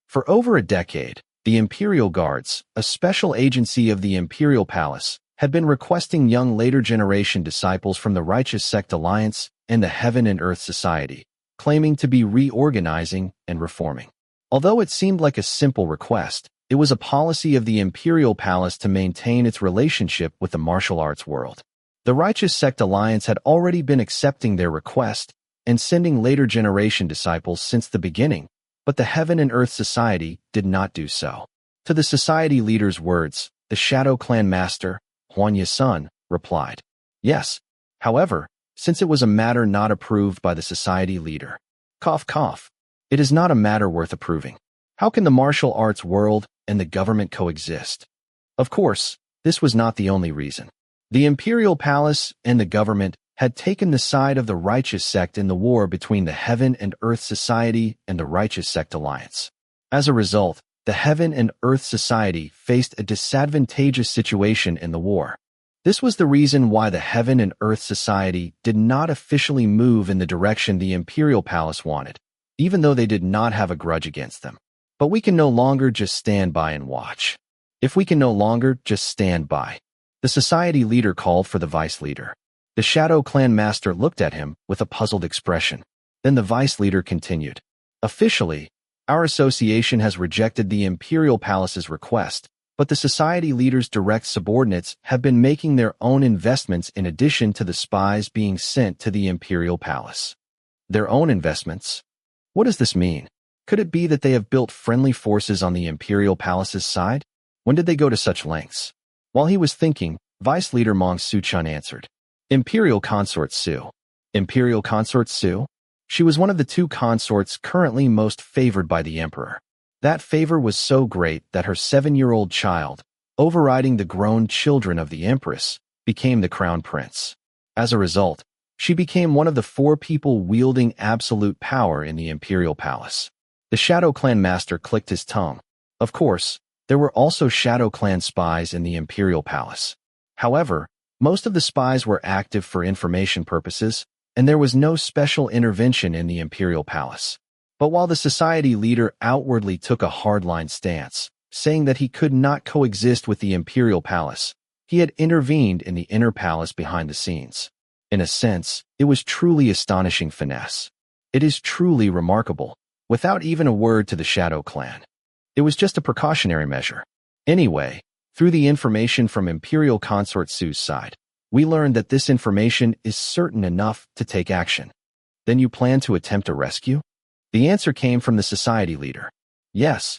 For over a decade, the Imperial Guards, a special agency of the Imperial Palace, had been requesting young later generation disciples from the Righteous Sect Alliance and the Heaven and Earth Society, claiming to be reorganizing and reforming. Although it seemed like a simple request, it was a policy of the Imperial Palace to maintain its relationship with the martial arts world. The Righteous Sect Alliance had already been accepting their request and sending later generation disciples since the beginning, but the Heaven and Earth Society did not do so. To the society leader's words, the Shadow Clan master, Hwan Ye-sun, replied, Yes. However, since it was a matter not approved by the society leader, cough, cough, it is not a matter worth approving. How can the martial arts world and the government coexist? Of course, this was not the only reason. The Imperial Palace and the government had taken the side of the Righteous Sect in the war between the Heaven and Earth Society and the Righteous Sect Alliance. As a result, the Heaven and Earth Society faced a disadvantageous situation in the war. This was the reason why the Heaven and Earth Society did not officially move in the direction the Imperial Palace wanted, even though they did not have a grudge against them. But we can no longer just stand by and watch. If we can no longer just stand by. The society leader called for the vice leader. The Shadow Clan master looked at him with a puzzled expression. Then the vice leader continued. Officially, our association has rejected the Imperial Palace's request, but the society leader's direct subordinates have been making their own investments in addition to the spies being sent to the Imperial Palace. Their own investments? What does this mean? Could it be that they have built friendly forces on the Imperial Palace's side? When did they go to such lengths? While he was thinking, Vice Leader Mong Su-chun answered. Imperial Consort Su. Imperial Consort Su? She was one of the two consorts currently most favored by the Emperor. That favor was so great that her 7-year-old child, overriding the grown children of the Empress, became the crown prince. As a result, she became one of the 4 people wielding absolute power in the Imperial Palace. The Shadow Clan master clicked his tongue. Of course, there were also Shadow Clan spies in the Imperial Palace. However, most of the spies were active for information purposes, and there was no special intervention in the Imperial Palace. But while the society leader outwardly took a hardline stance, saying that he could not coexist with the Imperial Palace, he had intervened in the inner palace behind the scenes. In a sense, it was truly astonishing finesse. It is truly remarkable, without even a word to the Shadow Clan. It was just a precautionary measure. Anyway, through the information from Imperial Consort Su's side, we learned that this information is certain enough to take action. Then you plan to attempt a rescue? The answer came from the society leader. Yes.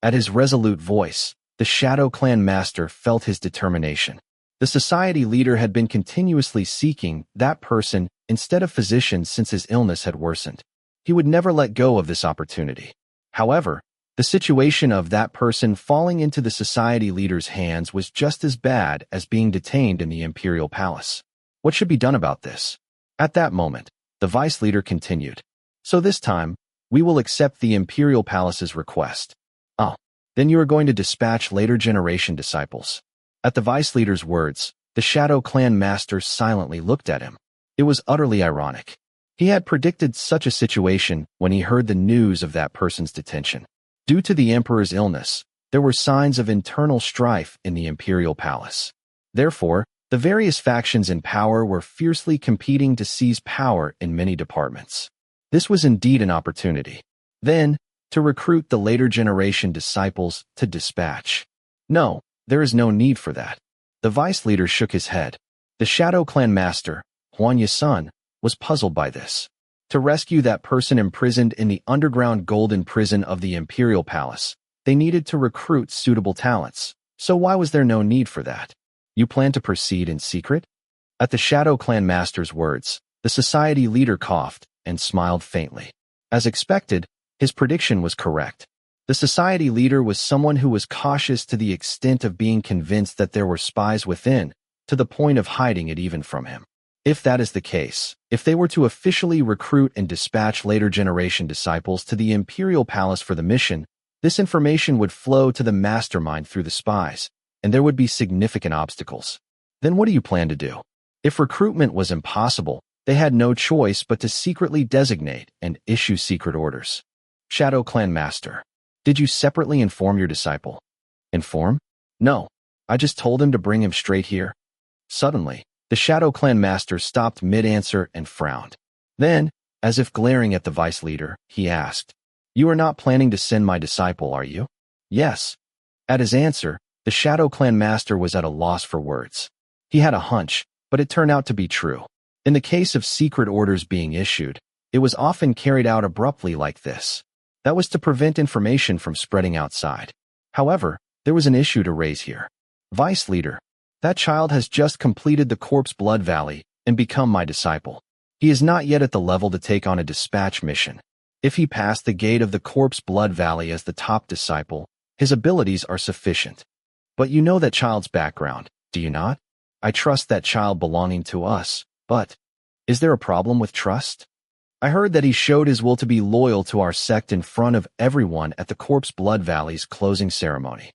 At his resolute voice, the Shadow Clan master felt his determination. The society leader had been continuously seeking that person instead of physicians since his illness had worsened. He would never let go of this opportunity. However, the situation of that person falling into the society leader's hands was just as bad as being detained in the Imperial Palace. What should be done about this? At that moment, the vice leader continued. So this time, we will accept the Imperial Palace's request. Oh, then you are going to dispatch later generation disciples. At the vice leader's words, the Shadow Clan master silently looked at him. It was utterly ironic. He had predicted such a situation when he heard the news of that person's detention. Due to the Emperor's illness, there were signs of internal strife in the Imperial Palace. Therefore, the various factions in power were fiercely competing to seize power in many departments. This was indeed an opportunity. Then, to recruit the later generation disciples to dispatch. No, there is no need for that. The vice leader shook his head. The Shadow Clan master, Huan Yasun, was puzzled by this. To rescue that person imprisoned in the underground golden prison of the Imperial Palace, they needed to recruit suitable talents. So why was there no need for that? You plan to proceed in secret? At the Shadow Clan master's words, the society leader coughed and smiled faintly. As expected, his prediction was correct. The society leader was someone who was cautious to the extent of being convinced that there were spies within, to the point of hiding it even from him. If that is the case, if they were to officially recruit and dispatch later generation disciples to the Imperial Palace for the mission, this information would flow to the mastermind through the spies, and there would be significant obstacles. Then what do you plan to do? If recruitment was impossible, they had no choice but to secretly designate and issue secret orders. Shadow Clan Master, did you separately inform your disciple? Inform? No, I just told him to bring him straight here. Suddenly, the Shadow Clan master stopped mid-answer and frowned. Then, as if glaring at the vice leader, he asked, "You are not planning to send my disciple, are you?" "Yes." At his answer, the Shadow Clan master was at a loss for words. He had a hunch, but it turned out to be true. In the case of secret orders being issued, it was often carried out abruptly like this. That was to prevent information from spreading outside. However, there was an issue to raise here. Vice leader, that child has just completed the Corpse Blood Valley and become my disciple. He is not yet at the level to take on a dispatch mission. If he passed the gate of the Corpse Blood Valley as the top disciple, his abilities are sufficient. But you know that child's background, do you not? I trust that child belonging to us, but is there a problem with trust? I heard that he showed his will to be loyal to our sect in front of everyone at the Corpse Blood Valley's closing ceremony.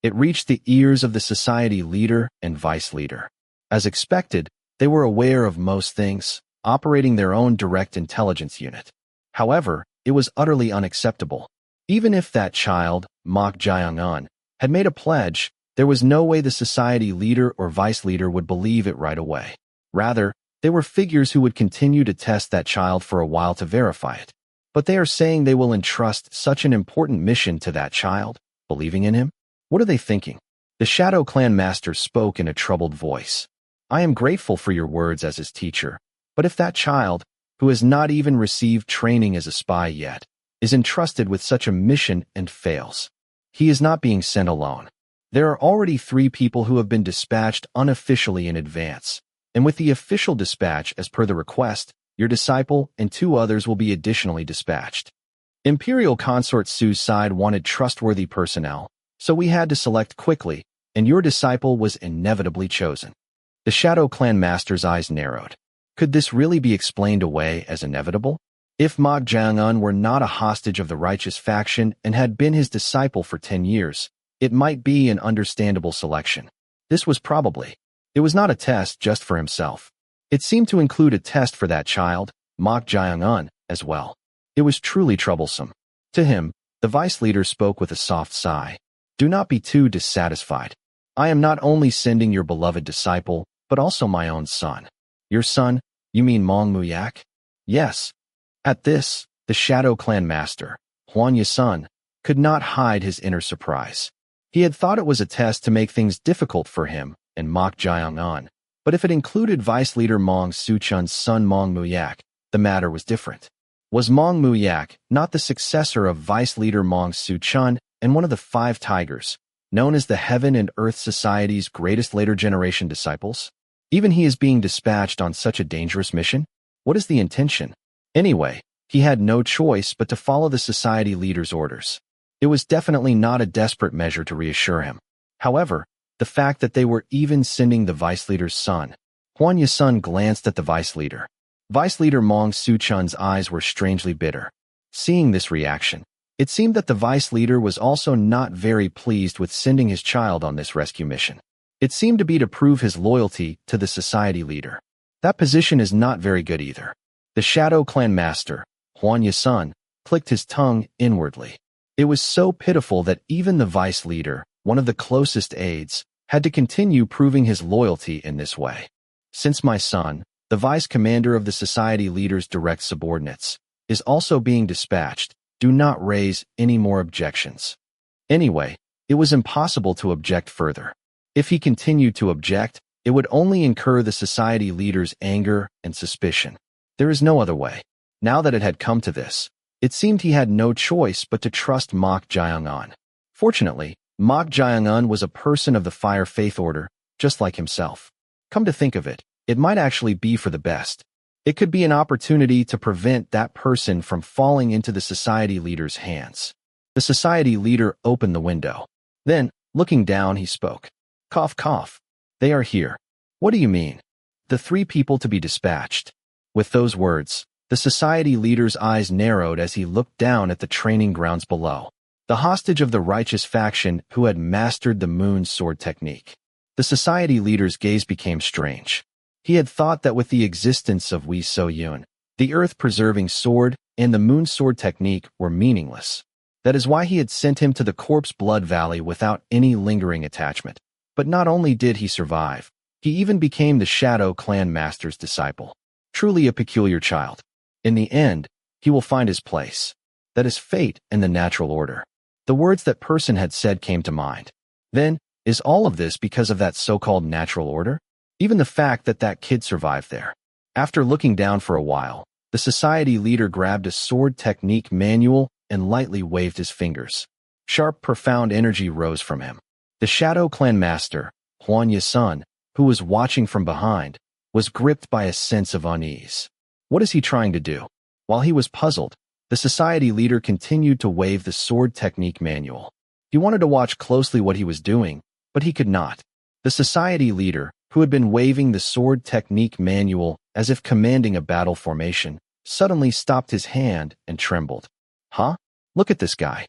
It reached the ears of the society leader and vice leader. As expected, they were aware of most things, operating their own direct intelligence unit. However, it was utterly unacceptable. Even if that child, Mok Jae-un, had made a pledge, there was no way the society leader or vice leader would believe it right away. Rather, they were figures who would continue to test that child for a while to verify it. But they are saying they will entrust such an important mission to that child, believing in him? What are they thinking? The Shadow Clan master spoke in a troubled voice. I am grateful for your words as his teacher, but if that child, who has not even received training as a spy yet, is entrusted with such a mission and fails, he is not being sent alone. There are already 3 people who have been dispatched unofficially in advance, and with the official dispatch as per the request, your disciple and 2 others will be additionally dispatched. Imperial Consort Su's side wanted trustworthy personnel, so we had to select quickly, and your disciple was inevitably chosen. The Shadow Clan master's eyes narrowed. Could this really be explained away as inevitable? If Mok Jae-un were not a hostage of the righteous faction and had been his disciple for 10 years, it might be an understandable selection. This was probably. It was not a test just for himself. It seemed to include a test for that child, Mok Jae-un, as well. It was truly troublesome. To him, the vice leader spoke with a soft sigh. Do not be too dissatisfied. I am not only sending your beloved disciple, but also my own son. Your son? You mean Mong Muyak? Yes. At this, the Shadow Clan master, Huan Yasun, could not hide his inner surprise. He had thought it was a test to make things difficult for him and Mok Jae-un, but if it included vice leader Mong Suchun's son Mong Muyak, the matter was different. Was Mong Muyak not the successor of vice leader Mong Suchun and one of the 5 tigers, known as the Heaven and Earth Society's greatest later generation disciples? Even he is being dispatched on such a dangerous mission? What is the intention? Anyway, he had no choice but to follow the society leader's orders. It was definitely not a desperate measure to reassure him. However, the fact that they were even sending the vice leader's son. Huan Yasun glanced at the vice leader. Vice leader Mong Suchun's eyes were strangely bitter. Seeing this reaction, it seemed that the vice leader was also not very pleased with sending his child on this rescue mission. It seemed to be to prove his loyalty to the society leader. That position is not very good either. The Shadow Clan master, Huan Yasun, clicked his tongue inwardly. It was so pitiful that even the vice leader, one of the closest aides, had to continue proving his loyalty in this way. Since my son, the vice commander of the society leader's direct subordinates, is also being dispatched, do not raise any more objections. Anyway, it was impossible to object further. If he continued to object, it would only incur the society leader's anger and suspicion. There is no other way. Now that it had come to this, it seemed he had no choice but to trust Mok Jae-un. Fortunately, Mok Jae-un was a person of the Fire Faith Order, just like himself. Come to think of it, it might actually be for the best. It could be an opportunity to prevent that person from falling into the society leader's hands. The society leader opened the window. Then, looking down, he spoke. Cough, cough. They are here. What do you mean? The 3 people to be dispatched. With those words, the society leader's eyes narrowed as he looked down at the training grounds below. The hostage of the righteous faction who had mastered the moon sword technique. The society leader's gaze became strange. He had thought that with the existence of Wei So-yun, the earth-preserving sword and the moon sword technique were meaningless. That is why he had sent him to the Corpse Blood Valley without any lingering attachment. But not only did he survive, he even became the Shadow Clan master's disciple. Truly a peculiar child. In the end, he will find his place. That is fate and the natural order. The words that person had said came to mind. Then, is all of this because of that so-called natural order? Even the fact that that kid survived there. After looking down for a while, the society leader grabbed a sword technique manual and lightly waved his fingers. Sharp, profound energy rose from him. The Shadow Clan master, Huan Yasun, who was watching from behind, was gripped by a sense of unease. What is he trying to do? While he was puzzled, the society leader continued to wave the sword technique manual. He wanted to watch closely what he was doing, but he could not. The society leader, who had been waving the sword technique manual as if commanding a battle formation, suddenly stopped his hand and trembled. Huh? Look at this guy.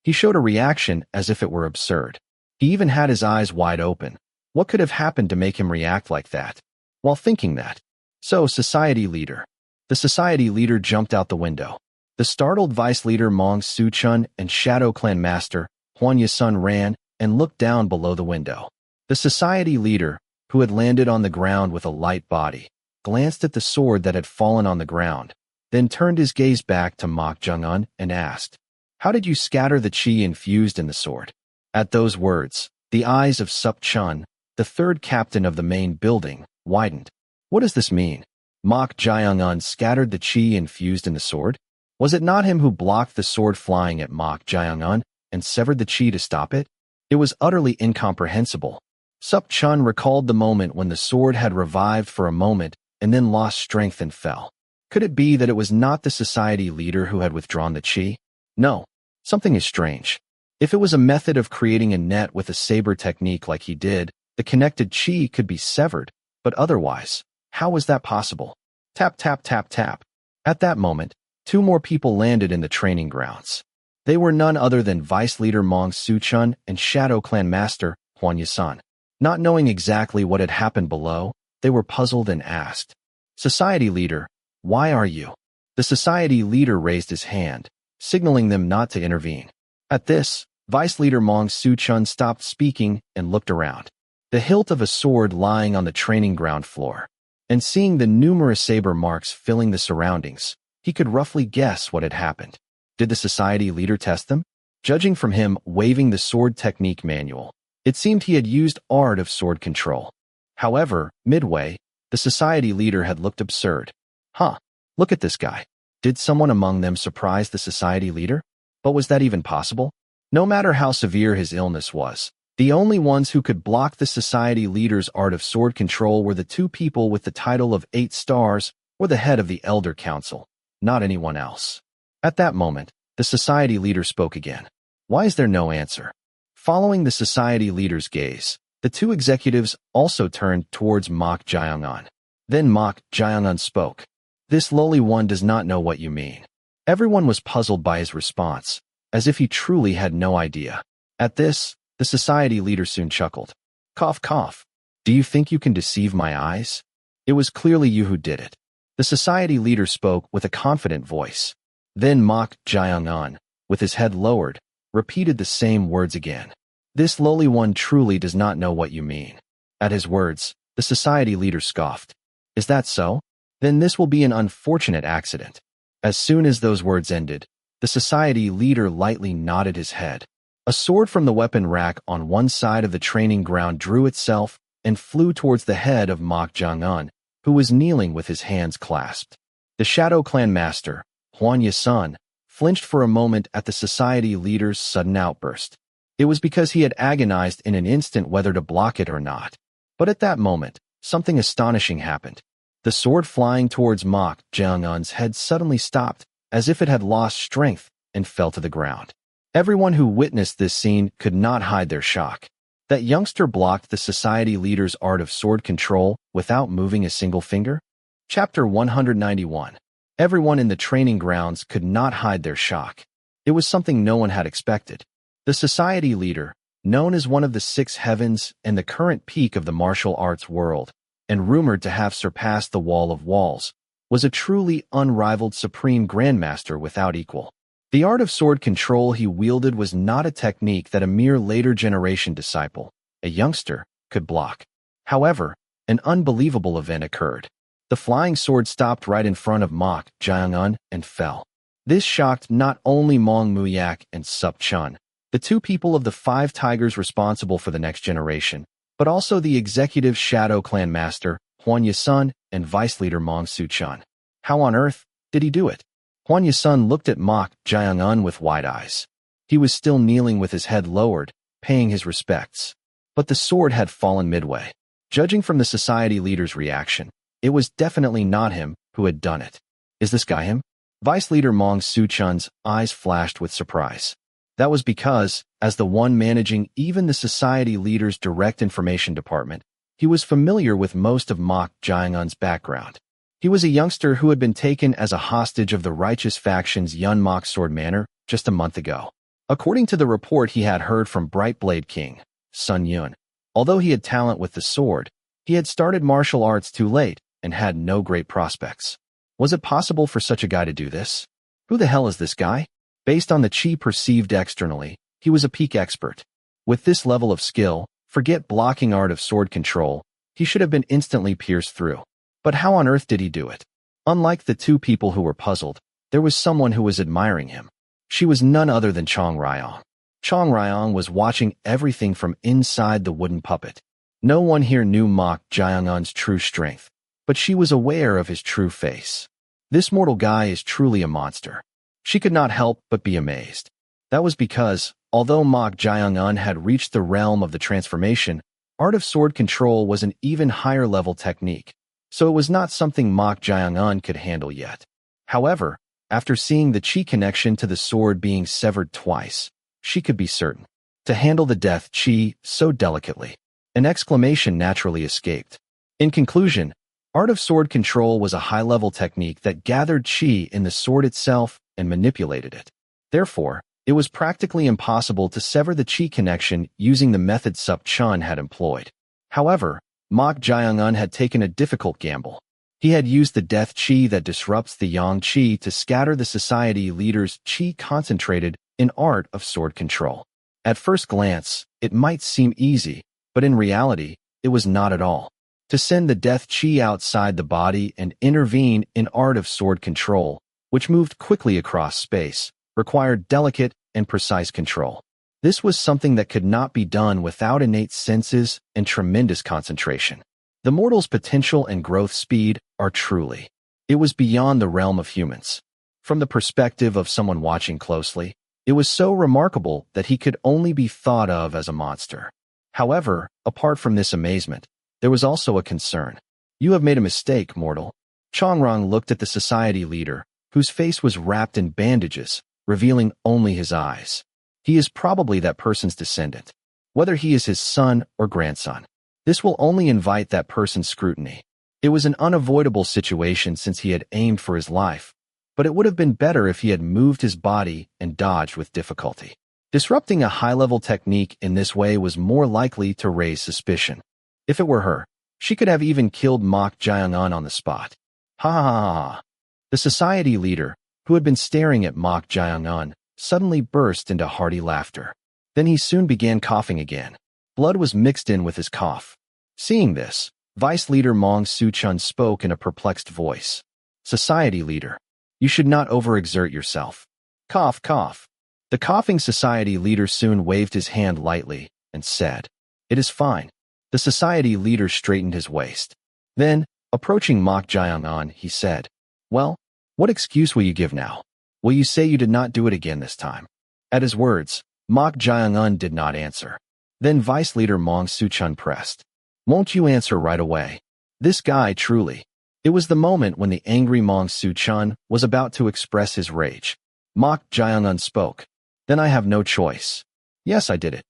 He showed a reaction as if it were absurd. He even had his eyes wide open. What could have happened to make him react like that? While thinking that. So, society leader. The society leader jumped out the window. The startled vice leader Mong Su-chun and Shadow Clan master Huan Ye-sun ran and looked down below the window. The society leader, who had landed on the ground with a light body, glanced at the sword that had fallen on the ground, then turned his gaze back to Mok Jung-un and asked, "How did you scatter the chi infused in the sword?" At those words, the eyes of Sup-chun, the third captain of the main building, widened. What does this mean? Mok Jung-un scattered the chi infused in the sword? Was it not him who blocked the sword flying at Mok Jung-un and severed the chi to stop it? It was utterly incomprehensible. Sup-chun recalled the moment when the sword had revived for a moment and then lost strength and fell. Could it be that it was not the society leader who had withdrawn the chi? No, something is strange. If it was a method of creating a net with a saber technique like he did, the connected chi could be severed, but otherwise, how was that possible? Tap, tap, tap, tap. At that moment, 2 more people landed in the training grounds. They were none other than Vice Leader Mong Su-chun and Shadow Clan Master Huan Ye-sun. Not knowing exactly what had happened below, they were puzzled and asked, "Society leader, why are you?" The society leader raised his hand, signaling them not to intervene. At this, Vice Leader Mong Su-chun stopped speaking and looked around. The hilt of a sword lying on the training ground floor, and seeing the numerous saber marks filling the surroundings, he could roughly guess what had happened. Did the society leader test them? Judging from him waving the sword technique manual, it seemed he had used art of sword control. However, midway, the society leader had looked absurd. Huh, look at this guy. Did someone among them surprise the society leader? But was that even possible? No matter how severe his illness was, the only ones who could block the society leader's art of sword control were the 2 people with the title of 8 stars or the head of the Elder Council, not anyone else. At that moment, the society leader spoke again. Why is there no answer? Following the society leader's gaze, the 2 executives also turned towards Mok Jung-un. Then Mok Jung-un spoke. "This lowly one does not know what you mean." Everyone was puzzled by his response, as if he truly had no idea. At this, the society leader soon chuckled. Cough, cough. Do you think you can deceive my eyes? It was clearly you who did it. The society leader spoke with a confident voice. Then Mok Jung-un, with his head lowered, repeated the same words again. "This lowly one truly does not know what you mean." At his words, the society leader scoffed. "Is that so? Then this will be an unfortunate accident." As soon as those words ended, the society leader lightly nodded his head. A sword from the weapon rack on one side of the training ground drew itself and flew towards the head of Mok Jung-un, who was kneeling with his hands clasped. The Shadow Clan master, Huan Ye-sun, flinched for a moment at the society leader's sudden outburst. It was because he had agonized in an instant whether to block it or not. But at that moment, something astonishing happened. The sword flying towards Mok Jung-un's head suddenly stopped, as if it had lost strength, and fell to the ground. Everyone who witnessed this scene could not hide their shock. That youngster blocked the society leader's art of sword control without moving a single finger? Chapter 191. Everyone in the training grounds could not hide their shock. It was something no one had expected. The society leader, known as one of the 6 heavens and the current peak of the martial arts world, and rumored to have surpassed the Wall of Walls, was a truly unrivaled supreme grandmaster without equal. The art of sword control he wielded was not a technique that a mere later generation disciple, a youngster, could block. However, an unbelievable event occurred. The flying sword stopped right in front of Mok Jung-un and fell. This shocked not only Mong Muyak and Sup-chun, the 2 people of the 5 tigers responsible for the next generation, but also the executive Shadow Clan master, Huan Ye-sun, and vice leader Mong Su-chun. How on earth did he do it? Huan Ye-sun looked at Mok Jung-un with wide eyes. He was still kneeling with his head lowered, paying his respects. But the sword had fallen midway. Judging from the society leader's reaction, it was definitely not him who had done it. Is this guy him? Vice leader Mong Su-chun's eyes flashed with surprise. That was because, as the one managing even the society leader's direct information department, he was familiar with most of Mok Jung-un's background. He was a youngster who had been taken as a hostage of the righteous faction's Yun Mok Sword Manor just a month ago. According to the report he had heard from Bright Blade King, Sun Yun, although he had talent with the sword, he had started martial arts too late and had no great prospects. Was it possible for such a guy to do this? Who the hell is this guy? Based on the chi perceived externally, he was a peak expert. With this level of skill, forget blocking art of sword control, he should have been instantly pierced through. But how on earth did he do it? Unlike the two people who were puzzled, there was someone who was admiring him. She was none other than Chong Ryong. Chong Ryong was watching everything from inside the wooden puppet. No one here knew Mok Jaeongun's true strength, but she was aware of his true face. This mortal guy is truly a monster. She could not help but be amazed. That was because, although Mok Jaeongun had reached the realm of the transformation, art of sword control was an even higher level technique, so it was not something Mok Jaeongun could handle yet. However, after seeing the chi connection to the sword being severed twice, she could be certain to handle the death chi so delicately. An exclamation naturally escaped. In conclusion, art of sword control was a high-level technique that gathered chi in the sword itself and manipulated it. Therefore, it was practically impossible to sever the chi connection using the method Sup Chun had employed. However, Mok Jaeongun had taken a difficult gamble. He had used the death chi that disrupts the yang chi to scatter the society leader's chi concentrated in art of sword control. At first glance, it might seem easy, but in reality, it was not at all. To send the death chi outside the body and intervene in art of sword control, which moved quickly across space, required delicate and precise control. This was something that could not be done without innate senses and tremendous concentration. The mortal's potential and growth speed are truly. It was beyond the realm of humans. From the perspective of someone watching closely, it was so remarkable that he could only be thought of as a monster. However, apart from this amazement, there was also a concern. You have made a mistake, mortal. Chongrong looked at the society leader, whose face was wrapped in bandages, revealing only his eyes. He is probably that person's descendant. Whether he is his son or grandson, this will only invite that person's scrutiny. It was an unavoidable situation since he had aimed for his life, but it would have been better if he had moved his body and dodged with difficulty. Disrupting a high-level technique in this way was more likely to raise suspicion. If it were her, she could have even killed Mok Jaeongun on the spot. Ha ha ha ha. The society leader, who had been staring at Mok Jaeongun, suddenly burst into hearty laughter. Then he soon began coughing again. Blood was mixed in with his cough. Seeing this, Vice Leader Mong Su-chun spoke in a perplexed voice. Society leader, you should not overexert yourself. Cough, cough. The coughing society leader soon waved his hand lightly and said, "It is fine." The society leader straightened his waist. Then, approaching Mok Jaeongun, he said, "Well, what excuse will you give now? Will you say you did not do it again this time?" At his words, Mok Jaeongun did not answer. Then Vice Leader Mong Su-chun pressed. "Won't you answer right away?" This guy truly. It was the moment when the angry Mong Su-chun was about to express his rage. Mok Jaeongun spoke. "Then I have no choice. Yes, I did it."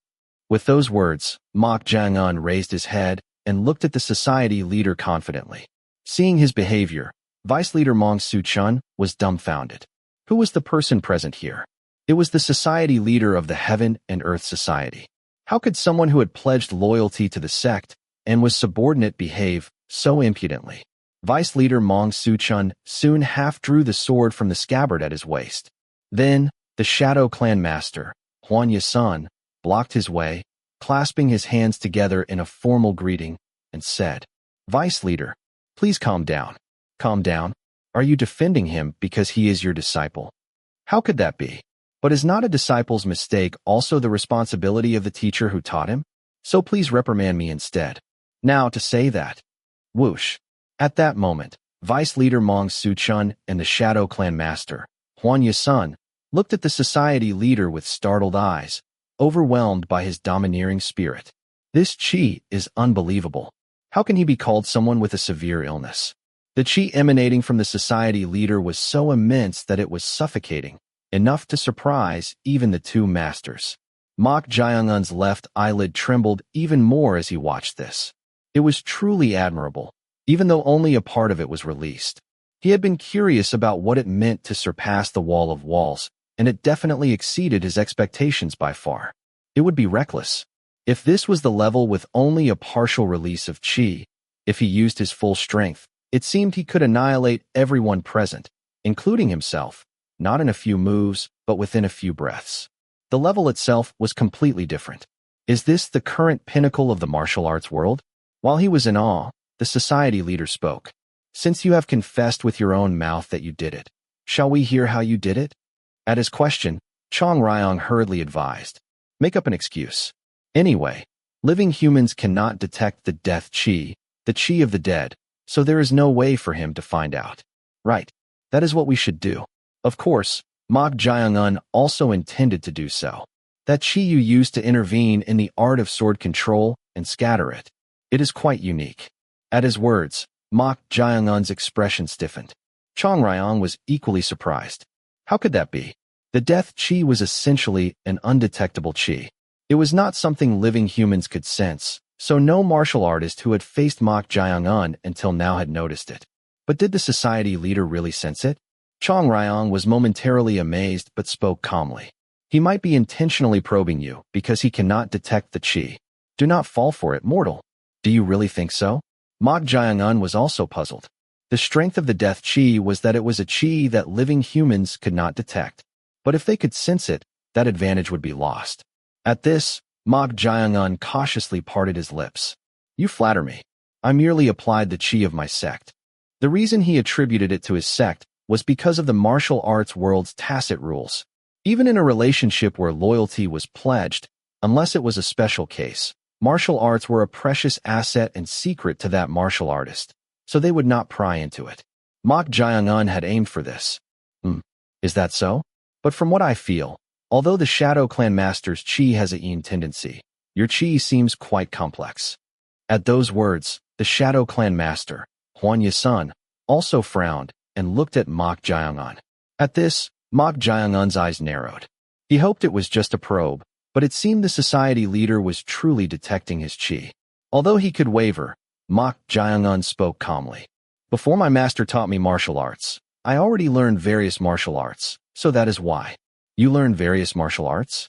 With those words, Mok Jaeongun raised his head and looked at the society leader confidently. Seeing his behavior, Vice Leader Mong Su-chun was dumbfounded. Who was the person present here? It was the society leader of the Heaven and Earth Society. How could someone who had pledged loyalty to the sect and was subordinate behave so impudently? Vice Leader Mong Su-chun soon half drew the sword from the scabbard at his waist. Then, the Shadow Clan Master, Huan Yasun, blocked his way, clasping his hands together in a formal greeting, and said, "Vice Leader, please calm down." "Calm down? Are you defending him because he is your disciple?" "How could that be? But is not a disciple's mistake also the responsibility of the teacher who taught him? So please reprimand me instead." Now to say that. Whoosh. At that moment, Vice Leader Mong Su-chun and the Shadow Clan Master, Huan Yasun, looked at the society leader with startled eyes, overwhelmed by his domineering spirit. This chi is unbelievable. How can he be called someone with a severe illness? The chi emanating from the society leader was so immense that it was suffocating, enough to surprise even the two masters. Mok Jaeongun's left eyelid trembled even more as he watched this. It was truly admirable. even though only a part of it was released. He had been curious about what it meant to surpass the wall of walls, and it definitely exceeded his expectations by far. It would be reckless. If this was the level with only a partial release of chi, if he used his full strength, it seemed he could annihilate everyone present, including himself, not in a few moves, but within a few breaths. The level itself was completely different. Is this the current pinnacle of the martial arts world? While he was in awe, the society leader spoke. Since you have confessed with your own mouth that you did it, shall we hear how you did it? At his question, Chong Ryong hurriedly advised. Make up an excuse. Anyway, living humans cannot detect the death chi, the chi of the dead, so there is no way for him to find out. Right. That is what we should do. Of course, Mok Jiang-un also intended to do so. That chi you use to intervene in the art of sword control and scatter it. It is quite unique. At his words, Mok Jiang-un's expression stiffened. Chong Ryong was equally surprised. How could that be? The death chi was essentially an undetectable chi. It was not something living humans could sense, so no martial artist who had faced Mok Jiang-un until now had noticed it. But did the society leader really sense it? Chong Ryong was momentarily amazed but spoke calmly. He might be intentionally probing you because he cannot detect the chi. Do not fall for it, mortal. Do you really think so? Mok Jiang-un was also puzzled. The strength of the death chi was that it was a chi that living humans could not detect. But if they could sense it, that advantage would be lost. At this, Mok Jiang-un cautiously parted his lips. You flatter me. I merely applied the chi of my sect. The reason he attributed it to his sect was because of the martial arts world's tacit rules. Even in a relationship where loyalty was pledged, unless it was a special case, martial arts were a precious asset and secret to that martial artist, so they would not pry into it. Mok Jiang-un had aimed for this. Is that so? But from what I feel, although the Shadow Clan Master's chi has a yin tendency, your chi seems quite complex. At those words, the Shadow Clan Master, Huan Yasun, also frowned and looked at Mok Jiang-un. At this, Mok Jiang-un's eyes narrowed. He hoped it was just a probe, but it seemed the society leader was truly detecting his chi. Although he could waver, Mok Jiang-un spoke calmly. Before my master taught me martial arts, I already learned various martial arts, so that is why. You learned various martial arts?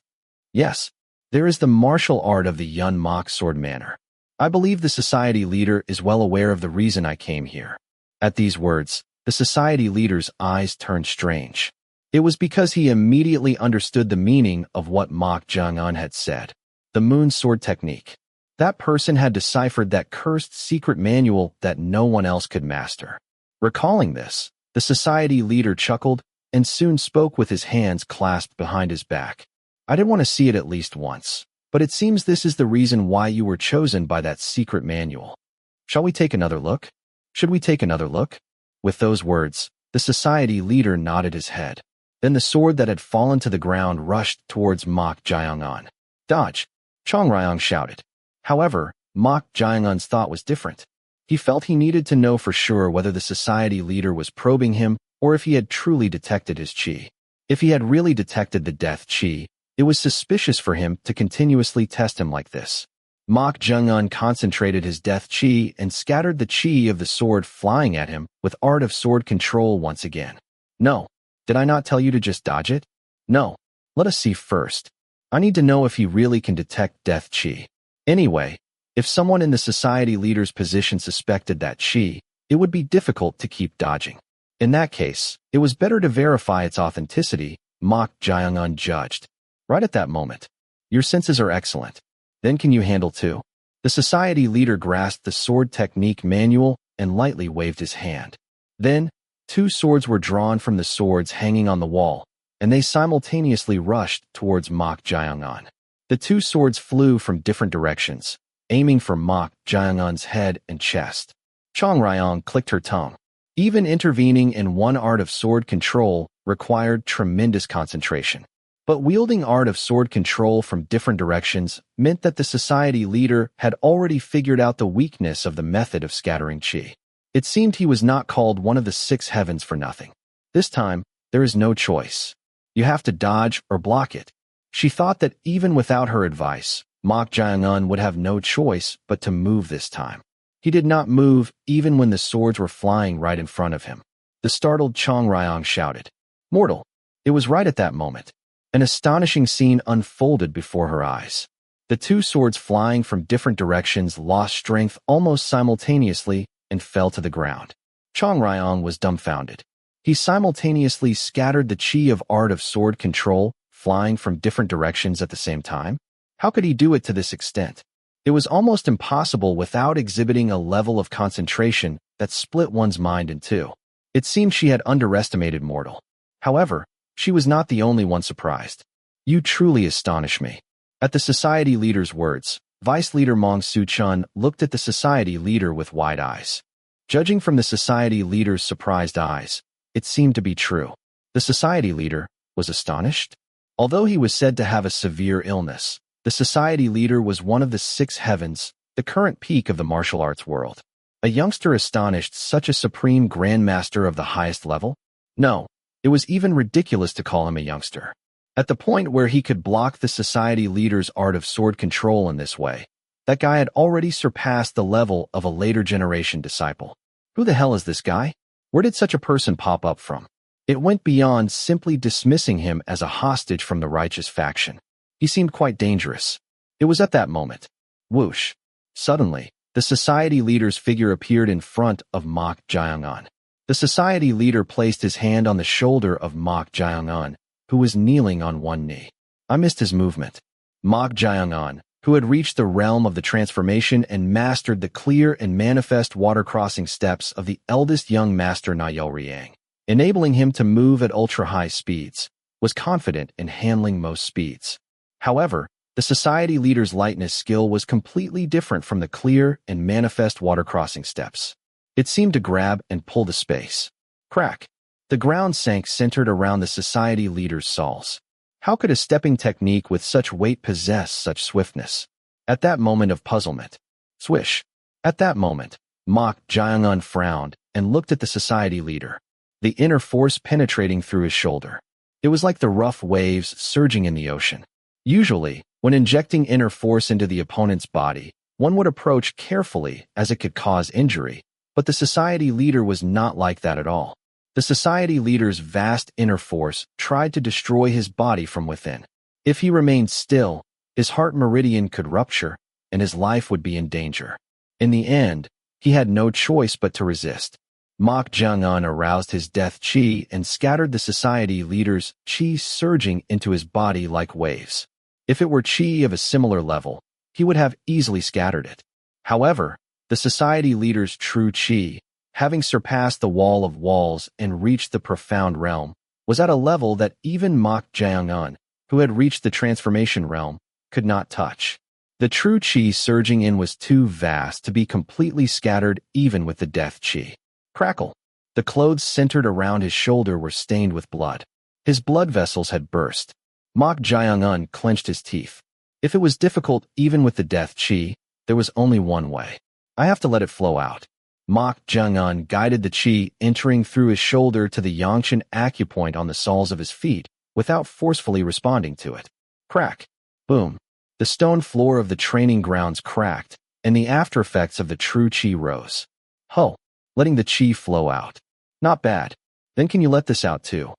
Yes. There is the martial art of the Yun Mok sword manner. I believe the society leader is well aware of the reason I came here. At these words, the society leader's eyes turned strange. It was because he immediately understood the meaning of what Mok Jiang-un had said. The moon sword technique. That person had deciphered that cursed secret manual that no one else could master. Recalling this, the society leader chuckled and soon spoke with his hands clasped behind his back. I did want to see it at least once, but it seems this is the reason why you were chosen by that secret manual. Shall we take another look? Should we take another look? With those words, the society leader nodded his head. Then the sword that had fallen to the ground rushed towards Mok Jiang-un. Dodge! Chong Ryong shouted. However, Mok Jiang-un's thought was different. He felt he needed to know for sure whether the society leader was probing him or if he had truly detected his chi. If he had really detected the death chi, it was suspicious for him to continuously test him like this. Mok Jiang-un concentrated his death chi and scattered the chi of the sword flying at him with art of sword control once again. No. Did I not tell you to just dodge it? No. Let us see first. I need to know if he really can detect death chi. Anyway, if someone in the society leader's position suspected that chi, it would be difficult to keep dodging. In that case, it was better to verify its authenticity, Mok Jiang-un judged. Right at that moment. Your senses are excellent. Then can you handle two? The society leader grasped the sword technique manual and lightly waved his hand. Then, two swords were drawn from the swords hanging on the wall, and they simultaneously rushed towards Mok Jiang-un. The two swords flew from different directions, aiming for Mok Jiang-un's head and chest. Chong Ryong clicked her tongue. Even intervening in one art of sword control required tremendous concentration. But wielding art of sword control from different directions meant that the society leader had already figured out the weakness of the method of scattering chi. It seemed he was not called one of the six heavens for nothing. This time, there is no choice. You have to dodge or block it. She thought that even without her advice, Mok Jiang-un would have no choice but to move this time. He did not move even when the swords were flying right in front of him. The startled Chong Ryong shouted, "Mortal!" It was right at that moment. An astonishing scene unfolded before her eyes. The two swords flying from different directions lost strength almost simultaneously and fell to the ground. Chong Ryong was dumbfounded. He simultaneously scattered the chi of art of sword control, flying from different directions at the same time. How could he do it to this extent? It was almost impossible without exhibiting a level of concentration that split one's mind in two. It seemed she had underestimated mortal. However, she was not the only one surprised. "You truly astonish me." At the society leader's words, Vice Leader Mong Su-chun looked at the society leader with wide eyes. Judging from the society leader's surprised eyes, it seemed to be true. The society leader was astonished. Although he was said to have a severe illness, the society leader was one of the 6 heavens, the current peak of the martial arts world. A youngster astonished such a supreme grandmaster of the highest level? No, it was even ridiculous to call him a youngster. At the point where he could block the society leader's art of sword control in this way, that guy had already surpassed the level of a later generation disciple. Who the hell is this guy? Where did such a person pop up from? It went beyond simply dismissing him as a hostage from the righteous faction. He seemed quite dangerous. It was at that moment. Whoosh. Suddenly, the society leader's figure appeared in front of Mok Jaeong-un. The society leader placed his hand on the shoulder of Mok Jaeong-un, who was kneeling on one knee. I missed his movement. Mok Jaeong-un, who had reached the realm of the transformation and mastered the clear and manifest water-crossing steps of the eldest young master Nayo-riang, enabling him to move at ultra-high speeds, was confident in handling most speeds. However, the society leader's lightness skill was completely different from the clear and manifest water-crossing steps. It seemed to grab and pull the space. Crack. The ground sank centered around the society leader's soles. How could a stepping technique with such weight possess such swiftness? At that moment of puzzlement. Swish. At that moment, Mok Jaeong-un frowned and looked at the society leader, the inner force penetrating through his shoulder. It was like the rough waves surging in the ocean. Usually, when injecting inner force into the opponent's body, one would approach carefully as it could cause injury, but the society leader was not like that at all. The society leader's vast inner force tried to destroy his body from within. If he remained still, his heart meridian could rupture, and his life would be in danger. In the end, he had no choice but to resist. Mok Jaeong-un aroused his death chi and scattered the society leader's chi surging into his body like waves. If it were chi of a similar level, he would have easily scattered it. However, the society leader's true chi, having surpassed the wall of walls and reached the profound realm, was at a level that even Mok Jaeong-un, who had reached the transformation realm, could not touch. The true chi surging in was too vast to be completely scattered even with the death chi. Crackle. The clothes centered around his shoulder were stained with blood. His blood vessels had burst. Mok Jaeong-un clenched his teeth. If it was difficult even with the death chi, there was only one way. I have to let it flow out. Mok Jaeong-un guided the chi entering through his shoulder to the Yongchen acupoint on the soles of his feet without forcefully responding to it. Crack. Boom. The stone floor of the training grounds cracked, and the after effects of the true chi rose. Ho. Letting the chi flow out. Not bad. Then can you let this out too?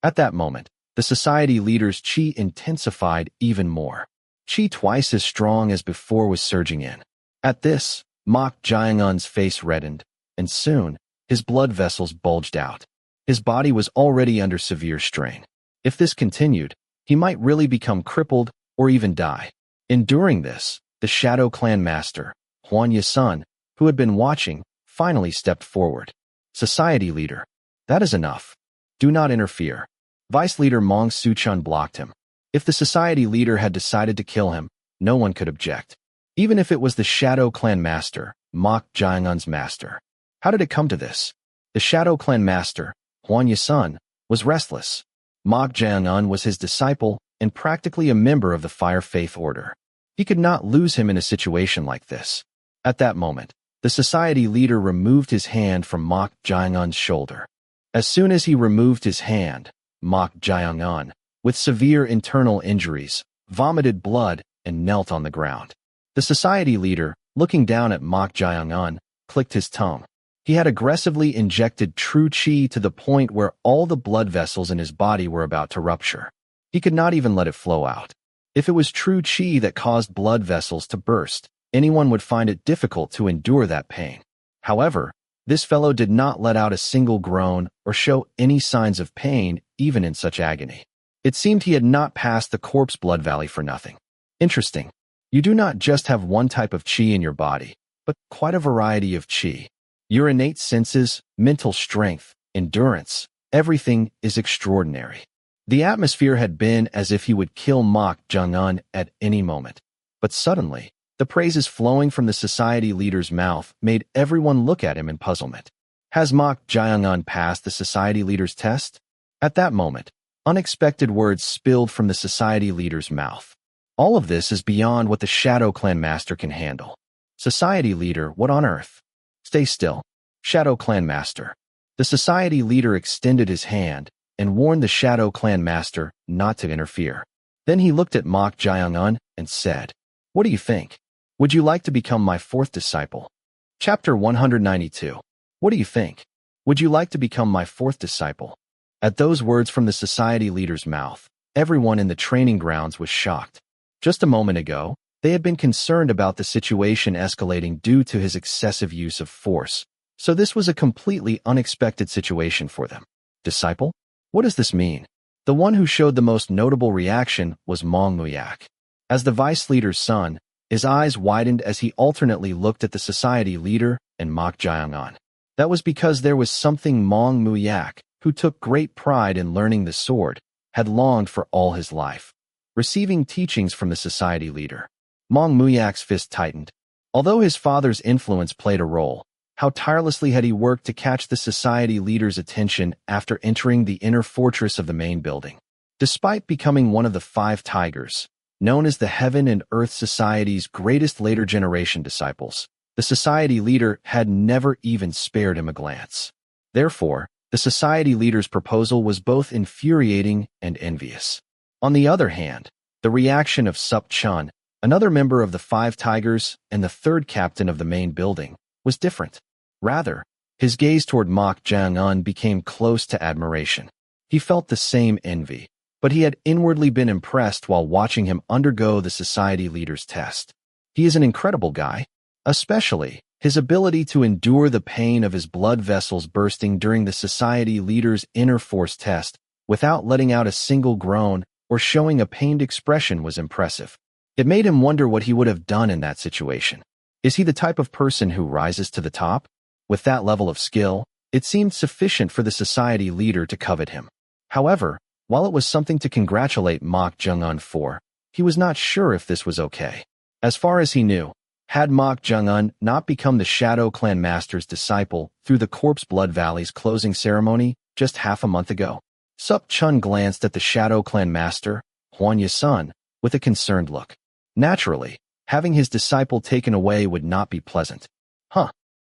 At that moment, the society leader's chi intensified even more. Chi twice as strong as before was surging in. At this, Mok Jaeong-un's face reddened, and soon, his blood vessels bulged out. His body was already under severe strain. If this continued, he might really become crippled or even die. Enduring this, the Shadow Clan master, Huan Yasun, who had been watching, finally stepped forward. Society leader. That is enough. Do not interfere. Vice leader Mong Su-chun blocked him. If the society leader had decided to kill him, no one could object. Even if it was the Shadow Clan master, Mok Jaeong-un's master. How did it come to this? The Shadow Clan master, Huan Yasun, was restless. Mok Jaeong-un was his disciple and practically a member of the Fire Faith Order. He could not lose him in a situation like this. At that moment, the society leader removed his hand from Mok Jaeong-un's shoulder. As soon as he removed his hand, Mok Jaeong-un, with severe internal injuries, vomited blood and knelt on the ground. The society leader, looking down at Mok Jaeong-un, clicked his tongue. He had aggressively injected true qi to the point where all the blood vessels in his body were about to rupture. He could not even let it flow out. If it was true qi that caused blood vessels to burst, anyone would find it difficult to endure that pain. However, this fellow did not let out a single groan or show any signs of pain, even in such agony. It seemed he had not passed the corpse blood valley for nothing. Interesting. You do not just have one type of qi in your body, but quite a variety of qi. Your innate senses, mental strength, endurance, everything is extraordinary. The atmosphere had been as if he would kill Mok Jung-un at any moment. But suddenly, the praises flowing from the society leader's mouth made everyone look at him in puzzlement. Has Mok Jung-un passed the society leader's test? At that moment, unexpected words spilled from the society leader's mouth. All of this is beyond what the Shadow Clan Master can handle. Society leader, what on earth? Stay still, Shadow Clan Master. The society leader extended his hand and warned the Shadow Clan Master not to interfere. Then he looked at Mok Jung-un and said, "What do you think? Would you like to become my fourth disciple?" Chapter 192. What do you think? Would you like to become my fourth disciple? At those words from the society leader's mouth, everyone in the training grounds was shocked. Just a moment ago, they had been concerned about the situation escalating due to his excessive use of force, so this was a completely unexpected situation for them. Disciple? What does this mean? The one who showed the most notable reaction was Mong Muyak. As the vice leader's son, his eyes widened as he alternately looked at the society leader and Mok Jung-un. That was because there was something Mong Muyak, who took great pride in learning the sword, had longed for all his life. Receiving teachings from the society leader. Mong Muyak's fist tightened. Although his father's influence played a role, how tirelessly had he worked to catch the society leader's attention after entering the inner fortress of the main building. Despite becoming one of the 5 tigers, known as the Heaven and Earth Society's greatest later generation disciples, the society leader had never even spared him a glance. Therefore, the society leader's proposal was both infuriating and envious. On the other hand, the reaction of Sup Chun, another member of the 5 tigers and the 3rd captain of the main building, was different. Rather, his gaze toward Mok Jung-un became close to admiration. He felt the same envy, but he had inwardly been impressed while watching him undergo the society leader's test. He is an incredible guy, especially his ability to endure the pain of his blood vessels bursting during the society leader's inner force test without letting out a single groan or showing a pained expression was impressive. It made him wonder what he would have done in that situation. Is he the type of person who rises to the top? With that level of skill, it seemed sufficient for the society leader to covet him. However, while it was something to congratulate Mok Jung-un for, he was not sure if this was okay. As far as he knew, had Mok Jung-un not become the Shadow Clan Master's disciple through the Corpse Blood Valley's closing ceremony just half a month ago? Sup Chun glanced at the Shadow Clan Master, Huan Ye-sun, with a concerned look. Naturally, having his disciple taken away would not be pleasant.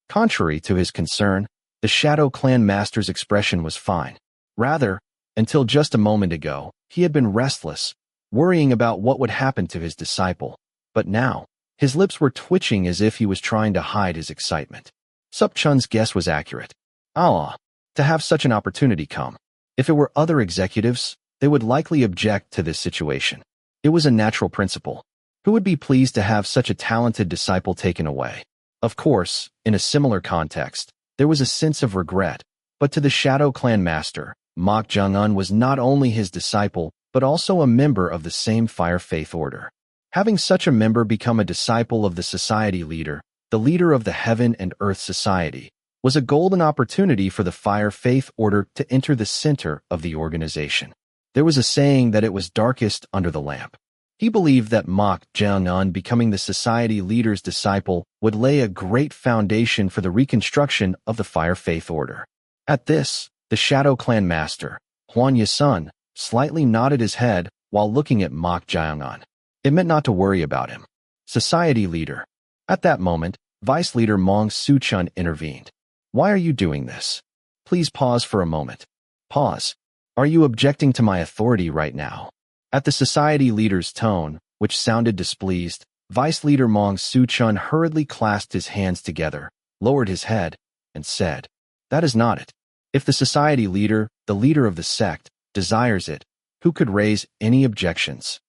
Contrary to his concern, the Shadow Clan Master's expression was fine. Rather, until just a moment ago, he had been restless, worrying about what would happen to his disciple. But now, his lips were twitching as if he was trying to hide his excitement. Sup Chun's guess was accurate. To have such an opportunity come. If it were other executives, they would likely object to this situation. It was a natural principle. Who would be pleased to have such a talented disciple taken away? Of course, in a similar context, there was a sense of regret, but to the Shadow Clan Master, Mok Jung-un was not only his disciple, but also a member of the same Fire Faith Order. Having such a member become a disciple of the society leader, the leader of the Heaven and Earth Society, was a golden opportunity for the Fire Faith Order to enter the center of the organization. There was a saying that it was darkest under the lamp. He believed that Mok Jung-un becoming the society leader's disciple would lay a great foundation for the reconstruction of the Fire Faith Order. At this, the Shadow Clan Master, Huan Ye-sun, slightly nodded his head while looking at Mok Jung-un. It meant not to worry about him. Society leader. At that moment, Vice Leader Mong Su-chun intervened. Why are you doing this? Please pause for a moment. Pause. Are you objecting to my authority right now? At the society leader's tone, which sounded displeased, Vice Leader Mong Su-chun hurriedly clasped his hands together, lowered his head, and said, "That is not it. If the society leader, the leader of the sect, desires it, who could raise any objections?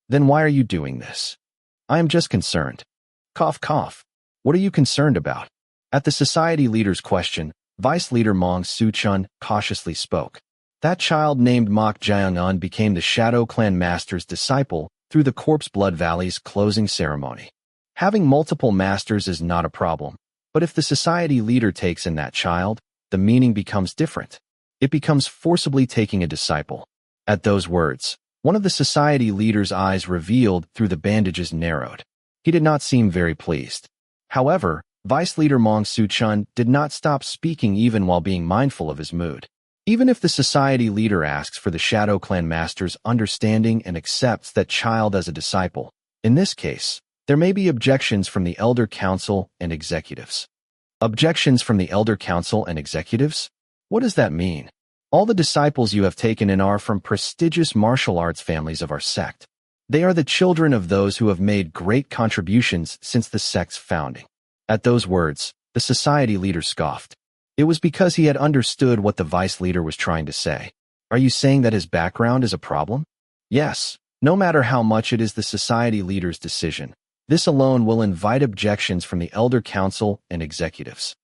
Then why are you doing this?" "I am just concerned." Cough, cough. "What are you concerned about?" At the society leader's question, Vice Leader Mong Su-chun cautiously spoke. "That child named Mok Jaeung-un became the Shadow Clan Master's disciple through the Corpse Blood Valley's closing ceremony. Having multiple masters is not a problem, but if the society leader takes in that child, the meaning becomes different. It becomes forcibly taking a disciple." At those words, one of the society leader's eyes revealed through the bandages narrowed. He did not seem very pleased. However, Vice Leader Mong Su-chun did not stop speaking even while being mindful of his mood. Even if the society leader asks for the Shadow Clan Master's understanding and accepts that child as a disciple, in this case, there may be objections from the Elder Council and executives. Objections from the Elder Council and executives? What does that mean? All the disciples you have taken in are from prestigious martial arts families of our sect. They are the children of those who have made great contributions since the sect's founding. At those words, the society leader scoffed. It was because he had understood what the vice leader was trying to say. Are you saying that his background is a problem? Yes, no matter how much it is the society leader's decision, this alone will invite objections from the Elder Council and executives.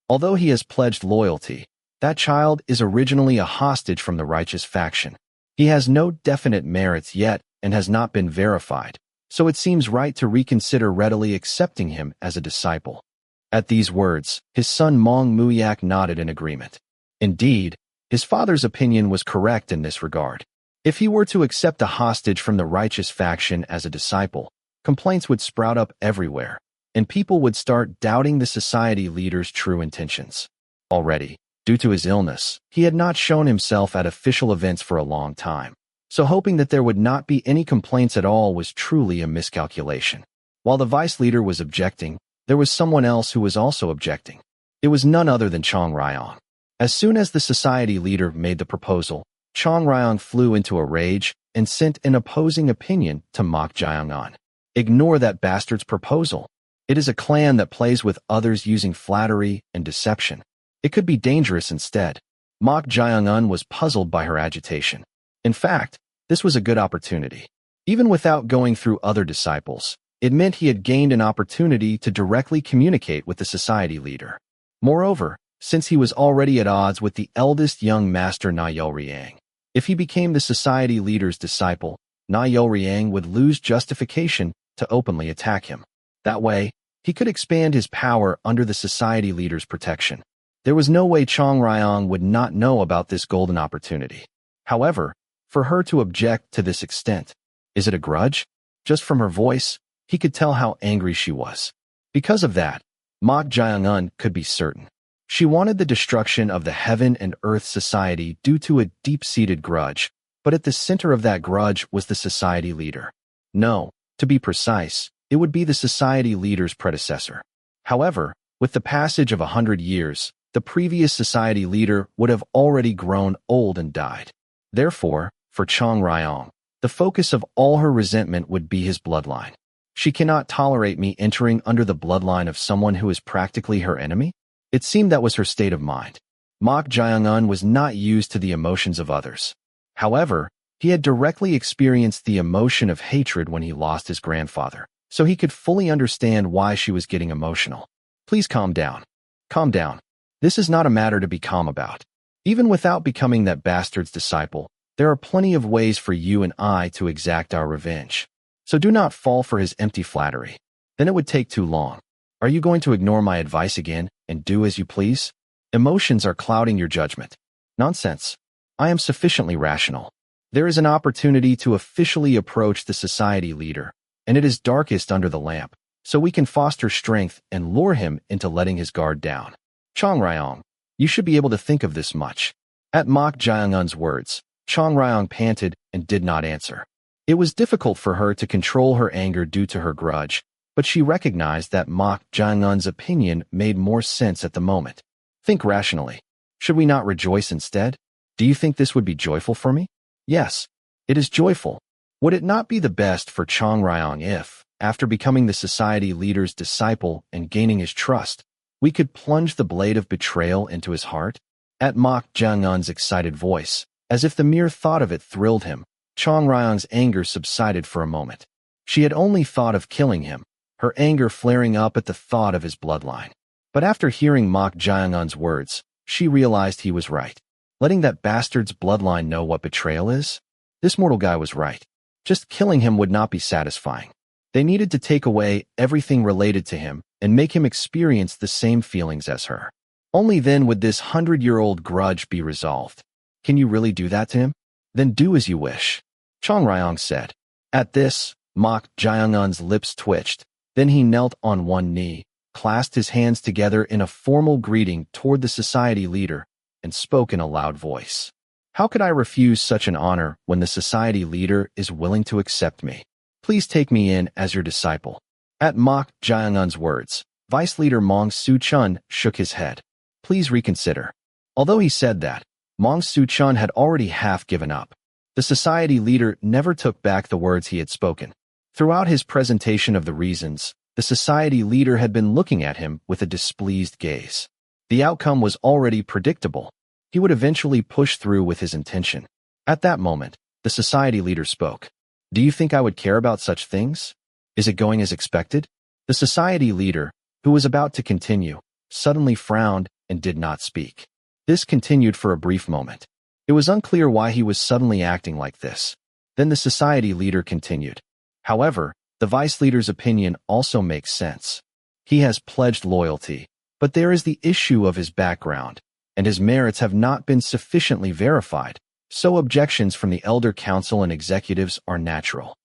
Although he has pledged loyalty, that child is originally a hostage from the righteous faction. He has no definite merits yet and has not been verified, so it seems right to reconsider readily accepting him as a disciple. At these words, his son Mong Muyak nodded in agreement. Indeed, his father's opinion was correct in this regard. If he were to accept a hostage from the righteous faction as a disciple, complaints would sprout up everywhere, and people would start doubting the society leader's true intentions. Already, due to his illness, he had not shown himself at official events for a long time, so hoping that there would not be any complaints at all was truly a miscalculation. While the vice leader was objecting, there was someone else who was also objecting. It was none other than Chong Ryong. As soon as the society leader made the proposal, Chong Ryong flew into a rage and sent an opposing opinion to Mok Jaeung-un. Ignore that bastard's proposal. It is a clan that plays with others using flattery and deception. It could be dangerous instead. Mok Jaeung-un was puzzled by her agitation. In fact, this was a good opportunity. Even without going through other disciples, it meant he had gained an opportunity to directly communicate with the society leader. Moreover, since he was already at odds with the eldest young master Na Yo-riang, if he became the society leader's disciple, Na Yo-riang would lose justification to openly attack him. That way, he could expand his power under the society leader's protection. There was no way Chong Ryong would not know about this golden opportunity. However, for her to object to this extent, is it a grudge? Just from her voice, he could tell how angry she was. Because of that, Mok Jaeung-un could be certain. She wanted the destruction of the Heaven and Earth Society due to a deep-seated grudge, but at the center of that grudge was the society leader. No, to be precise, it would be the society leader's predecessor. However, with the passage of 100 years, the previous society leader would have already grown old and died. Therefore, for Chong Ryong, the focus of all her resentment would be his bloodline. She cannot tolerate me entering under the bloodline of someone who is practically her enemy? It seemed that was her state of mind. Mok Jaeung-un was not used to the emotions of others. However, he had directly experienced the emotion of hatred when he lost his grandfather, so he could fully understand why she was getting emotional. Please calm down. Calm down. This is not a matter to be calm about. Even without becoming that bastard's disciple, there are plenty of ways for you and I to exact our revenge. So do not fall for his empty flattery. Then it would take too long. Are you going to ignore my advice again and do as you please? Emotions are clouding your judgment. Nonsense. I am sufficiently rational. There is an opportunity to officially approach the society leader, and it is darkest under the lamp, so we can foster strength and lure him into letting his guard down. Chong Ryong, you should be able to think of this much. At Mok Jaeung-un's words, Chong Ryong panted and did not answer. It was difficult for her to control her anger due to her grudge, but she recognized that Mok Jaeung-un's opinion made more sense at the moment. Think rationally. Should we not rejoice instead? Do you think this would be joyful for me? Yes, it is joyful. Would it not be the best for Chong Ryong if, after becoming the society leader's disciple and gaining his trust, We could plunge the blade of betrayal into his heart? At Mok Jang-un's excited voice, as if the mere thought of it thrilled him, Chong Ryong's anger subsided for a moment. She had only thought of killing him, her anger flaring up at the thought of his bloodline. But after hearing Mok Jang-un's words, she realized he was right. Letting that bastard's bloodline know what betrayal is? This mortal guy was right. Just killing him would not be satisfying. They needed to take away everything related to him and make him experience the same feelings as her. Only then would this 100-year-old grudge be resolved. Can you really do that to him? Then do as you wish, Chong Ryong said. At this, Mok Jang-un's lips twitched. Then he knelt on one knee, clasped his hands together in a formal greeting toward the society leader, and spoke in a loud voice. How could I refuse such an honor when the society leader is willing to accept me? Please take me in as your disciple. At Mok Jang-un's words, Vice Leader Mong Su-chun shook his head. Please reconsider. Although he said that, Mong Su-chun had already half given up. The society leader never took back the words he had spoken. Throughout his presentation of the reasons, the society leader had been looking at him with a displeased gaze. The outcome was already predictable. He would eventually push through with his intention. At that moment, the society leader spoke. Do you think I would care about such things? Is it going as expected? The society leader, who was about to continue, suddenly frowned and did not speak. This continued for a brief moment. It was unclear why he was suddenly acting like this. Then the society leader continued. However, the vice leader's opinion also makes sense. He has pledged loyalty, but there is the issue of his background, and his merits have not been sufficiently verified, so objections from the elder council and executives are natural.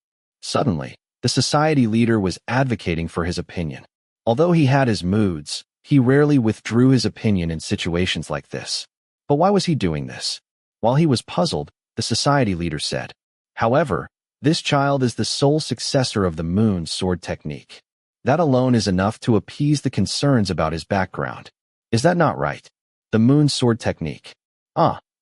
Suddenly, the society leader was advocating for his opinion. Although he had his moods, he rarely withdrew his opinion in situations like this. But why was he doing this? While he was puzzled, the society leader said, however, this child is the sole successor of the moon sword technique. That alone is enough to appease the concerns about his background. Is that not right? The moon sword technique.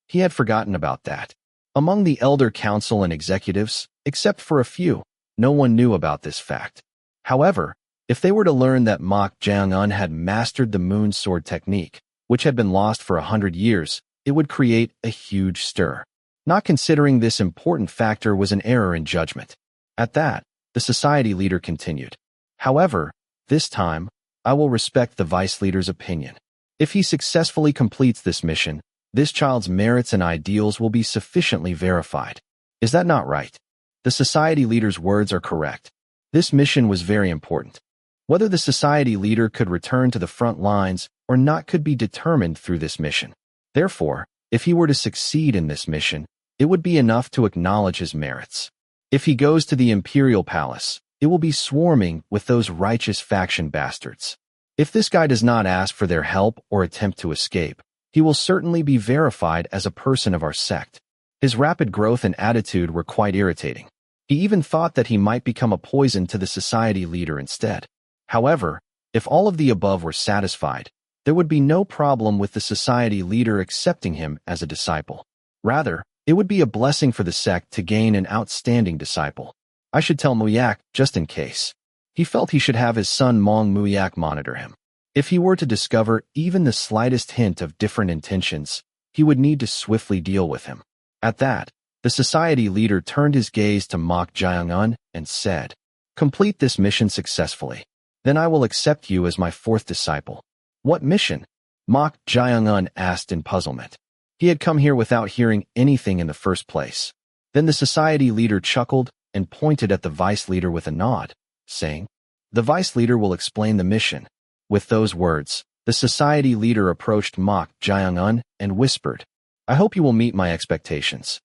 He had forgotten about that. Among the elder council and executives, except for a few, no one knew about this fact. However, if they were to learn that Mok Jang-un had mastered the moon sword technique, which had been lost for 100 years, it would create a huge stir. Not considering this important factor was an error in judgment. At that, the society leader continued. However, this time, I will respect the vice leader's opinion. If he successfully completes this mission, this child's merits and ideals will be sufficiently verified. Is that not right? The society leader's words are correct. This mission was very important. Whether the society leader could return to the front lines or not could be determined through this mission. Therefore, if he were to succeed in this mission, it would be enough to acknowledge his merits. If he goes to the imperial palace, it will be swarming with those righteous faction bastards. If this guy does not ask for their help or attempt to escape, he will certainly be verified as a person of our sect. His rapid growth and attitude were quite irritating. He even thought that he might become a poison to the society leader instead. However, if all of the above were satisfied, there would be no problem with the society leader accepting him as a disciple. Rather, it would be a blessing for the sect to gain an outstanding disciple. I should tell Muyak just in case. He felt he should have his son Mong Muyak monitor him. If he were to discover even the slightest hint of different intentions, he would need to swiftly deal with him. At that, the society leader turned his gaze to Mok Jang-un and said, complete this mission successfully. Then I will accept you as my fourth disciple. What mission? Mok Jang-un asked in puzzlement. He had come here without hearing anything in the first place. Then the society leader chuckled and pointed at the vice leader with a nod, saying, the vice leader will explain the mission. With those words, the society leader approached Mok Jang-un and whispered, I hope you will meet my expectations.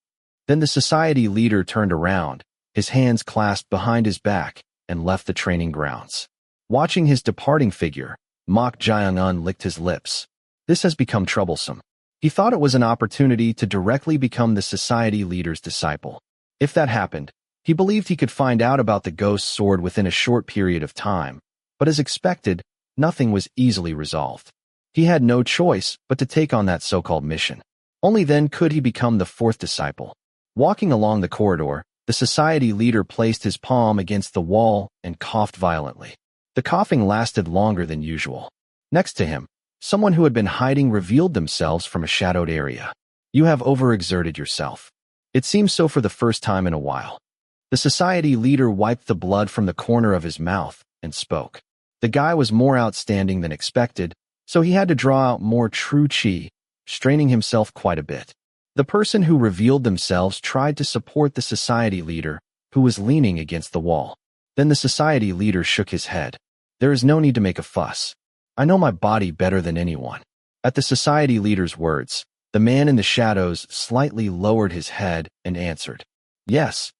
Then the society leader turned around, his hands clasped behind his back, and left the training grounds. Watching his departing figure, Mok Jang-un licked his lips. This has become troublesome. He thought it was an opportunity to directly become the society leader's disciple. If that happened, he believed he could find out about the ghost sword within a short period of time, but as expected, nothing was easily resolved. He had no choice but to take on that so-called mission. Only then could he become the fourth disciple. Walking along the corridor, the society leader placed his palm against the wall and coughed violently. The coughing lasted longer than usual. Next to him, someone who had been hiding revealed themselves from a shadowed area. You have overexerted yourself. It seems so for the first time in a while. The society leader wiped the blood from the corner of his mouth and spoke. The guy was more outstanding than expected, so he had to draw out more true chi, straining himself quite a bit. The person who revealed themselves tried to support the society leader, who was leaning against the wall. Then the society leader shook his head. There is no need to make a fuss. I know my body better than anyone. At the society leader's words, the man in the shadows slightly lowered his head and answered, Yes.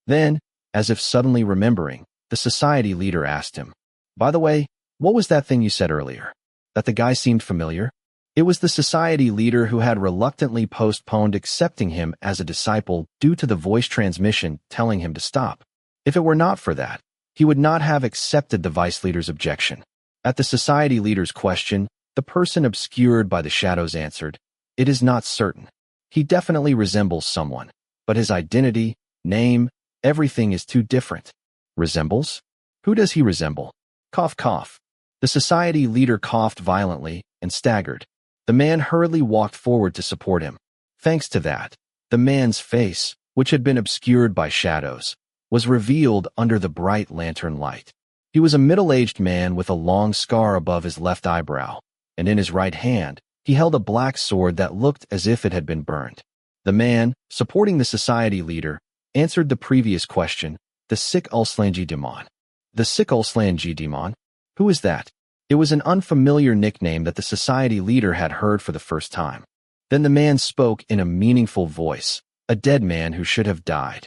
Then, as if suddenly remembering, the society leader asked him, By the way, what was that thing you said earlier? That the guy seemed familiar? It was the society leader who had reluctantly postponed accepting him as a disciple due to the voice transmission telling him to stop. If it were not for that, he would not have accepted the vice leader's objection. At the society leader's question, the person obscured by the shadows answered, It is not certain. He definitely resembles someone, but his identity, name, everything is too different. Resembles? Who does he resemble? Cough, cough. The society leader coughed violently and staggered. The man hurriedly walked forward to support him. Thanks to that, the man's face, which had been obscured by shadows, was revealed under the bright lantern light. He was a middle-aged man with a long scar above his left eyebrow, and in his right hand, he held a black sword that looked as if it had been burned. The man, supporting the society leader, answered the previous question, the Sik Ulslangi Demon. The Sik Ulslangi Demon? Who is that? It was an unfamiliar nickname that the society leader had heard for the first time. Then the man spoke in a meaningful voice, a dead man who should have died.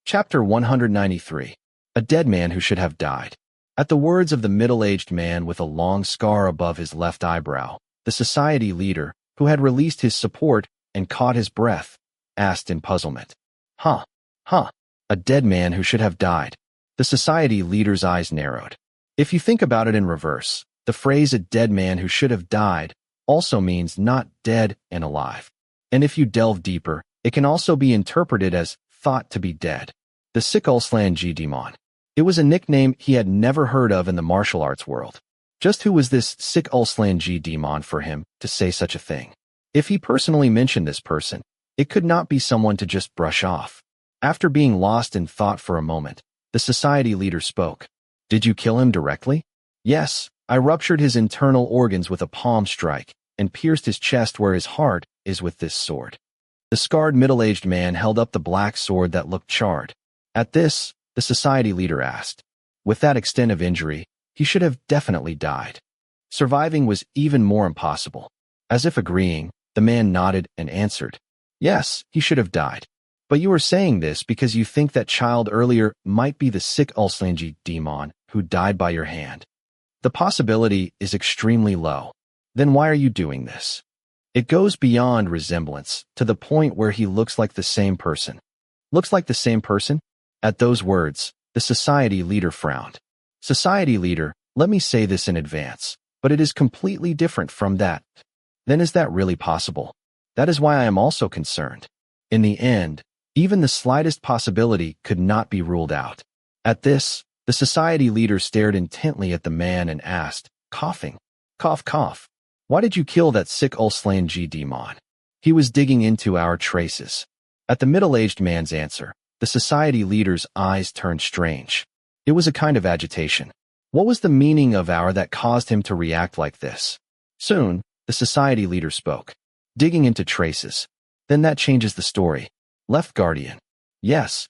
Chapter 193. A dead man who should have died. At the words of the middle-aged man with a long scar above his left eyebrow, the society leader, who had released his support and caught his breath, asked in puzzlement. Huh. A dead man who should have died. The society leader's eyes narrowed. If you think about it in reverse, the phrase a dead man who should have died also means not dead and alive. And if you delve deeper, it can also be interpreted as thought to be dead. The Sik Ulslangi Demon. It was a nickname he had never heard of in the martial arts world. Just who was this Sik Ulslangi Demon for him to say such a thing? If he personally mentioned this person, it could not be someone to just brush off. After being lost in thought for a moment, the society leader spoke. Did you kill him directly? Yes, I ruptured his internal organs with a palm strike and pierced his chest where his heart is with this sword. The scarred middle-aged man held up the black sword that looked charred. At this, the society leader asked. With that extent of injury, he should have definitely died. Surviving was even more impossible. As if agreeing, the man nodded and answered. Yes, he should have died. But you are saying this because you think that child earlier might be the Sik Ulslangi Demon who died by your hand. The possibility is extremely low. Then why are you doing this? It goes beyond resemblance to the point where he looks like the same person. Looks like the same person? At those words, the society leader frowned. Society leader, let me say this in advance, but it is completely different from that. Then is that really possible? That is why I am also concerned. In the end, even the slightest possibility could not be ruled out. At this, the society leader stared intently at the man and asked, coughing, cough, cough. Why did you kill that Sik Ulslangi Demon? He was digging into our traces. At the middle-aged man's answer, the society leader's eyes turned strange. It was a kind of agitation. What was the meaning of our that caused him to react like this? Soon, the society leader spoke. Digging into traces. Then that changes the story. Left Guardian. Yes.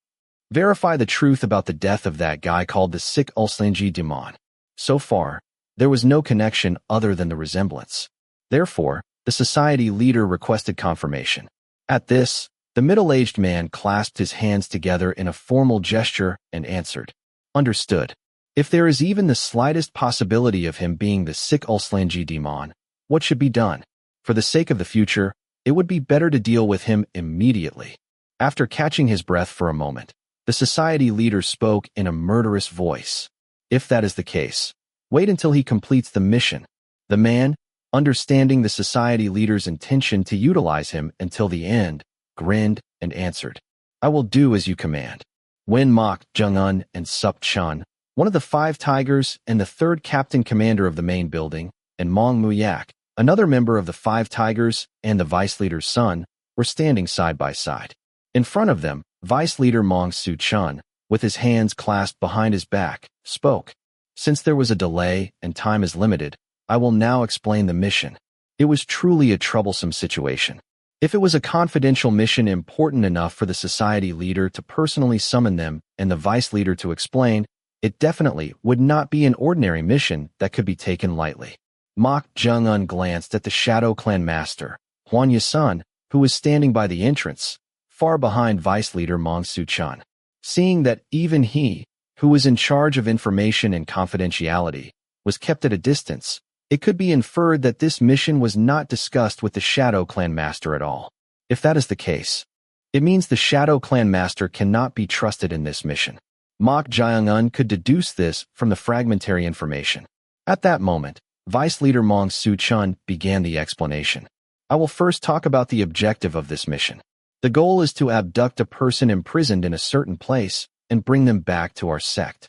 Verify the truth about the death of that guy called the Sik Ulslangi Demon. So far, there was no connection other than the resemblance. Therefore, the society leader requested confirmation. At this, the middle-aged man clasped his hands together in a formal gesture and answered. Understood. If there is even the slightest possibility of him being the Sik Ulslangi Demon, what should be done? For the sake of the future, it would be better to deal with him immediately. After catching his breath for a moment, the society leader spoke in a murderous voice. If that is the case, wait until he completes the mission. The man, understanding the society leader's intention to utilize him until the end, grinned and answered. I will do as you command. Wen Mok, Jung-un, and Sup Chun, one of the 5 tigers and the 3rd captain commander of the main building, and Mong Muyak, another member of the Five Tigers and the vice leader's son, were standing side by side. In front of them, vice leader Mong Su-chun, with his hands clasped behind his back, spoke. Since there was a delay and time is limited, I will now explain the mission. It was truly a troublesome situation. If it was a confidential mission important enough for the society leader to personally summon them and the vice leader to explain, it definitely would not be an ordinary mission that could be taken lightly. Mok Jung-un glanced at the Shadow Clan master, Huan Yasun, who was standing by the entrance, far behind vice leader Mong Su-chun. Seeing that even he, who was in charge of information and confidentiality, was kept at a distance, it could be inferred that this mission was not discussed with the Shadow Clan master at all. If that is the case, it means the Shadow Clan master cannot be trusted in this mission. Mok Jung-un could deduce this from the fragmentary information. At that moment, vice leader Mong Su-chun began the explanation. I will first talk about the objective of this mission. The goal is to abduct a person imprisoned in a certain place and bring them back to our sect.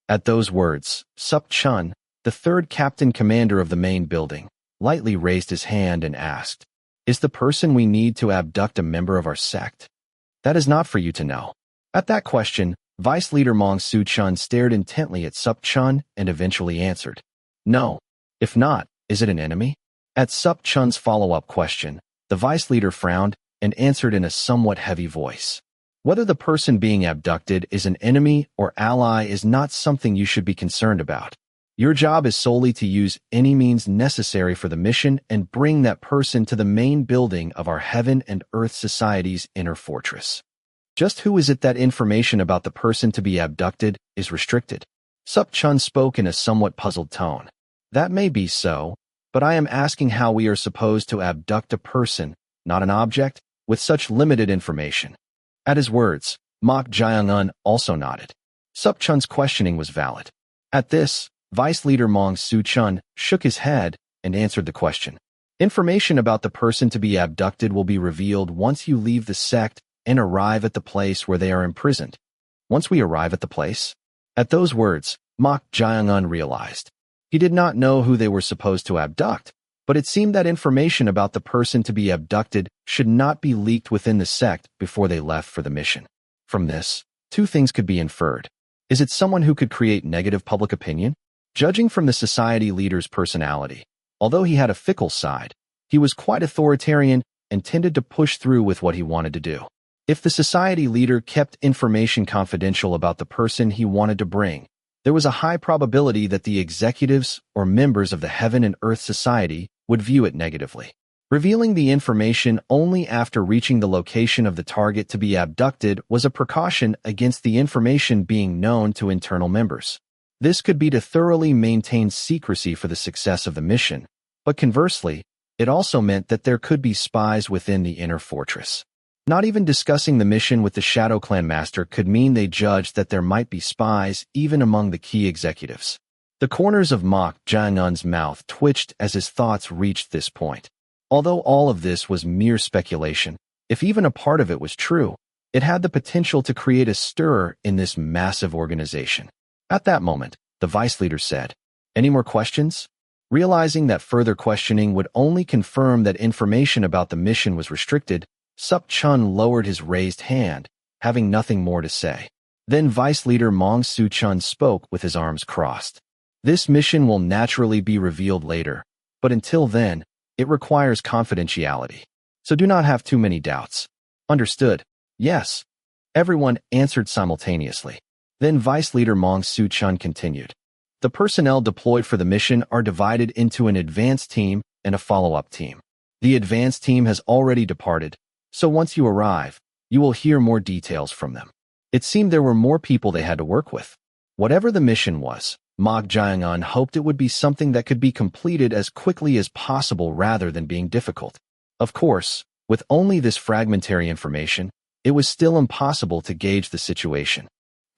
At those words, Sup-chun, the third captain commander of the main building, lightly raised his hand and asked, "Is the person we need to abduct a member of our sect?" "That is not for you to know." At that question, vice leader Mong Su-chun stared intently at Sup-chun and eventually answered, "No. If not, is it an enemy?" At Sup-chun's follow-up question, the vice leader frowned and answered in a somewhat heavy voice. Whether the person being abducted is an enemy or ally is not something you should be concerned about. Your job is solely to use any means necessary for the mission and bring that person to the main building of our Heaven and Earth Society's inner fortress. Just who is it that information about the person to be abducted is restricted? Sup-chun spoke in a somewhat puzzled tone. That may be so, but I am asking how we are supposed to abduct a person, not an object, with such limited information. At his words, Mok Jung-un also nodded. Sup-chun's questioning was valid. At this, vice leader Mong Su-chun shook his head and answered the question. Information about the person to be abducted will be revealed once you leave the sect and arrive at the place where they are imprisoned. Once we arrive at the place? At those words, Mok Jung-un realized. He did not know who they were supposed to abduct, but it seemed that information about the person to be abducted should not be leaked within the sect before they left for the mission. From this, two things could be inferred. Is it someone who could create negative public opinion? Judging from the society leader's personality, although he had a fickle side, he was quite authoritarian and tended to push through with what he wanted to do. If the society leader kept information confidential about the person he wanted to bring, there was a high probability that the executives or members of the Heaven and Earth Society would view it negatively. Revealing the information only after reaching the location of the target to be abducted was a precaution against the information being known to internal members. This could be to thoroughly maintain secrecy for the success of the mission, but conversely, it also meant that there could be spies within the inner fortress. Not even discussing the mission with the Shadow Clan master could mean they judged that there might be spies even among the key executives. The corners of Mok Jung-un's mouth twitched as his thoughts reached this point. Although all of this was mere speculation, if even a part of it was true, it had the potential to create a stir in this massive organization. At that moment, the vice leader said, "Any more questions?" Realizing that further questioning would only confirm that information about the mission was restricted, Sup-chun lowered his raised hand, having nothing more to say. Then vice leader Mong Su-chun spoke with his arms crossed. "This mission will naturally be revealed later, but until then, it requires confidentiality. So do not have too many doubts." "Understood." "Yes." Everyone answered simultaneously. Then vice leader Mong Su-chun continued. "The personnel deployed for the mission are divided into an advanced team and a follow-up team. The advanced team has already departed, so once you arrive, you will hear more details from them." It seemed there were more people they had to work with. Whatever the mission was, Mok Jung-un hoped it would be something that could be completed as quickly as possible rather than being difficult. Of course, with only this fragmentary information, it was still impossible to gauge the situation.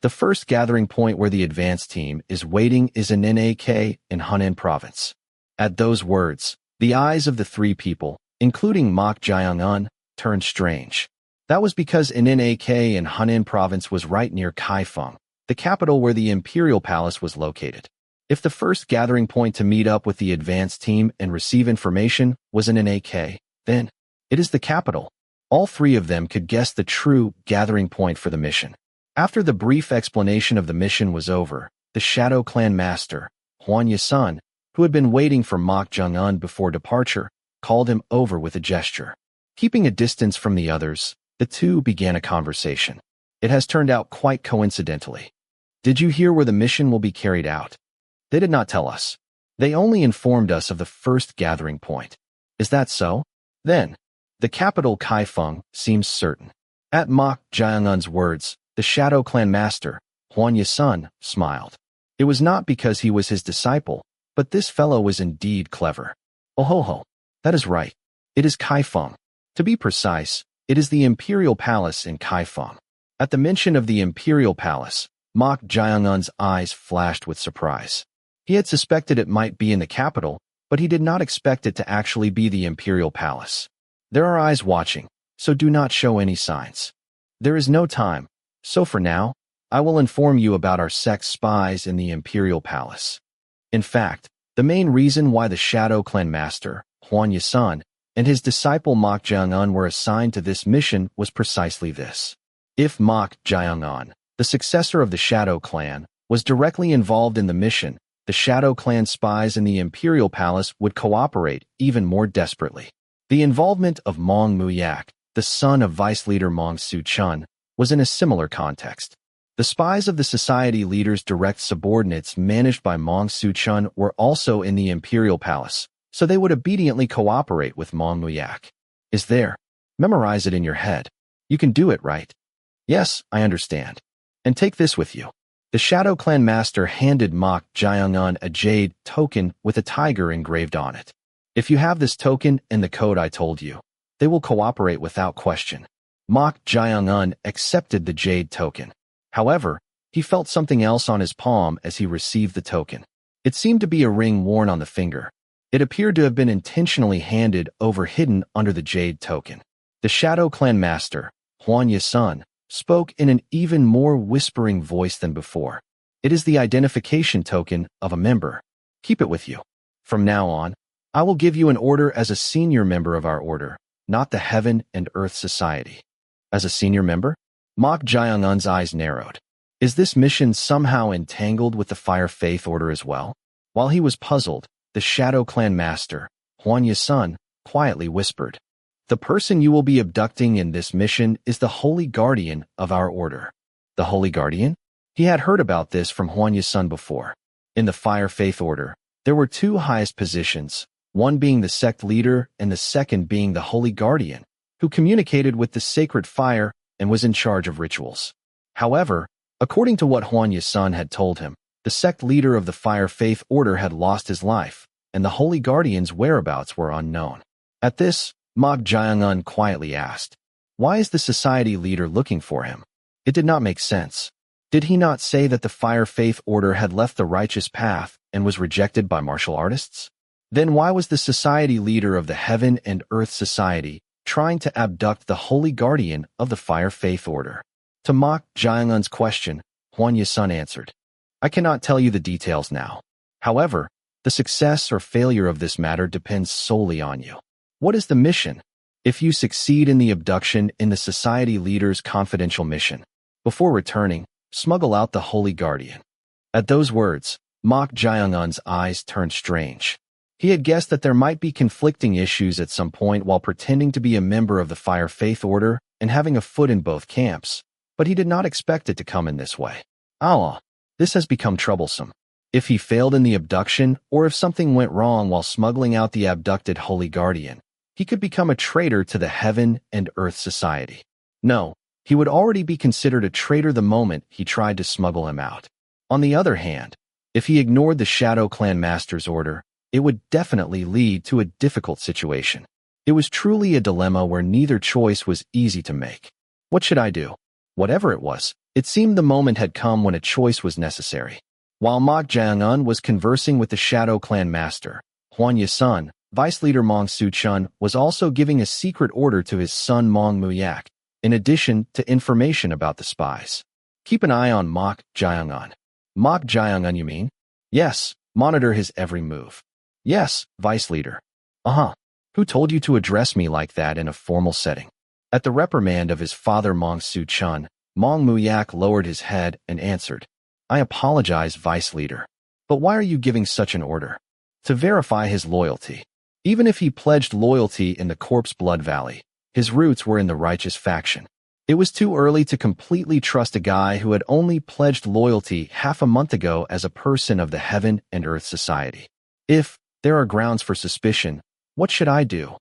The first gathering point where the advanced team is waiting is in Nak in Hunan province. At those words, the eyes of the three people, including Mok Jung-un, turned strange. That was because Nak in Hunan province was right near Kaifeng, the capital where the imperial palace was located. If the first gathering point to meet up with the advanced team and receive information was in an AK, then it is the capital. All three of them could guess the true gathering point for the mission. After the brief explanation of the mission was over, the Shadow Clan master, Huan Yasun, who had been waiting for Mok Jung-un before departure, called him over with a gesture. Keeping a distance from the others, the two began a conversation. It has turned out quite coincidentally. Did you hear where the mission will be carried out? They did not tell us. They only informed us of the first gathering point. Is that so? Then, the capital Kaifeng seems certain. At Mok Jung-un's words, the Shadow Clan master, Huan Yasun, smiled. It was not because he was his disciple, but this fellow was indeed clever. Oh ho ho, that is right. It is Kaifeng. To be precise, it is the Imperial Palace in Kaifeng. At the mention of the Imperial Palace, Mok Jung-un's eyes flashed with surprise. He had suspected it might be in the capital, but he did not expect it to actually be the Imperial Palace. There are eyes watching, so do not show any signs. There is no time, so for now, I will inform you about our sect's spies in the Imperial Palace. In fact, the main reason why the Shadow Clan master, Huan Yasun, and his disciple Mok Jung-un were assigned to this mission was precisely this. If Mok Jung-un, the successor of the Shadow Clan, was directly involved in the mission, the Shadow Clan spies in the Imperial Palace would cooperate even more desperately. The involvement of Mong Muyak, the son of Vice Leader Mong Su-chun, was in a similar context. The spies of the society leader's direct subordinates managed by Mong Su-chun were also in the Imperial Palace, so they would obediently cooperate with Mong Muyak. Is there? Memorize it in your head. You can do it, right? Yes, I understand. And take this with you. The Shadow Clan master handed Mok Jung-un a jade token with a tiger engraved on it. If you have this token and the code I told you, they will cooperate without question. Mok Jung-un accepted the jade token. However, he felt something else on his palm as he received the token. It seemed to be a ring worn on the finger. It appeared to have been intentionally handed over hidden under the jade token. The Shadow Clan master, Huan Yasun, spoke in an even more whispering voice than before. It is the identification token of a member. Keep it with you. From now on, I will give you an order as a senior member of our order, not the Heaven and Earth Society. As a senior member? Mok Jung-un's eyes narrowed. Is this mission somehow entangled with the Fire Faith Order as well? While he was puzzled, the Shadow Clan master, Huan Yasun, quietly whispered, "The person you will be abducting in this mission is the Holy Guardian of our order." The Holy Guardian? He had heard about this from Huan Yasun before. In the Fire Faith Order, there were two highest positions, one being the sect leader and the second being the Holy Guardian, who communicated with the sacred fire and was in charge of rituals. However, according to what Huan Yasun had told him, the sect leader of the Fire Faith Order had lost his life, and the Holy Guardian's whereabouts were unknown. At this, Mok Jung-un quietly asked, "Why is the society leader looking for him?" It did not make sense. Did he not say that the Fire Faith Order had left the righteous path and was rejected by martial artists? Then why was the society leader of the Heaven and Earth Society trying to abduct the Holy Guardian of the Fire Faith Order? To Mok Jung-un's question, Huan Yasun answered, "I cannot tell you the details now. However, the success or failure of this matter depends solely on you. What is the mission? If you succeed in the abduction in the society leader's confidential mission, before returning, smuggle out the Holy Guardian." At those words, Mok Jung-un's eyes turned strange. He had guessed that there might be conflicting issues at some point while pretending to be a member of the Fire Faith Order and having a foot in both camps, but he did not expect it to come in this way. This has become troublesome. If he failed in the abduction, or if something went wrong while smuggling out the abducted Holy Guardian, he could become a traitor to the Heaven and Earth Society. No, he would already be considered a traitor the moment he tried to smuggle him out. On the other hand, if he ignored the Shadow Clan master's order, it would definitely lead to a difficult situation. It was truly a dilemma where neither choice was easy to make. What should I do? Whatever it was, it seemed the moment had come when a choice was necessary. While Mok Jung-un was conversing with the Shadow Clan master, Huan Yasun, Vice Leader Mong Su-chun, was also giving a secret order to his son Mong Muyak, in addition to information about the spies. Keep an eye on Mok Jung-un. Mok Jung-un, you mean? Yes, Monitor his every move. Yes, vice leader. Uh-huh. Who told you to address me like that in a formal setting? At the reprimand of his father Mong Su Chun, Mong Muyak lowered his head and answered, I apologize, vice leader. But why are you giving such an order? To verify his loyalty. Even if he pledged loyalty in the Corpse Blood Valley, his roots were in the righteous faction. It was too early to completely trust a guy who had only pledged loyalty half a month ago as a person of the Heaven and Earth Society. If there are grounds for suspicion, what should I do?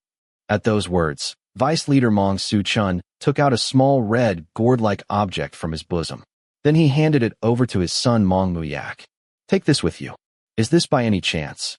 At those words, Vice Leader Mong Su Chun took out a small red, gourd-like object from his bosom. Then he handed it over to his son Mong Muyak. Take this with you. Is this by any chance?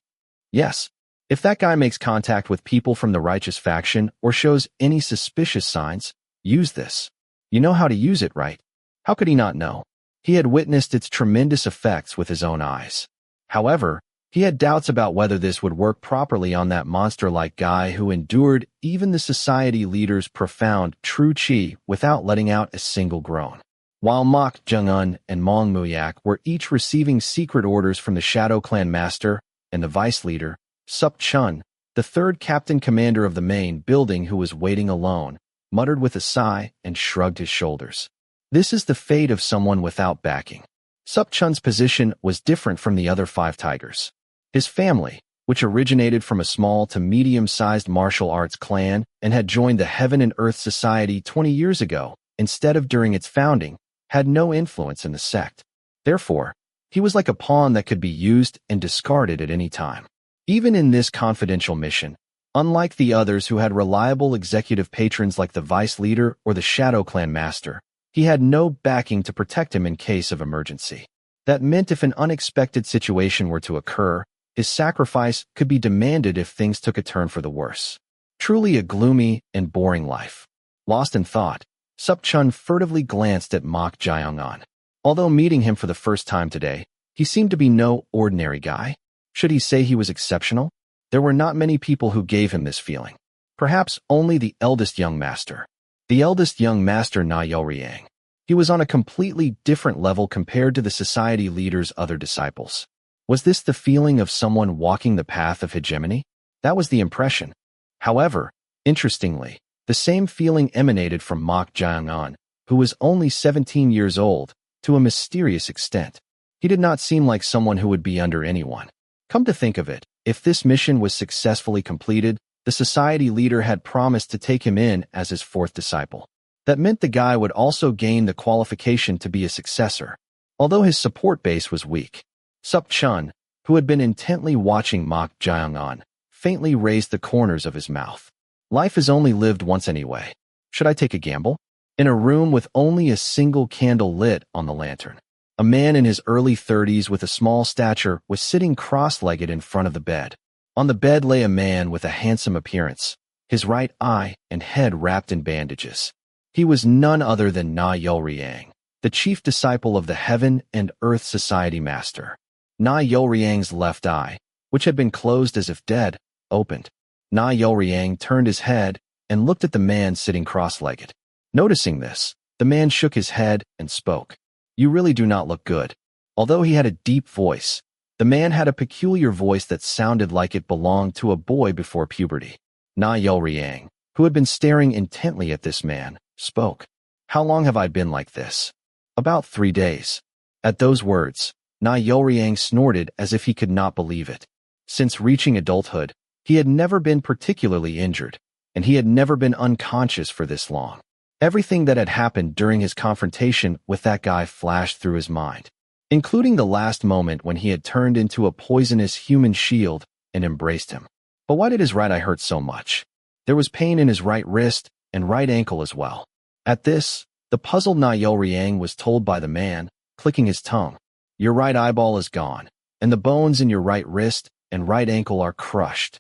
Yes. If that guy makes contact with people from the righteous faction or shows any suspicious signs, use this. You know how to use it, right? How could he not know? He had witnessed its tremendous effects with his own eyes. However, he had doubts about whether this would work properly on that monster-like guy who endured even the society leader's profound true chi without letting out a single groan. While Mok Jung-un and Mong Muyak were each receiving secret orders from the Shadow Clan Master and the Vice Leader, Sup Chun, the third captain commander of the main building who was waiting alone, muttered with a sigh and shrugged his shoulders. This is the fate of someone without backing. Sup Chun's position was different from the other 5 tigers. His family, which originated from a small to medium-sized martial arts clan and had joined the Heaven and Earth Society 20 years ago, instead of during its founding, had no influence in the sect. Therefore, he was like a pawn that could be used and discarded at any time. Even in this confidential mission, unlike the others who had reliable executive patrons like the Vice Leader or the Shadow Clan Master, he had no backing to protect him in case of emergency. That meant if an unexpected situation were to occur, his sacrifice could be demanded if things took a turn for the worse. Truly a gloomy and boring life. Lost in thought, Sup Chun furtively glanced at Mok Jae-on. Although meeting him for the first time today, he seemed to be no ordinary guy. Should he say he was exceptional? There were not many people who gave him this feeling. Perhaps only the eldest young master. The eldest young master Na Yoryang. He was on a completely different level compared to the society leader's other disciples. Was this the feeling of someone walking the path of hegemony? That was the impression. However, interestingly, the same feeling emanated from Mok Jae-on, who was only 17 years old, to a mysterious extent. He did not seem like someone who would be under anyone. Come to think of it, if this mission was successfully completed, the society leader had promised to take him in as his 4th disciple. That meant the guy would also gain the qualification to be a successor, although his support base was weak. Sup Chun, who had been intently watching Mok Jae-on, faintly raised the corners of his mouth. Life is only lived once anyway. Should I take a gamble? In a room with only a single candle lit on the lantern, a man in his early 30s with a small stature was sitting cross-legged in front of the bed. On the bed lay a man with a handsome appearance, his right eye and head wrapped in bandages. He was none other than Na Yoryang, the chief disciple of the Heaven and Earth Society Master. Na Yoryang's left eye, which had been closed as if dead, opened. Na Yoryang turned his head and looked at the man sitting cross-legged. Noticing this, the man shook his head and spoke. You really do not look good. Although he had a deep voice, the man had a peculiar voice that sounded like it belonged to a boy before puberty. Na Yoryang, who had been staring intently at this man, spoke. How long have I been like this? About 3 days. At those words, Na Yoryang snorted as if he could not believe it. Since reaching adulthood, he had never been particularly injured, and he had never been unconscious for this long. Everything that had happened during his confrontation with that guy flashed through his mind, including the last moment when he had turned into a poisonous human shield and embraced him. But why did his right eye hurt so much? There was pain in his right wrist and right ankle as well. At this, the puzzled Na Yoryang was told by the man, clicking his tongue. Your right eyeball is gone, and the bones in your right wrist and right ankle are crushed.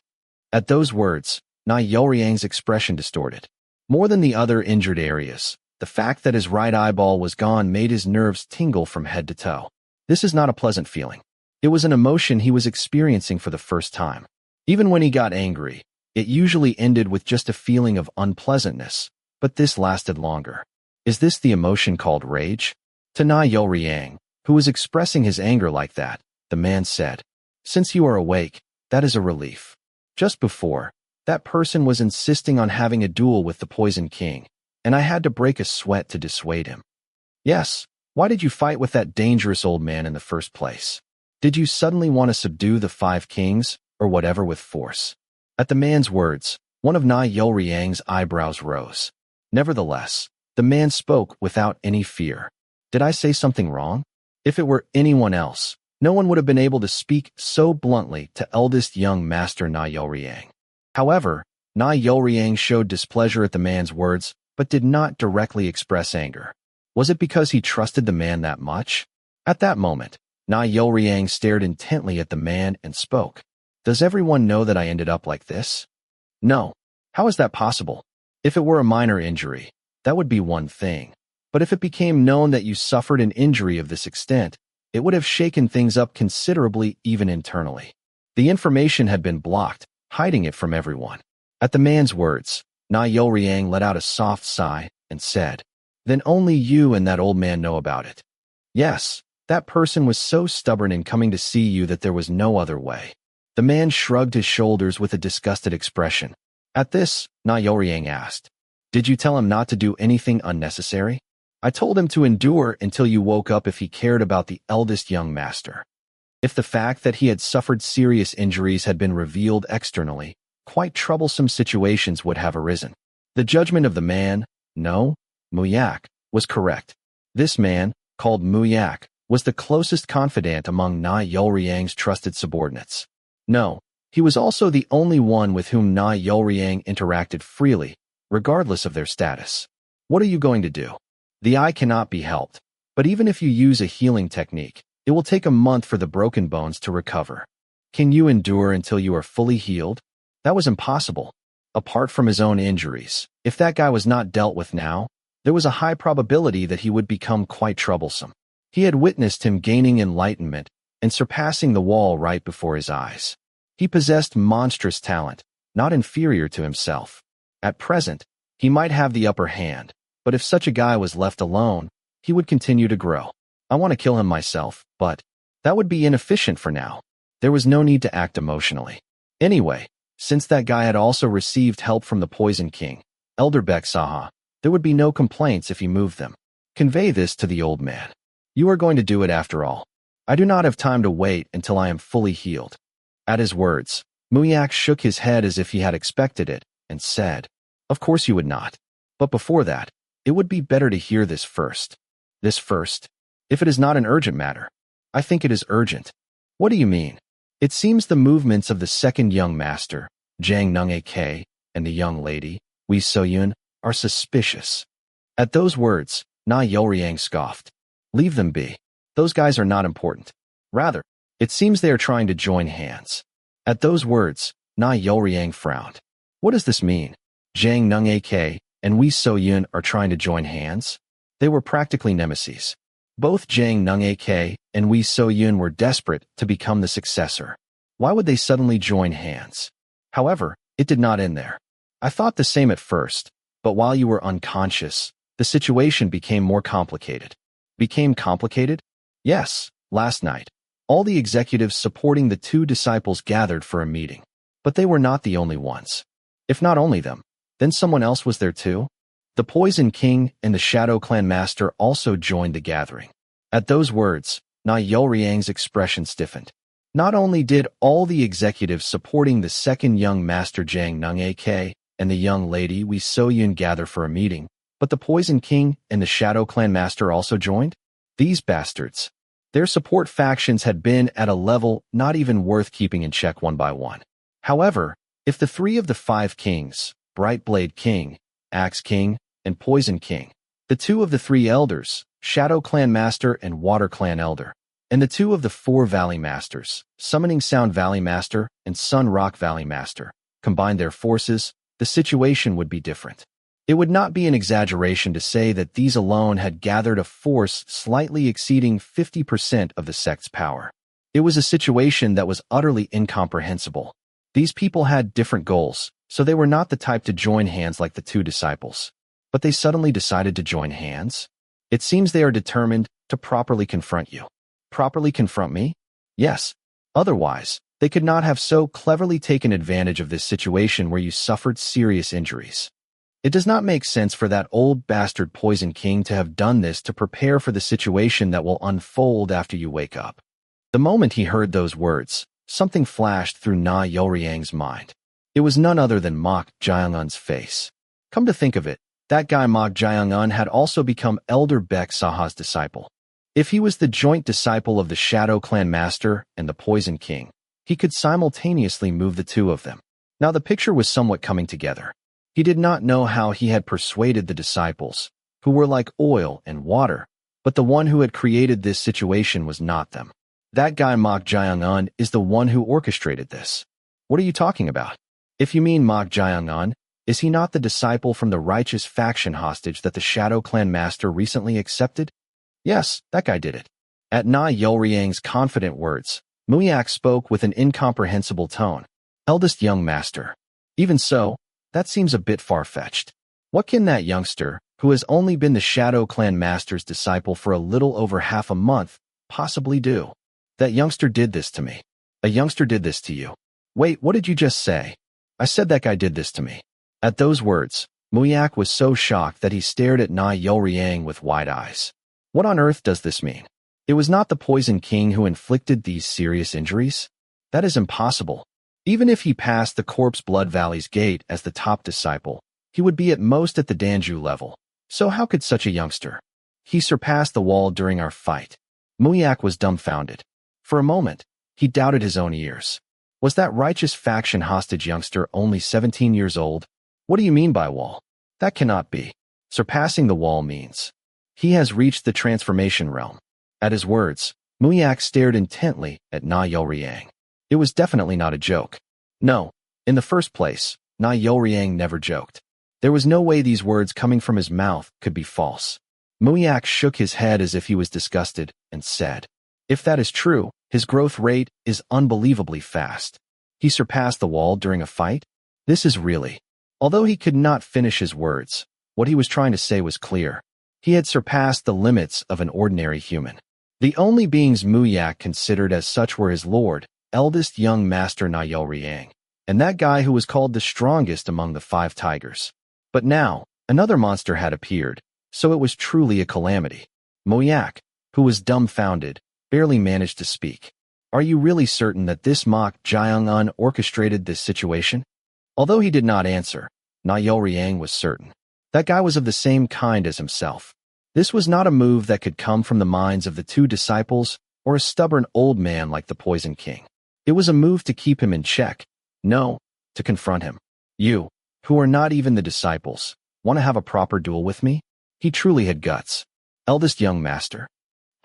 At those words, Na Yoryang's expression distorted. More than the other injured areas, the fact that his right eyeball was gone made his nerves tingle from head to toe. This is not a pleasant feeling. It was an emotion he was experiencing for the first time. Even when he got angry, it usually ended with just a feeling of unpleasantness, but this lasted longer. Is this the emotion called rage? To Na Yoryang, who was expressing his anger like that, the man said, Since you are awake, that is a relief. Just before, that person was insisting on having a duel with the Poison King, and I had to break a sweat to dissuade him. Yes, why did you fight with that dangerous old man in the first place? Did you suddenly want to subdue the 5 kings, or whatever with force? At the man's words, one of Na Yolriang's eyebrows rose. Nevertheless, the man spoke without any fear. Did I say something wrong? If it were anyone else, no one would have been able to speak so bluntly to eldest young master Na Yolriang. However, Na Yolriang showed displeasure at the man's words, but did not directly express anger. Was it because he trusted the man that much? At that moment, Na Yolriang stared intently at the man and spoke. Does everyone know that I ended up like this? No. How is that possible? If it were a minor injury, that would be one thing. But if it became known that you suffered an injury of this extent, it would have shaken things up considerably even internally. The information had been blocked, hiding it from everyone. At the man's words, Na Yolriang let out a soft sigh and said, Then only you and that old man know about it. Yes, that person was so stubborn in coming to see you that there was no other way. The man shrugged his shoulders with a disgusted expression. At this, Na Yolriang asked, Did you tell him not to do anything unnecessary? I told him to endure until you woke up if he cared about the eldest young master. If the fact that he had suffered serious injuries had been revealed externally, quite troublesome situations would have arisen. The judgment of the man, no, Muyak, was correct. This man, called Muyak, was the closest confidant among Na Yolriang's trusted subordinates. No, he was also the only one with whom Na Yolriang interacted freely, regardless of their status. What are you going to do? The eye cannot be helped, but even if you use a healing technique, it will take a month for the broken bones to recover. Can you endure until you are fully healed? That was impossible. Apart from his own injuries, if that guy was not dealt with now, there was a high probability that he would become quite troublesome. He had witnessed him gaining enlightenment and surpassing the wall right before his eyes. He possessed monstrous talent, not inferior to himself. At present, he might have the upper hand, but if such a guy was left alone, he would continue to grow. I want to kill him myself, but that would be inefficient for now. There was no need to act emotionally. Anyway, since that guy had also received help from the Poison King, Elder Beksaha, there would be no complaints if he moved them. Convey this to the old man. You are going to do it after all. I do not have time to wait until I am fully healed. At his words, Muyak shook his head as if he had expected it, and said, Of course you would not. But before that, it would be better to hear this first. This first? If it is not an urgent matter. I think it is urgent. What do you mean? It seems the movements of the second young master, Jang Nung-ak, and the young lady, Wei Soyun, are suspicious. At those words, Na Yolriang scoffed. Leave them be. Those guys are not important. Rather, it seems they are trying to join hands. At those words, Na Yolriang frowned. What does this mean? Jang Nung-ak and Wei Soyun are trying to join hands? They were practically nemesis. Both Jang Nung-ak and Wei Soyun were desperate to become the successor. Why would they suddenly join hands? However, it did not end there. I thought the same at first, but while you were unconscious, the situation became more complicated. Became complicated? Yes, last night. All the executives supporting the 2 disciples gathered for a meeting. But they were not the only ones. If not only them, then someone else was there too. The Poison King and the Shadow Clan Master also joined the gathering. At those words, Na Yolriang's expression stiffened. Not only did all the executives supporting the second young master Jang Nung-ak and the young lady Wei Soyun gather for a meeting, but the Poison King and the Shadow Clan Master also joined? These bastards. Their support factions had been at a level not even worth keeping in check one by one. However, if the 3 of the 5 kings, Bright Blade King, Axe King, and Poison King, the 2 of the 3 elders, Shadow Clan Master and Water Clan Elder, and the 2 of the 4 Valley Masters, Summoning Sound Valley Master and Sun Rock Valley Master, combined their forces, the situation would be different. It would not be an exaggeration to say that these alone had gathered a force slightly exceeding 50% of the sect's power. It was a situation that was utterly incomprehensible. These people had different goals, so they were not the type to join hands like the 2 disciples. But they suddenly decided to join hands? It seems they are determined to properly confront you. Properly confront me? Yes. Otherwise, they could not have so cleverly taken advantage of this situation where you suffered serious injuries. It does not make sense for that old bastard Poison King to have done this to prepare for the situation that will unfold after you wake up. The moment he heard those words, something flashed through Na Youriang's mind. It was none other than Mok Jayongun's face. Come to think of it, that guy Mok Jayongun had also become Elder Baek Saha's disciple. If he was the joint disciple of the Shadow Clan Master and the Poison King, he could simultaneously move the two of them. Now the picture was somewhat coming together. He did not know how he had persuaded the disciples, who were like oil and water, but the one who had created this situation was not them. That guy Mok Jayongun is the one who orchestrated this. What are you talking about? If you mean Mok Jayongun, is he not the disciple from the righteous faction hostage that the Shadow Clan Master recently accepted? Yes, that guy did it. At Na Youriang's confident words, Muyak spoke with an incomprehensible tone. Eldest young master. Even so, that seems a bit far-fetched. What can that youngster, who has only been the Shadow Clan Master's disciple for a little over half a month, possibly do? That youngster did this to me. A youngster did this to you. Wait, what did you just say? I said that guy did this to me. At those words, Muyak was so shocked that he stared at Na Youriang with wide eyes. What on earth does this mean? It was not the Poison King who inflicted these serious injuries? That is impossible. Even if he passed the Corpse Blood Valley's gate as the top disciple, he would be at most at the Danju level. So how could such a youngster? He surpassed the wall during our fight. Muyak was dumbfounded. For a moment, he doubted his own ears. Was that righteous faction hostage youngster only 17 years old? What do you mean by wall? That cannot be. Surpassing the wall means he has reached the transformation realm. At his words, Muyak stared intently at Na Youriang. It was definitely not a joke. No, in the first place, Na Youriang never joked. There was no way these words coming from his mouth could be false. Muyak shook his head as if he was disgusted and said, if that is true, his growth rate is unbelievably fast. He surpassed the wall during a fight? This is really. Although he could not finish his words, what he was trying to say was clear. He had surpassed the limits of an ordinary human. The only beings Muyak considered as such were his lord, eldest young master Na Youriang, and that guy who was called the strongest among the 5 tigers. But now, another monster had appeared, so it was truly a calamity. Muyak, who was dumbfounded, barely managed to speak. Are you really certain that this Mok Jayongun orchestrated this situation? Although he did not answer, Na Youriang was certain. That guy was of the same kind as himself. This was not a move that could come from the minds of the 2 disciples or a stubborn old man like the Poison King. It was a move to keep him in check. No, to confront him. You, who are not even the disciples, want to have a proper duel with me? He truly had guts. Eldest young master.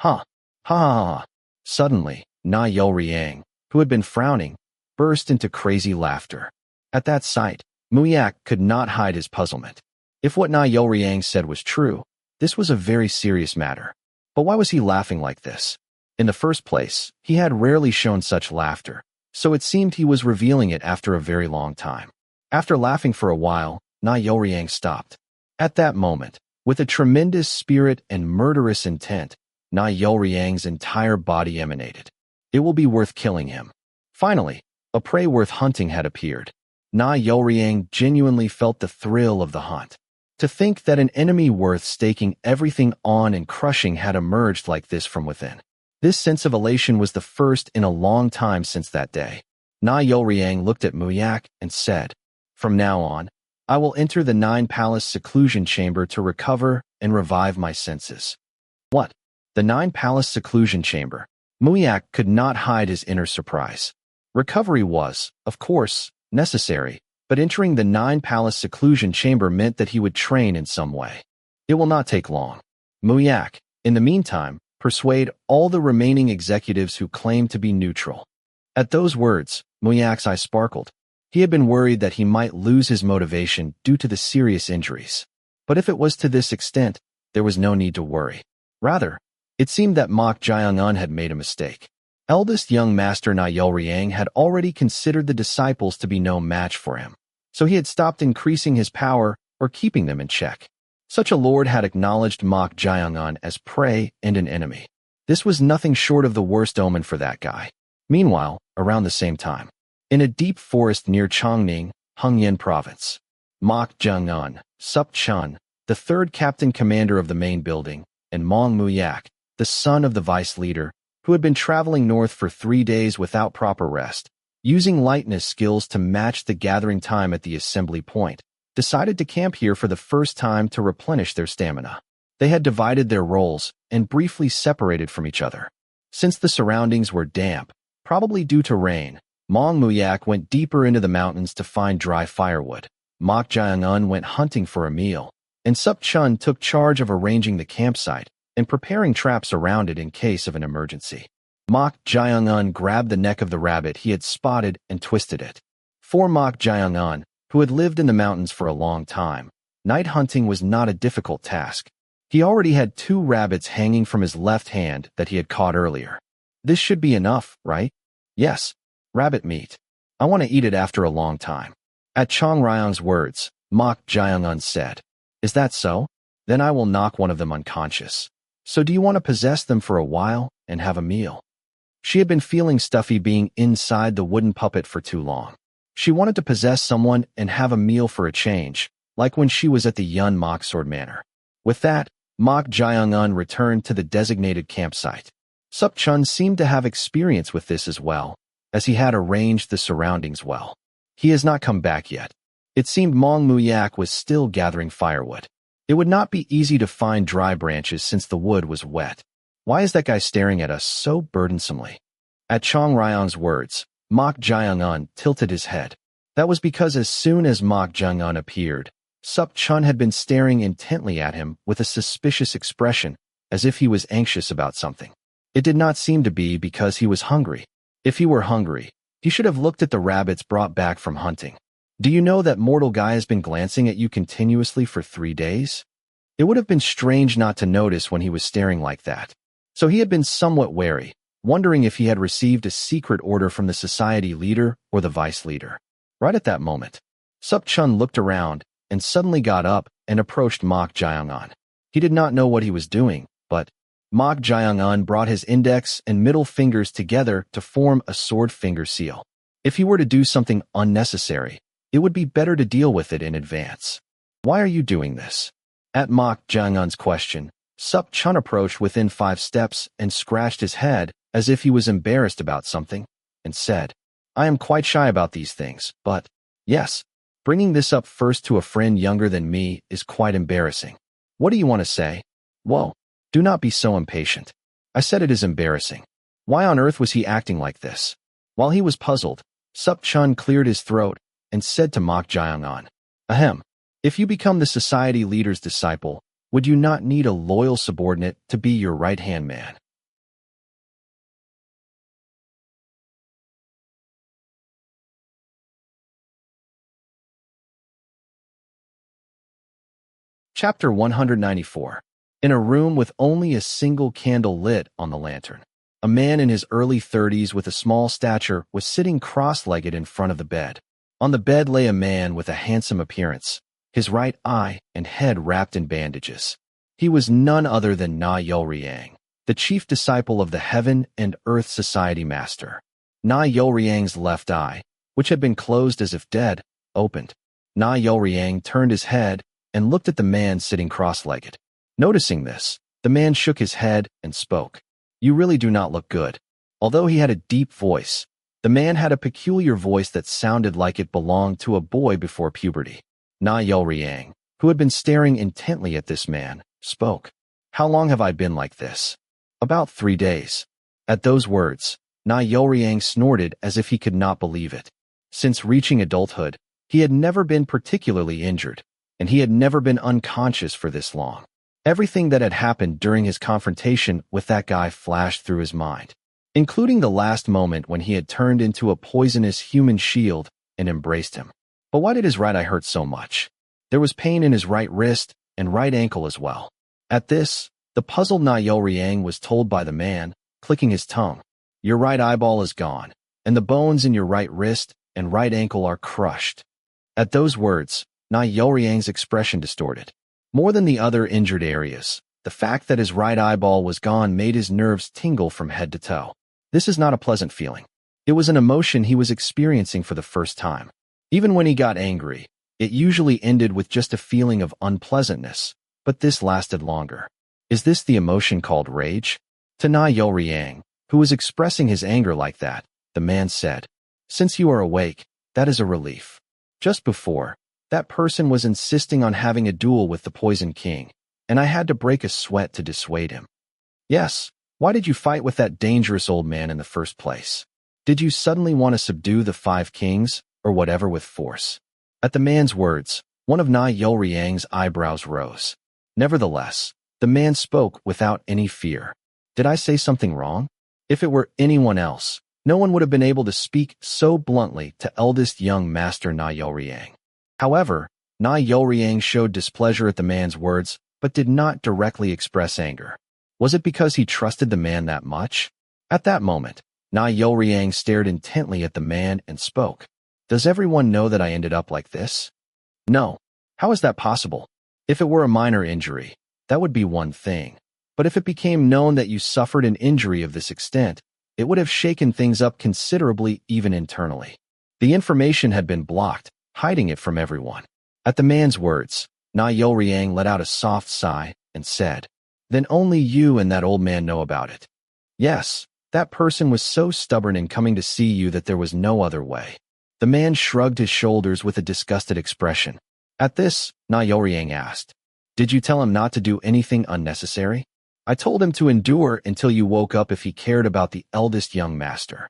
Ha. Ha ha ha. Suddenly, Na Youriang, who had been frowning, burst into crazy laughter. At that sight, Muyak could not hide his puzzlement. If what Na Youriang said was true, this was a very serious matter. But why was he laughing like this? In the first place, he had rarely shown such laughter, so it seemed he was revealing it after a very long time. After laughing for a while, Na Youriang stopped. At that moment, with a tremendous spirit and murderous intent, Na Youriang's entire body emanated. It will be worth killing him. Finally, a prey worth hunting had appeared. Na Youriang genuinely felt the thrill of the hunt. To think that an enemy worth staking everything on and crushing had emerged like this from within. This sense of elation was the first in a long time since that day. Na Youriang looked at Muyak and said, from now on, I will enter the 9-palace seclusion chamber to recover and revive my senses. What? The 9-palace seclusion chamber? Muyak could not hide his inner surprise. Recovery was, of course, necessary, but entering the 9-palace seclusion chamber meant that he would train in some way. It will not take long. Muyak, in the meantime, persuade all the remaining executives who claim to be neutral. At those words, Muyak's eye sparkled. He had been worried that he might lose his motivation due to the serious injuries. But if it was to this extent, there was no need to worry. Rather, it seemed that Mok Jayongun had made a mistake. Eldest young master Na Youriang had already considered the disciples to be no match for him, so he had stopped increasing his power or keeping them in check. Such a lord had acknowledged Mok Jayongun as prey and an enemy. This was nothing short of the worst omen for that guy. Meanwhile, around the same time, in a deep forest near Chongning, Hengyan Province, Mok Jung-un, Sup Chun, the third captain commander of the main building, and Mong Muyak, the son of the vice leader, who had been traveling north for 3 days without proper rest, using lightness skills to match the gathering time at the assembly point, decided to camp here for the first time to replenish their stamina. They had divided their roles and briefly separated from each other. Since the surroundings were damp, probably due to rain, Mong Muyak went deeper into the mountains to find dry firewood. Mok Jung-un went hunting for a meal, and Sup Chun took charge of arranging the campsite and preparing traps around it in case of an emergency. Mok Jung-un grabbed the neck of the rabbit he had spotted and twisted it. For Mok Jung-un, who had lived in the mountains for a long time, night hunting was not a difficult task. He already had 2 rabbits hanging from his left hand that he had caught earlier. This should be enough, right? Yes, rabbit meat. I want to eat it after a long time. At Chong Ryong's words, Mok Jung-un said, "Is that so? Then I will knock one of them unconscious. So do you want to possess them for a while and have a meal?" She had been feeling stuffy being inside the wooden puppet for too long. She wanted to possess someone and have a meal for a change, like when she was at the Yun Mok Sword Manor. With that, Mok Jung-un returned to the designated campsite. Sup Chun seemed to have experience with this as well, as he had arranged the surroundings well. He has not come back yet. It seemed Mong Muyak was still gathering firewood. It would not be easy to find dry branches since the wood was wet. Why is that guy staring at us so burdensomely? At Chong Ryong's words, Mok Jung-un tilted his head. That was because as soon as Mok Jung-un appeared, Sup Chun had been staring intently at him with a suspicious expression, as if he was anxious about something. It did not seem to be because he was hungry. If he were hungry, he should have looked at the rabbits brought back from hunting. Do you know that mortal guy has been glancing at you continuously for 3 days? It would have been strange not to notice when he was staring like that. So he had been somewhat wary, wondering if he had received a secret order from the society leader or the vice leader. Right at that moment, Sup Chun looked around and suddenly got up and approached Mok Jung-un. He did not know what he was doing, but Mok Jung-un brought his index and middle fingers together to form a sword finger seal. If he were to do something unnecessary, it would be better to deal with it in advance. Why are you doing this? At Mok Jung-un's question, Sup Chun approached within 5 steps and scratched his head as if he was embarrassed about something, and said, "I am quite shy about these things, but, yes, bringing this up first to a friend younger than me is quite embarrassing. What do you want to say?" "Whoa, do not be so impatient. I said it is embarrassing. Why on earth was he acting like this?" While he was puzzled, Sup Chun cleared his throat and said to Mok Jung-un, "Ahem, if you become the society leader's disciple, would you not need a loyal subordinate to be your right-hand man?" Chapter 194. In a room with only a single candle lit on the lantern, a man in his early 30s with a small stature was sitting cross-legged in front of the bed. On the bed lay a man with a handsome appearance, his right eye and head wrapped in bandages. He was none other than Na Yolriang, the chief disciple of the Heaven and Earth Society Master. Na Yolriang's left eye, which had been closed as if dead, opened. Na Yolriang turned his head and looked at the man sitting cross-legged. Noticing this, the man shook his head and spoke. "You really do not look good." Although he had a deep voice, the man had a peculiar voice that sounded like it belonged to a boy before puberty. Na Yolriang, who had been staring intently at this man, spoke. "How long have I been like this?" "About 3 days." At those words, Na Yolriang snorted as if he could not believe it. Since reaching adulthood, he had never been particularly injured, and he had never been unconscious for this long. Everything that had happened during his confrontation with that guy flashed through his mind, including the last moment when he had turned into a poisonous human shield and embraced him. But why did his right eye hurt so much? There was pain in his right wrist and right ankle as well. At this, the puzzled Na Yolriang was told by the man, clicking his tongue, "Your right eyeball is gone, and the bones in your right wrist and right ankle are crushed." At those words, Na Yolriang's expression distorted. More than the other injured areas, the fact that his right eyeball was gone made his nerves tingle from head to toe. This is not a pleasant feeling. It was an emotion he was experiencing for the first time. Even when he got angry, it usually ended with just a feeling of unpleasantness, but this lasted longer. Is this the emotion called rage? To Na Youriang, who was expressing his anger like that, the man said, "Since you are awake, that is a relief. Just before, that person was insisting on having a duel with the Poison King, and I had to break a sweat to dissuade him." "Yes, why did you fight with that dangerous old man in the first place? Did you suddenly want to subdue the 5 kings, or whatever with force?" At the man's words, one of Na Youriang's eyebrows rose. Nevertheless, the man spoke without any fear. "Did I say something wrong? If it were anyone else, no one would have been able to speak so bluntly to eldest young master Na Youriang." However, Na Youriang showed displeasure at the man's words, but did not directly express anger. Was it because he trusted the man that much? At that moment, Na Youriang stared intently at the man and spoke. "Does everyone know that I ended up like this?" "No. How is that possible? If it were a minor injury, that would be one thing. But if it became known that you suffered an injury of this extent, it would have shaken things up considerably even internally." The information had been blocked, hiding it from everyone. At the man's words, Na Youriang let out a soft sigh and said, "Then only you and that old man know about it." "Yes, that person was so stubborn in coming to see you that there was no other way." The man shrugged his shoulders with a disgusted expression. At this, Na Youriang asked, "Did you tell him not to do anything unnecessary?" "I told him to endure until you woke up if he cared about the eldest young master."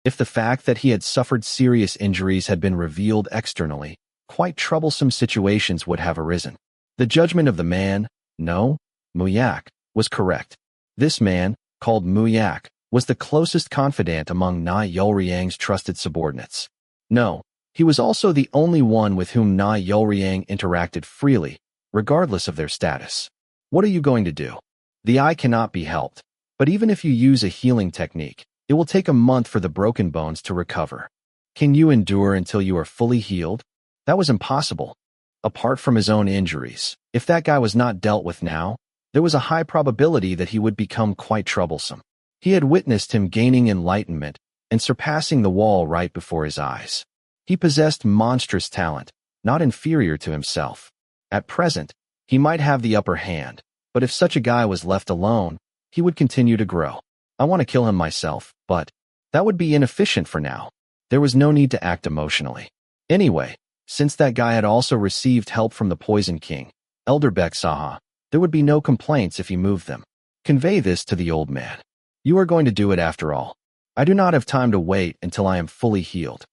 If the fact that he had suffered serious injuries had been revealed externally, quite troublesome situations would have arisen. The judgment of the man, no, Muyak, was correct. This man, called Muyak, was the closest confidant among Na Youriang's trusted subordinates. No, he was also the only one with whom Na Youriang interacted freely, regardless of their status. What are you going to do? The eye cannot be helped, but even if you use a healing technique, it will take a month for the broken bones to recover. Can you endure until you are fully healed? That was impossible. Apart from his own injuries, if that guy was not dealt with now, there was a high probability that he would become quite troublesome. He had witnessed him gaining enlightenment and surpassing the wall right before his eyes. He possessed monstrous talent, not inferior to himself. At present, he might have the upper hand, but if such a guy was left alone, he would continue to grow. I want to kill him myself, but that would be inefficient for now. There was no need to act emotionally. Anyway, since that guy had also received help from the Poison King, Elder Beksaha, there would be no complaints if he moved them. Convey this to the old man. You are going to do it after all. I do not have time to wait until I am fully healed."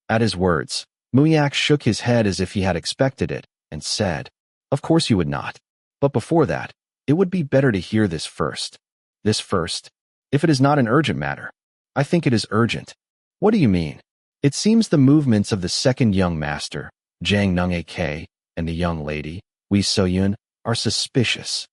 At his words, Muyak shook his head as if he had expected it, and said, "Of course you would not. But before that, it would be better to hear this first." "This first? If it is not an urgent matter." "I think it is urgent." "What do you mean?" "It seems the movements of the second young master, Jang Nung-ak, and the young lady, Wee So-yun, are suspicious."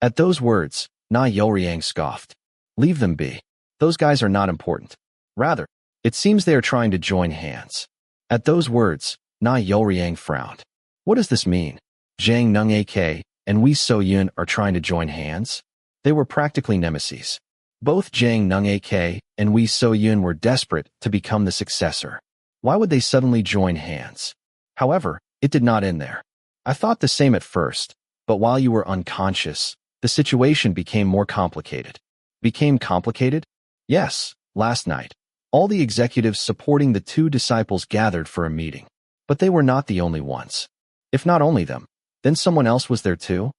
At those words, Na Youriang scoffed. "Leave them be. Those guys are not important. Rather, it seems they are trying to join hands." At those words, Na Youriang frowned. "What does this mean? Jang Nung-ak and Wee So-yun are trying to join hands?" They were practically nemesis. Both Jang Nung-ak and Wee So-yun were desperate to become the successor. Why would they suddenly join hands? However, it did not end there. "I thought the same at first, but while you were unconscious, the situation became more complicated." "Became complicated?" "Yes, last night. All the executives supporting the 2 disciples gathered for a meeting. But they were not the only ones. If not only them, then someone else was there too.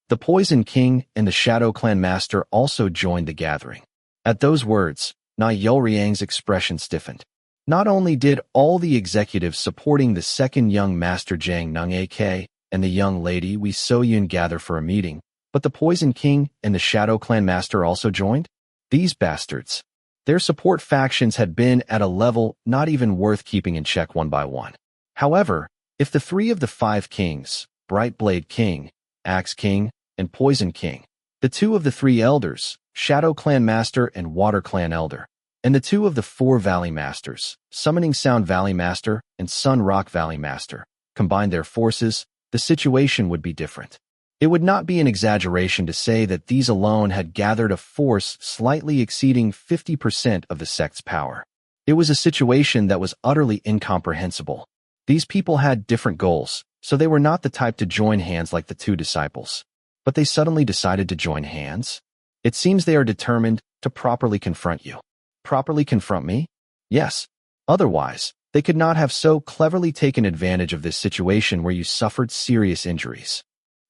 The Poison King and the Shadow Clan Master also joined the gathering." At those words, Na Youriang's expression stiffened. Not only did all the executives supporting the second young master Jang Nung-ak and the young lady Wee So-yun gather for a meeting, but the Poison King and the Shadow Clan Master also joined? These bastards. Their support factions had been at a level not even worth keeping in check one by one. However, if the 3 of the 5 kings, Bright Blade King, Axe King, and Poison King, the 2 of the 3 elders, Shadow Clan Master and Water Clan Elder, and the 2 of the 4 Valley Masters, Summoning Sound Valley Master and Sun Rock Valley Master, combined their forces, the situation would be different. It would not be an exaggeration to say that these alone had gathered a force slightly exceeding 50% of the sect's power. It was a situation that was utterly incomprehensible. These people had different goals, so they were not the type to join hands like the two disciples. But they suddenly decided to join hands? It seems they are determined to properly confront you. Properly confront me? Yes. Otherwise, they could not have so cleverly taken advantage of this situation where you suffered serious injuries.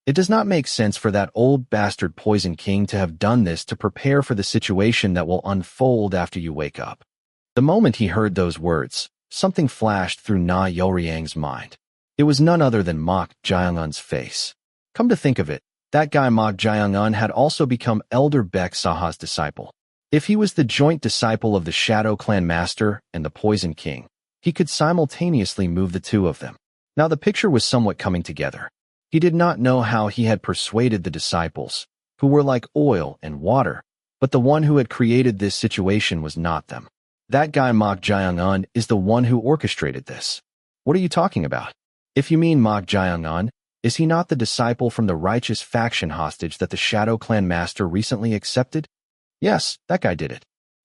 It does not make sense for that old bastard Poison King to have done this to prepare for the situation that will unfold after you wake up. The moment he heard those words, something flashed through Na Youriang's mind. It was none other than Mok Jiangun's face. Come to think of it, that guy Mok Jiangun had also become Elder Baek Saha's disciple. If he was the joint disciple of the Shadow Clan Master and the Poison King, he could simultaneously move the two of them. Now the picture was somewhat coming together. He did not know how he had persuaded the disciples, who were like oil and water, but the one who had created this situation was not them. That guy Mok Jiangun is the one who orchestrated this. What are you talking about? If you mean Mok Jiangun, is he not the disciple from the righteous faction hostage that the Shadow Clan Master recently accepted? Yes, that guy did it.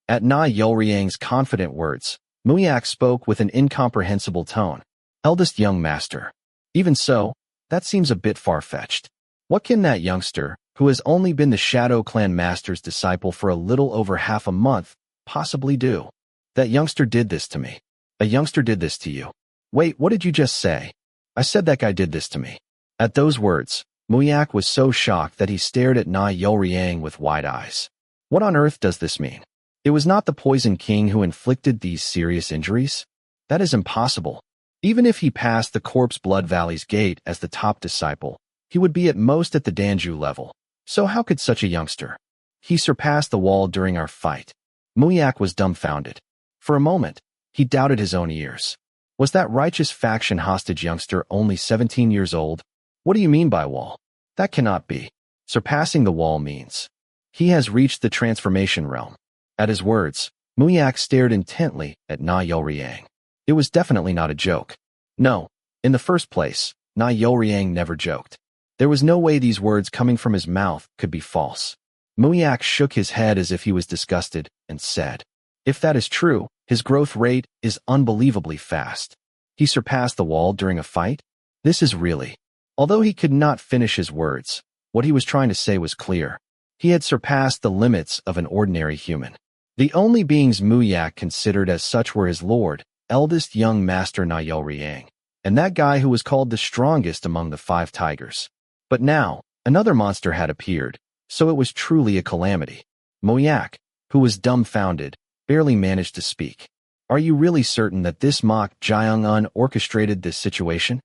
At Na Youriang's confident words, Muyak spoke with an incomprehensible tone. Eldest young master. Even so, that seems a bit far-fetched. What can that youngster, who has only been the Shadow Clan Master's disciple for a little over half a month, possibly do? That youngster did this to me. A youngster did this to you. Wait, what did you just say? I said that guy did this to me. At those words, Muyak was so shocked that he stared at Na Youriang with wide eyes. What on earth does this mean? It was not the Poison King who inflicted these serious injuries? That is impossible. Even if he passed the Corpse Blood Valley's gate as the top disciple, he would be at most at the Danju level. So how could such a youngster? He surpassed the wall during our fight. Muyak was dumbfounded. For a moment, he doubted his own ears. Was that righteous faction hostage youngster only 17 years old? What do you mean by wall? That cannot be. Surpassing the wall means he has reached the transformation realm. At his words, Muyak stared intently at Na Youriang. It was definitely not a joke. No, in the first place, Na Youriang never joked. There was no way these words coming from his mouth could be false. Muyak shook his head as if he was disgusted and said, if that is true, his growth rate is unbelievably fast. He surpassed the wall during a fight? This is really. Although he could not finish his words, what he was trying to say was clear. He had surpassed the limits of an ordinary human. The only beings Muyak considered as such were his lord, eldest young master Na Youriang, and that guy who was called the strongest among the 5 tigers. But now, another monster had appeared, so it was truly a calamity. Muyak, who was dumbfounded, barely managed to speak. Are you really certain that this Mok Jiangun orchestrated this situation?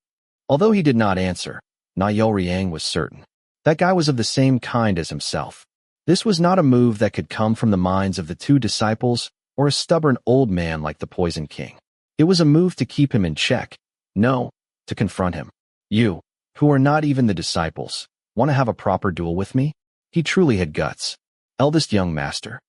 Although he did not answer, Na Youriang was certain. That guy was of the same kind as himself. This was not a move that could come from the minds of the 2 disciples or a stubborn old man like the Poison King. It was a move to keep him in check. No, to confront him. You, who are not even the disciples, want to have a proper duel with me? He truly had guts. Eldest young master.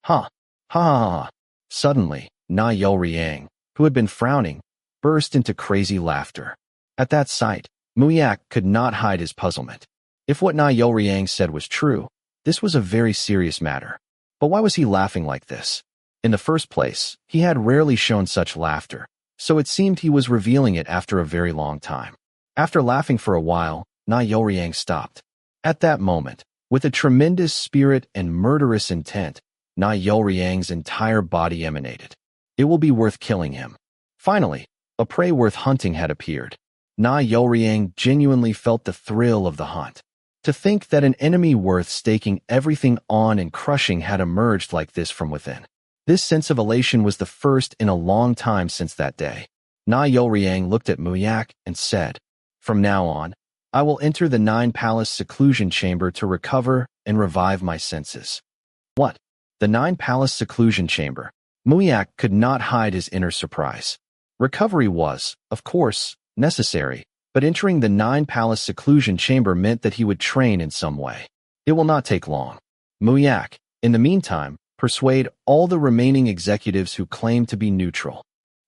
Ha! Ha ha ha! Suddenly, Na Youriang, who had been frowning, burst into crazy laughter. At that sight, Muyak could not hide his puzzlement. If what Na Youriang said was true, this was a very serious matter. But why was he laughing like this? In the first place, he had rarely shown such laughter, so it seemed he was revealing it after a very long time. After laughing for a while, Na Youriang stopped. At that moment, with a tremendous spirit and murderous intent, Na Youriang's entire body emanated. It will be worth killing him. Finally, a prey worth hunting had appeared. Na Youriang genuinely felt the thrill of the hunt. To think that an enemy worth staking everything on and crushing had emerged like this from within. This sense of elation was the first in a long time since that day. Na Youriang looked at Muyak and said, from now on, I will enter the 9-palace seclusion chamber to recover and revive my senses. What? The 9-palace seclusion chamber? Muyak could not hide his inner surprise. Recovery was, of course, necessary, but entering the 9-palace seclusion chamber meant that he would train in some way. It will not take long. Muyak, in the meantime, persuade all the remaining executives who claim to be neutral.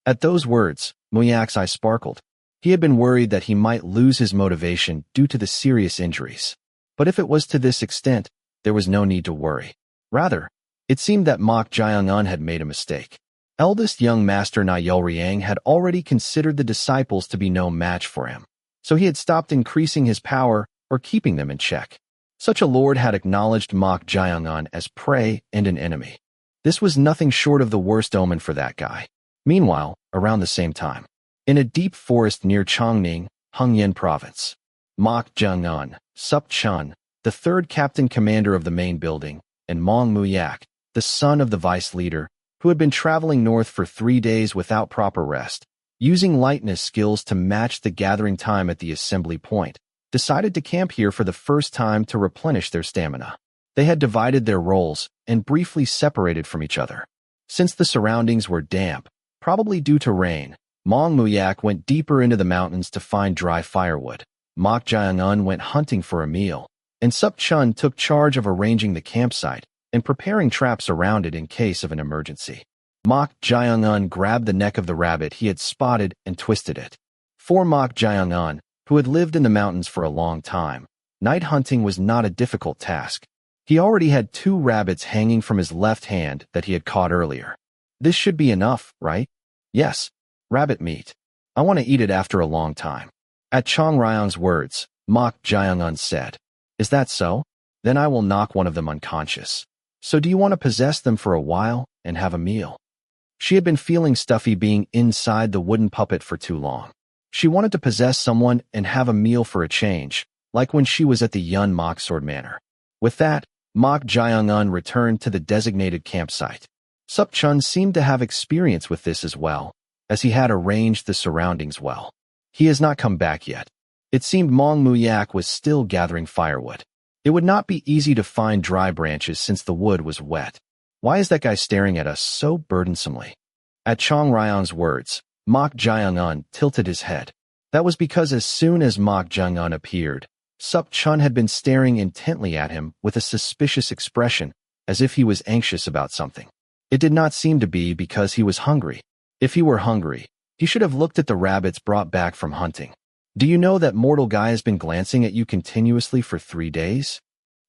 At those words, Muyak's eye sparkled. He had been worried that he might lose his motivation due to the serious injuries. But if it was to this extent, there was no need to worry. Rather, it seemed that Mok Jiangun had made a mistake. Eldest young master Nayeoryang had already considered the disciples to be no match for him, so he had stopped increasing his power or keeping them in check. Such a lord had acknowledged Mok Jaeong'un as prey and an enemy. This was nothing short of the worst omen for that guy. Meanwhile, around the same time, in a deep forest near Chongning, Hongyan Province, Mok Jaeong'un, Sup Chun, the third captain commander of the main building, and Mong Muyak, the son of the vice leader, who had been traveling north for 3 days without proper rest, using lightness skills to match the gathering time at the assembly point, decided to camp here for the first time to replenish their stamina. They had divided their roles and briefly separated from each other. Since the surroundings were damp, probably due to rain, Mong Muyak went deeper into the mountains to find dry firewood. Mok Jaeong'un went hunting for a meal, and Sup Chun took charge of arranging the campsite and preparing traps around it in case of an emergency. Mok Jaeong'un grabbed the neck of the rabbit he had spotted and twisted it. For Mok Jaeong'un, who had lived in the mountains for a long time, night hunting was not a difficult task. He already had 2 rabbits hanging from his left hand that he had caught earlier. This should be enough, right? Yes, rabbit meat. I want to eat it after a long time. At Chong Ryong's words, Mok Jaeong'un said, "Is that so? Then I will knock one of them unconscious. So do you want to possess them for a while and have a meal?" She had been feeling stuffy being inside the wooden puppet for too long. She wanted to possess someone and have a meal for a change, like when she was at the Yun Mok Sword Manor. With that, Mok Jaeong'un returned to the designated campsite. Sup Chun seemed to have experience with this as well, as he had arranged the surroundings well. He has not come back yet. It seemed Mong Muyak was still gathering firewood. It would not be easy to find dry branches since the wood was wet. Why is that guy staring at us so burdensomely? At Chong Ryong's words, Mok Jaeong'un tilted his head. That was because as soon as Mok Jaeong'un appeared, Sup Chun had been staring intently at him with a suspicious expression, as if he was anxious about something. It did not seem to be because he was hungry. If he were hungry, he should have looked at the rabbits brought back from hunting. Do you know that mortal guy has been glancing at you continuously for 3 days?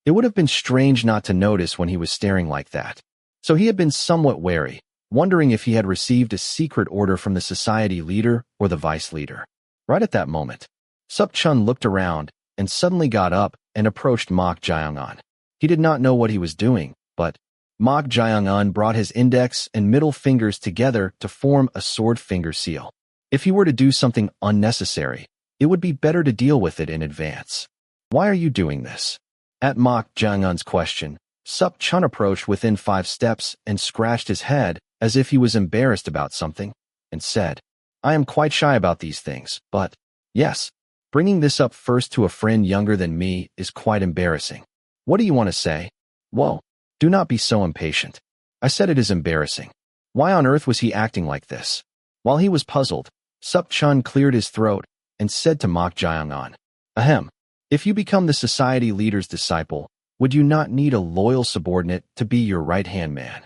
It would have been strange not to notice when he was staring like that. So he had been somewhat wary, wondering if he had received a secret order from the society leader or the vice leader. Right at that moment, Sup Chun looked around and suddenly got up and approached Mok Jaeong'un. He did not know what he was doing, but Mok Jaeong'un brought his index and middle fingers together to form a sword finger seal. If he were to do something unnecessary, it would be better to deal with it in advance. Why are you doing this? At Mok Jaeong'un's question, Sup Chun approached within 5 steps and scratched his head as if he was embarrassed about something, and said, "I am quite shy about these things, but, yes, bringing this up first to a friend younger than me is quite embarrassing. What do you want to say?" "Whoa, do not be so impatient. I said it is embarrassing. Why on earth was he acting like this?" While he was puzzled, Sup Chun cleared his throat and said to Mok Jaeong'un, "Ahem, if you become the society leader's disciple, would you not need a loyal subordinate to be your right-hand man?"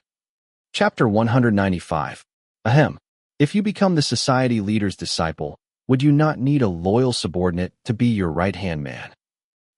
Chapter 195. Ahem, if you become the society leader's disciple, would you not need a loyal subordinate to be your right-hand man?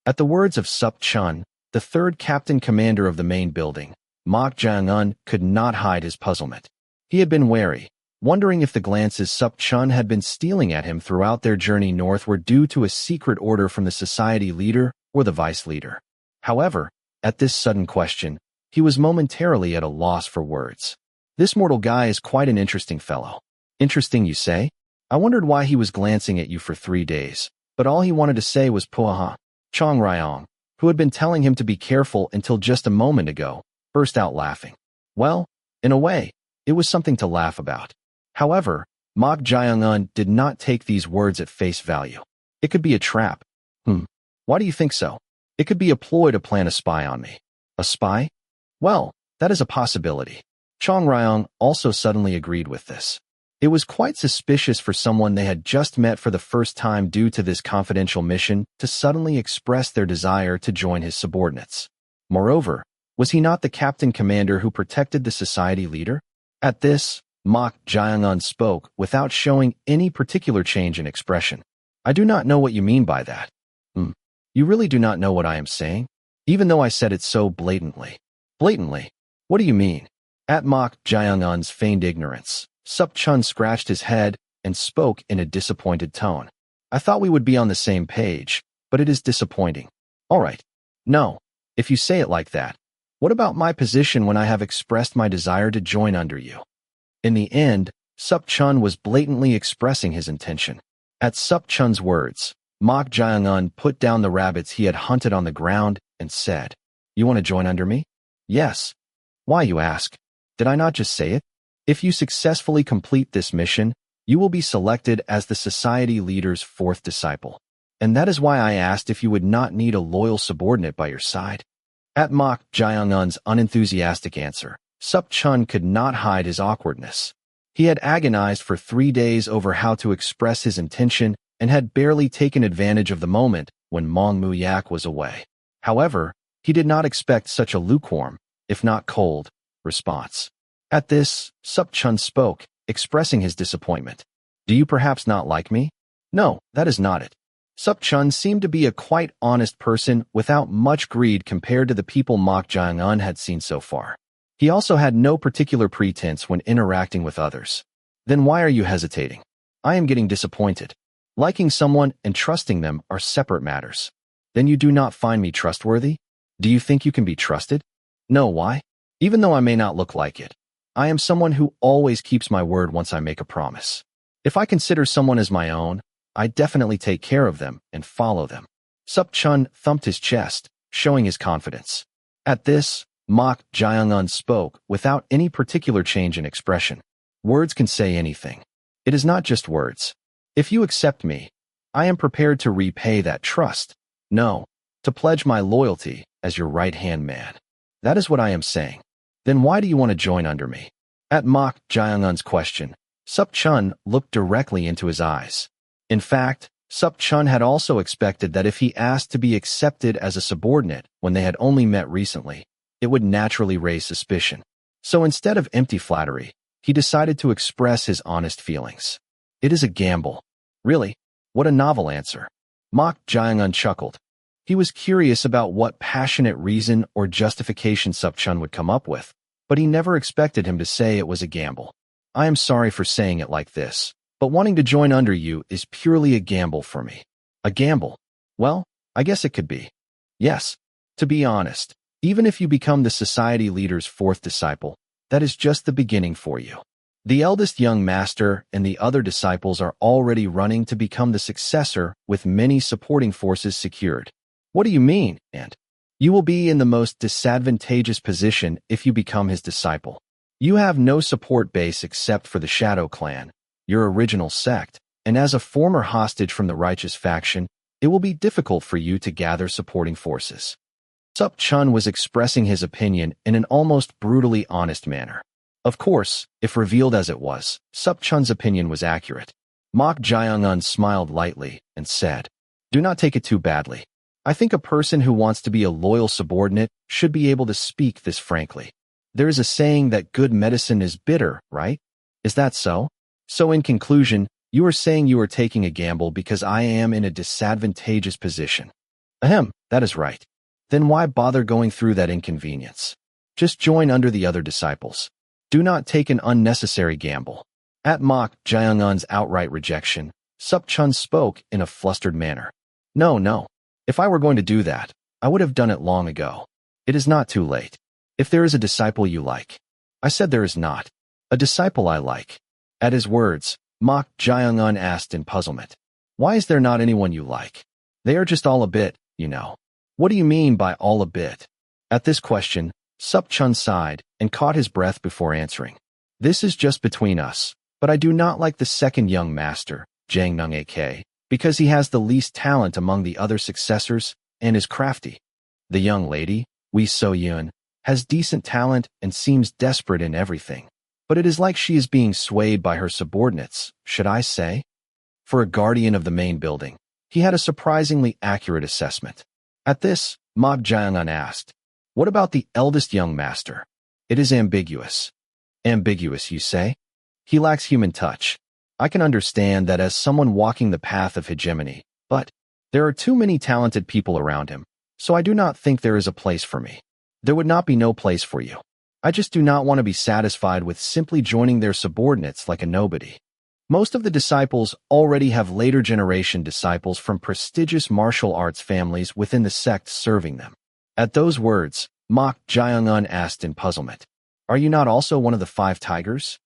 At the words of Sup Chun, the third captain commander of the main building, Mok Jaeong'un could not hide his puzzlement. He had been wary, wondering if the glances Sup Chun had been stealing at him throughout their journey north were due to a secret order from the society leader or the vice leader. However, at this sudden question, he was momentarily at a loss for words. This mortal guy is quite an interesting fellow. Interesting, you say? I wondered why he was glancing at you for 3 days, but all he wanted to say was "Puaha." Chong Ryong, who had been telling him to be careful until just a moment ago, burst out laughing. Well, in a way, it was something to laugh about. However, Mok Jaeong'un did not take these words at face value. It could be a trap. Why do you think so? It could be a ploy to plant a spy on me. A spy? Well, that is a possibility. Chong Ryong also suddenly agreed with this. It was quite suspicious for someone they had just met for the first time due to this confidential mission to suddenly express their desire to join his subordinates. Moreover, was he not the captain commander who protected the society leader? At this, Mok Jaeong'un spoke without showing any particular change in expression. I do not know what you mean by that. You really do not know what I am saying? Even though I said it so blatantly. Blatantly? What do you mean? At Mok Jaeungun's feigned ignorance, Sup Chun scratched his head and spoke in a disappointed tone. I thought we would be on the same page, but it is disappointing. All right. No, if you say it like that. What about my position when I have expressed my desire to join under you? In the end, Sup Chun was blatantly expressing his intention. At Sup Chun's words, Mok Jaeungun put down the rabbits he had hunted on the ground and said, "You want to join under me?" "Yes." "Why, you ask? Did I not just say it? If you successfully complete this mission, you will be selected as the society leader's fourth disciple. And that is why I asked if you would not need a loyal subordinate by your side." At Mok Jaeungun's unenthusiastic answer, Sup Chun could not hide his awkwardness. He had agonized for 3 days over how to express his intention and had barely taken advantage of the moment when Mong Mu Yak was away. However, he did not expect such a lukewarm, if not cold, response. At this, Sup Chun spoke, expressing his disappointment. "Do you perhaps not like me?" "No, that is not it." Sup Chun seemed to be a quite honest person without much greed compared to the people Mok Jaeungun had seen so far. He also had no particular pretense when interacting with others. "Then why are you hesitating? I am getting disappointed. Liking someone and trusting them are separate matters. Then you do not find me trustworthy? Do you think you can be trusted?" "No, why? Even though I may not look like it, I am someone who always keeps my word once I make a promise. If I consider someone as my own, I definitely take care of them and follow them." Sup Chun thumped his chest, showing his confidence. At this, Mok Jaeungun spoke without any particular change in expression. "Words can say anything. It is not just words. If you accept me, I am prepared to repay that trust. No, to pledge my loyalty as your right-hand man. That is what I am saying. Then why do you want to join under me?" At Mok Jaeungun's question, Sup Chun looked directly into his eyes. In fact, Sup Chun had also expected that if he asked to be accepted as a subordinate when they had only met recently, it would naturally raise suspicion. So instead of empty flattery, he decided to express his honest feelings. "It is a gamble." "Really? What a novel answer." Mok Jaeungun chuckled. He was curious about what passionate reason or justification Sup Chun would come up with, but he never expected him to say it was a gamble. "I am sorry for saying it like this, but wanting to join under you is purely a gamble for me." "A gamble? Well, I guess it could be." "Yes. To be honest, even if you become the society leader's fourth disciple, that is just the beginning for you. The eldest young master and the other disciples are already running to become the successor with many supporting forces secured." "What do you mean, Aunt?" "You will be in the most disadvantageous position if you become his disciple. You have no support base except for the Shadow Clan, your original sect, and as a former hostage from the righteous faction, it will be difficult for you to gather supporting forces." Sup Chun was expressing his opinion in an almost brutally honest manner. Of course, if revealed as it was, Sup Chun's opinion was accurate. Mok Jaeungun smiled lightly and said, "Do not take it too badly. I think a person who wants to be a loyal subordinate should be able to speak this frankly. There is a saying that good medicine is bitter, right? Is that so? So in conclusion, you are saying you are taking a gamble because I am in a disadvantageous position." "Ahem, that is right. Then why bother going through that inconvenience? Just join under the other disciples. Do not take an unnecessary gamble." At Mok Jaeungun's outright rejection, Sup Chun spoke in a flustered manner. No. If I were going to do that, I would have done it long ago. It is not too late. If there is a disciple you like." "I said there is not. A disciple I like." At his words, Mok Jaeungun asked in puzzlement, "Why is there not anyone you like? They are just all a bit, you know." "What do you mean by all a bit?" At this question, Sup Chun sighed and caught his breath before answering. "This is just between us, but I do not like the second young master, Jang Nung AK, because he has the least talent among the other successors and is crafty. The young lady, Wee So Yun, has decent talent and seems desperate in everything, but it is like she is being swayed by her subordinates, should I say?" For a guardian of the main building, he had a surprisingly accurate assessment. At this, Mok Jaeungun asked, "What about the eldest young master?" "It is ambiguous." "Ambiguous, you say?" "He lacks human touch. I can understand that as someone walking the path of hegemony, but there are too many talented people around him, so I do not think there is a place for me." "There would not be no place for you. I just do not want to be satisfied with simply joining their subordinates like a nobody. Most of the disciples already have later generation disciples from prestigious martial arts families within the sect serving them. At those words, Mok Jaeung-un asked in puzzlement, "Are you not also one of the 5 tigers?"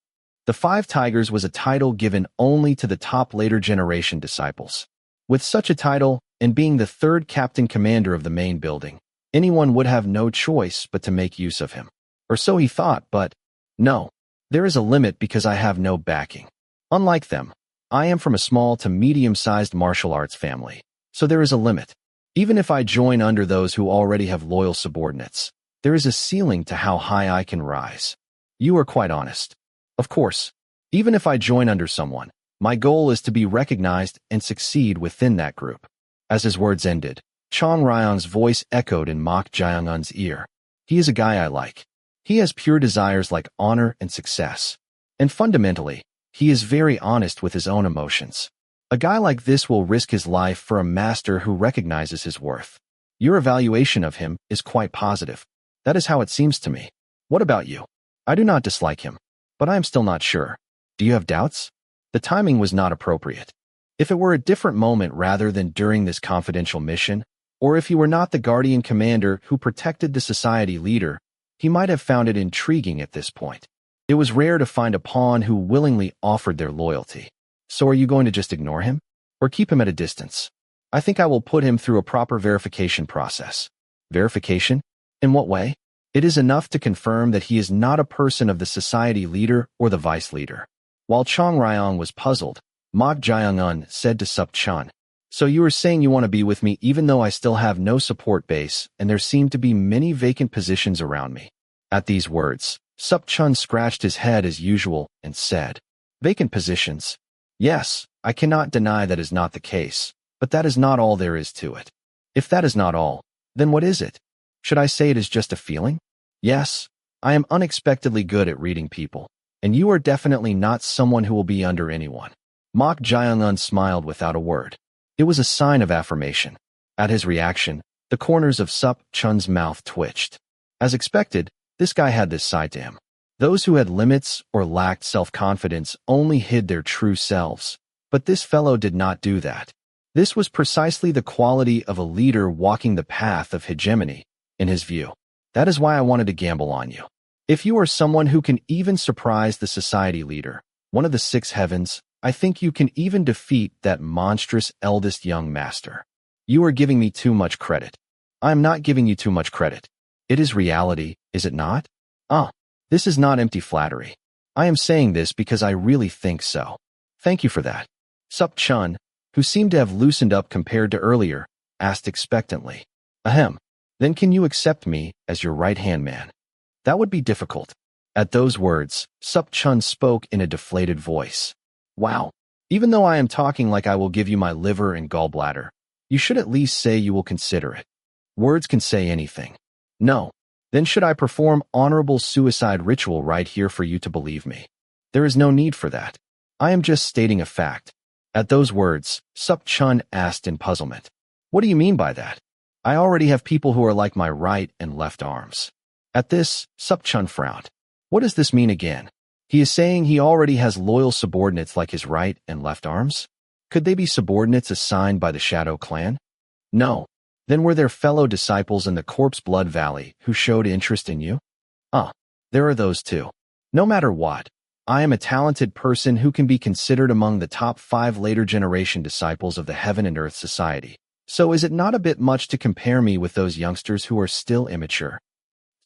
The 5 tigers was a title given only to the top later generation disciples. With such a title, and being the 3rd captain commander of the main building, anyone would have no choice but to make use of him. Or so he thought, but no, there is a limit because I have no backing. Unlike them, I am from a small to medium-sized martial arts family, so there is a limit. Even if I join under those who already have loyal subordinates, there is a ceiling to how high I can rise. You are quite honest. Of course, even if I join under someone, my goal is to be recognized and succeed within that group. As his words ended, Chong Ryong's voice echoed in Mok Jaeung-un's ear. He is a guy I like. He has pure desires like honor and success. And fundamentally, he is very honest with his own emotions. A guy like this will risk his life for a master who recognizes his worth. Your evaluation of him is quite positive. That is how it seems to me. What about you? I do not dislike him, but I am still not sure. Do you have doubts? The timing was not appropriate. If it were a different moment rather than during this confidential mission, or if he were not the guardian commander who protected the society leader, he might have found it intriguing at this point. It was rare to find a pawn who willingly offered their loyalty. So are you going to just ignore him? Or keep him at a distance? I think I will put him through a proper verification process. Verification? In what way? It is enough to confirm that he is not a person of the society leader or the vice leader. While Chong Ryong was puzzled, Mok Jaeung-un said to Sup Chun, "So you are saying you want to be with me even though I still have no support base and there seem to be many vacant positions around me?" At these words, Sup Chun scratched his head as usual and said, "Vacant positions? Yes, I cannot deny that is not the case, but that is not all there is to it. If that is not all, then what is it? Should I say it is just a feeling? Yes, I am unexpectedly good at reading people, and you are definitely not someone who will be under anyone." Mok Jaeung-un smiled without a word. It was a sign of affirmation. At his reaction, the corners of Sup Chun's mouth twitched. As expected, this guy had this side to him. Those who had limits or lacked self-confidence only hid their true selves, but this fellow did not do that. This was precisely the quality of a leader walking the path of hegemony, in his view. That is why I wanted to gamble on you. If you are someone who can even surprise the society leader, one of the 6 heavens, I think you can even defeat that monstrous eldest young master. You are giving me too much credit. I am not giving you too much credit. It is reality, is it not? This is not empty flattery. I am saying this because I really think so. Thank you for that. Sup Chun, who seemed to have loosened up compared to earlier, asked expectantly, "Ahem, then can you accept me as your right-hand man?" That would be difficult. At those words, Sup Chun spoke in a deflated voice. "Wow, even though I am talking like I will give you my liver and gallbladder, you should at least say you will consider it. Words can say anything. No. Then should I perform honorable suicide ritual right here for you to believe me? There is no need for that. I am just stating a fact." At those words, Sup Chun asked in puzzlement, "What do you mean by that? I already have people who are like my right and left arms." At this, Sup Chun frowned. What does this mean again? He is saying he already has loyal subordinates like his right and left arms? Could they be subordinates assigned by the Shadow Clan? No. Then were there fellow disciples in the Corpse Blood Valley who showed interest in you? There are those too. No matter what, I am a talented person who can be considered among the top 5 later generation disciples of the Heaven and Earth Society. So is it not a bit much to compare me with those youngsters who are still immature?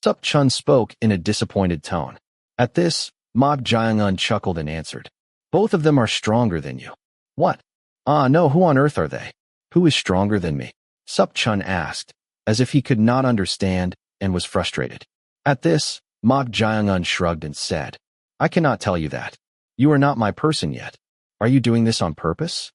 Sup Chun spoke in a disappointed tone. At this, Mok Jaeung-un chuckled and answered, "Both of them are stronger than you." "What? No, who on earth are they? Who is stronger than me?" Sup Chun asked, as if he could not understand and was frustrated. At this, Mok Jaeung-un shrugged and said, "I cannot tell you that. You are not my person yet. Are you doing this on purpose?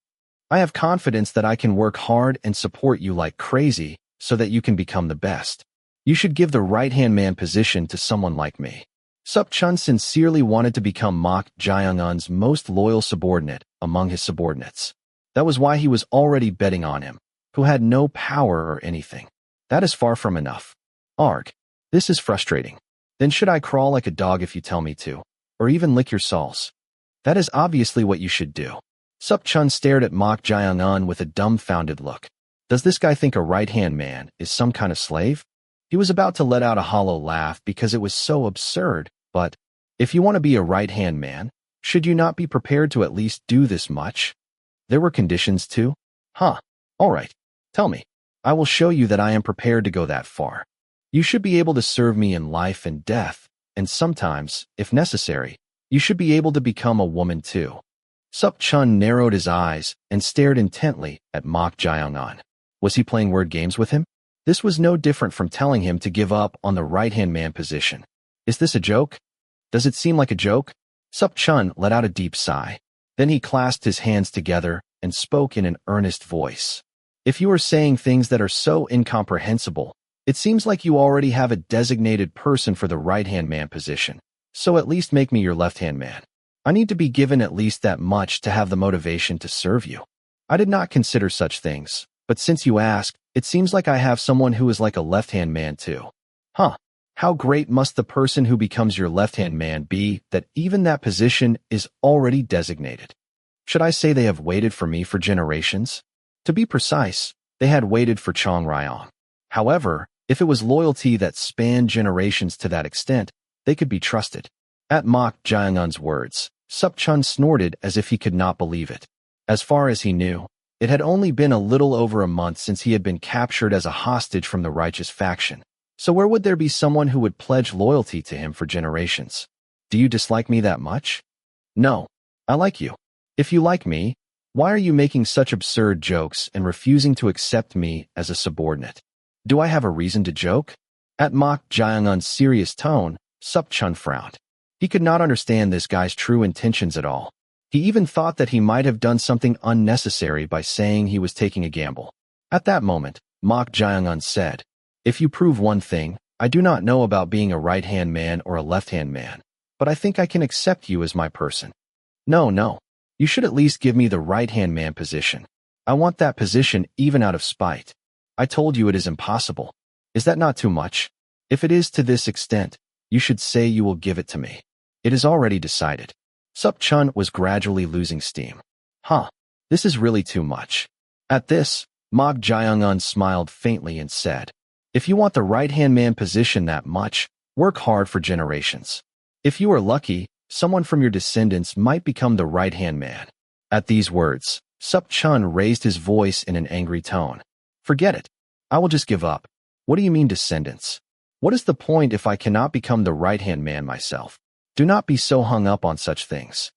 I have confidence that I can work hard and support you like crazy so that you can become the best. You should give the right-hand man position to someone like me." Sup Chun sincerely wanted to become Mok Jaeung-un's most loyal subordinate among his subordinates. That was why he was already betting on him, who had no power or anything. That is far from enough. Arg. This is frustrating. Then should I crawl like a dog if you tell me to? Or even lick your soles? That is obviously what you should do. Sup Chun stared at Mok Jae-un with a dumbfounded look. Does this guy think a right-hand man is some kind of slave? He was about to let out a hollow laugh because it was so absurd, but if you want to be a right-hand man, should you not be prepared to at least do this much? There were conditions too? Huh. All right. Tell me. I will show you that I am prepared to go that far. You should be able to serve me in life and death, and sometimes, if necessary, you should be able to become a woman too. Sup Chun narrowed his eyes and stared intently at Mok Jae-un. Was he playing word games with him? This was no different from telling him to give up on the right-hand man position. Is this a joke? Does it seem like a joke? Sup Chun let out a deep sigh. Then he clasped his hands together and spoke in an earnest voice. If you are saying things that are so incomprehensible, it seems like you already have a designated person for the right-hand man position. So at least make me your left-hand man. I need to be given at least that much to have the motivation to serve you. I did not consider such things, but since you ask, it seems like I have someone who is like a left-hand man too. Huh. How great must the person who becomes your left-hand man be that even that position is already designated? Should I say they have waited for me for generations? To be precise, they had waited for Chong Ryong. However, if it was loyalty that spanned generations to that extent, they could be trusted. At Mok Jae-un's words, Sup Chun snorted as if he could not believe it. As far as he knew, it had only been a little over a month since he had been captured as a hostage from the righteous faction. So where would there be someone who would pledge loyalty to him for generations? Do you dislike me that much? No, I like you. If you like me, why are you making such absurd jokes and refusing to accept me as a subordinate? Do I have a reason to joke? At Mok Jae-un's serious tone, Sup Chun frowned. He could not understand this guy's true intentions at all. He even thought that he might have done something unnecessary by saying he was taking a gamble. At that moment, Mok Jae-un said, "If you prove one thing, I do not know about being a right-hand man or a left-hand man, but I think I can accept you as my person. No. You should at least give me the right-hand man position. I want that position even out of spite. I told you it is impossible. Is that not too much? If it is to this extent, you should say you will give it to me. It is already decided." Sup Chun was gradually losing steam. Huh, this is really too much. At this, Mok Jae-un smiled faintly and said, "If you want the right-hand man position that much, work hard for generations. If you are lucky, someone from your descendants might become the right-hand man." At these words, Sup Chun raised his voice in an angry tone. "Forget it. I will just give up. What do you mean descendants? What is the point if I cannot become the right-hand man myself? Do not be so hung up on such things."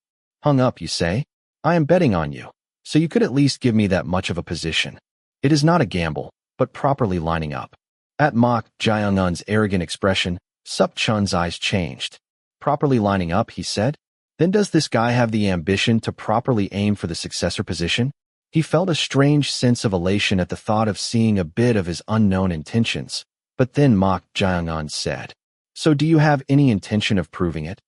Hung up, you say? I am betting on you, so you could at least give me that much of a position. It is not a gamble, but properly lining up. At Mok Jae-un's arrogant expression, Sup Chun's eyes changed. Properly lining up, he said? Then does this guy have the ambition to properly aim for the successor position? He felt a strange sense of elation at the thought of seeing a bit of his unknown intentions, but then Mok Jae-un said, "So do you have any intention of proving it?"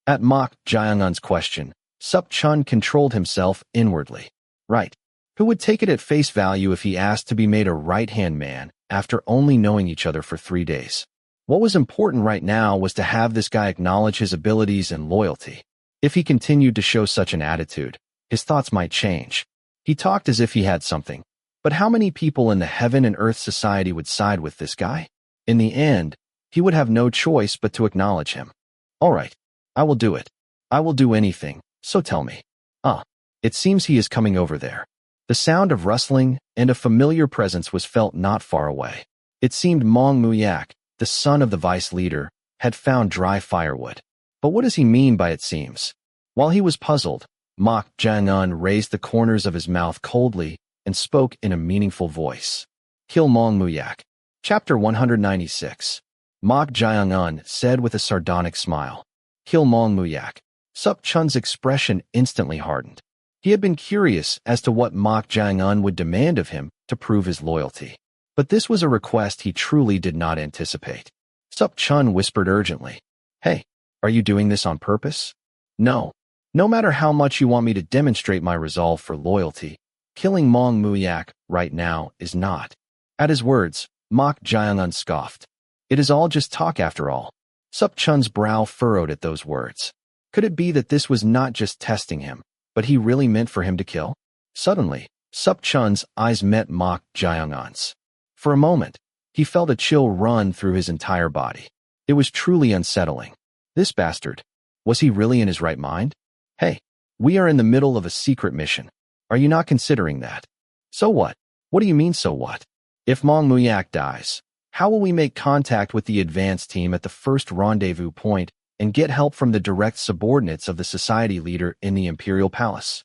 At Mok Jae-un's question, Sup Chun controlled himself inwardly. Right. Who would take it at face value if he asked to be made a right-hand man after only knowing each other for 3 days? What was important right now was to have this guy acknowledge his abilities and loyalty. If he continued to show such an attitude, his thoughts might change. He talked as if he had something. But how many people in the heaven and earth society would side with this guy? In the end, he would have no choice but to acknowledge him. All right, I will do it. I will do anything, so tell me. It seems he is coming over there. The sound of rustling and a familiar presence was felt not far away. It seemed Mong Muyak, the son of the vice leader, had found dry firewood. But what does he mean by it seems? While he was puzzled, Mok Jae-un raised the corners of his mouth coldly and spoke in a meaningful voice. Kill Mong Muyak. Chapter 196. Mok Jae-un said with a sardonic smile. Kill Mong Muyak. Sup Chun's expression instantly hardened. He had been curious as to what Mok Jae-un would demand of him to prove his loyalty. But this was a request he truly did not anticipate. Sup Chun whispered urgently. Hey, are you doing this on purpose? No. No matter how much you want me to demonstrate my resolve for loyalty, killing Mong Muyak right now is not. At his words, Mok Jae-un scoffed. It is all just talk after all. Sup Chun's brow furrowed at those words. Could it be that this was not just testing him, but he really meant for him to kill? Suddenly, Sup Chun's eyes met Mok Jaeongan's. For a moment, he felt a chill run through his entire body. It was truly unsettling. This bastard. Was he really in his right mind? Hey, we are in the middle of a secret mission. Are you not considering that? So what? What do you mean so what? If Mong Muyak dies, how will we make contact with the advance team at the first rendezvous point and get help from the direct subordinates of the society leader in the Imperial Palace?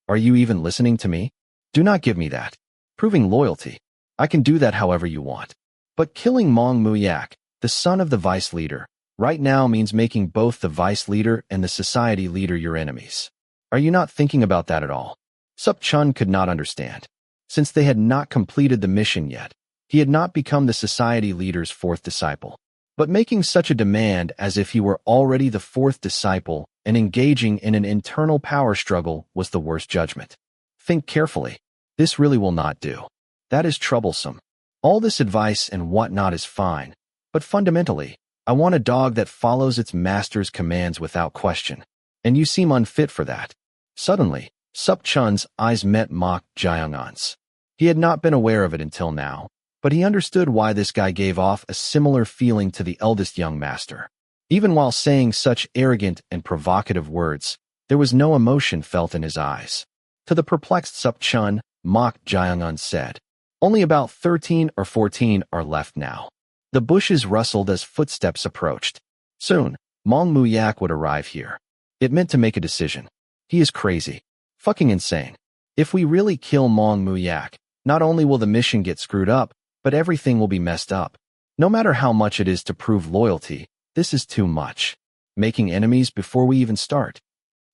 Are you even listening to me? Do not give me that. Proving loyalty. I can do that however you want. But killing Mong Muyak, the son of the vice leader, right now means making both the vice leader and the society leader your enemies. Are you not thinking about that at all? Sup Chun could not understand. Since they had not completed the mission yet, he had not become the society leader's fourth disciple. But making such a demand as if he were already the fourth disciple and engaging in an internal power struggle was the worst judgment. Think carefully. This really will not do. That is troublesome. All this advice and whatnot is fine, but fundamentally, I want a dog that follows its master's commands without question, and you seem unfit for that. Suddenly, Sup Chun's eyes met Mok Jaeongan's. He had not been aware of it until now, but he understood why this guy gave off a similar feeling to the eldest young master. Even while saying such arrogant and provocative words, there was no emotion felt in his eyes. To the perplexed Sup Chun, Mok Jaeongan said, "Only about 13 or 14 are left now." The bushes rustled as footsteps approached. Soon, Mong Muyak would arrive here. It meant to make a decision. He is crazy. Fucking insane. If we really kill Mong Muyak, not only will the mission get screwed up, but everything will be messed up. No matter how much it is to prove loyalty, this is too much. Making enemies before we even start.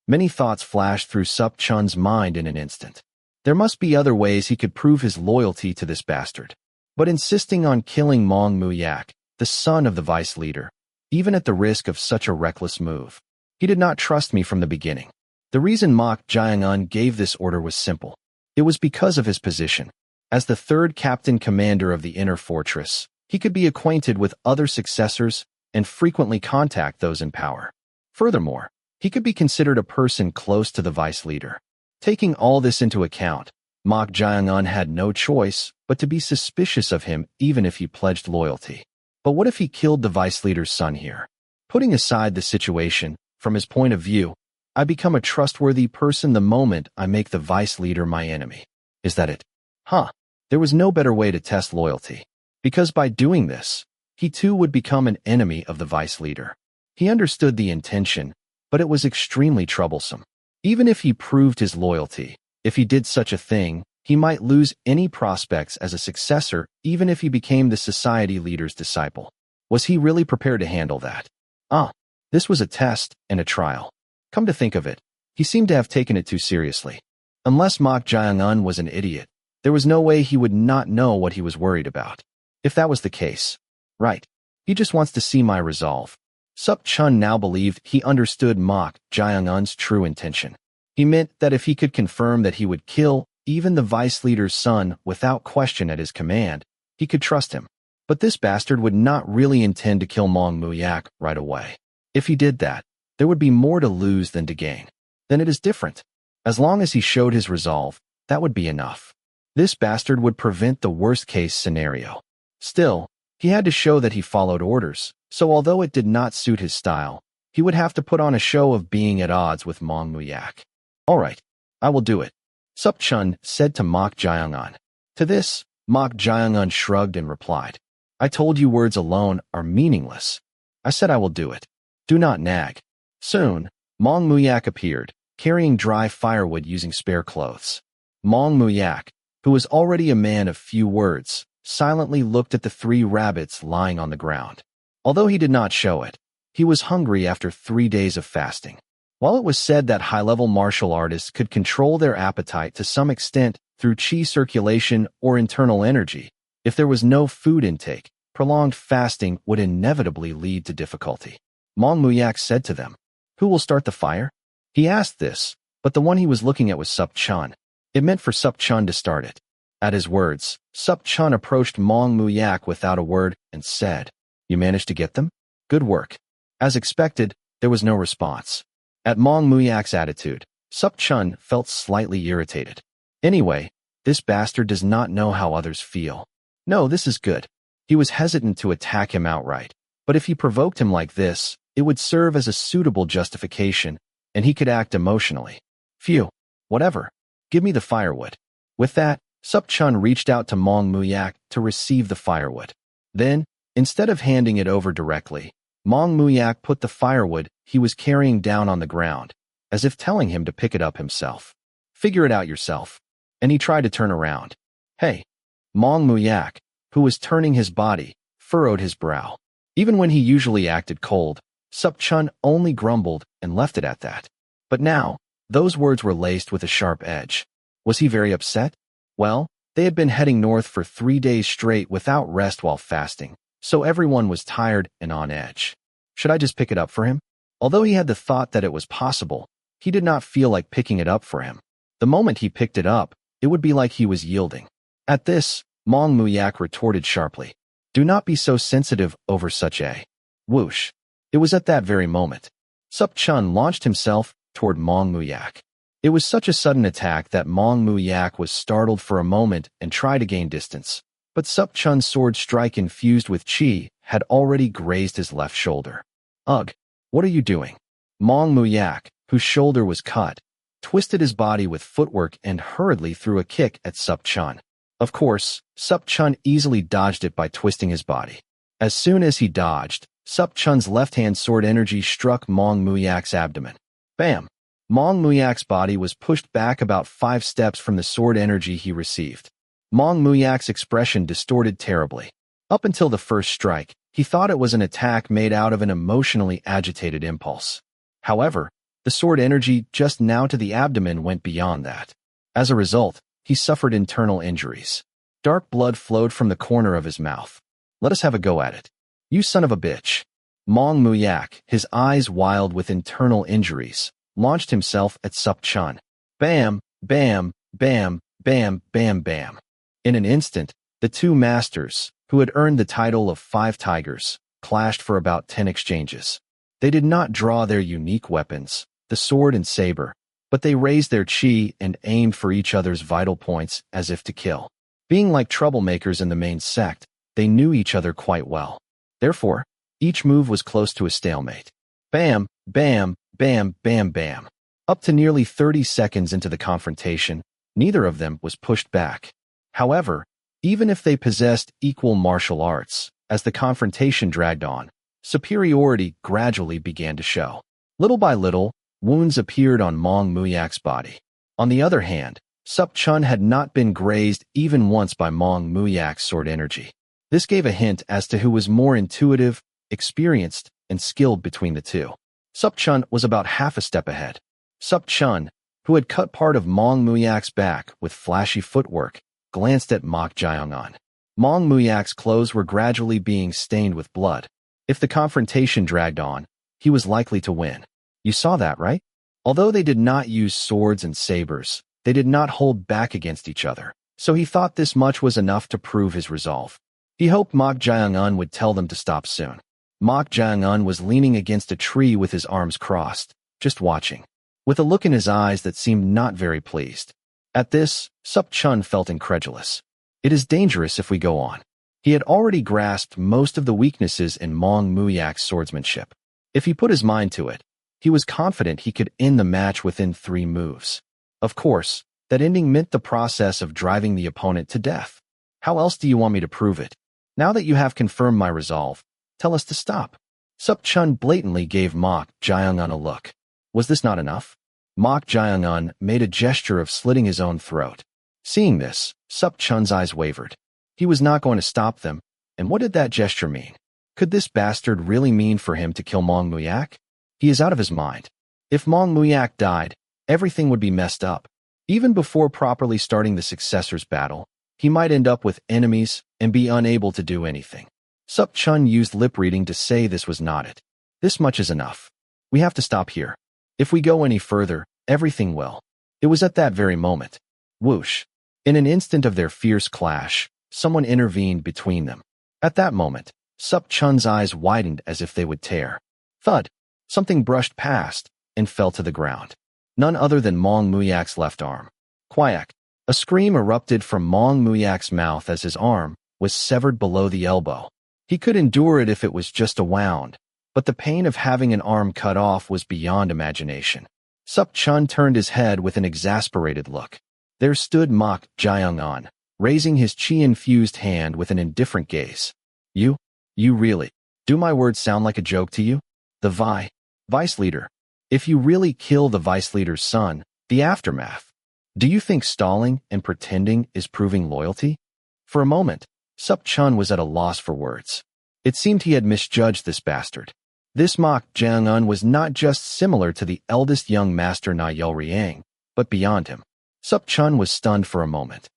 Many thoughts flashed through Sup Chun's mind in an instant. There must be other ways he could prove his loyalty to this bastard. But insisting on killing Mong Muyak, the son of the vice leader, even at the risk of such a reckless move. He did not trust me from the beginning. The reason Mok Jaeongan gave this order was simple. It was because of his position. As the third captain commander of the inner fortress, he could be acquainted with other successors and frequently contact those in power. Furthermore, he could be considered a person close to the vice leader. Taking all this into account, Mok Jaeongan had no choice but to be suspicious of him even if he pledged loyalty. But what if he killed the vice leader's son here? Putting aside the situation, from his point of view, I become a trustworthy person the moment I make the vice leader my enemy. Is that it? There was no better way to test loyalty. Because by doing this, he too would become an enemy of the vice leader. He understood the intention, but it was extremely troublesome. Even if he proved his loyalty, if he did such a thing, he might lose any prospects as a successor even if he became the society leader's disciple. Was he really prepared to handle that? This was a test and a trial. Come to think of it, he seemed to have taken it too seriously. Unless Mok Jaeongan was an idiot, there was no way he would not know what he was worried about. If that was the case. Right. He just wants to see my resolve. Sup Chun now believed he understood Mok Jaeongan's true intention. He meant that if he could confirm that he would kill even the vice leader's son without question at his command, he could trust him. But this bastard would not really intend to kill Mong Muyak right away. If he did that, there would be more to lose than to gain. Then it is different. As long as he showed his resolve, that would be enough. This bastard would prevent the worst-case scenario. Still, he had to show that he followed orders, so although it did not suit his style, he would have to put on a show of being at odds with Mong Muyak. All right, I will do it, Sup Chun said to Mok Jaeongan. To this, Mok Jaeongan shrugged and replied, I told you words alone are meaningless. I said I will do it. Do not nag. Soon, Mong Muyak appeared, carrying dry firewood using spare clothes. Mong Muyak, who was already a man of few words, silently looked at the 3 rabbits lying on the ground. Although he did not show it, he was hungry after 3 days of fasting. While it was said that high-level martial artists could control their appetite to some extent through qi circulation or internal energy, if there was no food intake, prolonged fasting would inevitably lead to difficulty. Mong Muyak said to them, Who will start the fire? He asked this, but the one he was looking at was Sup Chun. It meant for Sup Chun to start it. At his words, Sup Chun approached Mong Muyak without a word and said, You managed to get them? Good work. As expected, there was no response. At Mong Muyak's attitude, Sup Chun felt slightly irritated. Anyway, this bastard does not know how others feel. No, this is good. He was hesitant to attack him outright, but if he provoked him like this, it would serve as a suitable justification, and he could act emotionally. Phew, whatever. Give me the firewood. With that, Sup Chun reached out to Mong Muyak to receive the firewood. Then, instead of handing it over directly, Mong Muyak put the firewood he was carrying down on the ground, as if telling him to pick it up himself. Figure it out yourself. And he tried to turn around. Hey. Mong Muyak, who was turning his body, furrowed his brow. Even when he usually acted cold, Sup Chun only grumbled and left it at that. But now, those words were laced with a sharp edge. Was he very upset? Well, they had been heading north for 3 days straight without rest while fasting, so everyone was tired and on edge. Should I just pick it up for him? Although he had the thought that it was possible, he did not feel like picking it up for him. The moment he picked it up, it would be like he was yielding. At this, Mong Muyak retorted sharply. Do not be so sensitive over such a... Whoosh. It was at that very moment. Sup Chun launched himself toward Mong Muyak. It was such a sudden attack that Mong Muyak was startled for a moment and tried to gain distance. But Sup Chun's sword strike infused with chi had already grazed his left shoulder. Ugh, what are you doing? Mong Muyak, whose shoulder was cut, twisted his body with footwork and hurriedly threw a kick at Sup Chun. Of course, Sup Chun easily dodged it by twisting his body. As soon as he dodged, Sup Chun's left-hand sword energy struck Mong Muyak's abdomen. Bam! Mong Muyak's body was pushed back about 5 steps from the sword energy he received. Mong Muyak's expression distorted terribly. Up until the first strike, he thought it was an attack made out of an emotionally agitated impulse. However, the sword energy just now to the abdomen went beyond that. As a result, he suffered internal injuries. Dark blood flowed from the corner of his mouth. Let us have a go at it. You son of a bitch. Mong Muyak, his eyes wild with internal injuries, launched himself at Sup Chun. Bam, bam, bam, bam, bam, bam. In an instant, the two masters, who had earned the title of 5 Tigers, clashed for about 10 exchanges. They did not draw their unique weapons, the sword and saber, but they raised their chi and aimed for each other's vital points as if to kill. Being like troublemakers in the main sect, they knew each other quite well. Therefore, each move was close to a stalemate. Bam, bam, bam, bam, bam. Up to nearly 30 seconds into the confrontation, neither of them was pushed back. However, even if they possessed equal martial arts, as the confrontation dragged on, superiority gradually began to show. Little by little, wounds appeared on Mong Muyak's body. On the other hand, Sup Chun had not been grazed even once by Mong Muyak's sword energy. This gave a hint as to who was more intuitive, experienced, and skilled between the two. Sup Chun was about half a step ahead. Sup Chun, who had cut part of Mong Muyak's back with flashy footwork, glanced at Mok Jyeongan. Mong Muyak's clothes were gradually being stained with blood. If the confrontation dragged on, he was likely to win. You saw that, right? Although they did not use swords and sabers, they did not hold back against each other, so he thought this much was enough to prove his resolve. He hoped Mok Jyeongan would tell them to stop soon. Mok Jyeongan was leaning against a tree with his arms crossed, just watching, with a look in his eyes that seemed not very pleased. At this, Sup Chun felt incredulous. It is dangerous if we go on. He had already grasped most of the weaknesses in Mong Muyak's swordsmanship. If he put his mind to it, he was confident he could end the match within 3 moves. Of course, that ending meant the process of driving the opponent to death. How else do you want me to prove it? Now that you have confirmed my resolve, tell us to stop. Sup Chun blatantly gave Mok Jyeongan a look. Was this not enough? Mok Jyeongan made a gesture of slitting his own throat. Seeing this, Sup Chun's eyes wavered. He was not going to stop them, and what did that gesture mean? Could this bastard really mean for him to kill Mong Muyak? He is out of his mind. If Mong Muyak died, everything would be messed up. Even before properly starting the successors battle, he might end up with enemies and be unable to do anything. Sup Chun used lip reading to say this was not it. This much is enough. We have to stop here. If we go any further, everything will. It was at that very moment. Whoosh. In an instant of their fierce clash, someone intervened between them. At that moment, Sup Chun's eyes widened as if they would tear. Thud. Something brushed past and fell to the ground. None other than Mong Muyak's left arm. Quack. A scream erupted from Mong Muyak's mouth as his arm was severed below the elbow. He could endure it if it was just a wound, but the pain of having an arm cut off was beyond imagination. Sup Chun turned his head with an exasperated look. There stood Mok Jaeung-an, raising his chi-infused hand with an indifferent gaze. You really? Do my words sound like a joke to you? The vice leader. If you really kill the vice leader's son, the aftermath. Do you think stalling and pretending is proving loyalty? For a moment, Sup Chun was at a loss for words. It seemed he had misjudged this bastard. This Mok Jaeung-an was not just similar to the eldest young master Na Yolriang, but beyond him. Sup Chun was stunned for a moment.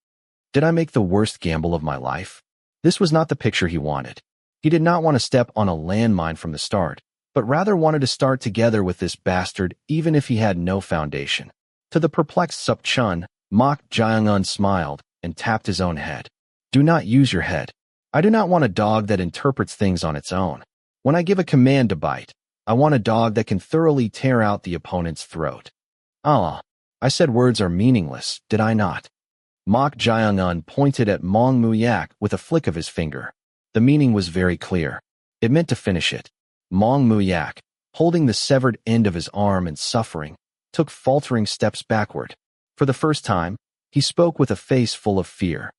Did I make the worst gamble of my life? This was not the picture he wanted. He did not want to step on a landmine from the start, but rather wanted to start together with this bastard even if he had no foundation. To the perplexed Sup Chun, Mok Jaeung-an smiled and tapped his own head. Do not use your head. I do not want a dog that interprets things on its own. When I give a command to bite, I want a dog that can thoroughly tear out the opponent's throat. I said words are meaningless, did I not? Mok Jaeung-an pointed at Mong Muyak with a flick of his finger. The meaning was very clear. It meant to finish it. Mong Muyak, holding the severed end of his arm and suffering, took faltering steps backward. For the first time, he spoke with a face full of fear.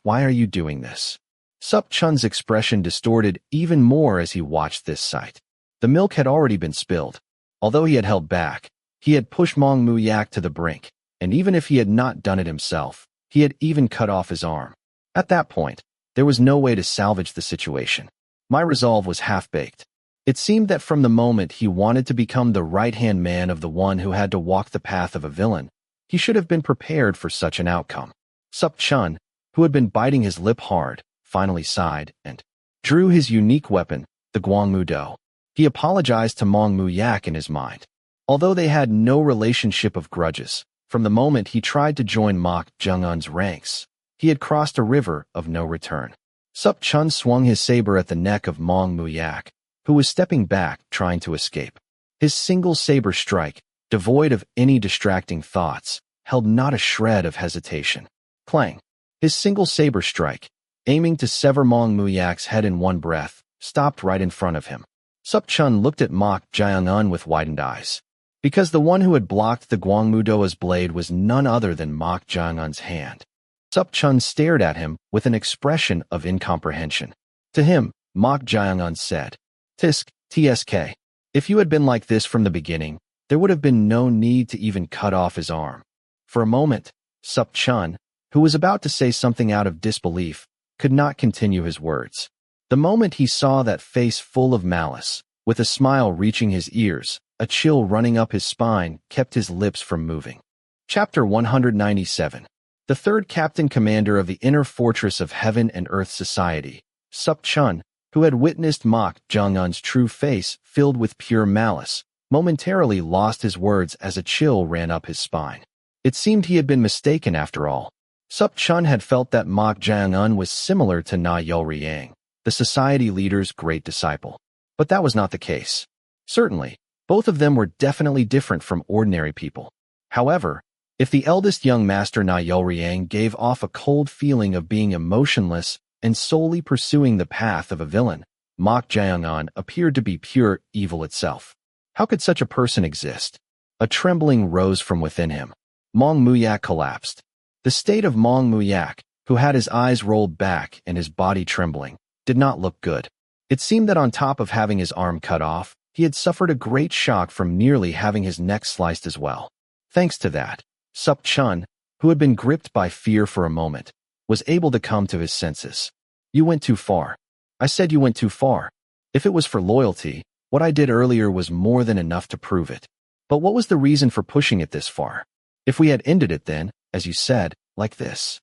Why are you doing this? Sup Chun's expression distorted even more as he watched this sight. The milk had already been spilled. Although he had held back, he had pushed Mong Muyak to the brink, and even if he had not done it himself, he had even cut off his arm. At that point, there was no way to salvage the situation. My resolve was half-baked. It seemed that from the moment he wanted to become the right-hand man of the one who had to walk the path of a villain, he should have been prepared for such an outcome. Sup Chun, who had been biting his lip hard, finally sighed and drew his unique weapon, the Guangmu Do. He apologized to Mong Muyak in his mind. Although they had no relationship of grudges, from the moment he tried to join Mok Jaeung-an's ranks, he had crossed a river of no return. Sup Chun swung his saber at the neck of Mong Muyak, who was stepping back, trying to escape. His single saber strike, devoid of any distracting thoughts, held not a shred of hesitation. Clang! His single saber strike, aiming to sever Mong Muyak's head in one breath, stopped right in front of him. Sup Chun looked at Mok Jaeung-an with widened eyes. Because the one who had blocked the Guangmu Do's blade was none other than Mok Jaeung-an's hand. Sup Chun stared at him with an expression of incomprehension. To him, Mok Jaeung-an said, TSK. If you had been like this from the beginning, there would have been no need to even cut off his arm. For a moment, Sup Chun, who was about to say something out of disbelief, could not continue his words. The moment he saw that face full of malice, with a smile reaching his ears, a chill running up his spine kept his lips from moving. Chapter 197. The third captain commander of the Inner Fortress of Heaven and Earth Society, Sup Chun, who had witnessed Mok Jaeung-an's true face filled with pure malice, momentarily lost his words as a chill ran up his spine. It seemed he had been mistaken after all. Sup Chun had felt that Mok Jaeung-an was similar to Na Yolriang, the society leader's great disciple. But that was not the case. Certainly, both of them were definitely different from ordinary people. However, if the eldest young master Na Yolriang gave off a cold feeling of being emotionless and solely pursuing the path of a villain, Mok Jaeung-an appeared to be pure evil itself. How could such a person exist? A trembling rose from within him. Mong Muyak collapsed. The state of Mong Muyak, who had his eyes rolled back and his body trembling, did not look good. It seemed that on top of having his arm cut off, he had suffered a great shock from nearly having his neck sliced as well. Thanks to that, Sup Chun, who had been gripped by fear for a moment, was able to come to his senses. You went too far. I said you went too far. If it was for loyalty, what I did earlier was more than enough to prove it. But what was the reason for pushing it this far? If we had ended it then, as you said, like this.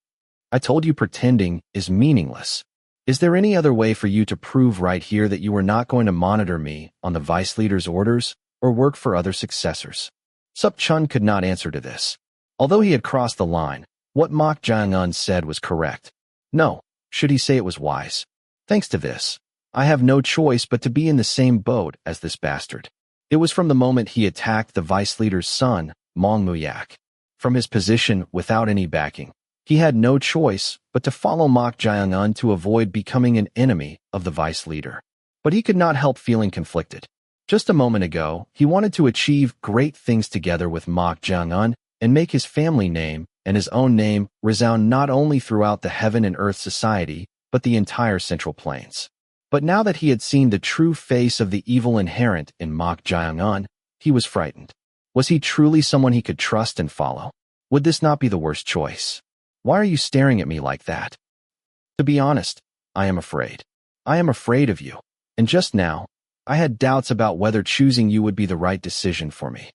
I told you pretending is meaningless. Is there any other way for you to prove right here that you were not going to monitor me on the vice leader's orders or work for other successors? Sup Chun could not answer to this. Although he had crossed the line, what Mok Jaeung-an said was correct. No, should he say it was wise. Thanks to this, I have no choice but to be in the same boat as this bastard. It was from the moment he attacked the vice leader's son, Mongmuyak. From his position without any backing, he had no choice but to follow Mok Jaeung-un to avoid becoming an enemy of the vice leader. But he could not help feeling conflicted. Just a moment ago, he wanted to achieve great things together with Mok Jaeung-un and make his family name and his own name resound not only throughout the heaven and earth society, but the entire Central Plains. But now that he had seen the true face of the evil inherent in Mok Jaeung-un, he was frightened. Was he truly someone he could trust and follow? Would this not be the worst choice? Why are you staring at me like that? To be honest, I am afraid. I am afraid of you. And just now, I had doubts about whether choosing you would be the right decision for me.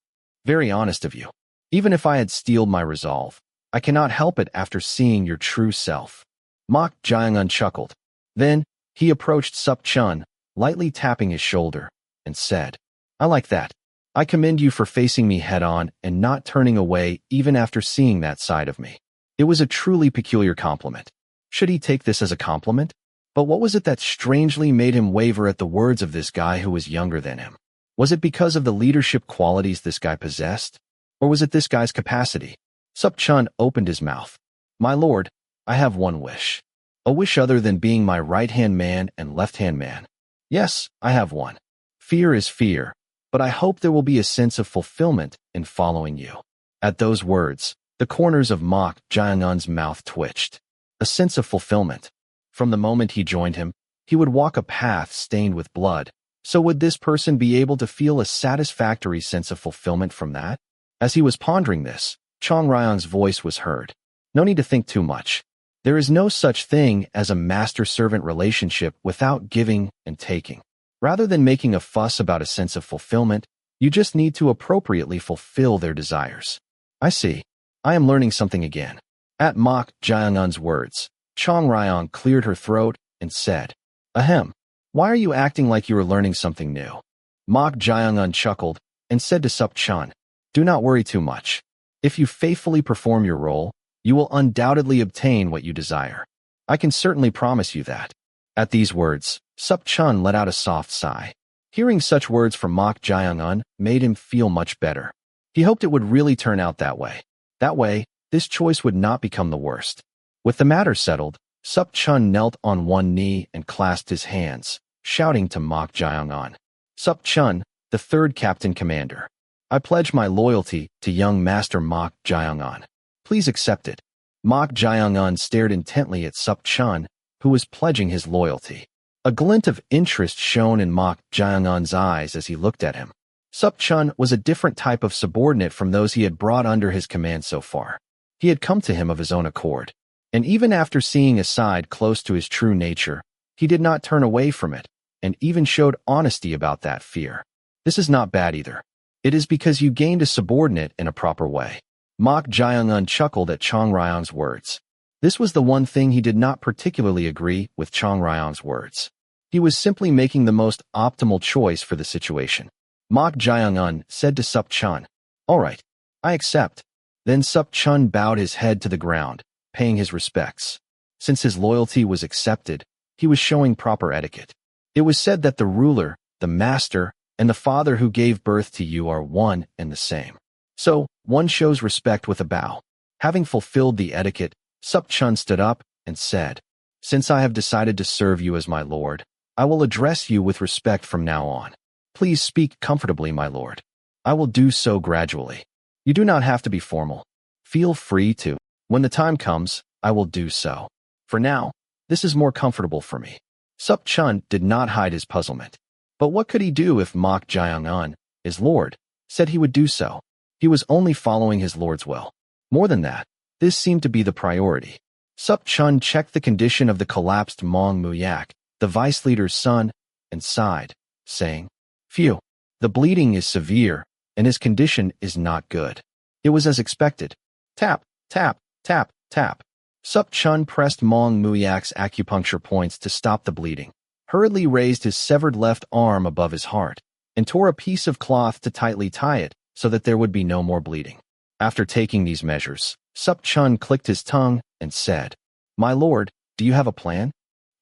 Very honest of you. Even if I had steeled my resolve, I cannot help it after seeing your true self. Mok Jaeung-un chuckled. Then, he approached Sup Chun, lightly tapping his shoulder, and said, I like that. I commend you for facing me head-on and not turning away even after seeing that side of me. It was a truly peculiar compliment. Should he take this as a compliment? But what was it that strangely made him waver at the words of this guy who was younger than him? Was it because of the leadership qualities this guy possessed? Or was it this guy's capacity? Sup Chun opened his mouth. My lord, I have one wish. A wish other than being my right-hand man and left-hand man. Yes, I have one. Fear is fear, but I hope there will be a sense of fulfillment in following you. At those words, the corners of Mok Jaeung-un's mouth twitched. A sense of fulfillment. From the moment he joined him, he would walk a path stained with blood. So would this person be able to feel a satisfactory sense of fulfillment from that? As he was pondering this, Chong Ryong's voice was heard. No need to think too much. There is no such thing as a master-servant relationship without giving and taking. Rather than making a fuss about a sense of fulfillment, you just need to appropriately fulfill their desires. I see. I am learning something again. At Mok Jaeung-un's words, Chong Ryong cleared her throat and said, Ahem. Why are you acting like you are learning something new? Mok Jaeung-un chuckled and said to Sup Chun, Do not worry too much. If you faithfully perform your role, you will undoubtedly obtain what you desire. I can certainly promise you that. At these words, Sup Chun let out a soft sigh. Hearing such words from Mok Jaeung-un made him feel much better. He hoped it would really turn out that way. That way, this choice would not become the worst. With the matter settled, Sup Chun knelt on one knee and clasped his hands, shouting to Mok Jaeung-un. Sup Chun, the third captain commander. I pledge my loyalty to young Master Mok Jaeung-un. Please accept it. Mok Jaeung-un stared intently at Sup Chun, who was pledging his loyalty. A glint of interest shone in Mok Jaeung-un's eyes as he looked at him. Sup Chun was a different type of subordinate from those he had brought under his command so far. He had come to him of his own accord. And even after seeing a side close to his true nature, he did not turn away from it, and even showed honesty about that fear. This is not bad either. It is because you gained a subordinate in a proper way. Mok Jaeung-un chuckled at Chong Ryong's words. This was the one thing he did not particularly agree with Chong Ryong's words. He was simply making the most optimal choice for the situation. Mok Jaeung-un said to Sup Chun, All right, I accept. Then Sup Chun bowed his head to the ground, paying his respects. Since his loyalty was accepted, he was showing proper etiquette. It was said that the ruler, the master, and the father who gave birth to you are one and the same. So, one shows respect with a bow. Having fulfilled the etiquette, Sup Chun stood up and said, Since I have decided to serve you as my lord, I will address you with respect from now on. Please speak comfortably, my lord. I will do so gradually. You do not have to be formal. Feel free to. When the time comes, I will do so. For now, this is more comfortable for me. Sup Chun did not hide his puzzlement. But what could he do if Mok Jaeung-un, his lord, said he would do so? He was only following his lord's will. More than that, this seemed to be the priority. Sup Chun checked the condition of the collapsed Mong Muyak, the vice leader's son, and sighed, saying, Phew, the bleeding is severe, and his condition is not good. It was as expected. Tap, tap, tap, tap. Sup Chun pressed Mong Muyak's acupuncture points to stop the bleeding, hurriedly raised his severed left arm above his heart, and tore a piece of cloth to tightly tie it so that there would be no more bleeding. After taking these measures, Sup Chun clicked his tongue and said, My lord, do you have a plan?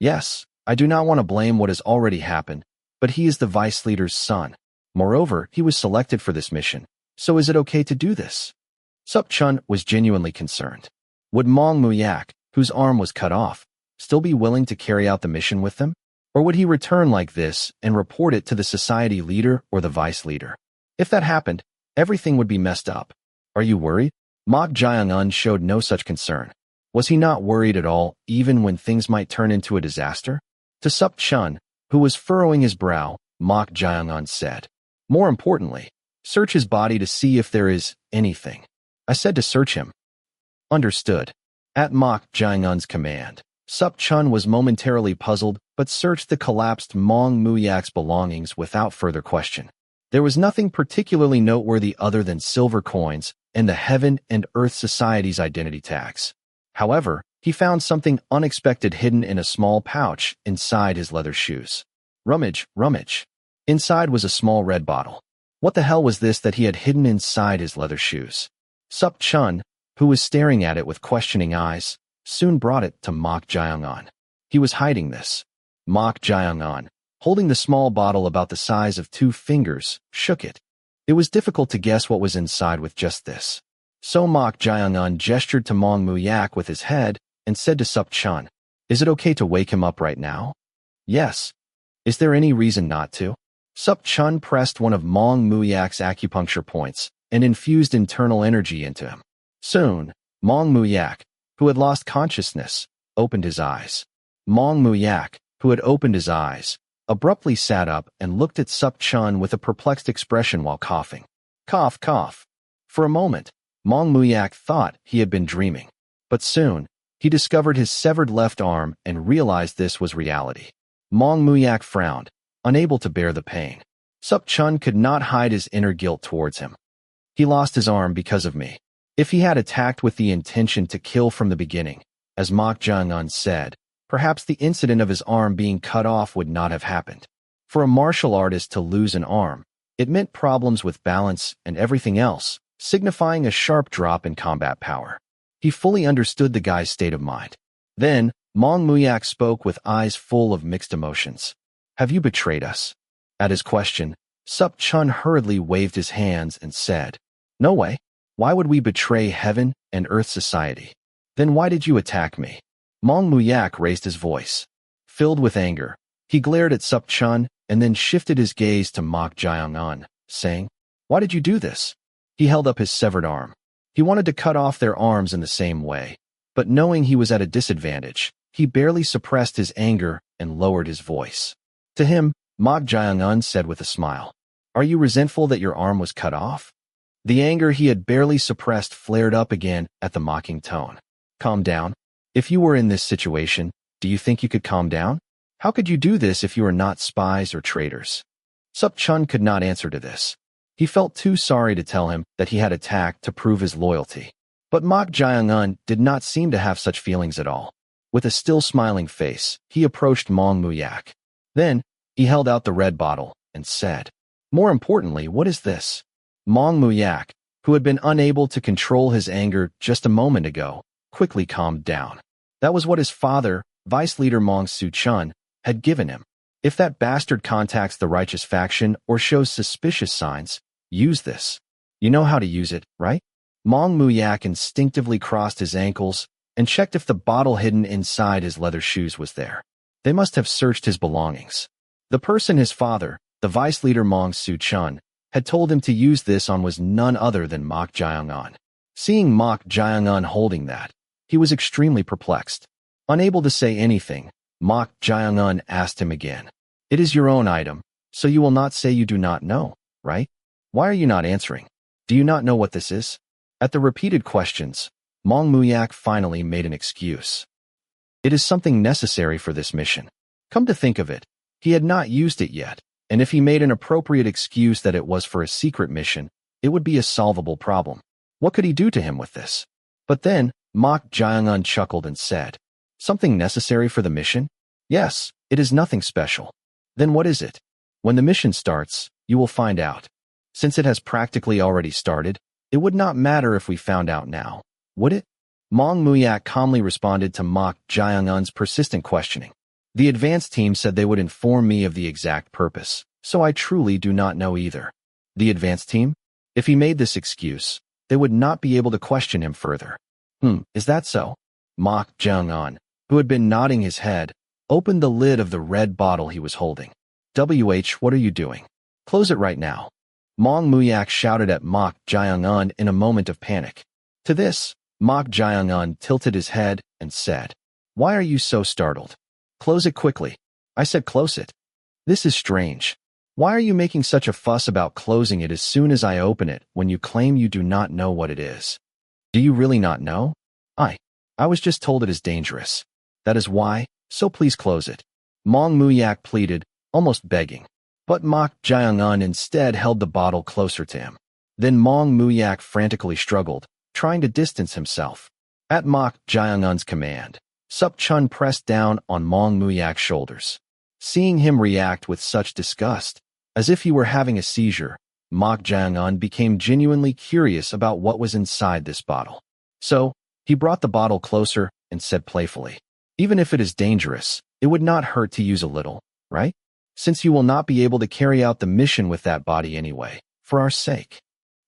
Yes, I do not want to blame what has already happened, but he is the vice leader's son. Moreover, he was selected for this mission. So is it okay to do this? Sup Chun was genuinely concerned. Would Mong Muyak, whose arm was cut off, still be willing to carry out the mission with them? Or would he return like this and report it to the society leader or the vice leader? If that happened, everything would be messed up. Are you worried? Mok Jaeung-un showed no such concern. Was he not worried at all, even when things might turn into a disaster? To Sup Chun, who was furrowing his brow, Mok Jaeung-un said, "More importantly, search his body to see if there is anything." I said to search him. Understood. At Mok Jaeung-un's command, Sup Chun was momentarily puzzled but searched the collapsed Mong Muyak's belongings without further question. There was nothing particularly noteworthy other than silver coins and the Heaven and Earth Society's identity tags. However, he found something unexpected hidden in a small pouch inside his leather shoes. Rummage, rummage. Inside was a small red bottle. What the hell was this that he had hidden inside his leather shoes? Sup Chun, who was staring at it with questioning eyes, soon brought it to Mok Jaeung-un. He was hiding this. Mok Jaeung-un, holding the small bottle about the size of 2 fingers, shook it. It was difficult to guess what was inside with just this. So Mok Jaeung-un gestured to Mong Muyak with his head and said to Sup Chun, "Is it okay to wake him up right now?" "Yes." "Is there any reason not to?" Sup Chun pressed one of Mong Muyak's acupuncture points and infused internal energy into him. Soon, Mong Muyak, who had lost consciousness, opened his eyes. Mong Muyak, who had opened his eyes, abruptly sat up and looked at Sup Chun with a perplexed expression while coughing. Cough, cough. For a moment, Mong Muyak thought he had been dreaming, but soon, he discovered his severed left arm and realized this was reality. Mong Muyak frowned, unable to bear the pain. Sup Chun could not hide his inner guilt towards him. He lost his arm because of me. If he had attacked with the intention to kill from the beginning, as Mok Jaeung-un said, perhaps the incident of his arm being cut off would not have happened. For a martial artist to lose an arm, it meant problems with balance and everything else, signifying a sharp drop in combat power. He fully understood the guy's state of mind. Then, Mong Muyak spoke with eyes full of mixed emotions. "Have you betrayed us?" At his question, Sup Chun hurriedly waved his hands and said, "No way. Why would we betray Heaven and Earth Society? Then why did you attack me?" Mong Muyak raised his voice. Filled with anger, he glared at Sup Chun and then shifted his gaze to Mok Jaeung-un, saying, "Why did you do this?" He held up his severed arm. He wanted to cut off their arms in the same way, but knowing he was at a disadvantage, he barely suppressed his anger and lowered his voice. To him, Mok Jaeung-un said with a smile, "Are you resentful that your arm was cut off?" The anger he had barely suppressed flared up again at the mocking tone. "Calm down. If you were in this situation, do you think you could calm down? How could you do this if you are not spies or traitors?" Sup Chun could not answer to this. He felt too sorry to tell him that he had attacked to prove his loyalty. But Mok Jaeung-un did not seem to have such feelings at all. With a still smiling face, he approached Mong Muyak. Then, he held out the red bottle and said, "More importantly, what is this?" Mong Muyak, who had been unable to control his anger just a moment ago, quickly calmed down. That was what his father, Vice Leader Mong Su-chun, had given him. If that bastard contacts the righteous faction or shows suspicious signs, use this. You know how to use it, right? Mong Muyak instinctively crossed his ankles and checked if the bottle hidden inside his leather shoes was there. They must have searched his belongings. The person his father, the Vice Leader Mong Su-chun, had told him to use this on was none other than Mok Jaeung-un. Seeing Mok Jaeung-un holding that, he was extremely perplexed. Unable to say anything, Mok Jaeung-un asked him again, "It is your own item, so you will not say you do not know, right? Why are you not answering? Do you not know what this is?" At the repeated questions, Mong Muyak finally made an excuse. "It is something necessary for this mission." Come to think of it, he had not used it yet, and if he made an appropriate excuse that it was for a secret mission, it would be a solvable problem. What could he do to him with this? But then, Mok Jaeung-un chuckled and said, "Something necessary for the mission? Yes, it is nothing special." "Then what is it?" "When the mission starts, you will find out. Since it has practically already started, it would not matter if we found out now, would it?" Mong Muyak calmly responded to Mok Jaeung-un's persistent questioning. The advance team said they would inform me of the exact purpose, so I truly do not know either. The advance team? If he made this excuse, they would not be able to question him further. Is that so? Mok Jung-un, who had been nodding his head, opened the lid of the red bottle he was holding. What are you doing? Close it right now. Mong Muyak shouted at Mok Jung-un in a moment of panic. To this, Mok Jung-un tilted his head and said, "Why are you so startled? Close it quickly." I said close it. This is strange. Why are you making such a fuss about closing it as soon as I open it when you claim you do not know what it is? Do you really not know? I was just told it is dangerous. That is why, so please close it. Mong Muyak pleaded, almost begging. But Mok Jung-un instead held the bottle closer to him. Then Mong Muyak frantically struggled, trying to distance himself. At Mok Jung-un's command, Sup Chun pressed down on Mong Muyak's shoulders. Seeing him react with such disgust, as if he were having a seizure, Mok Jung-un became genuinely curious about what was inside this bottle. So, he brought the bottle closer and said playfully, "Even if it is dangerous, it would not hurt to use a little, right? Since you will not be able to carry out the mission with that body anyway, for our sake."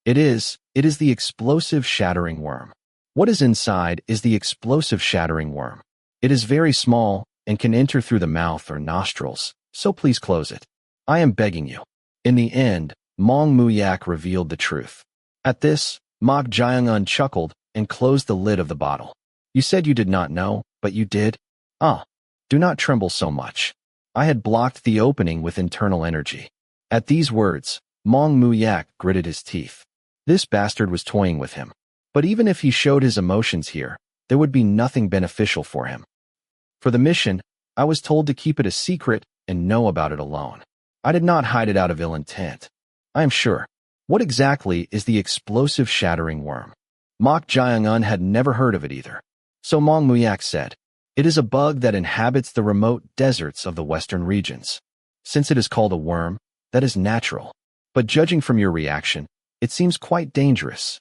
It is the explosive shattering worm. What is inside is the explosive shattering worm. It is very small and can enter through the mouth or nostrils, so please close it. I am begging you. In the end, Mong Muyak revealed the truth. At this, Mok Jung-un chuckled and closed the lid of the bottle. You said you did not know, but you did? Do not tremble so much. I had blocked the opening with internal energy. At these words, Mong Muyak gritted his teeth. This bastard was toying with him. But even if he showed his emotions here, there would be nothing beneficial for him. For the mission, I was told to keep it a secret and know about it alone. I did not hide it out of ill intent. I am sure. What exactly is the explosive shattering worm? Mok Jung-un had never heard of it either. So Mong Muyak said, "It is a bug that inhabits the remote deserts of the western regions. Since it is called a worm, that is natural. But judging from your reaction, it seems quite dangerous."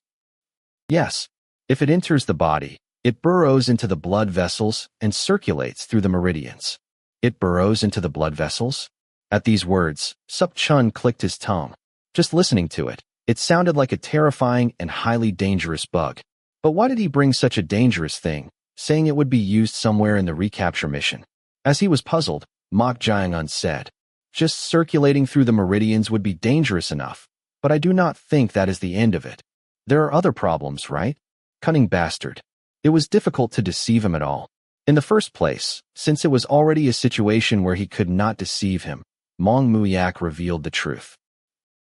Yes, if it enters the body, it burrows into the blood vessels and circulates through the meridians. It burrows into the blood vessels? At these words, Sup Chun clicked his tongue. Just listening to it, it sounded like a terrifying and highly dangerous bug. But why did he bring such a dangerous thing, saying it would be used somewhere in the recapture mission? As he was puzzled, Mok Jung-un said, "Just circulating through the meridians would be dangerous enough, but I do not think that is the end of it. There are other problems, right? Cunning bastard." It was difficult to deceive him at all. In the first place, since it was already a situation where he could not deceive him, Mong Muyak revealed the truth.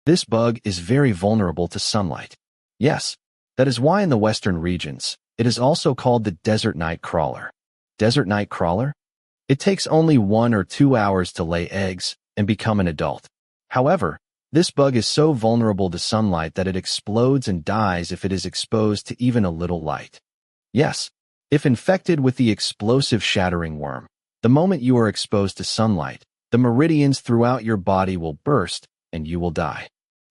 This bug is very vulnerable to sunlight. Yes, that is why in the western regions, it is also called the desert night crawler. Desert night crawler? It takes only 1 or 2 hours to lay eggs and become an adult. However, this bug is so vulnerable to sunlight that it explodes and dies if it is exposed to even a little light. Yes, if infected with the explosive shattering worm, the moment you are exposed to sunlight, the meridians throughout your body will burst and you will die.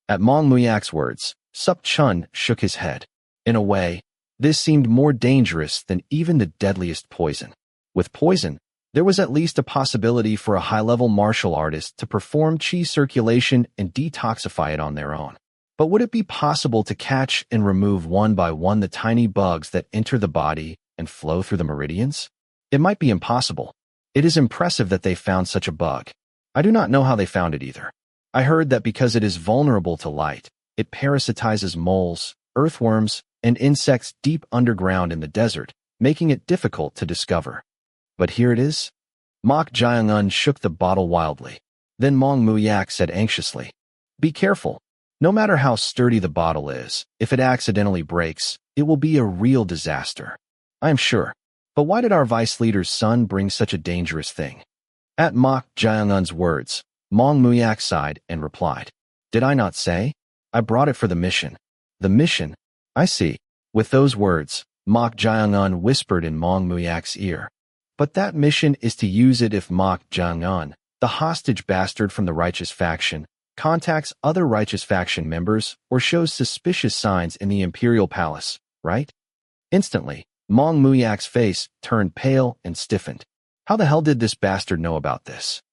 At Mong Muyak's words, Sup Chun shook his head. In a way, this seemed more dangerous than even the deadliest poison. With poison, there was at least a possibility for a high-level martial artist to perform qi circulation and detoxify it on their own. But would it be possible to catch and remove one by one the tiny bugs that enter the body and flow through the meridians? It might be impossible. It is impressive that they found such a bug. I do not know how they found it either. I heard that because it is vulnerable to light, it parasitizes moles, earthworms, and insects deep underground in the desert, making it difficult to discover. But here it is. Mok Jung-un shook the bottle wildly. Then Mong Muyak said anxiously, "Be careful. No matter how sturdy the bottle is, if it accidentally breaks, it will be a real disaster. I am sure. But why did our vice leader's son bring such a dangerous thing?" At Mok Jung-un's words, Mong Muyak sighed and replied, "Did I not say? I brought it for the mission." "The mission? I see." With those words, Mok Jung-un whispered in Mong Muyak's ear. "But that mission is to use it if Mok Jung-un, the hostage bastard from the righteous faction, contacts other righteous faction members or shows suspicious signs in the imperial palace, right?" Instantly, Mong Muyak's face turned pale and stiffened. How the hell did this bastard know about this?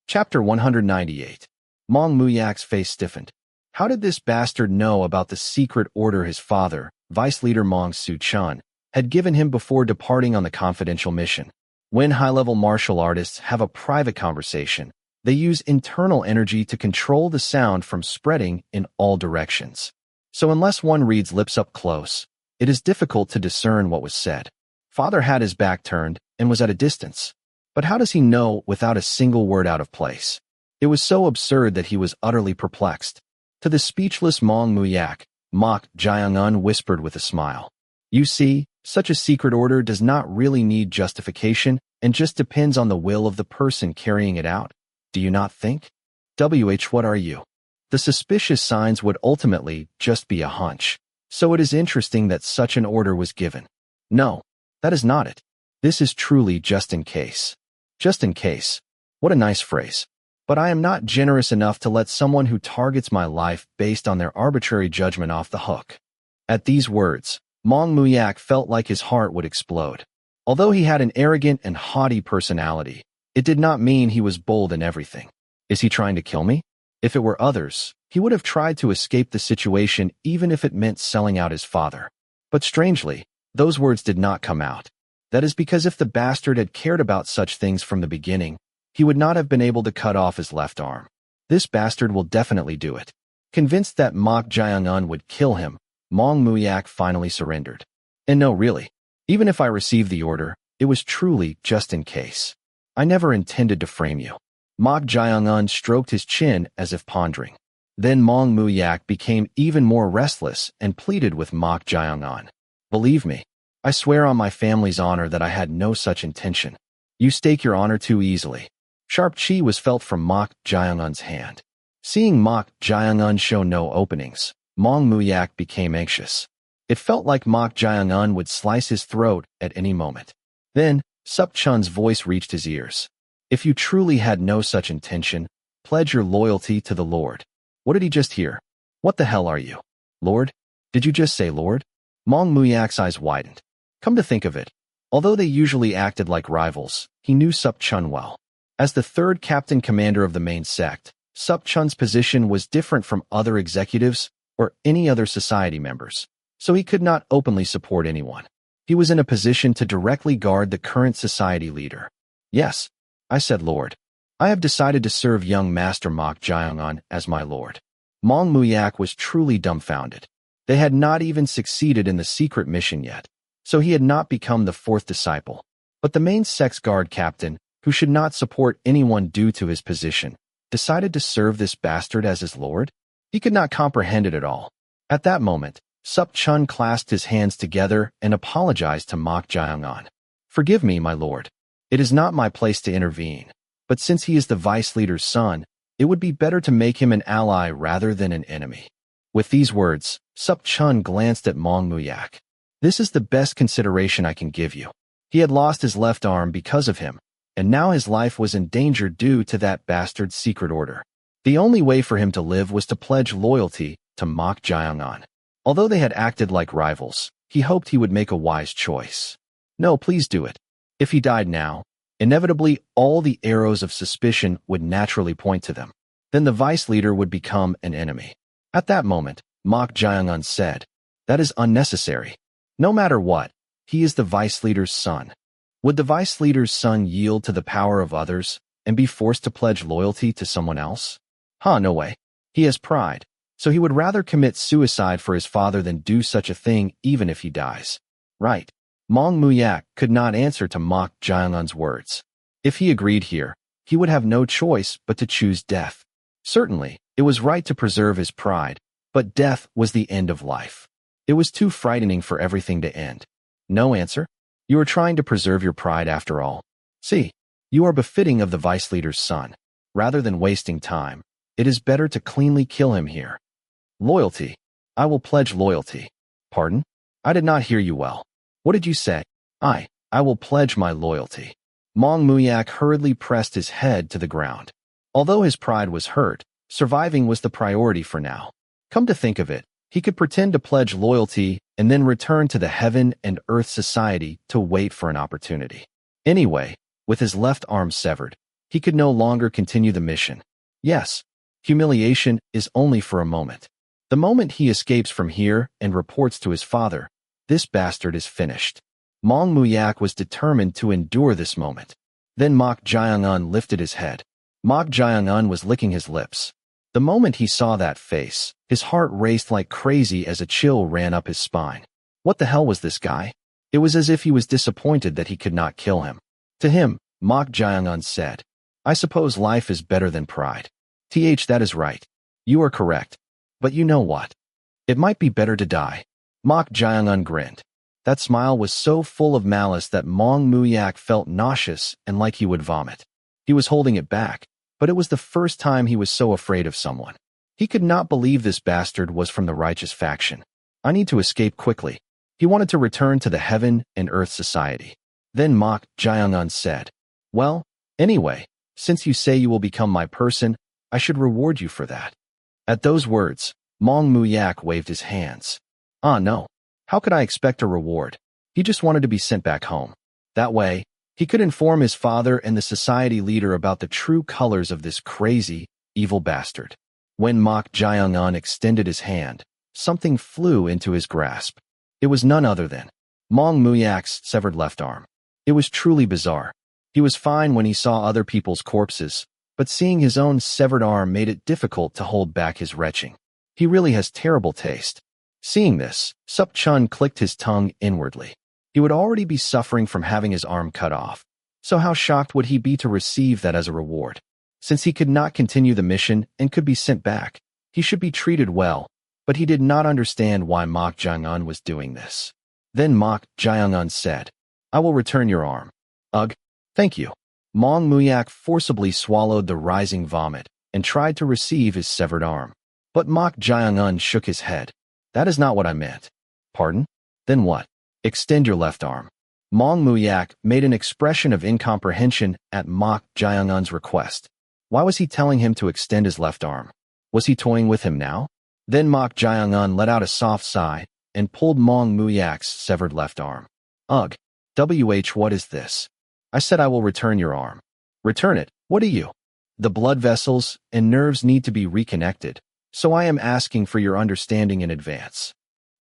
Chapter 198. Mong Muyak's face stiffened. How did this bastard know about the secret order his father, Vice Leader Mong Su-chun, had given him before departing on the confidential mission? When high-level martial artists have a private conversation, they use internal energy to control the sound from spreading in all directions. So unless one reads lips up close, it is difficult to discern what was said. Father had his back turned and was at a distance. But how does he know without a single word out of place? It was so absurd that he was utterly perplexed. To the speechless Mong Muyak, Mok Jiang-un whispered with a smile. You see, such a secret order does not really need justification and just depends on the will of the person carrying it out. Do you not think? What are you? The suspicious signs would ultimately just be a hunch. So it is interesting that such an order was given. No, that is not it. This is truly just in case. Just in case. What a nice phrase. But I am not generous enough to let someone who targets my life based on their arbitrary judgment off the hook. At these words, Mong Muyak felt like his heart would explode. Although he had an arrogant and haughty personality, it did not mean he was bold in everything. Is he trying to kill me? If it were others, he would have tried to escape the situation even if it meant selling out his father. But strangely, those words did not come out. That is because if the bastard had cared about such things from the beginning, he would not have been able to cut off his left arm. This bastard will definitely do it. Convinced that Mok Jiang-un would kill him, Mong Muyak finally surrendered. And no, really, even if I received the order, it was truly just in case. I never intended to frame you. Mok Jiang-un stroked his chin as if pondering. Then Mong Muyak became even more restless and pleaded with Mok Jiang-un. Believe me, I swear on my family's honor that I had no such intention. You stake your honor too easily. Sharp chi was felt from Mok Jiang-un's hand. Seeing Mok Jiang-un show no openings, Mong Muyak became anxious. It felt like Mok Jiang-un would slice his throat at any moment. Then, Sup-chun's voice reached his ears. If you truly had no such intention, pledge your loyalty to the Lord. What did he just hear? What the hell are you? Lord? Did you just say Lord? Mong Muyak's eyes widened. Come to think of it, although they usually acted like rivals, he knew Sup-chun well. As the third captain commander of the main sect, Sup-chun's position was different from other executives or any other society members, so he could not openly support anyone. He was in a position to directly guard the current society leader. Yes, I said Lord. I have decided to serve young Master Mok Jiang-un as my Lord. Mong Muyak was truly dumbfounded. They had not even succeeded in the secret mission yet, so he had not become the fourth disciple. But the main sect's guard captain, who should not support anyone due to his position, decided to serve this bastard as his lord? He could not comprehend it at all. At that moment, Sup-chun clasped his hands together and apologized to Mok Jiang-un. Forgive me, my lord. It is not my place to intervene, but since he is the vice leader's son, it would be better to make him an ally rather than an enemy. With these words, Sup-chun glanced at Mong Muyak. This is the best consideration I can give you. He had lost his left arm because of him, and now his life was in danger due to that bastard's secret order. The only way for him to live was to pledge loyalty to Mok Jiang-un. Although they had acted like rivals, he hoped he would make a wise choice. No, please do it. If he died now, inevitably all the arrows of suspicion would naturally point to them. Then the vice leader would become an enemy. At that moment, Mok Jiang-un said, "That is unnecessary. No matter what, he is the vice leader's son. Would the vice leader's son yield to the power of others and be forced to pledge loyalty to someone else? No way. He has pride, so he would rather commit suicide for his father than do such a thing even if he dies." Right. Mong Muyak could not answer to Mok Jiang-un's words. If he agreed here, he would have no choice but to choose death. Certainly, it was right to preserve his pride, but death was the end of life. It was too frightening for everything to end. No answer? You are trying to preserve your pride after all. See, you are befitting of the vice leader's son. Rather than wasting time, it is better to cleanly kill him here. Loyalty. I will pledge loyalty. Pardon? I did not hear you well. What did you say? I will pledge my loyalty. Mong Muyak hurriedly pressed his head to the ground. Although his pride was hurt, surviving was the priority for now. Come to think of it, He could pretend to pledge loyalty and then return to the Heaven and Earth Society to wait for an opportunity. Anyway, with his left arm severed, he could no longer continue the mission. Yes, humiliation is only for a moment. The moment he escapes from here and reports to his father, this bastard is finished. Mong Muyak was determined to endure this moment. Then Mok Jayong-un lifted his head. Mok Jayong-un was licking his lips. The moment he saw that face, his heart raced like crazy as a chill ran up his spine. What the hell was this guy? It was as if he was disappointed that he could not kill him. To him, Mok Jayong-un said, "I suppose life is better than pride." That is right. You are correct. But you know what? It might be better to die. Mok Jayong-un grinned. That smile was so full of malice that Mong Muyak felt nauseous and like he would vomit. He was holding it back, but it was the first time he was so afraid of someone. He could not believe this bastard was from the righteous faction. I need to escape quickly. He wanted to return to the Heaven and Earth Society. Then Mok Jayong-un said, "Well, anyway, since you say you will become my person, I should reward you for that." At those words, Mong Muyak waved his hands. "Ah, no. How could I expect a reward? He just wanted to be sent back home. That way, he could inform his father and the society leader about the true colors of this crazy, evil bastard." When Mok Jayong-un extended his hand, something flew into his grasp. It was none other than Mong Muyak's severed left arm. It was truly bizarre. He was fine when he saw other people's corpses, but seeing his own severed arm made it difficult to hold back his retching. He really has terrible taste. Seeing this, Sup Chun clicked his tongue inwardly. He would already be suffering from having his arm cut off, so how shocked would he be to receive that as a reward? Since he could not continue the mission and could be sent back, he should be treated well, but he did not understand why Mok Jayong-un was doing this. Then Mok Jayong-un said, "I will return your arm." "Ugh, thank you." Mong Muyak forcibly swallowed the rising vomit and tried to receive his severed arm. But Mok Jayong-un shook his head. "That is not what I meant." "Pardon? Then what?" "Extend your left arm." Mong Muyak made an expression of incomprehension at Mok Jayong-un's request. Why was he telling him to extend his left arm? Was he toying with him now? Then Mok Jayong-un let out a soft sigh and pulled Mong Muyak's severed left arm. "Ugh. What is this? I said I will return your arm." "Return it? What are you?" "The blood vessels and nerves need to be reconnected, so I am asking for your understanding in advance."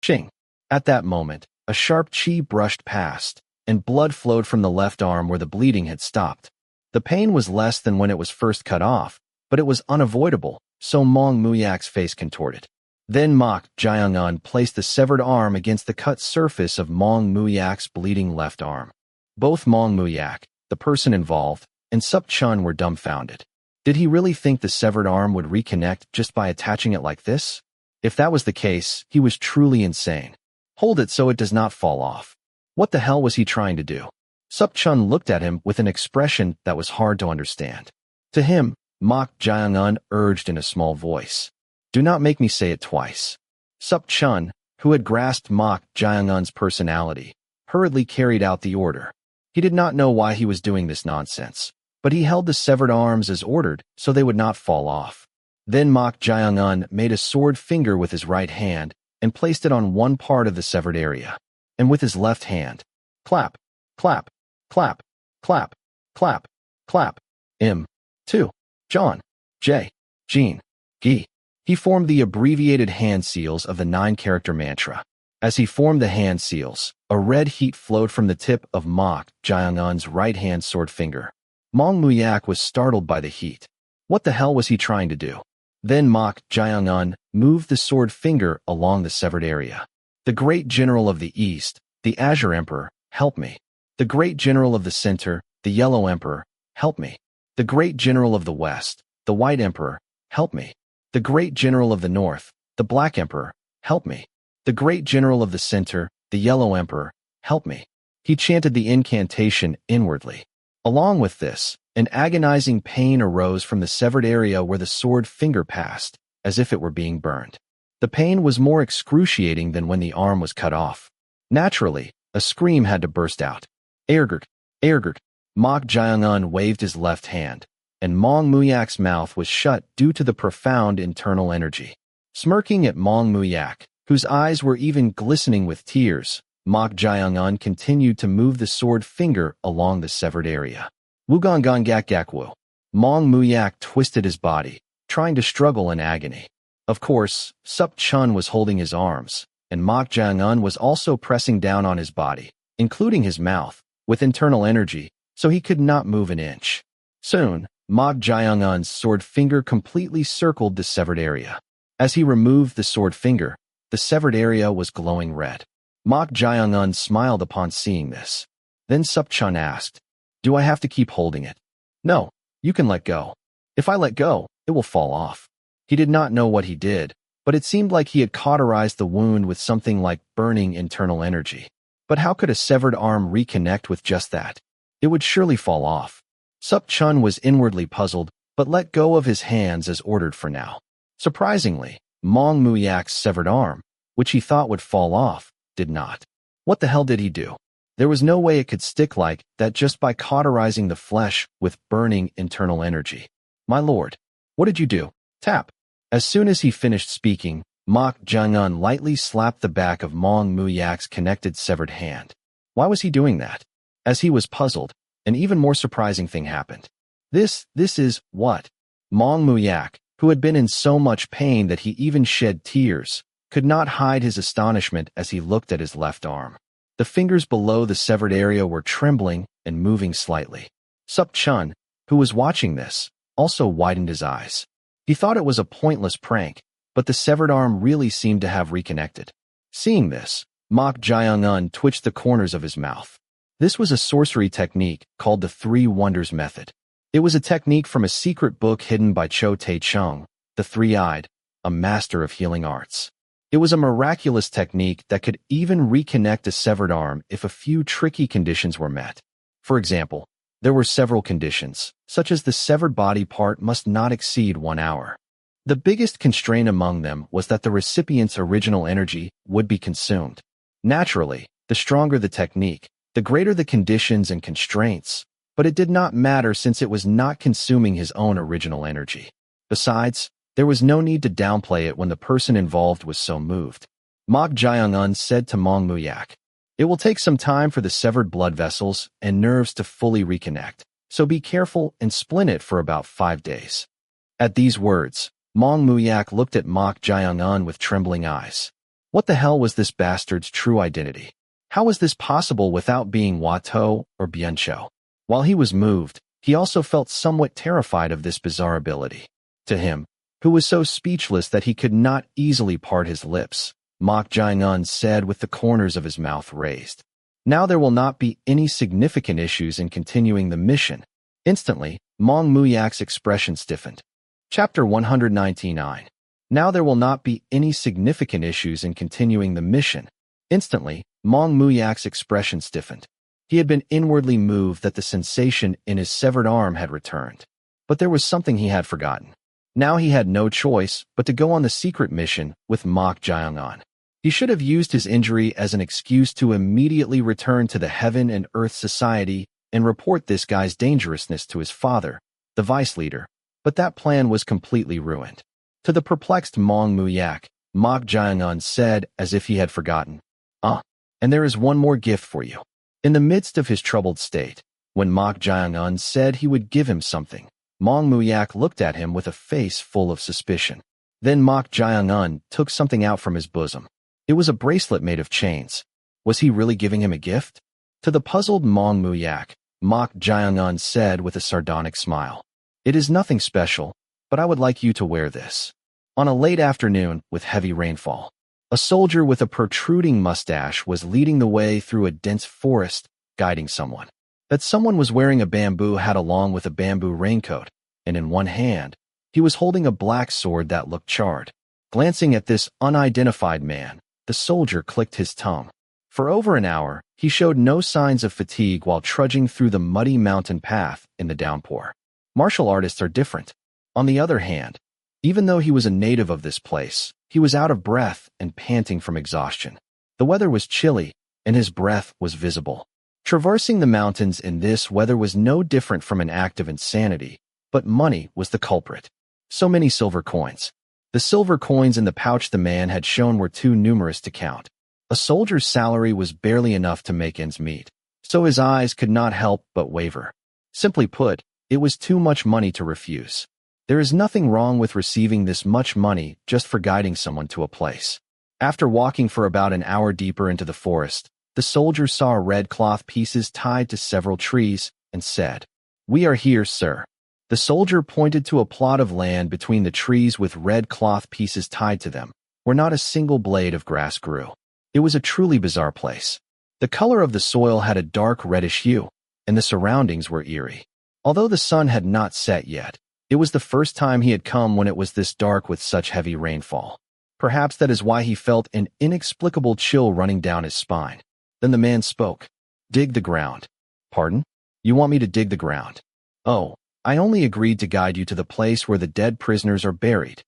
Ching. At that moment, a sharp chi brushed past, and blood flowed from the left arm where the bleeding had stopped. The pain was less than when it was first cut off, but it was unavoidable, so Mong Muyak's face contorted. Then Mok Jayong-un placed the severed arm against the cut surface of Mong Muyak's bleeding left arm. Both Mong Muyak, the person involved, and Sup Chun were dumbfounded. Did he really think the severed arm would reconnect just by attaching it like this? If that was the case, he was truly insane. Hold it so it does not fall off. What the hell was he trying to do? Sup Chun looked at him with an expression that was hard to understand. To him, Mok Jayong-un urged in a small voice, "Do not make me say it twice." Sup Chun, who had grasped Mok Jayong-un's personality, hurriedly carried out the order. He did not know why he was doing this nonsense, but he held the severed arms as ordered so they would not fall off. Then Mok Jayong-un made a sword finger with his right hand and placed it on one part of the severed area, and with his left hand, clap, clap, clap, clap, clap, clap, M2, John, J, Jean, Gi. He formed the abbreviated hand seals of the 9-character mantra. As he formed the hand seals, a red heat flowed from the tip of Mok Jayong-un's right-hand sword finger. Mong Muyak was startled by the heat. What the hell was he trying to do? Then Mok Jayong-un moved the sword finger along the severed area. "The great general of the East, the Azure Emperor, help me. The great general of the Center, the Yellow Emperor, help me. The great general of the West, the White Emperor, help me. The great general of the North, the Black Emperor, help me. The great general of the Center, the Yellow Emperor, help me." He chanted the incantation inwardly. Along with this, an agonizing pain arose from the severed area where the sword finger passed, as if it were being burned. The pain was more excruciating than when the arm was cut off. Naturally, a scream had to burst out. "Ergert, Ergert." Mok Jayong-un waved his left hand, and Mong Muyak's mouth was shut due to the profound internal energy. Smirking at Mong Muyak, whose eyes were even glistening with tears, Mok Jaeung-un continued to move the sword finger along the severed area. Wugongon gak gak wu. Mong Muyak twisted his body, trying to struggle in agony. Of course, Sup Chun was holding his arms, and Mok Jaeung-un was also pressing down on his body, including his mouth, with internal energy, so he could not move an inch. Soon, Mok Jaeung-un's sword finger completely circled the severed area. As he removed the sword finger, the severed area was glowing red. Mok Jaeung-un smiled upon seeing this. Then Sup Chun asked, "Do I have to keep holding it?" "No, you can let go. If I let go, it will fall off." He did not know what he did, but it seemed like he had cauterized the wound with something like burning internal energy. But how could a severed arm reconnect with just that? It would surely fall off. Sup Chun was inwardly puzzled, but let go of his hands as ordered for now. Surprisingly, Mong Muyak's severed arm, which he thought would fall off, did not. What the hell did he do? There was no way it could stick like that just by cauterizing the flesh with burning internal energy. "My lord, what did you do?" "Tap." As soon as he finished speaking, Mok Jaeung-un lightly slapped the back of Mong Muyak's connected severed hand. Why was he doing that? As he was puzzled, an even more surprising thing happened. This is what? Mong Muyak, who had been in so much pain that he even shed tears, could not hide his astonishment as he looked at his left arm. The fingers below the severed area were trembling and moving slightly. Sup Chun, who was watching this, also widened his eyes. He thought it was a pointless prank, but the severed arm really seemed to have reconnected. Seeing this, Mok Jaeung-un twitched the corners of his mouth. This was a sorcery technique called the Three Wonders Method. It was a technique from a secret book hidden by Cho Tae-chung, the Three-Eyed, a master of healing arts. It was a miraculous technique that could even reconnect a severed arm if a few tricky conditions were met. For example, there were several conditions, such as the severed body part must not exceed 1 hour. The biggest constraint among them was that the recipient's original energy would be consumed. Naturally, the stronger the technique, the greater the conditions and constraints, but it did not matter since it was not consuming his own original energy. Besides, there was no need to downplay it when the person involved was so moved. Mok Jaeung-un said to Mong Muyak, "It will take some time for the severed blood vessels and nerves to fully reconnect, so be careful and splint it for about 5 days." At these words, Mong Muyak looked at Mok Jaeung-un with trembling eyes. What the hell was this bastard's true identity? How was this possible without being Wato or Byuncho? While he was moved, he also felt somewhat terrified of this bizarre ability. To him, who was so speechless that he could not easily part his lips, Mok Jaeung-un said with the corners of his mouth raised, "Now there will not be any significant issues in continuing the mission." Instantly, Mong Muyak's expression stiffened. Chapter 199. Now there will not be any significant issues in continuing the mission. Instantly, Mong Muyak's expression stiffened. He had been inwardly moved that the sensation in his severed arm had returned. But there was something he had forgotten. Now he had no choice but to go on the secret mission with Mok Jaeung-un. He should have used his injury as an excuse to immediately return to the Heaven and Earth Society and report this guy's dangerousness to his father, the vice leader, but that plan was completely ruined. To the perplexed Mong Muyak, Mok Jaeung-un said as if he had forgotten, and there is one more gift for you." In the midst of his troubled state, when Mok Jaeung-un said he would give him something, Mong Muyak looked at him with a face full of suspicion. Then Mok Jaeung-un took something out from his bosom. It was a bracelet made of chains. Was he really giving him a gift? To the puzzled Mong Muyak, Mok Jaeung-un said with a sardonic smile, "It is nothing special, but I would like you to wear this." On a late afternoon with heavy rainfall, a soldier with a protruding mustache was leading the way through a dense forest, guiding someone. That someone was wearing a bamboo hat along with a bamboo raincoat, and in one hand, he was holding a black sword that looked charred. Glancing at this unidentified man, the soldier clicked his tongue. For over an hour, he showed no signs of fatigue while trudging through the muddy mountain path in the downpour. Martial artists are different. On the other hand, even though he was a native of this place, he was out of breath and panting from exhaustion. The weather was chilly, and his breath was visible. Traversing the mountains in this weather was no different from an act of insanity, but money was the culprit. So many silver coins. The silver coins in the pouch the man had shown were too numerous to count. A soldier's salary was barely enough to make ends meet, so his eyes could not help but waver. Simply put, it was too much money to refuse. There is nothing wrong with receiving this much money just for guiding someone to a place. After walking for about an hour deeper into the forest, the soldier saw red cloth pieces tied to several trees and said, "We are here, sir." The soldier pointed to a plot of land between the trees with red cloth pieces tied to them, where not a single blade of grass grew. It was a truly bizarre place. The color of the soil had a dark reddish hue, and the surroundings were eerie. Although the sun had not set yet, it was the first time he had come when it was this dark with such heavy rainfall. Perhaps that is why he felt an inexplicable chill running down his spine. Then the man spoke. "Dig the ground." "Pardon? You want me to dig the ground?" "Oh, I only agreed to guide you to the place where the dead prisoners are buried.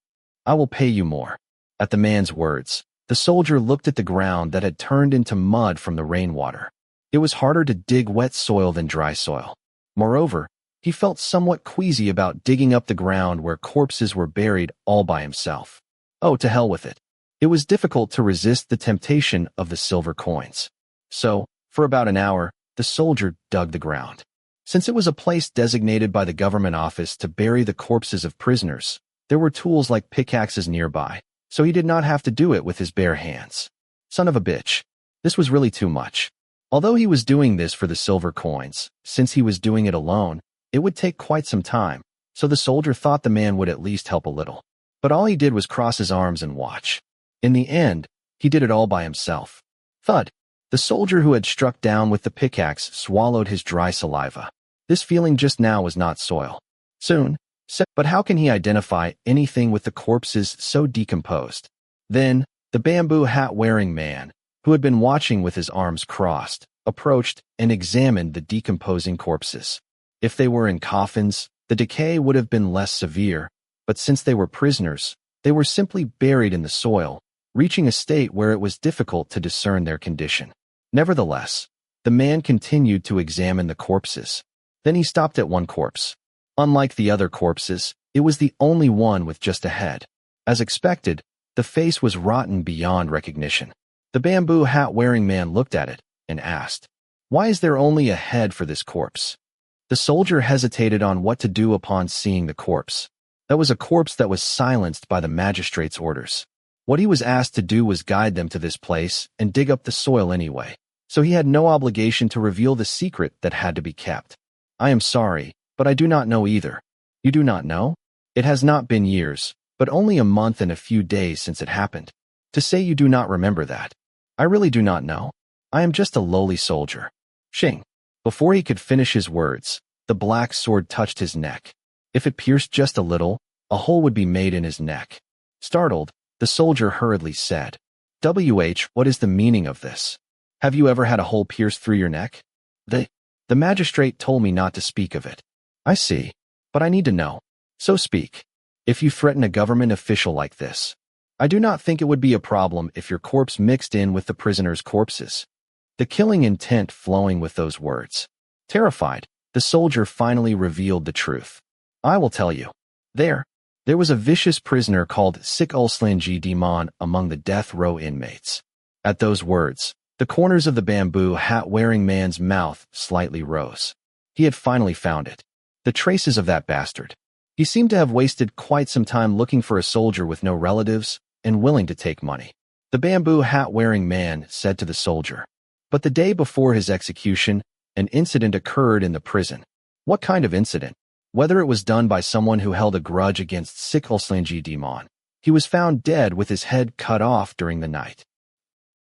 I will pay you more." At the man's words, the soldier looked at the ground that had turned into mud from the rainwater. It was harder to dig wet soil than dry soil. Moreover, he felt somewhat queasy about digging up the ground where corpses were buried all by himself. Oh, to hell with it. It was difficult to resist the temptation of the silver coins. So, for about an hour, the soldier dug the ground. Since it was a place designated by the government office to bury the corpses of prisoners, there were tools like pickaxes nearby, so he did not have to do it with his bare hands. Son of a bitch. This was really too much. Although he was doing this for the silver coins, since he was doing it alone, it would take quite some time, so the soldier thought the man would at least help a little. But all he did was cross his arms and watch. In the end, he did it all by himself. Thud. The soldier who had struck down with the pickaxe swallowed his dry saliva. This feeling just now was not soil. Soon, but how can he identify anything with the corpses so decomposed? Then, the bamboo hat-wearing man, who had been watching with his arms crossed, approached and examined the decomposing corpses. If they were in coffins, the decay would have been less severe, but since they were prisoners, they were simply buried in the soil, reaching a state where it was difficult to discern their condition. Nevertheless, the man continued to examine the corpses. Then he stopped at one corpse. Unlike the other corpses, it was the only one with just a head. As expected, the face was rotten beyond recognition. The bamboo hat-wearing man looked at it and asked, "Why is there only a head for this corpse?" The soldier hesitated on what to do upon seeing the corpse. That was a corpse that was silenced by the magistrate's orders. What he was asked to do was guide them to this place and dig up the soil anyway, so he had no obligation to reveal the secret that had to be kept. "I am sorry, but I do not know either." "You do not know?" "It has not been years, but only a month and a few days since it happened. To say you do not remember that." "I really do not know. I am just a lowly soldier." Shing. Before he could finish his words, the black sword touched his neck. If it pierced just a little, a hole would be made in his neck. Startled, the soldier hurriedly said, What is the meaning of this? Have you ever had a hole pierced through your neck?" The magistrate told me not to speak of it." "I see. But I need to know. So speak. If you threaten a government official like this, I do not think it would be a problem if your corpse mixed in with the prisoners' corpses." The killing intent flowing with those words. Terrified, the soldier finally revealed the truth. "I will tell you. There was a vicious prisoner called Sik'ulslanji Demon among the death row inmates." At those words, the corners of the bamboo hat-wearing man's mouth slightly rose. He had finally found it. The traces of that bastard. He seemed to have wasted quite some time looking for a soldier with no relatives and willing to take money. The bamboo hat-wearing man said to the soldier. But the day before his execution, an incident occurred in the prison. What kind of incident? Whether it was done by someone who held a grudge against Sik'ulslanji Demon. He was found dead with his head cut off during the night.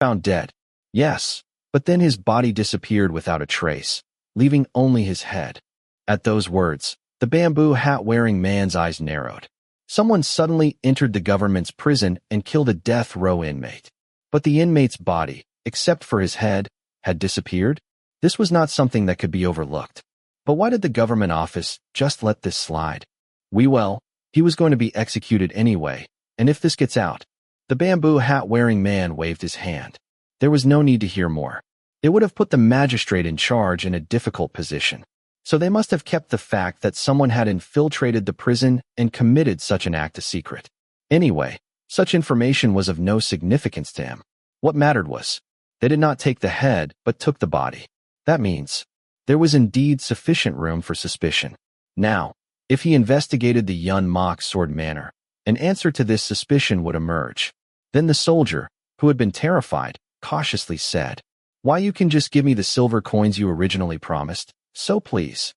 Found dead? Yes, but then his body disappeared without a trace, leaving only his head. At those words, the bamboo hat-wearing man's eyes narrowed. Someone suddenly entered the government's prison and killed a death row inmate. But the inmate's body, except for his head, had disappeared? This was not something that could be overlooked. But why did the government office just let this slide? Well, he was going to be executed anyway, and if this gets out... The bamboo hat-wearing man waved his hand. There was no need to hear more. It would have put the magistrate in charge in a difficult position. So they must have kept the fact that someone had infiltrated the prison and committed such an act a secret. Anyway, such information was of no significance to him. What mattered was, they did not take the head, but took the body. That means, there was indeed sufficient room for suspicion. Now, if he investigated the Yun Mok sword manner, an answer to this suspicion would emerge. Then the soldier, who had been terrified, cautiously said, "Why, you can just give me the silver coins you originally promised, so please."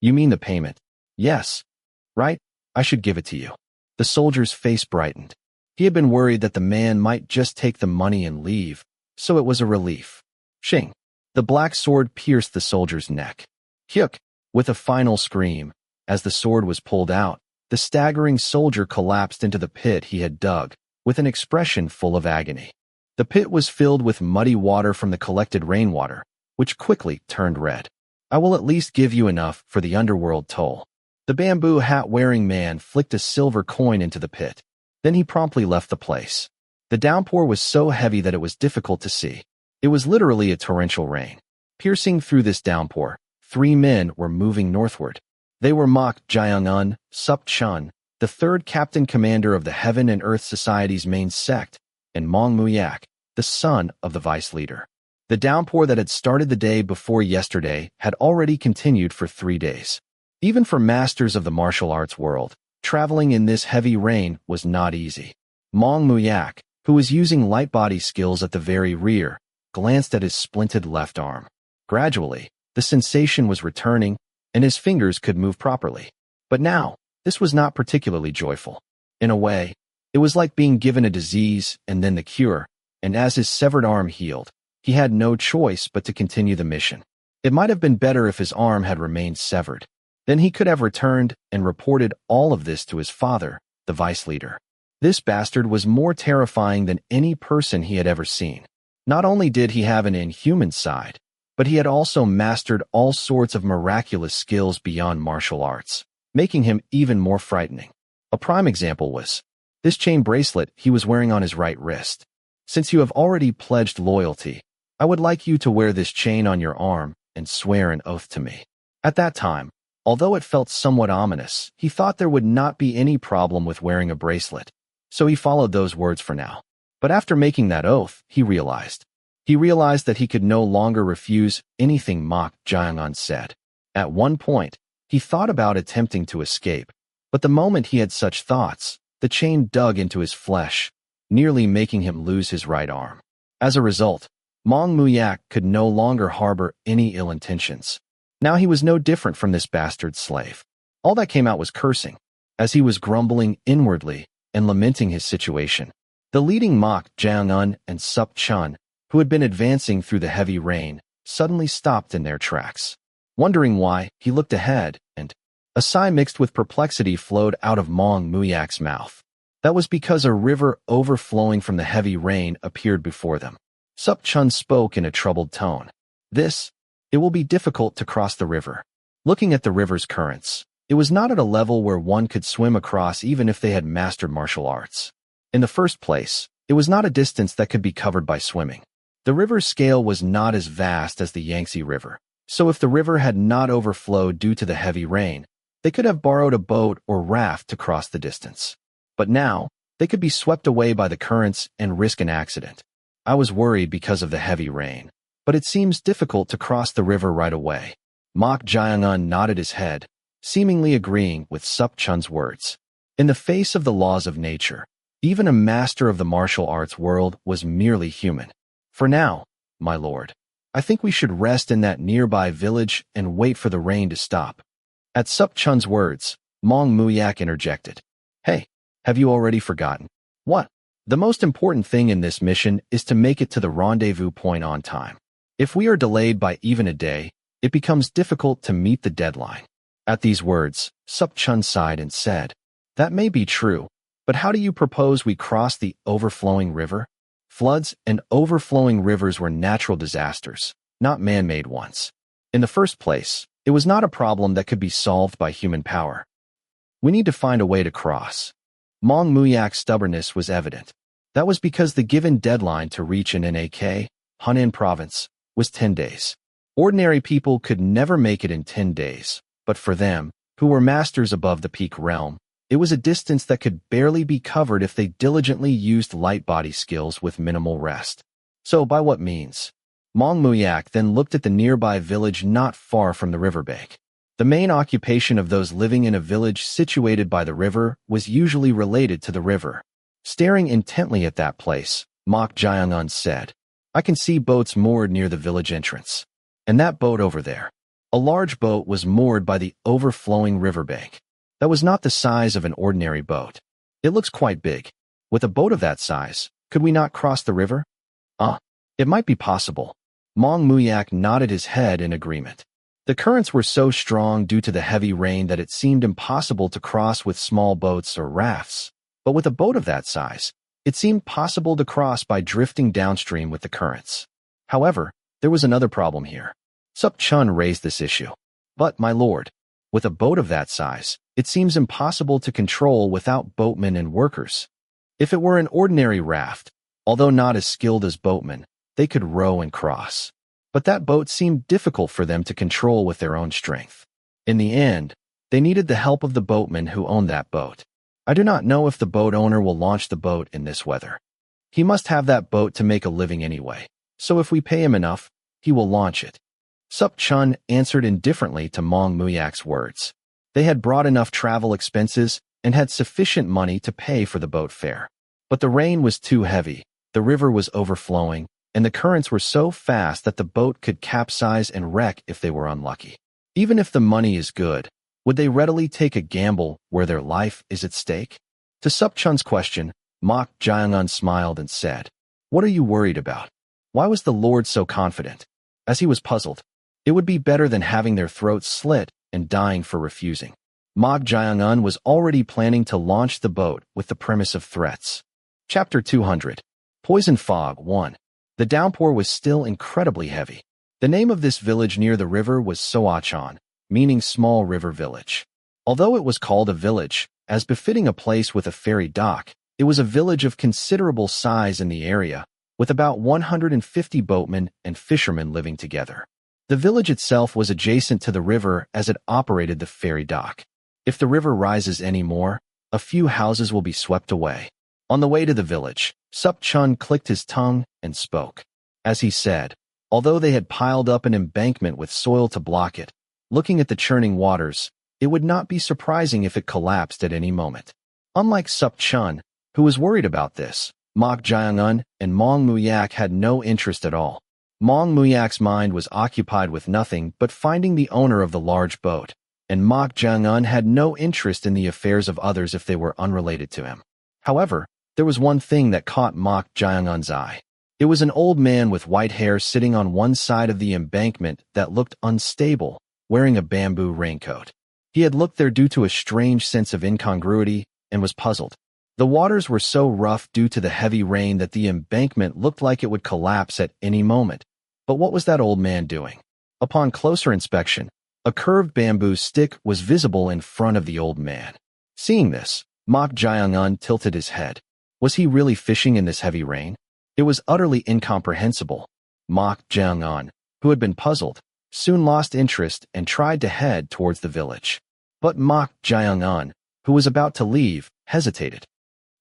You mean the payment? Yes. Right? I should give it to you. The soldier's face brightened. He had been worried that the man might just take the money and leave, so it was a relief. Shing! The black sword pierced the soldier's neck. Hyuk! With a final scream, as the sword was pulled out, the staggering soldier collapsed into the pit he had dug, with an expression full of agony. The pit was filled with muddy water from the collected rainwater, which quickly turned red. "I will at least give you enough for the underworld toll." The bamboo hat-wearing man flicked a silver coin into the pit. Then he promptly left the place. The downpour was so heavy that it was difficult to see. It was literally a torrential rain. Piercing through this downpour, 3 men were moving northward. They were Mok Jaeung-un, Sup Chun, the 3rd Captain Commander of the Heaven and Earth Society's main sect, and Mong Muyak, the son of the vice leader. The downpour that had started the day before yesterday had already continued for 3 days. Even for masters of the martial arts world, traveling in this heavy rain was not easy. Mong Muyak, who was using light body skills at the very rear, glanced at his splinted left arm. Gradually, the sensation was returning, and his fingers could move properly. But now, this was not particularly joyful. In a way, it was like being given a disease and then the cure, and as his severed arm healed, he had no choice but to continue the mission. It might have been better if his arm had remained severed. Then he could have returned and reported all of this to his father, the vice leader. This bastard was more terrifying than any person he had ever seen. Not only did he have an inhuman side, but he had also mastered all sorts of miraculous skills beyond martial arts, making him even more frightening. A prime example was this chain bracelet he was wearing on his right wrist. "Since you have already pledged loyalty, I would like you to wear this chain on your arm and swear an oath to me." At that time, although it felt somewhat ominous, he thought there would not be any problem with wearing a bracelet, so he followed those words for now. But after making that oath, he realized that he could no longer refuse anything Mok Jaeung-un said. At one point, he thought about attempting to escape, but the moment he had such thoughts, the chain dug into his flesh, nearly making him lose his right arm. As a result, Mong Muyak could no longer harbor any ill intentions. Now he was no different from this bastard slave. All that came out was cursing, as he was grumbling inwardly and lamenting his situation. The leading Mok Jaeung-un and Sup Chun, who had been advancing through the heavy rain, suddenly stopped in their tracks. Wondering why, he looked ahead, and a sigh mixed with perplexity flowed out of Mong Muyak's mouth. That was because a river overflowing from the heavy rain appeared before them. Sup Chun spoke in a troubled tone. It will be difficult to cross the river." Looking at the river's currents, it was not at a level where one could swim across even if they had mastered martial arts. In the first place, it was not a distance that could be covered by swimming. The river's scale was not as vast as the Yangtze River, so if the river had not overflowed due to the heavy rain, they could have borrowed a boat or raft to cross the distance. But now, they could be swept away by the currents and risk an accident. "I was worried because of the heavy rain, but it seems difficult to cross the river right away." Mok Jaeung-un nodded his head, seemingly agreeing with Sup Chun's words. In the face of the laws of nature, even a master of the martial arts world was merely human. "For now, my lord, I think we should rest in that nearby village and wait for the rain to stop." At Sup Chun's words, Mong Muyak interjected. "Hey, have you already forgotten? What? The most important thing in this mission is to make it to the rendezvous point on time. If we are delayed by even a day, it becomes difficult to meet the deadline." At these words, Sup Chun sighed and said, "That may be true, but how do you propose we cross the overflowing river?" Floods and overflowing rivers were natural disasters, not man-made ones. In the first place, it was not a problem that could be solved by human power. We need to find a way to cross. Mong Muyak's stubbornness was evident. That was because the given deadline to reach an Nak, Hunan province, was 10 days. Ordinary people could never make it in 10 days, but for them, who were masters above the peak realm, It was a distance that could barely be covered if they diligently used light body skills with minimal rest. So by what means? Mong Muyak then looked at the nearby village not far from the riverbank. The main occupation of those living in a village situated by the river was usually related to the river. Staring intently at that place, Mok Jiangun said, "I can see boats moored near the village entrance. And that boat over there." A large boat was moored by the overflowing riverbank. That was not the size of an ordinary boat. "It looks quite big. With a boat of that size, could we not cross the river?" It might be possible." Mong Muyak nodded his head in agreement. The currents were so strong due to the heavy rain that it seemed impossible to cross with small boats or rafts. But with a boat of that size, it seemed possible to cross by drifting downstream with the currents. However, there was another problem here. Sup Chun raised this issue. "But, my lord, with a boat of that size, it seems impossible to control without boatmen and workers. If it were an ordinary raft, although not as skilled as boatmen, they could row and cross. But that boat seemed difficult for them to control with their own strength. In the end, they needed the help of the boatman who owned that boat. I do not know if the boat owner will launch the boat in this weather. He must have that boat to make a living anyway, so if we pay him enough, he will launch it." Sup Chun answered indifferently to Mong Muyak's words. They had brought enough travel expenses and had sufficient money to pay for the boat fare. But the rain was too heavy, the river was overflowing, and the currents were so fast that the boat could capsize and wreck if they were unlucky. Even if the money is good, would they readily take a gamble where their life is at stake? To Sup Chun's question, Mok Jiangun smiled and said, "What are you worried about? Why was the Lord so confident?" As he was puzzled, "It would be better than having their throats slit and dying for refusing." Mok Jiangun was already planning to launch the boat with the premise of threats. Chapter 200. Poison Fog 1. The downpour was still incredibly heavy. The name of this village near the river was Soachan, meaning small river village. Although it was called a village, as befitting a place with a ferry dock, it was a village of considerable size in the area, with about 150 boatmen and fishermen living together. The village itself was adjacent to the river as it operated the ferry dock. If the river rises any more, a few houses will be swept away. On the way to the village, Sup Chun clicked his tongue and spoke. As he said, although they had piled up an embankment with soil to block it, looking at the churning waters, it would not be surprising if it collapsed at any moment. Unlike Sup Chun, who was worried about this, Mok Jiangun and Mong Muyak had no interest at all. Mong Muyak's mind was occupied with nothing but finding the owner of the large boat, and Mok Jiangun had no interest in the affairs of others if they were unrelated to him. However, there was one thing that caught Mok Jiangun's eye. It was an old man with white hair sitting on one side of the embankment that looked unstable, wearing a bamboo raincoat. He had looked there due to a strange sense of incongruity and was puzzled. The waters were so rough due to the heavy rain that the embankment looked like it would collapse at any moment. But what was that old man doing? Upon closer inspection, a curved bamboo stick was visible in front of the old man. Seeing this, Mok Jiangun tilted his head. Was he really fishing in this heavy rain? It was utterly incomprehensible. Mok Jiangun, who had been puzzled, soon lost interest and tried to head towards the village. But Mok Jiangun, who was about to leave, hesitated.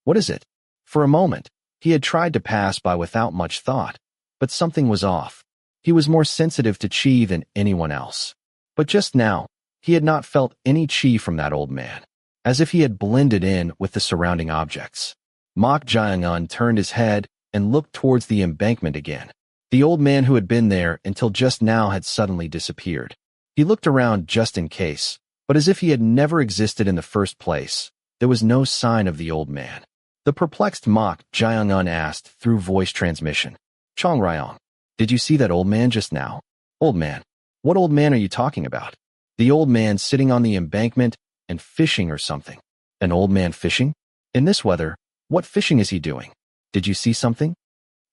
"What is it?" For a moment, he had tried to pass by without much thought, but something was off. He was more sensitive to chi than anyone else. But just now, he had not felt any chi from that old man, as if he had blended in with the surrounding objects. Mok Jiangun turned his head and looked towards the embankment again. The old man who had been there until just now had suddenly disappeared. He looked around just in case, but as if he had never existed in the first place, there was no sign of the old man. The perplexed Mok Jiangun asked through voice transmission, "Chong Ryong, did you see that old man just now?" "Old man? What old man are you talking about?" "The old man sitting on the embankment and fishing or something." "An old man fishing? In this weather, what fishing is he doing? Did you see something?"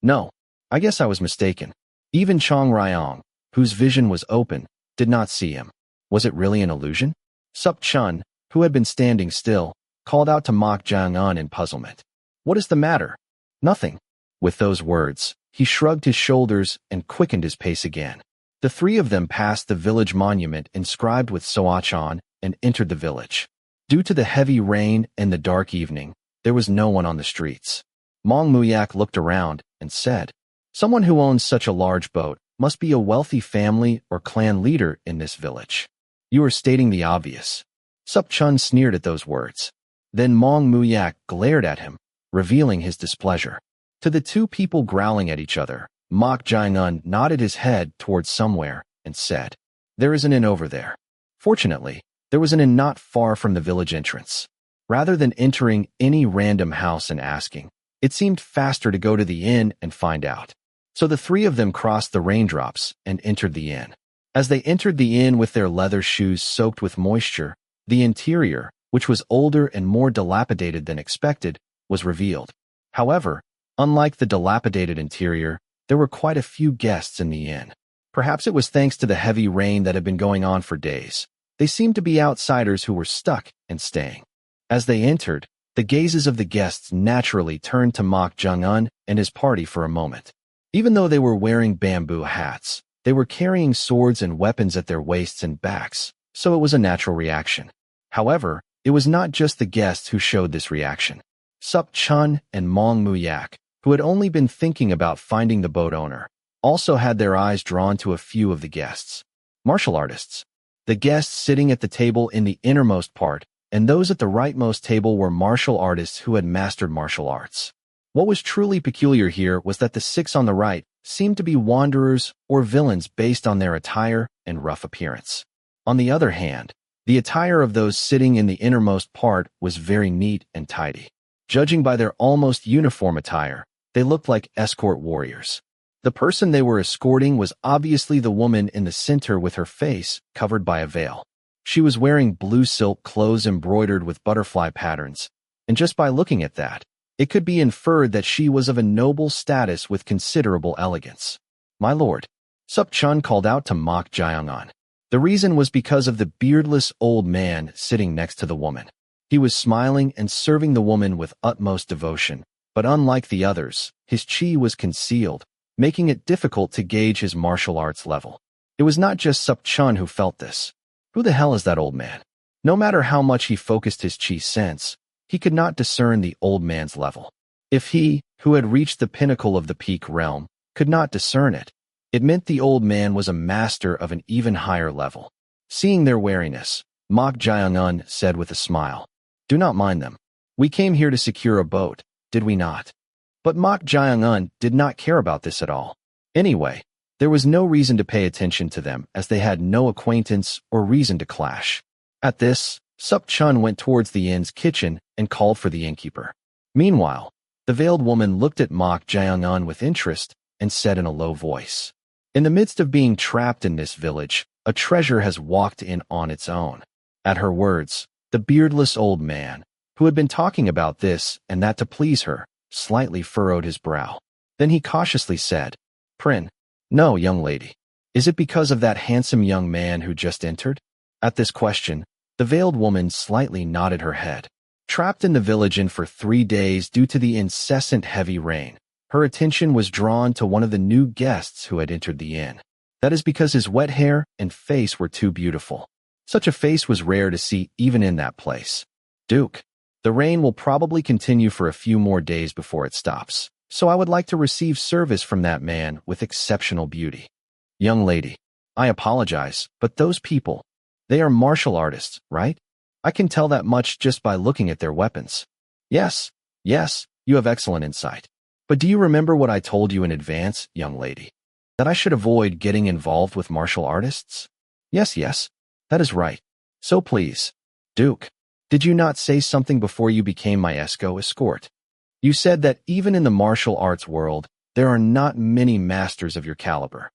"No, I guess I was mistaken." Even Chong Ryong, whose vision was open, did not see him. Was it really an illusion? Sup Chun, who had been standing still, called out to Mok Jiangun in puzzlement. "What is the matter?" "Nothing." With those words, he shrugged his shoulders and quickened his pace again. The three of them passed the village monument inscribed with Soachan and entered the village. Due to the heavy rain and the dark evening, there was no one on the streets. Mong Muyak looked around and said, "Someone who owns such a large boat must be a wealthy family or clan leader in this village. You are stating the obvious." Sup Chun sneered at those words. Then Mong Muyak glared at him, revealing his displeasure. To the two people growling at each other, Mok Jae-un nodded his head towards somewhere and said, "There is an inn over there." Fortunately, there was an inn not far from the village entrance. Rather than entering any random house and asking, it seemed faster to go to the inn and find out. So the three of them crossed the raindrops and entered the inn. As they entered the inn with their leather shoes soaked with moisture, the interior, which was older and more dilapidated than expected, was revealed. However, unlike the dilapidated interior, there were quite a few guests in the inn. Perhaps it was thanks to the heavy rain that had been going on for days. They seemed to be outsiders who were stuck and staying. As they entered, the gazes of the guests naturally turned to Mok Jung-un and his party for a moment. Even though they were wearing bamboo hats, they were carrying swords and weapons at their waists and backs, so it was a natural reaction. However, it was not just the guests who showed this reaction. Sup Chun and Mong Muyak, who had only been thinking about finding the boat owner, also had their eyes drawn to a few of the guests. Martial artists. The guests sitting at the table in the innermost part and those at the rightmost table were martial artists who had mastered martial arts. What was truly peculiar here was that the six on the right seemed to be wanderers or villains based on their attire and rough appearance. On the other hand, the attire of those sitting in the innermost part was very neat and tidy. Judging by their almost uniform attire, they looked like escort warriors. The person they were escorting was obviously the woman in the center with her face covered by a veil. She was wearing blue silk clothes embroidered with butterfly patterns, and just by looking at that, it could be inferred that she was of a noble status with considerable elegance. "My lord," Sup Chun called out to Mok Jae-un. The reason was because of the beardless old man sitting next to the woman. He was smiling and serving the woman with utmost devotion, but unlike the others, his chi was concealed, making it difficult to gauge his martial arts level. It was not just Sup Chun who felt this. Who the hell is that old man? No matter how much he focused his chi sense, he could not discern the old man's level. If he, who had reached the pinnacle of the peak realm, could not discern it, it meant the old man was a master of an even higher level. Seeing their wariness, Mok Jae-un said with a smile, "Do not mind them. We came here to secure a boat, did we not?" But Mok Jae-un did not care about this at all. Anyway, there was no reason to pay attention to them as they had no acquaintance or reason to clash. At this, Sup Chun went towards the inn's kitchen and called for the innkeeper. Meanwhile, the veiled woman looked at Mok Jae-un with interest and said in a low voice, "In the midst of being trapped in this village, a treasure has walked in on its own." At her words, the beardless old man, who had been talking about this and that to please her, slightly furrowed his brow. Then he cautiously said, "Prin, no, young lady. Is it because of that handsome young man who just entered?" At this question, the veiled woman slightly nodded her head. Trapped in the village inn for 3 days due to the incessant heavy rain, her attention was drawn to one of the new guests who had entered the inn. That is because his wet hair and face were too beautiful. Such a face was rare to see even in that place. "Duke, the rain will probably continue for a few more days before it stops, so I would like to receive service from that man with exceptional beauty." "Young lady, I apologize, but those people, they are martial artists, right? I can tell that much just by looking at their weapons." Yes, you have excellent insight. But do you remember what I told you in advance, young lady? That I should avoid getting involved with martial artists?" Yes, that is right. So please, Duke, did you not say something before you became my escort? You said that even in the martial arts world, there are not many masters of your caliber.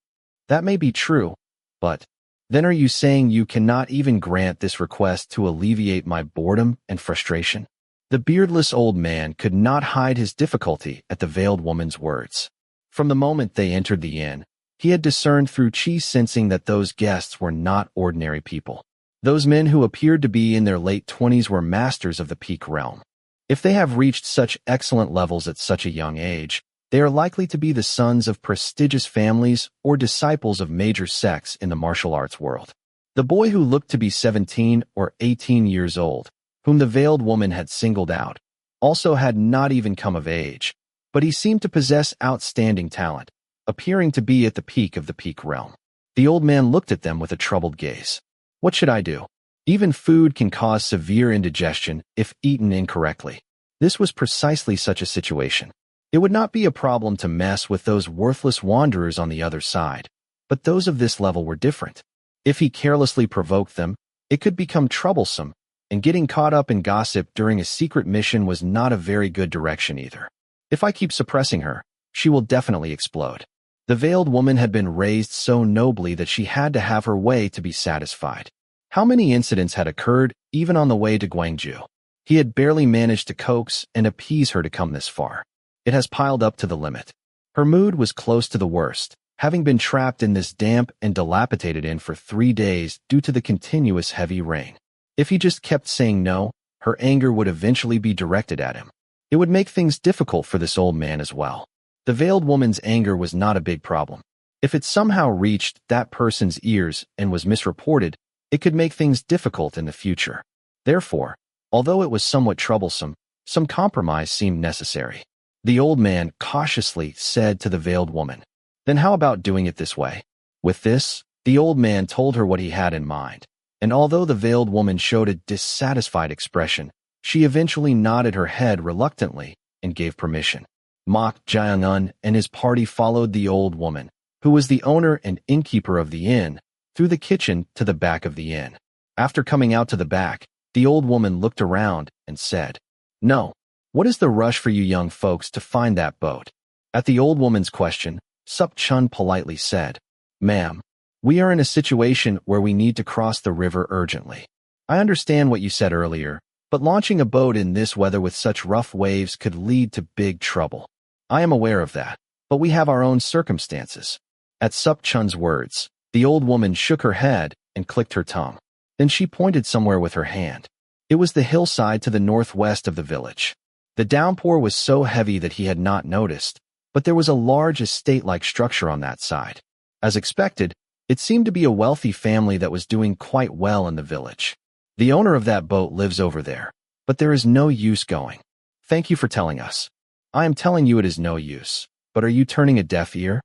That may be true, but then are you saying you cannot even grant this request to alleviate my boredom and frustration? The beardless old man could not hide his difficulty at the veiled woman's words. From the moment they entered the inn, he had discerned through chi sensing that those guests were not ordinary people. Those men who appeared to be in their late 20s were masters of the peak realm. If they have reached such excellent levels at such a young age, they are likely to be the sons of prestigious families or disciples of major sects in the martial arts world. The boy who looked to be 17 or 18 years old, whom the veiled woman had singled out, also had not even come of age, but he seemed to possess outstanding talent, appearing to be at the peak of the peak realm. The old man looked at them with a troubled gaze. What should I do? Even food can cause severe indigestion if eaten incorrectly. This was precisely such a situation. It would not be a problem to mess with those worthless wanderers on the other side, but those of this level were different. If he carelessly provoked them, it could become troublesome, and getting caught up in gossip during a secret mission was not a very good direction either. If I keep suppressing her, she will definitely explode. The veiled woman had been raised so nobly that she had to have her way to be satisfied. How many incidents had occurred even on the way to Gwangju? He had barely managed to coax and appease her to come this far. It has piled up to the limit. Her mood was close to the worst, having been trapped in this damp and dilapidated inn for 3 days due to the continuous heavy rain. If he just kept saying no, her anger would eventually be directed at him. It would make things difficult for this old man as well. The veiled woman's anger was not a big problem. If it somehow reached that person's ears and was misreported, it could make things difficult in the future. Therefore, although it was somewhat troublesome, some compromise seemed necessary. The old man cautiously said to the veiled woman, "Then how about doing it this way?" With this, the old man told her what he had in mind, and although the veiled woman showed a dissatisfied expression, she eventually nodded her head reluctantly and gave permission. Mak Jae-un and his party followed the old woman, who was the owner and innkeeper of the inn, through the kitchen to the back of the inn. After coming out to the back, the old woman looked around and said, "No. What is the rush for you young folks to find that boat?" At the old woman's question, Sup Chun politely said, "Ma'am, we are in a situation where we need to cross the river urgently. I understand what you said earlier, but launching a boat in this weather with such rough waves could lead to big trouble. I am aware of that, but we have our own circumstances." At Sup Chun's words, the old woman shook her head and clicked her tongue. Then she pointed somewhere with her hand. It was the hillside to the northwest of the village. The downpour was so heavy that he had not noticed, but there was a large estate-like structure on that side. As expected, it seemed to be a wealthy family that was doing quite well in the village. The owner of that boat lives over there, but there is no use going. Thank you for telling us. I am telling you it is no use, but are you turning a deaf ear?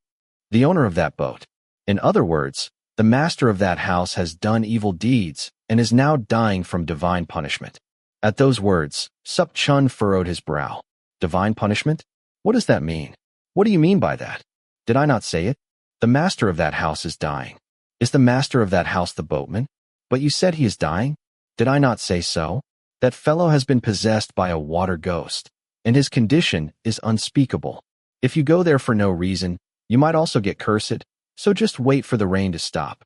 The owner of that boat. In other words, the master of that house has done evil deeds and is now dying from divine punishment. At those words, Sup Chun furrowed his brow. Divine punishment? What does that mean? What do you mean by that? Did I not say it? The master of that house is dying. Is the master of that house the boatman? But you said he is dying? Did I not say so? That fellow has been possessed by a water ghost, and his condition is unspeakable. If you go there for no reason, you might also get cursed, so just wait for the rain to stop.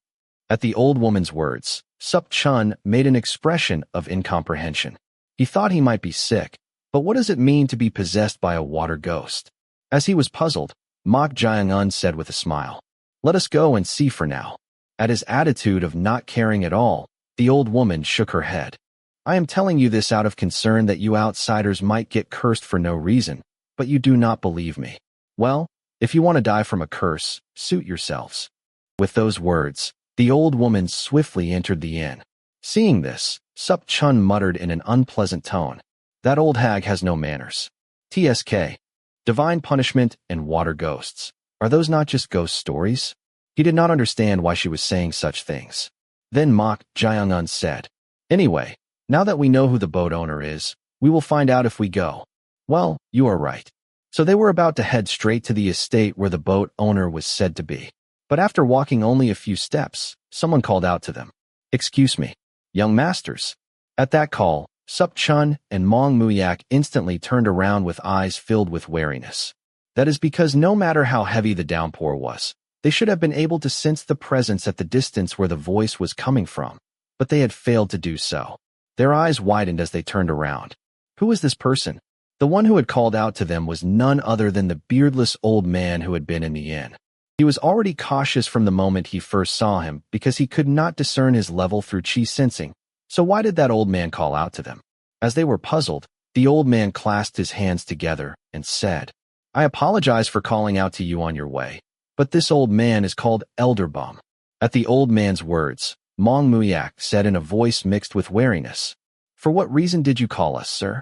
At the old woman's words, Sup Chun made an expression of incomprehension. He thought he might be sick, but what does it mean to be possessed by a water ghost? As he was puzzled, Mak Jae-un said with a smile, "Let us go and see for now." At his attitude of not caring at all, the old woman shook her head. "I am telling you this out of concern that you outsiders might get cursed for no reason, but you do not believe me. Well, if you want to die from a curse, suit yourselves." With those words, the old woman swiftly entered the inn. Seeing this, Sup Chun muttered in an unpleasant tone, "That old hag has no manners. TSK. Divine punishment and water ghosts. Are those not just ghost stories?" He did not understand why she was saying such things. Then Mak Jae-un said, "Anyway, now that we know who the boat owner is, we will find out if we go." "Well, you are right." So they were about to head straight to the estate where the boat owner was said to be. But after walking only a few steps, someone called out to them, "Excuse me, young masters." At that call, Sup Chun and Mong Muyak instantly turned around with eyes filled with wariness. That is because no matter how heavy the downpour was, they should have been able to sense the presence at the distance where the voice was coming from, but they had failed to do so. Their eyes widened as they turned around. Who was this person? The one who had called out to them was none other than the beardless old man who had been in the inn. He was already cautious from the moment he first saw him because he could not discern his level through chi sensing. So why did that old man call out to them? As they were puzzled, the old man clasped his hands together and said, "I apologize for calling out to you on your way, but this old man is called Elder Bum." At the old man's words, Mong Muyak said in a voice mixed with wariness, For what reason did you call us, sir?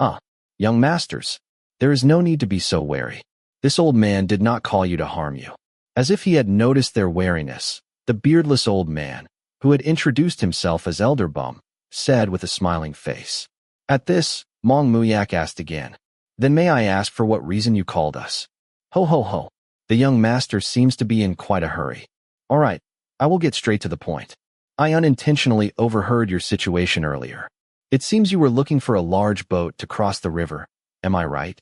Ah, young masters, there is no need to be so wary. This old man did not call you to harm you. As if he had noticed their wariness, the beardless old man, who had introduced himself as Elder Bum, said with a smiling face. At this, Mong Muyak asked again, Then may I ask for what reason you called us? Ho ho ho. The young master seems to be in quite a hurry. All right, I will get straight to the point. I unintentionally overheard your situation earlier. It seems you were looking for a large boat to cross the river. Am I right?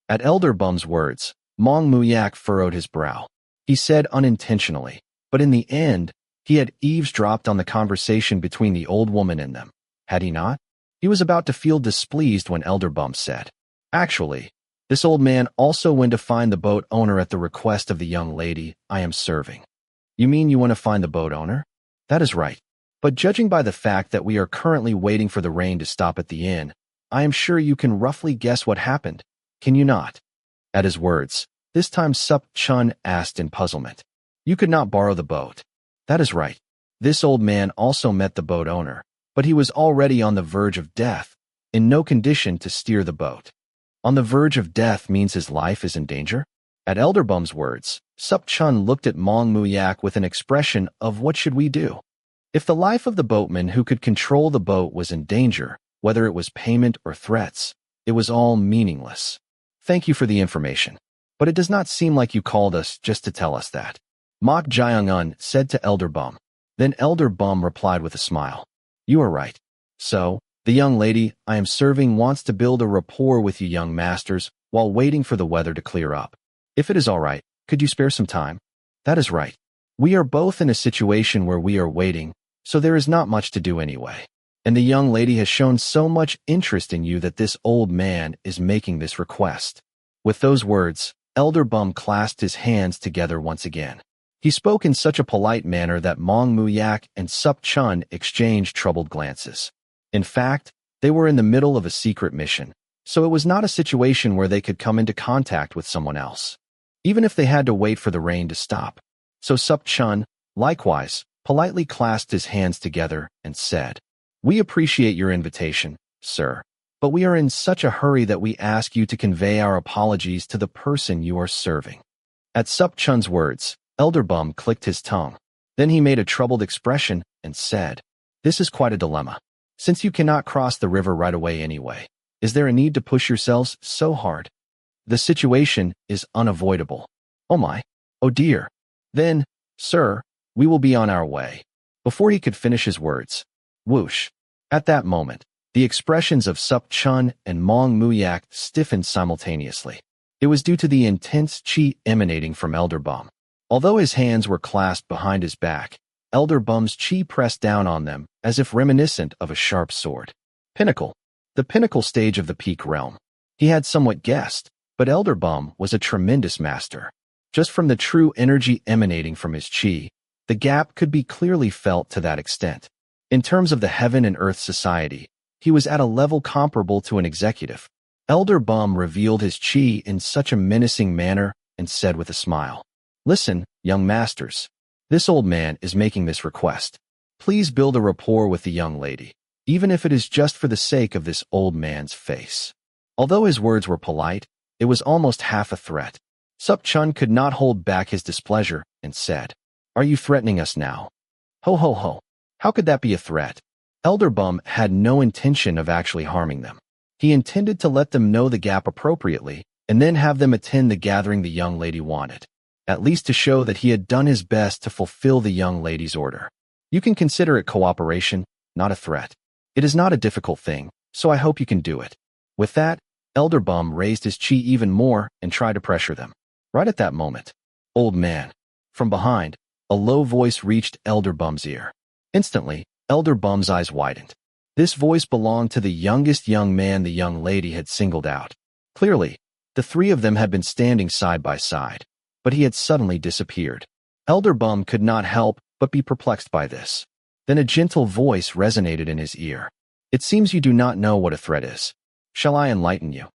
At Elder Bum's words, Mong Muyak furrowed his brow. He said unintentionally, but in the end, he had eavesdropped on the conversation between the old woman and them. Had he not? He was about to feel displeased when Elder Bum said, Actually, this old man also went to find the boat owner at the request of the young lady I am serving. You mean you want to find the boat owner? That is right. But judging by the fact that we are currently waiting for the rain to stop at the inn, I am sure you can roughly guess what happened. Can you not? At his words, this time Sup Chun asked in puzzlement. You could not borrow the boat. That is right. This old man also met the boat owner, but he was already on the verge of death, in no condition to steer the boat. On the verge of death means his life is in danger? At Elder Bum's words, Sup Chun looked at Mong Muyak with an expression of what should we do? If the life of the boatman who could control the boat was in danger, whether it was payment or threats, it was all meaningless. Thank you for the information. But it does not seem like you called us just to tell us that. Mok Jiang-un said to Elder Bum. Then Elder Bum replied with a smile. You are right. So, the young lady I am serving wants to build a rapport with you young masters while waiting for the weather to clear up. If it is all right, could you spare some time? That is right. We are both in a situation where we are waiting, so there is not much to do anyway. And the young lady has shown so much interest in you that this old man is making this request. With those words, Elder Bum clasped his hands together once again. He spoke in such a polite manner that Mong Muyak and Sup Chun exchanged troubled glances. In fact, they were in the middle of a secret mission, so it was not a situation where they could come into contact with someone else, even if they had to wait for the rain to stop. So Sup Chun, likewise, politely clasped his hands together and said, We appreciate your invitation, sir, but we are in such a hurry that we ask you to convey our apologies to the person you are serving. At Sup Chun's words, Elder Bum clicked his tongue. Then he made a troubled expression and said, This is quite a dilemma. Since you cannot cross the river right away anyway, is there a need to push yourselves so hard? The situation is unavoidable. Oh my, oh dear. Then, sir, we will be on our way. Before he could finish his words, whoosh. At that moment, the expressions of Sup Chun and Mong Muyak stiffened simultaneously. It was due to the intense chi emanating from Elder Bum. Although his hands were clasped behind his back, Elder Bum's chi pressed down on them as if reminiscent of a sharp sword. Pinnacle. The pinnacle stage of the peak realm. He had somewhat guessed, but Elder Bum was a tremendous master. Just from the true energy emanating from his chi, the gap could be clearly felt to that extent. In terms of the heaven and earth society, he was at a level comparable to an executive. Elder Bum revealed his chi in such a menacing manner and said with a smile, Listen, young masters. This old man is making this request. Please build a rapport with the young lady, even if it is just for the sake of this old man's face. Although his words were polite, it was almost half a threat. Sup Chun could not hold back his displeasure and said, Are you threatening us now? Ho ho ho. How could that be a threat? Elder Bum had no intention of actually harming them. He intended to let them know the gap appropriately and then have them attend the gathering the young lady wanted, at least to show that he had done his best to fulfill the young lady's order. You can consider it cooperation, not a threat. It is not a difficult thing, so I hope you can do it. With that, Elder Bum raised his chi even more and tried to pressure them. Right at that moment, old man. From behind, a low voice reached Elder Bum's ear. Instantly, Elder Bum's eyes widened. This voice belonged to the youngest young man the young lady had singled out. Clearly, the three of them had been standing side by side, but he had suddenly disappeared. Elder Bum could not help but be perplexed by this. Then a gentle voice resonated in his ear. It seems you do not know what a threat is. Shall I enlighten you?